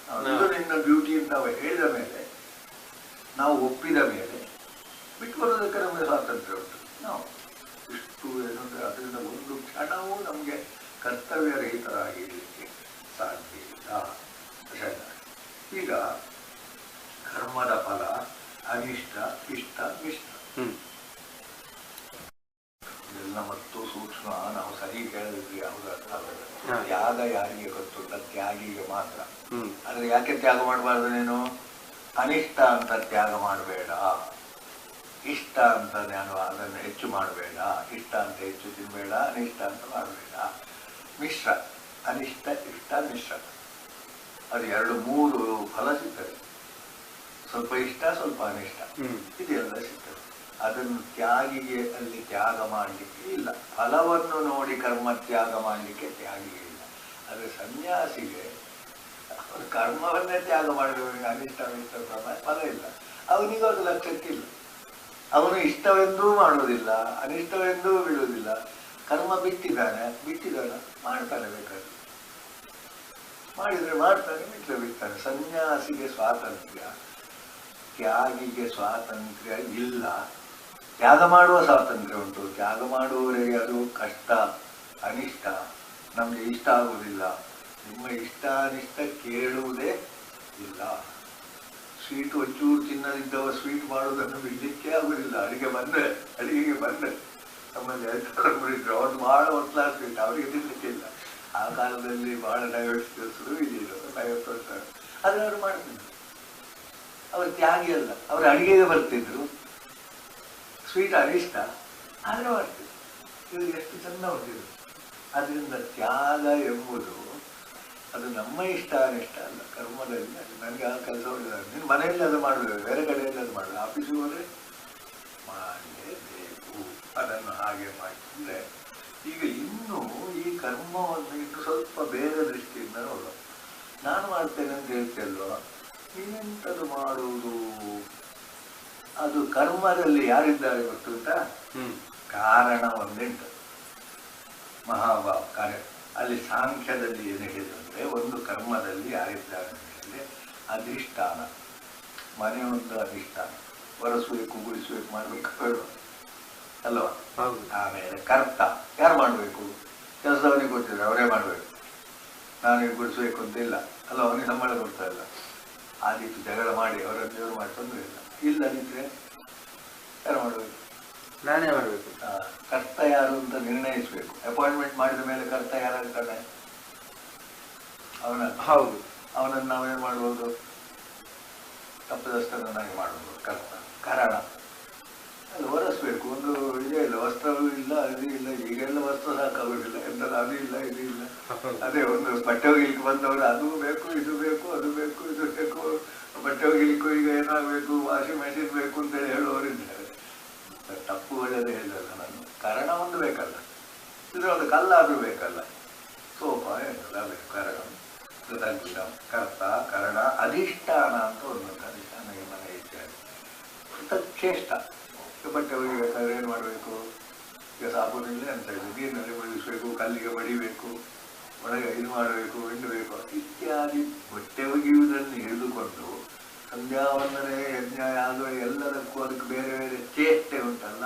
[SPEAKER 1] ಇದು ನಿನ್ನ ಡ್ಯೂಟಿ ಅಂತ ನಾವು ಹೇಳಿದ ಮೇಲೆ, ನಾವು ಒಪ್ಪಿದ ಮೇಲೆ ಬಿಟ್ಟು ಬರೋದಕ್ಕೆ ನಮಗೆ ಸ್ವಾತಂತ್ರ್ಯ ಉಂಟು. ನಾವು ಇಷ್ಟು ಏನಂದ್ರೆ ಅದರಿಂದ ಒಂದು ಕ್ಷಣವೂ ನಮಗೆ ಕರ್ತವ್ಯ ರಹಿತರಾಗಿರಲಿಕ್ಕೆ ಸಾಧ್ಯ ಇಲ್ಲ. ಈಗ ಕರ್ಮದ ಫಲ ಅನಿಷ್ಟ, ಇಷ್ಟ, ಮಿಷ್ಟ ಎಲ್ಲ ಮತ್ತು ಸೂಕ್ಷ್ಮ ನಾವು ಸರಿ ಕೇಳಿದ್ವಿ. ತ್ಯಾಗ ಯಾರಿಗೆ ಗೊತ್ತುಂಟ? ತ್ಯಾಗಿಗೆ ಮಾತ್ರ. ಆದ್ರೆ ಯಾಕೆ ತ್ಯಾಗ ಮಾಡಬಾರ್ದು ನೀನು? ಅನಿಷ್ಟ ಅಂತ ತ್ಯಾಗ ಮಾಡಬೇಡ, ಇಷ್ಟ ಅಂತ ನಾನು ಅದನ್ನು ಹೆಚ್ಚು ಮಾಡಬೇಡ, ಇಷ್ಟ ಅಂತ ಹೆಚ್ಚು ತಿನ್ಬೇಡ, ಅನಿಷ್ಟ ಅಂತ ಮಾಡಬೇಡ. ಮಿಶ್ರ, ಅನಿಷ್ಟ, ಇಷ್ಟ, ಮಿಶ್ರ, ಅದು ಎರಡು ಮೂರು ಫಲ ಸಿಗ್ತದೆ. ಸ್ವಲ್ಪ ಇಷ್ಟ, ಸ್ವಲ್ಪ ಅನಿಷ್ಟ, ಇದೆಲ್ಲ ಸಿಗ್ತದೆ. ಅದನ್ನು ತ್ಯಾಗಿಗೆ ಅಲ್ಲಿ ತ್ಯಾಗ ಮಾಡಲಿಕ್ಕೆ ಇಲ್ಲ. ಫಲವನ್ನು ನೋಡಿ ಕರ್ಮ ತ್ಯಾಗ ಮಾಡಲಿಕ್ಕೆ ತ್ಯಾಗಿಗೆ ಇಲ್ಲ. ಆದರೆ ಸನ್ಯಾಸಿಗೆ ಅವನು ಕರ್ಮವನ್ನೇ ತ್ಯಾಗ ಮಾಡಬೇಕು, ಅನಿಷ್ಟ ಇಷ್ಟ ಫಲ ಇಲ್ಲ. ಅವನಿಗೂ ಅದು ಲಕ್ಷ್ಯಕ್ಕಿಲ್ಲ. ಅವನು ಇಷ್ಟವೆಂದೂ ಮಾಡುವುದಿಲ್ಲ, ಅನಿಷ್ಟವೆಂದೂ ಬಿಡುವುದಿಲ್ಲ. ಕರ್ಮ ಬಿಟ್ಟಿದ್ದಾನೆ ಮಾಡ್ತಾನೆ, ಬೇಕಾದ್ರೆ ಮಾಡಿದರೆ ಮಾಡ್ತಾನೆ, ಬಿಡ್ತಾನೆ. ಸನ್ಯಾಸಿಗೆ ಸ್ವಾತಂತ್ರ್ಯ, ತ್ಯಾಗಿಗೆ ಸ್ವಾತಂತ್ರ್ಯ ಇಲ್ಲ. ತ್ಯಾಗ ಮಾಡುವ ಸ್ವಾತಂತ್ರ್ಯ ಉಂಟು. ತ್ಯಾಗ ಮಾಡುವವರೆಗೆ ಅದು ಕಷ್ಟ, ಅನಿಷ್ಟ, ನಮಗೆ ಇಷ್ಟ ಆಗುವುದಿಲ್ಲ. ನಿಮ್ಮ ಇಷ್ಟ ಅನಿಷ್ಟ ಕೇಳುವುದೇ ಇಲ್ಲ. ಸ್ವೀಟ್ ಒಂಚೂರು ತಿನ್ನದಿದ್ದವ ಸ್ವೀಟ್ ಮಾಡುವುದನ್ನು ಬಿಡಲಿಕ್ಕೆ ಆಗುವುದಿಲ್ಲ. ಅಡಿಗೆಗೆ ಬಂದರೆ ನಮ್ಮಲ್ಲಿ ಮುರಿದ್ರು, ಅವ್ರು ಬಹಳ ಒತ್ತಲ ಸ್ವೀಟ್, ಅವರಿಗೆ ತಿನ್ನಲಿಕ್ಕೆ ಇಲ್ಲ. ಆ ಕಾಲದಲ್ಲಿ ಬಹಳ ಡೈವರ್ಸ್ ಇದಿದ್ರು, 50 ವರ್ಷ. ಆದರೆ ಅವರು ಮಾಡ್ತಿದ್ರು. ಅವರು ತ್ಯಾಗಿ ಅಲ್ಲ, ಅವರು ಅಡಿಗೆಗೆ ಬರ್ತಿದ್ರು. ಸ್ವೀಟ್ ಅನಿಷ್ಟ ಆದರೆ ಮಾಡ್ತಿದ್ರು. ಇದು ಎಷ್ಟು ಚೆಂದ ಹೊಂದಿದ್ರು. ಅದರಿಂದ ತ್ಯಾಗ ಎಂಬುದು ಅದು ನಮ್ಮ ಇಷ್ಟ ಅನಿಷ್ಟ ಅಲ್ಲ. ಕರ್ಮದಲ್ಲಿ ಅದು ನನಗೆ ಆ ಕೆಲಸ ಹೊಡಿದ್ದಾರೆ, ನೀನು ಮನೆಯಲ್ಲಿ ಅದು ಮಾಡಬೇಕು, ಬೇರೆ ಕಡೆಯಲ್ಲಿ ಅದು ಮಾಡಬೇಕು, ಆಫೀಸಿಗೆ ಹೋದರೆ ಮಾಡಲೇಬೇಕು. ಅದನ್ನು ಹಾಗೆ ಮಾಡಿದ್ರೆ ಈಗ ಇನ್ನೂ ಈ ಕರ್ಮವನ್ನು ಇನ್ನು ಸ್ವಲ್ಪ ಬೇರೆ ದೃಷ್ಟಿಯಿಂದ ನೋಡುವ. ನಾನು ಮಾಡ್ತೇನೆ ಅಂತ ಹೇಳ್ತೇಲ್ವ, ನೀನೆಂಥದ್ದು ಮಾಡುವುದು? ಅದು ಕರ್ಮದಲ್ಲಿ ಯಾರಿದ್ದಾರೆ ಗೊತ್ತುಂಟ? ಕಾರಣ ಒಂದುಂಟು, ಮಹಾಭಾವ ಕಾರ್ಯ. ಅಲ್ಲಿ ಸಾಂಖ್ಯದಲ್ಲಿ ಏನು ಹೇಳಿದ್ರೆ, ಒಂದು ಕರ್ಮದಲ್ಲಿ ಯಾರಿದ್ದಾರೆ ಅಂತ ಹೇಳಿದ್ರೆ ಅಧಿಷ್ಠಾನ, ಮನೆ ಒಂದು ಅಧಿಷ್ಠಾನ, ಒರೆಸಬೇಕು, ಗುಡಿಸಬೇಕು, ಮಾಡಬೇಕು ಅಲ್ವಾ? ಆಮೇಲೆ ಕರ್ತ, ಯಾರು ಮಾಡಬೇಕು? ಕೆಲಸದವನಿಗೆ ಗೊತ್ತಿದ್ರೆ ಅವರೇ ಮಾಡಬೇಕು. ನಾನೀಗ ಗುಡಿಸ್ಬೇಕು ಅಂತ ಇಲ್ಲ ಅಲ್ಲ, ಅವನಿಗೆ ಸಂಬಳ ಕೊಡ್ತಾ ಇಲ್ಲ. ಆ ರೀತಿ ಜಗಳ ಮಾಡಿ ಅವರನ್ನು ದೇವರು ಮಾಡಿ ತೊಂದರೆ ಇಲ್ಲ. ಇಲ್ಲದಿದ್ರೆ ಯಾರು ಮಾಡಬೇಕು?
[SPEAKER 2] ನಾನೇ ಮಾಡಬೇಕು.
[SPEAKER 1] ಕರ್ತ ಯಾರು ಅಂತ ನಿರ್ಣಯಿಸಬೇಕು. ಅಪಾಯಿಂಟ್ಮೆಂಟ್ ಮಾಡಿದ ಮೇಲೆ ಕರ್ತ ಯಾರಾಗ್ತಾನೆ?
[SPEAKER 2] ಹೌದು,
[SPEAKER 1] ಅವನನ್ನು ನಾವೇನು ಮಾಡ್ಬೋದು? ತಪ್ಪಿದಷ್ಟನ್ನಾಗಿ ಮಾಡ್ಬೋದು. ಕರ್ತ ಕಾರಣ ಅದು ಒರೆಸ್ಬೇಕು. ಒಂದು ಇದೇ ಇಲ್ಲ, ವಸ್ತ್ರವೂ ಇಲ್ಲ, ಇದು ಇಲ್ಲ. ಈಗೆಲ್ಲ ವಸ್ತ್ರ ಸಾಕಾಗೋದಿಲ್ಲ, ಎಂಥದ್ದು ಅದು ಇಲ್ಲ, ಇದು ಇಲ್ಲ. ಅದೇ ಒಂದು ಬಟ್ಟೆ ಒಗಿಲಿಕ್ಕೆ ಬಂದವರು ಅದು ಬೇಕು, ಇದು ಬೇಕು, ಅದು ಬೇಕು, ಇದು ಬೇಕು. ಬಟ್ಟೆ ಒಗಿಲಿಕ್ಕೂ ಈಗ ಏನಾಗಬೇಕು, ವಾಷಿಂಗ್ ಮೆಷಿನ್ ಬೇಕು ಅಂತೇಳಿ ಹೇಳುವವರಿದ್ದಾರೆ. ತಪ್ಪು ಒಳ್ಳೆಯದೇ ಹೇಳಿದಲ್ಲ ನಾನು. ಕಾರಣ ಒಂದು ಬೇಕಲ್ಲ, ಇದರೊಂದು ಕಲ್ಲಾದರೂ ಬೇಕಲ್ಲ. ಸೋಫಾ ಏನಿಲ್ಲ ಬೇಕು, ಕಾರಣ ಕರ್ತ, ಕಾರಣ, ಅಧಿಷ್ಠಾನ ಅಂತ ಒಂದು ಅಧಿಷ್ಠಾನಗೆ ಮನೆ ಇತ್ಯಾದಿ. ತತ್ಚೇಷ್ಟ. ಬಟ್ಟೆ ಒಗಿಬೇಕಾದ್ರೆ ಏನು ಮಾಡಬೇಕು? ಈಗ ಸಾಬೂನಿಲ್ಲ ಅಂತ ಹೇಳಿ ನೀರಿನಲ್ಲಿ ಮುಳುಗಿಸ್ಬೇಕು, ಕಲ್ಲಿಗೆ ಬಡಿಬೇಕು, ಒಳಗೆ ಇದು ಮಾಡಬೇಕು, ಹಿಂಡಬೇಕು ಇತ್ಯಾದಿ. ಬಟ್ಟೆ ಒಗೆಯುವುದನ್ನು ಹಿಡಿದುಕೊಂಡು ಸಂಧ್ಯಾವಂದನೆ, ಯಜ್ಞ, ಯಾಗ ಎಲ್ಲದಕ್ಕೂ ಅದಕ್ಕೆ ಬೇರೆ ಬೇರೆ ಚೇಷ್ಟೆ ಉಂಟಲ್ಲ.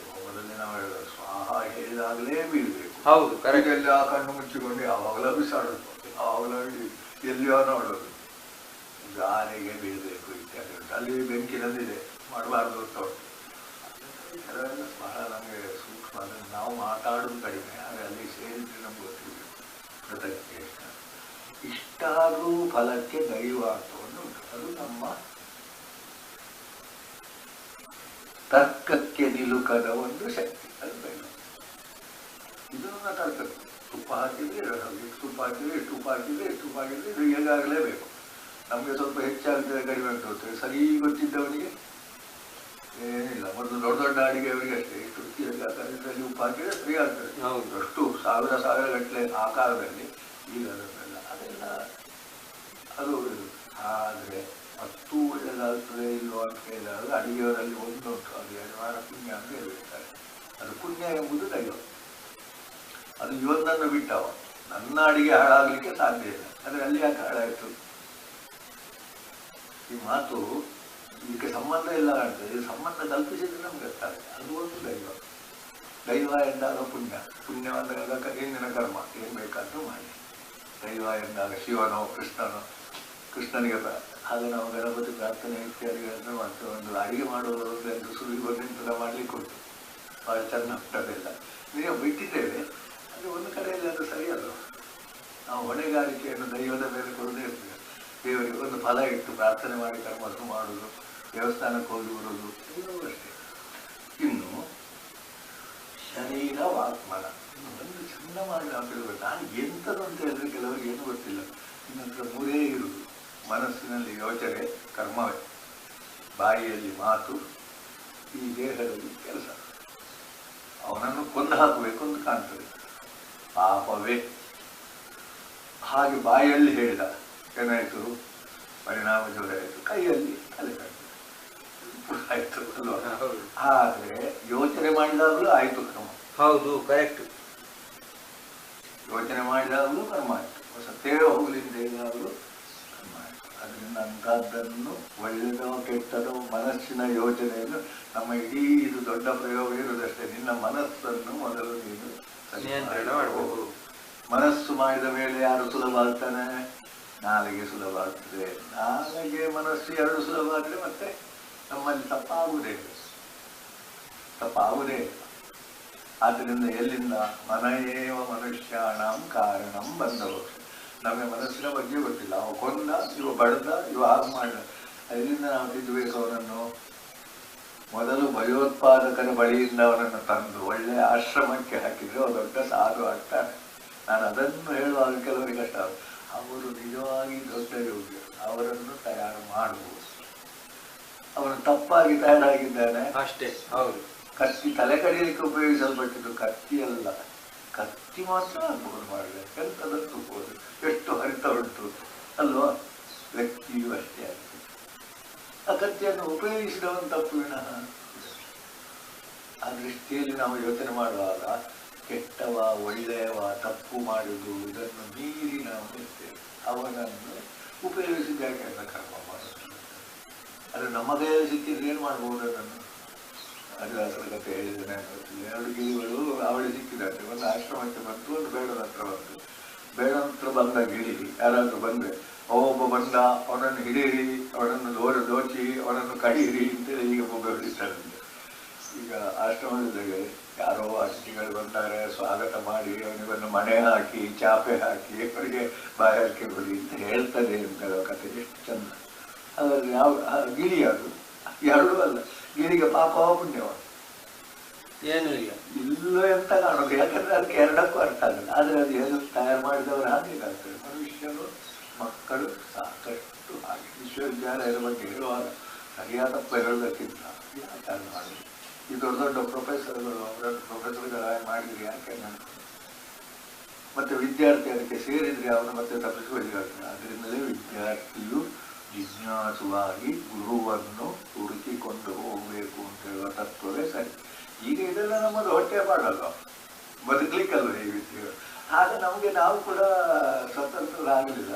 [SPEAKER 1] ಹೋಮದಲ್ಲಿ ನಾವು ಹೇಳೋದು ಸ್ವಾಹ ಹೇಳಿದಾಗಲೇ ಬೀಳಬೇಕು.
[SPEAKER 2] ಹೌದು,
[SPEAKER 1] ಕರೆಗೆಲ್ಲ ಆ ಕಣ್ಣು ಮುಚ್ಚಿಕೊಂಡು ಯಾವಾಗಲೂ ಬಿಸಾಡೋದು, ಯಾವಾಗಲೂ ಎಲ್ಲಿಯೋ ನೋಡೋದು, ಗಾಳಿಗೆ ಬೀಳಬೇಕು ಇತ್ಯಾದಿ ಉಂಟು. ಅಲ್ಲಿ ಬೆಂಕಿ ನಂದಿದೆ, ಮಾಡಬಾರ್ದು ಅಂತ ಉಂಟು. ಬಹಳ ನಮಗೆ ಸೂಕ್ಷ್ಮ. ಅದನ್ನು ನಾವು ಮಾತಾಡೋದು ಕಡಿಮೆ, ಆದರೆ ಅಲ್ಲಿ ಸೇರಿದ್ರೆ ನಮ್ಗೆ ಗೊತ್ತಿಲ್ಲ. ಕೃತಜ್ಞೇಷ್ಟ. ಇಷ್ಟಾದರೂ ಫಲಕ್ಕೆ ದೈವಾರ್ಥವನ್ನು ಉಂಟು. ಅದು ನಮ್ಮ ತರ್ಕಕ್ಕೆ ನಿಲುಕದ ಒಂದು ಶಕ್ತಿ. ಅದು ಬೇಡ. ಇದು ನನ್ನ ತರ್ಕಕ್ಕೆ ತುಪ್ಪ ಹಾಕಿದ್ರೆ ತುಪ್ಪ ಹಾಕಿದ್ರೆ ಎಷ್ಟು ಉಪ್ಪು ಹಾಕಿದ್ರೆ ಎಷ್ಟು ಉಪ್ಪು ಹಾಕಿದ್ರೆ ಇದು ಹೇಗಾಗಲೇಬೇಕು. ನಮಗೆ ಸ್ವಲ್ಪ ಹೆಚ್ಚಾಗ್ತದೆ ಕಡಿಮೆ ಆಗ್ತದೆ ಸರಿ ಗೊತ್ತಿದ್ದವನಿಗೆ ಏನಿಲ್ಲ. ಮೊದಲು ದೊಡ್ಡ ದೊಡ್ಡ ಅಡಿಗೆಯವರಿಗೆ ಅಷ್ಟೇ ಎಷ್ಟು ರುಚಿಯಲ್ಲಿ ಉಪ್ಪು ಹಾಕಿದ್ರೆ ಸರಿ ಆಗ್ತದೆ. ಅಷ್ಟು ಸಾವಿರ ಗಟ್ಟಲೆ ಆಕಾರದಲ್ಲಿ ಈಗ ಅದೆಲ್ಲ ಅದು. ಆದರೆ ಅಷ್ಟು ಒಳ್ಳೆಯದಾಗ್ತದೆ ಇಲ್ಲೋ ಅಂತ ಹೇಳಿದಾಗ ಅಡಿಗೆಯವರಲ್ಲಿ ಒಂದುಂಟು, ಅದು ಯಜಮಾನ ಪುಣ್ಯ ಅಂತ ಹೇಳ್ತಾರೆ. ಅದು ಪುಣ್ಯ ಎಂಬುದು ದೈವ. ಅದು ಇವನನ್ನು ಬಿಟ್ಟವ. ನನ್ನ ಅಡಿಗೆ ಹಾಳಾಗಲಿಕ್ಕೆ ಸಾಧ್ಯ ಇಲ್ಲ, ಆದರೆ ಅಲ್ಲಿ ಯಾಕೆ ಹಾಳಾಯಿತು? ಈ ಮಾತು ಇದಕ್ಕೆ ಸಂಬಂಧ ಇಲ್ಲ ಕಾಣ್ತದೆ. ಇದು ಸಂಬಂಧ ಕಲ್ಪಿಸಿದ್ರೆ ನಮ್ಗೆ ಗೊತ್ತಾಗುತ್ತೆ. ಅದು ಒಂದು ದೈವ. ದೈವ ಎಂದಾಗ ಪುಣ್ಯ, ಪುಣ್ಯ ಅಂದಾಗ ಹಿಂದಿನ ಕರ್ಮ ಏನು ಬೇಕಾದರೂ ಮಾಡಿ. ದೈವ ಎಂದಾಗ ಶಿವನೋ ಕೃಷ್ಣನೋ, ಕೃಷ್ಣನಿಗೆ ಆಗ ನಾವು ಗಣಪತಿ ಪ್ರಾರ್ಥನೆ ಇತ್ಯಾದಿಗಳನ್ನು ಮಾಡ್ತೇವೆ. ಒಂದು ಅಡಿಗೆ ಮಾಡುವುದು ಎಂದು ಸುಲಿಗೋದಿಂತ ಮಾಡಲಿಕ್ಕೆ ಉಂಟು, ಭಾಳ ಚೆನ್ನಾಗಿಲ್ಲ. ನೀವು ಬಿಟ್ಟಿದ್ದೇವೆ ಅಂದರೆ ಒಂದು ಕಡೆಯಲ್ಲಿ ಅದು ಸರಿಯಲ್ಲ. ನಾವು ಹೊಣೆಗಾರಿಕೆಯನ್ನು ದೈವದ ಮೇಲೆ ಕೊಡದೇ ಇರ್ತೇವೆ. ದೇವರಿಗೆ ಒಂದು ಫಲ ಇಟ್ಟು ಪ್ರಾರ್ಥನೆ ಮಾಡಿ ಕರ್ಮವನ್ನು ಮಾಡುವುದು, ದೇವಸ್ಥಾನಕ್ಕೆ ಹೋಗಿ ಬರುವುದು ಎಲ್ಲವೂ ಅಷ್ಟೇ. ಇನ್ನು ಶರೀರ ವಾಕ್ಮನ ಒಂದು ಚಂದ ಮಾಡಿ ನಾವು ತಿಳ್ಬೇಕು. ನಾನು ಎಂಥದ್ದು ಅಂತ ಹೇಳಿದ್ರೆ ಕೆಲವರಿಗೆ ಏನು ಗೊತ್ತಿಲ್ಲ. ಇನ್ನೊಂದು ಮೂರೇ ಇರುವುದು: ಮನಸ್ಸಿನಲ್ಲಿ ಯೋಚನೆ, ಕರ್ಮವೇ; ಬಾಯಿಯಲ್ಲಿ ಮಾತು, ಈ ದೇಹದಲ್ಲಿ ಕೆಲಸ. ಅವನನ್ನು ಕೊಂದು ಹಾಕಬೇಕು ಅಂತ ಕಾಣ್ತದೆ, ಪಾಪವೇ. ಹಾಗೆ ಬಾಯಲ್ಲಿ ಹೇಳಿದ ಏನಾಯಿತು? ಪರಿಣಾಮ ಜೋರ ಆಯಿತು. ಕೈಯಲ್ಲಿ ತಲೆ ಆಯಿತು ಅಲ್ವಾ? ಆದರೆ ಯೋಚನೆ ಮಾಡಿದಾಗಲೂ ಆಯಿತು ಕ್ರಮ.
[SPEAKER 2] ಹೌದು, ಕರೆಕ್ಟ್.
[SPEAKER 1] ಯೋಚನೆ ಮಾಡಿದಾಗಲೂ ಕರ್ಮ ಆಯಿತು. ಸತ್ತೇ ಹೋಗಲಿಂದ ಏನಾದರೂ ಕರ್ಮ ಆಯಿತು. ಅದರಿಂದ ಅಂಥದ್ದನ್ನು ಒಳ್ಳೆಯದೋ ಕೆಟ್ಟದೋ ಮನಸ್ಸಿನ ಯೋಚನೆಯನ್ನು ನಮ್ಮ ಇಡೀ ಇದು ದೊಡ್ಡ ಪ್ರಯೋಗ ಇರುವುದಷ್ಟೇ. ನಿನ್ನ ಮನಸ್ಸನ್ನು ಮೊದಲು ನೀನು
[SPEAKER 2] ನಿಯಂತ್ರಣ ಮಾಡಬಹುದು.
[SPEAKER 1] ಮನಸ್ಸು ಮಾಡಿದ ಮೇಲೆ ಯಾರು ಸುಲಭ ಆಗ್ತಾನೆ? ನಾಲಿಗೆ ಸುಲಭ ಆಗ್ತದೆ. ನಾಲಿಗೆ ಮನಸ್ಸು ಎರಡು ಸುಲಭ ಆದರೆ ಮತ್ತೆ ನಮ್ಮಲ್ಲಿ ತಪ್ಪಾಗುವುದೇ ತಪ್ಪಾಗುವುದೇ. ಆದ್ದರಿಂದ ಎಲ್ಲಿಂದ? ಮನಯೇವ ಮನುಷ್ಯಾಣಂ ಕಾರಣಂ ಬಂದವು. ನಮಗೆ ಮನಸ್ಸಿನ ಬಗ್ಗೆ ಗೊತ್ತಿಲ್ಲ. ಅವ ಕೊಂದ, ಇವ ಬಡ್ದ, ಇವ ಹಾಗೆ ಮಾಡಿದ. ಎಲ್ಲಿಂದ ನಾವು ತಿದ್ದಬೇಕು ಅವನನ್ನು? ಮೊದಲು ಭಯೋತ್ಪಾದಕರ ಬಳಿಯಿಂದ ಅವನನ್ನು ತಂದು ಒಳ್ಳೆಯ ಆಶ್ರಮಕ್ಕೆ ಹಾಕಿದ್ರೆ ಅವ ದೊಡ್ಡ ಸಾಧು ಆಗ್ತಾನೆ. ನಾನು ಅದನ್ನು ಹೇಳುವಾಗ ಕೆಲವರಿಗೆ ಕಷ್ಟ. ಅವರು ನಿಜವಾಗಿ ದೊಡ್ಡ ಯೋಗ್ಯ, ಅವರನ್ನು ತಯಾರು ಮಾಡಬಹುದು. ಅವನು ತಪ್ಪಾಗಿ ತಯಾರಾಗಿದ್ದಾನೆ
[SPEAKER 2] ಅಷ್ಟೇ. ಹೌದು.
[SPEAKER 1] ಕತ್ತಿ ತಲೆ ಕಡಿಯಲಿಕ್ಕೆ ಉಪಯೋಗಿಸಲ್ಪಟ್ಟಿದ್ದು ಕತ್ತಿ ಅಲ್ಲ. ಕತ್ತಿ ಮಾತ್ರ ಆಗ್ಬೋದು ಮಾಡಿದೆ, ಎಂಥದನ್ನು ತುಪ್ಪೋದು ಎಷ್ಟು ಹರಿತ ಉಂಟು ಅಲ್ವಾ? ವ್ಯಕ್ತಿಯೂ ಅಷ್ಟೇ ಆಗ್ತದೆ. ಆ ಕತ್ತಿಯನ್ನು ಉಪಯೋಗಿಸಿದವನು ತಪ್ಪು ವಿನಃ. ಆ ದೃಷ್ಟಿಯಲ್ಲಿ ನಾವು ಯೋಚನೆ ಮಾಡುವಾಗ ಕೆಟ್ಟವ ಒಳ್ಳೆಯವ ತಪ್ಪು ಮಾಡುವುದು ಇದನ್ನು ಮೀರಿ ನಾವು ಇರ್ತೇವೆ. ಅವನನ್ನು ಉಪಯೋಗಿಸಿದಾಗ ಕರ್ಮ ಮಾಡುವುದು. ಅದು ನಮ್ಮ ಕೈಯಲ್ಲಿ ಸಿಕ್ಕಿದ್ರೆ ಏನು ಮಾಡ್ಬೋದು? ಅದನ್ನು ಹರಿದಾಸರ ಕಥೆ ಹೇಳಿದ್ದೇನೆ. 2 ಗಿಳಿಗಳು ಅವಳಿ ಸಿಕ್ಕಿದಂತೆ. ಒಂದು ಆಶ್ರಮಕ್ಕೆ ಬಂತು, ಒಂದು ಬೇಡನ ಹತ್ರ ಬಂತು. ಬೇಡನ ಹತ್ರ ಬಂದ ಗಿಳಿ ಯಾರಾದರೂ ಬಂದರೆ ಒಬ್ಬ ಬಂದ, ಅವನನ್ನು ಹಿಡೀರಿ, ಅವನನ್ನು ದೋಚಿ, ಅವನನ್ನು ಕಡೀರಿ ಅಂತೇಳಿ ಈಗ ಒಬ್ಬ ಹಿಡಿತಾರಂತೆ. ಈಗ ಆಶ್ರಮದಲ್ಲಿ ಯಾರೋ ಅತಿಥಿಗಳು ಬಂದಾಗ ಸ್ವಾಗತ ಮಾಡಿ ಅವನಿಗೊಂದು ಮಣೆ ಹಾಕಿ ಚಾಪೆ ಹಾಕಿ ಅವರಿಗೆ ಬಾಯಾರಿಕೆ ಕೊಡಿ ಅಂತ ಹೇಳ್ತದೆ ಅಂತ ಕಥೆ. ಎಷ್ಟು ಚಂದ. ಅದರಲ್ಲಿ ಯಾವ ಗಿಳಿ ಅದು ಎರಡೂ ಅಲ್ಲ. ಗಿಳಿಗೆ ಪಾಪವ ಪುಣ್ಯವ
[SPEAKER 2] ಏನೂ ಇಲ್ಲ,
[SPEAKER 1] ಇಲ್ಲೋ ಎಂತ ಕಾಣೋದು. ಯಾಕಂದ್ರೆ ಅದಕ್ಕೆ ಎರಡಕ್ಕೂ ಅರ್ಥ ಆಗಲ್ಲ. ಆದರೆ ಅದು ಏನು ತಯಾರು ಮಾಡಿದವರು ಹಾಗೇಗಾಗ್ತದೆ. ಮನುಷ್ಯರು ಮಕ್ಕಳು ಸಾಕಷ್ಟು ಹಾಗೆ. ವಿಶ್ವವಿದ್ಯಾಲಯದ ಬಗ್ಗೆ ಹೇಳುವಾಗ ಸರಿಯಾದ ತಪ್ಪ ಹೇಳೋದಕ್ಕಿಂತ ಯಾಕೆ ಮಾಡಿ ಈ ದೊಡ್ಡ ದೊಡ್ಡ ಪ್ರೊಫೆಸರ್ಗಳು ಅವರನ್ನು ಪ್ರೊಫೆಸರ್ಗಳಾಗಿ ಮಾಡಿದ್ರೆ ಯಾಕೆ ನಾನು ಮತ್ತೆ ವಿದ್ಯಾರ್ಥಿ ಅದಕ್ಕೆ ಸೇರಿದರೆ ಅವನು ಮತ್ತೆ ತಪ್ಪಿಸಿಕೊಳ್ಳಿಗಾಗ್ತದೆ. ಅದರಿಂದಲೇ ವಿದ್ಯಾರ್ಥಿಯು ಜಿಜ್ಞಾಸುವಾಗಿ ಗುರುವನ್ನು ಹುಡುಕಿಕೊಂಡು ಹೋಗಬೇಕು ಅಂತ ಹೇಳುವ ತತ್ವವೇ ಸರಿ. ಈಗ ಇದೆಲ್ಲ ನಮ್ಮದು ಹೊಟ್ಟೆ ಪಾಡಲ್ಲ, ಬದುಕಲಿಕ್ಕಲ್ವ ಈ ವಿದ್ಯೆಗಳು. ಆಗ ನಮಗೆ ನಾವು ಕೂಡ ಸ್ವತಂತ್ರರಾಗಲಿಲ್ಲ.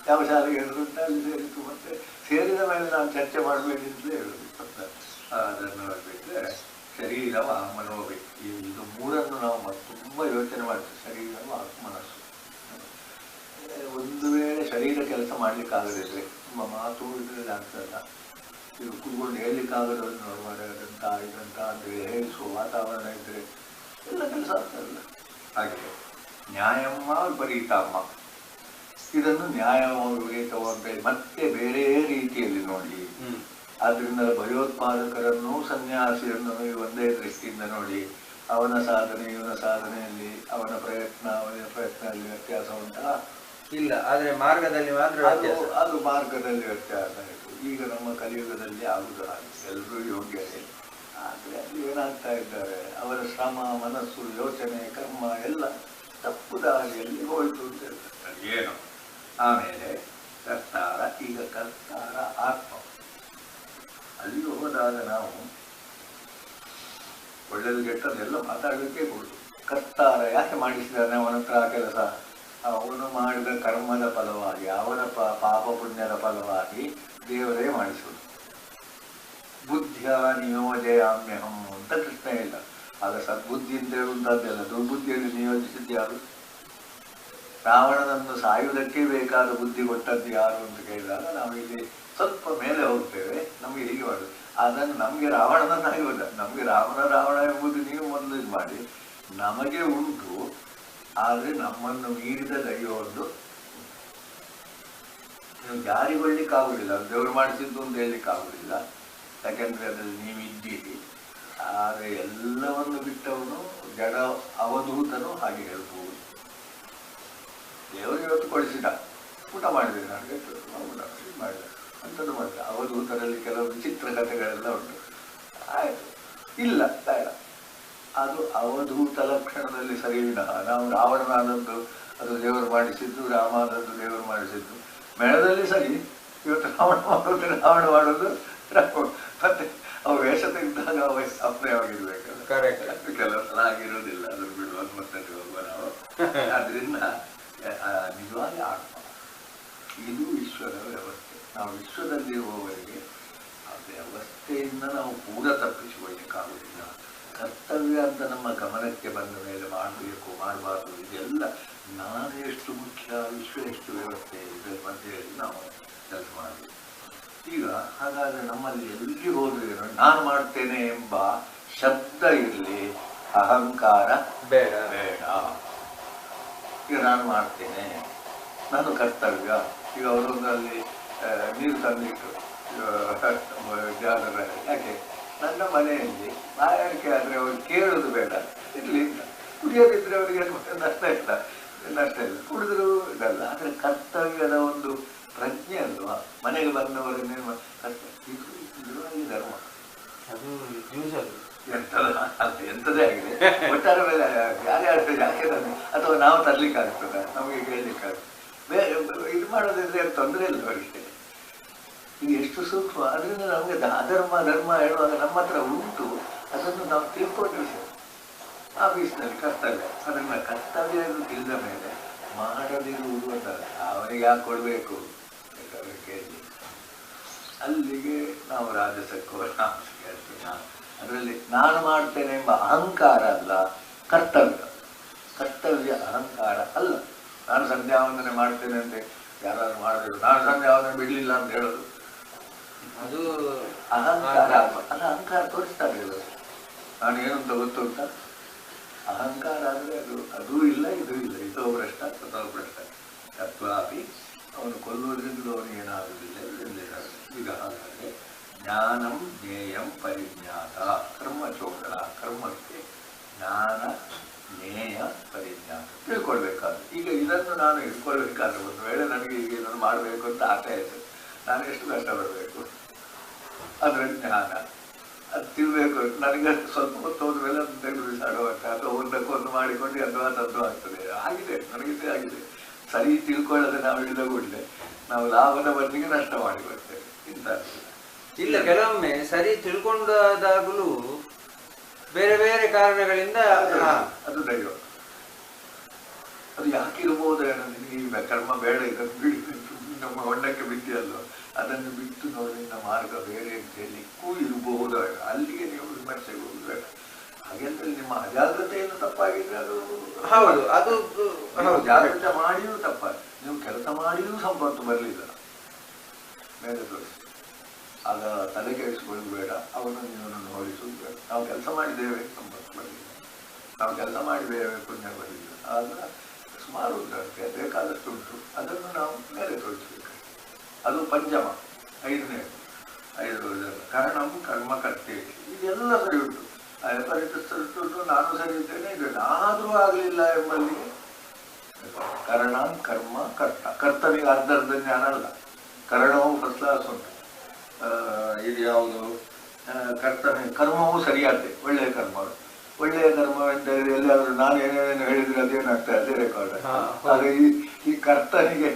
[SPEAKER 1] ಯಾವ ಶಾಲೆಗೆ ಅಂತ ಅಲ್ಲಿ ಸೇರಿತು. ಮತ್ತೆ ಸೇರಿದ ಮೇಲೆ ನಾವು ಚರ್ಚೆ ಮಾಡಬೇಕಂತಲೇ ಹೇಳೋದು. ಅದನ್ನು ನೋಡಬೇಕಿದ್ರೆ ಶರೀರ ಮನೋಭಿ ಇದು ಮೂರನ್ನು ನಾವು ತುಂಬ ಯೋಚನೆ ಮಾಡ್ತೀವಿ. ಶರೀರ ಮನಸ್ಸು. ಒಂದು ವೇಳೆ ಶರೀರ ಕೆಲಸ ಮಾಡಲಿಕ್ಕಾಗದಿದ್ರೆ ತುಂಬ ಮಾತು ಇದರಲ್ಲಿ ಆಗ್ತದಲ್ಲ. ಇದು ಕೂತ್ಕೊಂಡು ಹೇಳಲಿಕ್ಕಾಗೋದನ್ನು ನೋಡುವಾದಂಥ ಇದಂಥ ಅಂದರೆ ಹೇಳಿಸುವ ವಾತಾವರಣ ಇದ್ದರೆ ಎಲ್ಲ ಕೆಲಸ ಆಗ್ತದಲ್ಲ. ಹಾಗೆ ನ್ಯಾಯಮ್ಮ ವಿಪರೀತಮ್ಮ. ಇದನ್ನು ನ್ಯಾಯ ವಿಪರೀತವು ಅಂತ ಮತ್ತೆ ಬೇರೆ ರೀತಿಯಲ್ಲಿ ನೋಡಿ. ಆದ್ರಿಂದ ಭಯೋತ್ಪಾದಕರನ್ನು ಸನ್ಯಾಸಿಯನ್ನು ಒಂದೇ ದೃಷ್ಟಿಯಿಂದ ನೋಡಿ. ಅವನ ಸಾಧನೆ ಇವನ ಸಾಧನೆಯಲ್ಲಿ ಅವನ ಪ್ರಯತ್ನದಲ್ಲಿ ವ್ಯತ್ಯಾಸ ಉಂಟಾ?
[SPEAKER 2] ಇಲ್ಲ. ಆದ್ರೆ ಮಾರ್ಗದಲ್ಲಿ ಮಾತ್ರ
[SPEAKER 1] ಅದು ಮಾರ್ಗದಲ್ಲಿ ವ್ಯತ್ಯಾಸ ಆಯಿತು. ಈಗ ನಮ್ಮ ಕಲಿಯುಗದಲ್ಲಿ ಆಗುವುದು ಹಾಗೆ, ಎಲ್ಲರೂ ಯೋಗ್ಯತೆ. ಆದರೆ ಅಲ್ಲಿ ಏನಾಗ್ತಾ ಇದ್ದಾರೆ, ಅವರ ಶ್ರಮ, ಮನಸ್ಸು, ಯೋಚನೆ, ಕರ್ಮ ಎಲ್ಲ ತಪ್ಪು ದಾರಿಯಲ್ಲಿ ಹೋಯಿತು ಅಂತ ಹೇಳ್ತಾರೆ. ಏನು ಆಮೇಲೆ ಕರ್ತಾರ, ಈಗ ಕರ್ತಾರ ಆತ್ಮ. ಅಲ್ಲಿ ಹೋದಾಗ ನಾವು ಒಳ್ಳೆದು ಕೆಟ್ಟದೆಲ್ಲ ಮಾತಾಡಲಿಕ್ಕೆ ಕೊಡುದು. ಕರ್ತಾರ ಯಾಕೆ ಮಾಡಿಸಿದಾನೆ ಅವನ ಹತ್ರ ಆ ಕೆಲಸ? ಅವನು ಮಾಡಿದ ಕರ್ಮದ ಫಲವಾಗಿ, ಅವನ ಪಾಪ ಪುಣ್ಯದ ಫಲವಾಗಿ ದೇವರೇ ಮಾಡಿಸುವುದು. ಬುದ್ಧಿಯ ನಿಯೋಜಯಾಮ್ಯಹಂ ಅಂತ ಕೃಷ್ಣ ಇಲ್ಲ. ಆಗ ಸದ್ಬುದ್ಧಿ ಅಂತ ಹೇಳುವಂತದ್ದೆಲ್ಲ ದುರ್ಬುದ್ಧಿಯಲ್ಲಿ ನಿಯೋಜಿಸಿದ್ದು ಯಾರು? ರಾವಣನನ್ನು ಸಾಯುವುದಕ್ಕೆ ಬೇಕಾದ ಬುದ್ಧಿ ಕೊಟ್ಟದ್ದು ಯಾರು ಅಂತ ಕೇಳಿದಾಗ ನಾವು ಇಲ್ಲಿ ಸ್ವಲ್ಪ ಮೇಲೆ ಹೋಗ್ತೇವೆ. ನಮಗೆ ಹೀಗೆ ಮಾಡುದು, ಅದನ್ನು ನಮಗೆ ರಾವಣನನ್ನು ಆಗುವುದ, ನಮಗೆ ರಾವಣ ಎಂಬುದು ನೀವು ಮೊದಲು ಇದು ಮಾಡಿ. ನಮಗೆ ಉಂಟು, ಆದರೆ ನಮ್ಮನ್ನು ಮೀರಿದ ದೈವ ಒಂದು ನೀವು ಜಾರಿಗೊಳ್ಳಿಕ್ಕಾಗುವುದಿಲ್ಲ. ದೇವರು ಮಾಡಿಸಿದ್ದು ಅಂತ ಹೇಳಲಿಕ್ಕಾಗುವುದಿಲ್ಲ, ಯಾಕೆಂದ್ರೆ ಅದರಲ್ಲಿ ನೀವು ಇದ್ದೀರಿ. ಆದರೆ ಎಲ್ಲವನ್ನು ಬಿಟ್ಟವನು ಜಡ ಅವಧೂತನು ಹಾಗೆ ಹೇಳ್ಬೋದು. ದೇವರು ಇವತ್ತು ಕೊಡಿಸಿದ, ಊಟ ಮಾಡಿದೆ, ನನಗೆ ಮಾಡಿದ ಅಂಥದ್ದು ಮಾಡಿದ. ಅವಧೂತರಲ್ಲಿ ಕೆಲವು ವಿಚಿತ್ರ ಕಥೆಗಳೆಲ್ಲ ಉಂಟು. ಆಯಿತು, ಇಲ್ಲ ಬೇಡ, ಅದು ಅವಧೂತ ಲಕ್ಷಣದಲ್ಲಿ ಸರಿ ವಿನಃ ನಾವು ರಾವಣನಾದದ್ದು ಅದು ದೇವರು ಮಾಡಿಸಿದ್ದು, ರಾಮಾದದ್ದು ದೇವರು ಮಾಡಿಸಿದ್ದು ಮೇಳದಲ್ಲಿ ಸರಿ. ಇವತ್ತು ರಾವಣ ಮಾಡೋದು ಮತ್ತೆ ಅವ ವೇಷ ತೆಗೆದಾಗ ಅವ ಅಪ್ರಯವಾಗಿರ್ಬೇಕಲ್ಲ. ಕೆಲವು ಸಲ ಆಗಿರೋದಿಲ್ಲ, ಅದ್ರ ಬಿಡುವಾಗ ಮತ್ತೆ ಹೋಗುವ ನಾವು. ಆದ್ರಿಂದ ನಿಜವಾಗಿ ಆತ್ಮ ಇದು ವಿಶ್ವದ ವ್ಯವಸ್ಥೆ. ನಾವು ವಿಶ್ವದಲ್ಲಿ ಇರುವವರೆಗೆ ಆ ವ್ಯವಸ್ಥೆಯಿಂದ ನಾವು ಕೂಡ ತಪ್ಪಿಸಿಕೊಳ್ಳಿಕ್ಕಾಗುವುದಿಲ್ಲ. ಕರ್ತವ್ಯ ಅಂತ ನಮ್ಮ ಗಮನಕ್ಕೆ ಬಂದ ಮೇಲೆ ಮಾಡಬೇಕು ಮಾಡಬಾರ್ದು ಇದೆಲ್ಲ ನಾನು ಎಷ್ಟು ಮುಖ್ಯ, ವಿಶ್ವ ಎಷ್ಟು ವ್ಯವಸ್ಥೆ, ಇದರ ಮಧ್ಯೆಯಲ್ಲಿ ನಾವು ಕೆಲಸ ಮಾಡಬೇಕು. ಈಗ ಹಾಗಾದ್ರೆ ನಮ್ಮಲ್ಲಿ ಎಲ್ಲಿ ಹೋದ್ರೂ ನಾನು ಮಾಡ್ತೇನೆ ಎಂಬ ಶಬ್ದ ಇರಲಿ, ಅಹಂಕಾರ ಬೇಡ ಬೇಡ. ಈಗ ನಾನು ಮಾಡ್ತೇನೆ, ನಾನು ಕರ್ತವ್ಯ. ಈಗ ಅವರೊಂದಲ್ಲಿ ನೀರು ತಂದಿಟ್ಟು ಜಾಗರ ಯಾಕೆ ನನ್ನ ಮನೆಯಲ್ಲಿ ಬಾಯಾರಿಕೆ ಆದರೆ ಅವ್ರು ಕೇಳೋದು ಬೇಡ, ಇರಲಿ. ಕುಡಿಯೋದಿದ್ರೆ ಅವರಿಗೆ ನಷ್ಟ ಇಲ್ಲ, ಕುಡಿದ್ರು ಇದಲ್ಲ. ಆದರೆ ಕರ್ತವ್ಯದ ಒಂದು ಪ್ರಜ್ಞೆ ಅಲ್ವಾ, ಮನೆಗೆ ಬಂದವರನ್ನೇನು ಇದು ಧರ್ಮ.
[SPEAKER 2] ಅದು
[SPEAKER 1] ಎಂಥದೇ ಆಗಿದೆ ಒಟ್ಟಾರೆ ಮೇಲೆ ಯಾರ್ಯಾರು ಯಾಕೆ ಅಥವಾ ನಾವು ತರ್ಲಿಕ್ಕಾಗ್ತದ, ನಮಗೆ ಕೇಳಲಿಕ್ಕಾಗ್ತದೆ. ಇದು ಮಾಡೋದಿದ್ರೆ ತೊಂದರೆ ಇಲ್ಲ ಅವರಿಗೆ. ಈಗ ಎಷ್ಟು ಸೂಕ್ಷ್ಮ. ಅದರಿಂದ ನಮಗೆ ಅಧರ್ಮ ಧರ್ಮ ಹೇಳುವಾಗ ನಮ್ಮ ಹತ್ರ ಉಂಟು, ಅದನ್ನು ನಾವು ತಿಳ್ಕೊಂಡ್ರೆ ಆಫೀಸ್ನಲ್ಲಿ ಕರ್ತವ್ಯ. ಅದನ್ನ ಕರ್ತವ್ಯ ತಿಳಿದ ಮೇಲೆ ಮಾಡದಿರುವುದು ಅಂತಲ್ಲ, ಅವನಿಗೆ ಯಾಕೆ ಕೊಡಬೇಕು ಕೇಳಿ. ಅಲ್ಲಿಗೆ ನಾವು ರಾಜಸಕ್ಕೋ ಅದರಲ್ಲಿ ನಾನು ಮಾಡ್ತೇನೆ ಎಂಬ ಅಹಂಕಾರ ಅಲ್ಲ, ಕರ್ತವ್ಯ. ಕರ್ತವ್ಯ ಅಹಂಕಾರ ಅಲ್ಲ. ನಾನು ಸಂಧ್ಯಾವಂದನೆ ಮಾಡ್ತೇನೆ ಅಂತ ಯಾರಾದ್ರೂ ಮಾಡಬೇಕು, ನಾನು ಸಂಧ್ಯಾವಂದನೆ ಬಿಡಲಿಲ್ಲ ಅಂತ ಹೇಳೋದು
[SPEAKER 2] ಅದು
[SPEAKER 1] ಅಹಂಕಾರ. ಅದು ಅಹಂಕಾರ ತೋರಿಸ್ತಾರೆ. ನಾನು ಏನಂತ ಗೊತ್ತುಂಟ, ಅಹಂಕಾರ ಅಂದರೆ ಅದೂ ಇಲ್ಲ ಇದೂ ಇಲ್ಲ, ಇದೋ ಭ್ರಷ್ಟ ತಥೋ ಭ್ರಷ್ಟ ತತ್ವಾಪಿ. ಅವನು ಕೊಲ್ಲುವುದರಿಂದ ಅವನಿಗೆ ಏನಾಗುವುದಿಲ್ಲ. ಈಗ ಹಾಗಾದರೆ ಜ್ಞಾನಂ ಜ್ಞೇಯಂ ಪರಿಜ್ಞಾತ, ಕರ್ಮಚೋದನ, ಕರ್ಮಕ್ಕೆ ಜ್ಞಾನ ಜ್ಞೇಯ ಪರಿಜ್ಞಾತ ತಿಳ್ಕೊಳ್ಬೇಕಾದ್ರೆ. ಈಗ ಇದನ್ನು ನಾನು ಇಟ್ಕೊಳ್ಬೇಕಾದ್ರೆ ಒಂದು ವೇಳೆ ನನಗೆ ಈಗ ಇದನ್ನು ಮಾಡಬೇಕು ಅಂತ ಆಸೆ ಆಯಿತು, ನಾನು ಎಷ್ಟು ಕಷ್ಟಪಡಬೇಕು. ಅದರ ಜ್ಞಾನ ಅದು ತಿಳ್ಬೇಕು. ನನಗೆ ಸ್ವಲ್ಪ ಹೊತ್ತು ಹೋದ ಮೇಲೆ ಅದನ್ನು ತೆಗೆದು ಬಿಸಾಡುವಾಗ ಅಥವಾ ಒಂದಕ್ಕೊಂದು ಮಾಡಿಕೊಂಡು ಅದು ಆಗ್ತದೆ. ಆಗಿದೆ, ನನಗಿದೆ ಆಗಿದೆ. ಸರಿ ತಿಳ್ಕೊಳ್ಳದೆ ನಾವು ಹಿಡಿದ ಕೂಡಲೇ ನಾವು ಲಾಭದ ಬದಲಿಗೆ ನಷ್ಟ ಮಾಡಿಕೊಳ್ತೇವೆ. ಇಂಥ
[SPEAKER 2] ಇಲ್ಲ, ಕೆಲವೊಮ್ಮೆ ಸರಿ ತಿಳ್ಕೊಂಡಾಗಲೂ ಬೇರೆ ಬೇರೆ ಕಾರಣಗಳಿಂದ
[SPEAKER 1] ಅದು ದೈವ. ಅದು ಯಾಕಿರ್ಬೋದು ನಿನಗೆ ಕರ್ಮ ಬೇಡ, ಇದನ್ನು ಬಿಡಿ, ನಮ್ಮ ಹೊಂಡಕ್ಕೆ ಬಿಟ್ಟಿಯಲ್ಲೋ ಅದನ್ನು ಬಿಟ್ಟು ನೋಡಿ ನಮ್ಮ ಮಾರ್ಗ ಬೇರೆ ಅಂತ ಹೇಳಲಿಕ್ಕೂ ಇರಬಹುದು. ಅಲ್ಲಿಗೆ ನೀವು ವಿಮರ್ಶೆಗೆ ಹೋಗಬೇಡ. ಹಾಗೆಂದ್ರೆ ನಿಮ್ಮ ಅಜಾಗ್ರತೆಯನ್ನು ತಪ್ಪಾಗಿದ್ರೆ ಅದು
[SPEAKER 2] ಹೌದು, ಅದು
[SPEAKER 1] ಜಾಗ್ರತೆ ಮಾಡಿಯೂ ತಪ್ಪಾಗಿ, ನೀವು ಕೆಲಸ ಮಾಡಿಯೂ ಸಂಪತ್ತು ಬರಲಿಲ್ಲ ಮೇಲೆ ತೋರಿಸಿ. ಆಗ ತಲೆ ಕೆಡಿಸಿಕೊಳ್ಳೋದು ಬೇಡ, ಅವನು ನೀವನನ್ನು ಹೋಲಿಸುವುದು ಬೇಡ. ನಾವು ಕೆಲಸ ಮಾಡಿದ್ದೇವೆ ಸಂಪತ್ತು ಬರಲಿಲ್ಲ, ನಾವು ಕೆಲಸ ಮಾಡಿದ್ದೇವೆ ಪುಣ್ಯ ಬರಲಿಲ್ಲ, ಆಗ ಸುಮಾರು ಉಂಟಂತೆ, ಬೇಕಾದಷ್ಟು ಉಂಟು. ಅದನ್ನು ನಾವು ಮೇಲೆ ತೋರಿಸ್ಬೇಕು. ಅದು ಪಂಚಮ, ಐದನೇ. ಕಾರಣಂ ಕರ್ಮ ಕರ್ತೆ, ಇದೆಲ್ಲ ಸರಿ ಉಂಟು. ಪರಿತುಂಟು, ನಾನು ಸರಿ ಇದ್ದೇನೆ, ಇದೇನಾದರೂ ಆಗಲಿಲ್ಲ ಎಂಬಲ್ಲಿಗೆ ಕರಣ ಕರ್ಮ ಕರ್ತ. ಕರ್ತನಿಗೆ ಅರ್ಧ ಜ್ಞಾನ ಅಲ್ಲ, ಕರಣವು ಫಸ್ಟ್ ಕ್ಲಾಸ್ ಉಂಟು. ಇದು ಯಾವುದು ಕರ್ಮವೂ ಸರಿಯಾಗ್ತದೆ. ಒಳ್ಳೆಯ ಕರ್ಮಗಳು, ಒಳ್ಳೆಯ ಕರ್ಮ ಅಂತ ಹೇಳಿ ಎಲ್ಲಾದರೂ ನಾನು ಏನೇನು ಹೇಳಿದ್ರೆ ಅದೇನಾಗ್ತದೆ, ಅದೇ ರೆಕಾರ್ಡ್. ಹಾಗೆ ಈ ಕರ್ತನಿಗೆ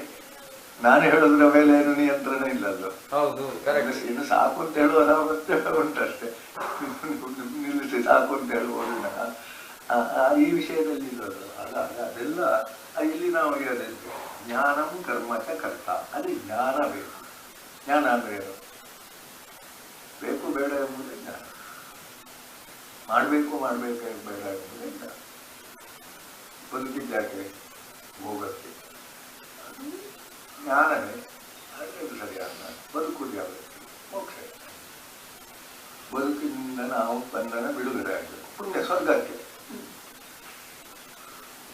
[SPEAKER 1] ನಾನು ಹೇಳೋದ್ರ ಮೇಲೆ ಏನು ನಿಯಂತ್ರಣ ಇಲ್ಲ. ಅದು ಇನ್ನು ಸಾಕು ಅಂತ ಹೇಳುವ ಅವಸ್ಥೆ ಉಂಟಷ್ಟೇ, ನಿಲ್ಲಿಸಿ ಸಾಕು ಅಂತ ಹೇಳುವುದು ಈ ವಿಷಯದಲ್ಲಿ ಇರೋದು. ಅದೆಲ್ಲ ಇಲ್ಲಿ ನಾವು ಹೇಳೋದಿಲ್ಲ. ಜ್ಞಾನಂ ಕರ್ಮಚ ಕರ್ತ, ಅದೇ ಜ್ಞಾನ ಬೇಕು. ಜ್ಞಾನ ಅಂದ್ರೆ ಏನು? ಬೇಕು ಬೇಡ ಎಂಬುದೇ ಜ್ಞಾನ. ಮಾಡಬೇಕು ಬೇಡ ಎಂಬುದೇ ಜ್ಞಾನ. ಬದುಕಿದ್ದಾಕೆ ಭೋಗಕ್ಕೆ ಅದು ಜ್ಞಾನವೇ. ಅದು ಸರಿಯಾದ ಬದುಕುವುದು ಯಾವತ್ತು? ಮೋಕ್ಷ. ಬದುಕಿನಿಂದ ನಾವು ಬಂಧನ ಬಿಡುಗಡೆ ಆಗಬೇಕು. ಪುಣ್ಯ ಸ್ವರ್ಗಕ್ಕೆ,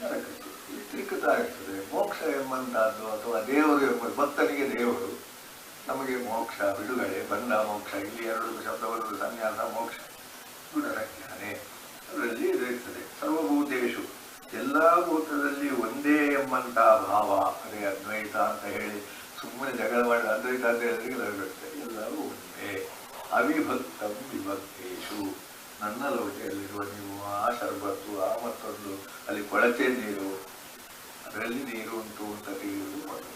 [SPEAKER 1] ನರಕಕ್ಕೆ ತ್ರಿಕೃತ ಆಗ್ತದೆ. ಮೋಕ್ಷ ಎಂಬಂತಹದ್ದು ಅಥವಾ ದೇವರು ಎಂಬ ಭಕ್ತನಿಗೆ ದೇವರು, ನಮಗೆ ಮೋಕ್ಷ ಬಿಡುಗಡೆ, ಬಂಧ ಮೋಕ್ಷ. ಇಲ್ಲಿ ಎರಡು ಶಬ್ದ ಬರುವುದು, ಸನ್ಯಾಸ ಮೋಕ್ಷ. ಗುಣರಜ್ಞಾನೆ ಅದರಲ್ಲಿ ಇರ್ತದೆ. ಸರ್ವಭೂತೇಶು, ಎಲ್ಲ ಭೂತದಲ್ಲಿ ಒಂದೇ ಎಂಬಂತಹ ಭಾವ, ಅದೇ ಅದ್ವೈತ ಅಂತ ಹೇಳಿ ಸುಮ್ಮನೆ ಜಗಳ ಮಾಡಿ ಅದ್ವೈತ ಅಂತ ಹೇಳಿದ್ರೆ ಎಲ್ಲರೂ ಒಂದೇ. ಅವಿಭಕ್ತಂ ವಿಭಕ್ತೇಶು, ನನ್ನ ಲೋಟೆಯಲ್ಲಿರುವ ನೀವು ಆ ಶರ್ಬತ್ತು, ಆ ಮತ್ತೊಂದು ಅಲ್ಲಿ ಕೊಳಚೆ ನೀರು, ಅದರಲ್ಲಿ ನೀರು ಉಂಟು ಅಂತ ತಿಳಿಯುವುದು ಮಾಡುವುದು.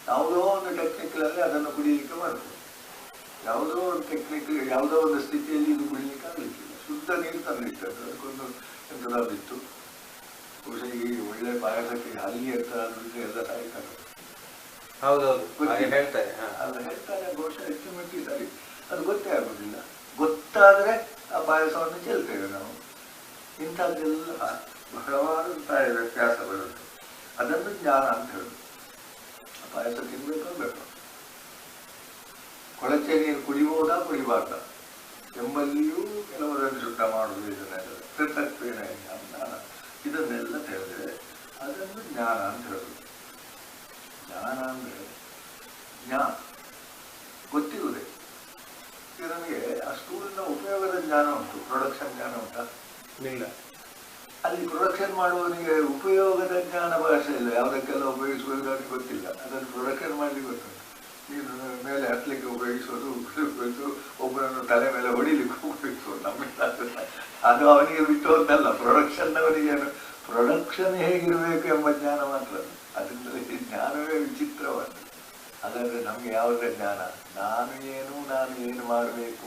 [SPEAKER 1] ಯಾವುದೋ ಒಂದು ಟೆಕ್ನಿಕಲ್ಲಿ ಅದನ್ನು ಕುಡಿಯಲಿಕ್ಕೆ ಮಾಡ್ಬೋದು. ಯಾವುದೋ ಒಂದು ಟೆಕ್ನಿಕ್, ಯಾವುದೋ ಒಂದು ಸ್ಥಿತಿಯಲ್ಲಿ ಇದು ಕುಡಿಯಲಿಕ್ಕೆ ಆಗಲಿಕ್ಕಿಲ್ಲ. ಶುದ್ಧ ನೀರು ತಂದಿರ್ತದೆ, ಅದಕ್ಕೊಂದು ಎಂಥದಾದಿತ್ತು. ಬಹುಶಃ ಈ ಒಳ್ಳೆ ಪಾಯಸಕ್ಕೆ ಹಲ್ಲಿ ಅಂತ ಎಲ್ಲ ಸಾಯ್ತಾರೆ.
[SPEAKER 2] ಹೇಳ್ತಾರೆ.
[SPEAKER 1] ಅದು ಹೇಳ್ತಾರೆ, ಬಹುಶಃ ಹೆಚ್ಚು ಮಟ್ಟಿಗೆ ಸರಿ. ಅದು ಗೊತ್ತೇ ಆಗುದಿಲ್ಲ. ಗೊತ್ತಾದ್ರೆ ಆ ಪಾಯಸವನ್ನು ಚೆಲ್ತೇವೆ ನಾವು. ಇಂಥದ್ದೆಲ್ಲ ಬಹಳವಾದಂತಹ ವ್ಯತ್ಯಾಸ ಬರುತ್ತೆ. ಅದನ್ನು ಜ್ಞಾನ ಅಂತ ಹೇಳುದು. ಆ ಪಾಯಸ ತಿನ್ಬೇಕು ಬೇಕು. ಕೊಳಚೆ ನೀರು ಕುಡಿಬಹುದಾ ಕುಡಿಬಾರ್ದ ಎಂಬಲ್ಲಿಯೂ ಕೆಲವರನ್ನು ಶುದ್ಧ ಮಾಡುವುದು. ಇದನ್ನೆಲ್ಲ ಕೃತಜ್ಞ ಜ್ಞಾನ, ಇದನ್ನೆಲ್ಲ ತಿಳಿದ್ರೆ ಅದನ್ನು ಜ್ಞಾನ ಅಂತ ಹೇಳುದು. ಜ್ಞಾನ ಅಂದ್ರೆ ಜ್ಞಾನ ಗೊತ್ತಿರುವುದೇ. ನಮಗೆ ಆ ಸ್ಟೂಲಿನ ಉಪಯೋಗದ ಜ್ಞಾನ ಉಂಟು, ಪ್ರೊಡಕ್ಷನ್ ಜ್ಞಾನ ಉಂಟಾ? ಇಲ್ಲ. ಅಲ್ಲಿ ಪ್ರೊಡಕ್ಷನ್ ಮಾಡುವವನಿಗೆ ಉಪಯೋಗದ ಜ್ಞಾನ ಭಾಷೆ ಇಲ್ಲ. ಯಾವುದಕ್ಕೆಲ್ಲ ಉಪಯೋಗಿಸುವುದು ಅವನಿಗೆ ಗೊತ್ತಿಲ್ಲ. ಅದನ್ನು ಪ್ರೊಡಕ್ಷನ್ ಮಾಡಲಿಕ್ಕೆ ಗೊತ್ತುಂಟು. ನೀನು ಮೇಲೆ ಹತ್ತಲಿಕ್ಕೆ ಉಪಯೋಗಿಸೋದು, ಒಬ್ಬರನ್ನು ತಲೆ ಮೇಲೆ ಹೊಡಿಲಿಕ್ಕೆ ಉಪಯೋಗಿಸೋದು. ನಮ್ಮಿಂದ ಅದು ಅವನಿಗೆ ಬಿಟ್ಟು ಅಂತಲ್ಲ. ಪ್ರೊಡಕ್ಷನ್ ಅವನಿಗೇನು, ಪ್ರೊಡಕ್ಷನ್ ಹೇಗಿರಬೇಕು ಎಂಬ ಜ್ಞಾನ ಮಾತ್ರ. ಅದರಿಂದಲೇ ಜ್ಞಾನವೇ ವಿಚಿತ್ರವಾದ. ಹಾಗಾದ್ರೆ ನಮ್ಗೆ ಯಾವುದೇ ಜ್ಞಾನ? ನಾನು ಏನು ಮಾಡಬೇಕು,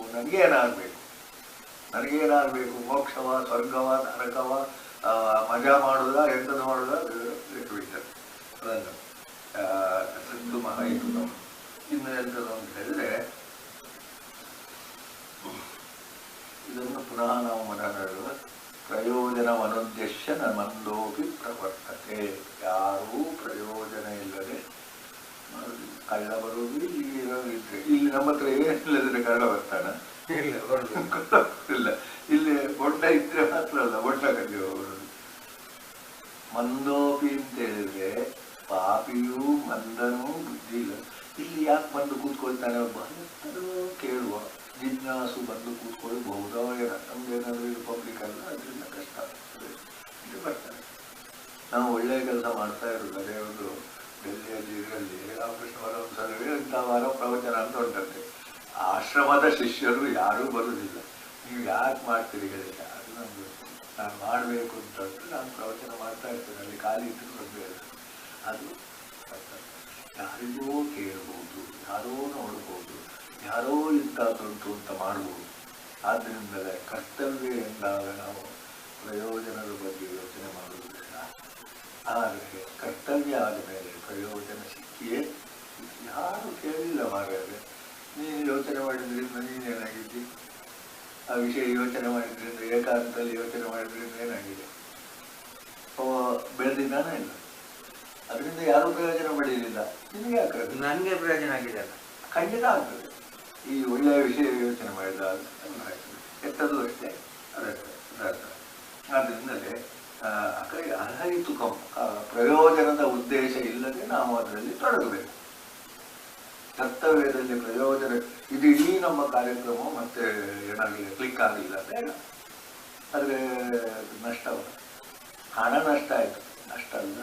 [SPEAKER 1] ನನಗೇನಾಗಬೇಕು, ಮೋಕ್ಷವ, ಸ್ವರ್ಗವ, ನರಕವ, ಮಜಾ ಮಾಡುದ, ಎಂಥದ್ದು ಮಾಡುದ, ಬಿಟ್ಟರು. ಅದನ್ನು ಸಿದ್ದು ಮಹಾಯುಕ್ತ. ಇನ್ನು ಎಂಥದ್ದು ಅಂತ ಹೇಳಿದ್ರೆ, ಇದನ್ನು ಪುನಃ ನಾವು ಮನಗಡುವ ಪ್ರಯೋಜನವನುದ್ದೇಶ್ಯ ಮಂದೋಪಿ ಪ್ರವರ್ತತೆ. ಯಾರೂ ಪ್ರಯೋಜನ ಇಲ್ಲದೆ ಕಳ್ಳ ಬರುವುದು. ಇಲ್ಲಿ ನಮ್ಮ ಹತ್ರ ಏನಿಲ್ಲದ್ರೆ ಕಳ್ಳ ಬರ್ತಾನ? ಇಲ್ಲ. ಇಲ್ಲಿ ಬೊಡ್ಡ ಇದ್ರೆ ಮಾತ್ರ ಅಲ್ಲ, ಬೊಡ್ಡ ಕದ್ದಿ ಬರುದು. ಮಂದೋಪಿ ಅಂತ ಹೇಳಿದ್ರೆ ಪಾಪಿಯೂ ಮಂದನೂ ಬುದ್ಧಿ ಇಲ್ಲ. ಇಲ್ಲಿ ಯಾಕೆ ಬಂದು ಕೂತ್ಕೊಳ್ತಾನೆ ಒಬ್ಬ ಕೇಳುವ ಜಿಜ್ಞಾಸು ಬಂದು ಕೂತ್ಕೊಳ್ಬಹುದೋ ಏನೋ. ನಮ್ಗೇನಾದ್ರೂ ಇದು ಪಬ್ಲಿಕ್ ಅಲ್ಲ, ಅದರಿಂದ ಕಷ್ಟ ಆಗ್ತದೆ. ಇಲ್ಲಿ ಬರ್ತಾರೆ. ನಾವು ಒಳ್ಳೆಯ ಕೆಲಸ ಮಾಡ್ತಾ ಇರೋದು. ಅದೇ ಒಂದು ಡೆಲ್ಲಿಯಲ್ಲಿ ಇದರಲ್ಲಿ ರಾಮಕೃಷ್ಣ ಪರಮಹಂಸರು ಇಂಥ ವಾರ ಪ್ರವಚನ ಅಂತ ಉಂಟಂತೆ. ಆಶ್ರಮದ ಶಿಷ್ಯರು ಯಾರೂ ಬರುವುದಿಲ್ಲ. ನೀವು ಯಾಕೆ ಮಾಡ್ತೀರಿ ಹೇಳಿಲ್ಲ. ಅದು ನಮ್ಗೆ ನಾನು ಮಾಡಬೇಕು ಅಂತ ನಾನು ಪ್ರವಚನ ಮಾಡ್ತಾ ಇರ್ತೇನೆ. ಅಲ್ಲಿ ಖಾಲಿ ಇಟ್ಟು ಬಂದು ಅದು ಯಾರಿಗೋ ಕೇಳಬಹುದು, ಯಾರೋ ನೋಡ್ಬೋದು, ಯಾರೋ ಇಂಥದ್ದುಂಟು ಅಂತ ಮಾಡ್ಬೋದು. ಆದ್ದರಿಂದಲೇ ಕರ್ತವ್ಯ ಎಂದಾಗ ನಾವು ಪ್ರಯೋಜನದ ಬಗ್ಗೆ ಯೋಚನೆ ಮಾಡುವುದಿಲ್ಲ. ಆದರೆ ಕರ್ತವ್ಯ ಆದ ಮೇಲೆ ಪ್ರಯೋಜನ ಸಿಕ್ಕಿಯೇ. ಯಾರು ಕೇಳಿಲ್ಲ ಮಾರಾದ್ರೆ. ನೀನು ಯೋಚನೆ ಮಾಡಿದ್ರಿಂದ ನೀನೇನಾಗಿದ್ದಿ? ಆ ವಿಷಯ ಯೋಚನೆ ಮಾಡಿದ್ರಿಂದ, ಏಕಾಂತದಲ್ಲಿ ಯೋಚನೆ ಮಾಡಿದ್ರಿಂದ ಏನಾಗಿದೆ? ಬೆಳೆದಿದ್ದಾನೆ ಇಲ್ಲ. ಅದರಿಂದ ಯಾರೂ ಪ್ರಯೋಜನ ಪಡೆಯಲಿಲ್ಲ. ನಿಮಗೆ ಯಾಕೆ? ನನಗೆ ಪ್ರಯೋಜನ ಆಗಿದೆ ಅಲ್ಲ? ಖಂಡಿತ ಆಗ್ತದೆ. ಈ ಒಳ್ಳೆಯ ವಿಷಯ ಯೋಚನೆ ಮಾಡಿದ ಎತ್ತದ್ದು ಅಷ್ಟೇ. ಅದಕ್ಕೆ ಆದ್ದರಿಂದಲೇ ಅರ್ಹಯಿತು ಪ್ರಯೋಜನ ನಮ್ಮ ಕಾರ್ಯಕ್ರಮ ಮತ್ತೆ ಏನಾಗಲಿಲ್ಲ, ಕ್ಲಿಕ್ ಆಗಲಿಲ್ಲ, ಬೇಡ. ಆದರೆ ನಷ್ಟ, ಹಣ ನಷ್ಟ ಆಯಿತು, ನಷ್ಟ ಅಲ್ಲ,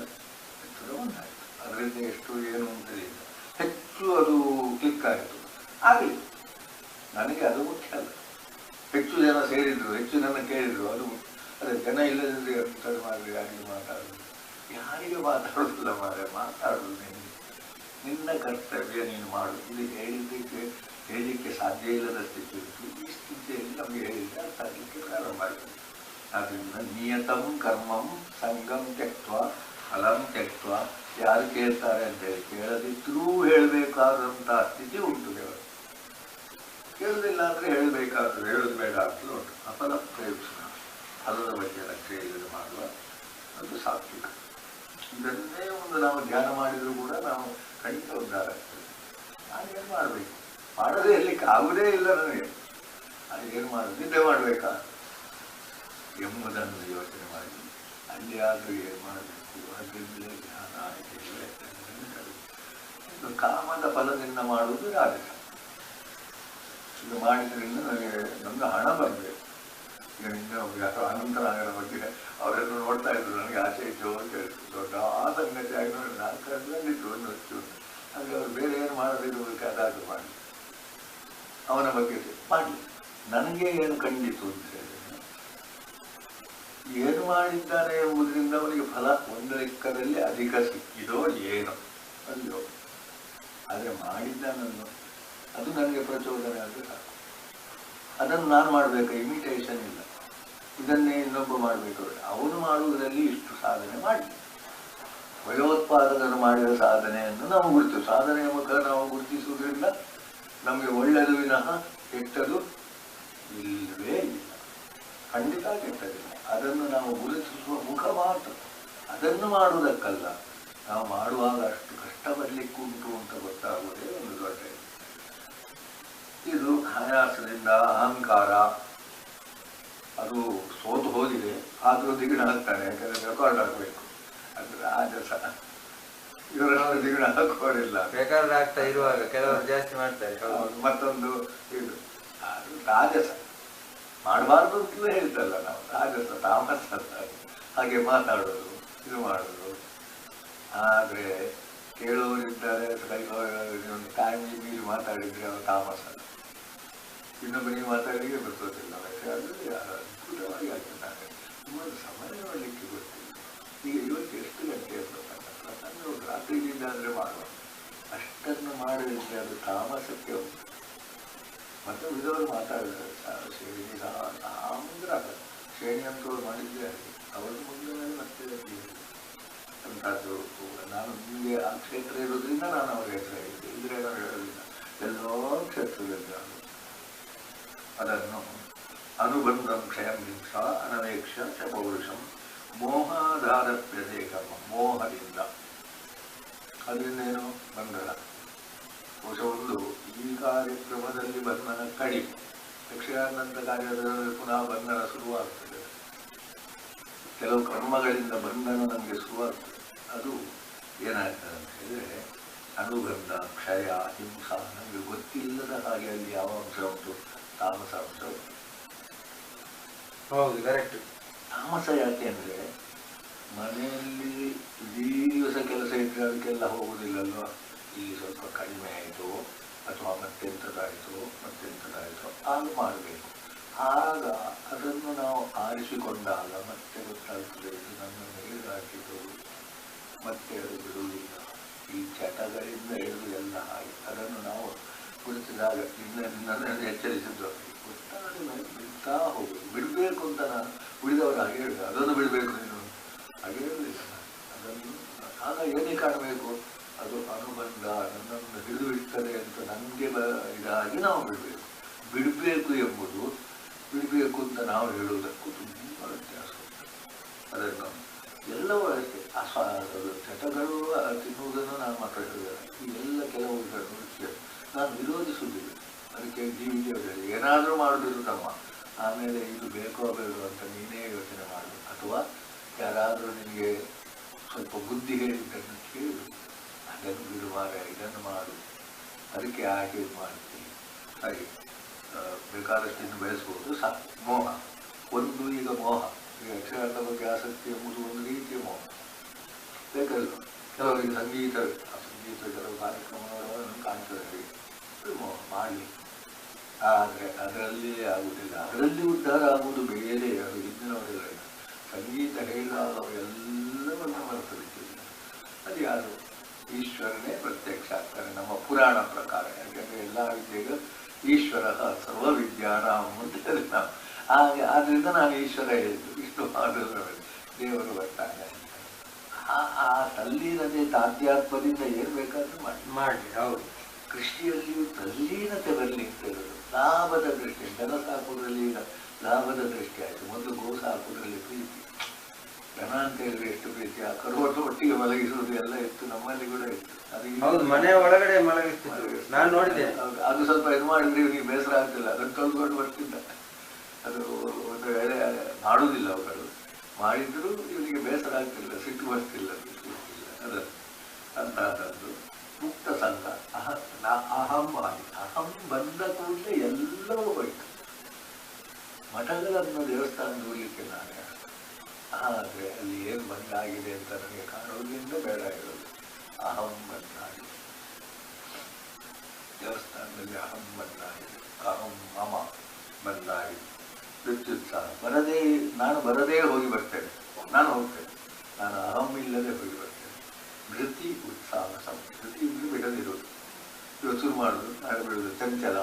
[SPEAKER 1] ಉಂಟಾಯಿತು. ಅದರಿಂದ ಎಷ್ಟು ಏನು ಅಂತಲಿಲ್ಲ, ಹೆಚ್ಚು ಅದು ಕ್ಲಿಕ್ ಆಯಿತು, ಆಗಲಿ. ನನಗೆ ಅದು ಮುಖ್ಯ ಅಲ್ಲ. ಹೆಚ್ಚು ಜನ ಸೇರಿದ್ರು, ಹೆಚ್ಚು ಜನ ಕೇಳಿದ್ರು, ಅದು ಅದೇ ಜನ ಇಲ್ಲದಿದ್ದರೆ ಎಂಥದ್ದು ಮಾಡಲಿ, ಯಾರಿಗೆ ಮಾತಾಡೋದು, ಯಾರಿಗೆ ಮಾತಾಡೋದಿಲ್ಲ ಮಾತಾಡೋದು ನಿನ್ನ ಕರ್ತವ್ಯ ನೀನು ಮಾಡು. ಇದು ಹೇಳಲಿಕ್ಕೆ ಸಾಧ್ಯ ಇಲ್ಲದ ಸ್ಥಿತಿ ಇತ್ತು. ಈ ಸ್ಥಿತಿಯಲ್ಲಿ ನಮಗೆ ಹೇಳಿದ್ರೆ ಅರ್ಥ ಆಗಲಿಕ್ಕೆ ಪ್ರಾರಂಭ ಆಗಿದೆ. ಆದ್ದರಿಂದ ನಿಯತಂ ಕರ್ಮಂ ಸಂಗಂ ತ್ಯಕ್ತ್ವ ಫಲಂ ತ್ಯಕ್ತ್ವ, ಯಾರು ಕೇಳ್ತಾರೆ ಅಂತೇಳಿ ಕೇಳದಿದ್ರೂ ಹೇಳಬೇಕಾದಂಥ ಸ್ಥಿತಿ ಉಂಟು. ದೇವರು ಕೇಳುವುದಿಲ್ಲ ಅಂದರೆ ಹೇಳೋದು ಬೇಡ ಅಂತಲೂ ಉಂಟು. ಅಫಲ ಪ್ರಯೋಜನ, ಫಲದ ಬಗ್ಗೆ ಲಕ್ಷ್ಯ ಇಲ್ಲದೆ ಮಾಡುವ ಅದು ಸಾತ್ವಿಕ. ಇದನ್ನೇ ಒಂದು ನಾವು ಧ್ಯಾನ ಮಾಡಿದರೂ ಕೂಡ ನಾವು ಖಂಡಿತ ಉದ್ಧಾರ ಆಗ್ತದೆ. ನಾನೇನು ಮಾಡಬೇಕು, ಮಾಡದೇ ಇರಲಿಕ್ಕೆ ಆಗುವುದೇ ಇಲ್ಲ ನನಗೆ, ಏನು ಮಾಡೋದು, ನಿದ್ದೆ ಮಾಡಬೇಕಾ ಎಂಬುದನ್ನು ಯೋಚನೆ ಮಾಡಿ ಅಲ್ಲಿ ಆದರೂ ಏನು ಮಾಡಬೇಕು. ಅದರಿಂದಲೇ ಧ್ಯಾನ ಇದು ಕಾಮದ ಫಲದಿಂದ ಮಾಡುವುದು ರಾಜಸ. ಇದು ಮಾಡಿದ್ರಿಂದ ನನಗೆ ನಮ್ದು ಹಣ ಬರಬೇಕು. ಈಗ ನಿನ್ನೆ ಅನಂತನಾಗರ ಬಗ್ಗೆ ಅವರೆಲ್ಲ ನೋಡ್ತಾ ಇದ್ರು, ನನಗೆ ಆಸೆ ಇತ್ತು ಅಂತ ಹೇಳ್ತು. ದೊಡ್ಡ ಸಂಗತಿ ಆಗಿ ನೋಡಿ ನಾನು ಕಂಡಿದ್ದು ಒಂದು ಹೊತ್ತು. ಹಾಗೆ ಅವ್ರು ಬೇರೆ ಏನು ಮಾಡೋದಿರ್ಬೇಕು ಅದಾದ್ರು ಮಾಡಿ ಅವನ ಬಗ್ಗೆ ಮಾಡಲಿ. ನನಗೆ ಏನು ಕಂಡಿತು ಅಂತ ಹೇಳಿದ್ರೆ, ಏನು ಮಾಡಿದ್ದಾನೆ ಎಂಬುದರಿಂದ ಅವನಿಗೆ ಫಲ ಒಂದು ಲೆಕ್ಕದಲ್ಲಿ ಅಧಿಕ ಸಿಕ್ಕಿದೋ ಏನೋ ಅಲ್ಲೋ, ಆದರೆ ಮಾಡಿದ್ದಾನನ್ನು ಅದು ನನಗೆ ಪ್ರಚೋದನೆ ಆದರೆ ಸಾಕು. ಅದನ್ನು ನಾನು ಮಾಡಬೇಕು, ಇಮಿಟೇಷನ್ ಇಲ್ಲ. ಇದನ್ನೇ ಇನ್ನೊಬ್ಬ ಮಾಡಬೇಕು, ಅವನು ಮಾಡುವುದರಲ್ಲಿ ಇಷ್ಟು ಸಾಧನೆ ಮಾಡಿ. ಭಯೋತ್ಪಾದಕರು ಮಾಡಿದ ಸಾಧನೆಯನ್ನು ನಾವು ಸಾಧನೆಯ ಮುಖ ನಾವು ಗುರುತಿಸುವುದರಿಂದ ನಮಗೆ ಒಳ್ಳೆಯದು ವಿನಃ ಕೆಟ್ಟದು ಇಲ್ಲವೇ ಇಲ್ಲ, ಖಂಡಿತ ಕೆಟ್ಟದಿಲ್ಲ. ಅದನ್ನು ನಾವು ಗುರುತಿಸುವ ಮುಖ ಮಾತ್ರ, ಅದನ್ನು ಮಾಡುವುದಕ್ಕಲ್ಲ. ನಾವು ಮಾಡುವಾಗ ಅಷ್ಟು ಕಷ್ಟ ಬರಲಿಕ್ಕುಂಟು ಅಂತ ಗೊತ್ತಾಗುವುದೇ ಒಂದು ದೊಡ್ಡ. ಇದು ಆಯಾಸದಿಂದ ಅಹಂಕಾರ ಅದು ಸೋತು ಹೋಗಿದೆ, ಆದರೂ ದಿಗಿಣ ಹಾಕ್ತಾನೆ, ಯಾಕಂದ್ರೆ ರೆಕಾರ್ಡ್ ಆಗಬೇಕು. ಅದು ರಾಜಸ. ಇವರಷ್ಟು ದಿಗಿಣ ಹಾಕೋರಿಲ್ಲ,
[SPEAKER 2] ರೆಕಾರ್ಡ್ ಆಗ್ತಾ ಇರುವಾಗ ಕೆಲವರು ಜಾಸ್ತಿ ಮಾಡ್ತಾರೆ.
[SPEAKER 1] ಮತ್ತೊಂದು ಇದು ಅದು ರಾಜಸ, ಮಾಡಬಾರ್ದು ಅಂತಲೂ ಹೇಳ್ತಲ್ಲ ನಾವು. ರಾಜಸ ತಾಮಸ ಹಾಗೆ ಮಾತಾಡೋದು, ಇದು ಮಾಡೋದು. ಆದರೆ ಕೇಳುವವರಿದ್ದಾರೆ, ಒಂದು ಟೈಮ್ ಮೀರಿ ಮಾತಾಡಿದ್ರೆ ಅವರು ತಾಮಸ. ಇನ್ನೊಬ್ಬನಿಗೆ ಮಾತಾಡಲಿಕ್ಕೆ ಬರ್ತೋದಿಲ್ಲ. ಅದ್ಭುತವಾಗಿ ಆಗ್ತದೆ. ಸುಮಾರು ಸಮಯ ನೋಡಲಿಕ್ಕೆ ಗೊತ್ತಿಲ್ಲ. ಈಗ ಇವತ್ತು ಎಷ್ಟು ಗಂಟೆ ಪ್ರಸಂಗ ರಾತ್ರಿಯಿಂದ ಅಂದರೆ ಮಾಡುವ ಅಷ್ಟನ್ನು ಮಾಡಿದ್ರೆ ಅದು ತಾಮಸಕ್ಕೆ ಉಂಟು. ಮತ್ತು ಉಳಿದವರು ಮಾತಾಡಿದ್ದಾರೆ, ಶ್ರೇಣಿ ಸಾಮಂದ್ರ ಶ್ರೇಣಿ ಅಂತವ್ರು ಮಾಡಿದ್ದೇ ಆಗಿದೆ. ಅವರ ಮುಂದೆ ಮತ್ತೆ ಅಂಥದ್ದು. ನಾನು ನಿಮಗೆ ಆ ಕ್ಷೇತ್ರ ಇರೋದ್ರಿಂದ ನಾನು ಅವ್ರ ಹೆಸರು ಹೇಳಿದ್ದೆ, ಇದ್ರೆ ನಾನು ಹೇಳೋದಿಲ್ಲ. ಎಲ್ಲೋ ಕ್ಷೇತ್ರದಲ್ಲಿ ಅದನ್ನು ಅನುಬಂಧಂ ಕ್ಷಯಂ ಹಿಂಸ ಅನವೇಕ್ಷ ಚ ಪೌರುಷಂ ಮೋಹಾಧಾರಪ್ಯತೆ ಕರ್ಮ. ಮೋಹದಿಂದ, ಅದರಿಂದ ಏನು ಬಂಧನ. ಒಂದು ಈ ಕಾರ್ಯಕ್ರಮದಲ್ಲಿ ಬಂಧನ ಕಡಿಮೆ, ಯಕ್ಷಗಾನಂತ ಕಾರ್ಯದಲ್ಲಿ ಪುನಃ ಬಂಧನ ಶುರುವಾಗ್ತದೆ. ಕೆಲವು ಕರ್ಮಗಳಿಂದ ಬಂಧನ ನಮಗೆ ಶುರುವಾಗ್ತದೆ. ಅದು ಏನಾಗ್ತದೆ ಅಂತ ಹೇಳಿದ್ರೆ ಅನುಬಂಧ, ಕ್ಷಯ, ಹಿಂಸ. ನಮಗೆ ಗೊತ್ತಿಲ್ಲದ ಹಾಗೆ ಅಲ್ಲಿ ಯಾವ ಅಂಶ ಉಂಟು, ತಾಮಸ ಅಂಶ ಉಂಟು.
[SPEAKER 2] ಹೌದು, ಕರೆಕ್ಟ್.
[SPEAKER 1] ತಾಮಸ ಯಾಕೆ ಅಂದರೆ ಮನೆಯಲ್ಲಿ ಇಡೀ ದಿವಸ ಕೆಲಸ ಇಟ್ಟರೆ ಅದಕ್ಕೆಲ್ಲ ಹೋಗುವುದಿಲ್ಲಲ್ವ. ಇಲ್ಲಿ ಸ್ವಲ್ಪ ಕಡಿಮೆ ಆಯಿತು ಅಥವಾ ಮತ್ತೆಂಥದ್ದಾಯಿತು ಆಗ ಮಾಡಬೇಕು. ಆಗ ಅದನ್ನು ನಾವು ಆರಿಸಿಕೊಂಡಾಗ ಮತ್ತೆ ಗೊತ್ತಾಗ್ತದೆ, ಇದು ನನ್ನನ್ನು ಹಿಡಿದಾಕಿತು, ಮತ್ತೆ ಅದು ಬಿಡುವುದಿಲ್ಲ. ಈ ಚಟಗಳಿಂದ ಹಿಡಿದು ಎಲ್ಲ ಹಾಗೆ ಅದನ್ನು ನಾವು ಕುಳಿತಿದಾಗ ನನ್ನನ್ನು ಎಚ್ಚರಿಸಿದ್ದು ಗೊತ್ತಾಗದೆ ಬಿಡ್ತಾ ಹೋಗುದು. ಬಿಡಬೇಕು ಅಂತ ನಾನು ಉಳಿದವರು ಹಾಗೆ ಹೇಳಿದೆ, ಅದನ್ನು ಬಿಡಬೇಕು ನೀನು ಹಾಗೆ ಹೇಳಲಿಲ್ಲ. ಅದನ್ನು ಆಗ ಏನೇ ಕಾಣಬೇಕು, ಅದು ಅನುಬಂಧ ನನ್ನನ್ನು ಹಿಡಿದು ಇಡ್ತದೆ ಅಂತ ನನಗೆ ಇದಾಗಿ ನಾವು ಬಿಡಬೇಕು ಎಂಬುದು, ಬಿಡಬೇಕು ಅಂತ ನಾವು ಹೇಳುವುದಕ್ಕೂ ತುಂಬ ವ್ಯತ್ಯಾಸ. ಅದನ್ನು ಎಲ್ಲವೂ ಅಷ್ಟೇ. ಚಟಗಳು ತಿನ್ನುವುದನ್ನು ನಾನು ಮಾತ್ರ ಹೇಳಿದ್ದೇನೆ. ಈ ಎಲ್ಲ ಕೆಲವು ವಿಷಯ ನಾನು ವಿರೋಧಿಸುವುದಿಲ್ಲ. ಅದಕ್ಕೆ ಜೀವಿಗೆ ಏನಾದರೂ ಮಾಡುವುದಿಲ್ಲ ತಮ್ಮ, ಆಮೇಲೆ ಇದು ಬೇಕೋ ಬೇಡೋ ಅಂತ ನೀನೇ ಯೋಚನೆ ಮಾಡು. ಅಥವಾ ಯಾರಾದರೂ ನಿನಗೆ ಸ್ವಲ್ಪ ಬುದ್ಧಿ ಹೇಳಿದ್ದನ್ನು ಕೇಳು, ಅದನ್ನು ಬಿಡುವಾಗ ಇದನ್ನು ಮಾಡು, ಅದಕ್ಕೆ ಹಾಗೆ ಮಾಡ್ತೀನಿ ಹಾಗೆ ಬೇಕಾದಷ್ಟು ಇನ್ನು ಬೆಳೆಸ್ಬೋದು. ಮೋಹ ಒಂದು, ಈಗ ಮೋಹ, ಈಗ ಯಕ್ಷಗಾನದ ಬಗ್ಗೆ ಆಸಕ್ತಿ ಎಂಬುದು ಒಂದು ರೀತಿಯ ಮೋಹ ಬೇಕಲ್ಲ. ಕೆಲವರಿಗೆ ಸಂಗೀತ, ಕೆಲವು ಕಾರ್ಯಕ್ರಮಗಳನ್ನು ಕಾಣ್ತದೆ ಮೋಹ ಮಾಡಲಿ, ಆದರೆ ಅದರಲ್ಲಿ ಆಗುವುದಿಲ್ಲ. ಅದರಲ್ಲಿ ಉದ್ಧಾರ ಆಗುವುದು ಬೇರೆ, ಅದು ಹಿಂದಿನವರೆಲ್ಲ. ಸಂಗೀತ ಹೇಳಿದಾಗ ಎಲ್ಲವನ್ನು ಮರೆತುಬಿಟ್ಟಿಲ್ಲ. ಅದು ಯಾರು? ಈಶ್ವರನೇ ಪ್ರತ್ಯಕ್ಷ ಆಗ್ತಾರೆ ನಮ್ಮ ಪುರಾಣ ಪ್ರಕಾರ. ಯಾಕೆಂದರೆ ಎಲ್ಲ ವಿದ್ಯೆಗೂ ಈಶ್ವರ ಸರ್ವವಿದ್ಯಾನಾಂ ಅಂತ ಹೇಳಿ ನಾವು ಹಾಗೆ. ಆದ್ದರಿಂದ ನಾನು ಈಶ್ವರ ಹೇಳಿದ್ದು ಇಷ್ಟು ಮಾಡೋದು ದೇವರು ಬರ್ತಾನೆ. ಆ ತಲ್ಲೀನತೆ ತಾಧ್ಯಾತ್ಮದಿಂದ ಏನು ಬೇಕಾದ್ರೂ ಮಾಡಿ.
[SPEAKER 2] ಹೌದು,
[SPEAKER 1] ಕೃಷಿಯಲ್ಲಿಯೂ ತಲ್ಲೀನತೆ ಬರಲಿ ಅಂತ ಹೇಳೋದು. ಲಾಭದ ದೃಷ್ಟಿ, ದನ ಸಾಕುವುದರಲ್ಲಿ ಈಗ ಲಾಭದ ದೃಷ್ಟಿ ಆಯಿತು. ಮೊದಲು ಗೋ ಸಾಕುವುದರಲ್ಲಿ ಪ್ರೀತಿ, ದನ ಅಂತ ಹೇಳಿದ್ರೆ ಎಷ್ಟು ಪ್ರೀತಿ. ಆ ಕರುವನ್ನು ಒಟ್ಟಿಗೆ ಮಲಗಿಸುವುದು ಎಲ್ಲ ಇತ್ತು, ನಮ್ಮಲ್ಲಿ ಕೂಡ ಇತ್ತು.
[SPEAKER 2] ಅದು ಮನೆ ಒಳಗಡೆ ಮಲಗಿಸ್ತಿದ್ರು, ನಾನು ನೋಡಿದೆ.
[SPEAKER 1] ಅದು ಸ್ವಲ್ಪ ಇದು ಮಾಡಿದ್ರೆ ಇವನಿಗೆ ಬೇಸರ ಆಗ್ತಿಲ್ಲ, ಅದನ್ನು ತೊಳ್ಕೊಂಡು ಬರ್ತಿದ್ದ. ಅದು ಒಂದು ವೇಳೆ ಮಾಡುವುದಿಲ್ಲ ಅವುಗಳು, ಮಾಡಿದ್ರು ಇವನಿಗೆ ಬೇಸರ ಆಗ್ತಿಲ್ಲ, ಸಿಟ್ಟು ಬರ್ತಿಲ್ಲ, ಅದು ಅಂತಹದ್ದು ಮುಕ್ತ ಸಂಘ. ಅಹಂ ಮಾಡಿ, ಅಹಂ ಬಂದ ಕೂಡಲೇ ಎಲ್ಲವೂ ಹೋಯ್ತು. ಮಠಗಳನ್ನು ದೇವಸ್ಥಾನ ನೋಡಲಿಕ್ಕೆ ನಾನೇ, ಆದರೆ ಅಲ್ಲಿ ಏನು ಬಂದಾಗಿದೆ ಅಂತ ನನಗೆ ಕಾಣೋದ್ರಿಂದ ಬೇಡ ಇರೋದು. ಅಹಂ ಬಂದಾಗಿದೆ ದೇವಸ್ಥಾನದಲ್ಲಿ, ಅಹಂ ಬಂದಾಗಿದೆ, ಅಹಂ ಮಮ ಬಂದಾಗಿದೆ. ವಿದ್ಯುತ್ಸಾಹ ಬರದೇ, ನಾನು ಬರದೇ ಹೋಗಿ ಬರ್ತೇನೆ, ನಾನು ಹೋಗ್ತೇನೆ, ನಾನು ಅಹಂ ಇಲ್ಲದೆ ಹೋಗಿ ಬರ್ತೇನೆ. ಧೃತಿ ಉತ್ಸಾಹ ಧೃತಿ ಇನ್ನು ಬಿಡದಿರೋದು, ಇವತ್ತು ಶುರು ಮಾಡೋದು ನಾಳೆ ಬಿಡೋದು, ಚಂಚಲ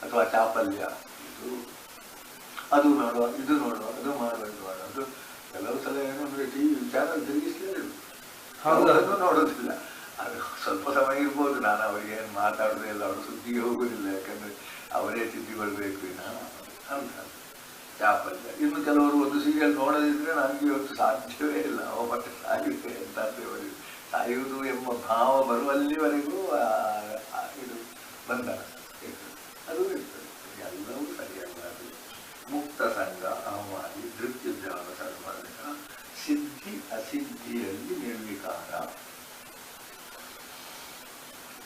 [SPEAKER 1] ಅಥವಾ ಚಾಪಲ್ಯ, ಇದು ಅದು ನೋಡುವ, ಇದು ನೋಡುವ, ಅದು ಮಾಡುವ, ಇದು ಮಾಡೋದು. ಕೆಲವು ಸಲ ಏನು ಅಂದರೆ ಟಿವಿ ಚಾನಲ್ ತಿರುಗಿಸಲೇ ಇರೋದು, ಅದನ್ನು ನೋಡೋದಿಲ್ಲ. ಅದು ಸ್ವಲ್ಪ ಸಮಯ ಇರ್ಬೋದು. ನಾನು ಅವರಿಗೆ ಏನು ಮಾತಾಡೋದೇ ಇಲ್ಲ, ಅವರು ಸುದ್ದಿಗೆ ಹೋಗೋದಿಲ್ಲ, ಯಾಕಂದರೆ ಅವರೇ ತಿದ್ದಿ ಬರಬೇಕು ಇನ್ನ ಅಂತ ಚಾಪಲ್ಯ. ಇನ್ನು ಕೆಲವರು ಒಂದು ಸೀರಿಯಲ್ ನೋಡದಿದ್ರೆ ನನಗೆ ಇವತ್ತು ಸಾಧ್ಯವೇ ಇಲ್ಲ, ಅವ ಮತ್ತೆ ಸಾಯುತ್ತೆ ಎಂತಾದ್ರೂ ಸಾಯುವುದು ಎಂಬ ಭಾವ ಬರುವಲ್ಲಿವರೆಗೂ ಇದು ಬಂಧನ ಇರ್ತದೆ, ಅದು ಇರ್ತದೆ. ಎಲ್ಲವೂ ಸರಿಯಲ್ಲ. ಅದು ಮುಕ್ತ ಸಂಘ, ಅಹಮಾದಿ, ಧೃತ್ಯುದ್ಯಾನ ಸರ್ವರ್ಗ, ಸಿದ್ಧಿ ಅಸಿದ್ಧಿಯಲ್ಲಿ ನಿರ್ವಿಕಾರ.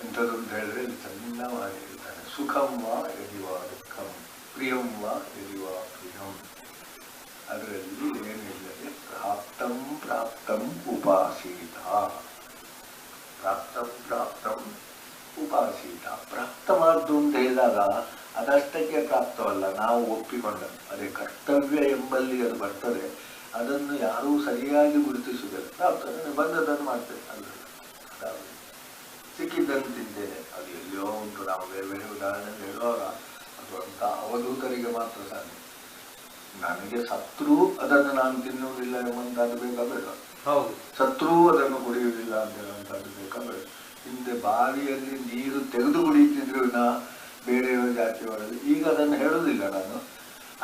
[SPEAKER 1] ಎಂಥದ್ದು ಅಂತ ಹೇಳಿದ್ರೆ ಇಲ್ಲಿ ಚೆನ್ನಾಗಿ ಹೇಳ್ತಾನೆ. ಸುಖಂ ವಾ ಯದಿವಾ ದುಃಖಂ, ಪ್ರಿಯಂ ವಾ ಯದಿವಾ ಪ್ರಿಯಂ, ಅದರಲ್ಲಿ ಏನಿಲ್ಲದೆ ಪ್ರಾಪ್ತಂ ಪ್ರಾಪ್ತಂ ಉಪಾಸೀತ, ಪ್ರಾಪ್ತಂ ಪ್ರಾಪ್ತಂ ಉಪಾಸೀತ. ಪ್ರಾಪ್ತವಾದ್ದು ಅಂತ ಹೇಳಿದಾಗ ಅದಷ್ಟಕ್ಕೆ ಪ್ರಾಪ್ತವಲ್ಲ, ನಾವು ಒಪ್ಪಿಕೊಂಡದ್ದು, ಅದೇ ಕರ್ತವ್ಯ ಎಂಬಲ್ಲಿ ಅದು ಬರ್ತದೆ. ಅದನ್ನು ಯಾರೂ ಸರಿಯಾಗಿ ಗುರುತಿಸುವುದಿಲ್ಲ. ಪ್ರಾಪ್ತ ಬಂದದನ್ನು ಮಾಡ್ತೇವೆ, ಅಲ್ಲ ಸಿಕ್ಕಿದ್ದನ್ನು ತಿಂತೇನೆ, ಅದು ಎಲ್ಲಿಯೋ ಉಂಟು. ನಾವು ಬೇರೆ ಬೇರೆ ಉದಾಹರಣೆ ಹೇಳುವಾಗ ಅದು ಅಂತ ಅವಧೂತರಿಗೆ ಮಾತ್ರ ಸಾಧ್ಯ. ನನಗೆ ಸತ್ರೂ ಅದನ್ನು ನಾನು ತಿನ್ನುವುದಿಲ್ಲ ಎಂಬಂತದ್ದು ಬೇಕಾಗಬೇಕ,
[SPEAKER 2] ಹೌದು,
[SPEAKER 1] ಸತ್ರೂ ಅದನ್ನು ಕುಡಿಯುವುದಿಲ್ಲ ಅಂತ ಹೇಳುವಂಥದ್ದು ಬೇಕಾಗಬೇಕು. ಹಿಂದೆ ಬಾವಿಯಲ್ಲಿ ನೀರು ತೆಗೆದು ಕುಡಿಯುತ್ತಿದ್ರು ಬೇರೆ ಜಾತಿಯವರಲ್ಲಿ, ಈಗ ಅದನ್ನು ಹೇಳುವುದಿಲ್ಲ ನಾನು.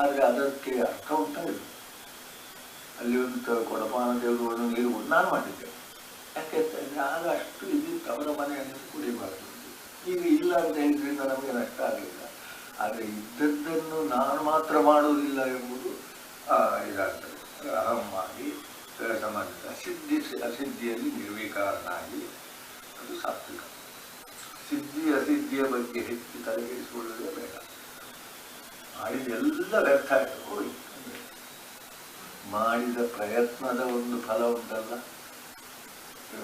[SPEAKER 1] ಆದರೆ ಅದಕ್ಕೆ ಅರ್ಥ ಉಂಟ ಇಲ್ಲ. ಅಲ್ಲಿ ಒಂದು ಕೊಡಪಾನ ತೆಗೆದು ನೀರು ನಾನು ಮಾಡಿದ್ದೆ. ಯಾಕೆ ಆಗ ಅಷ್ಟು ಇದ್ದಿತ್ತು, ಅವರ ಮನೆಯಲ್ಲಿ ಕುಡಿಯಬಾರದು. ಈಗ ಇಲ್ಲ ಅಂತ ಹೇಳಿದ್ರಿಂದ ನಮಗೆ ನಷ್ಟ ಆಗಲಿಲ್ಲ. ಆದರೆ ಇದ್ದದ್ದನ್ನು ನಾನು ಮಾತ್ರ ಮಾಡುವುದಿಲ್ಲ ಎಂಬುದು ಇದಾಗ್ತದೆ. ಅಹಮ್ಮಾಗಿ ಸಮರ್ಥ, ಸಿದ್ಧಿ ಅಸಿದ್ಧಿಯಲ್ಲಿ ನಿರ್ವಿಕಾರನಾಗಿ, ಅದು ಸಾತ್ವಿಕ. ಸಿದ್ಧಿ ಅಸಿದ್ಧಿಯ ಬಗ್ಗೆ ಹೆಚ್ಚು ತಲೆಗೆಡಿಸಿಕೊಳ್ಳೋದೇ ಬೇಡ. ಮಾಡಿದೆಲ್ಲ ವ್ಯರ್ಥ ಆಯಿತು, ಹೋಗಿ ಮಾಡಿದ ಪ್ರಯತ್ನದ ಒಂದು ಫಲ ಉಂಟಲ್ಲ.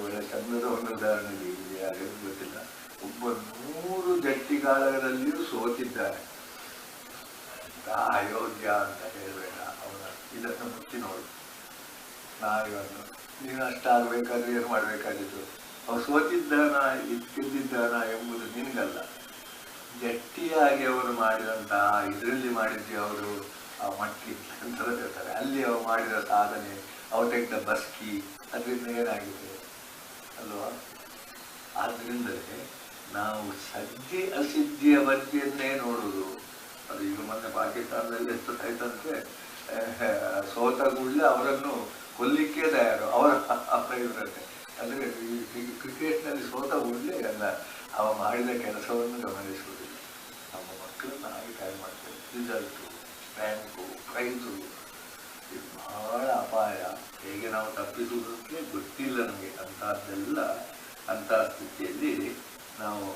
[SPEAKER 1] ಒಳ್ಳೆ ಚಂದದ ಒಂದು ಉದಾಹರಣೆ ಇದೆ, ಯಾರಿಗೂ ಗೊತ್ತಿಲ್ಲ. ಒಬ್ಬ 100 ಜಟ್ಟಿಗಾಳಗಳಲ್ಲಿಯೂ ಸೋತಿದ್ದಾನೆ. ಅಯೋಗ್ಯ ಅಂತ ಹೇಳಬೇಡ, ಅವನ ಇದನ್ನು ಮುಚ್ಚಿ ನೋಡು. ನಾಯಿವನ್ನು ನೀನು ಅಷ್ಟಾಗಬೇಕಾದ್ರೆ ಏನು ಮಾಡಬೇಕಾಗಿತ್ತು? ಅವ ಸೋತಿದ್ದಾನ ಗೆದ್ದಿದ್ದಾನ ಎಂಬುದು ನಿನಗಲ್ಲ. ಗಟ್ಟಿಯಾಗಿ ಅವರು ಮಾಡಿದಂತಹ ಇದರಲ್ಲಿ ಮಾಡಿದ್ದೆ ಅವರು ಆ ಮಟ್ಟಿ ಅಂತ ಹೇಳ್ತಾರೆ. ಅಲ್ಲಿ ಅವು ಮಾಡಿದ ಸಾಧನೆ, ಅವು ತೆಗೆದ ಬಸ್ಕಿ, ಅದರಿಂದ ಏನಾಗಿದೆ ಅಲ್ವಾ? ಆದ್ರಿಂದಲೇ ನಾವು ಸಿದ್ಧಿ ಅಸಿದ್ಧಿಯ ಬಗ್ಗೆಯನ್ನೇ ನೋಡುವುದು. ಅದು ಈಗ ಮೊನ್ನೆ ಪಾಕಿಸ್ತಾನದಲ್ಲಿ ಎಷ್ಟು ಆಯ್ತಂತೆ, ಸೋತ ಕೂಡಲೇ ಅವರನ್ನು ಕೊಲ್ಲಿಕ್ಕೆ ತಯಾರು, ಅವರ ಇವರನ್ನೇ. ಅಂದರೆ ಈ ಕ್ರಿಕೆಟ್ನಲ್ಲಿ ಸೋತ ಕೂಡಲೇ ಎಲ್ಲ ಅವ ಮಾಡಿದ ಕೆಲಸವನ್ನು ಗಮನಿಸುವುದಿಲ್ಲ. ನಮ್ಮ ಮಕ್ಕಳನ್ನು ಹಾಗೆ ತಯಾರು ಮಾಡ್ತೇವೆ. ರಿಸಲ್ಟು, ರ್ಯಾಂಕು, ಪ್ರೈಸು, ಇದು ಬಹಳ ಅಪಾಯ. ಹೇಗೆ ನಾವು ತಪ್ಪಿಸುವುದಕ್ಕೆ ಗೊತ್ತಿಲ್ಲ ನಮಗೆ. ಅಂತಹ ಸ್ಥಿತಿಯಲ್ಲಿ ನಾವು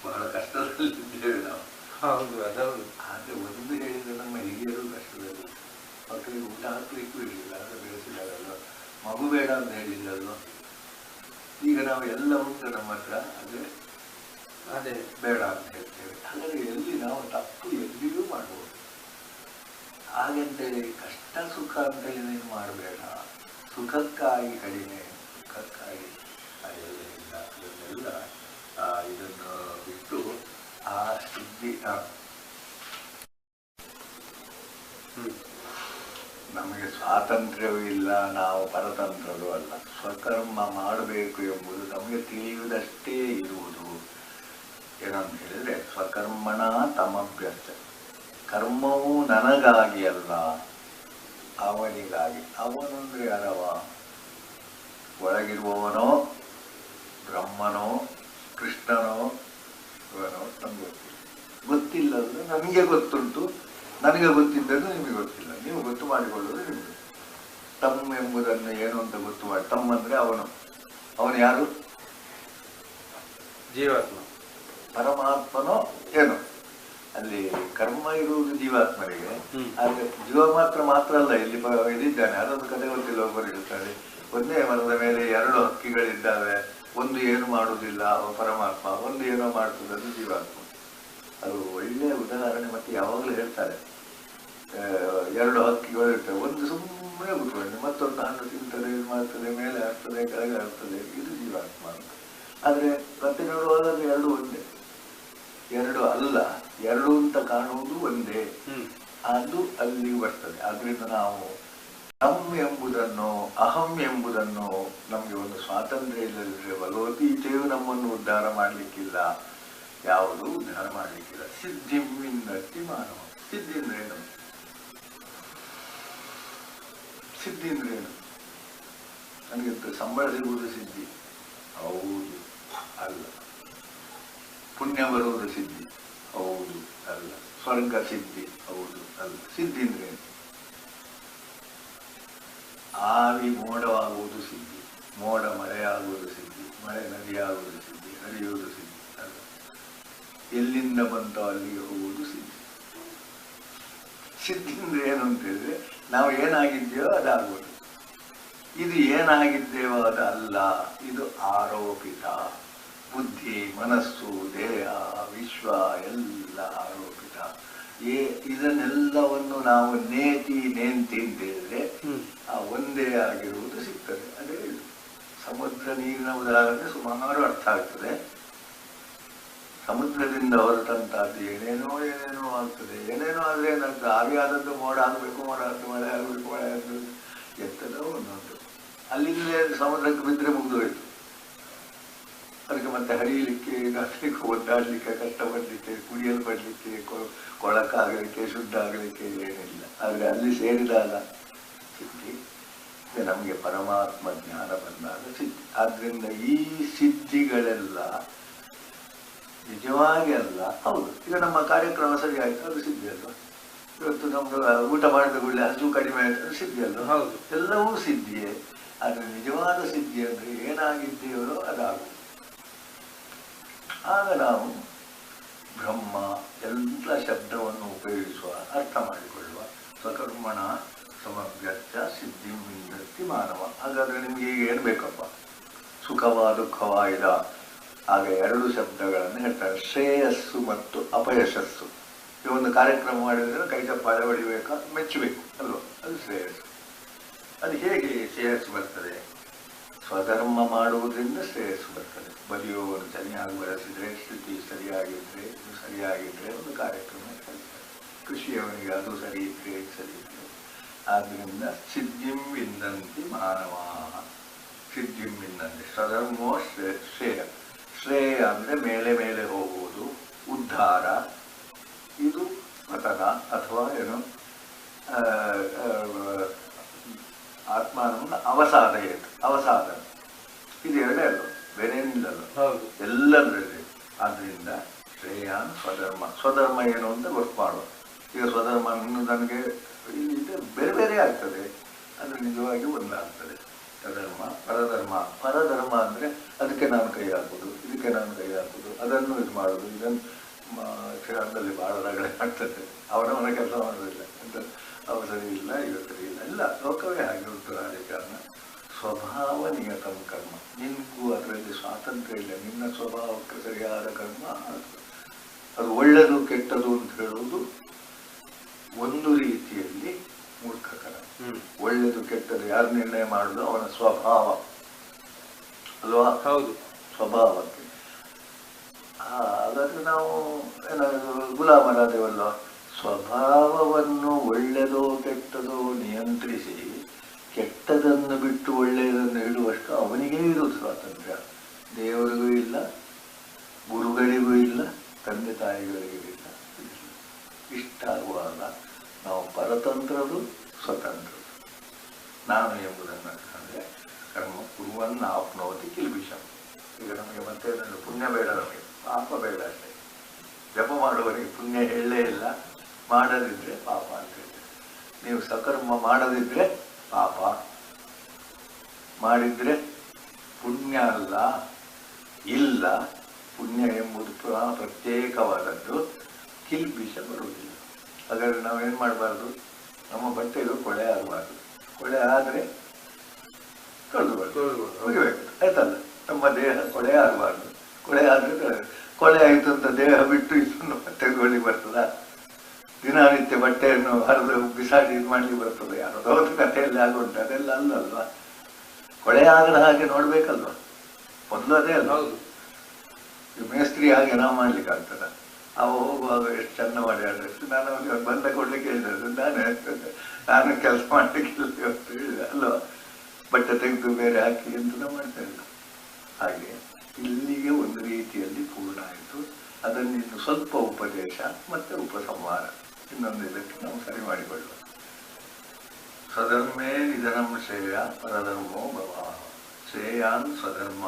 [SPEAKER 1] ಬಹಳ ಕಷ್ಟದಲ್ಲಿದ್ದೇವೆ ನಾವು.
[SPEAKER 2] ಹೌದು ಅದೌದು.
[SPEAKER 1] ಆದರೆ ಒಂದು ಹೇಳಿದರೆ ನಮ್ಮ ಹಿರಿಯರು ಕಷ್ಟದಲ್ಲಿ ಮಕ್ಕಳಿಗೆ ಊಟ ಹಾಕ್ಲಿಕ್ಕೂ ಇರಲಿಲ್ಲ, ಆದರೆ ಬೆಳೆಸಿದಾರಲ್ಲ. ಮಗು ಬೇಡ ಅಂತ ಹೇಳಿಲ್ಲಲ್ವ. ಈಗ ನಾವು ಎಲ್ಲ ಉಂಟು ನಮ್ಮ ಹತ್ರ, ಅದೇ ಬೇಡ ಅಂತ ಹೇಳ್ತೇವೆ. ಹಾಗಾದರೆ ಎಲ್ಲಿ ನಾವು ತಪ್ಪು ಎಲ್ಲಿಯೂ ಮಾಡ್ಬೋದು. ಹಾಗಂತೇಳಿ ಕಷ್ಟ ಸುಖ ಅಂತೇಳಿ ನೀನು ಮಾಡಬೇಡ. ಸುಖಕ್ಕಾಗಿ ಕಡಿಮೆ, ಸುಖಕ್ಕಾಗಿ ಅದೆಲ್ಲ ಇಲ್ಲ. ಅದನ್ನೆಲ್ಲ ಇದನ್ನು ಬಿಟ್ಟು ಆ ಸಿದ್ಧಿ ನಮಗೆ ಸ್ವಾತಂತ್ರ್ಯವೂ ಇಲ್ಲ, ನಾವು ಪರತಂತ್ರವೂ ಅಲ್ಲ. ಸ್ವಕರ್ಮ ಮಾಡಬೇಕು ಎಂಬುದು ನಮಗೆ ತಿಳಿಯುವುದಷ್ಟೇ ಇರುವುದು. ಏನಂತ ಹೇಳಿದ್ರೆ ಸ್ವಕರ್ಮಣ ತಮಭ್ಯರ್ಥ, ಕರ್ಮವು ನನಗಾಗಿ ಅಲ್ಲ ಅವನಿಗಾಗಿ. ಅವನು ಅಂದ್ರೆ ಯಾರವ? ಒಳಗಿರುವವನೋ ಬ್ರಹ್ಮನೋ ಕೃಷ್ಣನೋ ಇವನೋ ನಮ್ಗೆ ಗೊತ್ತಿಲ್ಲ. ಅಂದ್ರೆ ನನಗೆ ಗೊತ್ತುಂಟು, ನನಗೆ ಗೊತ್ತಿದ್ದದ್ದು ನಿಮಗೆ ಗೊತ್ತಿಲ್ಲ. ನೀವು ಗೊತ್ತು ಮಾಡಿಕೊಳ್ಳೋದು ನಿಮಗೆ. ತಮ್ಮ ಎಂಬುದನ್ನು ಏನು ಅಂತ ಗೊತ್ತು ಮಾಡಿ. ತಮ್ಮ ಅಂದ್ರೆ ಅವನು ಯಾರು?
[SPEAKER 2] ಜೀವಾತ್ಮ.
[SPEAKER 1] ಪರಮಾತ್ಮನೋ ಏನು? ಅಲ್ಲಿ ಕರ್ಮ ಇರುವುದು ಜೀವಾತ್ಮನಿಗೆ. ಆದ್ರೆ ಜೀವ ಮಾತ್ರ ಅಲ್ಲ, ಇಲ್ಲಿ ಇದಿದ್ದಾನೆ. ಅದೊಂದು ಕಥೆ ಗೊತ್ತಿಲ್ಲ. ಒಬ್ಬರು ಹೇಳ್ತಾರೆ, ಒಂದೇ ಮರದ ಮೇಲೆ 2 ಹಕ್ಕಿಗಳಿದ್ದಾವೆ, ಒಂದು ಏನು ಮಾಡುವುದಿಲ್ಲ ಅವ ಪರಮಾತ್ಮ, ಒಂದು ಏನೋ ಮಾಡ್ತದೆ ಅದು ಜೀವಾತ್ಮ. ಅದು ಒಳ್ಳೆಯ ಉದಾಹರಣೆ. ಮತ್ತೆ ಯಾವಾಗಲೂ ಹೇಳ್ತಾರೆ, 2 ಹಕ್ಕಿಗಳು ಇರ್ತವೆ, ಒಂದು ಸುಮ್ಮನೆ ಕೂತ್ಕೊಂಡು ಮತ್ತೊಂದು ಹಣ್ಣು ತಿಂತದೆ, ಇದು ಮಾಡ್ತದೆ, ಮೇಲೆ ಆಗ್ತದೆ, ಕೆಳಗೆ ಆಗ್ತದೆ, ಇದು ಜೀವಾತ್ಮ ಅಂತ. ಆದ್ರೆ ಮತ್ತೆ ನೋಡುವಾಗ ಅದು 2 ಒಂದೇ, 2 ಅಲ್ಲ, 2 ಅಂತ ಕಾಣುವುದು ಒಂದೇ. ಅದು ಅಲ್ಲಿ ಬರ್ತದೆ. ಆದ್ರಿಂದ ನಾವು ತಮ್ ಎಂಬುದನ್ನು ಅಹಂ ಎಂಬುದನ್ನು ನಮ್ಗೆ ಒಂದು ಸ್ವಾತಂತ್ರ್ಯ ಇಲ್ಲದಿದ್ರೆ ಭಗವದ್ಗೀತೆಯು ನಮ್ಮನ್ನು ಉದ್ಧಾರ ಮಾಡ್ಲಿಕ್ಕಿಲ್ಲ, ಯಾವುದು ಉದ್ಧಾರ ಮಾಡ್ಲಿಕ್ಕಿಲ್ಲ. ಸಿದ್ಧಿಮಿಂದತಿ ಮಾನವ. ಸಿದ್ಧಿ ಅಂದ್ರೇನು? ಸಿದ್ಧಿ ಅಂದ್ರೇನು? ನನಗೆ ಸಂಬಳ ಸಿಗುವುದು ಸಿದ್ಧಿ? ಹೌದು ಅಲ್ಲ. ಪುಣ್ಯ ಬರುವುದು ಸಿದ್ಧಿ? ಹೌದು ಅಲ್ಲ. ಸ್ವರ್ಗ ಸಿದ್ಧಿ? ಹೌದು ಅಲ್ಲ. ಸಿದ್ಧಿ ಅಂದ್ರೇನು? ಆವಿ ಮೋಡವಾಗುವುದು ಸಿದ್ಧಿ, ಮೋಡ ಮಳೆಯಾಗುವುದು ಸಿದ್ಧಿ, ಮಳೆ ನದಿಯಾಗುವುದು ಸಿದ್ಧಿ, ಹರಿಯುವುದು ಸಿದ್ಧಿ ಅಲ್ಲ. ಎಲ್ಲಿಂದ ಬಂತೋ ಅಲ್ಲಿಗೆ ಹೋಗುವುದು ಸಿದ್ಧಿ. ಸಿದ್ಧಿ ಅಂದ್ರೆ ಏನು ಅಂತ ಹೇಳಿದ್ರೆ ನಾವು ಏನಾಗಿದ್ದೇವೋ ಅದಾಗುವುದು. ಇದು ಏನಾಗಿದ್ದೇವೋ ಅದಲ್ಲ, ಇದು ಆರೋಪಿತ. ಬುದ್ಧಿ, ಮನಸ್ಸು, ದೇಹ, ವಿಶ್ವ ಎಲ್ಲ ಆರೋಪಿತ. ಇದನ್ನೆಲ್ಲವನ್ನು ನಾವು ನೇತಿ ಅಂತ ಹೇಳಿದ್ರೆ ಆ ಒಂದೇ ಆಗಿರುವುದು ಸಿಗ್ತದೆ. ಅದೇ ಸಮುದ್ರ ನೀರಿನ ಉದಾಹರಣೆ ಸುಮಾರು ಅರ್ಥ ಆಗ್ತದೆ. ಸಮುದ್ರದಿಂದ ಹೊರಟಂತದ್ದು ಏನೇನೋ ಆಗ್ತದೆ. ಏನೇನೋ ಆದ್ರೆ ಏನಾಗ್ತದೆ? ಆವಿ ಆದದ್ದು ಮೋಡ ಆಗಬೇಕು, ಮೋಡ ಆದ್ದು ಮಳೆ ಆಗಬೇಕು, ಮಳೆ ಆದ್ದು ಎತ್ತದೋ ಒಂದೊಂದು. ಅಲ್ಲಿಂದಲೇ ಸಮುದ್ರಕ್ಕೆ ಬಿದ್ದರೆ ಮುಗಿದು ಹೋಯ್ತು. ಅದಕ್ಕೆ ಮತ್ತೆ ಹರಿಯಲಿಕ್ಕೆ, ಇದಾಗಲಿಕ್ಕೆ, ಒದ್ದಾಡಲಿಕ್ಕೆ, ಕಷ್ಟಪಡಲಿಕ್ಕೆ, ಕುಡಿಯಲು ಪಡಲಿಕ್ಕೆ, ಕೊಳಕಾಗಲಿಕ್ಕೆ, ಶುದ್ಧ ಆಗಲಿಕ್ಕೆ ಏನಿಲ್ಲ. ಆದರೆ ಅಲ್ಲಿ ಸೇರಿದಾಗ ಸಿದ್ಧಿ. ನಮಗೆ ಪರಮಾತ್ಮ ಜ್ಞಾನ ಬಂದಾಗ ಸಿದ್ಧಿ. ಆದ್ರಿಂದ ಈ ಸಿದ್ಧಿಗಳೆಲ್ಲ ನಿಜವಾಗಿ ಅಲ್ಲ. ಹೌದು, ಈಗ ನಮ್ಮ ಕಾರ್ಯಕ್ರಮ ಸರಿ ಆಯ್ತು, ಅದು ಸಿದ್ಧಿ ಅಲ್ವಾ? ಇವತ್ತು ನಮ್ಗೆ ಊಟ ಮಾಡಿದ ಕೂಡಲೇ ಹಸು ಕಡಿಮೆ ಆಯ್ತು, ಅದು ಸಿದ್ಧಿ ಅಲ್ವಾ? ಹೌದು, ಎಲ್ಲವೂ ಸಿದ್ಧಿಯೇ. ಆದ್ರೆ ನಿಜವಾದ ಸಿದ್ಧಿ ಅಂದ್ರೆ ಏನಾಗಿದ್ದೇವೋ ಅದಾಗುವುದು. ಆಗ ನಾವು ಬ್ರಹ್ಮ ಎಲ್ಲ ಶಬ್ದವನ್ನು ಉಪಯೋಗಿಸುವ, ಅರ್ಥ ಮಾಡಿಕೊಳ್ಳುವ. ಸ್ವಕರ್ಮಣ ಸಮಭ್ಯರ್ಥ ಸಿದ್ಧಿ ವಿಂದತಿ ಮಾನವ. ಹಾಗಾದ್ರೆ ನಿಮ್ಗೆ ಈಗ ಏನ್ ಬೇಕಪ್ಪ? ಸುಖವಾ ದುಃಖವಾ ಇದ? ಆಗ 2 ಶಬ್ದಗಳನ್ನು ಹೇಳ್ತಾರೆ, ಶ್ರೇಯಸ್ಸು ಮತ್ತು ಅಪಯಶಸ್ಸು. ಈ ಒಂದು ಕಾರ್ಯಕ್ರಮ ಮಾಡಿದ್ರೆ ಕೈ ಚಪ್ಪಾಳೆ ಹೊಡಿಬೇಕಾ, ಮೆಚ್ಚಬೇಕು ಅಲ್ವಾ? ಅದು ಶ್ರೇಯಸ್ಸು. ಅದು ಹೇಗೆ ಶ್ರೇಯಸ್ಸು ಬರ್ತದೆ? ಸ್ವಧರ್ಮ ಮಾಡುವುದರಿಂದ ಶ್ರೇಯಸ್ಸು ಬರ್ತದೆ. ಬಲಿಯುವವರು ಸರಿಯಾಗಿ ಬಳಸಿದ್ರೆ, ಸ್ಥಿತಿ ಸರಿಯಾಗಿದ್ರೆ ಒಂದು ಕಾರ್ಯಕ್ರಮ ಕಲಿತಾರೆ. ಕೃಷಿಯವನಿಗೆ ಅದು ಸರಿ ಇದ್ರೆ ಸರಿ ಇದ್ರೆ. ಆದ್ರಿಂದ ಸಿದ್ಧಿಂ ವಿಂದಂತಿ ಮಾನವ. ಸಿದ್ಧಿಂ ವಿಂದಂತಿ ಸ್ವಧರ್ಮೋ ಶ್ರೇಯ. ಶ್ರೇಯ ಅಂದ್ರೆ ಮೇಲೆ ಮೇಲೆ ಹೋಗುವುದು, ಉದ್ಧಾರ. ಇದು ಪತನ ಅಥವಾ ಏನು, ಆತ್ಮಾನವನ್ನು ಅವಸಾದನ. ಇದು 2 ಅಲ್ಲ, ಬೇರೆ ಏನಿಲ್ಲಲ್ಲ, ಎಲ್ಲದರಲ್ಲಿ. ಆದ್ರಿಂದ ಶ್ರೇಯಾನ್ ಸ್ವಧರ್ಮ. ಸ್ವಧರ್ಮ ಏನು ಅಂತ ಗೊತ್ತು ಮಾಡುವ. ಈಗ ಸ್ವಧರ್ಮ ನನಗೆ ಇಲ್ಲಿ ಬೇರೆ ಬೇರೆ ಆಗ್ತದೆ, ಅದು ನಿಜವಾಗಿ ಒಂದಾಗ್ತದೆ. ಸ್ವಧರ್ಮ, ಪರಧರ್ಮ. ಪರಧರ್ಮ ಅಂದ್ರೆ ಅದಕ್ಕೆ ನಾನು ಕೈ ಹಾಕುದು, ಇದಕ್ಕೆ ನಾನು ಕೈ ಹಾಕುದು, ಅದನ್ನು ಇದು ಮಾಡುದು, ಇದನ್ನು ಕ್ಷಣದಲ್ಲಿ ಭಾಳ ರಗಳೆ ಆಗ್ತದೆ, ಅವನವನ ಕೆಲಸ ಮಾಡೋದಿಲ್ಲ ಅಂತ. ಅವ ಸರಿ ಇಲ್ಲ, ಇವ ಸರಿ ಇಲ್ಲ, ಇಲ್ಲ ಲೋಕವೇ ಹಾಗೆ ಉಂಟು. ಆದ ಕಾರಣ ಸ್ವಭಾವ ನಿಯತಂ ಕರ್ಮ, ನಿನಗೂ ಅದರಲ್ಲಿ ಸ್ವಾತಂತ್ರ್ಯ ಇಲ್ಲ. ನಿನ್ನ ಸ್ವಭಾವಕ್ಕೆ ಸರಿಯಾದ ಕರ್ಮ ಅದು ಒಳ್ಳೆಯದು ಕೆಟ್ಟದು ಅಂತ ಹೇಳುವುದು ಒಂದು ರೀತಿಯಲ್ಲಿ ಮೂರ್ಖಕರ. ಒಳ್ಳೆಯದು ಕೆಟ್ಟದು ಯಾರು ನಿರ್ಣಯ ಮಾಡುದು? ಅವನ ಸ್ವಭಾವ ಅಲ್ವಾ?
[SPEAKER 2] ಹೌದು,
[SPEAKER 1] ಸ್ವಭಾವಕ್ಕೆ. ಹಾಗಾದ್ರೆ ನಾವು ಏನಾದ್ರು ಗುಲಾಮರಾದೇವಲ್ಲ. ಸ್ವಭಾವವನ್ನು ಒಳ್ಳೆಯದೋ ಕೆಟ್ಟದೋ ನಿಯಂತ್ರಿಸಿ ಕೆಟ್ಟದನ್ನು ಬಿಟ್ಟು ಒಳ್ಳೆಯದನ್ನು ಇಡುವಷ್ಟು ಅವನಿಗೇ ಇರುವುದು ಸ್ವಾತಂತ್ರ್ಯ. ದೇವರಿಗೂ ಇಲ್ಲ, ಗುರುಗಳಿಗೂ ಇಲ್ಲ, ತಂದೆ ತಾಯಿಗಳಿಗೂ ಇಲ್ಲ. ಇಷ್ಟಾಗುವಾಗ ನಾವು ಪರತಂತ್ರರು, ಸ್ವತಂತ್ರರು. ನಾನು ಎಂಬುದನ್ನು ಅಂದರೆ ಕರ್ಮ ಕುರುವನ್ನ ಆಪ್ನೋತಿ ಕಿಲ್ಬಿಷಂ. ಈಗ ನಮಗೆ ಮತ್ತೆ ಪುಣ್ಯ ಬೇಡ, ನಮಗೆ ಪಾಪ ಬೇಡ ಅಷ್ಟೇ. ಜಪ ಮಾಡುವವರಿಗೆ ಪುಣ್ಯ ಹೇಳಲೇ ಇಲ್ಲ, ಮಾಡದಿದ್ರೆ ಪಾಪ ಅಂತ ಹೇಳಿ. ನೀವು ಸಕರ್ಮ ಮಾಡದಿದ್ರೆ ಪಾಪ, ಮಾಡಿದ್ರೆ ಪುಣ್ಯ ಅಲ್ಲ, ಇಲ್ಲ. ಪುಣ್ಯ ಎಂಬುದು ಪ್ರತ್ಯೇಕವಾದದ್ದು, ಕಿಲ್ಬಿಷ ಬರುವುದಿಲ್ಲ. ಹಾಗಾದ್ರೆ ನಾವೇನು ಮಾಡಬಾರ್ದು? ನಮ್ಮ ಬಟ್ಟೆಗಳು ಕೊಳೆ ಆಗಬಾರ್ದು. ಕೊಳೆ ಆದರೆ ಮುಗಿಬೇಕು, ಆಯ್ತಲ್ಲ. ನಮ್ಮ ದೇಹ ಕೊಳೆ ಆಗಬಾರ್ದು. ಕೊಳೆ ಆದರೆ ಕೊಳೆ ಆಯಿತು ಅಂತ ದೇಹ ಬಿಟ್ಟು ಇದನ್ನು ತೆಗೆದುಕೊಳ್ಳಿ ಬರ್ತದ? ದಿನನಿತ್ಯ ಬಟ್ಟೆಯನ್ನು ಹರಿದು ಬಿಸಾಡಿ ಇದು ಮಾಡ್ಲಿಕ್ಕೆ ಬರ್ತದೆ? ಯಾರೋ ಕಥೆಯಲ್ಲಿ ಆಗುಂಟು, ಅದೆಲ್ಲ ಅಲ್ಲಲ್ವಾ? ಕೊಳೆ ಆಗದ ಹಾಗೆ ನೋಡ್ಬೇಕಲ್ವ? ಮೊದಲು ಅದೇ ಅಲ್ಲ.
[SPEAKER 2] ಹೌದು.
[SPEAKER 1] ಈ ಮೇಸ್ತ್ರಿ ಹಾಗೆ ನಾವು ಮಾಡ್ಲಿಕ್ಕೆ ಆಗ್ತದ? ಅವ ಹೋಗುವಾಗ ಎಷ್ಟು ಚೆಂದ ಮಾಡಿ ಆಡ್ರೆ ನಾನು ಅವನಿಗೆ ಬಂದ ಕೊಡ್ಲಿಕ್ಕೆ ಹೇಳಿದ್ರೆ ನಾನು ಕೆಲಸ ಮಾಡ್ಲಿಕ್ಕಿಲ್ಲ ಅಂತ ಹೇಳಿದೆ ಅಲ್ವಾ? ಬಟ್ಟೆ ತೆಗೆದು ಬೇರೆ ಹಾಕಿ ಅಂತ ನಾವು ಮಾಡ್ತಾ ಇಲ್ಲ. ಹಾಗೆ ಇಲ್ಲಿಗೆ ಒಂದು ರೀತಿಯಲ್ಲಿ ಪೂರ್ಣ ಆಯಿತು. ಅದನ್ನು ಇನ್ನು ಸ್ವಲ್ಪ ಉಪದೇಶ ಮತ್ತೆ ಉಪಸಂಹಾರ, ಇನ್ನೊಂದು ಇದಕ್ಕೆ ನಾವು ಸರಿ ಮಾಡಿಕೊಳ್ಳುವ. ಸ್ವಧರ್ಮೇ ನಿಧನಂ ಶ್ರೇಯ ಪರಧರ್ಮೋ ಭವ. ಶ್ರೇಯಾನ್ ಸ್ವಧರ್ಮ.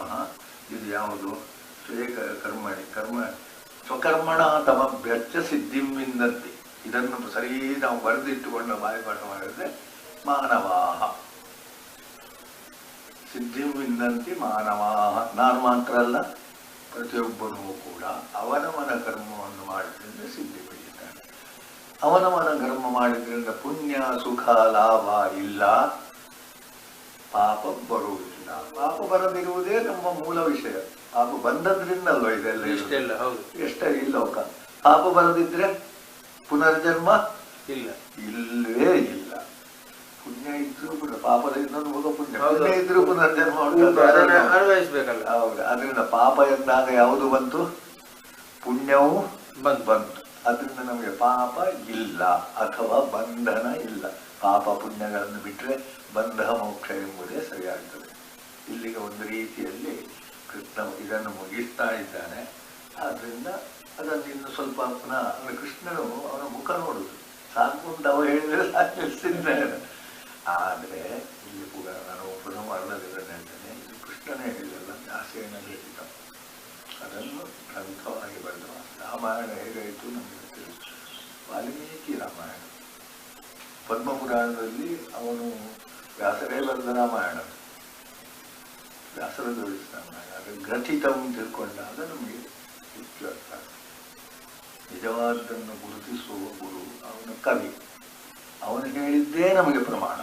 [SPEAKER 1] ಇದು ಯಾವುದು? ಶ್ರೇಯ ಕರ್ಮಣಿ ಕರ್ಮ ಸ್ವಕರ್ಮಣ ತಮಭ್ಯರ್ಚ ಸಿದ್ಧಿಂ ವಿಂದಂತಿ. ಇದನ್ನು ಸರಿ ನಾವು ಬರೆದಿಟ್ಟುಕೊಂಡು ಬಾಯಿಪಾಠ ಮಾಡಿದ್ರೆ ಮಾನವಾಹ ಸಿದ್ಧಿಂ ವಿಂದಂತಿ ಮಾನವಾಹ. ನಾನು ಮಾತ್ರ ಅಲ್ಲ, ಪ್ರತಿಯೊಬ್ಬನೂ ಕೂಡ ಅವನವನ ಕರ್ಮವನ್ನು ಮಾಡಿದ್ರಿಂದ ಸಿದ್ಧಿ ಪಡೆಯುತ್ತಾನೆ. ಅವನವನ ಕರ್ಮ ಮಾಡಿದ್ರಿಂದ ಪುಣ್ಯ ಸುಖ ಲಾಭ ಇಲ್ಲ, ಪಾಪ ಬರುವುದಿಲ್ಲ. ಪಾಪ ಬರದಿರುವುದೇ ನಮ್ಮ ಮೂಲ ವಿಷಯ. ಪಾಪ ಬಂದದ್ರಿಂದ ಅಲ್ವ ಇದೆಲ್ಲ
[SPEAKER 2] ಇಷ್ಟೆಲ್ಲ. ಹೌದು,
[SPEAKER 1] ಎಷ್ಟೇ ಈ ಲೋಕ. ಪಾಪ ಬರದಿದ್ರೆ ಪುನರ್ಜನ್ಮ
[SPEAKER 2] ಇಲ್ಲ,
[SPEAKER 1] ಇಲ್ಲವೇ ಇಲ್ಲ. ಪುಣ್ಯ ಇದ್ರೂ ಪಾಪದ ಇನ್ನೊಂದು ಮುಖ ಪುಣ್ಯ. ಪುಣ್ಯ ಇದ್ರೂ ಪುನರ್ಜನ್ಮ
[SPEAKER 2] ಅನುಭವಿಸ್ಬೇಕಲ್ಲ.
[SPEAKER 1] ಹೌದು. ಅದರಿಂದ ಪಾಪ ಎಂದಾಗ ಯಾವುದು ಬಂತು? ಪುಣ್ಯವು ಬಂತು. ಅದರಿಂದ ನಮಗೆ ಪಾಪ ಇಲ್ಲ ಅಥವಾ ಬಂಧನ ಇಲ್ಲ. ಪಾಪ ಪುಣ್ಯಗಳನ್ನು ಬಿಟ್ಟರೆ ಬಂಧ ಮೋಕ್ಷ ಎಂಬುದೇ ಸರಿಯಾಗ್ತದೆ. ಇಲ್ಲಿಗೆ ಒಂದು ರೀತಿಯಲ್ಲಿ ಕೃಷ್ಣ ಇದನ್ನು ಮುಗಿಸ್ತಾ ಇದ್ದಾನೆ. ಆದ್ರಿಂದ ಅದನ್ನು ಇನ್ನು ಸ್ವಲ್ಪ ಪುನಃ ಕೃಷ್ಣನು ಅವನ ಮುಖ ನೋಡುದು ಸಾಕು ಅಂತ ಅವ ಹೇಳಿದ್ರೆ ಸಾಕಿಸ್ತಿದ್ದಾನೆ. ಆದರೆ ಇಲ್ಲಿ ಕೂಡ ನಾನು ಪುನಃ ಮಾಡದಿದ್ದನ್ನು ಹೇಳ್ತೇನೆ. ಇದು ಕೃಷ್ಣನೇ ಹೇಳಿಲ್ಲ, ದಾಸೇನ ಹೇಳಿದ. ಅದನ್ನು ಗ್ರಂಥವಾಗಿ ಬರೆದ. ರಾಮಾಯಣ ಹೇಗಾಯಿತು ನಮಗೆ ತಿಳಿಸಿ. ವಾಲ್ಮೀಕಿ ರಾಮಾಯಣ, ಪದ್ಮಪುರಾಣದಲ್ಲಿ ಅವನು ವ್ಯಾಸರೇ ಬರೆದ ರಾಮಾಯಣ, ವ್ಯಾಸರ ಜೋಡಿಸಿದ ರಾಮಾಯಣ. ಅದು ಗ್ರಥಿತಂ ತಿಳ್ಕೊಂಡಾಗ ನಮಗೆ ಹೆಚ್ಚು ಅರ್ಥ. ನಿಜವಾದನ್ನು ಗುರುತಿಸುವ ಗುರು ಅವನ ಕವಿ, ಅವನು ಹೇಳಿದ್ದೇ ನಮಗೆ ಪ್ರಮಾಣ.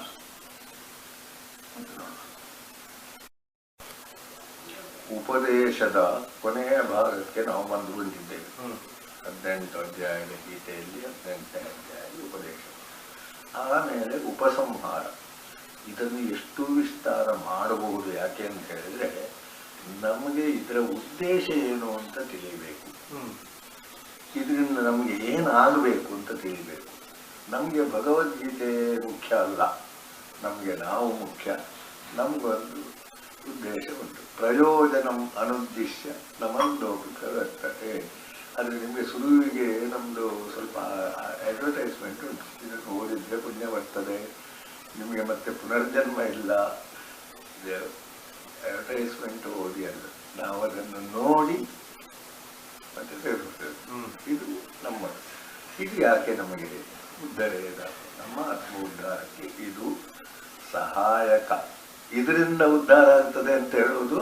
[SPEAKER 1] ಉಪದೇಶದ ಕೊನೆಯ ಭಾಗಕ್ಕೆ ನಾವು ಬಂದಿದ್ದೇವೆ. 18 ಅಧ್ಯಾಯದ ಗೀತೆಯಲ್ಲಿ 18ನೇ ಅಧ್ಯಾಯದ ಉಪದೇಶ. ಆಮೇಲೆ ಉಪಸಂಹಾರ. ಇದನ್ನು ಎಷ್ಟು ವಿಸ್ತಾರ ಮಾಡಬಹುದು? ಯಾಕೆ ಅಂತ ಹೇಳಿದ್ರೆ ನಮಗೆ ಇದರ ಉದ್ದೇಶ ಏನು ಅಂತ ತಿಳಿಯಬೇಕು. ಇದರಿಂದ ನಮಗೆ ಏನಾಗಬೇಕು ಅಂತ ತಿಳಿಬೇಕು. ನಮಗೆ ಭಗವದ್ಗೀತೆ ಮುಖ್ಯ ಅಲ್ಲ, ನಮಗೆ ನಾವು ಮುಖ್ಯ. ನಮಗೊಂದು ಉದ್ದೇಶ ಉಂಟು. ಪ್ರಯೋಜನಂ ಅನುದ್ದೇಶ್ಯ ನಮಂದೋಪಿಕ ವರ್ತತೆ. ಆದರೆ ನಿಮಗೆ ಶುರುವಿಗೆ ನಮ್ಮದು ಸ್ವಲ್ಪ ಅಡ್ವರ್ಟೈಸ್ಮೆಂಟ್ ಉಂಟು. ಇದನ್ನು ಓದಿದ್ರೆ ಪುಣ್ಯ ಬರ್ತದೆ, ನಿಮಗೆ ಮತ್ತೆ ಪುನರ್ಜನ್ಮ ಇಲ್ಲ. ಅಡ್ವರ್ಟೈಸ್ಮೆಂಟ್ ಓದಿ ಅಲ್ಲ, ನಾವು ಅದನ್ನು ನೋಡಿ ಮತ್ತೆ ಸೇರಿಸ್ತೇವೆ. ಇದು ನಮ್ಮ ಇದು ಯಾಕೆ ನಮಗೆ ಉದ್ಧಾರದ ನಮ್ಮ ಆತ್ಮ ಉದ್ಧಾರಕ್ಕೆ ಇದು ಸಹಾಯಕ. ಇದರಿಂದ ಉದ್ಧಾರ ಆಗ್ತದೆ ಅಂತ ಹೇಳುವುದು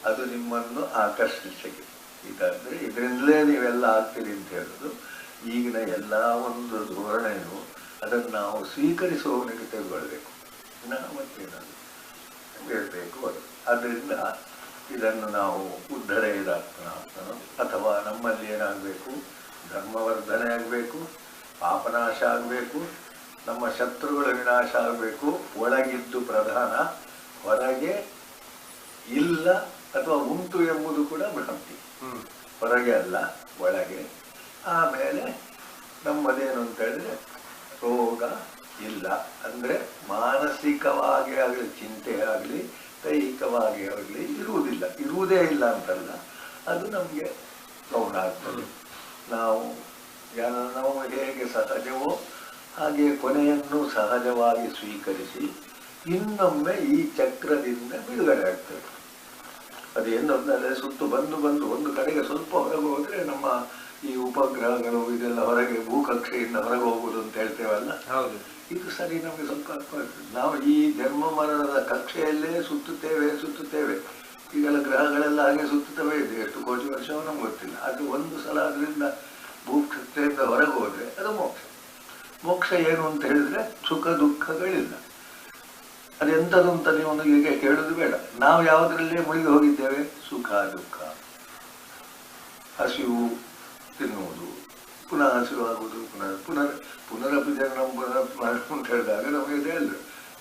[SPEAKER 1] ಅದು ನಿಮ್ಮನ್ನು ಆಕರ್ಷಿಸಕ್ಕೆ. ಇದಾದ್ರೆ ಇದರಿಂದಲೇ ನೀವೆಲ್ಲ ಆಗ್ತೀರಿ ಅಂತ ಹೇಳುದು ಈಗಿನ ಎಲ್ಲ ಒಂದು ಧೋರಣೆಯು ಅದನ್ನು ನಾವು ಸ್ವೀಕರಿಸುವವನಿಗೆ ತೆಗೆದುಕೊಳ್ಬೇಕು. ಮತ್ತೇನಾದ್ರು ಹೇಳ್ಬೇಕು ಅದು. ಆದ್ದರಿಂದ ಇದನ್ನು ನಾವು ಉದ್ಧರೇದಾತ್ಮನಾತ್ಮನು ಅಥವಾ ನಮ್ಮಲ್ಲಿ ಏನಾಗಬೇಕು, ಧರ್ಮವರ್ಧನೆ ಆಗಬೇಕು, ಪಾಪನಾಶ ಆಗಬೇಕು, ನಮ್ಮ ಶತ್ರುಗಳ ವಿನಾಶ ಆಗಬೇಕು. ಒಳಗಿದ್ದು ಪ್ರಧಾನ, ಹೊರಗೆ ಇಲ್ಲ ಅಥವಾ ಉಂಟು ಎಂಬುದು ಕೂಡ ಭ್ರಾಂತಿ. ಹೊರಗೆ ಅಲ್ಲ, ಒಳಗೆ. ಆಮೇಲೆ ನಮ್ಮದೇನು ಅಂತ ಹೇಳಿದ್ರೆ ರೋಗ ಇಲ್ಲ, ಅಂದರೆ ಮಾನಸಿಕವಾಗಿ ಆಗಲಿ ಚಿಂತೆ ಆಗಲಿ ದೈಹಿಕವಾಗಿ ಆಗಲಿ ಇರುವುದಿಲ್ಲ. ಇರುವುದೇ ಇಲ್ಲ ಅಂತಲ್ಲ, ಅದು ನಮಗೆ ಗೌಣ ಆಗ್ತದೆ. ನಾವು ಹೇಗೆ ಸಹಜವೋ ಹಾಗೆ ಕೊನೆಯನ್ನು ಸಹಜವಾಗಿ ಸ್ವೀಕರಿಸಿ ಇನ್ನೊಮ್ಮೆ ಈ ಚಕ್ರದಿಂದ ಬಿಡುಗಡೆ ಆಗ್ತದೆ. ಅದೇನೊಂದರೆ ಸುತ್ತು ಬಂದು ಒಂದು ಕಡೆಗೆ ಸ್ವಲ್ಪ ಹೊರಗೆ ಹೋದರೆ ನಮ್ಮ ಈ ಉಪಗ್ರಹಗಳು ಇದೆಲ್ಲ ಹೊರಗೆ ಭೂಕಕ್ಷೆಯಿಂದ ಹೊರಗೆ ಹೋಗುವುದು ಅಂತ ಹೇಳ್ತೇವಲ್ಲ, ಇದು ಸರಿ ನಮಗೆ ಸ್ವಲ್ಪ ಅರ್ಥವಾಗ್ತದೆ. ನಾವು ಈ ಜನ್ಮ ಮರಣದ ಕಕ್ಷೆಯಲ್ಲೇ ಸುತ್ತುತ್ತೇವೆ. ಈಗೆಲ್ಲ ಗ್ರಹಗಳೆಲ್ಲ ಹಾಗೆ ಸುತ್ತುತ್ತವೆ ಇದೆ, ಎಷ್ಟು ಕೋಟಿ ವರ್ಷವೂ ನಮ್ಗೆ ಗೊತ್ತಿಲ್ಲ. ಅದು ಒಂದು ಸಲ ಅದರಿಂದ ಭೂಕಕ್ಷೆಯಿಂದ ಹೊರಗೆ ಹೋದರೆ ಅದು ಮೋಕ್ಷ. ಮೋಕ್ಷ ಏನು ಅಂತ ಹೇಳಿದ್ರೆ ಸುಖ ದುಃಖಗಳಿಲ್ಲ. ಅದೆಂಥದ್ದು ಅಂತ ನೀವು ಈಗ ಕೇಳೋದು ಬೇಡ. ನಾವು ಯಾವುದರಲ್ಲೇ ಮುಳುಗಿ ಹೋಗಿದ್ದೇವೆ, ಸುಖ ದುಃಖ. ಹಸಿವು ತಿನ್ನುವುದು, ಪುನಃ ಹಸಿವಾಗುವುದು, ಪುನರಪಿ ಜನ ಅಂತ ಹೇಳಿದಾಗ ನಮಗೆ ಇದೆ ಅಲ್ಲ.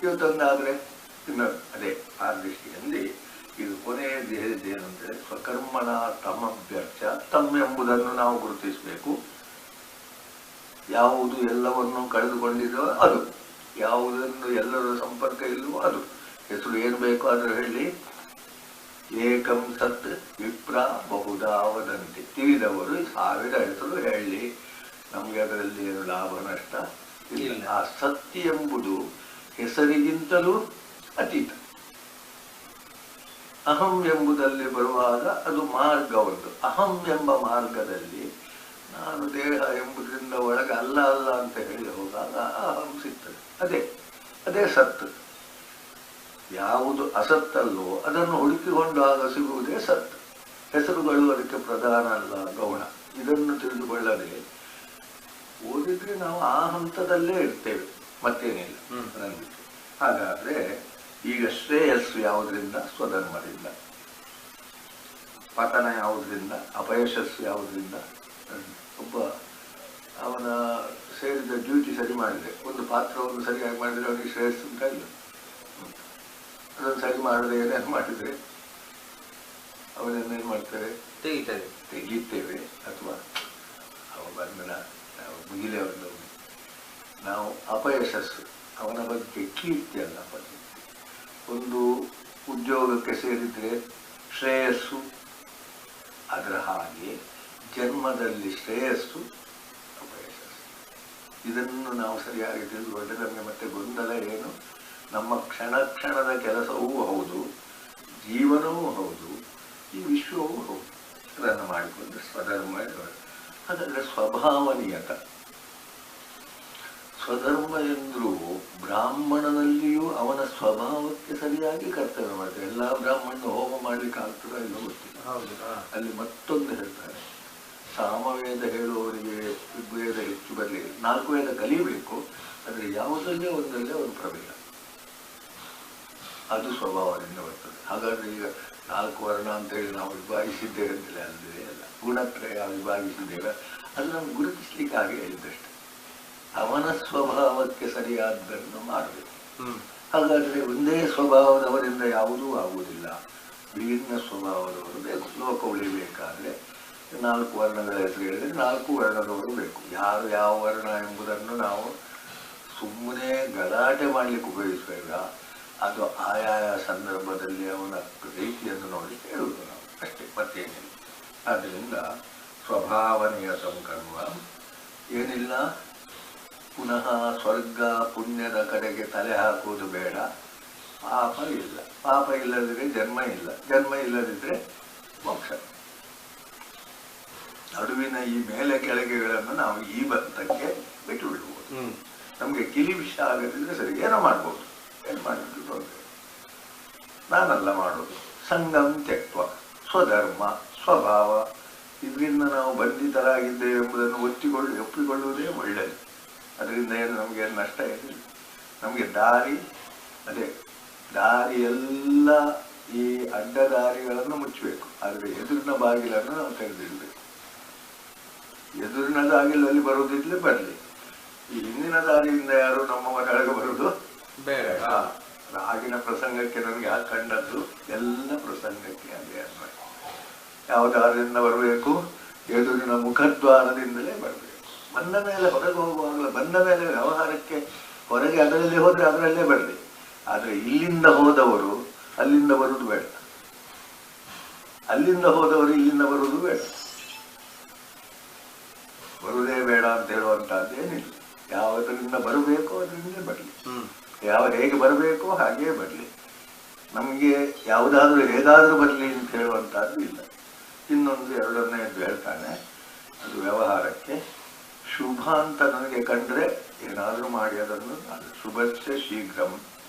[SPEAKER 1] ಇವತ್ತೊಂದಾದರೆ ಇನ್ನು ಅದೇ ಆ ದೃಷ್ಟಿಯಲ್ಲಿ ಇದು ಕೊನೆಯದು ಹೇಳಿದ್ದೇನು ಅಂತೇಳಿ ಸ್ವಕರ್ಮಣ ತಮಭ್ಯರ್ಚ. ಎಂಬುದನ್ನು ನಾವು ಗುರುತಿಸಬೇಕು. ಯಾವುದು ಎಲ್ಲವನ್ನು ಕಳೆದುಕೊಂಡಿದೋ ಅದು, ಯಾವುದನ್ನು ಎಲ್ಲರ ಸಂಪರ್ಕ ಇಲ್ಲವೋ ಅದು. ಹೆಸರು ಏನು ಬೇಕೋ ಅದನ್ನು ಹೇಳಿ, ಏಕಂ ಸತ್ ವಿಪ್ರ ಬಹುಧಾ ವದಂತಿ. ತಿಳಿದವರು 1000 ಹೆಸರು ಹೇಳಿ, ನಮಗೆ ಅದರಲ್ಲಿ ಏನು ಲಾಭ ನಷ್ಟ ಇಲ್ಲ. ಆ ಸತ್ಯ ಎಂಬುದು ಹೆಸರಿಗಿಂತಲೂ ಅತೀತ. ಅಹಂ ಎಂಬುದಲ್ಲಿ ಬರುವಾಗ ಅದು ಮಾರ್ಗ ಒಂದು. ಅಹಂ ಎಂಬ ಮಾರ್ಗದಲ್ಲಿ ನಾನು ದೇಹ ಎಂಬುದರಿಂದ ಒಳಗೆ ಅಲ್ಲ ಅಂತ ಹೇಳಿ ಹೋದಾಗ ಅಹಂ ಸಿಗ್ತದೆ. ಅದೇ ಸತ್ತು. ಯಾವುದು ಅಸತ್ತಲ್ಲೋ ಅದನ್ನು ಹುಡುಕಿಕೊಂಡಾಗ ಸಿಗುವುದೇ ಸತ್. ಹೆಸರುಗಳು ಅದಕ್ಕೆ ಪ್ರಧಾನ ಅಲ್ಲ, ಗೌಣ. ಇದನ್ನು ತಿಳಿದುಕೊಳ್ಳದೆ ಓದಿದ್ರೆ ನಾವು ಆ ಹಂತದಲ್ಲೇ ಇರ್ತೇವೆ, ಮತ್ತೇನಿಲ್ಲ ನನಗೆ. ಹಾಗಾದ್ರೆ ಈಗ ಶ್ರೇಯಸ್ಸು ಯಾವುದರಿಂದ? ಸ್ವಧರ್ಮದಿಂದ. ಪತನ ಯಾವುದರಿಂದ? ಅಪಯಶಸ್ಸು ಯಾವುದರಿಂದ? ಅವನ ಸೇರಿದ ಡ್ಯೂಟಿ ಸರಿ ಮಾಡಿದ್ರೆ, ಒಂದು ಪಾತ್ರವನ್ನು ಸರಿಯಾಗಿ ಮಾಡಿದ್ರೆ ಅವನಿಗೆ ಶ್ರೇಯಸ್ಸು ಅಂತ ಇಲ್ಲ. ಅದನ್ನು ಸರಿ ಮಾಡದೆ ಏನೇನು ಮಾಡಿದ್ರೆ ಅವನನ್ನೇನು ಮಾಡ್ತಾರೆ? ತೆಗೀತೇವೆ. ಅಥವಾ ಅವ ಬಂಧನ ನಾವು ಮುಗಿಲೇ ನಾವು ಅಪಯಶಸ್ಸು, ಅವನ ಬಗ್ಗೆ ಕೀರ್ತಿ ಅಲ್ಲ ಬಗ್ಗೆ. ಒಂದು ಉದ್ಯೋಗಕ್ಕೆ ಸೇರಿದ್ರೆ ಶ್ರೇಯಸ್ಸು, ಅದರ ಹಾಗೆ ಜನ್ಮದಲ್ಲಿ ಶ್ರೇಯಸ್ಸು ಅಪಯಶಸ್ಸು. ಇದನ್ನು ನಾವು ಸರಿಯಾಗಿ ತಿಳಿದುಕೊಂಡ್ರೆ ನಮಗೆ ಮತ್ತೆ ಗೊಂದಲ ಏನು? ನಮ್ಮ ಕ್ಷಣದ ಕೆಲಸವೂ ಹೌದು, ಜೀವನವೂ ಹೌದು, ಈ ವಿಶ್ವವೂ ಹೌದು. ಅದನ್ನು ಮಾಡಿಕೊಂಡು ಸ್ವಧರ್ಮ. ಹಾಗಾದರೆ ಸ್ವಭಾವನೀಯತ. ಸ್ವಧರ್ಮ ಎಂದರೂ ಬ್ರಾಹ್ಮಣನಲ್ಲಿಯೂ ಅವನ ಸ್ವಭಾವಕ್ಕೆ ಸರಿಯಾಗಿ ಕರ್ತವ್ಯ ಮಾಡ್ತಾರೆ. ಎಲ್ಲ ಬ್ರಾಹ್ಮಣನು ಹೋಮ ಮಾಡ್ಲಿಕ್ಕೆ ಆಗ್ತದೋ ಇಲ್ಲ ಗೊತ್ತಿಲ್ಲ. ಅಲ್ಲಿ ಮತ್ತೊಂದು ಹೇಳ್ತಾರೆ, ಸಾಮವೇದ ಹೇಳುವವರಿಗೆ ಋಗ್ವೇದ ಹೆಚ್ಚು ಬರಲಿಲ್ಲ. 4 ವೇದ ಕಲಿಬೇಕು, ಆದರೆ ಯಾವುದಲ್ಲೇ ಒಂದಲ್ಲೇ ಒಂದು ಪ್ರಭೇದ, ಅದು ಸ್ವಭಾವದಿಂದ ಬರ್ತದೆ. ಹಾಗಾದ್ರೆ ಈಗ 4 ವರ್ಣ ಅಂತ ಹೇಳಿ ನಾವು ವಿಭಾಗಿಸಿದ್ದೇವೆ ಅಂತಲೇ ಅಲ್ಲದೆ ಅಲ್ಲ, ಗುಣತ್ರಯ ವಿಭಾಗಿಸಿದ್ದೇವೆ. ಅದು ನಮ್ಗೆ ಗುರುತಿಸ್ಲಿಕ್ಕೆ ಹಾಗೆ ಹೇಳಿದ್ದಷ್ಟೆ. ಅವನ ಸ್ವಭಾವಕ್ಕೆ ಸರಿಯಾದ್ದನ್ನು ಮಾಡಬೇಕು. ಹಾಗಾದರೆ ಒಂದೇ ಸ್ವಭಾವದವರಿಂದ ಯಾವುದೂ ಆಗುವುದಿಲ್ಲ. ವಿಭಿನ್ನ ಸ್ವಭಾವದವರು ಬೇಕು. ಲೋಕ ಉಳಿಬೇಕಾದ್ರೆ 4 ವರ್ಣಗಳ ಹೆಸರು ಹೇಳಿದ್ರೆ 4 ವರ್ಣದವರು ಬೇಕು. ಯಾರು ಯಾವ ವರ್ಣ ಎಂಬುದನ್ನು ನಾವು ಸುಮ್ಮನೆ ಗಲಾಟೆ ಮಾಡಲಿಕ್ಕೆ ಉಪಯೋಗಿಸುವಾಗ ಅದು ಆಯಾಯ ಸಂದರ್ಭದಲ್ಲಿ ಅವನ ರೀತಿಯನ್ನು ನೋಡಿ ಹೇಳುವುದು ನಾವು ಅಷ್ಟೇ, ಮತ್ತೇನಿಲ್ಲ. ಆದ್ದರಿಂದ ಸ್ವಭಾವನೀಯ ಸಂಕರ್ಮ ಏನಿಲ್ಲ. ಪುನಃ ಸ್ವರ್ಗ ಪುಣ್ಯದ ಕಡೆಗೆ ತಲೆ ಹಾಕುವುದು ಬೇಡ. ಪಾಪ ಇಲ್ಲ. ಪಾಪ ಇಲ್ಲದಿದ್ರೆ ಜನ್ಮ ಇಲ್ಲ. ಜನ್ಮ ಇಲ್ಲದಿದ್ರೆ ಮೋಕ್ಷ. ನಡುವಿನ ಈ ಮೇಲೆ ಕೆಳಗೆಗಳನ್ನು ನಾವು ಈ ಬಂತಕ್ಕೆ ಬಿಟ್ಟು ಬಿಡ್ಬೋದು. ನಮಗೆ ಕಿಲಿ ವಿಷಯ ಆಗದಿದ್ರೆ ಸರಿ, ಏನೋ ಮಾಡ್ಬೋದು. ಏನು ಮಾಡಿದ್ರು ತೊಂದರೆ. ನಾನಲ್ಲ ಮಾಡೋದು. ಸಂಗಮ್ ತ್ಯಕ್ವ ಸ್ವಧರ್ಮ ಸ್ವಭಾವ ಇದರಿಂದ ನಾವು ಬಂಧಿತರಾಗಿದ್ದೇವೆ ಎಂಬುದನ್ನು ಒಪ್ಪಿಕೊಳ್ಳುವುದೇ ಒಳ್ಳೆಯದು. ಅದರಿಂದ ಏನು ನಮಗೆ ನಷ್ಟ ಏನಿಲ್ಲ. ನಮಗೆ ದಾರಿ ಅದೇ ದಾರಿ ಎಲ್ಲ ಈ ಅಡ್ಡ ದಾರಿಗಳನ್ನು ಮುಚ್ಚಬೇಕು. ಆದರೆ ಎದುರಿನ ಬಾಗಿಲನ್ನು ನಾವು ತೆಗೆದಿಡಬೇಕು. ಎದುರಿನ ಬಾಗಿಲಲ್ಲಿ ಬರುವುದಿದ್ರೆ ಬರಲಿ, ಈ ಹಿಂದಿನ ದಾರಿಯಿಂದ ಯಾರು ನಮ್ಮ ಒಳಗೆ ಬರುವುದು ಬೇಡ. ಆಗಿನ ಪ್ರಸಂಗಕ್ಕೆ ನನಗೆ ಆ ಕಂಡದ್ದು ಎಲ್ಲ ಪ್ರಸಂಗಕ್ಕೆ ಅದೇ ಅನ್ವಯ. ಯಾವ ದಾರಿಯಿಂದ ಬರಬೇಕು? ಎದುರಿನ ಮುಖದ್ವಾರದಿಂದಲೇ ಬರಬೇಕು. ಬಂದ ಮೇಲೆ ಹೊರಗೆ ಹೋಗುವಾಗಲೂ ಬಂದ ಮೇಲೆ ವ್ಯವಹಾರಕ್ಕೆ ಹೊರಗೆ ಅದರಲ್ಲಿ ಹೋದ್ರೆ ಅದರಲ್ಲೇ ಬರಲಿ. ಆದರೆ ಇಲ್ಲಿಂದ ಹೋದವರು ಅಲ್ಲಿಂದ ಬರುವುದು ಬೇಡ, ಅಲ್ಲಿಂದ ಹೋದವರು ಇಲ್ಲಿಂದ ಬರುವುದು ಬೇಡ. ಬರುವುದೇ ಬೇಡ ಅಂತ ಹೇಳುವಂತಹದ್ದೇನಿಲ್ಲ. ಯಾವುದರಿಂದ ಬರಬೇಕೋ ಅದರಿಂದ ಬರಲಿ, ಹೇಗೆ ಬರಬೇಕೋ ಹಾಗೇ ಬರಲಿ. ನಮಗೆ ಯಾವುದಾದ್ರೂ ಹೇಗಾದ್ರೂ ಬರಲಿ ಅಂತ ಹೇಳುವಂತಹದ್ದು ಇಲ್ಲ. ಇನ್ನೊಂದು ಎರಡನೇದು ಹೇಳ್ತಾನೆ, ಅದು ವ್ಯವಹಾರಕ್ಕೆ ಶುಭ ಅಂತ ನನಗೆ ಕಂಡ್ರೆ ಏನಾದರೂ ಮಾಡಿ ಅದನ್ನು ಶುಭಸ್ಯ ಶೀಘ್ರಂ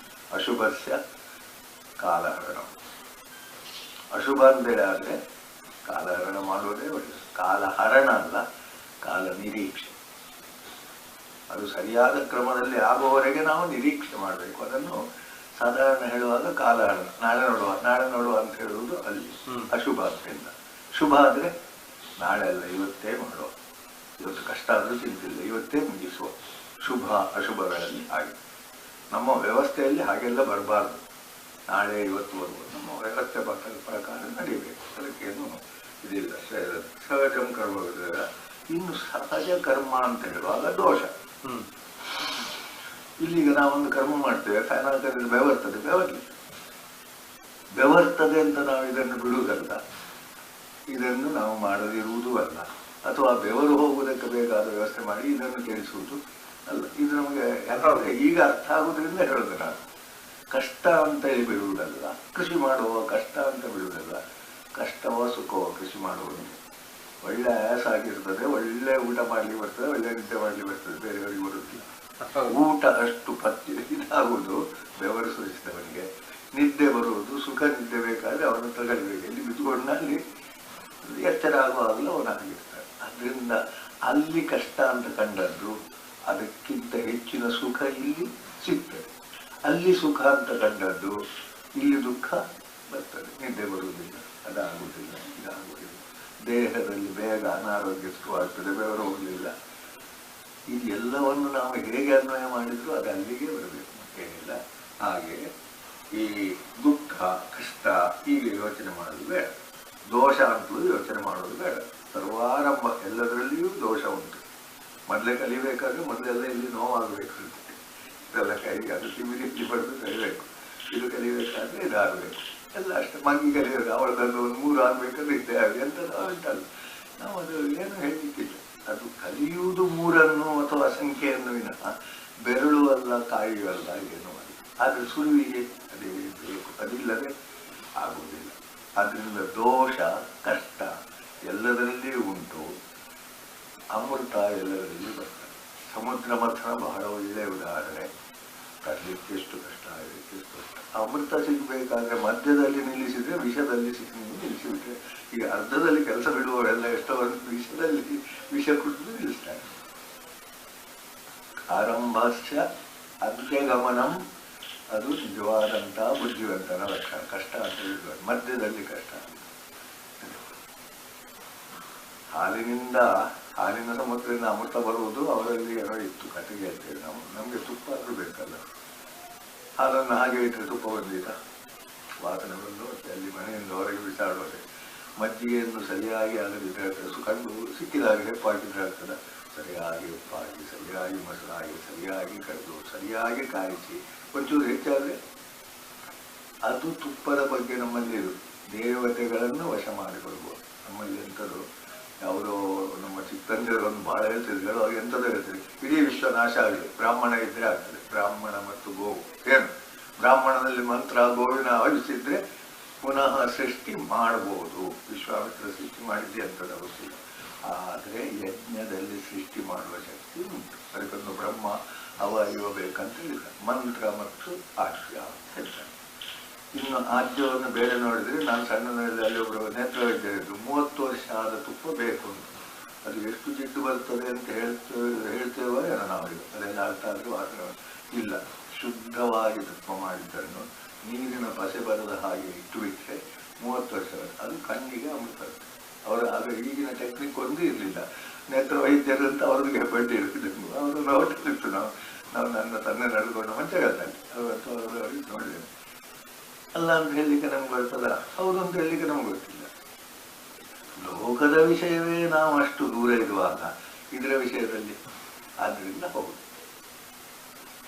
[SPEAKER 1] ಅಶುಭಸ್ಯ ಕಾಲಹರಣ. ಅಶುಭ ಅಂತೇಳಿ ಆದರೆ ಕಾಲಹರಣ ಮಾಡುವುದೇ ಒಳ್ಳೆಯದು. ಕಾಲಹರಣ ಅಲ್ಲ, ಕಾಲ ನಿರೀಕ್ಷೆ. ಅದು ಸರಿಯಾದ ಕ್ರಮದಲ್ಲಿ ಆಗುವವರೆಗೆ ನಾವು ನಿರೀಕ್ಷೆ ಮಾಡಬೇಕು. ಅದನ್ನು ಸಾಧಾರಣ ಹೇಳುವಾಗ ಕಾಲಹರಣ, ನಾಳೆ ನೋಡುವ ಅಂತ ಹೇಳುವುದು ಅಲ್ಲಿ ಅಶುಭ ಅಂತಿಲ್ಲ. ಶುಭ ಆದರೆ ನಾಳೆ ಅಲ್ಲ, ಇವತ್ತೇ ಮಾಡುವ. ಇವತ್ತು ಕಷ್ಟ ಆದರೂ ಚಿಂತಿಲ್ಲ, ಇವತ್ತೇ ಮುಗಿಸುವ. ಶುಭ ಅಶುಭಗಳಲ್ಲಿ ಹಾಗೆ ನಮ್ಮ ವ್ಯವಸ್ಥೆಯಲ್ಲಿ ಹಾಗೆಲ್ಲ ಬರಬಾರ್ದು. ನಾಳೆ ಇವತ್ತು ಬರುವುದು ನಮ್ಮ ವ್ಯವಸ್ಥೆ ಪ್ರಕಾರ ನಡೀಬೇಕು. ಅದಕ್ಕೇನು ಇದಿಲ್ಲ. ಸಹಜಂ ಕರ್ಮ. ಇನ್ನು ಸಹಜ ಕರ್ಮ ಅಂತ ಹೇಳುವಾಗ ದೋಷ. ಇಲ್ಲಿಗ ನಾವೊಂದು ಕರ್ಮ ಮಾಡ್ತೇವೆ, ಫ್ಯಾನ್ ಹಾಕಿದ್ರೆ ಬೆವರ್ತದೆ ಅಂತ ನಾವು ಇದನ್ನು ಬಿಡುವುದಲ್ಲ, ಇದನ್ನು ನಾವು ಮಾಡದಿರುವುದೂ ಅಲ್ಲ. ಅಥವಾ ಬೆವರು ಹೋಗುವುದಕ್ಕೆ ಬೇಕಾದ ವ್ಯವಸ್ಥೆ ಮಾಡಿ ಇದನ್ನು ಕೇಳಿಸುವುದು ಅಲ್ಲ. ಇದು ನಮಗೆ ಈಗ ಅರ್ಥ ಆಗುವುದರಿಂದ ಹೇಳೋದು. ನಾನು ಕಷ್ಟ ಅಂತ ಹೇಳಿ ಬಿಡುವುದಲ್ಲ, ಕೃಷಿ ಮಾಡುವ ಕಷ್ಟ ಅಂತ ಬಿಡುವುದಲ್ಲ. ಕಷ್ಟವೋ ಸುಖವೋ ಕೃಷಿ ಮಾಡುವುದು ಒಳ್ಳೆ ಆಯಾಸ ಆಗಿರ್ತದೆ, ಒಳ್ಳೆ ಊಟ ಮಾಡ್ಲಿಕ್ಕೆ ಬರ್ತದೆ, ಒಳ್ಳೆ ನಿದ್ದೆ ಮಾಡ್ಲಿಕ್ಕೆ ಬರ್ತದೆ, ಬೇರೆಯವರಿಗೆ ಬರುತ್ತಿಲ್ಲ. ಊಟ ಅಷ್ಟು ಇದಾಗುವುದು ಬೆವರು ಸುರಿಸಿದವನಿಗೆ, ನಿದ್ದೆ ಬರುವುದು, ಸುಖ ನಿದ್ದೆ ಬೇಕಾದ್ರೆ ಅವನು ತಗೊಳ್ಬೇಕು. ಇಲ್ಲಿ ಬಿದ್ದುಕೊಂಡಲ್ಲಿ ಎಚ್ಚರ ಆಗುವಾಗಲೂ ಅವನಾಗಿರ್ತಾನೆ. ಅದರಿಂದ ಅಲ್ಲಿ ಕಷ್ಟ ಅಂತ ಕಂಡದ್ದು ಅದಕ್ಕಿಂತ ಹೆಚ್ಚಿನ ಸುಖ ಇಲ್ಲಿ ಸಿಗ್ತದೆ. ಅಲ್ಲಿ ಸುಖ ಅಂತ ಕಂಡದ್ದು ಇಲ್ಲಿ ದುಃಖ ಬರ್ತದೆ. ನಿದ್ದೆ ಬರುವುದಿಲ್ಲ, ಅದಾಗುವುದಿಲ್ಲ, ಇದಾಗುವುದಿಲ್ಲ. ದೇಹದಲ್ಲಿ ಬೇಗ ಅನಾರೋಗ್ಯ ಶುರುವಾಗ್ತದೆ, ಬೆವರು ಹೋಗಲಿಲ್ಲ. ಇದು ಎಲ್ಲವನ್ನು ನಾವು ಹೇಗೆ ಅನ್ವಯ ಮಾಡಿದ್ರು ಅದು ಅಲ್ಲಿಗೆ ಬರಬೇಕು, ಮತ್ತೇನಿಲ್ಲ. ಹಾಗೆ ಈ ದುಃಖ ಕಷ್ಟ ಹೀಗೆ ಯೋಚನೆ ಮಾಡೋದು ಬೇಡ. ದೋಷ ಅಂತಲೂ ಯೋಚನೆ ಮಾಡೋದು ಬೇಡ. ಸರ್ವಾರಂಭ ಎಲ್ಲದರಲ್ಲಿಯೂ ದೋಷ ಉಂಟು. ಮೊದಲೇ ಕಲಿಬೇಕಾದ್ರೆ ಮೊದಲೆಲ್ಲ ಇಲ್ಲಿ ನೋವಾಗಬೇಕು. ಇದೆಲ್ಲ ಕೈಗೆ ಅದು ಕಿವಿಲಿ ಬಡ್ದು ಕಲಿಬೇಕು. ಇದು ಕಲಿಬೇಕಾದ್ರೆ ಇದಾಗಬೇಕು. ಎಲ್ಲ ಅಷ್ಟೇ. ಮಗ್ಗಿ ಕಲಿಯೋದು ಅವಳದನ್ನು ಒಂದು 3 ಆಗಬೇಕಂದ್ರೆ ಇದ್ದೇ ಆಗಲಿ ಅಂತ ಉಂಟಲ್ಲ. ನಾವು ಅದು ಏನು ಹೇಳಲಿಕ್ಕಿಲ್ಲ. ಅದು ಕಲಿಯುವುದು 3 ಅಥವಾ ಸಂಖ್ಯೆಯನ್ನು ವಿನಃ ಬೆರಳು ಅಲ್ಲ, ಕಾಯಿಯೂ ಅಲ್ಲ, ಏನು ಅಲ್ಲ. ಆದರೆ ಸುರುವಿಗೆ ಅದೇ ಬೇಕು, ಅದಿಲ್ಲದೆ ಆಗುವುದಿಲ್ಲ. ಆದ್ದರಿಂದ ದೋಷ ಕಷ್ಟ ಎಲ್ಲದರಲ್ಲಿಯೂ ಉಂಟು. ಅಮೃತ ಎಲ್ಲದರಲ್ಲಿ ಬರ್ತದೆ. ಸಮುದ್ರ ಮಥನ ಬಹಳ ಒಳ್ಳೆಯ ಉದಾಹರಣೆ. ತರಲಿಕ್ಕೆ ಎಷ್ಟು ಕಷ್ಟ, ಆಗಲಿಕ್ಕೆ ಎಷ್ಟು ಕಷ್ಟ. ಅಮೃತ ಸಿಗಬೇಕಾದ್ರೆ ಮಧ್ಯದಲ್ಲಿ ನಿಲ್ಲಿಸಿದ್ರೆ ವಿಷದಲ್ಲಿ ನಿಲ್ಲಿಸಿಬಿಟ್ರೆ, ಈಗ ಅರ್ಧದಲ್ಲಿ ಕೆಲಸ ಬಿಡುವವರೆಲ್ಲ ಎಷ್ಟೋ ವಿಷದಲ್ಲಿ ವಿಷ ಕುಡಿದು ನಿಲ್ಲಿಸ್ತಾರೆ. ಆರಂಭಸ್ಯ ಅಂತ್ಯಗಮನಂ, ಅದು ನಿಜವಾದಂತಹ ಬುದ್ಧಿವಂತನ ಲಕ್ಷಣ. ಕಷ್ಟ ಅಂತ ಹೇಳಿದ್ರು, ಮಧ್ಯದಲ್ಲಿ ಕಷ್ಟ. ಹಾಲಿನ ಸಮುದ್ರದಿಂದ ಅಮೃತ ಬರುವುದು ಅವರಲ್ಲಿ ಏನೋ ಇತ್ತು, ಕತೆಗೆ ಹೇಳ್ತೇವೆ ನಾವು. ನಮಗೆ ತುಪ್ಪ ಆದ್ರೂ ಬೇಕಲ್ಲ. ಹಾಲನ್ನು ಹಾಗೆ ಇಟ್ಟರೆ ತುಪ್ಪ ಬಂದಿಲ್ಲ, ವಾಸನೆ ಬಂದು ಅಲ್ಲಿ ಮನೆಯಿಂದ ಹೊರಗೆ ಬಿಸಾಡುವಾಗ ಮಜ್ಜಿಗೆಯನ್ನು ಸರಿಯಾಗಿ ಆಗದಿದ್ದರೆ ಕಂಡು ಸಿಕ್ಕಿದಾಗ ಹೆಪ್ಪಾಕಿದ್ರೆ ಆಗ್ತದೆ. ಸರಿಯಾಗಿ ಉಪ್ಪಾಗಿ, ಸರಿಯಾಗಿ ಮೊಸರಾಗಿ, ಸರಿಯಾಗಿ ಕರೆದು, ಸರಿಯಾಗಿ ಕಾಯಿಸಿ, ಒಂಚೂರು ಹೆಚ್ಚಾದರೆ ಅದು ತುಪ್ಪದ ಬಗ್ಗೆ ನಮ್ಮಲ್ಲಿ ಇರುವುದು. ದೇವತೆಗಳನ್ನು ವಶ ಮಾಡಿಕೊಳ್ಬೋದು. ನಮ್ಮಲ್ಲಿ ಎಂಥದ್ದು ಯಾವುದೋ ನಮ್ಮ ಚಿಕ್ಕಂದಿರೊಂದು ಭಾಳ ಹೇಳ್ತಿದ್ರು, ಅವಾಗ ಎಂಥದ್ದು ಹೇಳ್ತೀರಿ, ಇಡೀ ವಿಶ್ವ ನಾಶ ಆಗಲಿ, ಬ್ರಾಹ್ಮಣ ಇದ್ದರೆ ಆಗ್ತದೆ. ಬ್ರಾಹ್ಮಣ ಮತ್ತು ಗೋವು ಏನು, ಬ್ರಾಹ್ಮಣದಲ್ಲಿ ಮಂತ್ರ ಗೋವಿನ ಆವಿಸಿದ್ರೆ ಪುನಃ ಸೃಷ್ಟಿ ಮಾಡಬಹುದು. ವಿಶ್ವಾಮಿತ್ರ ಸೃಷ್ಟಿ ಮಾಡಿದ್ದೆ ಅಂತದ್ದು ಗೊತ್ತಿಲ್ಲ. ಆದರೆ ಯಜ್ಞದಲ್ಲಿ ಸೃಷ್ಟಿ ಮಾಡುವ ಶಕ್ತಿ ಉಂಟು. ಅದಕ್ಕೊಂದು ಬ್ರಹ್ಮ ಅವ ಇವ ಬೇಕಂತ ಹೇಳಿದ. ಮಂತ್ರ ಮತ್ತು ಆಶ್ಯ ಹೇಳ್ತಾನೆ. ಇನ್ನು ಆದ್ಯವನ್ನು ಬೇರೆ ನೋಡಿದ್ರೆ ನಾನು ಸಣ್ಣದಲ್ಲಿ ಅಲ್ಲಿ ಒಬ್ಬರು ನೇತ್ರ ವೈದ್ಯರಿದ್ದು 30 ವರ್ಷ ಆದ ತುಪ್ಪ ಬೇಕು ಅಂತ. ಅದು ಎಷ್ಟು ಜಿಡ್ಡು ಬರ್ತದೆ ಅಂತ ಹೇಳ್ತೇವೋ ಏನೋ ನಾವೀಗ ಅದೆಲ್ಲ ಅರ್ಥ ಆದರೂ ವಾಸನೆ ಇಲ್ಲ. ಶುದ್ಧವಾಗಿ ತುಪ್ಪ ಮಾಡಿದ್ದನ್ನು ನೀರಿನ ಪಸೆ ಬರದ ಹಾಗೆ ಇಟ್ಟು ಬಿಟ್ಟರೆ 30 ವರ್ಷ ಅದು ಕಣ್ಣಿಗೆ ಅಮೃತ. ಅವರು ಆಗ ಈಗಿನ ಟೆಕ್ನಿಕ್ ಒಂದು ಇರಲಿಲ್ಲ. ನೇತ್ರ ವೈದ್ಯರು ಅಂತ ಅವ್ರಿಗೆ ಬಡ್ಡಿ ಇರ್ತಿದ್ರು. ಅವರು ನೋಡ್ತಿತ್ತು. ನಾವು ನನ್ನ ತಂದೆ ನಡೆದುಕೊಂಡು ಮಂಚಗತ್ತಲ್ಲಿ ಅವ್ರಿಗೆ ನೋಡಿದ್ದೇನೆ. ಅಲ್ಲ ಅಂತ ಹೇಳಲಿಕ್ಕೆ ನಮ್ಗೆ ಬರ್ತದ, ಹೌದು ಅಂತ ಹೇಳಲಿಕ್ಕೆ ನಮ್ಗೆ ಗೊತ್ತಿಲ್ಲ. ಲೋಕದ ವಿಷಯವೇ ನಾವು ಅಷ್ಟು ದೂರ ಇರುವಾಗ ಇದರ ವಿಷಯದಲ್ಲಿ ಆದ್ರಿಂದ ಹೌದು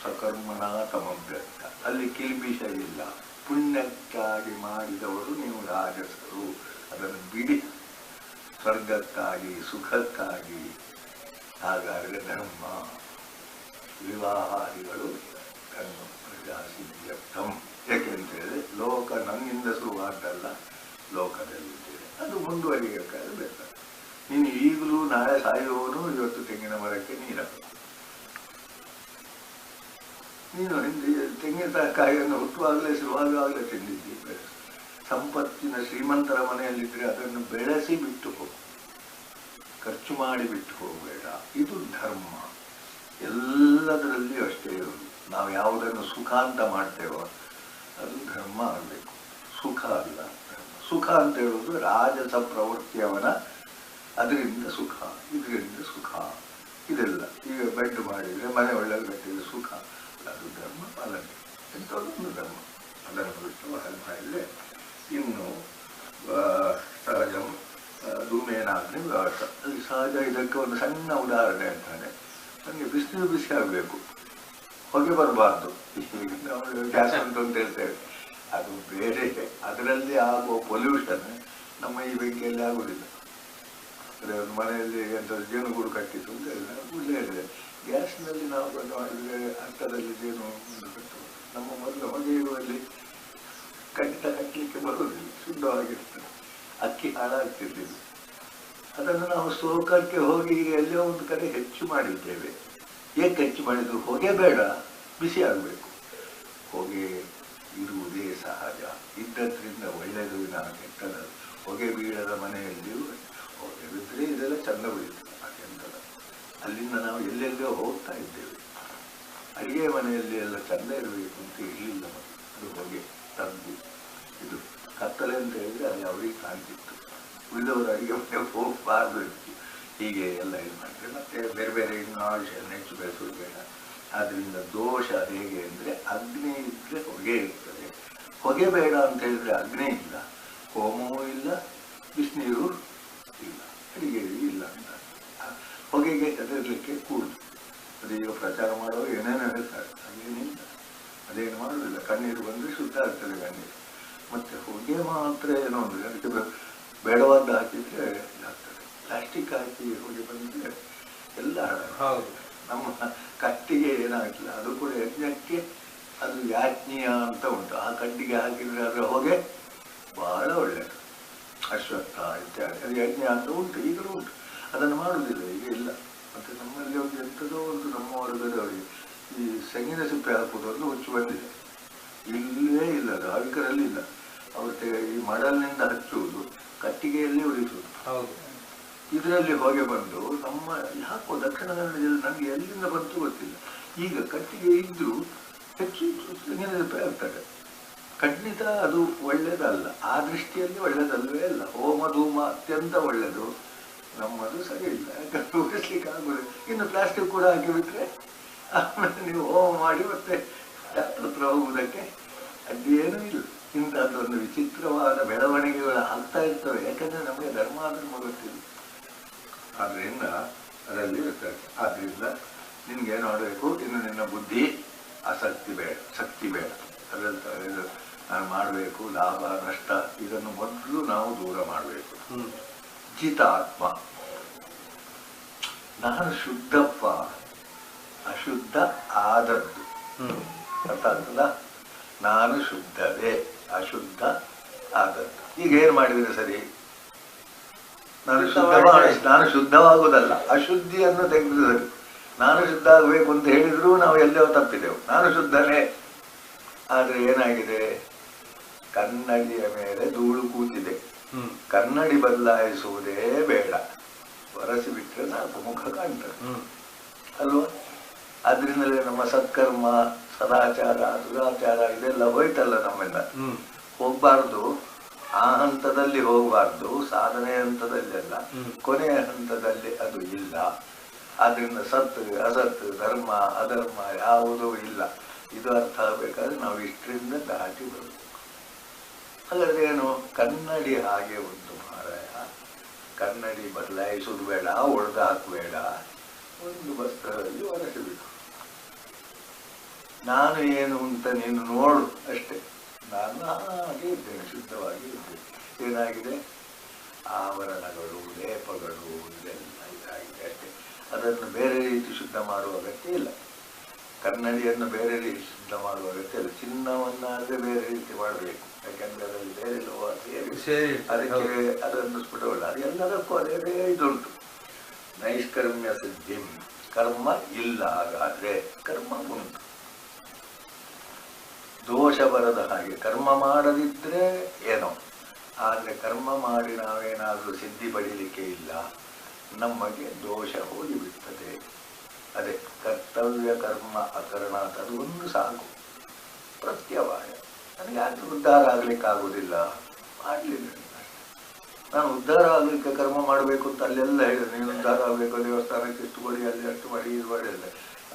[SPEAKER 1] ಸಕರ್ಮಣ ತಮಭ್ಯರ್ಥ, ಅಲ್ಲಿ ಕಿಲ್ಬಿಷ ಇಲ್ಲ. ಪುಣ್ಯಕ್ಕಾಗಿ ಮಾಡಿದವರು ನೀವು ರಾಜಸರು, ಅದನ್ನು ಬಿಡಿ. ಸ್ವರ್ಗಕ್ಕಾಗಿ ಸುಖಕ್ಕಾಗಿ ಹಾಗಾದರೆ ಧರ್ಮ ವಿವಾಹಾದಿಗಳು ಕರ್ಮ ಪ್ರಜಾಸಿದ್ಧಂ. ಯಾಕೆಂತೇಳಿದ್ರೆ ಲೋಕ ನನ್ನಿಂದ ಶುರುವಾದ್ದಲ್ಲ, ಲೋಕದಲ್ಲಿದ್ದೇನೆ, ಅದು ಮುಂದುವರಿಯಬೇಕಾದ್ರೆ ಬೇಕಾದ್ರೆ. ನೀನು ಈಗಲೂ ನಾಳೆ ಸಾಯುವವನು ಇವತ್ತು ತೆಂಗಿನ ಮರಕ್ಕೆ ನೀರಬೇಕು. ನೀನು ತೆಂಗಿನಕಾಯಿಯನ್ನು ಹುಟ್ಟುವಾಗಲೇ ಶುರುವಾಗಲೇ ತಿಂದಿದ್ದಿ. ಸಂಪತ್ತಿನ ಶ್ರೀಮಂತರ ಮನೆಯಲ್ಲಿದ್ದರೆ ಅದನ್ನು ಬೆಳೆಸಿ ಬಿಟ್ಟು ಹೋಗು, ಖರ್ಚು ಮಾಡಿ ಬಿಟ್ಟು ಹೋಗಬೇಡ. ಇದು ಧರ್ಮ. ಎಲ್ಲದರಲ್ಲಿಯೂ ಅಷ್ಟೇ ಇರುವುದು. ನಾವು ಯಾವುದನ್ನು ಸುಖ ಅಂತ ಮಾಡ್ತೇವೋ ಅದು ಧರ್ಮ ಆಗಬೇಕು, ಸುಖ ಅಲ್ಲ ಧರ್ಮ. ಸುಖ ಅಂತ ಹೇಳುವುದು ರಾಜಸ ಪ್ರವೃತ್ತಿಯವನ, ಅದರಿಂದ ಸುಖ, ಇದರಿಂದ ಸುಖ. ಇದೆಲ್ಲ ಈಗ ಬೆಡ್ ಮಾಡಿದರೆ ಮನೆ ಒಳ್ಳೆದು ಕಟ್ಟಿದ್ರೆ ಸುಖ, ಅದು ಧರ್ಮ ಪಾಲನೆ. ಎಂಥದೊಂದು ಧರ್ಮ ಅದನ್ನು ಬಿಟ್ಟು ಮಾಡಿದರೆ ಇನ್ನು ಸಹಜ ಧೂಮೇನಾಗ್ನಿ ವ್ಯವಹಾರ. ಅಲ್ಲಿ ಸಹಜ ಇದಕ್ಕೆ ಒಂದು ಸಣ್ಣ ಉದಾಹರಣೆ ಅಂತಾನೆ. ನನಗೆ ಬಿಸಿಲು ಬಿಸಿ ಆಗಬೇಕು, ಹೊಗೆ ಬರಬಾರ್ದು. ನಾವು ಗ್ಯಾಸ್ ಉಂಟು ಅಂತ ಹೇಳ್ತೇವೆ, ಅದು ಬೇರೆ. ಅದರಲ್ಲಿ ಆಗುವ ಪೊಲ್ಯೂಷನ್ ನಮ್ಮ ಈ ಬೆಂಕಿಯಲ್ಲಿ ಆಗುವುದಿಲ್ಲ. ಅದೇ ಒಂದು ಮನೆಯಲ್ಲಿ ಎಂಥ ಜೇನುಗೂಡು ಕಟ್ಟಿತ್ತು ಅಂತ ಹೇಳಿದ್ರೆ ಗ್ಯಾಸ್ನಲ್ಲಿ ನಾವು ಬಂದು ಮಾಡಿದರೆ ಅರ್ಥದಲ್ಲಿ ಜೇನು ಕಟ್ಟುವುದು. ನಮ್ಮ ಮೊದಲು ಹೊಗೆ ಇರುವಲ್ಲಿ ಕಟ್ಟಲಿಕ್ಕೆ ಬರುವುದಿಲ್ಲ, ಶುದ್ಧವಾಗಿರ್ತದೆ. ಅಕ್ಕಿ ಹಾಳಾಗ್ತಿರ್ಲಿಲ್ಲ. ಅದನ್ನು ನಾವು ಸೋಕಕ್ಕೆ ಹೋಗಿ ಈಗ ಎಲ್ಲೋ ಒಂದು ಕಡೆ ಹೆಚ್ಚು ಮಾಡಿದ್ದೇವೆ. ಏಕೆ ಹೆಚ್ಚು ಮಾಡಿದ್ರು? ಹೊಗೆ ಬೇಡ, ಬಿಸಿ ಆಗಬೇಕು. ಹೊಗೆ ಇರುವುದೇ ಸಹಜ, ಇದ್ದದ್ರಿಂದ ಒಳ್ಳೆಯದು ವಿನ ಕೆಟ್ಟದ್ದು. ಹೊಗೆ ಬೀಳದ ಮನೆಯಲ್ಲಿಯೂ ಹೊಗೆ ಬಿದ್ದರೆ ಇದೆಲ್ಲ ಚಂದ ಬೀಳ್ತದೆ. ಅದೆಂತದ ಅಲ್ಲಿಂದ ನಾವು ಎಲ್ಲೆಲ್ಲೋ ಹೋಗ್ತಾ ಇದ್ದೇವೆ. ಅಡಿಗೆ ಮನೆಯಲ್ಲಿ ಎಲ್ಲ ಚಂದ ಇರಬೇಕು ಅಂತ ಇರಲಿಲ್ಲ. ಅದು ಹೊಗೆ ತಂದು ಇದು ಕತ್ತಲೆ ಅಂತ ಹೇಳಿದ್ರೆ ಅದು ಅವರಿಗೆ ಕಾಣ್ತಿತ್ತು. ಉಳಿದವರು ಅಡಿಗೆ ಮನೆಗೆ ಹೋಗಬಾರ್ದು ಇತ್ತು. ಹೀಗೆ ಎಲ್ಲ ಇದು ಮಾಡಿದ್ರೆ ಮತ್ತೆ ಬೇರೆ ಬೇರೆ ಇನ್ನು ಆಯುಷನ್ನು ಹೆಚ್ಚು ಬೆಳೆಸೋದು ಬೇಡ. ಆದ್ದರಿಂದ ದೋಷ ಹೇಗೆ ಅಂದರೆ ಅಗ್ನಿ ಇದ್ದರೆ ಹೊಗೆ ಇರ್ತದೆ, ಹೊಗೆ ಬೇಡ ಅಂತ ಹೇಳಿದ್ರೆ ಅಗ್ನಿ ಇಲ್ಲ, ಹೋಮವೂ ಇಲ್ಲ, ಬಿಸಿನೀರು ಇಲ್ಲ, ಅಡಿಗೆ ಇಲ್ಲ ಅಂತ. ಹೊಗೆಗೆ ಹೆದರಲಿಕ್ಕೆ ಕೂಡುದು. ಅದೀಗ ಪ್ರಚಾರ ಮಾಡೋರು ಏನೇನೋ ಹೇಳ್ತಾರೆ, ಅದೇನಿಲ್ಲ, ಅದೇನು ಮಾಡೋದಿಲ್ಲ. ಕಣ್ಣೀರು ಬಂದರೆ ಶುದ್ಧ ಆಗ್ತದೆ ಕಣ್ಣೀರು. ಮತ್ತು ಹೊಗೆ ಮಾತ್ರ ಏನೋ ಅಂದರೆ ಅದಕ್ಕೆ ಬೇಡವಾದ ಹಾಕಿದರೆ ಆಗ್ತದೆ. ಪ್ಲಾಸ್ಟಿಕ್ ಹಾಕಿ ಹೊಗೆ ಬಂದರೆ ಎಲ್ಲ ಹಾಳಾಗುತ್ತೆ. ನಮ್ಮ ಕಟ್ಟಿಗೆ ಏನಾಗಿಲ್ಲ, ಅದು ಕೂಡ ಯಜ್ಞಕ್ಕೆ ಅದು ಯಾಜ್ಞೀಯ ಅಂತ ಉಂಟು. ಆ ಕಟ್ಟಿಗೆ ಹಾಕಿದರೆ ಅದರ ಹೊಗೆ ಬಹಳ ಒಳ್ಳೆಯದು. ಅಶ್ವತ್ಥ ಇತ್ಯಾದಿ ಅದು ಯಜ್ಞ ಅಂತ ಉಂಟು, ಈಗಲೂ ಉಂಟು. ಅದನ್ನು ಮಾಡುವುದಿಲ್ಲ, ಈಗ ಇಲ್ಲ. ಮತ್ತು ನಮ್ಮಲ್ಲಿ ಒಂದು ಎಂಥದೋ ಒಂದು ನಮ್ಮ ವರ್ಗದವರಿಗೆ ಈ ತೆಂಗಿನ ಸಿಪ್ಪೆ ಹಾಕುವುದು ಒಂದು ಹುಚ್ಚು ಬಂದಿದೆ. ಇಲ್ಲೇ ಇಲ್ಲ, ಅದು ಹವಿಕರಲ್ಲಿ ಇಲ್ಲ. ಅವರು ಈ ಮಡಲಿನಿಂದ ಹಚ್ಚುವುದು, ಕಟ್ಟಿಗೆಯಲ್ಲಿ ಉರಿಸುವುದು. ಇದರಲ್ಲಿ ಹೊಗೆ ಬಂದು ನಮ್ಮ ಯಾಕೋ ದಕ್ಷಿಣ ಕನ್ನಡದಲ್ಲಿ ನನಗೆ ಎಲ್ಲಿಂದ ಬಂತು ಗೊತ್ತಿಲ್ಲ. ಈಗ ಕಟ್ಟಿಗೆ ಇದ್ದರೂ ಹೆಚ್ಚು ತೆಂಗಿನ ಸಿಪ್ಪೆ ಆಗ್ತದೆ. ಖಂಡಿತ ಅದು ಒಳ್ಳೆಯದಲ್ಲ, ಆ ದೃಷ್ಟಿಯಲ್ಲಿ ಒಳ್ಳೆಯದಲ್ಲವೇ ಅಲ್ಲ. ಹೋಮ ಧೂಮ ಅತ್ಯಂತ ಒಳ್ಳೆಯದು, ನಮ್ಮದು ಸರಿ ಇಲ್ಲ. ಯಾಕಂದ್ರೆ ಉಳಿಸ್ಲಿಕ್ಕೆ ಆಗುವುದು. ಇನ್ನು ಪ್ಲಾಸ್ಟಿಕ್ ಕೂಡ ಹಾಕಿಬಿಟ್ರೆ ಆಮೇಲೆ ನೀವು ಹೋಮ ಮಾಡಿ ಮತ್ತೆ ಹತ್ರ ಹೋಗುವುದಕ್ಕೆ ಅದೇನೂ ಇಲ್ಲ. ಇಂಥದ್ದೊಂದು ವಿಚಿತ್ರವಾದ ಬೆಳವಣಿಗೆಗಳು ಆಗ್ತಾ ಇರ್ತವೆ. ಯಾಕಂದರೆ ನಮಗೆ ಧರ್ಮ ಗೊತ್ತಿಲ್ಲ. ಆದ್ದರಿಂದ ಅದರಲ್ಲಿ ಇರ್ತದೆ. ಆದ್ದರಿಂದ ನಿನ್ಗೇನು ಮಾಡಬೇಕು, ಇನ್ನು ನಿನ್ನ ಬುದ್ಧಿ ಆಸಕ್ತಿ ಬೇಡ, ಶಕ್ತಿ ಬೇಡ. ಅದರಲ್ಲಿ ನಾನು ಮಾಡಬೇಕು, ಲಾಭ ನಷ್ಟ ಇದನ್ನು ಮೊದಲು ನಾವು ದೂರ ಮಾಡಬೇಕು. ಜಿತಾತ್ಮ, ನಾನು ಶುದ್ಧಪ್ಪ, ಅಶುದ್ಧ ಆದದ್ದು ಅರ್ಥಾಗ್ತದ. ನಾನು ಶುದ್ಧವೇ, ಅಶುದ್ಧ ಆದದ್ದು. ಈಗ ಏನು ಮಾಡಿದರೆ ಸರಿ? ನಾನು ಶುದ್ಧವಾಗುವುದಲ್ಲ, ಅಶುದ್ಧಿಯನ್ನು ತೆಗೆದು ಸರಿ. ನಾನು ಶುದ್ಧ ಆಗಬೇಕು ಅಂತ ಹೇಳಿದ್ರು ನಾವು ಎಲ್ಲೋ ತಪ್ಪಿದೆವು. ನಾನು ಶುದ್ಧನೇ, ಆದರೆ ಏನಾಗಿದೆ, ಕನ್ನಡಿಯ ಮೇಲೆ ಧೂಳು ಕೂತಿದೆ, ಕನ್ನಡಿ ಬದಲಾಯಿಸುವುದೇ ಬೇಡ, ಒರೆಸಿ ಬಿಟ್ಟರೆ ಸಾಕು, ಮುಖ ಕಾಣ್ತದೆ ಅಲ್ವಾ. ಆದ್ರಿಂದಲೇ ನಮ್ಮ ಸತ್ಕರ್ಮ, ಸದಾಚಾರ, ದುರಾಚಾರ ಇದೆಲ್ಲ ಹೋಯ್ತಲ್ಲ ನಮ್ಮೆಲ್ಲ. ಹೋಗ್ಬಾರ್ದು, ಆ ಹಂತದಲ್ಲಿ ಹೋಗ್ಬಾರ್ದು, ಸಾಧನೆ ಹಂತದಲ್ಲೆಲ್ಲ, ಕೊನೆಯ ಹಂತದಲ್ಲಿ ಅದು ಇಲ್ಲ. ಆದ್ರಿಂದ ಸತ್ ಅಸತ್, ಧರ್ಮ ಅಧರ್ಮ ಯಾವುದೂ ಇಲ್ಲ. ಇದು ಅರ್ಥ ಆಗಬೇಕಾದ್ರೆ ನಾವು ಇಷ್ಟರಿಂದ ದಾಟಿ ಬರಬೇಕು. ಹಾಗಾದ್ರೆ ಏನು, ಕನ್ನಡಿ ಹಾಗೆ ಉಂಟು ಮಾರಾಯ, ಕನ್ನಡಿ ಬದಲಾಯಿಸುವುದು ಬೇಡ, ಒಡೆದು ಹಾಕಬೇಡ, ಒಂದು ವಸ್ತ್ರದಲ್ಲಿ ಒರೆಸಬೇಕು. ನಾನು ಏನು ಅಂತ ನೀನು ನೋಡು ಅಷ್ಟೇ. ನಾನು ಹಾಗೆ ಇದ್ದೇನೆ, ಶುದ್ಧವಾಗಿ ಇದ್ದೇನೆ. ಏನಾಗಿದೆ, ಆವರಣಗಳು, ಲೇಪಗಳು ಇದೆಲ್ಲ ಇದಾಗಿದೆ ಅಷ್ಟೇ. ಅದನ್ನು ಬೇರೆ ರೀತಿ ಶುದ್ಧ ಮಾಡುವ ಅಗತ್ಯ ಇಲ್ಲ. ಕನ್ನಡಿಯನ್ನು ಬೇರೆ ರೀತಿ ಶುದ್ಧ ಮಾಡುವ ಅಗತ್ಯ ಇಲ್ಲ. ಚಿನ್ನವನ್ನಾದ್ರೆ ಬೇರೆ ರೀತಿ ಮಾಡಬೇಕು, ಯಾಕೆಂದ್ರೆ ಅದರಲ್ಲಿ ಬೇರೆ ಲೋಹ ಸೇರಿ ಅದಕ್ಕೆ ಅದನ್ನು ಸ್ಫುಟವಲ್ಲ. ಅದು ಎಲ್ಲದಕ್ಕೂ ಅದೇ ಇದುಂಟು. ನೈಷ್ಕರ್ಮ್ಯ ಸಿದ್ಧಿ, ಕರ್ಮ ಇಲ್ಲ, ಹಾಗಾದ್ರೆ ಕರ್ಮ ಉಂಟು. ದೋಷ ಬರದ ಹಾಗೆ ಕರ್ಮ ಮಾಡದಿದ್ರೆ ಏನೋ, ಆದರೆ ಕರ್ಮ ಮಾಡಿ ನಾವೇನಾದರೂ ಸಿದ್ಧಿ ಪಡೀಲಿಕ್ಕೆ ಇಲ್ಲ, ನಮಗೆ ದೋಷ ಹೋಗಿಬಿಡ್ತದೆ. ಅದೇ ಕರ್ತವ್ಯ ಕರ್ಮ ಅಕರಣ, ಅದು ಒಂದು ಸಾಕು. ಪ್ರತ್ಯವಾಯ ನನಗೆ ಅದು ಉದ್ಧಾರ ಆಗ್ಲಿಕ್ಕಾಗುವುದಿಲ್ಲ, ಮಾಡಲಿಲ್ಲ. ನಾನು ಉದ್ಧಾರ ಆಗಲಿಕ್ಕೆ ಕರ್ಮ ಮಾಡಬೇಕು ಅಂತ ಅಲ್ಲೆಲ್ಲ ಹೇಳಿದೆ. ನೀನು ಉದ್ಧಾರ ಆಗಬೇಕು, ದೇವಸ್ಥಾನಕ್ಕೆ ಇಷ್ಟು ಕೊಡಿ, ಅಲ್ಲಿ ಅಷ್ಟು ಮಾಡಿ, ಇದು ಮಾಡಿಲ್ಲ.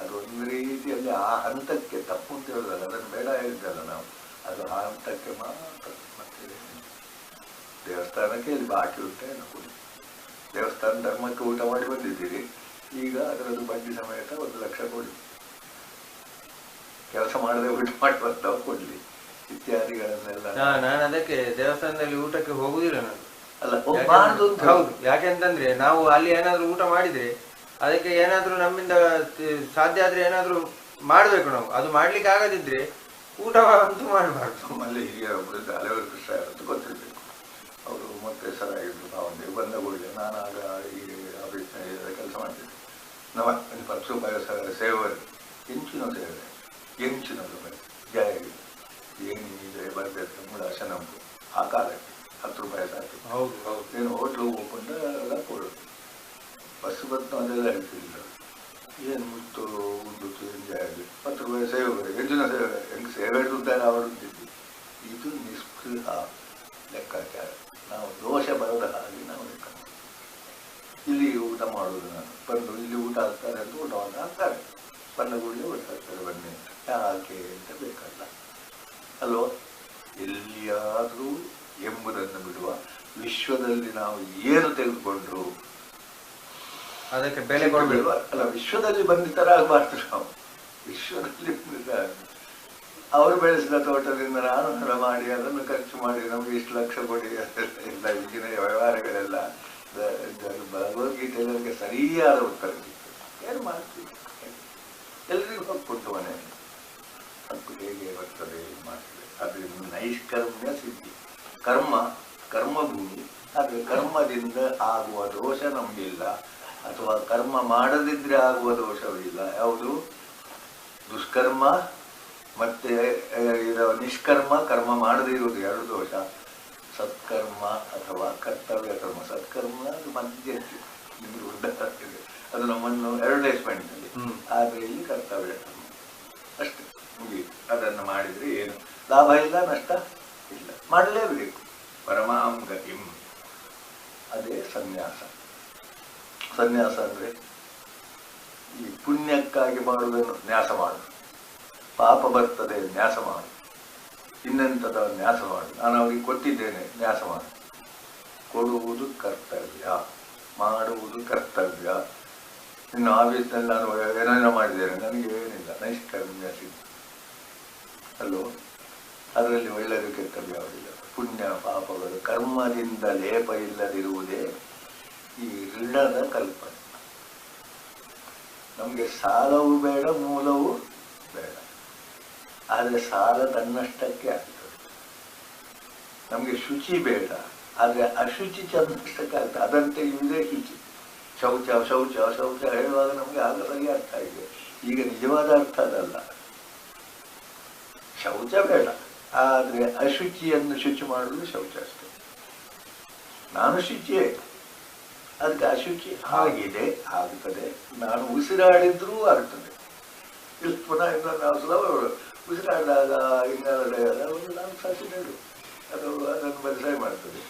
[SPEAKER 1] ಅದು ಒಂದು ರೀತಿಯಲ್ಲಿ ಆ ಹಂತಕ್ಕೆ ತಪ್ಪು ಅಂತ ಹೇಳಿದಲ್ಲ, ಅದನ್ನು ಬೇಡ ಹೇಳಿದ್ದಲ್ಲ ನಾವು. ಅದು ಆ ಹಂತಕ್ಕೆ ಮಾತ್ರ. ಮತ್ತೆ ದೇವಸ್ಥಾನಕ್ಕೆ ಇಲ್ಲಿ ಬಾಕಿ ಉಂಟೇನು ಕೊಡಿ, ದೇವಸ್ಥಾನ ಧರ್ಮಕ್ಕೆ ಊಟ ಮಾಡಿ ಬಂದಿದ್ದೀರಿ, ಈಗ ಅದರದ್ದು ಬಡ್ಡಿ ಸಮೇತ 1 ಲಕ್ಷ ಕೊಡಿ, ಕೆಲಸ ಮಾಡದೆ ಊಟ ಮಾಡಿ ಬರ್ತಾವ ಕೊಡ್ಲಿ, ಇತ್ಯಾದಿಗಳನ್ನೆಲ್ಲ.
[SPEAKER 2] ನಾನು ಅದಕ್ಕೆ ದೇವಸ್ಥಾನದಲ್ಲಿ ಊಟಕ್ಕೆ ಹೋಗುದಿಲ್ಲ ನಾನು.
[SPEAKER 1] ಅಲ್ಲ, ಹೋಗ್ಬಾರ್ದು.
[SPEAKER 2] ಹೌದು, ಯಾಕೆಂತಂದ್ರೆ ನಾವು ಅಲ್ಲಿ ಏನಾದ್ರೂ ಊಟ ಮಾಡಿದ್ರೆ ಅದಕ್ಕೆ ಏನಾದ್ರೂ ನಮ್ಮಿಂದ ಸಾಧ್ಯ ಆದ್ರೆ ಏನಾದ್ರೂ ಮಾಡ್ಬೇಕು ನಾವು. ಅದು ಮಾಡ್ಲಿಕ್ಕೆ ಆಗದಿದ್ರೆ ಊಟ ಅಂತೂ ಮಾಡಬಾರ್ದು.
[SPEAKER 1] ನಮ್ಮಲ್ಲಿ ಹಿರಿಯರ ಒಬ್ಬರು ಹಲವರು ಕೃಷ್ಣ ಅಂತ ಗೊತ್ತಿರಬೇಕು. ಅವರು ಮತ್ತೆ ಸರಾಗಿದ್ರು. ನಾವು ಬಂದ ಕೂಡಲೇ ನಾನು ಆಗ ಈ ಆಫೀಸ್ನಲ್ಲಿ ಕೆಲಸ ಮಾಡ್ತಿದ್ದೆ. ನಮ್ಮ 10 ರೂಪಾಯಿ ಸೇವೆ, ಹೆಂಚಿನ ಸೇವೆ, ಹೆಂಚಿನ ರೂಪಾಯಿ ಜಾರಿ ಏನಿದೆ ಬರಬೇಕು ಮೂಲ ನಮ್ದು ಆ ಕಾಲಕ್ಕೆ 10 ರೂಪಾಯಿ ಸಾಕು.
[SPEAKER 2] ಹೌದು ಹೌದು.
[SPEAKER 1] ಏನು ಹೋಟ್ಲು ಹೋಗ್ಕೊಂಡು ಎಲ್ಲ ಕೊಡೋದು, ಬಸ್ ಬತ್ತು ಅದೆಲ್ಲ ಹೇಳ್ತಿಲ್ಲ. ಏನು ಮುತ್ತು ಉಂಡು ಜಾರಿ 10 ರೂಪಾಯಿ ಸೇವೆ, ಹೆಂಚಿನ ಸೇವೆ, ಹೆಂಗೆ ಸೇವೆ ಇಡುತ್ತಾರೆ ಅವರುಂತಿದ್ವಿ. ಇದು ನಿಸ್ಪೃಹ ಲೆಕ್ಕಾಚಾರ. ನಾವು ದೋಷ ಬರದ ಹಾಗೆ ನಾವು ಲೆಕ್ಕ ಇಲ್ಲಿ ಊಟ ಮಾಡೋದು. ನಾನು ಬಂದು ಇಲ್ಲಿ ಊಟ ಹಾಕ್ತಾರೆ ಅಂತ ಊಟವನ್ನು ಹಾಕ್ತಾರೆ, ಬಂದ ಕೂಡಲೇ ಊಟ ಹಾಕ್ತಾರೆ, ಬನ್ನಿ ಯಾಕೆ ಅಂತ ಬೇಕಲ್ಲ ಅಲ್ವೋ. ಎಲ್ಲಿಯಾದರೂ ಎಂಬುದನ್ನು ಬಿಡುವ, ವಿಶ್ವದಲ್ಲಿ ನಾವು ಏನು ತೆಗೆದುಕೊಂಡ್ರು
[SPEAKER 2] ಅದಕ್ಕೆ ಬೆಲೆ ಕೊಡಬೇಕು.
[SPEAKER 1] ಅಲ್ಲ, ವಿಶ್ವದಲ್ಲಿ ಬಂದಿತರಾಗಬಾರ್ದು ನಾವು. ವಿಶ್ವದಲ್ಲಿ ಅವರು ಬೆಳೆಸಿದ ತೋಟದಿಂದ ನಾನು ಹಣ ಮಾಡಿ ಅದನ್ನು ಖರ್ಚು ಮಾಡಿ ನಮ್ಗೆ ಇಷ್ಟು ಲಕ್ಷ ಕೊಡಿ ಎಲ್ಲ ಈಗಿನ ವ್ಯವಹಾರಗಳೆಲ್ಲ ಭಗವದ್ಗೀತೆಗಳಿಗೆ ಸರಿಯಾದ ಉತ್ತರ ಸಿಗ್ತದೆ. ಏನು ಮಾಡ್ತೀವಿ, ಎಲ್ರಿಗೂ ಹಕ್ಕುಂಟು ಮನೆಯಲ್ಲಿ, ಹಕ್ಕು ಹೇಗೆ ಬರ್ತದೆ ಮಾಡ್ತದೆ. ಅದರಿಂದ ನೈಷ್ಕರ್ಮ್ಯ ಸಿದ್ಧಿ, ಕರ್ಮಭೂಮಿ. ಆದರೆ ಕರ್ಮದಿಂದ ಆಗುವ ದೋಷ ನಮಗಿಲ್ಲ, ಅಥವಾ ಕರ್ಮ ಮಾಡದಿದ್ರೆ ಆಗುವ ದೋಷವಿಲ್ಲ. ಯಾವುದು? ದುಷ್ಕರ್ಮ ಮತ್ತೆ ನಿಷ್ಕರ್ಮ, ಕರ್ಮ ಮಾಡದೇ ಇರುವುದು 2 ದೋಷ. ಸತ್ಕರ್ಮ ಅಥವಾ ಕರ್ತವ್ಯ ಕರ್ಮ. ಸತ್ಕರ್ಮ ಅದು ಮಧ್ಯಕ್ಕೆ ನಿಮಗೆ ಉದ್ದಾಗ್ತದೆ, ಅದು ನಮ್ಮನ್ನು ಅಡ್ವರ್ಟೈಸ್ಮೆಂಟ್ನಲ್ಲಿ. ಆದರೆ ಇಲ್ಲಿ ಕರ್ತವ್ಯ ಕರ್ಮ ಅಷ್ಟೇ, ಮುಗಿಯಿತು. ಅದನ್ನು ಮಾಡಿದರೆ ಏನು ಲಾಭ ಇಲ್ಲ, ನಷ್ಟ ಇಲ್ಲ, ಮಾಡಲೇಬೇಕು. ಪರಮಾಂ ಗತಿಂ, ಅದೇ ಸನ್ಯಾಸ. ಸನ್ಯಾಸ ಅಂದರೆ ಈ ಪುಣ್ಯಕ್ಕಾಗಿ ಮಾಡುವುದನ್ನು ನ್ಯಾಸ ಮಾಡು, ಪಾಪ ಬರ್ತದೆ ನ್ಯಾಸ ಮಾಡು, ಇನ್ನೆಂಥದ ನ್ಯಾಸ ಮಾಡು, ನಾನು ಅವರಿಗೆ ಕೊಟ್ಟಿದ್ದೇನೆ ನ್ಯಾಸ ಮಾಡು. ಕೊಡುವುದು ಕರ್ತವ್ಯ, ಮಾಡುವುದು ಕರ್ತವ್ಯ. ಇನ್ನು ಆಫೀಸ್ನಲ್ಲಿ ನಾನು ಏನೇನೋ ಮಾಡಿದ್ದೇನೆ, ನನಗೆ ಏನಿಲ್ಲ, ನೈಷ್ಕರ್ಮ್ಯ ಸಿದ್ಧಿ ಅಲ್ಲೋ. ಅದರಲ್ಲಿ ಒಳ್ಳೆಯದು ಕೆಟ್ಟದ್ದು ಯಾವುದಿಲ್ಲ. ಪುಣ್ಯ ಪಾಪಗಳು ಕರ್ಮದಿಂದ ಲೇಪ ಇಲ್ಲದಿರುವುದೇ ಈ ಋಣದ ಕಲ್ಪನೆ. ನಮಗೆ ಸಾಲವೂ ಬೇಡ, ಮೂಲವೂ ಬೇಡ. ಆದರೆ ಸಾಲ ತನ್ನಷ್ಟಕ್ಕೆ ಆಗ್ತದೆ. ನಮಗೆ ಶುಚಿ ಬೇಡ, ಆದರೆ ಅಶುಚಿ ತನ್ನಷ್ಟಕ್ಕೆ ಆಗ್ತದೆ. ಅದಂತೆ ಇವುದೇ ಶುಚಿ. ಶೌಚ ಶೌಚ ಶೌಚ ಹೇಳುವಾಗ ನಮಗೆ ಆಗ ಸರಿ ಅರ್ಥ ಇದೆ. ಈಗ ನಿಜವಾದ ಅರ್ಥ ಅದಲ್ಲ. ಶೌಚ ಬೇಡ, ಆದರೆ ಅಶುಚಿಯನ್ನು ಶುಚಿ ಮಾಡುವುದು ಶೌಚ ಅಷ್ಟೇ. ನಾನು ಶುಚಿಯೇ, ಅದಕ್ಕೆ ಅಶುಚಿ ಆಗಿದೆ, ಆಗುತ್ತದೆ. ನಾನು ಉಸಿರಾಡಿದ್ರೂ ಆಗ್ತದೆ. ಇಲ್ಲಿ ಪುನಃ ಇನ್ನೊಂದು ನಾವು ಸುಲಭ ಉಸಿರಾಡಿದಾಗ ನಾವು ಸಸಿ ನೆಡು, ಅದು ಅದನ್ನು ಬದಲಾವಣೆ ಮಾಡ್ತದೆ.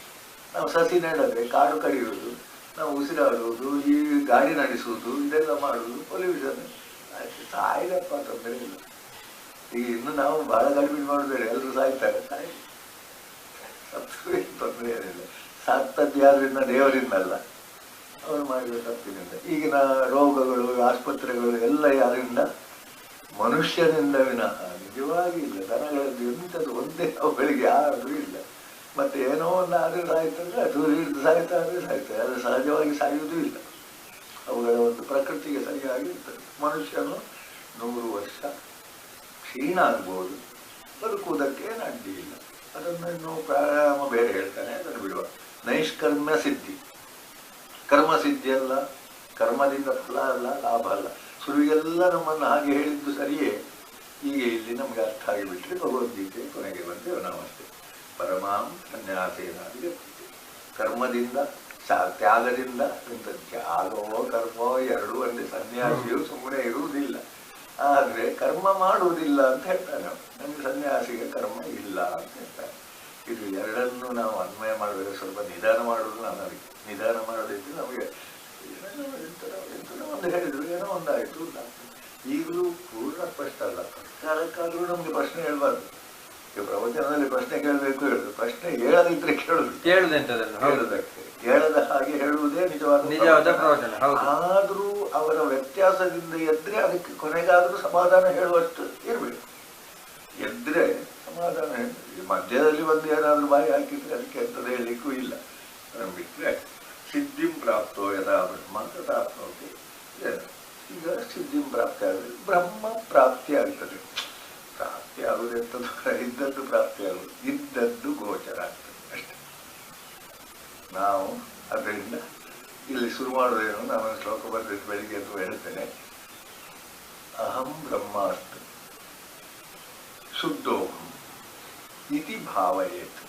[SPEAKER 1] ನಾವು ಸಸಿ ನೆಡದೆ ಕಾಡು ಕಡಿಯುವುದು, ನಾವು ಉಸಿರಾಡುವುದು, ಈ ಗಾಡಿ ನಡೆಸುವುದು, ಇದೆಲ್ಲ ಮಾಡುವುದು ಪೊಲ್ಯೂಷನ್ ಸಾಯಿದಪ್ಪ ತೊಂದರೆ ಇಲ್ಲ. ಈಗ ಇನ್ನು ನಾವು ಬಹಳ ಗಡಿಬಿಡಿ ಮಾಡೋದು ಎಲ್ಲರೂ ಸಾಯ್ತಾರೆ, ಸಾಯಿ ಸತ್ತು ತೊಂದರೆ ಏನಿಲ್ಲ. ಸತ್ತದ್ದು ಯಾರಿಂದ? ದೇವರಿಂದಲ್ಲ, ಅವರು ಮಾಡಿದ ತಪ್ಪಿನಿಂದ. ಈಗಿನ ರೋಗಗಳು ಆಸ್ಪತ್ರೆಗಳು ಎಲ್ಲ ಯಾರಿಂದ? ಮನುಷ್ಯನಿಂದ ವಿನಃ ನಿಜವಾಗಿ ಇಲ್ಲ. ದನಗಳದ್ದು ಎಂಥದ್ದು ಒಂದೇ ಅವುಗಳಿಗೆ ಯಾರೂ ಇಲ್ಲ. ಮತ್ತೆ ಏನೋ ಒಂದು ಆದ್ರೆ ಸಾಯ್ತಂದ್ರೆ ಅದು ಸಾಯ್ತಾ ಆದರೆ ಸಾಯ್ತದೆ, ಅದು ಸಹಜವಾಗಿ ಸಾಯುವುದೂ ಇಲ್ಲ. ಅವುಗಳ ಒಂದು ಪ್ರಕೃತಿಗೆ ಸರಿಯಾಗಿ ಇರ್ತದೆ. ಮನುಷ್ಯನು 100 ವರ್ಷ ಕ್ಷೀಣ ಆಗ್ಬೋದು, ಬದುಕುವುದಕ್ಕೆ ಏನು ಅಡ್ಡಿ ಇಲ್ಲ. ಅದನ್ನು ಇನ್ನೂ ಪ್ರಾಣಾಯಾಮ ಬೇರೆ ಹೇಳ್ತಾನೆ, ಅದನ್ನು ಬಿಡುವ. ನೈಷ್ಕರ್ಮ್ಯ ಸಿದ್ಧಿ, ಕರ್ಮ ಸಿದ್ಧಿ ಅಲ್ಲ, ಕರ್ಮದಿಂದ ಫಲ ಅಲ್ಲ, ಲಾಭ ಅಲ್ಲ. ಸುರುವಿಗೆಲ್ಲ ನಮ್ಮನ್ನು ಹಾಗೆ ಹೇಳಿದ್ದು ಸರಿಯೇ. ಈಗ ಇಲ್ಲಿ ನಮಗೆ ಅರ್ಥ ಆಗಿಬಿಟ್ರೆ ಭಗವದ್ಗೀತೆ ಕೊನೆಗೆ ಬಂದೇವೆ ನಾವಷ್ಟೇ. ಪರಮಾಂ ಸನ್ಯಾಸೇನಾದಿ ಕರ್ಮದಿಂದ ತ್ಯಾಗದಿಂದ, ಇಂಥ ತ್ಯಾಗವೋ ಕರ್ಮವೋ ಎರಡೂ ಒಂದೇ. ಸನ್ಯಾಸಿಯು ಸುಮ್ಮನೆ ಇರುವುದಿಲ್ಲ, ಆದರೆ ಕರ್ಮ ಮಾಡುವುದಿಲ್ಲ ಅಂತ ಹೇಳ್ತಾನೆ ನಾವು. ನಮಗೆ ಸನ್ಯಾಸಿಗೆ ಕರ್ಮ ಇಲ್ಲ ಅಂತ ಹೇಳ್ತಾನೆ. ಇದು ಎರಡನ್ನು ನಾವು ಅನ್ವಯ ಮಾಡಬೇಕು. ಸ್ವಲ್ಪ ನಿಧಾನ ಮಾಡೋದು ನಾನು ಅದಕ್ಕೆ ನಿಧಾನ ಮಾಡೋದಿದ್ದು ನಮಗೆ ಎಂತನೋ ಒಂದು ಹೇಳಿದ್ರು, ಏನೋ ಒಂದಾಯಿತು. ಈಗಲೂ ಪೂರ್ಣ ಸ್ಪಷ್ಟ ಅಲ್ಲ. ಕಾಲಕ್ಕಾದರೂ ನಮಗೆ ಪ್ರಶ್ನೆ ಹೇಳ್ಬಾರ್ದು. ಈಗ ಪ್ರವಚನದಲ್ಲಿ ಪ್ರಶ್ನೆ ಕೇಳಬೇಕು ಹೇಳುದು, ಪ್ರಶ್ನೆ ಹೇಳದಿದ್ರೆ ಕೇಳುವುದಕ್ಕೆ ಹೇಳದ ಹಾಗೆ ಹೇಳುವುದೇ ನಿಜವಾದ ಪ್ರವಚನ. ಆದರೂ ಅವರ ವ್ಯತ್ಯಾಸದಿಂದ ಎದ್ರೆ ಅದಕ್ಕೆ ಕೊನೆಗಾದರೂ ಸಮಾಧಾನ ಹೇಳುವಷ್ಟು ಇರಬೇಕು. ಎದ್ರೆ ಸಮಾಧಾನ ಮಧ್ಯದಲ್ಲಿ ಒಂದು ಏನಾದರೂ ಬಾಯಿ ಹಾಕಿದ್ರೆ ಅದಕ್ಕೆ ಎಂಥದ್ದು ಹೇಳಲಿಕ್ಕೂ ಇಲ್ಲ. ಬಿಟ್ಟರೆ ಸಿದ್ಧಿಂ ಪ್ರಾಪ್ತೋ ಯದಾ ಬ್ರಹ್ಮ ತದಾಪ್ನೋತಿ. ಈಗ ಸಿದ್ಧಿಂ ಪ್ರಾಪ್ತಿ ಆದರೆ ಬ್ರಹ್ಮ ಪ್ರಾಪ್ತಿ ಆಗ್ತದೆ. ಪ್ರಾಪ್ತಿ ಆಗುವುದೆಂಥದ್ದು? ಇದ್ದದ್ದು ಪ್ರಾಪ್ತಿ ಆಗುವುದು, ಇದ್ದದ್ದು ಗೋಚರ ಆಗ್ತದೆ ಅಷ್ಟೆ. ನಾವು ಅದರಿಂದ ಇಲ್ಲಿ ಶುರು ಮಾಡೋದೇನು, ನಾನು ಶ್ಲೋಕ ಬರೆದಿಟ್ಟು ಬೆಳಿಗ್ಗೆ ಅಂತ ಹೇಳ್ತೇನೆ. ಅಹಂ ಬ್ರಹ್ಮಾಸ್ಮಿ ಶುದ್ಧೋಹಂ ಇತಿ ಭಾವಯೇತ್.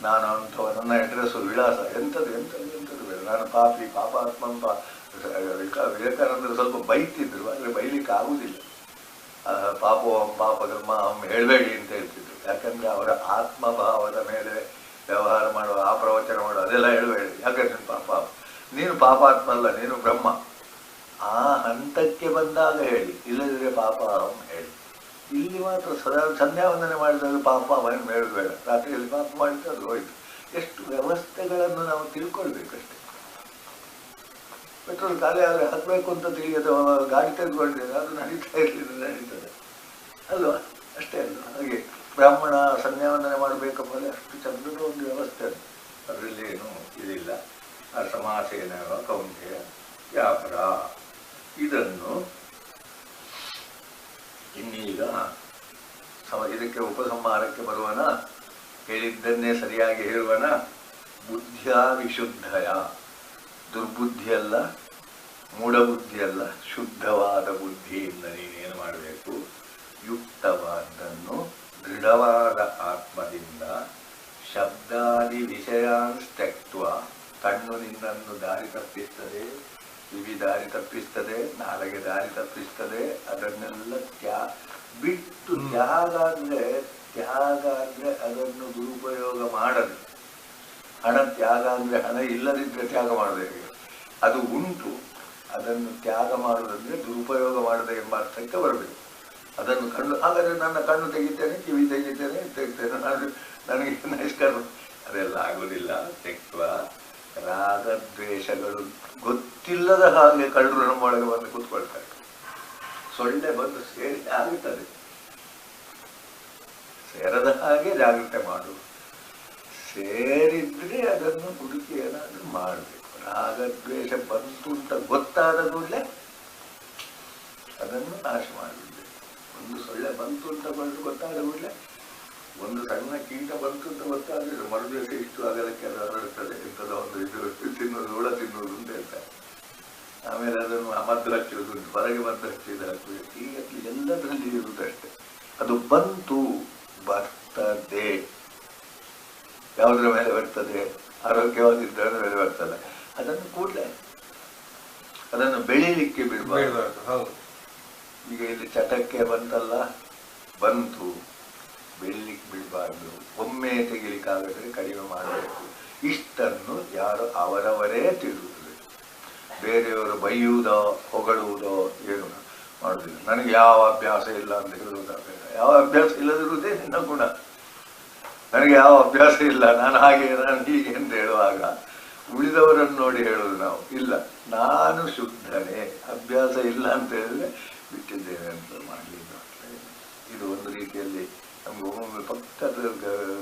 [SPEAKER 1] ನಾನು ಅಂಥವ, ನನ್ನ ಅಡ್ರೆಸ್ಸು ವಿಳಾಸ ಎಂಥದ್ದು ಬೇಡ. ನಾನು ಪಾಪಿ, ಪಾಪಾತ್ಮಂ. ವಿವೇಕಾನಂದರು ಸ್ವಲ್ಪ ಬೈತಿದ್ರು, ಆದರೆ ಬೈಲಿಕ್ಕೆ ಆಗುವುದಿಲ್ಲ. ಪಾಪೋಹಂ ಪಾಪಕರ್ಮಹಂ ಹೇಳಬೇಡಿ ಅಂತ ಹೇಳ್ತಿದ್ರು. ಯಾಕಂದರೆ ಅವರ ಆತ್ಮಭಾವದ ಮೇಲೆ ವ್ಯವಹಾರ ಮಾಡುವ, ಆ ಪ್ರವಚನ ಮಾಡುವ, ಅದೆಲ್ಲ ಹೇಳಬೇಡಿ. ಯಾಕಂದ್ರೆ ನೀನು ಪಾಪಾತ್ಮ ಅಲ್ಲ, ನೀನು ಬ್ರಹ್ಮ. ಆ ಹಂತಕ್ಕೆ ಬಂದಾಗ ಹೇಳಿ, ಇಲ್ಲದಿದ್ರೆ ಪಾಪಹಂ ಹೇಳಿ. ಇಲ್ಲಿ ಮಾತ್ರ ಸದಾ ಸಂಧ್ಯಾವಂದನೆ ಮಾಡಿದಾಗ ಪಾಪ ಅವನು ಹೇಳಬೇಡ. ರಾತ್ರಿಯಲ್ಲಿ ಪಾಪ ಮಾಡಿದ್ರೆ ಅದು ಹೋಯ್ತು. ಎಷ್ಟು ವ್ಯವಸ್ಥೆಗಳನ್ನು ನಾವು ತಿಳ್ಕೊಳ್ಬೇಕಷ್ಟೆ. ಪೆಟ್ರೋಲ್ ಖಾಲಿ ಆದರೆ ಹಾಕಬೇಕು ಅಂತ ತಿಳಿಯದ ಗಾಡಿ ತೆಗೆದುಕೊಂಡಿದ್ದೇವೆ, ಅದು ನಡೀತಾ ಇರಲಿಲ್ಲ, ನಡೀತದೆ ಅಲ್ವಾ? ಅಷ್ಟೇ ಅಲ್ವ? ಹಾಗೆ ಬ್ರಾಹ್ಮಣ ಸಂಧ್ಯಾವಂದನೆ ಮಾಡಬೇಕಪ್ಪ ಅಷ್ಟು ಚಂದದ ಒಂದು ವ್ಯವಸ್ಥೆ ಅದು. ಅದರಲ್ಲಿ ಏನು ಇದಿಲ್ಲ. ಆ ಸಮಾಸೇನ ಕೌಂತೆಯ ವ್ಯಾಪಾರ. ಇದನ್ನು ಇನ್ನೀಗ ಇದಕ್ಕೆ ಉಪಸಂಹಾರಕ್ಕೆ ಬರುವನ, ಹೇಳಿದ್ದನ್ನೇ ಸರಿಯಾಗಿ ಹೇಳುವನ. ಬುದ್ಧಿಯ ವಿಶುದ್ಧಯ, ದುರ್ಬುದ್ಧಿಯಲ್ಲ, ಮೂಢಬುದ್ಧಿಯಲ್ಲ, ಶುದ್ಧವಾದ ಬುದ್ಧಿಯಿಂದ ನೀನೇನು ಮಾಡಬೇಕು? ಯುಕ್ತವಾದ್ದನ್ನು ದೃಢವಾದ ಆತ್ಮದಿಂದ ಶಬ್ದಾದಿ ವಿಷಯಾನ್ ತ್ಯಕ್ತ್ವ. ಕಣ್ಣು ನಿನ್ನನ್ನು ದಾರಿ ತಪ್ಪಿಸ್ತದೆ, ಕಿವಿ ದಾರಿ ತಪ್ಪಿಸ್ತದೆ, ನಾಲಿಗೆ ದಾರಿ ತಪ್ಪಿಸ್ತದೆ. ಅದನ್ನೆಲ್ಲ ಬಿಟ್ಟು ತ್ಯಾಗ ಅಂದರೆ ಅದನ್ನು ದುರುಪಯೋಗ ಮಾಡದೆ. ಹಣ ತ್ಯಾಗ ಅಂದರೆ ಹಣ ಇಲ್ಲದಿದ್ದರೆ ತ್ಯಾಗ ಮಾಡಬೇಕು. ಅದು ಉಂಟು, ಅದನ್ನು ತ್ಯಾಗ ಮಾಡುವುದಂದ್ರೆ ದುರುಪಯೋಗ ಮಾಡದೆ ಎಂಬ ಅರ್ಥಕ್ಕೆ ಬರಬೇಕು. ಅದನ್ನು ಹಾಗಾದರೆ ನನ್ನ ಕಣ್ಣು ತೆಗಿತೇನೆ, ಕಿವಿ ತೆಗಿತೇನೆ, ನನಗೆ ನೈಷ್ಕರ್ಮ ಅದೆಲ್ಲ ಆಗುವುದಿಲ್ಲ. ತೆಕ್ವ ರಾಗದ್ವೇಷಗಳು ಗೊತ್ತಿಲ್ಲದ ಹಾಗೆ ಕಳ್ಳರು ನಮ್ಮೊಳಗೆ ಬಂದು ಕೂತ್ಕೊಳ್ತಾರೆ. ಸೊಳ್ಳೆ ಬಂದು ಸೇರಿ ಆಗುತ್ತದೆ, ಸೇರದ ಹಾಗೆ ಜಾಗ್ರತೆ ಮಾಡು. ಸೇರಿದ್ರೆ ಅದನ್ನು ಹುಡುಕಿ ಏನಾದರೂ ಮಾಡಬೇಕು. ರಾಗದ್ವೇಷ ಬಂತು ಅಂತ ಗೊತ್ತಾದ ಕೂಡಲೇ ಅದನ್ನು ನಾಶ ಮಾಡಿಬಿಡ್ಬೇಕು. ಒಂದು ಸೊಳ್ಳೆ ಬಂತು ಅಂತ ಗೊತ್ತಾದ ಕೂಡಲೇ, ಒಂದು ಸಣ್ಣ ಕೀಟ ಬಂತು ಅಂತ ಗೊತ್ತಾದರೆ ಮರುದಿವಸ ಇಷ್ಟು ಅಗಲಕ್ಕೆ ಅದು ಹರಡುತ್ತದೆ. ಇಂಥದ್ದು ಒಂದು ಇದು ತಿನ್ನೋದು, ಹುಳ ತಿನ್ನೋದು ಅಂತ ಹೇಳ್ತಾರೆ. ಆಮೇಲೆ ಅದನ್ನು ಮದ್ದು ಹಚ್ಚೋದು, ಹೊರಗೆ ಮದ್ದು ಹಚ್ಚಿದ ಹಾಕಬೇಕು. ಈಗ ಎಲ್ಲದರಲ್ಲಿ ಇರುವುದಷ್ಟೇ. ಅದು ಬಂತು, ಯಾವುದರ ಮೇಲೆ ಬರ್ತದೆ? ಆರೋಗ್ಯವಾಗಿದ್ದರ ಮೇಲೆ ಬರ್ತದೆ. ಅದನ್ನು ಕೂಡಲೇ ಅದನ್ನು ಬೆಳೀಲಿಕ್ಕೆ ಬಿಡಬಾರ್ದು. ಈಗ ಇಲ್ಲಿ ಚಟಕ್ಕೆ ಬಂತಲ್ಲ, ಬಂತು, ಬೆಳೀಲಿಕ್ಕೆ ಬಿಡಬಾರ್ದು. ಒಮ್ಮೆ ತೆಗಿಲಿಕ್ಕಾಗದ್ರೆ ಕಡಿಮೆ ಮಾಡಬೇಕು. ಇಷ್ಟನ್ನು ಯಾರು ಅವರವರೇ ತಿಳಿದುಕೊಳ್ಳಬೇಕು. ಬೇರೆಯವರು ಬೈಯುವುದೋ ಹೊಗಳುವುದೋ ಏನು ಮಾಡುವುದಿಲ್ಲ. ನನಗೆ ಯಾವ ಅಭ್ಯಾಸ ಇಲ್ಲ ಅಂತ ಹೇಳುವುದಾಗಲ್ಲ. ಯಾವ ಅಭ್ಯಾಸ ಇಲ್ಲದಿರುವುದೇ ನಿನ್ನ ಗುಣ. ನನಗೆ ಯಾವ ಅಭ್ಯಾಸ ಇಲ್ಲ, ನಾನು ಹಾಗೆ ನಾನು ಹೀಗೆ ಅಂತ ಹೇಳುವಾಗ ಉಳಿದವರನ್ನು ನೋಡಿ ಹೇಳುವುದು ನಾವು. ಇಲ್ಲ, ನಾನು ಶುದ್ಧನೇ, ಅಭ್ಯಾಸ ಇಲ್ಲ ಅಂತ ಹೇಳಿದ್ರೆ ಬಿಟ್ಟಿದ್ದೇನೆ ಅಂತ ಮಾಡಲಿಲ್ಲ. ಇದು ಒಂದು ರೀತಿಯಲ್ಲಿ ನಮ್ಗೆ ಒಮ್ಮೊಮ್ಮೆ ಪಕ್ಕದ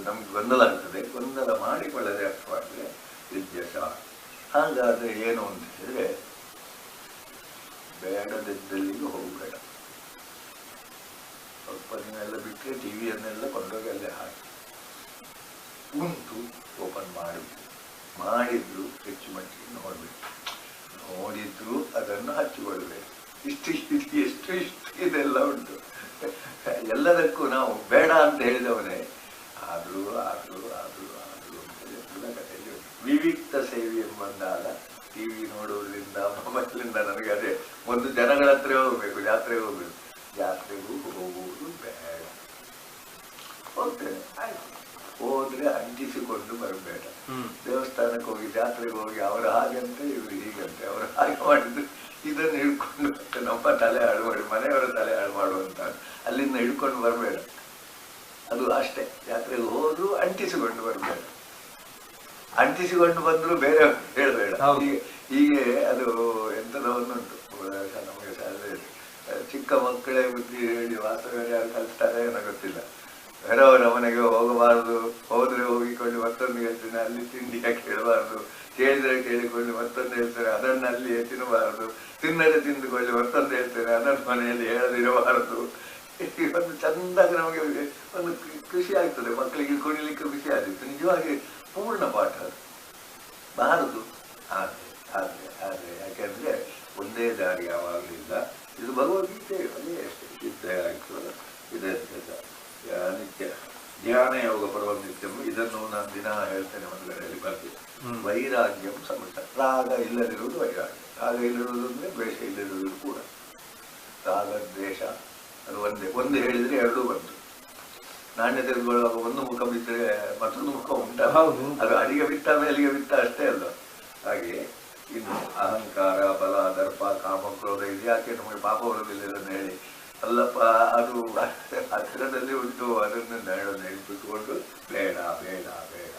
[SPEAKER 1] ನಮ್ಗೆ ಗೊಂದಲ ಆಗ್ತದೆ. ಗೊಂದಲ ಮಾಡಿಕೊಳ್ಳದೆ ಅರ್ಥವಾದರೆ ವಿದ್ಯಾಸ. ಹಾಗಾದ್ರೆ ಏನು ಅಂತ ಹೇಳಿದ್ರೆ, ಬೇಡದಿದ್ದಲ್ಲಿಗೂ ಹೋಗಬೇಡ. ಸ್ವಲ್ಪ ದಿನೆಲ್ಲ ಬಿಟ್ಟರೆ ಟಿವಿಯನ್ನೆಲ್ಲ ಕೊಂಡೋಗಿ ಅಲ್ಲೇ ಹಾಕಿ ಉಂಟು ಓಪನ್ ಮಾಡಿದ್ರು ಹೆಚ್ಚು ಮಟ್ಟಿಗೆ ನೋಡ್ಬೇಕು. ನೋಡಿದ್ರು ಅದನ್ನು ಹಚ್ಚಿಕೊಳ್ಬೇಕು. ಇಷ್ಟು ಇದೆಲ್ಲ ಉಂಟು. ಎಲ್ಲದಕ್ಕೂ ನಾವು ಬೇಡ ಅಂತ ಹೇಳಿದವನೇ ಆದ್ರೂ ಅಂತೇಳಿ ಎಲ್ಲ ಕಥೆಯಲ್ಲಿ ವಿವಿಕ್ತ ಸೇವೆ ಎಂಬಂದಾಗ ಟಿವಿ ನೋಡುವುದರಿಂದ ಮೊಬೈಲಿಂದ ನನಗೆ ಅದೇ ಒಂದು ಜನಗಳ ಹತ್ರ ಹೋಗ್ಬೇಕು, ಜಾತ್ರೆಗೆ ಹೋಗ್ಬೇಕು. ಜಾತ್ರೆಗೂ ಹೋಗುವುದು ಬೇಡ. ಹೋಗ್ತೇನೆ, ಆಯ್ತು, ಹೋದ್ರೆ ಅಂಟಿಸಿಕೊಂಡು ಬರಬೇಡ. ದೇವಸ್ಥಾನಕ್ಕೆ ಹೋಗಿ ಜಾತ್ರೆಗೆ ಹೋಗಿ ಅವರು ಹಾಗಂತೆ ಇವರು ಹೀಗಂತೆ, ಅವರು ಹಾಗೆ ಮಾಡಿದ್ರು ಇದನ್ನು ಹಿಡ್ಕೊಂಡು ನಮ್ಮ ತಲೆ ಹಾಳು ಮಾಡಿ ಮನೆಯವರ ತಲೆ ಹಾಳು ಮಾಡುವಂತ ಅಲ್ಲಿಂದ ಹಿಡ್ಕೊಂಡು ಬರಬೇಡ. ಅದು ಅಷ್ಟೇ. ಜಾತ್ರೆಗೆ ಹೋದ್ರು ಅಂಟಿಸಿಕೊಂಡು ಬರಬೇಡ. ಅಂಟಿಸಿಕೊಂಡು ಬಂದ್ರು ಬೇರೆ ಹೇಳಬೇಡ. ಹೀಗೆ ಅದು ಎಂಥದೋ ಒಂದುಂಟು ನಮಗೆ ಚಿಕ್ಕ ಮಕ್ಕಳೇ ಬುದ್ಧಿ ಹೇಳಿ ವಾಸ್ತವ್ಯ ಯಾರು ಕಲಿಸ್ತಾರೆ ಏನೋ ಗೊತ್ತಿಲ್ಲ. ಬೇರೆಯವರ ಮನೆಗೆ ಹೋಗಬಾರದು, ಹೋದ್ರೆ ಹೋಗಿಕೊಂಡು ಮತ್ತೊಂದು ಹೇಳ್ತೇನೆ, ಅಲ್ಲಿ ತಿಂಡಿಯ ಕೇಳಬಾರ್ದು, ಕೇಳಿದ್ರೆ ಕೇಳಿಕೊಂಡು ಮತ್ತೊಂದು ಹೇಳ್ತೇನೆ, ಅದನ್ನು ಅಲ್ಲಿ ತಿನ್ನಬಾರದು, ತಿನ್ನದೆ ತಿಂದುಕೊಳ್ಳಿ ಮತ್ತೊಂದು ಹೇಳ್ತೇನೆ, ಅದನ್ನು ಮನೆಯಲ್ಲಿ ಹೇಳದಿರಬಾರದು. ಒಂದು ಚಂದಾಗಿ ನಮಗೆ ಒಂದು ಖುಷಿ ಆಗ್ತದೆ. ಮಕ್ಕಳಿಗೆ ಕುಣಿಲಿಕ್ಕೆ ಖುಷಿ ಆಗಿತ್ತು. ನಿಜವಾಗಿ ಪೂರ್ಣ ಪಾಠ ಅದು ಬಾರದು. ಆದ್ರೆ ಯಾಕೆಂದ್ರೆ ಒಂದೇ ದಾರಿ ಯಾವಾಗಲೂ ಇಲ್ಲ. ಇದು ಭಗವದ್ಗೀತೆ ಅದೇ ಅಷ್ಟೇ. ಶುದ್ಧ ಆಗ್ತದೆ. ಇದೇ ನಿತ್ಯ ಧ್ಯಾನ ಯೋಗ ಪರ್ವ ನಿತ್ಯಂ. ಇದನ್ನು ನಾನು ದಿನ ಹೇಳ್ತೇನೆ ಒಂದು ಕಡೆಯಲ್ಲಿ ಬರ್ತೀನಿ. ವೈರಾಗ್ಯಂ ಸಮೃದ್ಧ. ರಾಗ ಇಲ್ಲದಿರುವುದು ವೈರಾಗ್ಯ. ರಾಗ ಇಲ್ಲದಿರುವುದು ಅಂದ್ರೆ ದ್ವೇಷ ಇಲ್ಲದಿರುವುದು ಕೂಡ. ರಾಗ ದ್ವೇಷ ಅದು ಒಂದು ಹೇಳಿದ್ರೆ ಎರಡೂ ಬಂತು. ನಾಣ್ಯ ತೆಗೆದುಕೊಳ್ಳುವಾಗ ಒಂದು ಮುಖ ಬಿಟ್ಟರೆ ಮತ್ತೊಂದು ಮುಖ ಉಂಟ. ಅದು ಅಡಿಗೆ ಬಿತ್ತ ಮೇಲಿಗೆ ಬಿತ್ತ ಅಷ್ಟೇ ಅಲ್ಲ. ಹಾಗೆ ಇನ್ನು ಅಹಂಕಾರ, ಬಲ, ದರ್ಪ, ಕಾಮ, ಕ್ರೋಧ ಇದು ಯಾಕೆ ನಮಗೆ ಪಾಪ ಬರೋದಿಲ್ಲ ಅಂತ ಹೇಳಿ ಅಲ್ಲಪ್ಪ, ಅದು ಹತ್ತಿರದಲ್ಲಿ ಉಂಟು. ಅದನ್ನು ನೆನಪಿಟ್ಟುಕೊಂಡು ಬೇಡ ಬೇಡ ಬೇಡ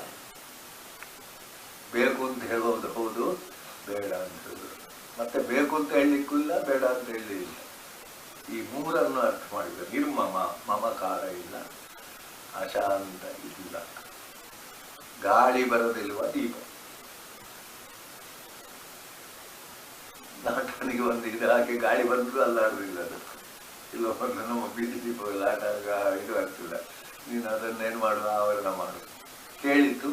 [SPEAKER 1] ಬೇಕು ಅಂತ ಹೇಳ್ಬೋದು. ಹೌದು, ಬೇಡ ಅಂತ ಹೇಳಿದ್ರು. ಮತ್ತೆ ಬೇಕು ಅಂತ ಹೇಳಲಿಕ್ಕೂ ಇಲ್ಲ, ಬೇಡ ಅಂತ ಹೇಳಲಿಲ್ಲ. ಈ ಮೂರನ್ನು ಅರ್ಥ ಮಾಡಿದ್ರು. ನಿರ್ಮಮ, ಮಮಕಾರ ಇಲ್ಲ, ಅಶಾಂತ ಇಲ್ಲ, ಗಾಳಿ ಬರೋದಿಲ್ವ ದೀಪ. ನಾಟನಿಗೆ ಒಂದು ಇದು ಹಾಕಿ ಗಾಳಿ ಬಂದರೂ ಅಲ್ಲಾಡುದಿಲ್ಲ. ಅದು ಇಲ್ಲ, ಒಂದು ನಮ್ಮ ಬೀದಿ ದೀಪಗಳು ಆಟಾಗ ಇದು ಆಗ್ತಿಲ್ಲ. ನೀನು ಅದನ್ನೇನು ಮಾಡುವ, ಆವರಣ ಮಾಡು. ಕೇಳಿತು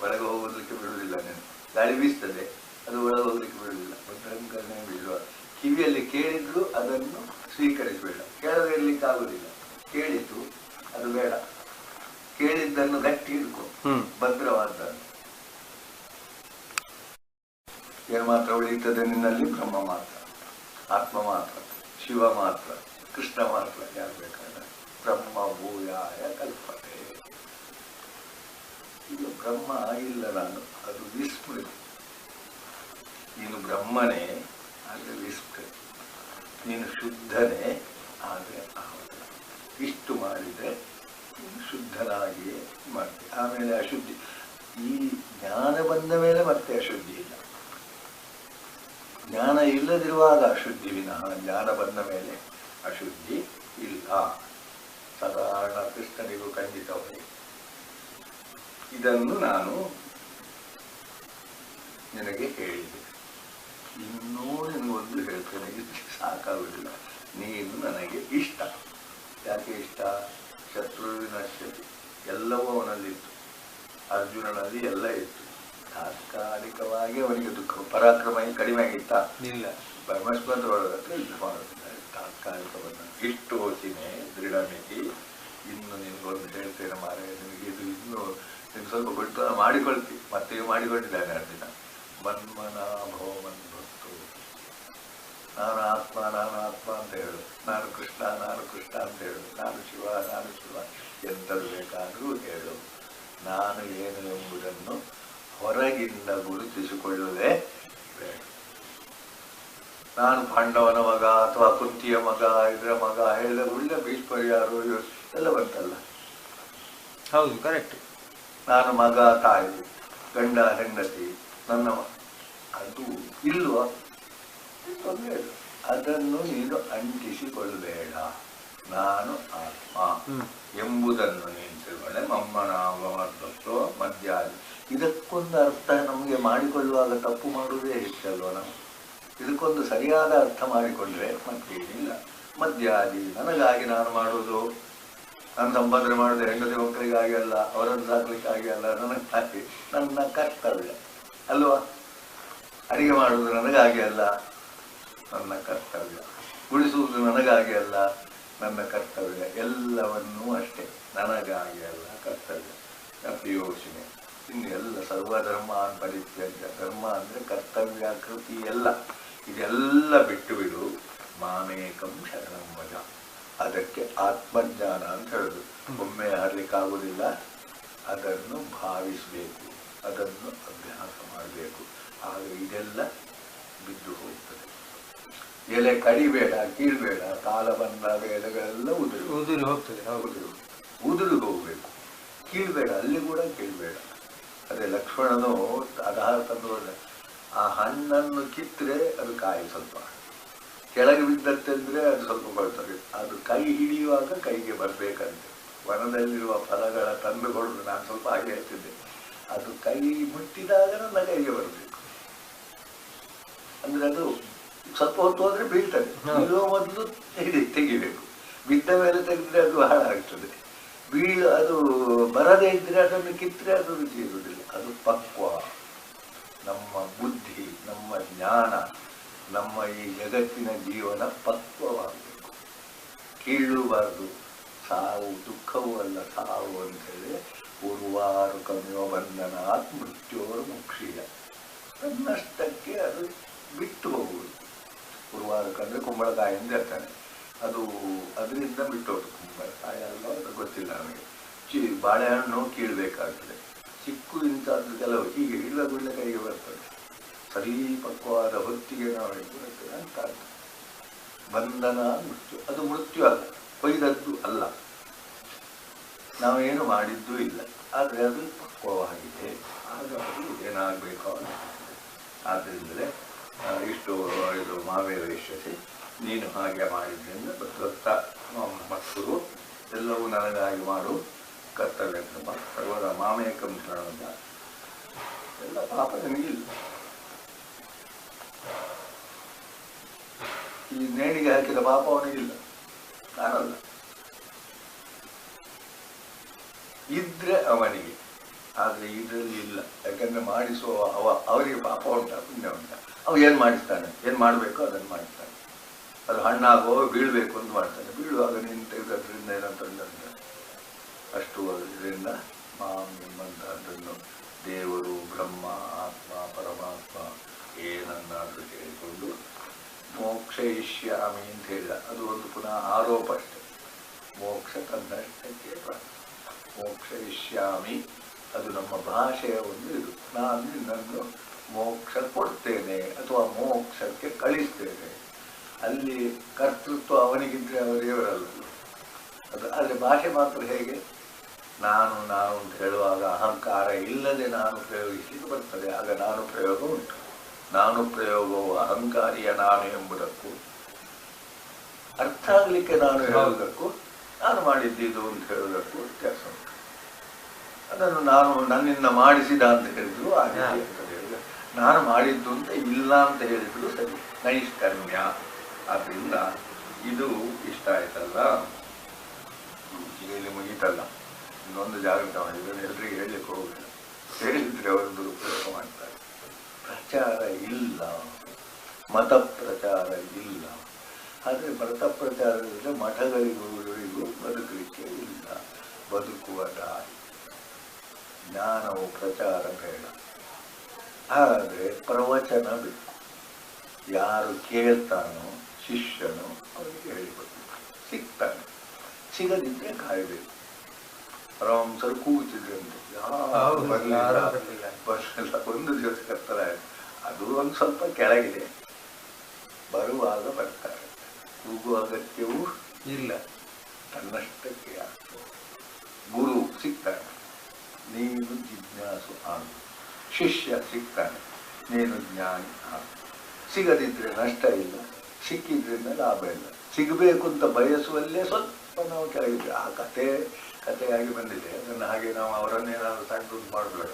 [SPEAKER 1] ಒಳಗೆ ಹೋಗೋದಕ್ಕೆ ಬಿಡುವುದಿಲ್ಲ. ನೀನು ಗಾಳಿ ಬೀಸ್ತದೆ, ಅದು ಒಳಗೆ ಹೋಗ್ಲಿಕ್ಕೆ ಬಿಡುವುದಿಲ್ಲ. ಭದ್ರಂಕರನೇ ಬೀಳುವ. ಕಿವಿಯಲ್ಲಿ ಕೇಳಿದ್ರು ಅದನ್ನು ಸ್ವೀಕರಿಸಬೇಡ. ಕೇಳದೆ ಇರ್ಲಿಕ್ಕೆ ಆಗುದಿಲ್ಲ. ಕೇಳಿತು ಅದು ಬೇಡ. ಕೇಳಿದ್ದನ್ನು ಗಟ್ಟಿ ಹಿಡ್ಕೊ, ಭದ್ರವಾದ್ದನ್ನು. ಏನು ಮಾತ್ರ ಉಳಿಯುತ್ತದೆ ನಿನ್ನಲ್ಲಿ? ಬ್ರಹ್ಮ ಮಾತ್ರ, ಆತ್ಮ ಮಾತ್ರ, ಶಿವ ಮಾತ್ರ, ಕೃಷ್ಣ ಮಾತ್ರ. ಯಾರು ಬೇಕಾದ್ರೆ ಬ್ರಹ್ಮ ಭೂಯಾಯ ಕಲ್ಪತೆ. ಇದು ಬ್ರಹ್ಮ ಆಗಿಲ್ಲ ನಾನು, ಅದು ವಿಸ್ಮೃತಿ. ನೀನು ಬ್ರಹ್ಮನೇ ಆದರೆ ವಿಸ್ಮೃತಿ. ನೀನು ಶುದ್ಧನೇ ಆದರೆ ಆಹುತ. ಇಷ್ಟು ಮಾಡಿದರೆ ನೀನು ಶುದ್ಧನಾಗಿಯೇ ಮಾಡ್ತೀವಿ. ಆಮೇಲೆ ಅಶುದ್ಧಿ. ಈ ಜ್ಞಾನ ಬಂದ ಮೇಲೆ ಮತ್ತೆ ಅಶುದ್ಧಿ ಇಲ್ಲ. ಜ್ಞಾನ ಇಲ್ಲದಿರುವಾಗ ಅಶುದ್ಧಿ ವಿನಃ ಜ್ಞಾನ ಬಂದ ಮೇಲೆ ಅಶುದ್ಧಿ ಇಲ್ಲ. ಸಾಧಾರಣ ಕೃಷ್ಣನಿಗೂ ಖಂಡಿತವೇ. ಇದನ್ನು ನಾನು ನಿನಗೆ ಹೇಳಿದೆ. ಇನ್ನೂ ನಿನಗೊಂದು ಹೇಳ್ತೇನೆ, ಇದು ಸಾಕಾಗುವುದಿಲ್ಲ. ನೀನು ನನಗೆ ಇಷ್ಟ. ಯಾಕೆ ಇಷ್ಟ? ಶತ್ರುವಿನ ಶಕ್ತಿ ಎಲ್ಲವೂ ಅವನಲ್ಲಿತ್ತು. ಅರ್ಜುನನಲ್ಲಿ ಎಲ್ಲ ಇತ್ತು. ತಾತ್ಕಾಲಿಕವಾಗಿ ಅವನಿಗೆ ದುಃಖ. ಪರಾಕ್ರಮ ಕಡಿಮೆ ಆಗಿತ್ತ? ಇಲ್ಲ. ಪರಮೇಶ್ವರದೊಳಗತ್ರ ಯುದ್ಧ ಮಾಡುತ್ತಿದ್ದಾರೆ. ತಾತ್ಕಾಲಿಕವನ್ನ ಇಷ್ಟು ಹೋಗ್ತೀನಿ ದೃಢ ಮಿತಿ. ಇನ್ನು ನಿನ್ಗೊಂದು ಹೇಳ್ತೇನೆ ಮಾರೆ, ನಿನಗೆ ಇದು ಇನ್ನೂ ಇನ್ನು ಸ್ವಲ್ಪ ಬಿಟ್ಟು ಮಾಡಿಕೊಳ್ತೀವಿ, ಮತ್ತೆ ಮಾಡಿಕೊಂಡಿದ್ದಾನೆ 2 ದಿನ. ಮನ್ಮನಾಭೋ ಮನ್ಭಕ್ತು, ನಾನು ಆತ್ಮ ಅಂತ ಹೇಳು, ನಾನು ಕೃಷ್ಣ ಅಂತ ಹೇಳು, ನಾನು ಶಿವ ಎಂಥದ್ದು ಬೇಕಾದರೂ ಹೇಳು, ನಾನು ಏನು ಎಂಬುದನ್ನು ಹೊರಗಿಂದ ಗುರುತಿಸಿಕೊಳ್ಳುವುದೇ ಬೇಡ. ನಾನು ಪಾಂಡವನ ಮಗ ಅಥವಾ ಕುಂತಿಯ ಮಗ, ಇದರ ಮಗ ಹೇಳಿದ ಒಳ್ಳೆ ಭೀಷ್ಮರ್ಯಾರು ಎಲ್ಲ ಬಂತಲ್ಲ.
[SPEAKER 2] ಹೌದು, ಕರೆಕ್ಟ್.
[SPEAKER 1] ನಾನು ಮಗ, ತಾಯಿ, ಗಂಡ, ಹೆಂಡತಿ, ನನ್ನ ಅದು ಇಲ್ವಾ? ಅದನ್ನು ನೀನು ಅಂಟಿಸಿಕೊಳ್ಳಬೇಡ. ನಾನು ಆತ್ಮ ಎಂಬುದನ್ನು ನೀನು ತಿಳ್ಕೊಂಡೆ. ಮಮ್ಮನಾಭೋ ಮಧ್ಯಾದಿ, ಇದಕ್ಕೊಂದು ಅರ್ಥ ನಮಗೆ ಮಾಡಿಕೊಳ್ಳುವಾಗ ತಪ್ಪು ಮಾಡುವುದೇ ಹೆಚ್ಚಲ್ವ ನಾವು. ಇದಕ್ಕೊಂದು ಸರಿಯಾದ ಅರ್ಥ ಮಾಡಿಕೊಂಡ್ರೆ ಮತ್ತೇನಿಲ್ಲ. ಮಧ್ಯಾದಿ, ನನಗಾಗಿ ನಾನು ಮಾಡುವುದು, ನಾನು ಸಂಪಾದನೆ ಮಾಡಿದೆ ಹೆಂಡತಿ ಮಕ್ಕಳಿಗಾಗಿ ಅಲ್ಲ, ಅವರನ್ನು ಸಾಕಲಿಕ್ಕಾಗಿ ಅಲ್ಲ, ನನಗಾಗಿ, ನನ್ನ ಕರ್ತವ್ಯ ಅಲ್ವಾ. ಅಡಿಗೆ ಮಾಡುವುದು ನನಗಾಗಿ ಅಲ್ಲ, ನನ್ನ ಕರ್ತವ್ಯ. ಉಳಿಸುವುದು ನನಗಾಗಿ ಅಲ್ಲ, ನನ್ನ ಕರ್ತವ್ಯ. ಎಲ್ಲವನ್ನೂ ಅಷ್ಟೇ, ನನಗಾಗಿ ಅಲ್ಲ, ಕರ್ತವ್ಯ. ಯೋಚನೆ ಇನ್ನು ಎಲ್ಲ ಸರ್ವಧರ್ಮ ಪರಿತ್ಯಜ್ಯ, ಧರ್ಮ ಅಂದರೆ ಕರ್ತವ್ಯ, ಕೃತಿ ಎಲ್ಲ, ಇದೆಲ್ಲ ಬಿಟ್ಟು ಬಿಡು. ಮಾಮೇಕಂ ಶರಣಂ ಭಜ. ಅದಕ್ಕೆ ಆತ್ಮಜ್ಞಾನ ಅಂತ ಹೇಳುದು. ಒಮ್ಮೆ ಹಾರಲಿಕ್ಕಾಗುವುದಿಲ್ಲ, ಅದನ್ನು ಭಾವಿಸಬೇಕು, ಅದನ್ನು ಅಭ್ಯಾಸ ಮಾಡಬೇಕು. ಆಗ ಇದೆಲ್ಲ ಬಿದ್ದು ಹೋಗ್ತದೆ. ಎಲೆ ಕಡಿಬೇಡ, ಕೀಳ್ಬೇಡ, ಕಾಲ ಬಂದಾಗ ಎಲೆಗಳೆಲ್ಲ ಉದುರಿ ಹೋಗ್ತದೆ. ಉದುರಿ ಹೋಗ್ಬೇಕು, ಕೀಳ್ಬೇಡ, ಅಲ್ಲಿ ಕೂಡ ಕೀಳ್ಬೇಡ. ಅದೇ ಲಕ್ಷ್ಮಣನು ಆಧಾರ ತಂದು, ಆ ಹಣ್ಣನ್ನು ಕಿತ್ತರೆ ಅದು ಕಾಯಿ ಸ್ವಲ್ಪ ಕೆಳಗೆ ಬಿದ್ದತ್ತಂದ್ರೆ ಅದು ಸ್ವಲ್ಪ ಬರ್ತದೆ. ಅದು ಕೈ ಹಿಡಿಯುವಾಗ ಕೈಗೆ ಬರಬೇಕಂತೆ. ವನದಲ್ಲಿರುವ ಫಲಗಳ ತಂದುಕೊಂಡು ನಾನು ಸ್ವಲ್ಪ ಹಾಗೆ ಹೇಳ್ತಿದ್ದೆ, ಅದು ಕೈ ಮುಟ್ಟಿದಾಗ ನನ್ನ ಕೈಗೆ ಬರಬೇಕು. ಅಂದ್ರೆ ಅದು ಸ್ವಲ್ಪ ಹೊತ್ತು ಹೋದ್ರೆ ಬೀಳ್ತದೆ, ಬೀಳುವ ಮೊದಲು ತೆಗಿಬೇಕು. ಬಿದ್ದ ಮೇಲೆ ತೆಗೆದ್ರೆ ಅದು ಹಾಳಾಗ್ತದೆ. ಅದು ಬರದೇ ಇದ್ರೆ ಅದನ್ನು ಕಿತ್ತರೆ ಅದು ರುಚಿ ಇರುವುದಿಲ್ಲ. ಅದು ಪಕ್ವ. ನಮ್ಮ ಬುದ್ಧಿ, ನಮ್ಮ ಜ್ಞಾನ, ನಮ್ಮ ಈ ಜಗತ್ತಿನ ಜೀವನ ಪಕ್ವವಾಗಬೇಕು, ಕೀಳಬಾರ್ದು. ಸಾವು ದುಃಖವೂ ಅಲ್ಲ, ಸಾವು ಅಂತೇಳಿ ಉರ್ವಾರು ಕಮ್ಯೋ ಬಂಧನಾತ್ ಮೃತ್ಯೋರು ಮುಕ್ಷೀಯ. ತನ್ನಷ್ಟಕ್ಕೆ ಅದು ಬಿಟ್ಟು ಹೋಗುವುದು. ಉರ್ವಾರಕಂದ್ರೆ ಕುಂಬಳಕಾಯಿ ಅಂತ ಹೇಳ್ತಾನೆ, ಅದು ಅದರಿಂದ ಬಿಟ್ಟು ಹೋಗುದು. ಕುಂಬಳಕಾಯಿ ಅಲ್ಲ, ಅದು ಗೊತ್ತಿಲ್ಲ ನನಗೆ. ಬಾಳೆಹಣ್ಣು ಕೀಳ್ಬೇಕಾಗ್ತದೆ. ಚಿಕ್ಕು ಇಂಥದ್ದು ಕೆಲವು ಹೀಗೆ ಇಲ್ಲಗುಳ್ಳೆ ಕೈಗೆ ಬರ್ತದೆ. ಸರಿ ಪಕ್ವವಾದ ಹೊತ್ತಿಗೆ ನಾವು ಬರ್ತದೆ ಅಂತ. ಬಂಧನ ಮೃತ್ಯು, ಅದು ಮೃತ್ಯು ಅಲ್ಲ, ಕೊಯ್ದದ್ದು ಅಲ್ಲ, ನಾವೇನು ಮಾಡಿದ್ದೂ ಇಲ್ಲ. ಆದರೆ ಅದು ಪಕ್ವವಾಗಿದೆ. ಆಗ ಅದು ಏನಾಗಬೇಕೋ ಆದ್ದರಿಂದಲೇ ಇಷ್ಟು ಇದು ಮಾವೇ ವೈಶ್ಯಸಿ, ನೀನು ಹಾಗೆ ಮಾಡಿದ್ದರಿಂದ ಭಕ್ತ ಮತ್ತು ಎಲ್ಲವೂ ನನಗಾಗಿ ಮಾಡು, ಕರ್ತವ್ಯ ಸರ್ವದ ಮಾಮೇಕಂ ಶರಣಂತ. ಎಲ್ಲ ಪಾಪ ನನಗಿಲ್ಲ. ಈ ನೇಣಿಗೆ ಹಾಕಿದ ಪಾಪ ಅವನಿಗಿಲ್ಲ, ನಾನಲ್ಲ. ಇದ್ರೆ ಅವನಿಗೆ, ಆದರೆ ಇದರಲ್ಲಿ ಇಲ್ಲ. ಯಾಕಂದ್ರೆ ಮಾಡಿಸುವ ಅವರಿಗೆ ಪಾಪ ಉಂಟ, ಪುಣ್ಯ ಉಂಟ. ಅವ ಏನು ಮಾಡಿಸ್ತಾನೆ, ಏನು ಮಾಡಬೇಕು ಅದನ್ನು ಮಾಡಿಸ್ತಾನೆ. ಅದು ಹಣ್ಣಾಗೋ ಬೀಳಬೇಕು ಅಂತ ಮಾಡ್ತಾನೆ. ಬೀಳುವಾಗ ನೀನು ತೆಗೆದ್ರಿಂದ ಏನಂತಂದ್ರೆ ಅಷ್ಟು ಇದರಿಂದ ಎಂಬಂತಹದ್ದನ್ನು ದೇವರು, ಬ್ರಹ್ಮ, ಆತ್ಮ, ಪರಮಾತ್ಮ ಏನನ್ನಾದರೂ ಹೇಳಿಕೊಂಡು ಮೋಕ್ಷಯಿಷ್ಯಾಮಿ ಅಂತ ಹೇಳಿದ. ಅದು ಒಂದು ಪುನಃ ಆರೋಪ ಅಷ್ಟೆ. ಮೋಕ್ಷ ತನ್ನಷ್ಟಕ್ಕೆ ಮೋಕ್ಷಯಿಷ್ಯಾಮಿ, ಅದು ನಮ್ಮ ಭಾಷೆಯ ಒಂದು ಇದು. ನಾನು ನಿನ್ನನ್ನು ಮೋಕ್ಷ ಕೊಡ್ತೇನೆ ಅಥವಾ ಮೋಕ್ಷಕ್ಕೆ ಕಳಿಸ್ತೇನೆ. ಅಲ್ಲಿ ಕರ್ತೃತ್ವ ಅವನಿಗಿದ್ರೆ ದೇವರಲ್ಲ ಅದು. ಅಲ್ಲಿ ಭಾಷೆ ಮಾತ್ರ ಹೇಗೆ, ನಾನು ಅಂತ ಹೇಳುವಾಗ ಅಹಂಕಾರ ಇಲ್ಲದೆ ನಾನು ಪ್ರಯೋಗಿಸಲಿಕ್ಕೆ ಬರ್ತದೆ. ಆಗ ನಾನು ಪ್ರಯೋಗ ಉಂಟು. ನಾನು ಪ್ರಯೋಗವು ಅಹಂಕಾರಿಯ ನಾನು ಎಂಬುದಕ್ಕೂ, ಅರ್ಥ ಆಗಲಿಕ್ಕೆ ನಾನು ಹೇಳುವುದಕ್ಕೂ, ನಾನು ಮಾಡಿದ್ದಿದ್ದು ಅಂತ ಹೇಳುವುದಕ್ಕೂ ವ್ಯತ್ಯಾಸ ಉಂಟು. ಅದನ್ನು ನಾನು ನನ್ನಿಂದ ಮಾಡಿಸಿದ ಅಂತ ಹೇಳಿದ್ರು ಹಾಗೆ ಅಂತ ಹೇಳಿದ್ರೆ, ನಾನು ಮಾಡಿದ್ದು ಅಂತ ಇಲ್ಲ ಅಂತ ಹೇಳಿದ್ರು ಸರಿ, ನೈಷ್ಕರ್ಮ್ಯ. ಆದ್ದರಿಂದ ಇದು ಇಷ್ಟ ಆಯ್ತಲ್ಲ, ಈಗ ಇಲ್ಲಿ ಮುಗೀತಲ್ಲ. ಇನ್ನೊಂದು ಜಾಗೃತ ಇದನ್ನು ಎಲ್ರಿಗೆ ಹೇಳಲಿಕ್ಕೆ ಹೋಗಿಲ್ಲ. ಹೇಳಿದ್ರೆ ಅವರು ದುರುಪಯೋಗ ಮಾಡ್ತಾರೆ. ಪ್ರಚಾರ ಇಲ್ಲ, ಮತ ಪ್ರಚಾರ ಇಲ್ಲ. ಆದರೆ ಮತ ಪ್ರಚಾರದಿಂದ ಮಠಗಳಿಗೂ ಇವರಿಗೂ ಬದುಕಲಿಕ್ಕೆ ಇಲ್ಲ, ಬದುಕುವ ದಾರಿ. ಜ್ಞಾನವು ಪ್ರಚಾರ ಬೇಡ. ಆದರೆ ಪ್ರವಚನ ಬೇಕು. ಯಾರು ಕೇಳ್ತಾನೋ ಶಿಷ್ಯನು ಅವರಿಗೆ ಹೇಳಿಕೊಡ್ಬೇಕು, ಸಿಗ್ತಾನೆ. ಸಿಗದಿದ್ದರೆ ಕಾಯಬೇಕು. ಪರಮಹಂಸರು ಕೂಗುತ್ತಿದ್ರಂತೆ, ಯಾರು ಬರಲಿಲ್ಲ. ಒಂದು ದಿವಸ ಕತ್ತಲ ಆಯ್ತು. ಅದು ಒಂದು ಸ್ವಲ್ಪ ಕೆಳಗಿದೆ, ಬರುವಾಗ ಬರ್ತಾರೆ. ಕೂಗುವ ಅಗತ್ಯವೂ ಇಲ್ಲ, ತನ್ನಷ್ಟಕ್ಕೆ ಆಗ್ತದೆ. ಗುರು ಸಿಗ್ತಾನೆ, ನೀನು ಜಿಜ್ಞಾಸು ಆಗು. ಶಿಷ್ಯ ಸಿಗ್ತಾನೆ, ನೀನು ಜ್ಞಾನಿ ಆಗು. ಸಿಗದಿದ್ರೆ ನಷ್ಟ ಇಲ್ಲ, ಸಿಕ್ಕಿದ್ರಿಂದ ಲಾಭ ಇಲ್ಲ. ಸಿಗಬೇಕು ಅಂತ ಬಯಸುವಲ್ಲೇ ಸ್ವಲ್ಪ ನಾವು ಕೆಳಗಿದ್ವಿ. ಆ ಕಥೆಯಾಗಿ ಬಂದಿದೆ. ಅದನ್ನು ಹಾಗೆ ನಾವು ಅವರನ್ನೇನಾದ್ರು ಸಣ್ಣ ಮಾಡಬೇಡ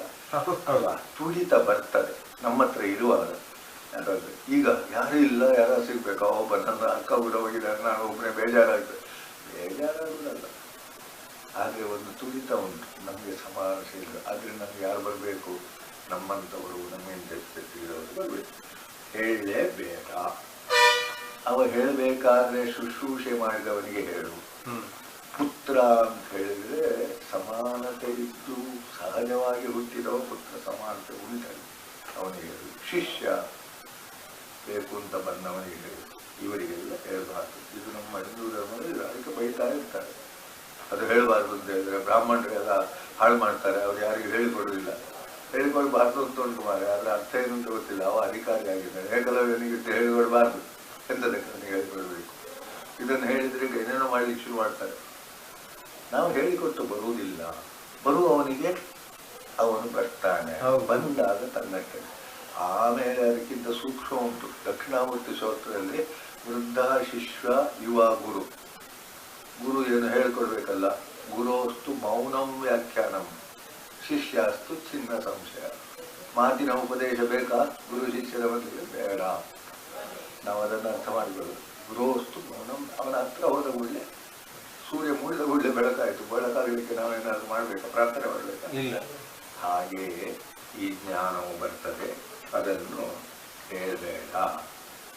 [SPEAKER 1] ಅಲ್ವಾ. ತುಡಿತ ಬರ್ತದೆ ನಮ್ಮ ಹತ್ರ ಇರುವಾಗ. ಯಾರಾದ್ರು ಈಗ ಯಾರೂ ಇಲ್ಲ, ಯಾರು ಸಿಗ್ಬೇಕು, ಒಬ್ಬ ನನ್ನ ಅಕ್ಕ ಕೂಡ ಹೋಗಿದ್ದಾರೆ, ನಾನು ಒಬ್ಬನೇ ಬೇಜಾರಾಗ್ತದೆ. ಬೇಜಾರಾಗುವುದಲ್ಲ, ಆದರೆ ಒಂದು ತುಡಿತ ಉಂಟು. ನಮಗೆ ಸಮಾವೇಶ ಇಲ್ಲ, ಆದರೆ ನಮ್ಗೆ ಯಾರು ಬರಬೇಕು? ನಮ್ಮಂಥವರು, ನಮ್ಮಿಂದ ಎತ್ತಿರೋರು ಬರಬೇಕು. ಹೇಳಲೇಬೇಡ. ಅವ ಹೇಳಬೇಕಾದ್ರೆ ಶುಶ್ರೂಷೆ ಮಾಡಿದವನಿಗೆ ಹೇಳು. ಪುತ್ರ ಅಂತ ಹೇಳಿದ್ರೆ ಸಮಾನತೆ ಇದ್ದು ಸಹಜವಾಗಿ ಹುಟ್ಟಿದವ ಪುತ್ರ, ಸಮಾನತೆ ಉಂಟಲ್ಲಿ, ಅವನಿಗೆ ಹೇಳು. ಶಿಷ್ಯ ಬೇಕು ಅಂತ ಬಂದವನಿಗೆ ಹೇಳು. ಇವರಿಗೆಲ್ಲ ಹೇಳಬಾರ್ದು. ಇದು ನಮ್ಮ ಹಿಂದೂ ಧರ್ಮದಲ್ಲಿ ಅದಕ್ಕೆ ಬೈತಾ ಇರ್ತಾರೆ. ಅದು ಹೇಳಬಾರ್ದು ಅಂತ ಹೇಳಿದ್ರೆ ಬ್ರಾಹ್ಮಣರೆಲ್ಲ ಹಾಳು ಮಾಡ್ತಾರೆ, ಅವ್ರು ಯಾರಿಗೂ ಹೇಳಿಕೊಡುವುದಿಲ್ಲ. ಹೇಳಿಕೊಡ್ಬಾರ್ದು ಅಂತ ಉಂಟು ಮಾರೆ, ಆದರೆ ಅರ್ಥ ಏನು ಅಂತ ಗೊತ್ತಿಲ್ಲ. ಅವ ಅಧಿಕಾರಿ ಆಗಿದ್ದಾನೆ. ಏಕಲವ್ಯನಿಗೆ ಹೇಳಿಕೊಡ್ಬಾರ್ದು, ಎಂಥದಕ್ಕೆ ಅವನಿಗೆ ಹೇಳಿಕೊಡ್ಬೇಕು. ಇದನ್ನು ಹೇಳಿದ್ರೆ ಏನೇನೋ ಮಾಡ್ಲಿಕ್ಕೆ ಶುರು ಮಾಡ್ತಾರೆ. ನಾವು ಹೇಳಿಕೊಟ್ಟು ಬರುವುದಿಲ್ಲ. ಬರುವವನಿಗೆ ಅವನು ಬರ್ತಾನೆ, ಬಂದಾಗ ತನ್ನಕ್ಕೆ. ಆಮೇಲೆ ಅದಕ್ಕಿಂತ ಸೂಕ್ಷ್ಮ ಉಂಟು. ದಕ್ಷಿಣಾಮೂರ್ತಿ ಸ್ತೋತ್ರದಲ್ಲಿ ವೃದ್ಧ ಶಿಷ್ಯ ಯುವ ಗುರು. ಗುರು ಏನು ಹೇಳಿಕೊಡ್ಬೇಕಲ್ಲ. ಗುರೋಸ್ತು ಮೌನಂ ವ್ಯಾಖ್ಯಾನಂ, ಶಿಷ್ಯಾಸ್ತು ಚಿನ್ನ ಸಂಶಯ. ಮಾತಿನ ಉಪದೇಶ ಬೇಕಾ? ಗುರು ಶಿಷ್ಯರ ಮಧ್ಯೆ ಬೇಡ. ನಾವು ಅದನ್ನು ಅರ್ಥ ಮಾಡಿಕೊಳ್ಳೋದು. ಗುರೋಸ್ತು ಮೌನಂ, ಅವನ ಹತ್ರ ಹೋದ ಕೂಡಲೇ ಸೂರ್ಯ ಮೂಡಿದ ಕೂಡಲೇ ಬೆಳಕಾಯಿತು. ಬೆಳಕಾಗಲಿಕ್ಕೆ ನಾವೇನಾದ್ರು ಮಾಡಬೇಕಾ? ಪ್ರಾರ್ಥನೆ ಮಾಡಬೇಕಾ? ಇಲ್ಲ. ಹಾಗೆಯೇ ಈ ಜ್ಞಾನವು ಬರ್ತದೆ, ಅದನ್ನು ಹೇಳಬೇಡ.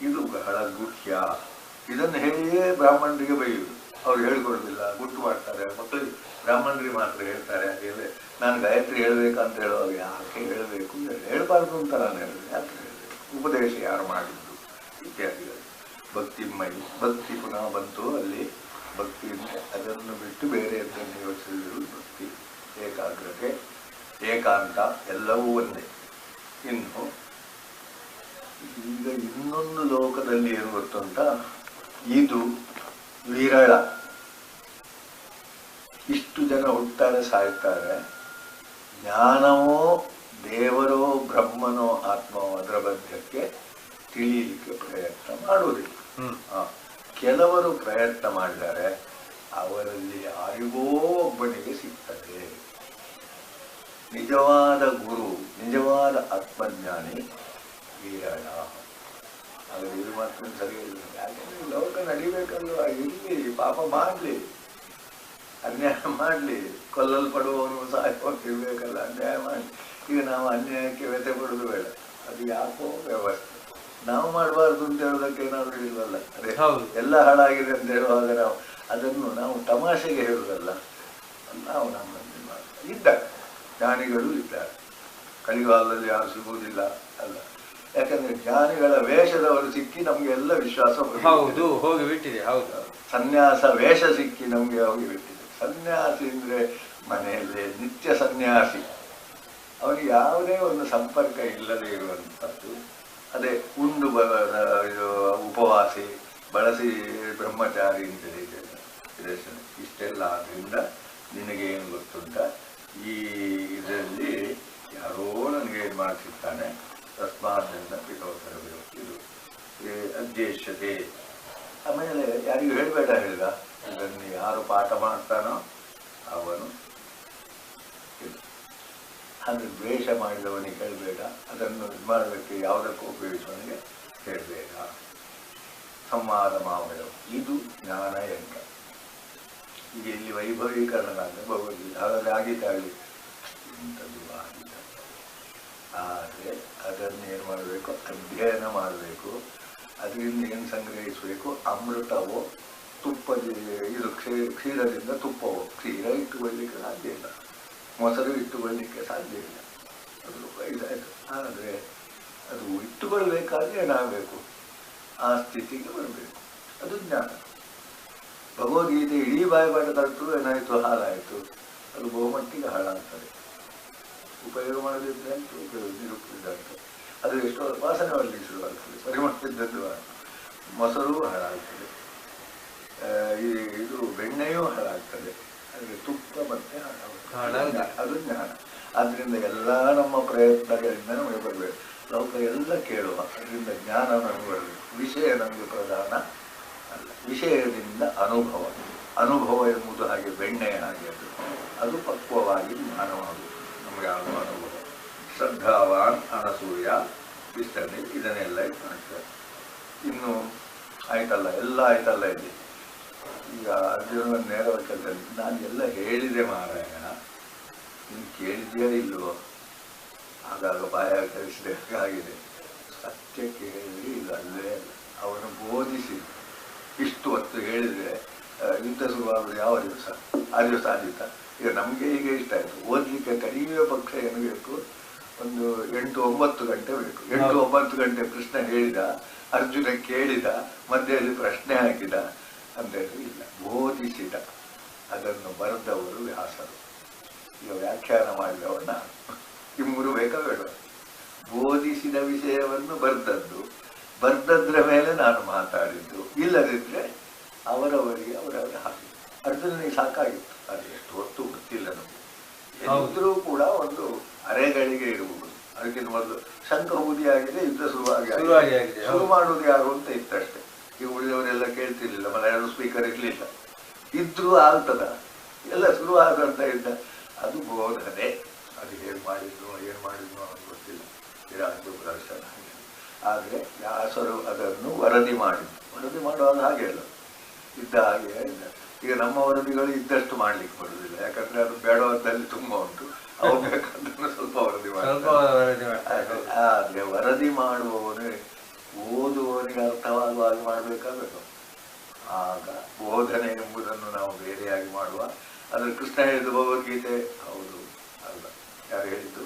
[SPEAKER 1] ಇದು ಬಹಳ ಗುಖ್ಯ. ಇದನ್ನು ಹೇಳಿಯೇ ಬ್ರಾಹ್ಮಣರಿಗೆ ಬೈಯುವುದು. ಅವ್ರು ಹೇಳ್ಕೊಡೋದಿಲ್ಲ, ಗುಟ್ಟು ಮಾಡ್ತಾರೆ. ಮಕ್ಕಳಿಗೆ ಬ್ರಾಹ್ಮಣರಿಗೆ ಮಾತ್ರ ಹೇಳ್ತಾರೆ. ಹಾಗೆಲ್ಲ ನಾನು ಗಾಯತ್ರಿ ಹೇಳಬೇಕಂತ ಹೇಳುವಾಗ ಯಾಕೆ ಹೇಳಬೇಕು? ಹೇಳಬಾರ್ದು ಅಂತ ನಾನು ಹೇಳಿದೆ. ಯಾಕೆ ಹೇಳಬೇಕು? ಉಪದೇಶ ಯಾರು ಮಾಡಿದ್ದು ಇತ್ಯಾದಿಗಳು. ಭಕ್ತಿ ಪುನಃ ಬಂತು. ಅಲ್ಲಿ ಭಕ್ತಿ ಅದನ್ನು ಬಿಟ್ಟು ಬೇರೆ ಅದನ್ನು ಯೋಚಿಸಿದ್ರು. ಭಕ್ತಿ, ಏಕಾಗ್ರತೆ, ಏಕಾಂತ ಎಲ್ಲವೂ ಒಂದೇ. ಇನ್ನು ಈಗ ಇನ್ನೊಂದು ಲೋಕದಲ್ಲಿ ಏನು ಗೊತ್ತುಂಟ, ಇದು ವಿರಳ. ಇಷ್ಟು ಜನ ಹುಟ್ತಾರೆ, ಸಾಯ್ತಾರೆ. ಜ್ಞಾನವೋ ದೇವರೋ ಬ್ರಹ್ಮನೋ ಆತ್ಮವೋ ಅದರ ಬಗ್ಗೆಕ್ಕೆ ತಿಳಿಯಲಿಕ್ಕೆ ಪ್ರಯತ್ನ ಮಾಡುವುದಿಲ್ಲ. ಕೆಲವರು ಪ್ರಯತ್ನ ಮಾಡಿದರೆ ಅವರಲ್ಲಿ ಯಾರಿಗೋ ಒಬ್ಬನಿಗೆ ಸಿಗ್ತದೆ. ನಿಜವಾದ ಗುರು, ನಿಜವಾದ ಆತ್ಮಜ್ಞಾನಿ ವಿರಳ. ಆದರೆ ಇದು ಮಾತ್ರ ಸರಿಯಿಲ್ಲ. ಯಾಕಂದ್ರೆ ಲೋಕ ನಡಿಬೇಕಲ್ವ. ಇರಲಿ, ಪಾಪ ಮಾಡಲಿ, ಅನ್ಯಾಯ ಮಾಡಲಿ, ಕೊಲ್ಲಲ್ಪಡುವವನು ಸಾಯಿರ್ಬೇಕಲ್ಲ, ಅನ್ಯಾಯ ಮಾಡಲಿ. ಈಗ ನಾವು ಅನ್ಯಾಯಕ್ಕೆ ವ್ಯಥೆ ಪಡೋದು ಬೇಡ. ಅದು ಯಾಕೋ ವ್ಯವಸ್ಥೆ. ನಾವು ಮಾಡಬಾರ್ದು ಅಂತ ಹೇಳೋದಕ್ಕೆ ಏನಾದರೂ ಇಲ್ವಲ್ಲ. ಅದೇ ಎಲ್ಲ ಹಾಳಾಗಿದೆ ಅಂತ ಹೇಳುವಾಗ ನಾವು ಅದನ್ನು ತಮಾಷೆಗೆ ಹೇಳುವುದಲ್ಲ. ನಾವು ಇದ್ದಾರೆ, ಜ್ಞಾನಿಗಳು ಇದ್ದಾರೆ. ಕಲಿಗಾಲದಲ್ಲಿ ಯಾರು ಸಿಗುವುದಿಲ್ಲ ಅಲ್ಲ. ಯಾಕಂದ್ರೆ ಜ್ಞಾನಿಗಳ ವೇಷದವರು ಸಿಕ್ಕಿ ನಮ್ಗೆ ಎಲ್ಲ ವಿಶ್ವಾಸ
[SPEAKER 2] ಹೋಗಿಬಿಟ್ಟಿದೆ. ಹೌದು,
[SPEAKER 1] ಸನ್ಯಾಸ ವೇಷ ಸಿಕ್ಕಿ ನಮ್ಗೆ ಹೋಗಿಬಿಟ್ಟಿದೆ. ಸನ್ಯಾಸಿ ಅಂದ್ರೆ ಮನೆಯಲ್ಲೇ ನಿತ್ಯ ಸನ್ಯಾಸಿ. ಅವನಿಗೆ ಯಾವುದೇ ಒಂದು ಸಂಪರ್ಕ ಇಲ್ಲದೆ ಇರುವಂಥದ್ದು. ಅದೇ ಉಂಡು ಇದು ಉಪವಾಸಿ, ಬಳಸಿ ಬ್ರಹ್ಮಚಾರಿ ಅಂತ ಹೇಳಿದ್ದೇನೆ. ಇಷ್ಟೆಲ್ಲ ಆದ್ರಿಂದ ನಿನಗೇನು ಗೊತ್ತುಂಟ, ಈ ಇದರಲ್ಲಿ ಯಾರೋ ನನಗೆ ಏನು ಮಾಡ್ತಿರ್ತಾನೆ. ತಸ್ಮಾದಿಂದ ಪಿತೋತ್ತರವಿರೋ ಇದು ಅಧ್ಯಕ್ಷತೆ. ಆಮೇಲೆ ಯಾರಿಗೂ ಹೇಳಬೇಡ ಹೇಳಿದ. ಇದನ್ನು ಯಾರು ಪಾಠ ಮಾಡ್ತಾನೋ ಅವನು ಅಂದರೆ ದ್ವೇಷ ಮಾಡಿದವನಿಗೆ ಹೇಳಬೇಡ. ಅದನ್ನು ಇದು ಮಾಡಲಿಕ್ಕೆ ಯಾವುದಕ್ಕೂ ಉಪಯೋಗಿಸುವವನಿಗೆ ಹೇಳಬೇಡ. ಸಂವಾದ ಮಾವಯವು ಇದು ಜ್ಞಾನ ಯಂತ್ರ. ಈಗ ಇಲ್ಲಿ ವೈಭವೀಕರಣ ಅಂದರೆ ಭಗವದ್ಗೀತೆ ಹಾಗಾಗಿ ಆಗಿದ್ದಾಗಲಿ ಇಂಥದ್ದು ಆಗಿದೆ. ಆದರೆ ಅದನ್ನೇನು ಮಾಡಬೇಕು? ಅಧ್ಯಯನ ಮಾಡಬೇಕು. ಅದರಿಂದ ಏನು ಸಂಗ್ರಹಿಸಬೇಕು? ಅಮೃತವೋ ತುಪ್ಪದ ಇದು ಕ್ಷೀರದಿಂದ ತುಪ್ಪವೋ. ಕ್ಷೀರ ಇಟ್ಟುಕೊಳ್ಳಲಿಕ್ಕೆ ಸಾಧ್ಯ ಇಲ್ಲ. ಮೊಸರು ಇಟ್ಟುಕೊಳ್ಳಲಿಕ್ಕೆ ಸಾಧ್ಯ ಇಲ್ಲ, ಅದು ಇದಾಯಿತು. ಆದರೆ ಅದು ಇಟ್ಟುಕೊಳ್ಬೇಕಾದ್ರೆ ಏನಾಗಬೇಕು, ಆ ಸ್ಥಿತಿಗೆ ಬರಬೇಕು, ಅದು ಜ್ಞಾನ. ಭಗವದ್ಗೀತೆ ಇಡೀ ಬಾಯಿಪಾಠ ಕಲಿತರೂ ಏನಾಯಿತು, ಹಾಳಾಯಿತು, ಅದು ಬಹುಮಟ್ಟಿಗೆ ಹಾಳಾಗ್ತದೆ. ಉಪಯೋಗ ಮಾಡದಿದ್ದರೆ ಅಂತೂ ನಿರುಪಯೋಗ. ಅದು ಎಷ್ಟೋ ವಾಸನೆ ಮಾಡಲಿಕ್ಕೆ ಶುರುವಾಗ್ತದೆ, ಪರಿಮಳದಿದ್ದದ್ದು ಮೊಸರು ಹಾಳಾಗ್ತದೆ, ಇದು ಬೆಣ್ಣೆಯೂ ಹಾಳಾಗ್ತದೆ, ಹಾಗೆ ತುಪ್ಪ ಮತ್ತೆ ಹಾಳಾಗ್ತದೆ, ಅದು ಜ್ಞಾನ. ಆದ್ದರಿಂದ ಎಲ್ಲ ನಮ್ಮ ಪ್ರಯತ್ನಗಳಿಂದ ನಮಗೆ ಬರಬೇಕು. ಲೋಕ ಎಲ್ಲ ಕೇಳುವ, ಅದರಿಂದ ಜ್ಞಾನ ನಮಗೆ ಬರಬೇಕು. ವಿಷಯ ನಮಗೆ ಪ್ರಧಾನ ಅಲ್ಲ, ವಿಷಯದಿಂದ ಅನುಭವ. ಅನುಭವ ಎಂಬುದು ಹಾಗೆ ಬೆಣ್ಣೆ ಹಾಗೆ, ಅದು ಪಕ್ವವಾಗಿ ಜ್ಞಾನವಾಗುವುದು ನಮಗೆ ಆಗುವ ಅನುಭವ. ಶ್ರದ್ಧಾವಾನ್ ಅನಸೂಯ ವಿಸ್ತರಣೆ ಇದನ್ನೆಲ್ಲ ಇದು ಮಾಡ್ತಾರೆ. ಇನ್ನು ಆಯ್ತಲ್ಲ, ಎಲ್ಲ ಆಯ್ತಲ್ಲ. ಇಲ್ಲಿ ಈಗ ಅರ್ಜುನ ನೇರವಾಗಿ ನಾನು ಎಲ್ಲ ಹೇಳಿದೆ ಮಾರಾಯ, ನೀನು ಕೇಳಿದ್ಯಾ ಇಲ್ವೋ? ಆಗಾಗ ಬಾಯ ಕಲಿಸಿದೆ ಆಗಿದೆ. ಸತ್ಯ ಕೇಳಿ ಇದು ಅಲ್ಲೇ ಅಲ್ಲ, ಅವನು ಬೋಧಿಸಿ ಇಷ್ಟು ಹೊತ್ತು ಹೇಳಿದರೆ ಯುದ್ಧ ಶುರುವಾಗುವುದು ಯಾವ ದಿವಸ? ಆ ದಿವಸ ಆದಿತ್ತ. ಈಗ ನಮಗೆ ಈಗ ಇಷ್ಟ ಆಯಿತು ಓದಲಿಕ್ಕೆ, ಕಡಿಮೆ ಪಕ್ಷ ಏನು ಬೇಕು, ಒಂದು 8-9 ಗಂಟೆ ಬೇಕು. 8-9 ಗಂಟೆ ಕೃಷ್ಣ ಹೇಳಿದ, ಅರ್ಜುನ ಕೇಳಿದ, ಮಧ್ಯದಲ್ಲಿ ಪ್ರಶ್ನೆ ಹಾಕಿದ ಅಂತ ಇಲ್ಲ, ಬೋಧಿಸಿದ. ಅದನ್ನು ಬರೆದವರು ವ್ಯಾಸರು, ಈಗ ವ್ಯಾಖ್ಯಾನ ಮಾಡಿದವರು ನಾನು. ಈ 3 ಬೇಕಾ ಬೇಡ? ಬೋಧಿಸಿದ ವಿಷಯವನ್ನು ಬರ್ದದ್ರ ಮೇಲೆ ನಾನು ಮಾತಾಡಿದ್ದು, ಇಲ್ಲದಿದ್ದರೆ ಅವರವರಿಗೆ ಅವರವರ ಹಾಗೆ. ಅರ್ಜುನನಿಗೆ ಸಾಕಾಗಿತ್ತು, ಅದು ಎಷ್ಟು ಹೊತ್ತು ಗೊತ್ತಿಲ್ಲ ನಮಗೆ. ಇದ್ರೂ ಕೂಡ ಒಂದು ಅರೆಗಳಿಗೆ ಇರುವುದು. ಅದಕ್ಕಿಂತ ಮೊದಲು ಶಂಕ ಊದಿ ಆಗಿದೆ, ಯುದ್ಧ ಶುರು ಮಾಡುವುದು ಯಾರು ಅಂತ ಇತ್ತಷ್ಟೇ. ಈಗ ಉಳಿದವರೆಲ್ಲ ಕೇಳ್ತಿರ್ಲಿಲ್ಲ, ಮಲಯಾಳ ಸ್ಪೀಕರ್ ಇರಲಿಲ್ಲ, ಇದ್ರೂ ಆಗ್ತದ, ಎಲ್ಲ ಶುರು ಆದಂತ ಇದ್ದ. ಅದು ಬೋಧನೆ. ಅದು ಏನು ಮಾಡಿದ್ನು ಅನ್ನೋದು ಗೊತ್ತಿಲ್ಲ, ವಿರಾಟ್ ದರ್ಶನ. ಆದರೆ ವ್ಯಾಸರು ಅದನ್ನು ವರದಿ ಮಾಡಿದ್ರು. ವರದಿ ಮಾಡುವಾಗ ಹಾಗೆ ಅಲ್ಲ, ಇದ್ದ ಹಾಗೆ ಇಲ್ಲ. ಈಗ ನಮ್ಮ ವರದಿಗಳು ಇದ್ದಷ್ಟು ಮಾಡ್ಲಿಕ್ಕೆ ಬರುವುದಿಲ್ಲ, ಯಾಕಂದ್ರೆ ಅದು ಬೇಡವಾದಲ್ಲಿ ತುಂಬ ಉಂಟು. ಅವು ಬೇಕಾದನ್ನು ಸ್ವಲ್ಪ ವರದಿ ಮಾಡ್ತಾರೆ. ಆದರೆ ವರದಿ ಮಾಡುವವನು ಓದುವವನಿಗೆ ಅರ್ಥವಾಗುವ ಹಾಗೆ ಮಾಡಬೇಕಾಗಬೇಕು. ಆಗ ಬೋಧನೆ ಎಂಬುದನ್ನು ನಾವು ಬೇರೆಯಾಗಿ ಮಾಡುವ. ಅದ್ರ ಕೃಷ್ಣ ಹೇಳಿದ್ದು ಭಗವದ್ಗೀತೆ ಹೌದು ಅಲ್ಲ, ಯಾರು ಹೇಳಿದ್ದು?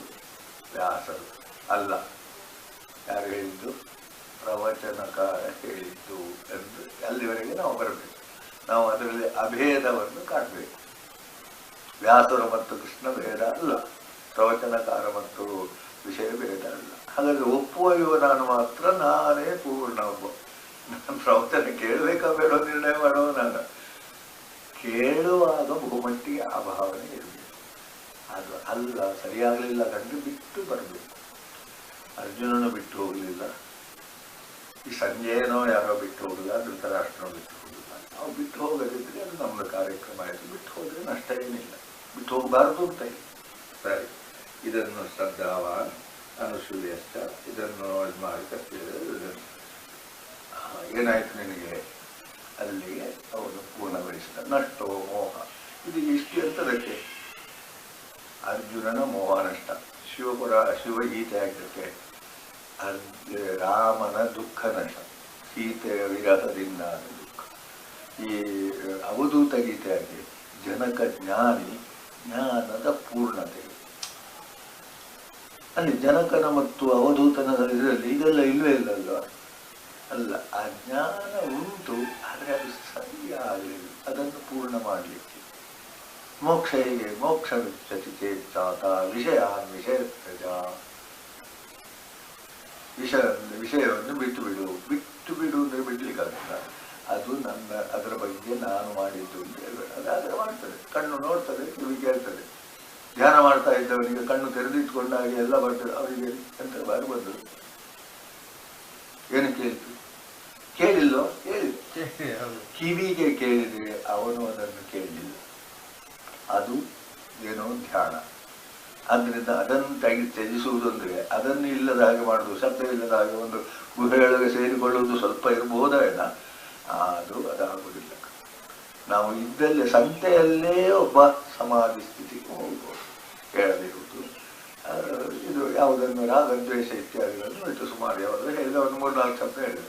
[SPEAKER 1] ವ್ಯಾಸರು ಅಲ್ಲ. ಯಾರು ಹೇಳಿದ್ದು? ಪ್ರವಚನಕಾರ ಹೇಳಿದ್ದು ಎಂದು ಅಲ್ಲಿವರೆಗೆ ನಾವು ಬರಬೇಕು. ನಾವು ಅದರಲ್ಲಿ ಅಭೇದವನ್ನು ಕಾಣಬೇಕು. ವ್ಯಾಸರು ಮತ್ತು ಕೃಷ್ಣ ಭೇದ ಅಲ್ಲ, ಪ್ರವಚನಕಾರ ಮತ್ತು ವಿಷಯ ಭೇದ ಅಲ್ಲ. ಹಾಗಾದರೆ ಒಪ್ಪುವ ನಾನು ಮಾತ್ರ ನಾನೇ ಪೂರ್ಣ ಒಬ್ಬ. ನಾನು ಪ್ರವಚನ ಕೇಳಬೇಕಾ ಬೇಡ ನಿರ್ಣಯ ಮಾಡುವ ನಾನು. ಕೇಳುವಾಗ ಬಹುಮಟ್ಟಿಗೆ ಆ ಭಾವನೆ ಇರಬೇಕು. ಅದು ಅಲ್ಲ, ಸರಿಯಾಗಲಿಲ್ಲ ಕಂಡು ಬಿಟ್ಟು ಬರಬೇಕು. ಅರ್ಜುನನು ಬಿಟ್ಟು ಹೋಗಲಿಲ್ಲ, ಈ ಸಂಜೆನೋ ಯಾರೋ ಬಿಟ್ಟು ಹೋಗಲಿಲ್ಲ, ಧೃತರಾಷ್ಟ್ರನೋ ಬಿಟ್ಟು ಹೋಗಲಿಲ್ಲ. ನಾವು ಬಿಟ್ಟು ಹೋಗದಿದ್ರೆ ಅದು ನಮ್ಮ ಕಾರ್ಯಕ್ರಮ ಆಯಿತು. ಬಿಟ್ಟು ಹೋದರೆ ನಷ್ಟ ಏನಿಲ್ಲ, ಬಿಟ್ಟು ಹೋಗಬಾರ್ದು ಅಂತ ಇಲ್ಲ. ಸರಿ, ಇದನ್ನು ಶ್ರದ್ಧಾವಾನ್ ಅನುಸೂಯಶ್ಚ ಇದನ್ನು ಇದು ಮಾಡಿ ಕಟ್ಟಿದರೆ ಏನಾಯಿತು ನಿನಗೆ? ಅಲ್ಲಿಗೆ ಅವನು ಪೂರ್ಣಗೊಳಿಸಿದ. ನಷ್ಟೋ ಮೋಹ, ಇದು ಎಷ್ಟು ಎಂತದಕ್ಕೆ? ಅರ್ಜುನನ ಮೋಹ ನಷ್ಟ. ಶಿವಗೀತೆ ಹಾಕಕ್ಕೆ ರಾಮನ ದುಃಖ ನಷ್ಟ, ಸೀತೆಯ ವಿರಹದಿಂದ ಆದ ದುಃಖ. ಈ ಅವಧೂತ ಗೀತೆ ಆಗಿ ಜನಕ ಜ್ಞಾನಿ, ಜ್ಞಾನದ ಪೂರ್ಣತೆ. ಅಲ್ಲಿ ಜನಕನ ಮತ್ತು ಅವಧೂತನ ಇದರಲ್ಲಿ ಇದೆಲ್ಲ ಇಲ್ಲವೇ ಇಲ್ಲಲ್ವ? ಅಲ್ಲ, ಆ ಜ್ಞಾನ ಉಂಟು, ಆದರೆ ಅದು ಸರಿಯಾಗಲಿಲ್ಲ. ಅದನ್ನು ಪೂರ್ಣ ಮಾಡಲಿಕ್ಕೆ ಮೋಕ್ಷ ಹೇಗೆ? ಮೋಕ್ಷ ವಿಚ್ಚತಿ ಚೇತಾತ ವಿಷಯಾನ್ ವಿಷಯ ವಿಷಯವನ್ನು ಬಿಟ್ಟು ಬಿಡು ಅಂದರೆ ಬಿಡ್ಲಿಕ್ಕಾಗಲ್ಲ. ಅದು ಅದರ ಬಗ್ಗೆ ನಾನು ಮಾಡಿದ್ದು ಅಂತ ಹೇಳ್ಬೇಡ. ಅದಾದರೆ ಮಾಡ್ತದೆ, ಕಣ್ಣು ನೋಡ್ತದೆ, ಕಿವಿ ಕೇಳ್ತದೆ. ಧ್ಯಾನ ಮಾಡ್ತಾ ಇದ್ದವನಿಗೆ ಕಣ್ಣು ತೆರೆದಿಟ್ಕೊಂಡಾಗ ಎಲ್ಲ ಬರ್ತದೆ. ಅವರಿಗೆ ಎಂತ ಬಾರಿ ಬಂದರು, ಏನು ಕೇಳ್ತು? ಕೇಳಿಲ್ಲೋ? ಕೇಳಿದ. ಕಿವಿಗೆ ಕೇಳಿದರೆ ಅವನು ಅದನ್ನು ಕೇಳಲಿಲ್ಲ. ಅದು ಏನೋ ಧ್ಯಾನ. ಆದ್ದರಿಂದ ಅದನ್ನು ತ್ಯಜಿಸುವುದಂದ್ರೆ ಅದನ್ನು ಇಲ್ಲದ ಹಾಗೆ ಮಾಡುವುದು, ಶಬ್ದವಿಲ್ಲದ ಹಾಗೆ ಒಂದು ಗುಹೆಯೊಳಗೆ ಸೇರಿಕೊಳ್ಳುವುದು ಸ್ವಲ್ಪ ಇರಬಹುದೇನ, ಅದಾಗುವುದಿಲ್ಲ. ನಾವು ಇದ್ದಲ್ಲೇ ಸಂತೆಯಲ್ಲೇ ಒಬ್ಬ ಸಮಾಧಿ ಸ್ಥಿತಿಗೆ ಹೋಗ್ಬೋದು. ಹೇಳದಿರುವುದು ಇದು ಯಾವುದನ್ನು ರಾಗದ್ವೇಷ ಇತ್ಯಾದಿಗಳನ್ನು ಇಟ್ಟು ಸುಮಾರು ಯಾವುದೋ ಹೇಳಿದ ಒಂದು 3-4 ಶಬ್ದ ಹೇಳಿದ.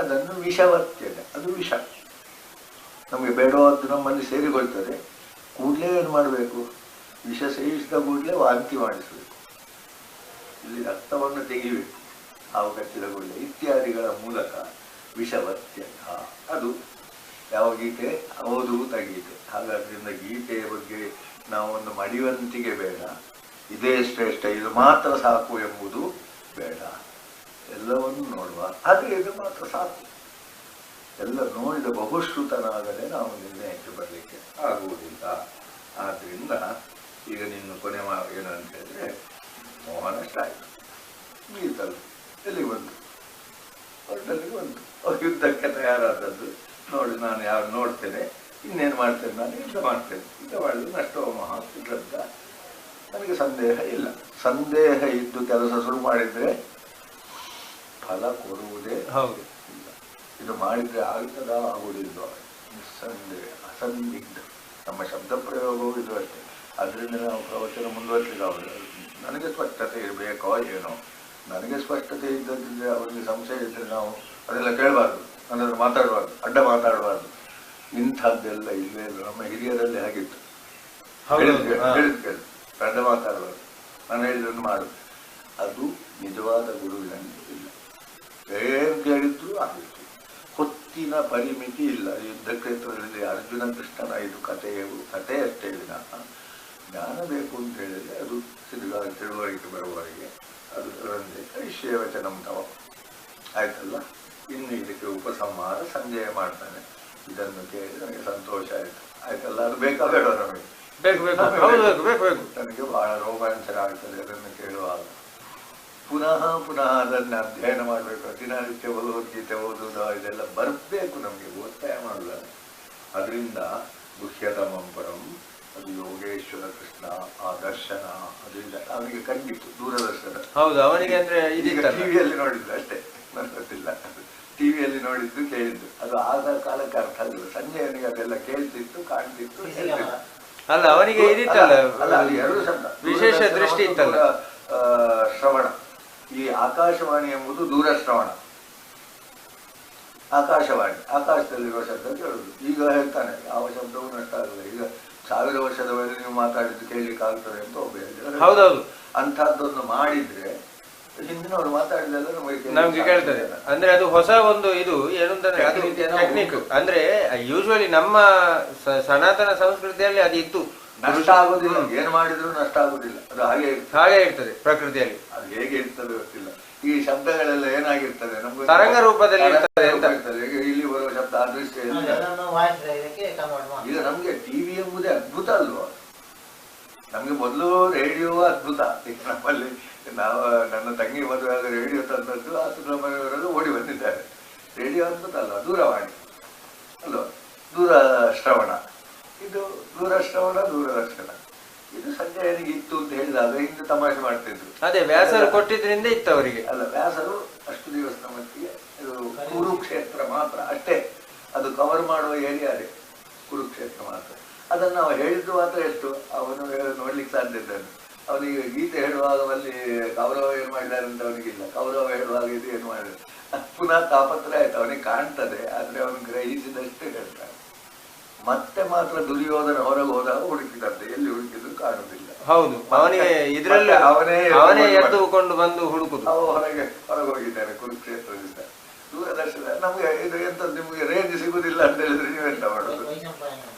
[SPEAKER 1] ಅದನ್ನು ವಿಷವತ್ಯದೆ, ಅದು ವಿಷ. ನಮಗೆ ಬೇಡವಾದ್ದು ನಮ್ಮಲ್ಲಿ ಸೇರಿಕೊಳ್ತದೆ. ಕೂಡಲೇ ಏನು ಮಾಡಬೇಕು? ವಿಷ ಸೇವಿಸಿದ ಕೂಡಲೇ ವಾಂತಿ ಮಾಡಿಸಬೇಕು, ಇಲ್ಲಿ ರಕ್ತವನ್ನು ತೆಗಿಬೇಕು, ಹಾವು ಕಚ್ಚಿದ ಕೂಡಲೇ ಇತ್ಯಾದಿಗಳ ಮೂಲಕ ವಿಷವತ್ಯಂತ. ಅದು ಯಾವ ಗೀತೆ? ಅವಧೂತ ಗೀತೆ. ಹಾಗಾದ್ರಿಂದ ಗೀತೆಯ ಬಗ್ಗೆ ನಾವು ಒಂದು ಮಡಿವಂತಿಗೆ ಬೇಡ, ಇದೇ ಶ್ರೇಷ್ಠ, ಇದು ಮಾತ್ರ ಸಾಕು ಎಂಬುದು ಬೇಡ. ಎಲ್ಲವನ್ನು ನೋಡುವ, ಆದರೆ ಇದು ಮಾತ್ರ ಸಾಕು. ಎಲ್ಲ ನೋಡಿದ ಬಹುಶ್ರುತನಾಗದೆ ನಾವು ನಿರ್ಣಯಕ್ಕೆ ಬರಲಿಕ್ಕೆ ಆಗುವುದಿಲ್ಲ. ಆದ್ದರಿಂದ ಈಗ ನಿನ್ನ ಕೊನೆ ಏನಂತ ಹೇಳಿದ್ರೆ, ಮೋಹನ ಅಷ್ಟಾಯ್ತು, ಮುಗೀತಲ್ಲ, ಎಲ್ಲಿಗೆ ಬಂತು? ಹೊರಟಲ್ಲಿಗೆ ಬಂತು. ಯುದ್ಧಕ್ಕೆ ತಯಾರಾದದ್ದು. ನೋಡಿ, ನಾನು ಯಾರು ನೋಡ್ತೇನೆ, ಇನ್ನೇನು ಮಾಡ್ತೇನೆ, ನಾನು ಯುದ್ಧ ಮಾಡ್ತೇನೆ. ಯುದ್ಧ ಮಾಡಿದ್ರೆ ನಷ್ಟೋ ಮಹಾ ಶ್ರದ್ಧ, ನನಗೆ ಸಂದೇಹ ಇಲ್ಲ. ಸಂದೇಹ ಇದ್ದು ಕೆಲಸ ಶುರು ಮಾಡಿದ್ರೆ ಫಲ ಕೊಡುವುದೇ
[SPEAKER 2] ಹೌದು.
[SPEAKER 1] ಇಲ್ಲ. ಇದು ಮಾಡಿದ್ರೆ ಆಗ್ತದಾ ಆಗುವುದಿಲ್ಲ, ನಿಸ್ಸಂದೇಹ ಅಸಂದಿಗ್ಧ. ನಮ್ಮ ಶಬ್ದ ಪ್ರಯೋಗವೂ ಇದು ಅಷ್ಟೇ. ಅದರಿಂದ ನಾವು ಪ್ರವಚನ ಮುಂದುವರಿಸಿದಾಗಲ್ಲ, ನನಗೆ ಸ್ಪಷ್ಟತೆ ಇರಬೇಕೋ ಏನೋ. ನನಗೆ ಸ್ಪಷ್ಟತೆ ಇದ್ದದಿದ್ರೆ ಅವರಿಗೆ ಸಂಶಯ ಇದ್ದರೆ ನಾವು ಅದೆಲ್ಲ ಕೇಳಬಾರ್ದು, ನನ್ನನ್ನು ಮಾತಾಡಬಾರ್ದು, ಅಡ್ಡ ಮಾತಾಡಬಾರ್ದು. ಇಂಥದ್ದೆಲ್ಲ ಇಲ್ಲೇ ನಮ್ಮ ಹಿರಿಯರಲ್ಲಿ ಹಾಗಿತ್ತು. ಹೇಳಿದ್ ಅಡ್ಡ ಮಾತಾಡಬಾರ್ದು, ನಾನು ಹೇಳಿದ್ದನ್ನು ಮಾಡು. ಅದು ನಿಜವಾದ ಗುರುವಿನಲ್ಲಿ ಇಲ್ಲ. ಏನು ಕೇಳಿದ್ರು ಆಗಿತ್ತು. ಹೊತ್ತಿನ ಪರಿಮಿತಿ ಇಲ್ಲ. ಯುದ್ಧ ಕ್ಷೇತ್ರದಲ್ಲಿ ಅರ್ಜುನ ಕೃಷ್ಣನ ಇದು ಕಥೆ ಅಷ್ಟೇ ವಿನ ಜ್ಞಾನ ಬೇಕು ಅಂತ ಹೇಳಿದ್ರೆ ಅದು ತಿಳುವಳಿಕೆ ಬರುವವರೆಗೆ ಅದು ಕೈಶ್ಯ ವಚನಂ ತವ ಆಯ್ತಲ್ಲ. ಇನ್ನು ಇದಕ್ಕೆ ಉಪಸಂಹಾರ ಸಂಜಯ ಮಾಡ್ತಾನೆ. ಇದನ್ನು ಕೇಳಿ ನನಗೆ ಸಂತೋಷ ಆಯ್ತು, ಆಯ್ತಲ್ಲ. ಅದು ಬೇಕಾಬೇಡ ನಮಗೆ, ನನಗೆ ಬಹಳ ರೋಮಾಂಚನ ಆಗ್ತದೆ ಅದನ್ನು ಕೇಳುವಾಗ. ಪುನಃ ಪುನಃ ಅದನ್ನು ಅಧ್ಯಯನ ಮಾಡಬೇಕು. ದಿನನಿತ್ಯ ಭಗವದ್ಗೀತೆ ಓದುವುದು ಇದೆಲ್ಲ ಬರಬೇಕು ನಮಗೆ, ಒತ್ತಾಯ ಮಾಡುವುದಲ್ಲ. ಅದರಿಂದ ಗುಹ್ಯತಮಂ ಪರಂ, ಅದು ಯೋಗೇಶ್ವರ ಕೃಷ್ಣ ಆ ದರ್ಶನ. ಅದರಿಂದ ಅವನಿಗೆ ಕಂಡಿತ್ತು ದೂರದರ್ಶನ.
[SPEAKER 2] ಹೌದು, ಅವನಿಗೆ ಅಂದ್ರೆ
[SPEAKER 1] ಇದೀಗ ಟಿವಿಯಲ್ಲಿ ನೋಡಿದ್ದು ಅಷ್ಟೇ, ನನಗೆ ಗೊತ್ತಿಲ್ಲ. ಟಿವಿಯಲ್ಲಿ ನೋಡಿದ್ದು ಕೇಳಿದ್ದು ಅದು ಆದ ಕಾಲಕ್ಕೆ ಅರ್ಥ ಆಗಿಲ್ಲ. ಸಂಜೆಯವನಿಗೆ ಅದೆಲ್ಲ ಕೇಳ್ತಿತ್ತು, ಕಾಣ್ತಿತ್ತು,
[SPEAKER 2] ಅಲ್ಲ ಅವನಿಗೆ ಇದಿತ್ತಲ್ಲ,
[SPEAKER 1] ಅಲ್ಲ ಅದು ಎರಡು ಶಬ್ದ,
[SPEAKER 2] ವಿಶೇಷ ದೃಷ್ಟಿ ಇತ್ತಲ್ಲ.
[SPEAKER 1] ಶ್ರವಣ. ಈ ಆಕಾಶವಾಣಿ ಎಂಬುದು ದೂರಶ್ರವಣ. ಆಕಾಶವಾಣಿ ಆಕಾಶದಲ್ಲಿರುವ ಶಬ್ದ ಕೇಳುದು. ಈಗ ಹೇಳ್ತಾನೆ ಯಾವ ಶಬ್ದವೂ ನಷ್ಟ ಆಗಲ್ಲ. ಈಗ 1000 ವರ್ಷದವರೆಗೆ ನೀವು ಮಾತಾಡಿದ್ದು ಕೇಳಲಿಕ್ಕೆ ಆಗ್ತದೆ ಅಂತ ಒಬ್ಬ
[SPEAKER 2] ಹೌದೌದು.
[SPEAKER 1] ಅಂಥದ್ದೊಂದು ಮಾಡಿದ್ರೆ ಹಿಂದಿನವರು ಮಾತಾಡಿದೆಲ್ಲ
[SPEAKER 2] ನಮ್ಗೆ ಕೇಳ್ತದೆ. ಅಂದ್ರೆ ಅದು ಹೊಸ ಒಂದು ಇದು ಏನಂತಂದ್ರೆ ಅದು ಟೆಕ್ನಿಕ್. ಅಂದ್ರೆ ಯೂಶುವಲಿ ನಮ್ಮ ಸನಾತನ ಸಂಸ್ಕೃತಿಯಲ್ಲಿ ಅದು ಇತ್ತು.
[SPEAKER 1] ನಷ್ಟ ಆಗುದಿಲ್ಲ, ಏನು ಮಾಡಿದ್ರು ನಷ್ಟ ಆಗುದಿಲ್ಲ. ಅದು ಹಾಗೆ
[SPEAKER 2] ಇರ್ತದೆ ಪ್ರಕೃತಿಯಲ್ಲಿ.
[SPEAKER 1] ಅದು ಹೇಗೆ ಇರ್ತದೆ ಗೊತ್ತಿಲ್ಲ. ಈ ಶಬ್ದಗಳೆಲ್ಲ ಏನಾಗಿರ್ತದೆ ನಮ್ಗೆ
[SPEAKER 2] ತರಂಗ ರೂಪದಲ್ಲಿ ಇರ್ತದೆ.
[SPEAKER 1] ಇಲ್ಲಿ ಬರುವ ಶಬ್ದ ಅದೃಶ್ಯ. ಈಗ ನಮ್ಗೆ ಟಿವಿ ಎಂಬುದೇ ಅದ್ಭುತ ಅಲ್ವಾ? ನಮ್ಗೆ ಮೊದಲು ರೇಡಿಯೋ ಅದ್ಭುತ. ನಮ್ಮಲ್ಲಿ ನಾವು ನನ್ನ ತಂಗಿ ಮದುವೆಯಾಗ ರೇಡಿಯೋ ತಂದದ್ದು 10 ಮನೆಯವರೆಲ್ಲ ಓಡಿ ಬಂದಿದ್ದಾರೆ. ರೇಡಿಯೋ ಅದ್ಭುತ ಅಲ್ವಾ? ದೂರವಾಣಿ ಅಲ್ವಾ? ದೂರ ಶ್ರವಣ. ಇದು ದೂರಶ್ರವಣ, ದೂರದರ್ಶನ. ಇದು ಸಂಜಯನಿಗೆ ಇತ್ತು ಅಂತ ಹೇಳಿದಾಗ ಹಿಂದೆ ತಮಾಷೆ ಮಾಡ್ತಿದ್ರು.
[SPEAKER 2] ಅದೇ ವ್ಯಾಸರು ಕೊಟ್ಟಿದ್ರಿಂದ ಇತ್ತು ಅವರಿಗೆ.
[SPEAKER 1] ಅಲ್ಲ, ವ್ಯಾಸರು ಅಷ್ಟು ದಿವಸದ ಮಟ್ಟಿಗೆ ಇದು ಕುರುಕ್ಷೇತ್ರ ಮಾತ್ರ ಅಷ್ಟೇ. ಅದು ಕವರ್ ಮಾಡುವ ಏರಿಯಾ ಅದೇ ಕುರುಕ್ಷೇತ್ರ ಮಾತ್ರ. ಅದನ್ನು ನಾವು ಹೇಳಿದ್ದು ಮಾತ್ರ ಎಷ್ಟು ಅವನು ನೋಡ್ಲಿಕ್ಕೆ ಸಾಧ್ಯ ಇದ್ದಾನೆ. ಅವನಿಗೆ ಗೀತೆ ಹೇಳುವಾಗ ಅಲ್ಲಿ ಕೌರವ ಏನು ಮಾಡಿದ್ದಾರೆ ಅಂತ ಅವನಿಗಿಲ್ಲ. ಕೌರವ ಹೇಳುವಾಗ ಇದು ಏನು ಮಾಡಿದ್ದಾರೆ ಪುನಃ ತಾಪತ್ರ ಆಯ್ತು. ಅವನಿಗೆ ಕಾಣ್ತದೆ, ಆದ್ರೆ ಅವನು ಗ್ರಹಿಸಿದಷ್ಟೇ ಹೇಳ್ತಾನೆ. ಮತ್ತೆ ಮಾತ್ರ ದುರ್ಯೋಧನ ಹೊರಗೆ ಹೋದಾಗ ಹುಡುಕಿದಂತೆ, ಎಲ್ಲಿ ಹುಡುಕಿದ್ರು ಕಾಣುವುದಿಲ್ಲ.
[SPEAKER 2] ಹೌದು, ಅವನಿಗೆ ಇದರಲ್ಲಿ ಅವನೇ ಎದ್ದುಕೊಂಡು ಬಂದು ಹುಡುಕುದು.
[SPEAKER 1] ಅವ ಹೊರಗೆ ಹೋಗಿದ್ದಾನೆ ಕುರುಕ್ಷೇತ್ರದಿಂದ. ದೂರದರ್ಶನ ನಮ್ಗೆ ಇದು ಎಂತ ನಿಮ್ಗೆ ರೇಂಜ್ ಸಿಗುದಿಲ್ಲ ಅಂತ ಹೇಳಿದ್ರೆ ನೀವೆಂತ ಮಾಡೋದು?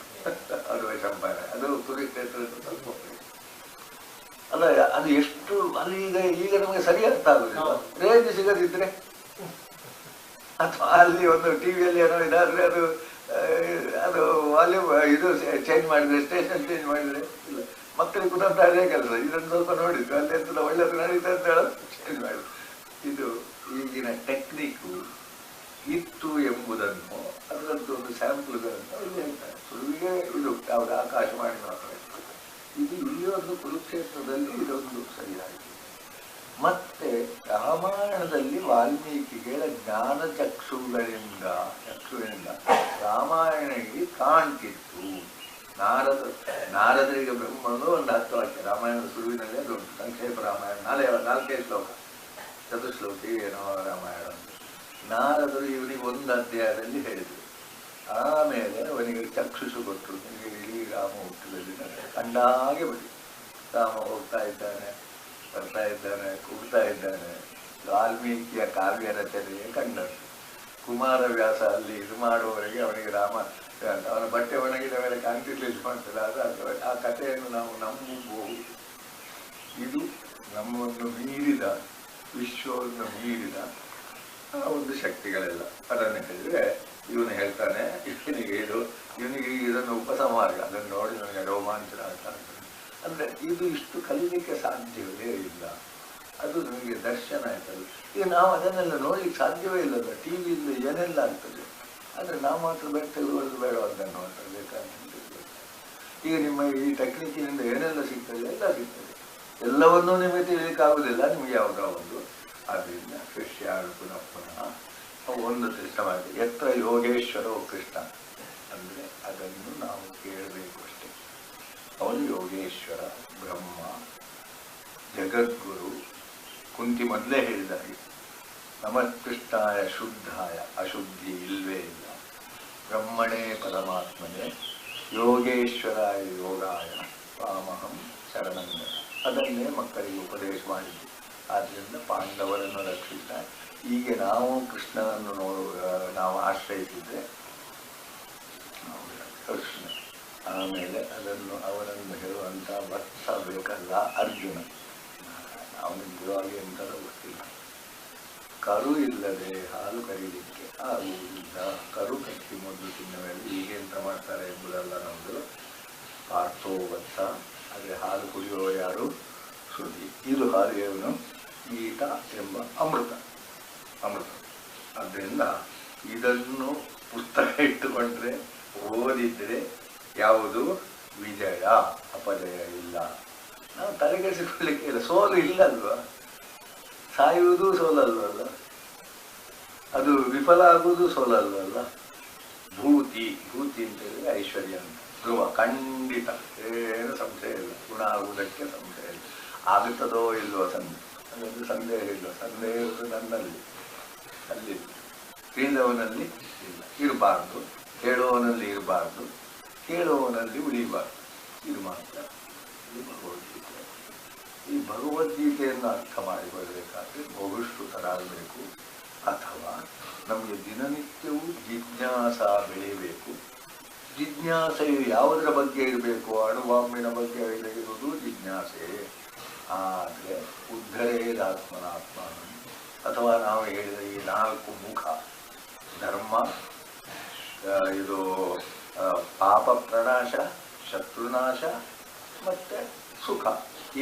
[SPEAKER 1] ಅದು ವೈಶಂಪಾಯನ. ಅದು ಕುರುಕ್ಷೇತ್ರದ ಸ್ವಲ್ಪ ಅಲ್ಲ. ಅದು ಎಷ್ಟು ಅಲ್ಲಿ ಈಗ ನಮಗೆ ಸರಿ ಅರ್ಥ ಆಗುದಿಲ್ಲ. ರೇಂಜ್ ಸಿಗದಿದ್ರೆ ಅಥವಾ ಅಲ್ಲಿ ಒಂದು ಟಿವಿಯಲ್ಲಿ ಏನೋ ಇದಾದ್ರೆ ಅದು ವಾಲ್ಯೂಮ್ ಇದು ಚೇಂಜ್ ಮಾಡಿದ್ರೆ, ಸ್ಟೇಷನ್ ಚೇಂಜ್ ಮಾಡಿದ್ರೆ ಇಲ್ಲ. ಮಕ್ಕಳಿಗೆ ಕೂಡ ಅದೇ ಕೆಲಸ. ಇದನ್ನು ಸ್ವಲ್ಪ ನೋಡಿದ್ರು ಅಲ್ಲಿ ಎಂತದ ಒಳ್ಳೆದು ನಡೀತದೆ ಅಂತ ಹೇಳೋದು ಚೇಂಜ್ ಮಾಡಿದ್ರು. ಇದು ಈಗಿನ ಟೆಕ್ನಿಕ್ ಇತ್ತು ಎಂಬುದನ್ನು ಅದರದ್ದು ಒಂದು ಸ್ಯಾಂಪಲ್ಗಳನ್ನು ಇಲ್ಲಿ ಹೇಳ್ತಾರೆ. ಸುರುವಿಗೆ ಇದು ಯಾವುದು ಆಕಾಶವಾಣಿ ಮಾತ್ರ ಇದು. ಇಲ್ಲಿ ಒಂದು ಕುರುಕ್ಷೇತ್ರದಲ್ಲಿ ಇದೊಂದು ಸರಿಯಾಗಿದೆ. ಮತ್ತೆ ರಾಮಾಯಣದಲ್ಲಿ ವಾಲ್ಮೀಕಿಗಳ ಜ್ಞಾನ ಚಕ್ಷುವಿನಿಂದ ರಾಮಾಯಣಿಗೆ ಕಾಣ್ತಿತ್ತು. ನಾರದರಿಗೆ ಬ್ರಹ್ಮನು ಒಂದು 10 ವಾಕ್ಯ ರಾಮಾಯಣದ ಶುರುವಿನಲ್ಲಿ ಅದು ಉಂಟು. ಸಂಕ್ಷೇಪ ರಾಮಾಯಣ 4 ಶ್ಲೋಕ, ಚತುಶ್ಲೋಕಿ ಏನೋ ರಾಮಾಯಣ. ನಾರದರು ಇವನಿಗೆ 1 ಅಧ್ಯಾಯದಲ್ಲಿ ಹೇಳಿದರು. ಆಮೇಲೆ ಅವನಿಗೆ ಚಕ್ಷುಷು ಕೊಟ್ಟರು. ನಿಮಗೆ ಇಡೀ ರಾಮ ಹುಟ್ಟದಲ್ಲಿ ಕಂಡಾಗೆ ಬಡಿ ರಾಮ ಹೋಗ್ತಾ ಇದ್ದಾನೆ, ಬರ್ತಾ ಇದ್ದಾನೆ, ಕೂಗ್ತಾ ಇದ್ದಾನೆ. ವಾಲ್ಮೀಕಿಯ ಕಾವ್ಯ ರಚನೆಯೇ ಕಂಡದ್ದು. ಕುಮಾರವ್ಯಾಸ ಅಲ್ಲಿ ಇದು ಮಾಡುವವರೆಗೆ ಅವನಿಗೆ ರಾಮ ಅವನ ಬಟ್ಟೆ ಒಣಗಿದ ಮೇಲೆ ಕಾಂತಿರ್ಲಿಲ್ಲ ಮಾಡ್ತದೆ. ಅದು ಆ ಕಥೆಯನ್ನು ನಾವು ನಂಬಬಹುದು. ಇದು ನಮ್ಮನ್ನು ಮೀರಿದ, ವಿಶ್ವವನ್ನು ಮೀರಿದ ಒಂದು ಶಕ್ತಿಗಳೆಲ್ಲ. ಅದನ್ನು ಹೇಳಿದ್ರೆ ಇವನು ಹೇಳ್ತಾನೆ, ಇವನಿಗೆ ಇದನ್ನು ಉಪಸಂಹಾರ, ಅದನ್ನು ನೋಡಿ ನನಗೆ ರೋಮಾಂಚನ ಆಗ್ತಾ ಇರ್ತದೆ. ಅಂದರೆ ಇದು ಇಷ್ಟು ಕಲೀಲಿಕ್ಕೆ ಸಾಧ್ಯವೇ ಇಲ್ಲ, ಅದು ನಮಗೆ ದರ್ಶನ ಆಯ್ತಲ್ಲ. ಈಗ ನಾವು ಅದನ್ನೆಲ್ಲ ನೋಡ್ಲಿಕ್ಕೆ ಸಾಧ್ಯವೇ ಇಲ್ಲಲ್ಲ. ಟಿ ವಿಯಿಂದ ಏನೆಲ್ಲ ಆಗ್ತದೆ, ಆದರೆ ನಾವು ಮಾತ್ರ ಬೇಡ ತೆಗೆದುಕೊಳ್ಳೋದು ಬೇಡ ಅದನ್ನು ಮಾತ್ರ ಬೇಕಾದ್ರೆ. ಈಗ ನಿಮ್ಮ ಈ ಟೆಕ್ನಿಕ್ಕಿನಿಂದ ಏನೆಲ್ಲ ಸಿಗ್ತದೆ, ಎಲ್ಲ ಸಿಗ್ತದೆ. ಎಲ್ಲವನ್ನೂ ನಿಮಗೆ ತಿಳಿಲಿಕ್ಕಾಗುವುದಿಲ್ಲ, ನಿಮಗೆ ಯಾವುದೋ ಒಂದು. ಆದ್ದರಿಂದ ಶಿಷ್ಯ ಪುನಃ ಪುನಃ ಒಂದು ಸಿಸ್ಟಮ್ ಎತ್ರ ಯೋಗೇಶ್ವರೋ ಕೃಷ್ಣ ಅಂದರೆ ಅದನ್ನು ನಾವು ಕೇಳಬೇಕು ಅಷ್ಟೇ. ಅವನು ಯೋಗೇಶ್ವರ, ಬ್ರಹ್ಮ, ಜಗದ್ಗುರು. ಕುಂತಿ ಮೊದಲೇ ಹೇಳಿದಾಗೆ ನಮತ್ಕೃಷ್ಣಾಯ ಶುದ್ಧಾಯ, ಅಶುದ್ಧಿ ಇಲ್ವೇ ಇಲ್ಲ. ಬ್ರಹ್ಮಣೇ ಪರಮಾತ್ಮನೇ, ಯೋಗೇಶ್ವರಾಯ ಯೋಗಾಯ ವಾಮಹಂ ಶರಣಂಗ. ಅದನ್ನೇ ಮಕ್ಕಳಿಗೆ ಉಪದೇಶ ಮಾಡಿದ್ದು. ಆದ್ದರಿಂದ ಪಾಂಡವರನ್ನು ರಕ್ಷಿಸ. ಹೀಗೆ ನಾವು ಕೃಷ್ಣನನ್ನು ನಾವು ಆಶ್ರಯಿಸಿದ್ರೆ ಕೃಷ್ಣ. ಆಮೇಲೆ ಅವರನ್ನು ಹೇಳುವಂಥ ವತ್ಸ ಬೇಕಲ್ಲ ಅರ್ಜುನ. ಅವನಿಗೆ ನಿಜವಾಗಿ ಎಂಥದ್ದು ಗೊತ್ತಿಲ್ಲ. ಕರು ಇಲ್ಲದೆ ಹಾಲು ಕರೀಲಿಕ್ಕೆ ಆಗುವುದಿಲ್ಲ. ಕರು ಕಟ್ಟಿ ಮೊದಲು ತಿನ್ನ ಮೇಲೆ ಹೀಗೆ ಎಂತ ಮಾಡ್ತಾರೆ ಎಂಬುದಲ್ಲ ನಮ್ಮದು. ಪಾರ್ಥೋ ವತ್ಸ, ಆದರೆ ಹಾಲು ಕುಡಿಯುವ ಯಾರು? ಶ್ರುತಿ. ಇದು ಹಾಲು ಏನು? ಗೀತ ಎಂಬ ಅಮೃತ. ಆದ್ದರಿಂದ ಇದನ್ನು ಪುಸ್ತಕ ಇಟ್ಟುಕೊಂಡ್ರೆ, ಓದಿದ್ರೆ ಯಾವುದು ವಿಜಯ, ಅಪಜಯ ಇಲ್ಲ. ನಾವು ತಲೆಗೆಡಿಸಿಕೊಳ್ಳಿಕ್ಕೆ ಇಲ್ಲ. ಸೋಲು ಇಲ್ಲಲ್ವಾ? ಸಾಯುವುದು ಸೋಲಲ್ವಲ್ಲ, ಅದು ವಿಫಲ ಆಗುವುದು ಸೋಲಲ್ವಲ್ಲ. ಭೂತಿ ಅಂತ ಹೇಳಿದ್ರೆ ಐಶ್ವರ್ಯ ಅಂತ. ಧ್ರುವ ಖಂಡಿತ, ಏನು ಸಂಶಯ ಇಲ್ಲ. ಗುಣ ಆಗುವುದಕ್ಕೆ ಸಂಶಯ ಇಲ್ಲ. ಆಗುತ್ತದೋ ಇಲ್ವೋ ಅದೊಂದು ಸಂದೇಹ ಇಲ್ಲ. ಸಂದೇಹ ಇರುವುದು ನನ್ನಲ್ಲಿ, ಅಲ್ಲಿ ತಿಳಿದವನಲ್ಲಿ ಇಲ್ಲ. ಇರಬಾರ್ದು, ಕೇಳುವವನಲ್ಲಿ ಇರಬಾರ್ದು, ಕೇಳುವವನಲ್ಲಿ ಉಳಿಬಾರ್ದು. ಇದು ಮಾತ್ರ ಇದು ಭಗವದ್ಗೀತೆ. ಈ ಭಗವದ್ಗೀತೆಯನ್ನು ಅರ್ಥ ಮಾಡಿಕೊಳ್ಳಬೇಕಾದ್ರೆ ಬಹುಶ್ರುತರಾಗಬೇಕು, ಅಥವಾ ನಮಗೆ ದಿನನಿತ್ಯವೂ ಜಿಜ್ಞಾಸ ಬೆಳೆಯಬೇಕು. ಜಿಜ್ಞಾಸೆಯು ಯಾವುದರ ಬಗ್ಗೆ ಇರಬೇಕು? ಅಣುಬಾಂಬಿನ ಬಗ್ಗೆ ಇರುವುದು ಜಿಜ್ಞಾಸೆ. ಆದರೆ ಉದ್ಧರೇದಾತ್ಮನಾತ್ಮ, ಅಥವಾ ನಾವು ಹೇಳಿದ ಈ 4 ಮುಖ ಧರ್ಮ, ಇದು ಪಾಪ ಪ್ರನಾಶ, ಶತ್ರುನಾಶ, ಮತ್ತೆ ಸುಖ.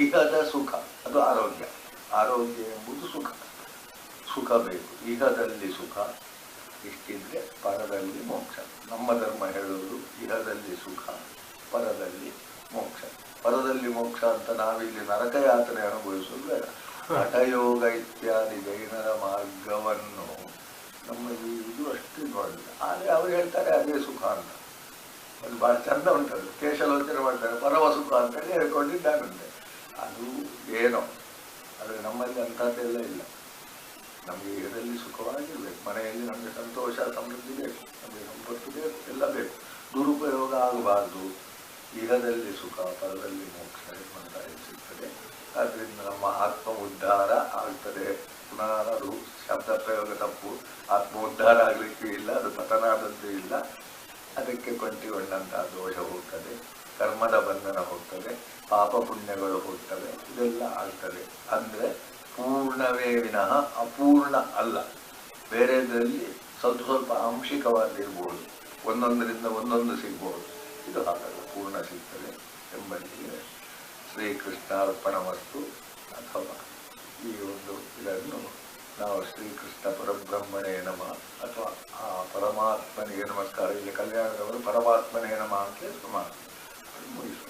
[SPEAKER 1] ಇಹದ ಸುಖ ಅದು ಆರೋಗ್ಯ. ಆರೋಗ್ಯ ಎಂಬುದು ಸುಖ ಬೇಕು. ಇಹದಲ್ಲಿ ಸುಖ ಇಷ್ಟಿದ್ರೆ ಪರದಲ್ಲಿ ಮೋಕ್ಷ. ನಮ್ಮ ಧರ್ಮ ಹೇಳುವುದು ಇಹದಲ್ಲಿ ಸುಖ, ಪರದಲ್ಲಿ ಮೋಕ್ಷ. ಪರದಲ್ಲಿ ಮೋಕ್ಷ ಅಂತ ನಾವಿಲ್ಲಿ ನರಕ ಯಾತನೆ ಅನುಭವಿಸುವುದು ಬೇಡ. ಹಠಯೋಗ ಇತ್ಯಾದಿ ಜೈನರ ಮಾರ್ಗವನ್ನು ನಮ್ಮಲ್ಲಿ ಇದು ಅಷ್ಟು ನೋಡಿಲ್ಲ. ಆದರೆ ಅವರು ಹೇಳ್ತಾರೆ ಅದೇ ಸುಖ ಅಂತ. ಅದು ಭಾಳ ಚಂದ ಉಂಟದು. ಕೇಶಲೋಚನೆ ಮಾಡ್ತಾರೆ, ಪರಮ ಸುಖ ಅಂತೇಳಿ ಹೇಳ್ಕೊಂಡಿದ್ದಾನಂತೆ. ಅದು ಏನೋ, ಆದರೆ ನಮ್ಮಲ್ಲಿ ಅಂಥದ್ದೆಲ್ಲ ಇಲ್ಲ. ನಮಗೆ ಇದರಲ್ಲಿ ಸುಖವಾಗಿರ್ಬೇಕು. ಮನೆಯಲ್ಲಿ ನಮಗೆ ಸಂತೋಷ, ಸಮೃದ್ಧಿ ಬೇಕು, ನಮಗೆ ಸಂಪತ್ತು ಬೇಕು, ಎಲ್ಲ ಬೇಕು. ದುರುಪಯೋಗ ಆಗಬಾರ್ದು. ಇಹದಲ್ಲಿ ಸುಖ, ಪರದಲ್ಲಿ ಮೋಕ್ಷ ಎಂಬಂತ ಸಿಗ್ತದೆ. ಆದ್ದರಿಂದ ನಮ್ಮ ಆತ್ಮ ಉದ್ಧಾರ ಆಗ್ತದೆ. ಪುನಃ ಅದು ಶಬ್ದ ಪ್ರಯೋಗ ತಪ್ಪು. ಆತ್ಮ ಉದ್ಧಾರ ಆಗಲಿಕ್ಕೂ ಇಲ್ಲ, ಅದು ಪತನ ಆದದ್ದು ಇಲ್ಲ. ಅದಕ್ಕೆ ಕೊಂಟಿಗೊಂಡಂತಹ ದೋಷ ಹೋಗ್ತದೆ, ಕರ್ಮದ ಬಂಧನ ಹೋಗ್ತದೆ, ಪಾಪ ಪುಣ್ಯಗಳು ಹೋಗ್ತವೆ, ಇದೆಲ್ಲ ಆಗ್ತದೆ. ಅಂದರೆ ಪೂರ್ಣವೇ ವಿನಃ ಅಪೂರ್ಣ ಅಲ್ಲ. ಬೇರೆದರಲ್ಲಿ ಸ್ವಲ್ಪ ಆಂಶಿಕವಾಗಿರ್ಬೋದು, ಒಂದೊಂದರಿಂದ ಒಂದೊಂದು ಸಿಗ್ಬೋದು. ಇದು ಹಾಗಲ್ಲ, ಪೂರ್ಣ ಸಿಗ್ತದೆ ಎಂಬಲ್ಲಿಗೆ ಶ್ರೀಕೃಷ್ಣಾರ್ಪಣಮಸ್ತು. ಅಥವಾ ಈ ಒಂದು ಇದನ್ನು ನಾವು ಶ್ರೀಕೃಷ್ಣ ಪರಬ್ರಹ್ಮಣೇ ನಮಃ ಅಥವಾ ಆ ಪರಮಾತ್ಮನಿಗೆ ನಮಸ್ಕಾರ. ಇಲ್ಲಿ ಕಲ್ಯಾಣದವರು ಪರಮಾತ್ಮನೇ ನಮಃ ಅಂತ ಮುಗಿಸುವ.